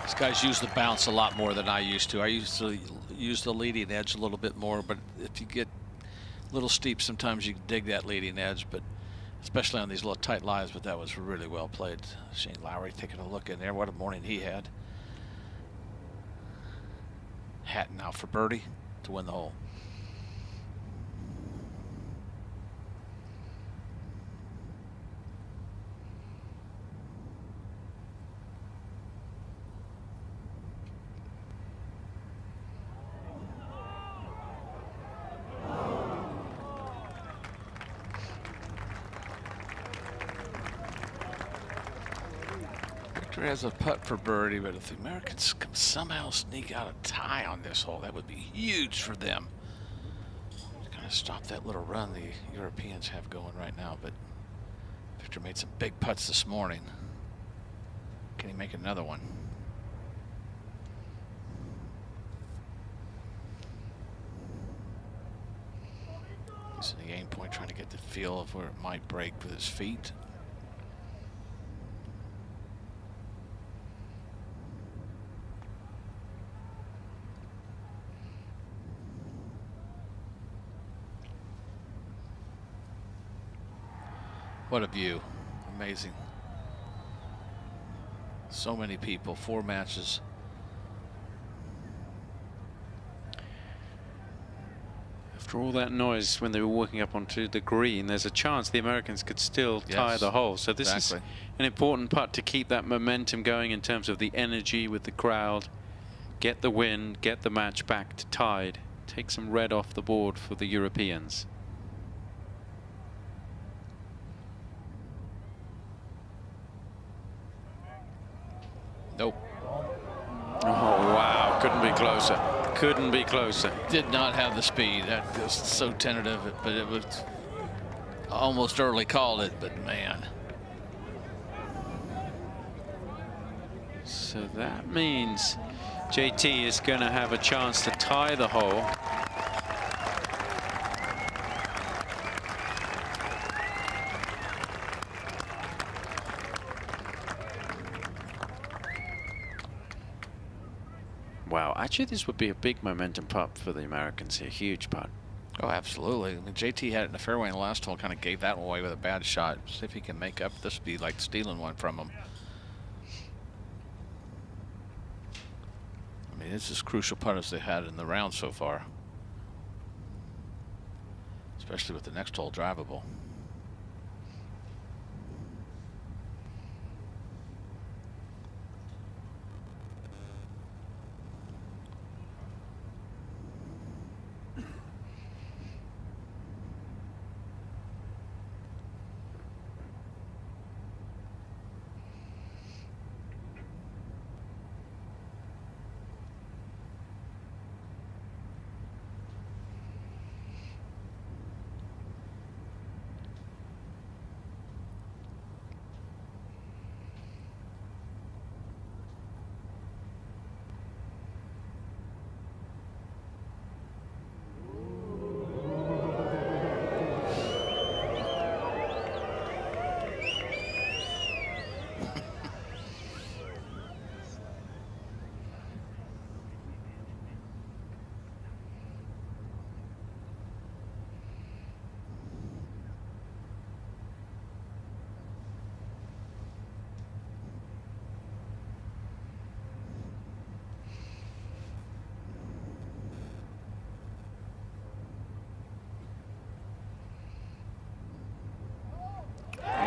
These guys use the bounce a lot more than I used to. I used to use the leading edge a little bit more, but if you get a little steep, sometimes you can dig that leading edge. But especially on these little tight lies, but that was really well played. Shane Lowry taking a look in there. What a morning he had. Hatton out for birdie to win the hole. Has a putt for birdie, but if the Americans can somehow sneak out a tie on this hole, that would be huge for them. Kind of stop that little run the Europeans have going right now. But Victor made some big putts this morning. Can he make another one? Using the aim point, trying to get the feel of where it might break with his feet. What a view. Amazing. So many people, 4 matches. After all that noise when they were walking up onto the green, there's a chance the Americans could still tie the hole. So this is an important putt to keep that momentum going in terms of the energy with the crowd. Get the win, get the match back to tied. Take some red off the board for the Europeans. Nope. Oh, wow. Couldn't be closer. Couldn't be closer. Did not have the speed. That was so tentative, but it was almost early called it, but man. So that means JT is going to have a chance to tie the hole. Wow, actually this would be a big momentum putt for the Americans here, huge putt. Oh, absolutely. I mean, JT had it in the fairway in the last hole, kind of gave that one away with a bad shot. See if he can make up. This would be like stealing one from him. I mean, it's as crucial putt as they had in the round so far. Especially with the next hole drivable.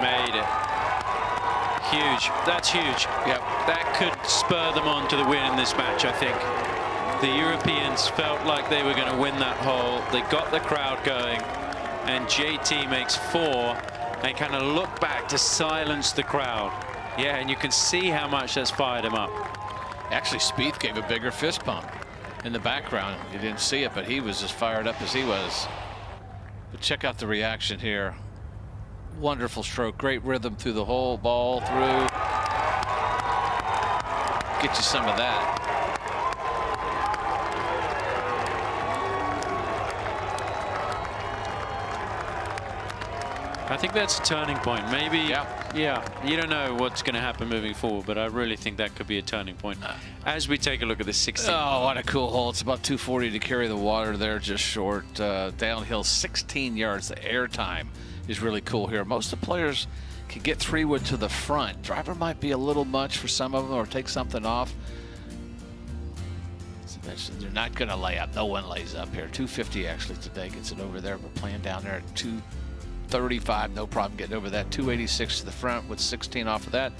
Made it. Huge. That's huge. Yep. That could spur them on to the win in this match, I think. The Europeans felt like they were going to win that hole. They got the crowd going, and JT makes 4 and kind of look back to silence the crowd. Yeah, and you can see how much that's fired him up. Actually, Spieth gave a bigger fist pump in the background. You didn't see it, but he was as fired up as he was. But check out the reaction here. Wonderful stroke, great rhythm through the whole ball through. Get you some of that. I think that's a turning point. Maybe, yeah, you don't know what's going to happen moving forward, but I really think that could be a turning point. As we take a look at the 16th. Oh, what a cool hole. It's about 240 to carry the water there, just short. Downhill 16 yards, the air time is really cool here. Most of the players can get 3-wood to the front. Driver might be a little much for some of them, or take something off. They're not going to lay up. No one lays up here. 250 actually today gets it over there, but playing down there at 235, no problem getting over that. 286 to the front with 16 off of that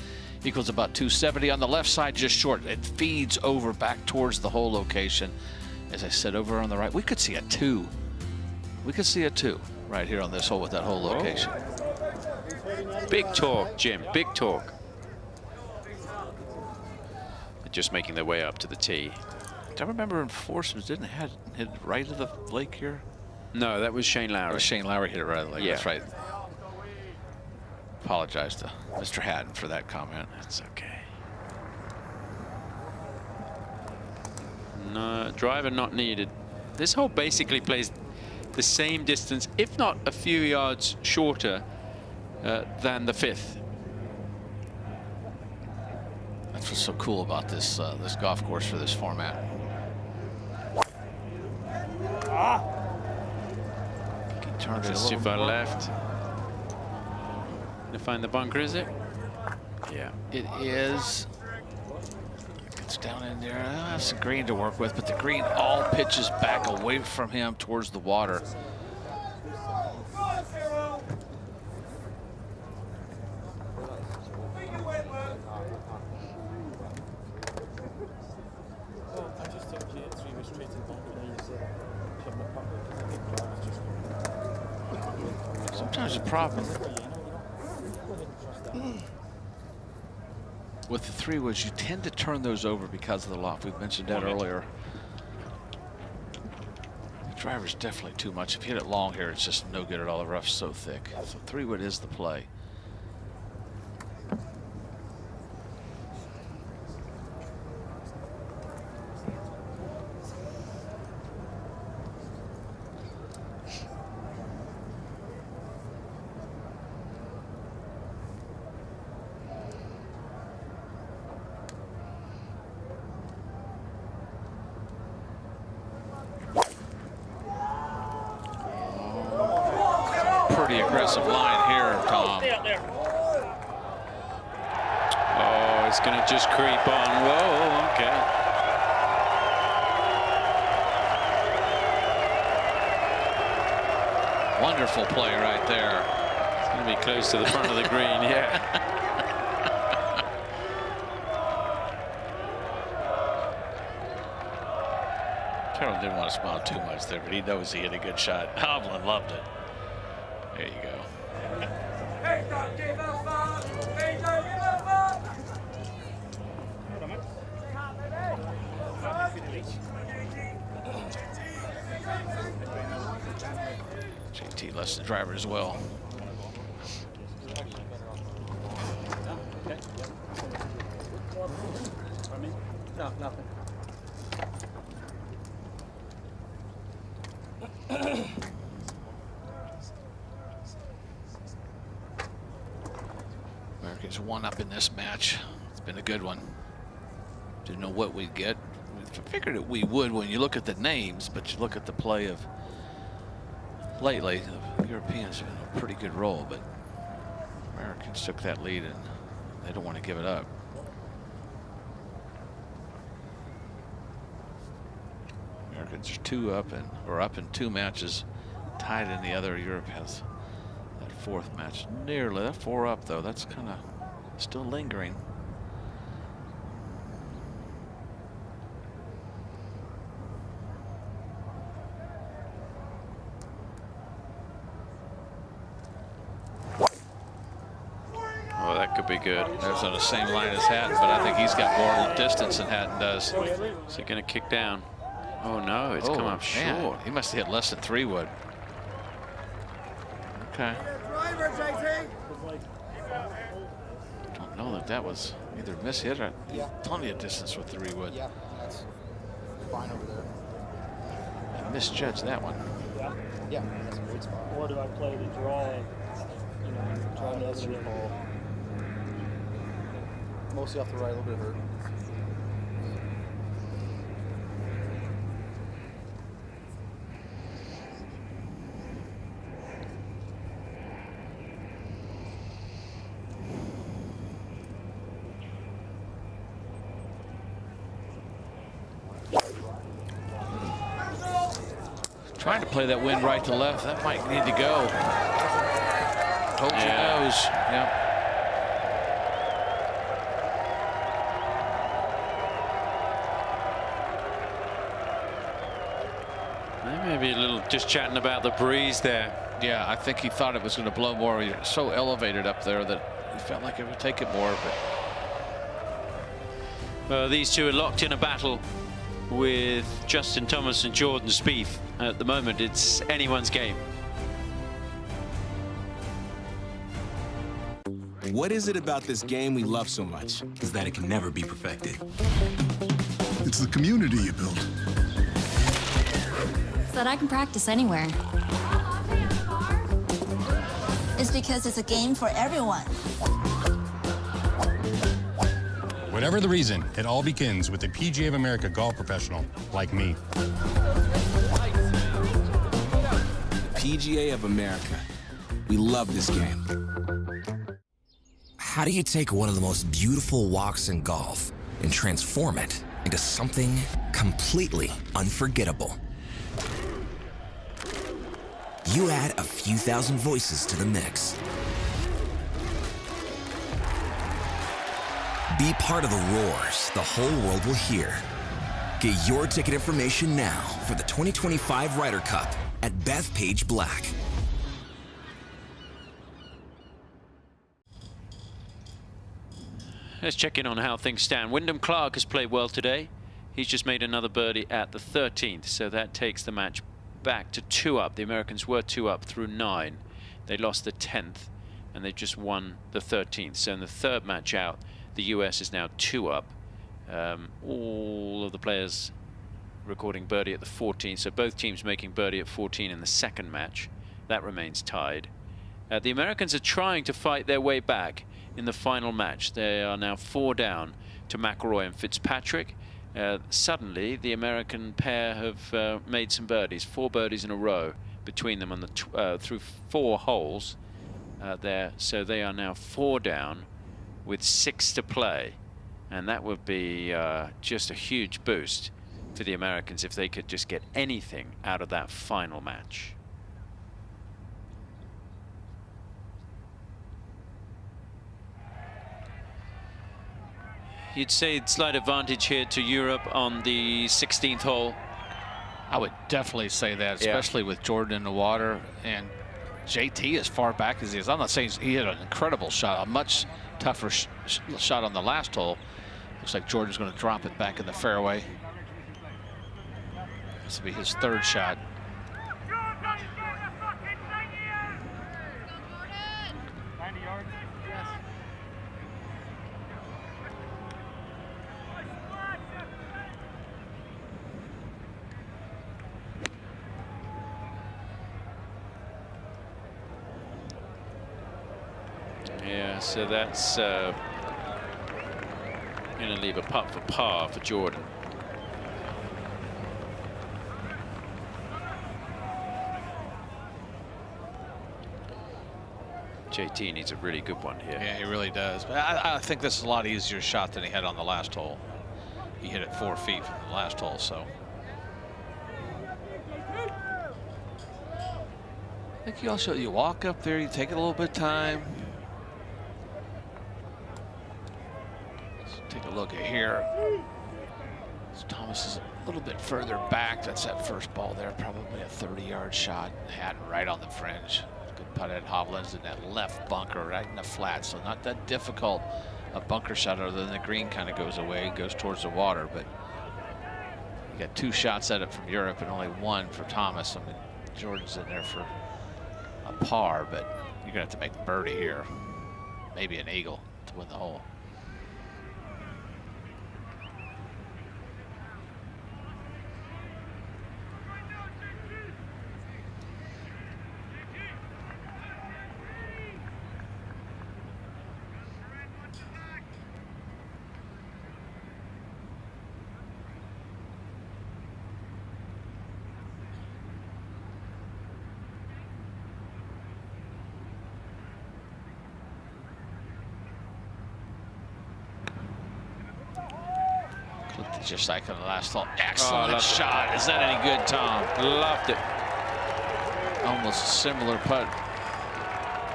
equals about 270. On the left side, just short. It feeds over back towards the hole location. As I said, over on the right, we could see a 2. We could see a 2 right here on this hole with that hole location. Big talk, Jim. Big talk. Just making their way up to the tee. Do I remember enforcements didn't hit right of the lake here? No, that was Shane Lowry. Shane Lowry hit it right of the lake. Yeah. That's right. Apologize to Mr. Haddon for that comment. That's okay. No, driver not needed. This hole basically plays the same distance, if not a few yards shorter than the 5th. That's what's so cool about this this golf course for this format. He turned it a Just little too far more. left. To find the bunker, is it? Yeah. It is. It's down in there. That's a green to work with, but the green all pitches back away from him towards the water. Sometimes the problem with the 3-woods, you tend to turn those over because of the loft. We've mentioned that earlier. The driver's definitely too much. If you hit it long here, it's just no good at all. The rough's so thick. So 3-wood is the play. Pretty aggressive line here, Tom. Oh, it's going to just creep on. Whoa, okay. Wonderful play right there. It's going to be close to the front of the green, yeah. Carroll didn't want to smile too much there, but he knows he hit a good shot. Hovland loved it. There you go. JT lets the driver as well. No, nothing. Americans one up in this match. It's been a good one. Didn't know what we'd get. We figured that we would when you look at the names, but you look at the play of lately, the Europeans have been a pretty good role, but Americans took that lead and they don't want to give it up. Americans are 2 up and or up in 2 matches, tied in the other. Europe has that 4th match. Nearly that 4 up though. That's kind of still lingering. Oh, that could be good. There's on the same line as Hatton, but I think he's got more distance than Hatton does. Is it going to kick down? Oh no, it's come up short. He must have hit less than 3-wood. Okay. Don't know that that was either mishit or plenty of distance with 3-wood. Yeah, that's fine over there. I misjudged that one. Yeah, that's a great spot. Or do I play the draw? You know, draw That's your call. Mostly off the right, a little bit of hurt. Trying to play that wind right to left. That might need to go. Hold your nose. Yep. Maybe a little just chatting about the breeze there. Yeah, I think he thought it was going to blow more. You're so elevated up there that he felt like it would take it more. But these two are locked in a battle with Justin Thomas and Jordan Spieth. At the moment, it's anyone's game. What is it about this game we love so much is that it can never be perfected. It's the community you build. So that I can practice anywhere. It's because it's a game for everyone. Whatever the reason, it all begins with a PGA of America golf professional like me. PGA of America. We love this game. How do you take one of the most beautiful walks in golf and transform it into something completely unforgettable? You add a few thousand voices to the mix. Be part of the roars the whole world will hear. Get your ticket information now for the 2025 Ryder Cup at Bethpage Black. Let's check in on how things stand. Wyndham Clark has played well today. He's just made another birdie at the 13th, so that takes the match back to 2 up. The Americans were 2 up through 9. They lost the 10th, and they just won the 13th. So in the third match out, the US is now 2 up. All of the players recording birdie at the 14th, so both teams making birdie at 14 in the second match. That remains tied. The Americans are trying to fight their way back in the final match. They are now 4 down to McIlroy and Fitzpatrick. Suddenly, the American pair have made some birdies, 4 birdies in a row between them on the through 4 holes there. So they are now 4 down with 6 to play, and that would be just a huge boost for the Americans if they could just get anything out of that final match. You'd say slight advantage here to Europe on the 16th hole. I would definitely say that, especially with Jordan in the water and JT as far back as he is. I'm not saying he hit an incredible shot, a much tougher shot on the last hole. Looks like Jordan's going to drop it back in the fairway. This will be his 3rd shot. Yeah, so that's going to leave a putt for par for Jordan. JT needs a really good one here. Yeah, he really does. But I think this is a lot easier shot than he had on the last hole. He hit it 4 feet from the last hole, so. I think you walk up there, you take a little bit of time. Let's take a look at here. So Thomas is a little bit further back. That's that first ball there, probably a 30-yard shot. Had right on the fringe. Good putt at Hovland's in that left bunker right in the flat, so not that difficult a bunker shot other than the green kind of goes away, goes towards the water, but you got 2 shots at it from Europe and only 1 for Thomas. I mean, Jordan's in there for a par, but you're gonna have to make birdie here, maybe an eagle to win the hole. Just like on the last hole. Excellent shot. Is that any good, Tom? Loved it. almost a similar putt,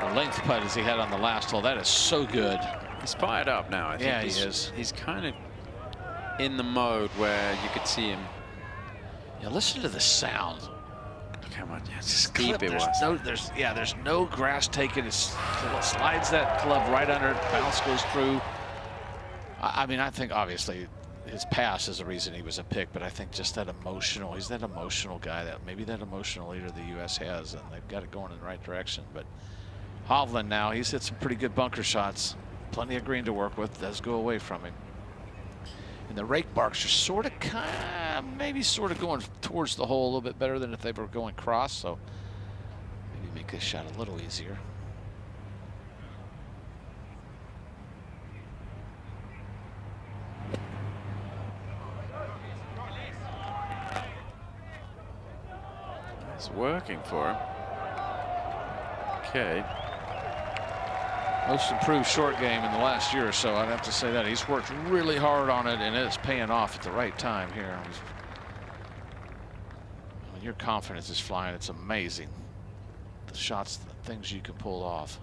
or length putt as he had on the last hole. That is so good. He's fired up now. I think yeah, he is. He's kind of in the mode where you could see him. Yeah, listen to the sound. Look how much steep it was. There's no grass taken. It slides that club right under it. Bounce goes through. I mean, I think obviously his pass is the reason he was a pick, but I think just that emotional. He's that emotional guy, that maybe that emotional leader the U.S. has, and they've got it going in the right direction. But Hovland now, he's hit some pretty good bunker shots. Plenty of green to work with. Does go away from him. And the rake marks are sort of, maybe sort of going towards the hole a little bit better than if they were going cross. So maybe make this shot a little easier. It's working for him. Okay. Most improved short game in the last year or so. I'd have to say that. He's worked really hard on it, and it's paying off at the right time here. When your confidence is flying, it's amazing. The shots, the things you can pull off.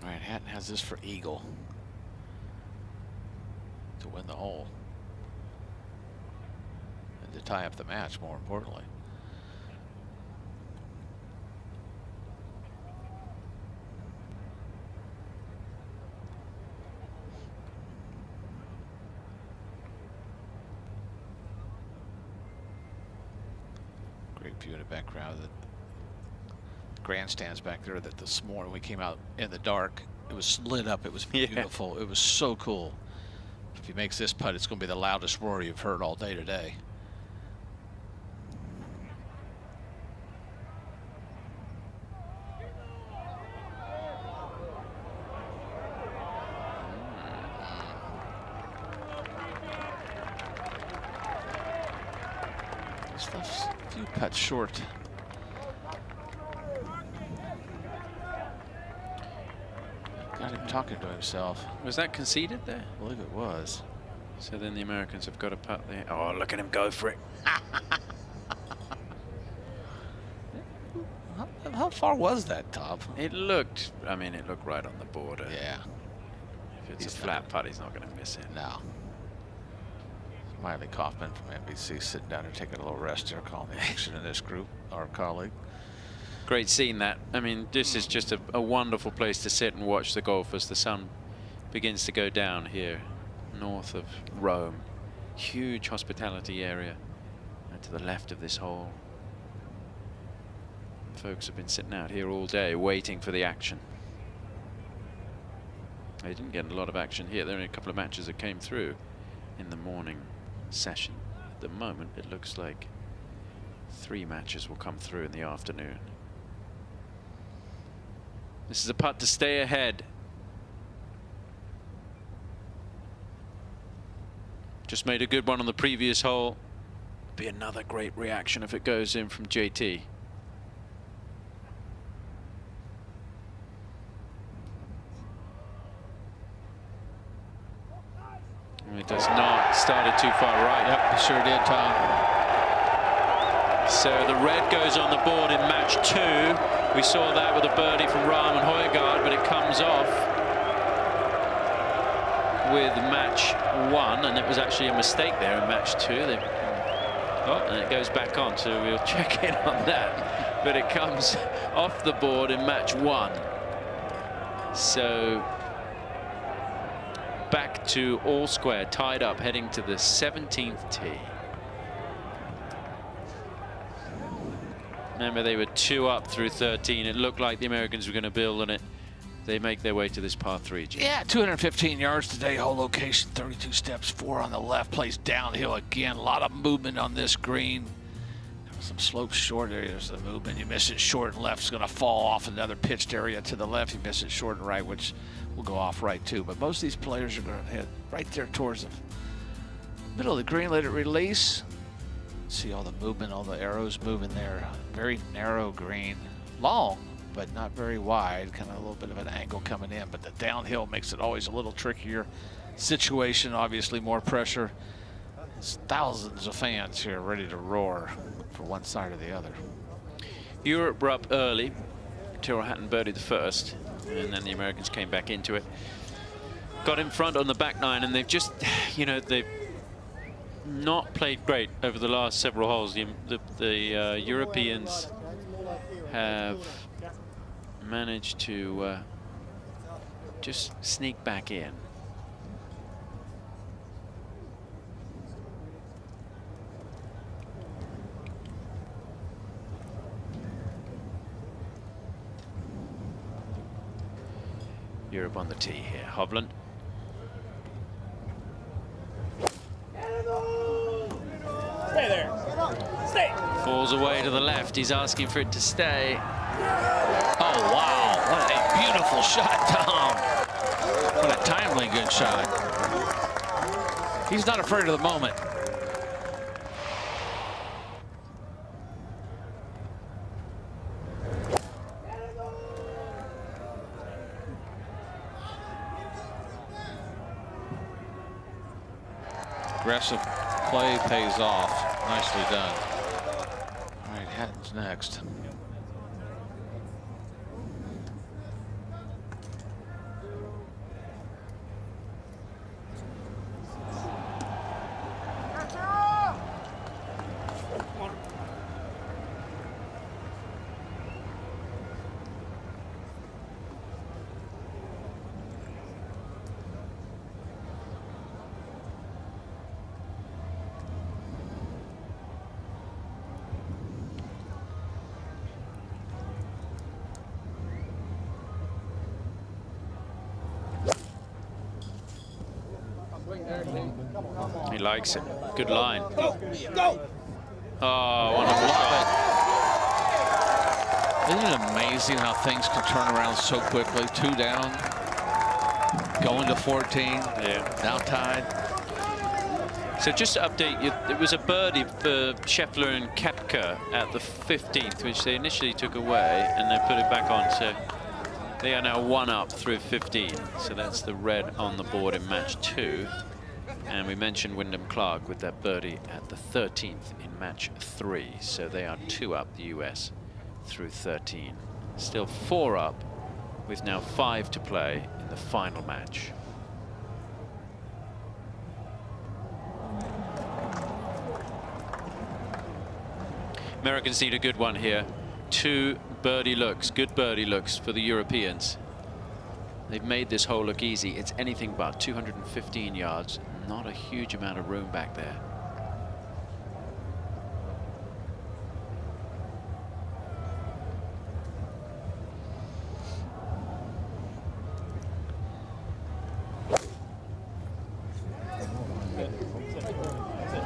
All right, Hatton has this for eagle to win the hole. And to tie up the match, more importantly. Great view in the background. The grandstands back there that this morning we came out in the dark, it was lit up. It was beautiful. It was so cool. If he makes this putt, it's going to be the loudest roar you've heard all day today. Stuff's a few putts short. Got him talking to himself. Was that conceded there? I believe it was. So then the Americans have got a putt there. Oh, look at him go for it. How far was that, Tom? It looked, I mean, it looked right on the border. Yeah. If it's a flat putt, he's not going to miss it. No. Miley Kaufman from NBC sitting down and taking a little rest here, calling the action in this group, our colleague. Great seeing that. I mean, this is just a wonderful place to sit and watch the golf as the sun begins to go down here north of Rome. Huge hospitality area. And to the left of this hole, folks have been sitting out here all day waiting for the action. They didn't get a lot of action here. There are a couple of matches that came through in the morning session. At the moment, it looks like 3 matches will come through in the afternoon. This is a putt to stay ahead. Just made a good one on the previous hole. Be another great reaction if it goes in from JT. It does not. Started too far right. Yep, it sure did, Tom. So the red goes on the board in match 2. We saw that with a birdie from Rahm and Højgaard, but it comes off with match 1, and it was actually a mistake there in match 2. And it goes back on, so we'll check in on that. But it comes off the board in match 1. So back to all square, tied up, heading to the 17th tee. Remember, they were 2 up through 13. It looked like the Americans were going to build on it. They make their way to this par 3. Jim. Yeah, 215 yards today, hole location, 32 steps, 4 on the left, plays downhill again. A lot of movement on this green. Some slopes short areas of movement. You miss it short and left, it's going to fall off another pitched area to the left. You miss it short and right, which will go off right too. But most of these players are going to head right there towards the middle of the green, let it release. See all the movement, all the arrows moving there. Very narrow green, long, but not very wide. Kind of a little bit of an angle coming in, but the downhill makes it always a little trickier situation. Obviously more pressure. There's thousands of fans here ready to roar for one side or the other. Europe were up early. Tyrrell Hatton birdied the first, and then the Americans came back into it. Got in front on the back nine, and they've just, you know, they've not played great over the last several holes. The Europeans have managed to just sneak back in. Europe on the tee here. Hovland. Stay there. Stay. Falls away to the left. He's asking for it to stay. Oh, wow. What a beautiful shot, Tom. What a timely good shot. He's not afraid of the moment. Aggressive play pays off. Nicely done. All right, Hatton's next. He likes it. Good line. Go. Go. Oh, wonderful shot. Isn't it amazing how things can turn around so quickly? 2 down, going to 14, now tied. So just to update you, it was a birdie for Scheffler and Koepka at the 15th, which they initially took away, and they put it back on. So they are now 1 up through 15. So that's the red on the board in match 2. And we mentioned Wyndham Clark with that birdie at the 13th in match 3. So they are 2 up, the US, through 13. Still 4 up, with now 5 to play in the final match. Americans need a good one here. 2 birdie looks, good birdie looks for the Europeans. They've made this hole look easy. It's anything but 215 yards. Not a huge amount of room back there.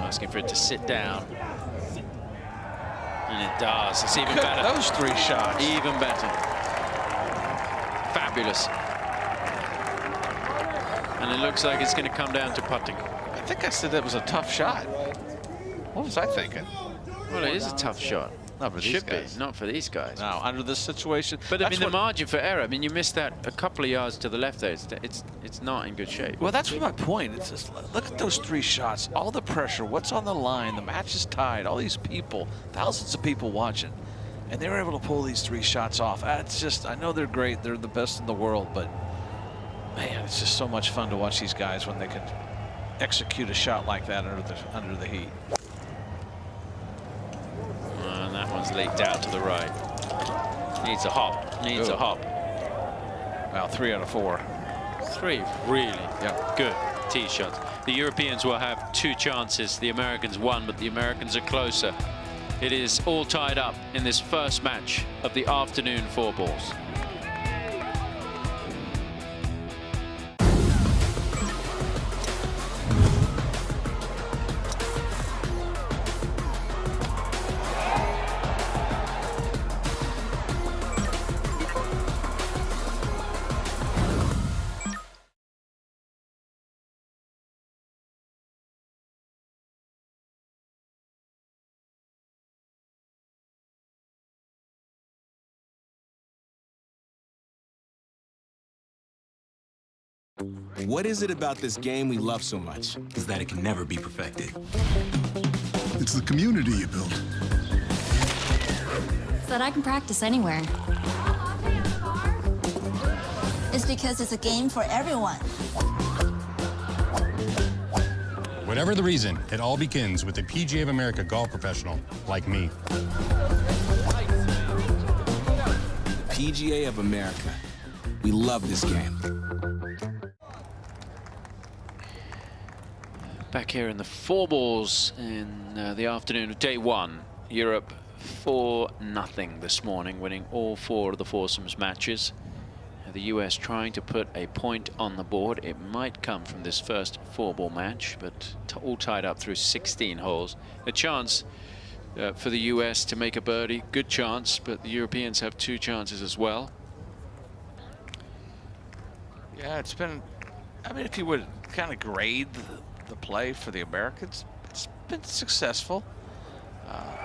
Asking for it to sit down. And it does. It's even better. Those 3 shots. Even better. Fabulous. And it looks like it's going to come down to putting. I think I said that was a tough shot. What was I thinking? Well, it is a tough shot. Not for these Should guys. be, not for these guys. No, under this situation. But I mean, the margin for error. I mean, you missed that a couple of yards to the left there. It's not in good shape. Well, that's my point. It's just, look at those 3 shots. All the pressure. What's on the line? The match is tied. All these people, thousands of people watching, and they were able to pull these 3 shots off. It's just, I know they're great. They're the best in the world, but man, it's just so much fun to watch these guys when they can execute a shot like that under the heat. And that one's leaked out to the right. Needs a hop. Needs a hop. Wow, 3 out of 4. 3, really? Yep. Good tee shots. The Europeans will have 2 chances. The Americans 1, but the Americans are closer. It is all tied up in this first match of the afternoon 4 balls. What is it about this game we love so much is that it can never be perfected? It's the community you build. So that I can practice anywhere. It's because it's a game for everyone. Whatever the reason, it all begins with a PGA of America golf professional like me. PGA of America. We love this game. Back here in the four balls in the afternoon of day one. Europe 4-0 this morning, winning all four of the foursomes matches. The US trying to put a point on the board. It might come from this first four-ball match, but all tied up through 16 holes. A chance for the US to make a birdie, good chance, but the Europeans have two chances as well. Yeah, it's been, I mean, if you would kind of grade the play for the Americans, it's been successful.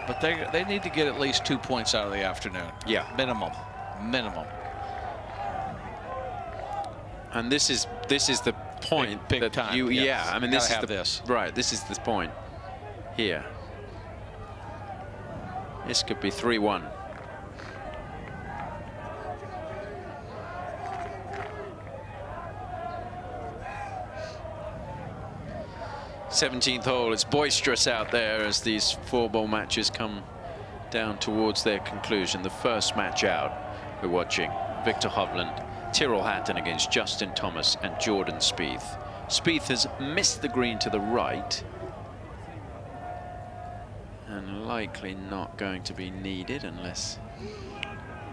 But they need to get at least 2 points out of the afternoon. Yeah. Minimum. And this is the point big that time. you Yes. yeah, I mean this is this. Right, this is the point here. This could be 3-1. Seventeenth hole. It's boisterous out there as these four-ball matches come down towards their conclusion. The first match out we're watching, Victor Hovland, Tyrrell Hatton against Justin Thomas and Jordan Spieth. Spieth has missed the green to the right and likely not going to be needed unless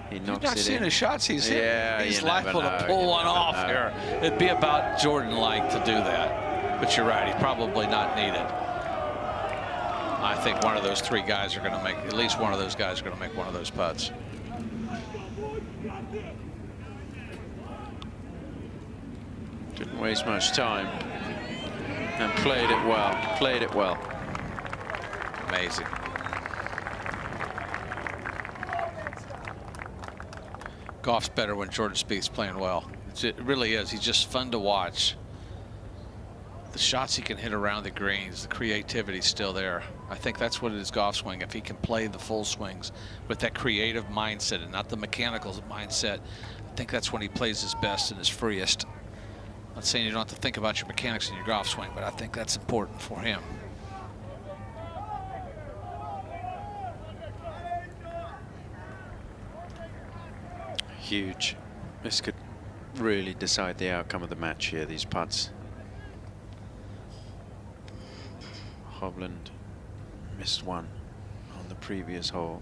he knocks it in. You've not seen the shots he's hit. Yeah, he's liable to pull one off here. It'd be about Jordan-like to do that. But you're right, he's probably not needed. I think one of those three guys are going to make, at least one of those guys are going to make one of those putts. Didn't waste much time and played it well. Amazing. Golf's better when Jordan Spieth's playing well. It really is. He's just fun to watch. The shots he can hit around the greens, the creativity's still there. I think that's what it is, golf swing. If he can play the full swings with that creative mindset and not the mechanical mindset, I think that's when he plays his best and his freest. I'm not saying you don't have to think about your mechanics in your golf swing, but I think that's important for him. Huge. This could really decide the outcome of the match here, these putts. Hovland missed one on the previous hole.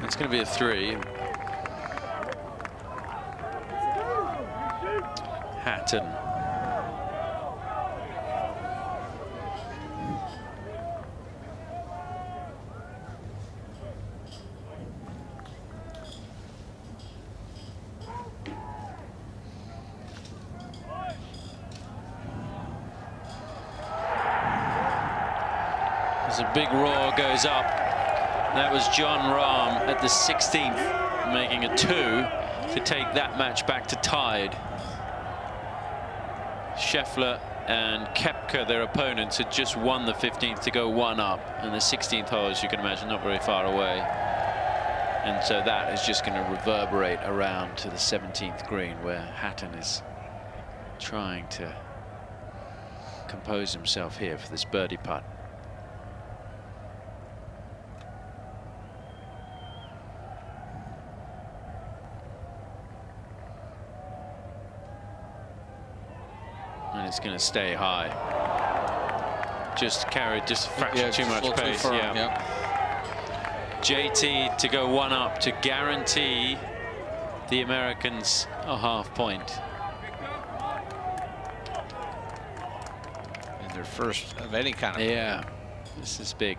It's going to be a 3. Hatton. As a big roar goes up. That was John Rahm at the 16th, making a 2 to take that match back to tied. Scheffler and Koepka, their opponents, had just won the 15th to go 1 up, and the 16th hole, as you can imagine, not very far away. And so that is just going to reverberate around to the 17th green, where Hatton is trying to compose himself here for this birdie putt. And it's going to stay high. Just carried just a fraction too much pace. Firm, yeah. JT to go 1 up to guarantee the Americans a half point. And their first of any kind of. Yeah. This is big.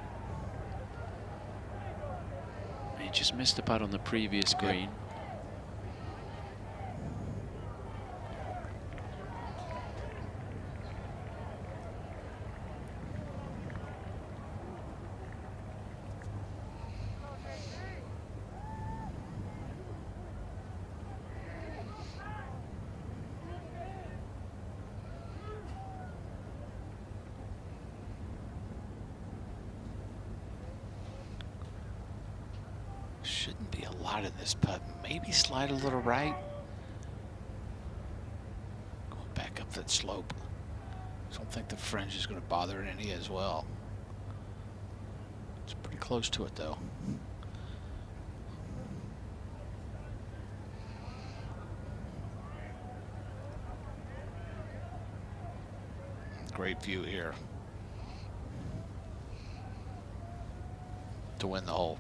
He just missed the putt on the previous green. Shouldn't be a lot in this putt. Maybe slide a little right. Going back up that slope. Don't think the fringe is going to bother it any as well. It's pretty close to it though. Great view here to win the hole.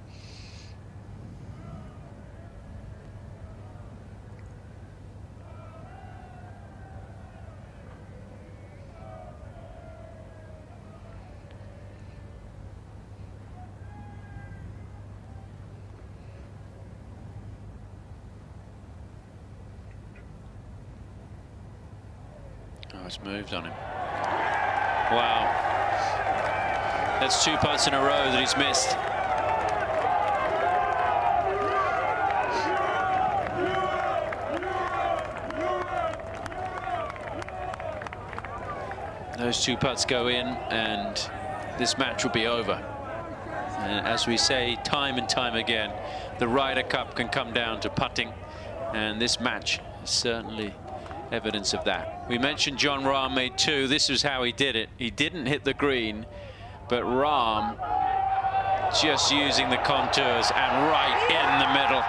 Oh, it's moved on him. Wow. That's 2 putts in a row that he's missed. Those 2 putts go in and this match will be over. And as we say time and time again, the Ryder Cup can come down to putting, and this match is certainly evidence of that. We mentioned Jon Rahm made 2. This is how he did it. He didn't hit the green, but Rahm just using the contours and right in the middle.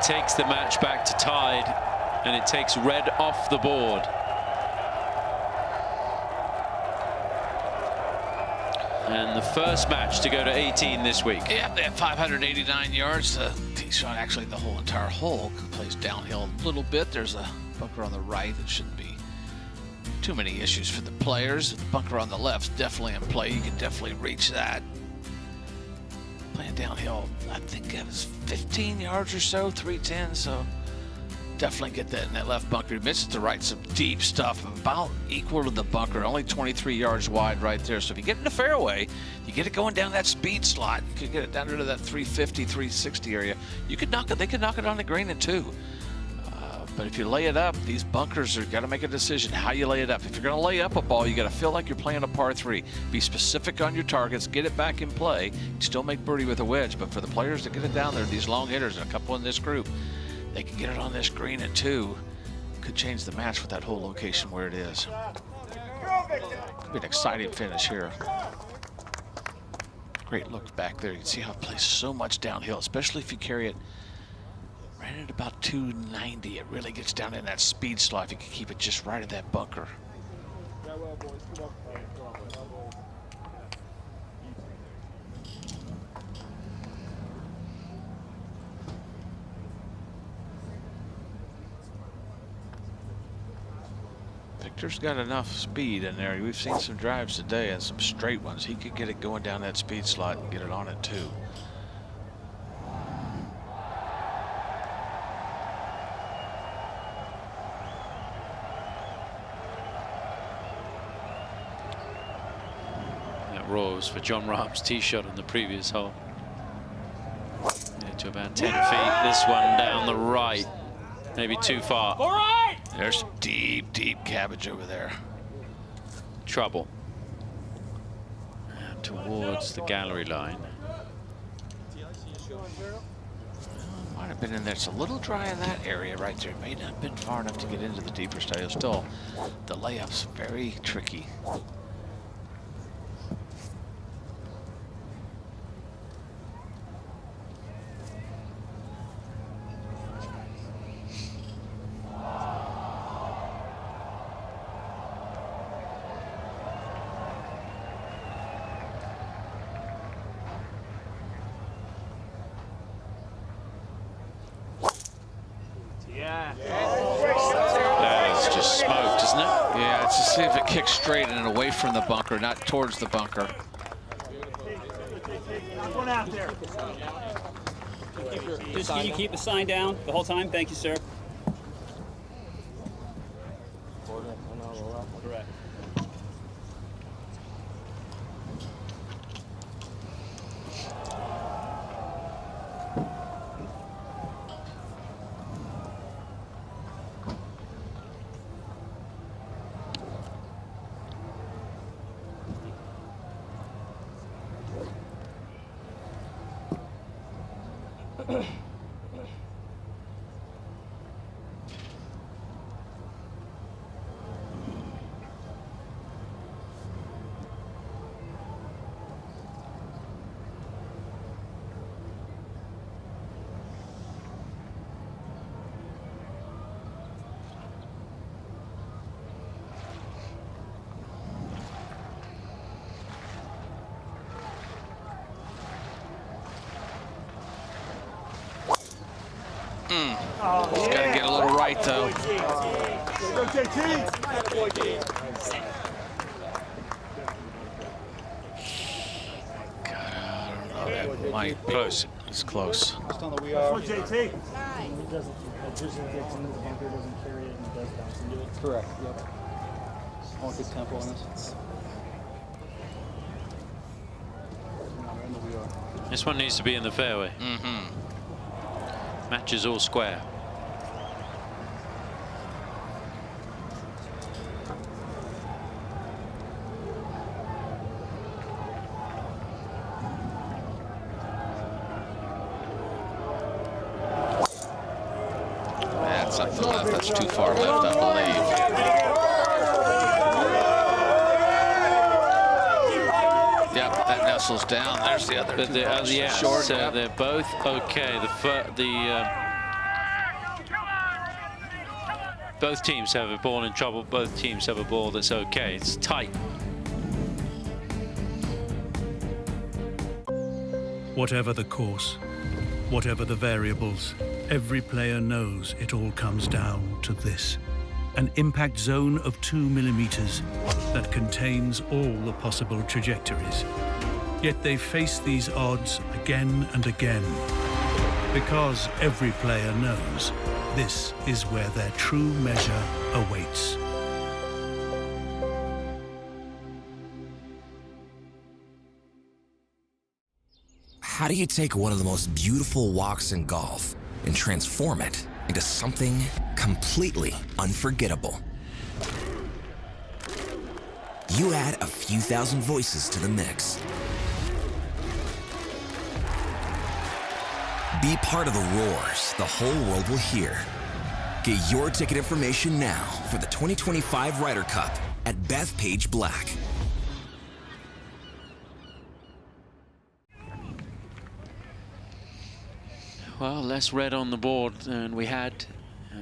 Takes the match back to tied, and it takes red off the board. And the first match to go to 18 this week. Yeah, they have 589 yards. The tee shot, actually the whole entire hole, plays downhill a little bit. There's a bunker on the right that shouldn't be too many issues for the players. The bunker on the left's definitely in play. You can definitely reach that. Playing downhill, I think it was 15 yards or so, 310, so definitely get that in that left bunker. He misses the right, some deep stuff, about equal to the bunker, only 23 yards wide right there. So if you get in the fairway, you get it going down that speed slot. You could get it down into that 350, 360 area. You could knock it. They could knock it on the green in 2. But if you lay it up, these bunkers are got to make a decision how you lay it up. If you're going to lay up a ball, you got to feel like you're playing a par 3. Be specific on your targets, get it back in play. You still make birdie with a wedge, but for the players that get it down there, these long hitters, and a couple in this group, they can get it on this green at 2. Could change the match with that whole location where it is. Could be an exciting finish here. Great look back there. You can see how it plays so much downhill, especially if you carry it right at about 290. It really gets down in that speed slot if you can keep it just right at that bunker. Victor's got enough speed in there. We've seen some drives today and some straight ones. He could get it going down that speed slot and get it on it too. That rose for Jon Rahm's tee shot on the previous hole. To about 10 feet. This one down the right. Maybe too far. All right. There's deep, deep cabbage over there. Trouble. And towards the gallery line. Might have been in there. It's a little dry in that area right there. It may not have been far enough to get into the deeper style. Still, the layup's very tricky. That is just smoked, isn't it? Yeah, it's to see if it kicks straight and away from the bunker, not towards the bunker. One out there. Just can you keep the sign down the whole time? Thank you, sir. Correct. He's got to get a little right, though. Go, JT. That might close. It's close. Just on the we are. JT. It doesn't. It just gets into the bunker, doesn't carry it, and it does bounce into it. Correct. Yep. I want good tempo on this. This one needs to be in the fairway. Match is all square. That's up the left. That's too far left, I believe. Yep, that nestles down. There's the other. But yeah, short. so they're both okay. Both teams have a ball in trouble. Both teams have a ball that's okay. It's tight. Whatever the course, whatever the variables, every player knows it all comes down to this. An impact zone of 2 millimeters that contains all the possible trajectories. Yet they face these odds again and again, because every player knows this is where their true measure awaits. How do you take one of the most beautiful walks in golf and transform it into something completely unforgettable? You add a few thousand voices to the mix. Be part of the roars the whole world will hear. Get your ticket information now for the 2025 Ryder Cup at Bethpage Black. Well, less red on the board than we had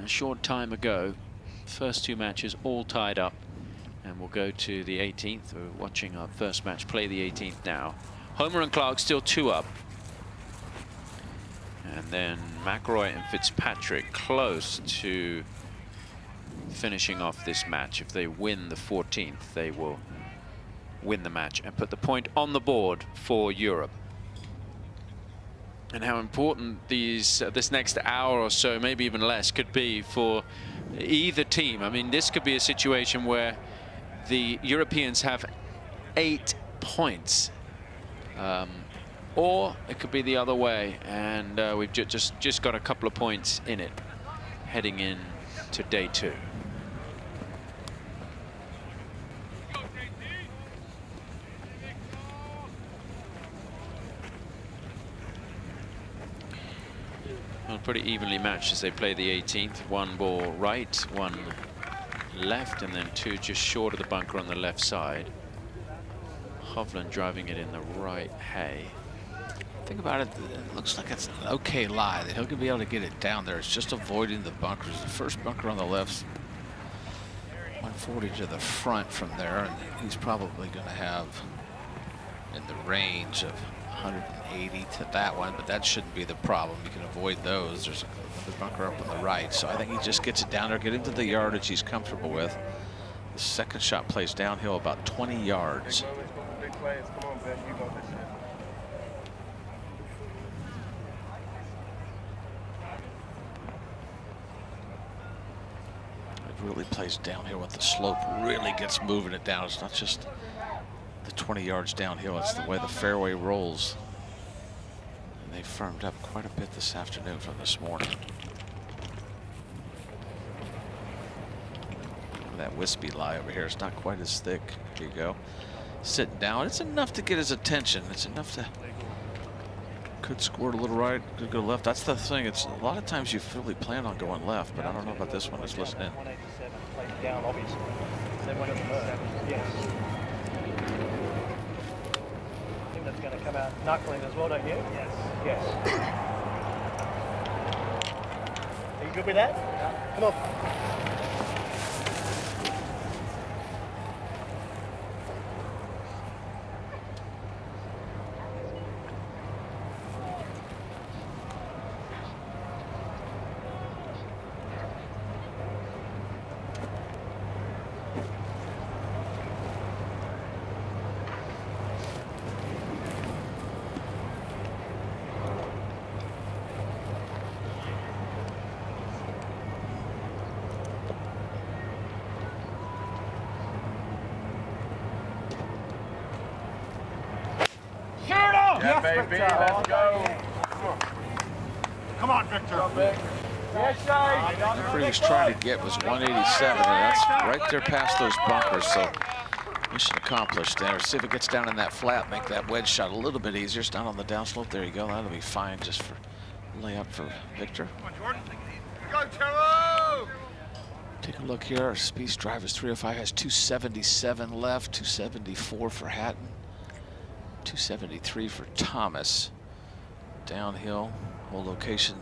a short time ago. First two matches all tied up, and we'll go to the 18th. We're watching our first match play the 18th now. Homer and Clark still 2 up. And then McIlroy and Fitzpatrick close to finishing off this match. If they win the 14th, they will win the match and put the point on the board for Europe. And how important this next hour or so, maybe even less, could be for either team. I mean, this could be a situation where the Europeans have 8 points. Or it could be the other way, and we've just got a couple of points in it heading in to day 2. Well, pretty evenly matched as they play the 18th. 1 ball right, 1 left, and then 2 just short of the bunker on the left side. Hovland driving it in the right hay. Think about it, it looks like it's an okay lie that he'll be able to get it down there. It's just avoiding the bunkers. The first bunker on the left's 140 to the front from there, and he's probably going to have in the range of 180 to that one, but that shouldn't be the problem. You can avoid those. There's another bunker up on the right, so I think he just gets it down there, get into the yardage he's comfortable with. The second shot plays downhill about 20 yards. Big plays. Come on, Ben. You got this shit. It really plays downhill with the slope, really gets moving it down. It's not just the 20 yards downhill, it's the way the fairway rolls. And they firmed up quite a bit this afternoon from this morning. That wispy lie over here is not quite as thick. Here you go. Sitting down, it's enough to get his attention. It's enough to, could squirt a little right, could go left. That's the thing. It's a lot of times you fully plan on going left, but I don't know about this one. Let's listen in. 187 plays down, obviously. 187. Yes. I think that's going to come out knuckling as well, don't you? Yes. Yes. Are you good with that? Yeah. Come on. Yeah, baby, let's go. Come on, Victor. The free he's trying to get was 187, and that's right there past those bunkers, so mission accomplished there. See if it gets down in that flat, make that wedge shot a little bit easier. It's down on the downslope. There you go. That'll be fine just for layup for Victor. Come on, Jordan. Go, Charo! Take a look here. Our Spieth drive is 305, has 277 left, 274 for Hatton, 273 for Thomas. Downhill, whole location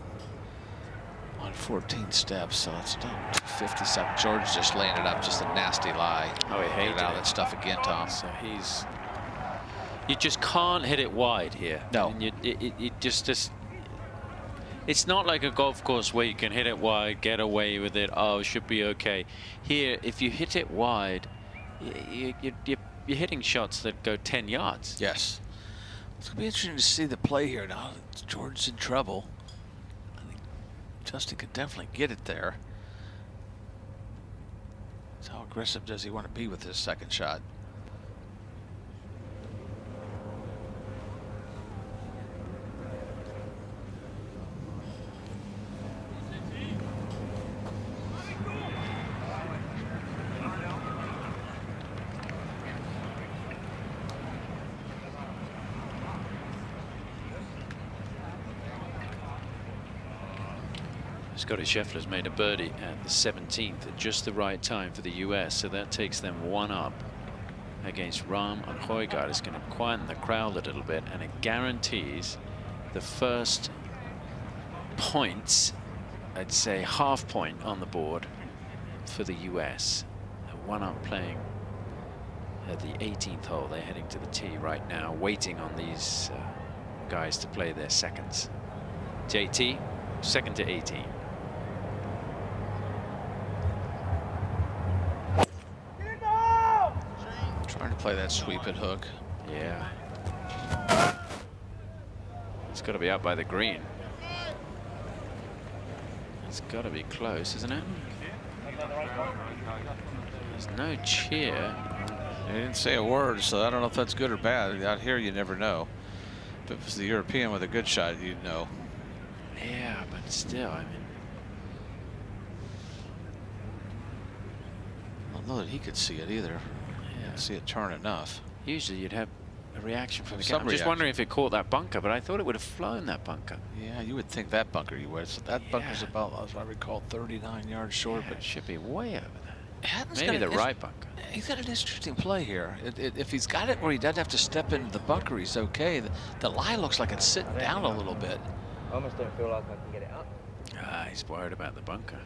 on 14 steps, so it's down 257. George just laying it up, just a nasty lie. Oh, he hated out of that stuff again, Tom. So you just can't hit it wide here. No. And it just it's not like a golf course where you can hit it wide, get away with it. Oh, it should be okay. Here, if you hit it wide, you're hitting shots that go 10 yards. Yes. It's going to be interesting to see the play here now. George's in trouble. I think Justin could definitely get it there. So how aggressive does he want to be with his second shot? Scotty Scheffler's made a birdie at the 17th at just the right time for the US, so that takes them one up against Rahm and Højgaard. It's going to quieten the crowd a little bit, and it guarantees the first points, I'd say half point on the board for the US. One up playing at the 18th hole. They're heading to the tee right now, waiting on these guys to play their seconds. JT, second to 18. Trying to play that sweep and hook. Yeah. It's got to be out by the green. It's got to be close, isn't it? There's no cheer. They didn't say a word, so I don't know if that's good or bad. Out here, you never know. If it was the European with a good shot, you'd know. Yeah, but still, I mean. I don't know that he could see it either. Yeah, see it turn enough. Usually you'd have a reaction from the Some guy. I'm just wondering if it caught that bunker, but I thought it would have flown that bunker. Yeah, you would think that bunker you would. So that bunker's about, as I recall, 39 yards short, but it should be way over there. Hatton's Maybe the right bunker. He's got an interesting play here. If he's got it where he doesn't have to step into the bunker, he's okay. The lie looks like it's sitting down a little bit. I almost don't feel like I can get it up. Ah, he's worried about the bunker.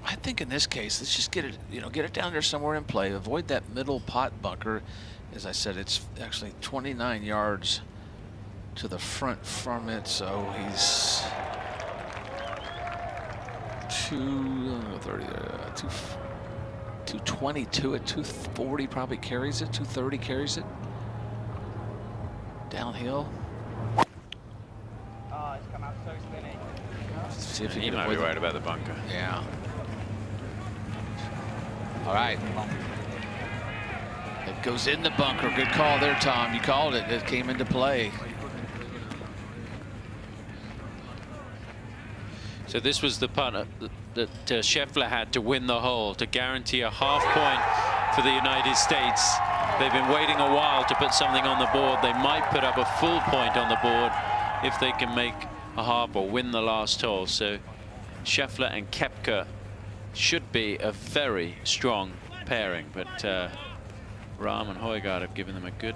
I think in this case, let's just get it, get it down there somewhere in play. Avoid that middle pot bunker, As I said, it's actually 29 yards to the front from it, so he's 222 at 240 probably carries it, 230 carries it. Downhill. Oh, it's come out so spinny. See if He might be right about the bunker. Yeah. All right. It goes in the bunker. Good call there, Tom. You called it. It came into play. So this was the putt that Scheffler had to win the hole, to guarantee a half point for the United States. They've been waiting a while to put something on the board. They might put up a full point on the board if they can make a half or win the last hole. So Scheffler and Koepka should be a very strong pairing, but Rahm and Højgaard have given them a good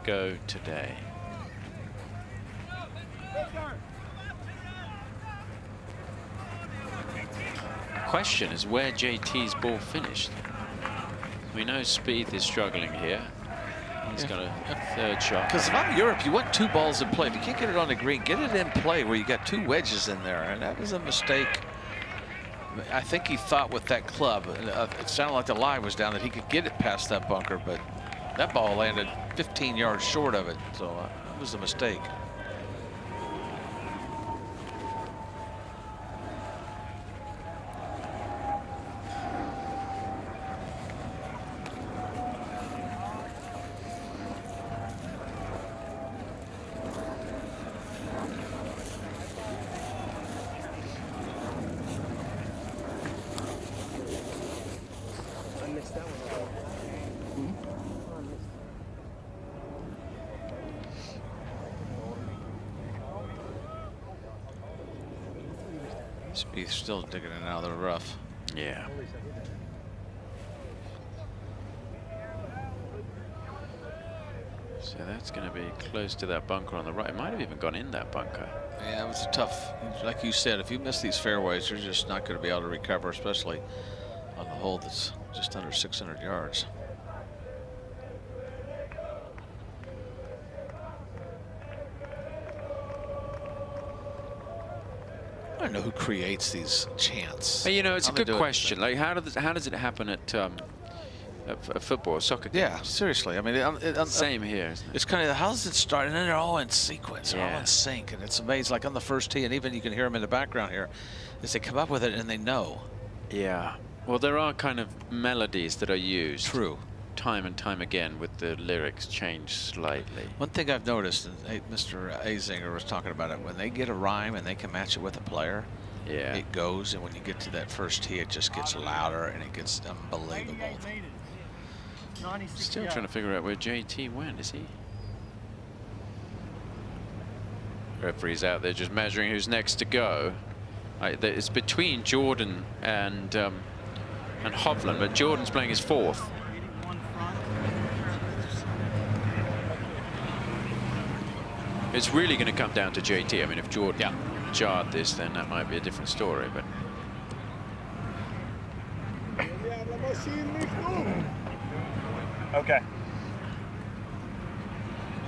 go today. Question is where JT's ball finished. We know Spieth is struggling here. He's got a third shot. Because if I'm Europe, you want 2 balls in play. If you can't get it on the green, get it in play where you got 2 wedges in there. And that was a mistake. I think he thought with that club, it sounded like the lie was down, that he could get it past that bunker, but that ball landed 15 yards short of it. So that was a mistake. Spieth still digging it out of the rough. Yeah. So that's going to be close to that bunker on the right. It might have even gone in that bunker. Yeah, it was a tough, like you said, if you miss these fairways, you're just not going to be able to recover, especially on the hole that's just under 600 yards. I don't know who creates these chants. But, you know, it's a good question. Like, how does it happen at football, soccer games? Yeah, seriously. I mean, same here. Isn't it? It's kind of, how does it start? And then they're all in sequence, they're all in sync, and it's amazing. Like on the first tee, and even you can hear them in the background here, as they come up with it and they know. Yeah. Well, there are kind of melodies that are used. True. Time and time again with the lyrics changed slightly. One thing I've noticed, and Mr. Azinger was talking about it, when they get a rhyme and they can match it with a player, it goes, and when you get to that first tee, it just gets louder and it gets unbelievable. Still trying to figure out where JT went, is he? Referee's out there just measuring who's next to go. It's between Jordan and Hovland, but Jordan's playing his 4th. It's really going to come down to JT. I mean, if Jordan jarred this, then that might be a different story. But okay.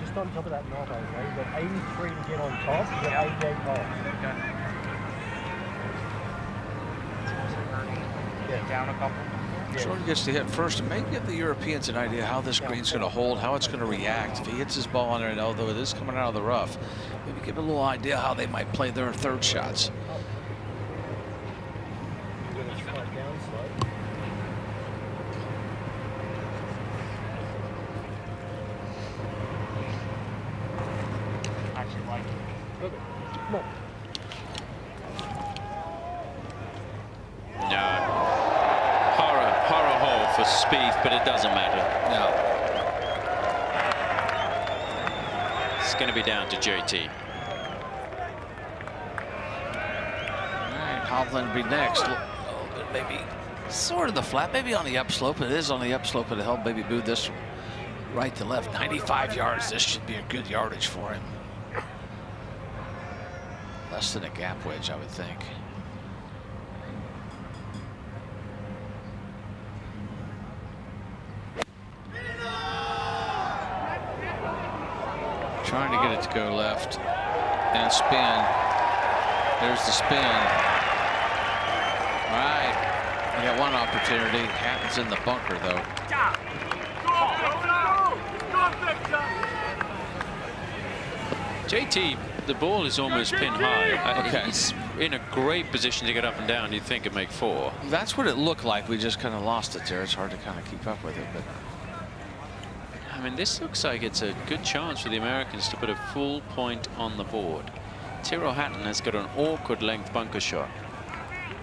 Just on top of that knob, you've got 83 to get on top. You've got 88 off. Okay. Yeah, down a couple. Jordan gets to hit first, and maybe give the Europeans an idea how this green's going to hold, how it's going to react. If he hits his ball on there, and although it is coming out of the rough, maybe give a little idea how they might play their third shots. Actually like it. Come on. no. Horror hole for Spieth, but it doesn't matter. No. It's going to be down to JT. All right, Hovland will be next. A little bit, maybe sort of the flat, maybe on the upslope. It is on the upslope of the hill. Maybe move this from right to left. 95 yards. This should be a good yardage for him. Less than a gap wedge, I would think. Trying to get it to go left and spin. There's the spin. All right. We got one opportunity. Hatton's in the bunker, though. JT, the ball is almost pin high. Okay. He's in a great position to get up and down. You'd think it'd make 4. That's what it looked like. We just kind of lost it there. It's hard to kind of keep up with it, but. I mean, this looks like it's a good chance for the Americans to put a full point on the board. Tyrrell Hatton has got an awkward length bunker shot,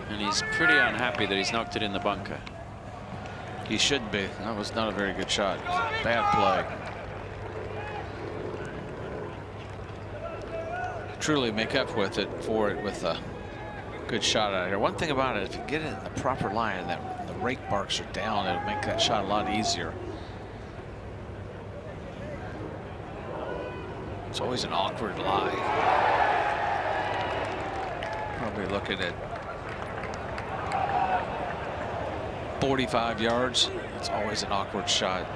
and he's pretty unhappy that he's knocked it in the bunker. He should be. That was not a very good shot. Bad play. Truly make up with it with a good shot out here. One thing about it, if you get it in the proper line, that the rake barks are down, it'll make that shot a lot easier. It's always an awkward lie. Probably looking at 45 yards. It's always an awkward shot.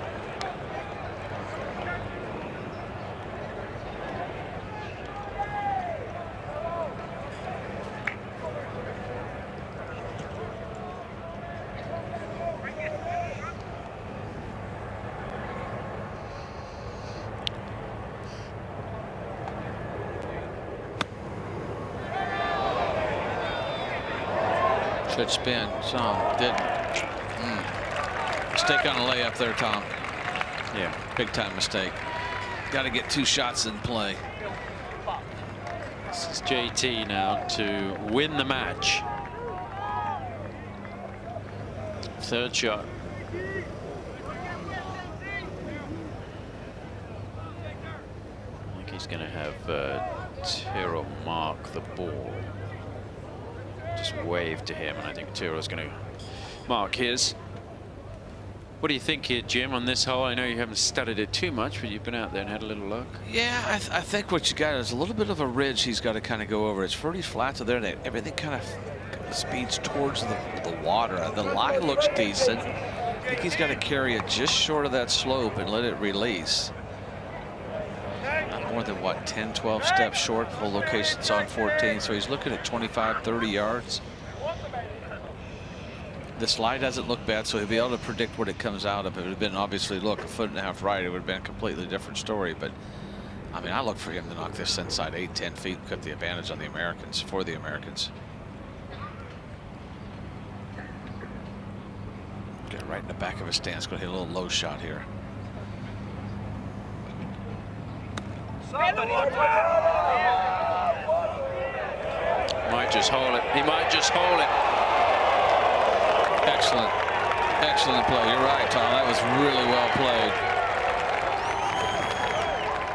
Good spin. Tom didn't. Mistake on a layup there, Tom. Yeah. Big time mistake. Got to get 2 shots in play. This is JT now to win the match. 3rd shot. I think he's going to have Tyrrell mark the ball. Just wave to him, and I think Tyrrell's going to mark his. What do you think here, Jim, on this hole? I know you haven't studied it too much, but you've been out there and had a little look. Yeah, I think what you got is a little bit of a ridge he's got to kind of go over. It's pretty flat to there, and everything kind of speeds towards the water. The lie looks decent. I think he's got to carry it just short of that slope and let it release. Not more than, what, 10, 12 steps short. Full location's on 14, so he's looking at 25, 30 yards. The slide doesn't look bad, so he'll be able to predict what it comes out of. It would have been, obviously, look, a 1.5 right, it would have been a completely different story. But, I mean, I look for him to knock this inside 8, 10 feet, cut the advantage on the Americans, for the Americans. Get right in the back of his stance. Going to hit a little low shot here. Might just hold it. He might just hold it. Excellent. Excellent play. You're right, Tom. That was really well played.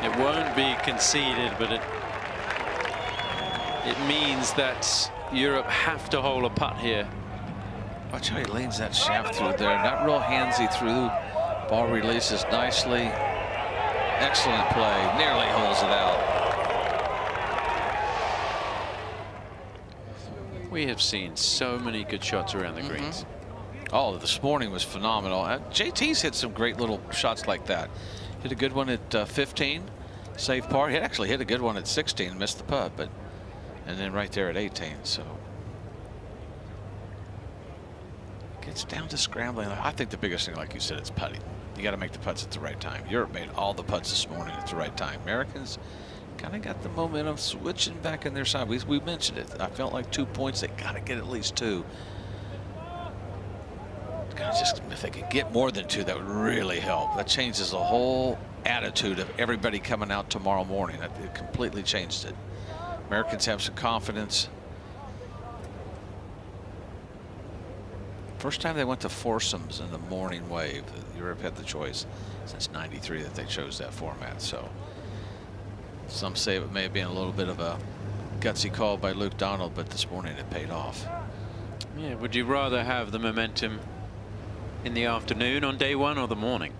It won't be conceded, but it means that Europe have to hold a putt here. Watch how he leans that shaft through there. Not real handsy through. Ball releases nicely. Excellent play. Nearly holds it out. We have seen so many good shots around the greens. Oh, this morning was phenomenal. JT's hit some great little shots like that. Hit a good one at 15, save par. He actually hit a good one at 16, missed the putt, but and then right there at 18. So gets down to scrambling. I think the biggest thing, like you said, is putting. You got to make the putts at the right time. Europe made all the putts this morning at the right time. Americans kind of got the momentum switching back in their side. We mentioned it. I felt like 2 points. They got to get at least 2. Just if they could get more than 2, that would really help. That changes the whole attitude of everybody coming out tomorrow morning. It completely changed it. Americans have some confidence. First time they went to foursomes in the morning wave. Europe had the choice since '93 that they chose that format. So some say it may have been a little bit of a gutsy call by Luke Donald, but this morning it paid off. Yeah, would you rather have the momentum in the afternoon on day 1 or the morning?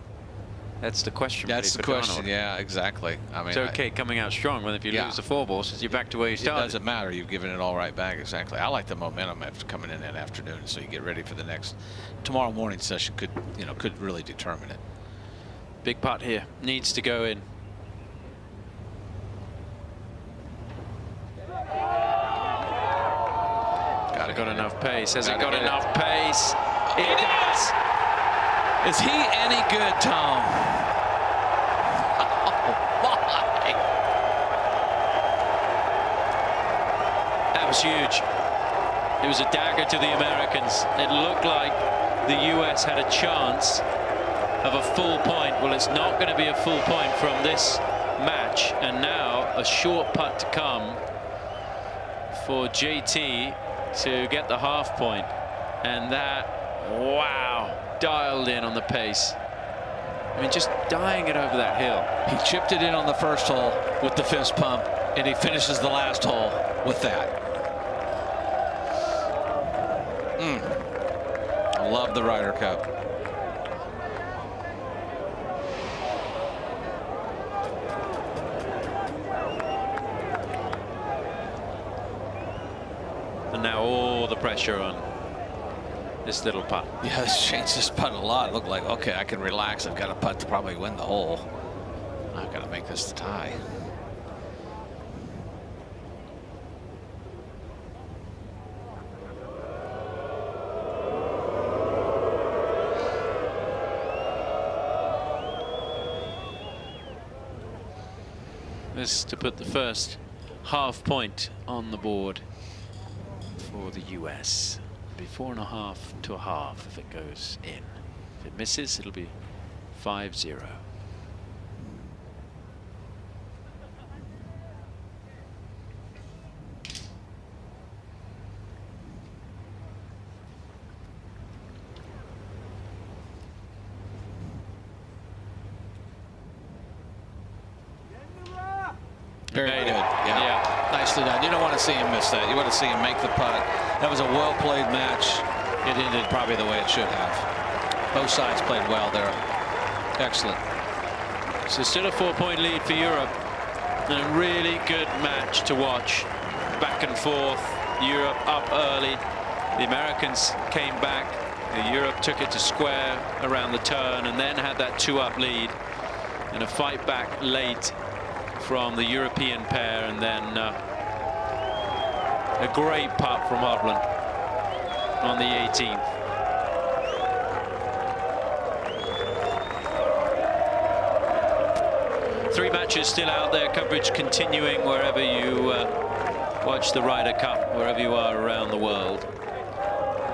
That's the question. That's the question. Yeah, exactly. I mean, it's okay coming out strong, but if you lose the 4 ball, since you're back to where you started. It doesn't matter. You've given it all right back. Exactly. I like the momentum after coming in that afternoon, so you get ready for the next tomorrow morning session. Could really determine it. Big putt here needs to go in. it got enough pace? Has it got enough pace? It does. Is he any good, Tom? Oh, my. That was huge. It was a dagger to the Americans. It looked like the US had a chance of a full point. Well, it's not going to be a full point from this match. And now a short putt to come for JT to get the half point. And that, wow, dialed in on the pace. I mean, just dying it over that hill. He chipped it in on the first hole with the fist pump, and he finishes the last hole with that. I love the Ryder Cup. And now all the pressure on this little putt. Yeah, this changed this putt a lot. It looked like, okay, I can relax. I've got a putt to probably win the hole. I've got to make this the tie. This to put the first half point on the board for the US. It'll be 4.5 to a half if it goes in. If it misses, it'll be 5-0. Very good. Yeah. Nicely done. You don't want to see him miss that. You want to see him make the putt. That was a well-played match. It ended probably the way it should have. Both sides played well there. Excellent. So still a 4-point lead for Europe. And a really good match to watch. Back and forth. Europe up early. The Americans came back. Europe took it to square around the turn and then had that 2-up lead. And a fight back late from the European pair, and then a great putt from Hovland on the 18th. Three matches still out there, coverage continuing wherever you watch the Ryder Cup, wherever you are around the world.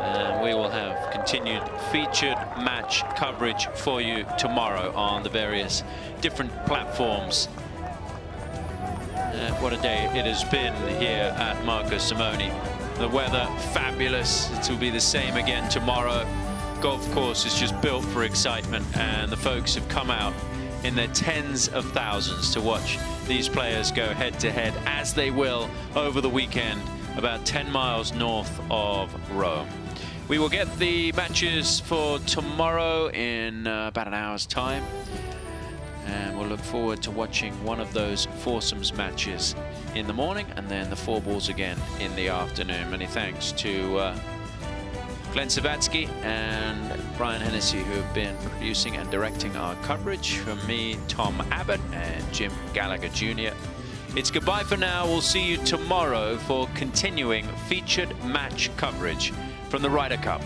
And we will have continued featured match coverage for you tomorrow on the various different platforms. What a day it has been here at Marco Simone. The weather fabulous. It will be the same again tomorrow. Golf course is just built for excitement, and the folks have come out in their tens of thousands to watch these players go head to head, as they will over the weekend about 10 miles north of Rome. We will get the matches for tomorrow in about an hour's time. And we'll look forward to watching one of those foursomes matches in the morning and then the four balls again in the afternoon. Many thanks to Glenn Savatsky and Brian Hennessy, who have been producing and directing our coverage. From me, Tom Abbott, and Jim Gallagher Jr. It's goodbye for now. We'll see you tomorrow for continuing featured match coverage from the Ryder Cup.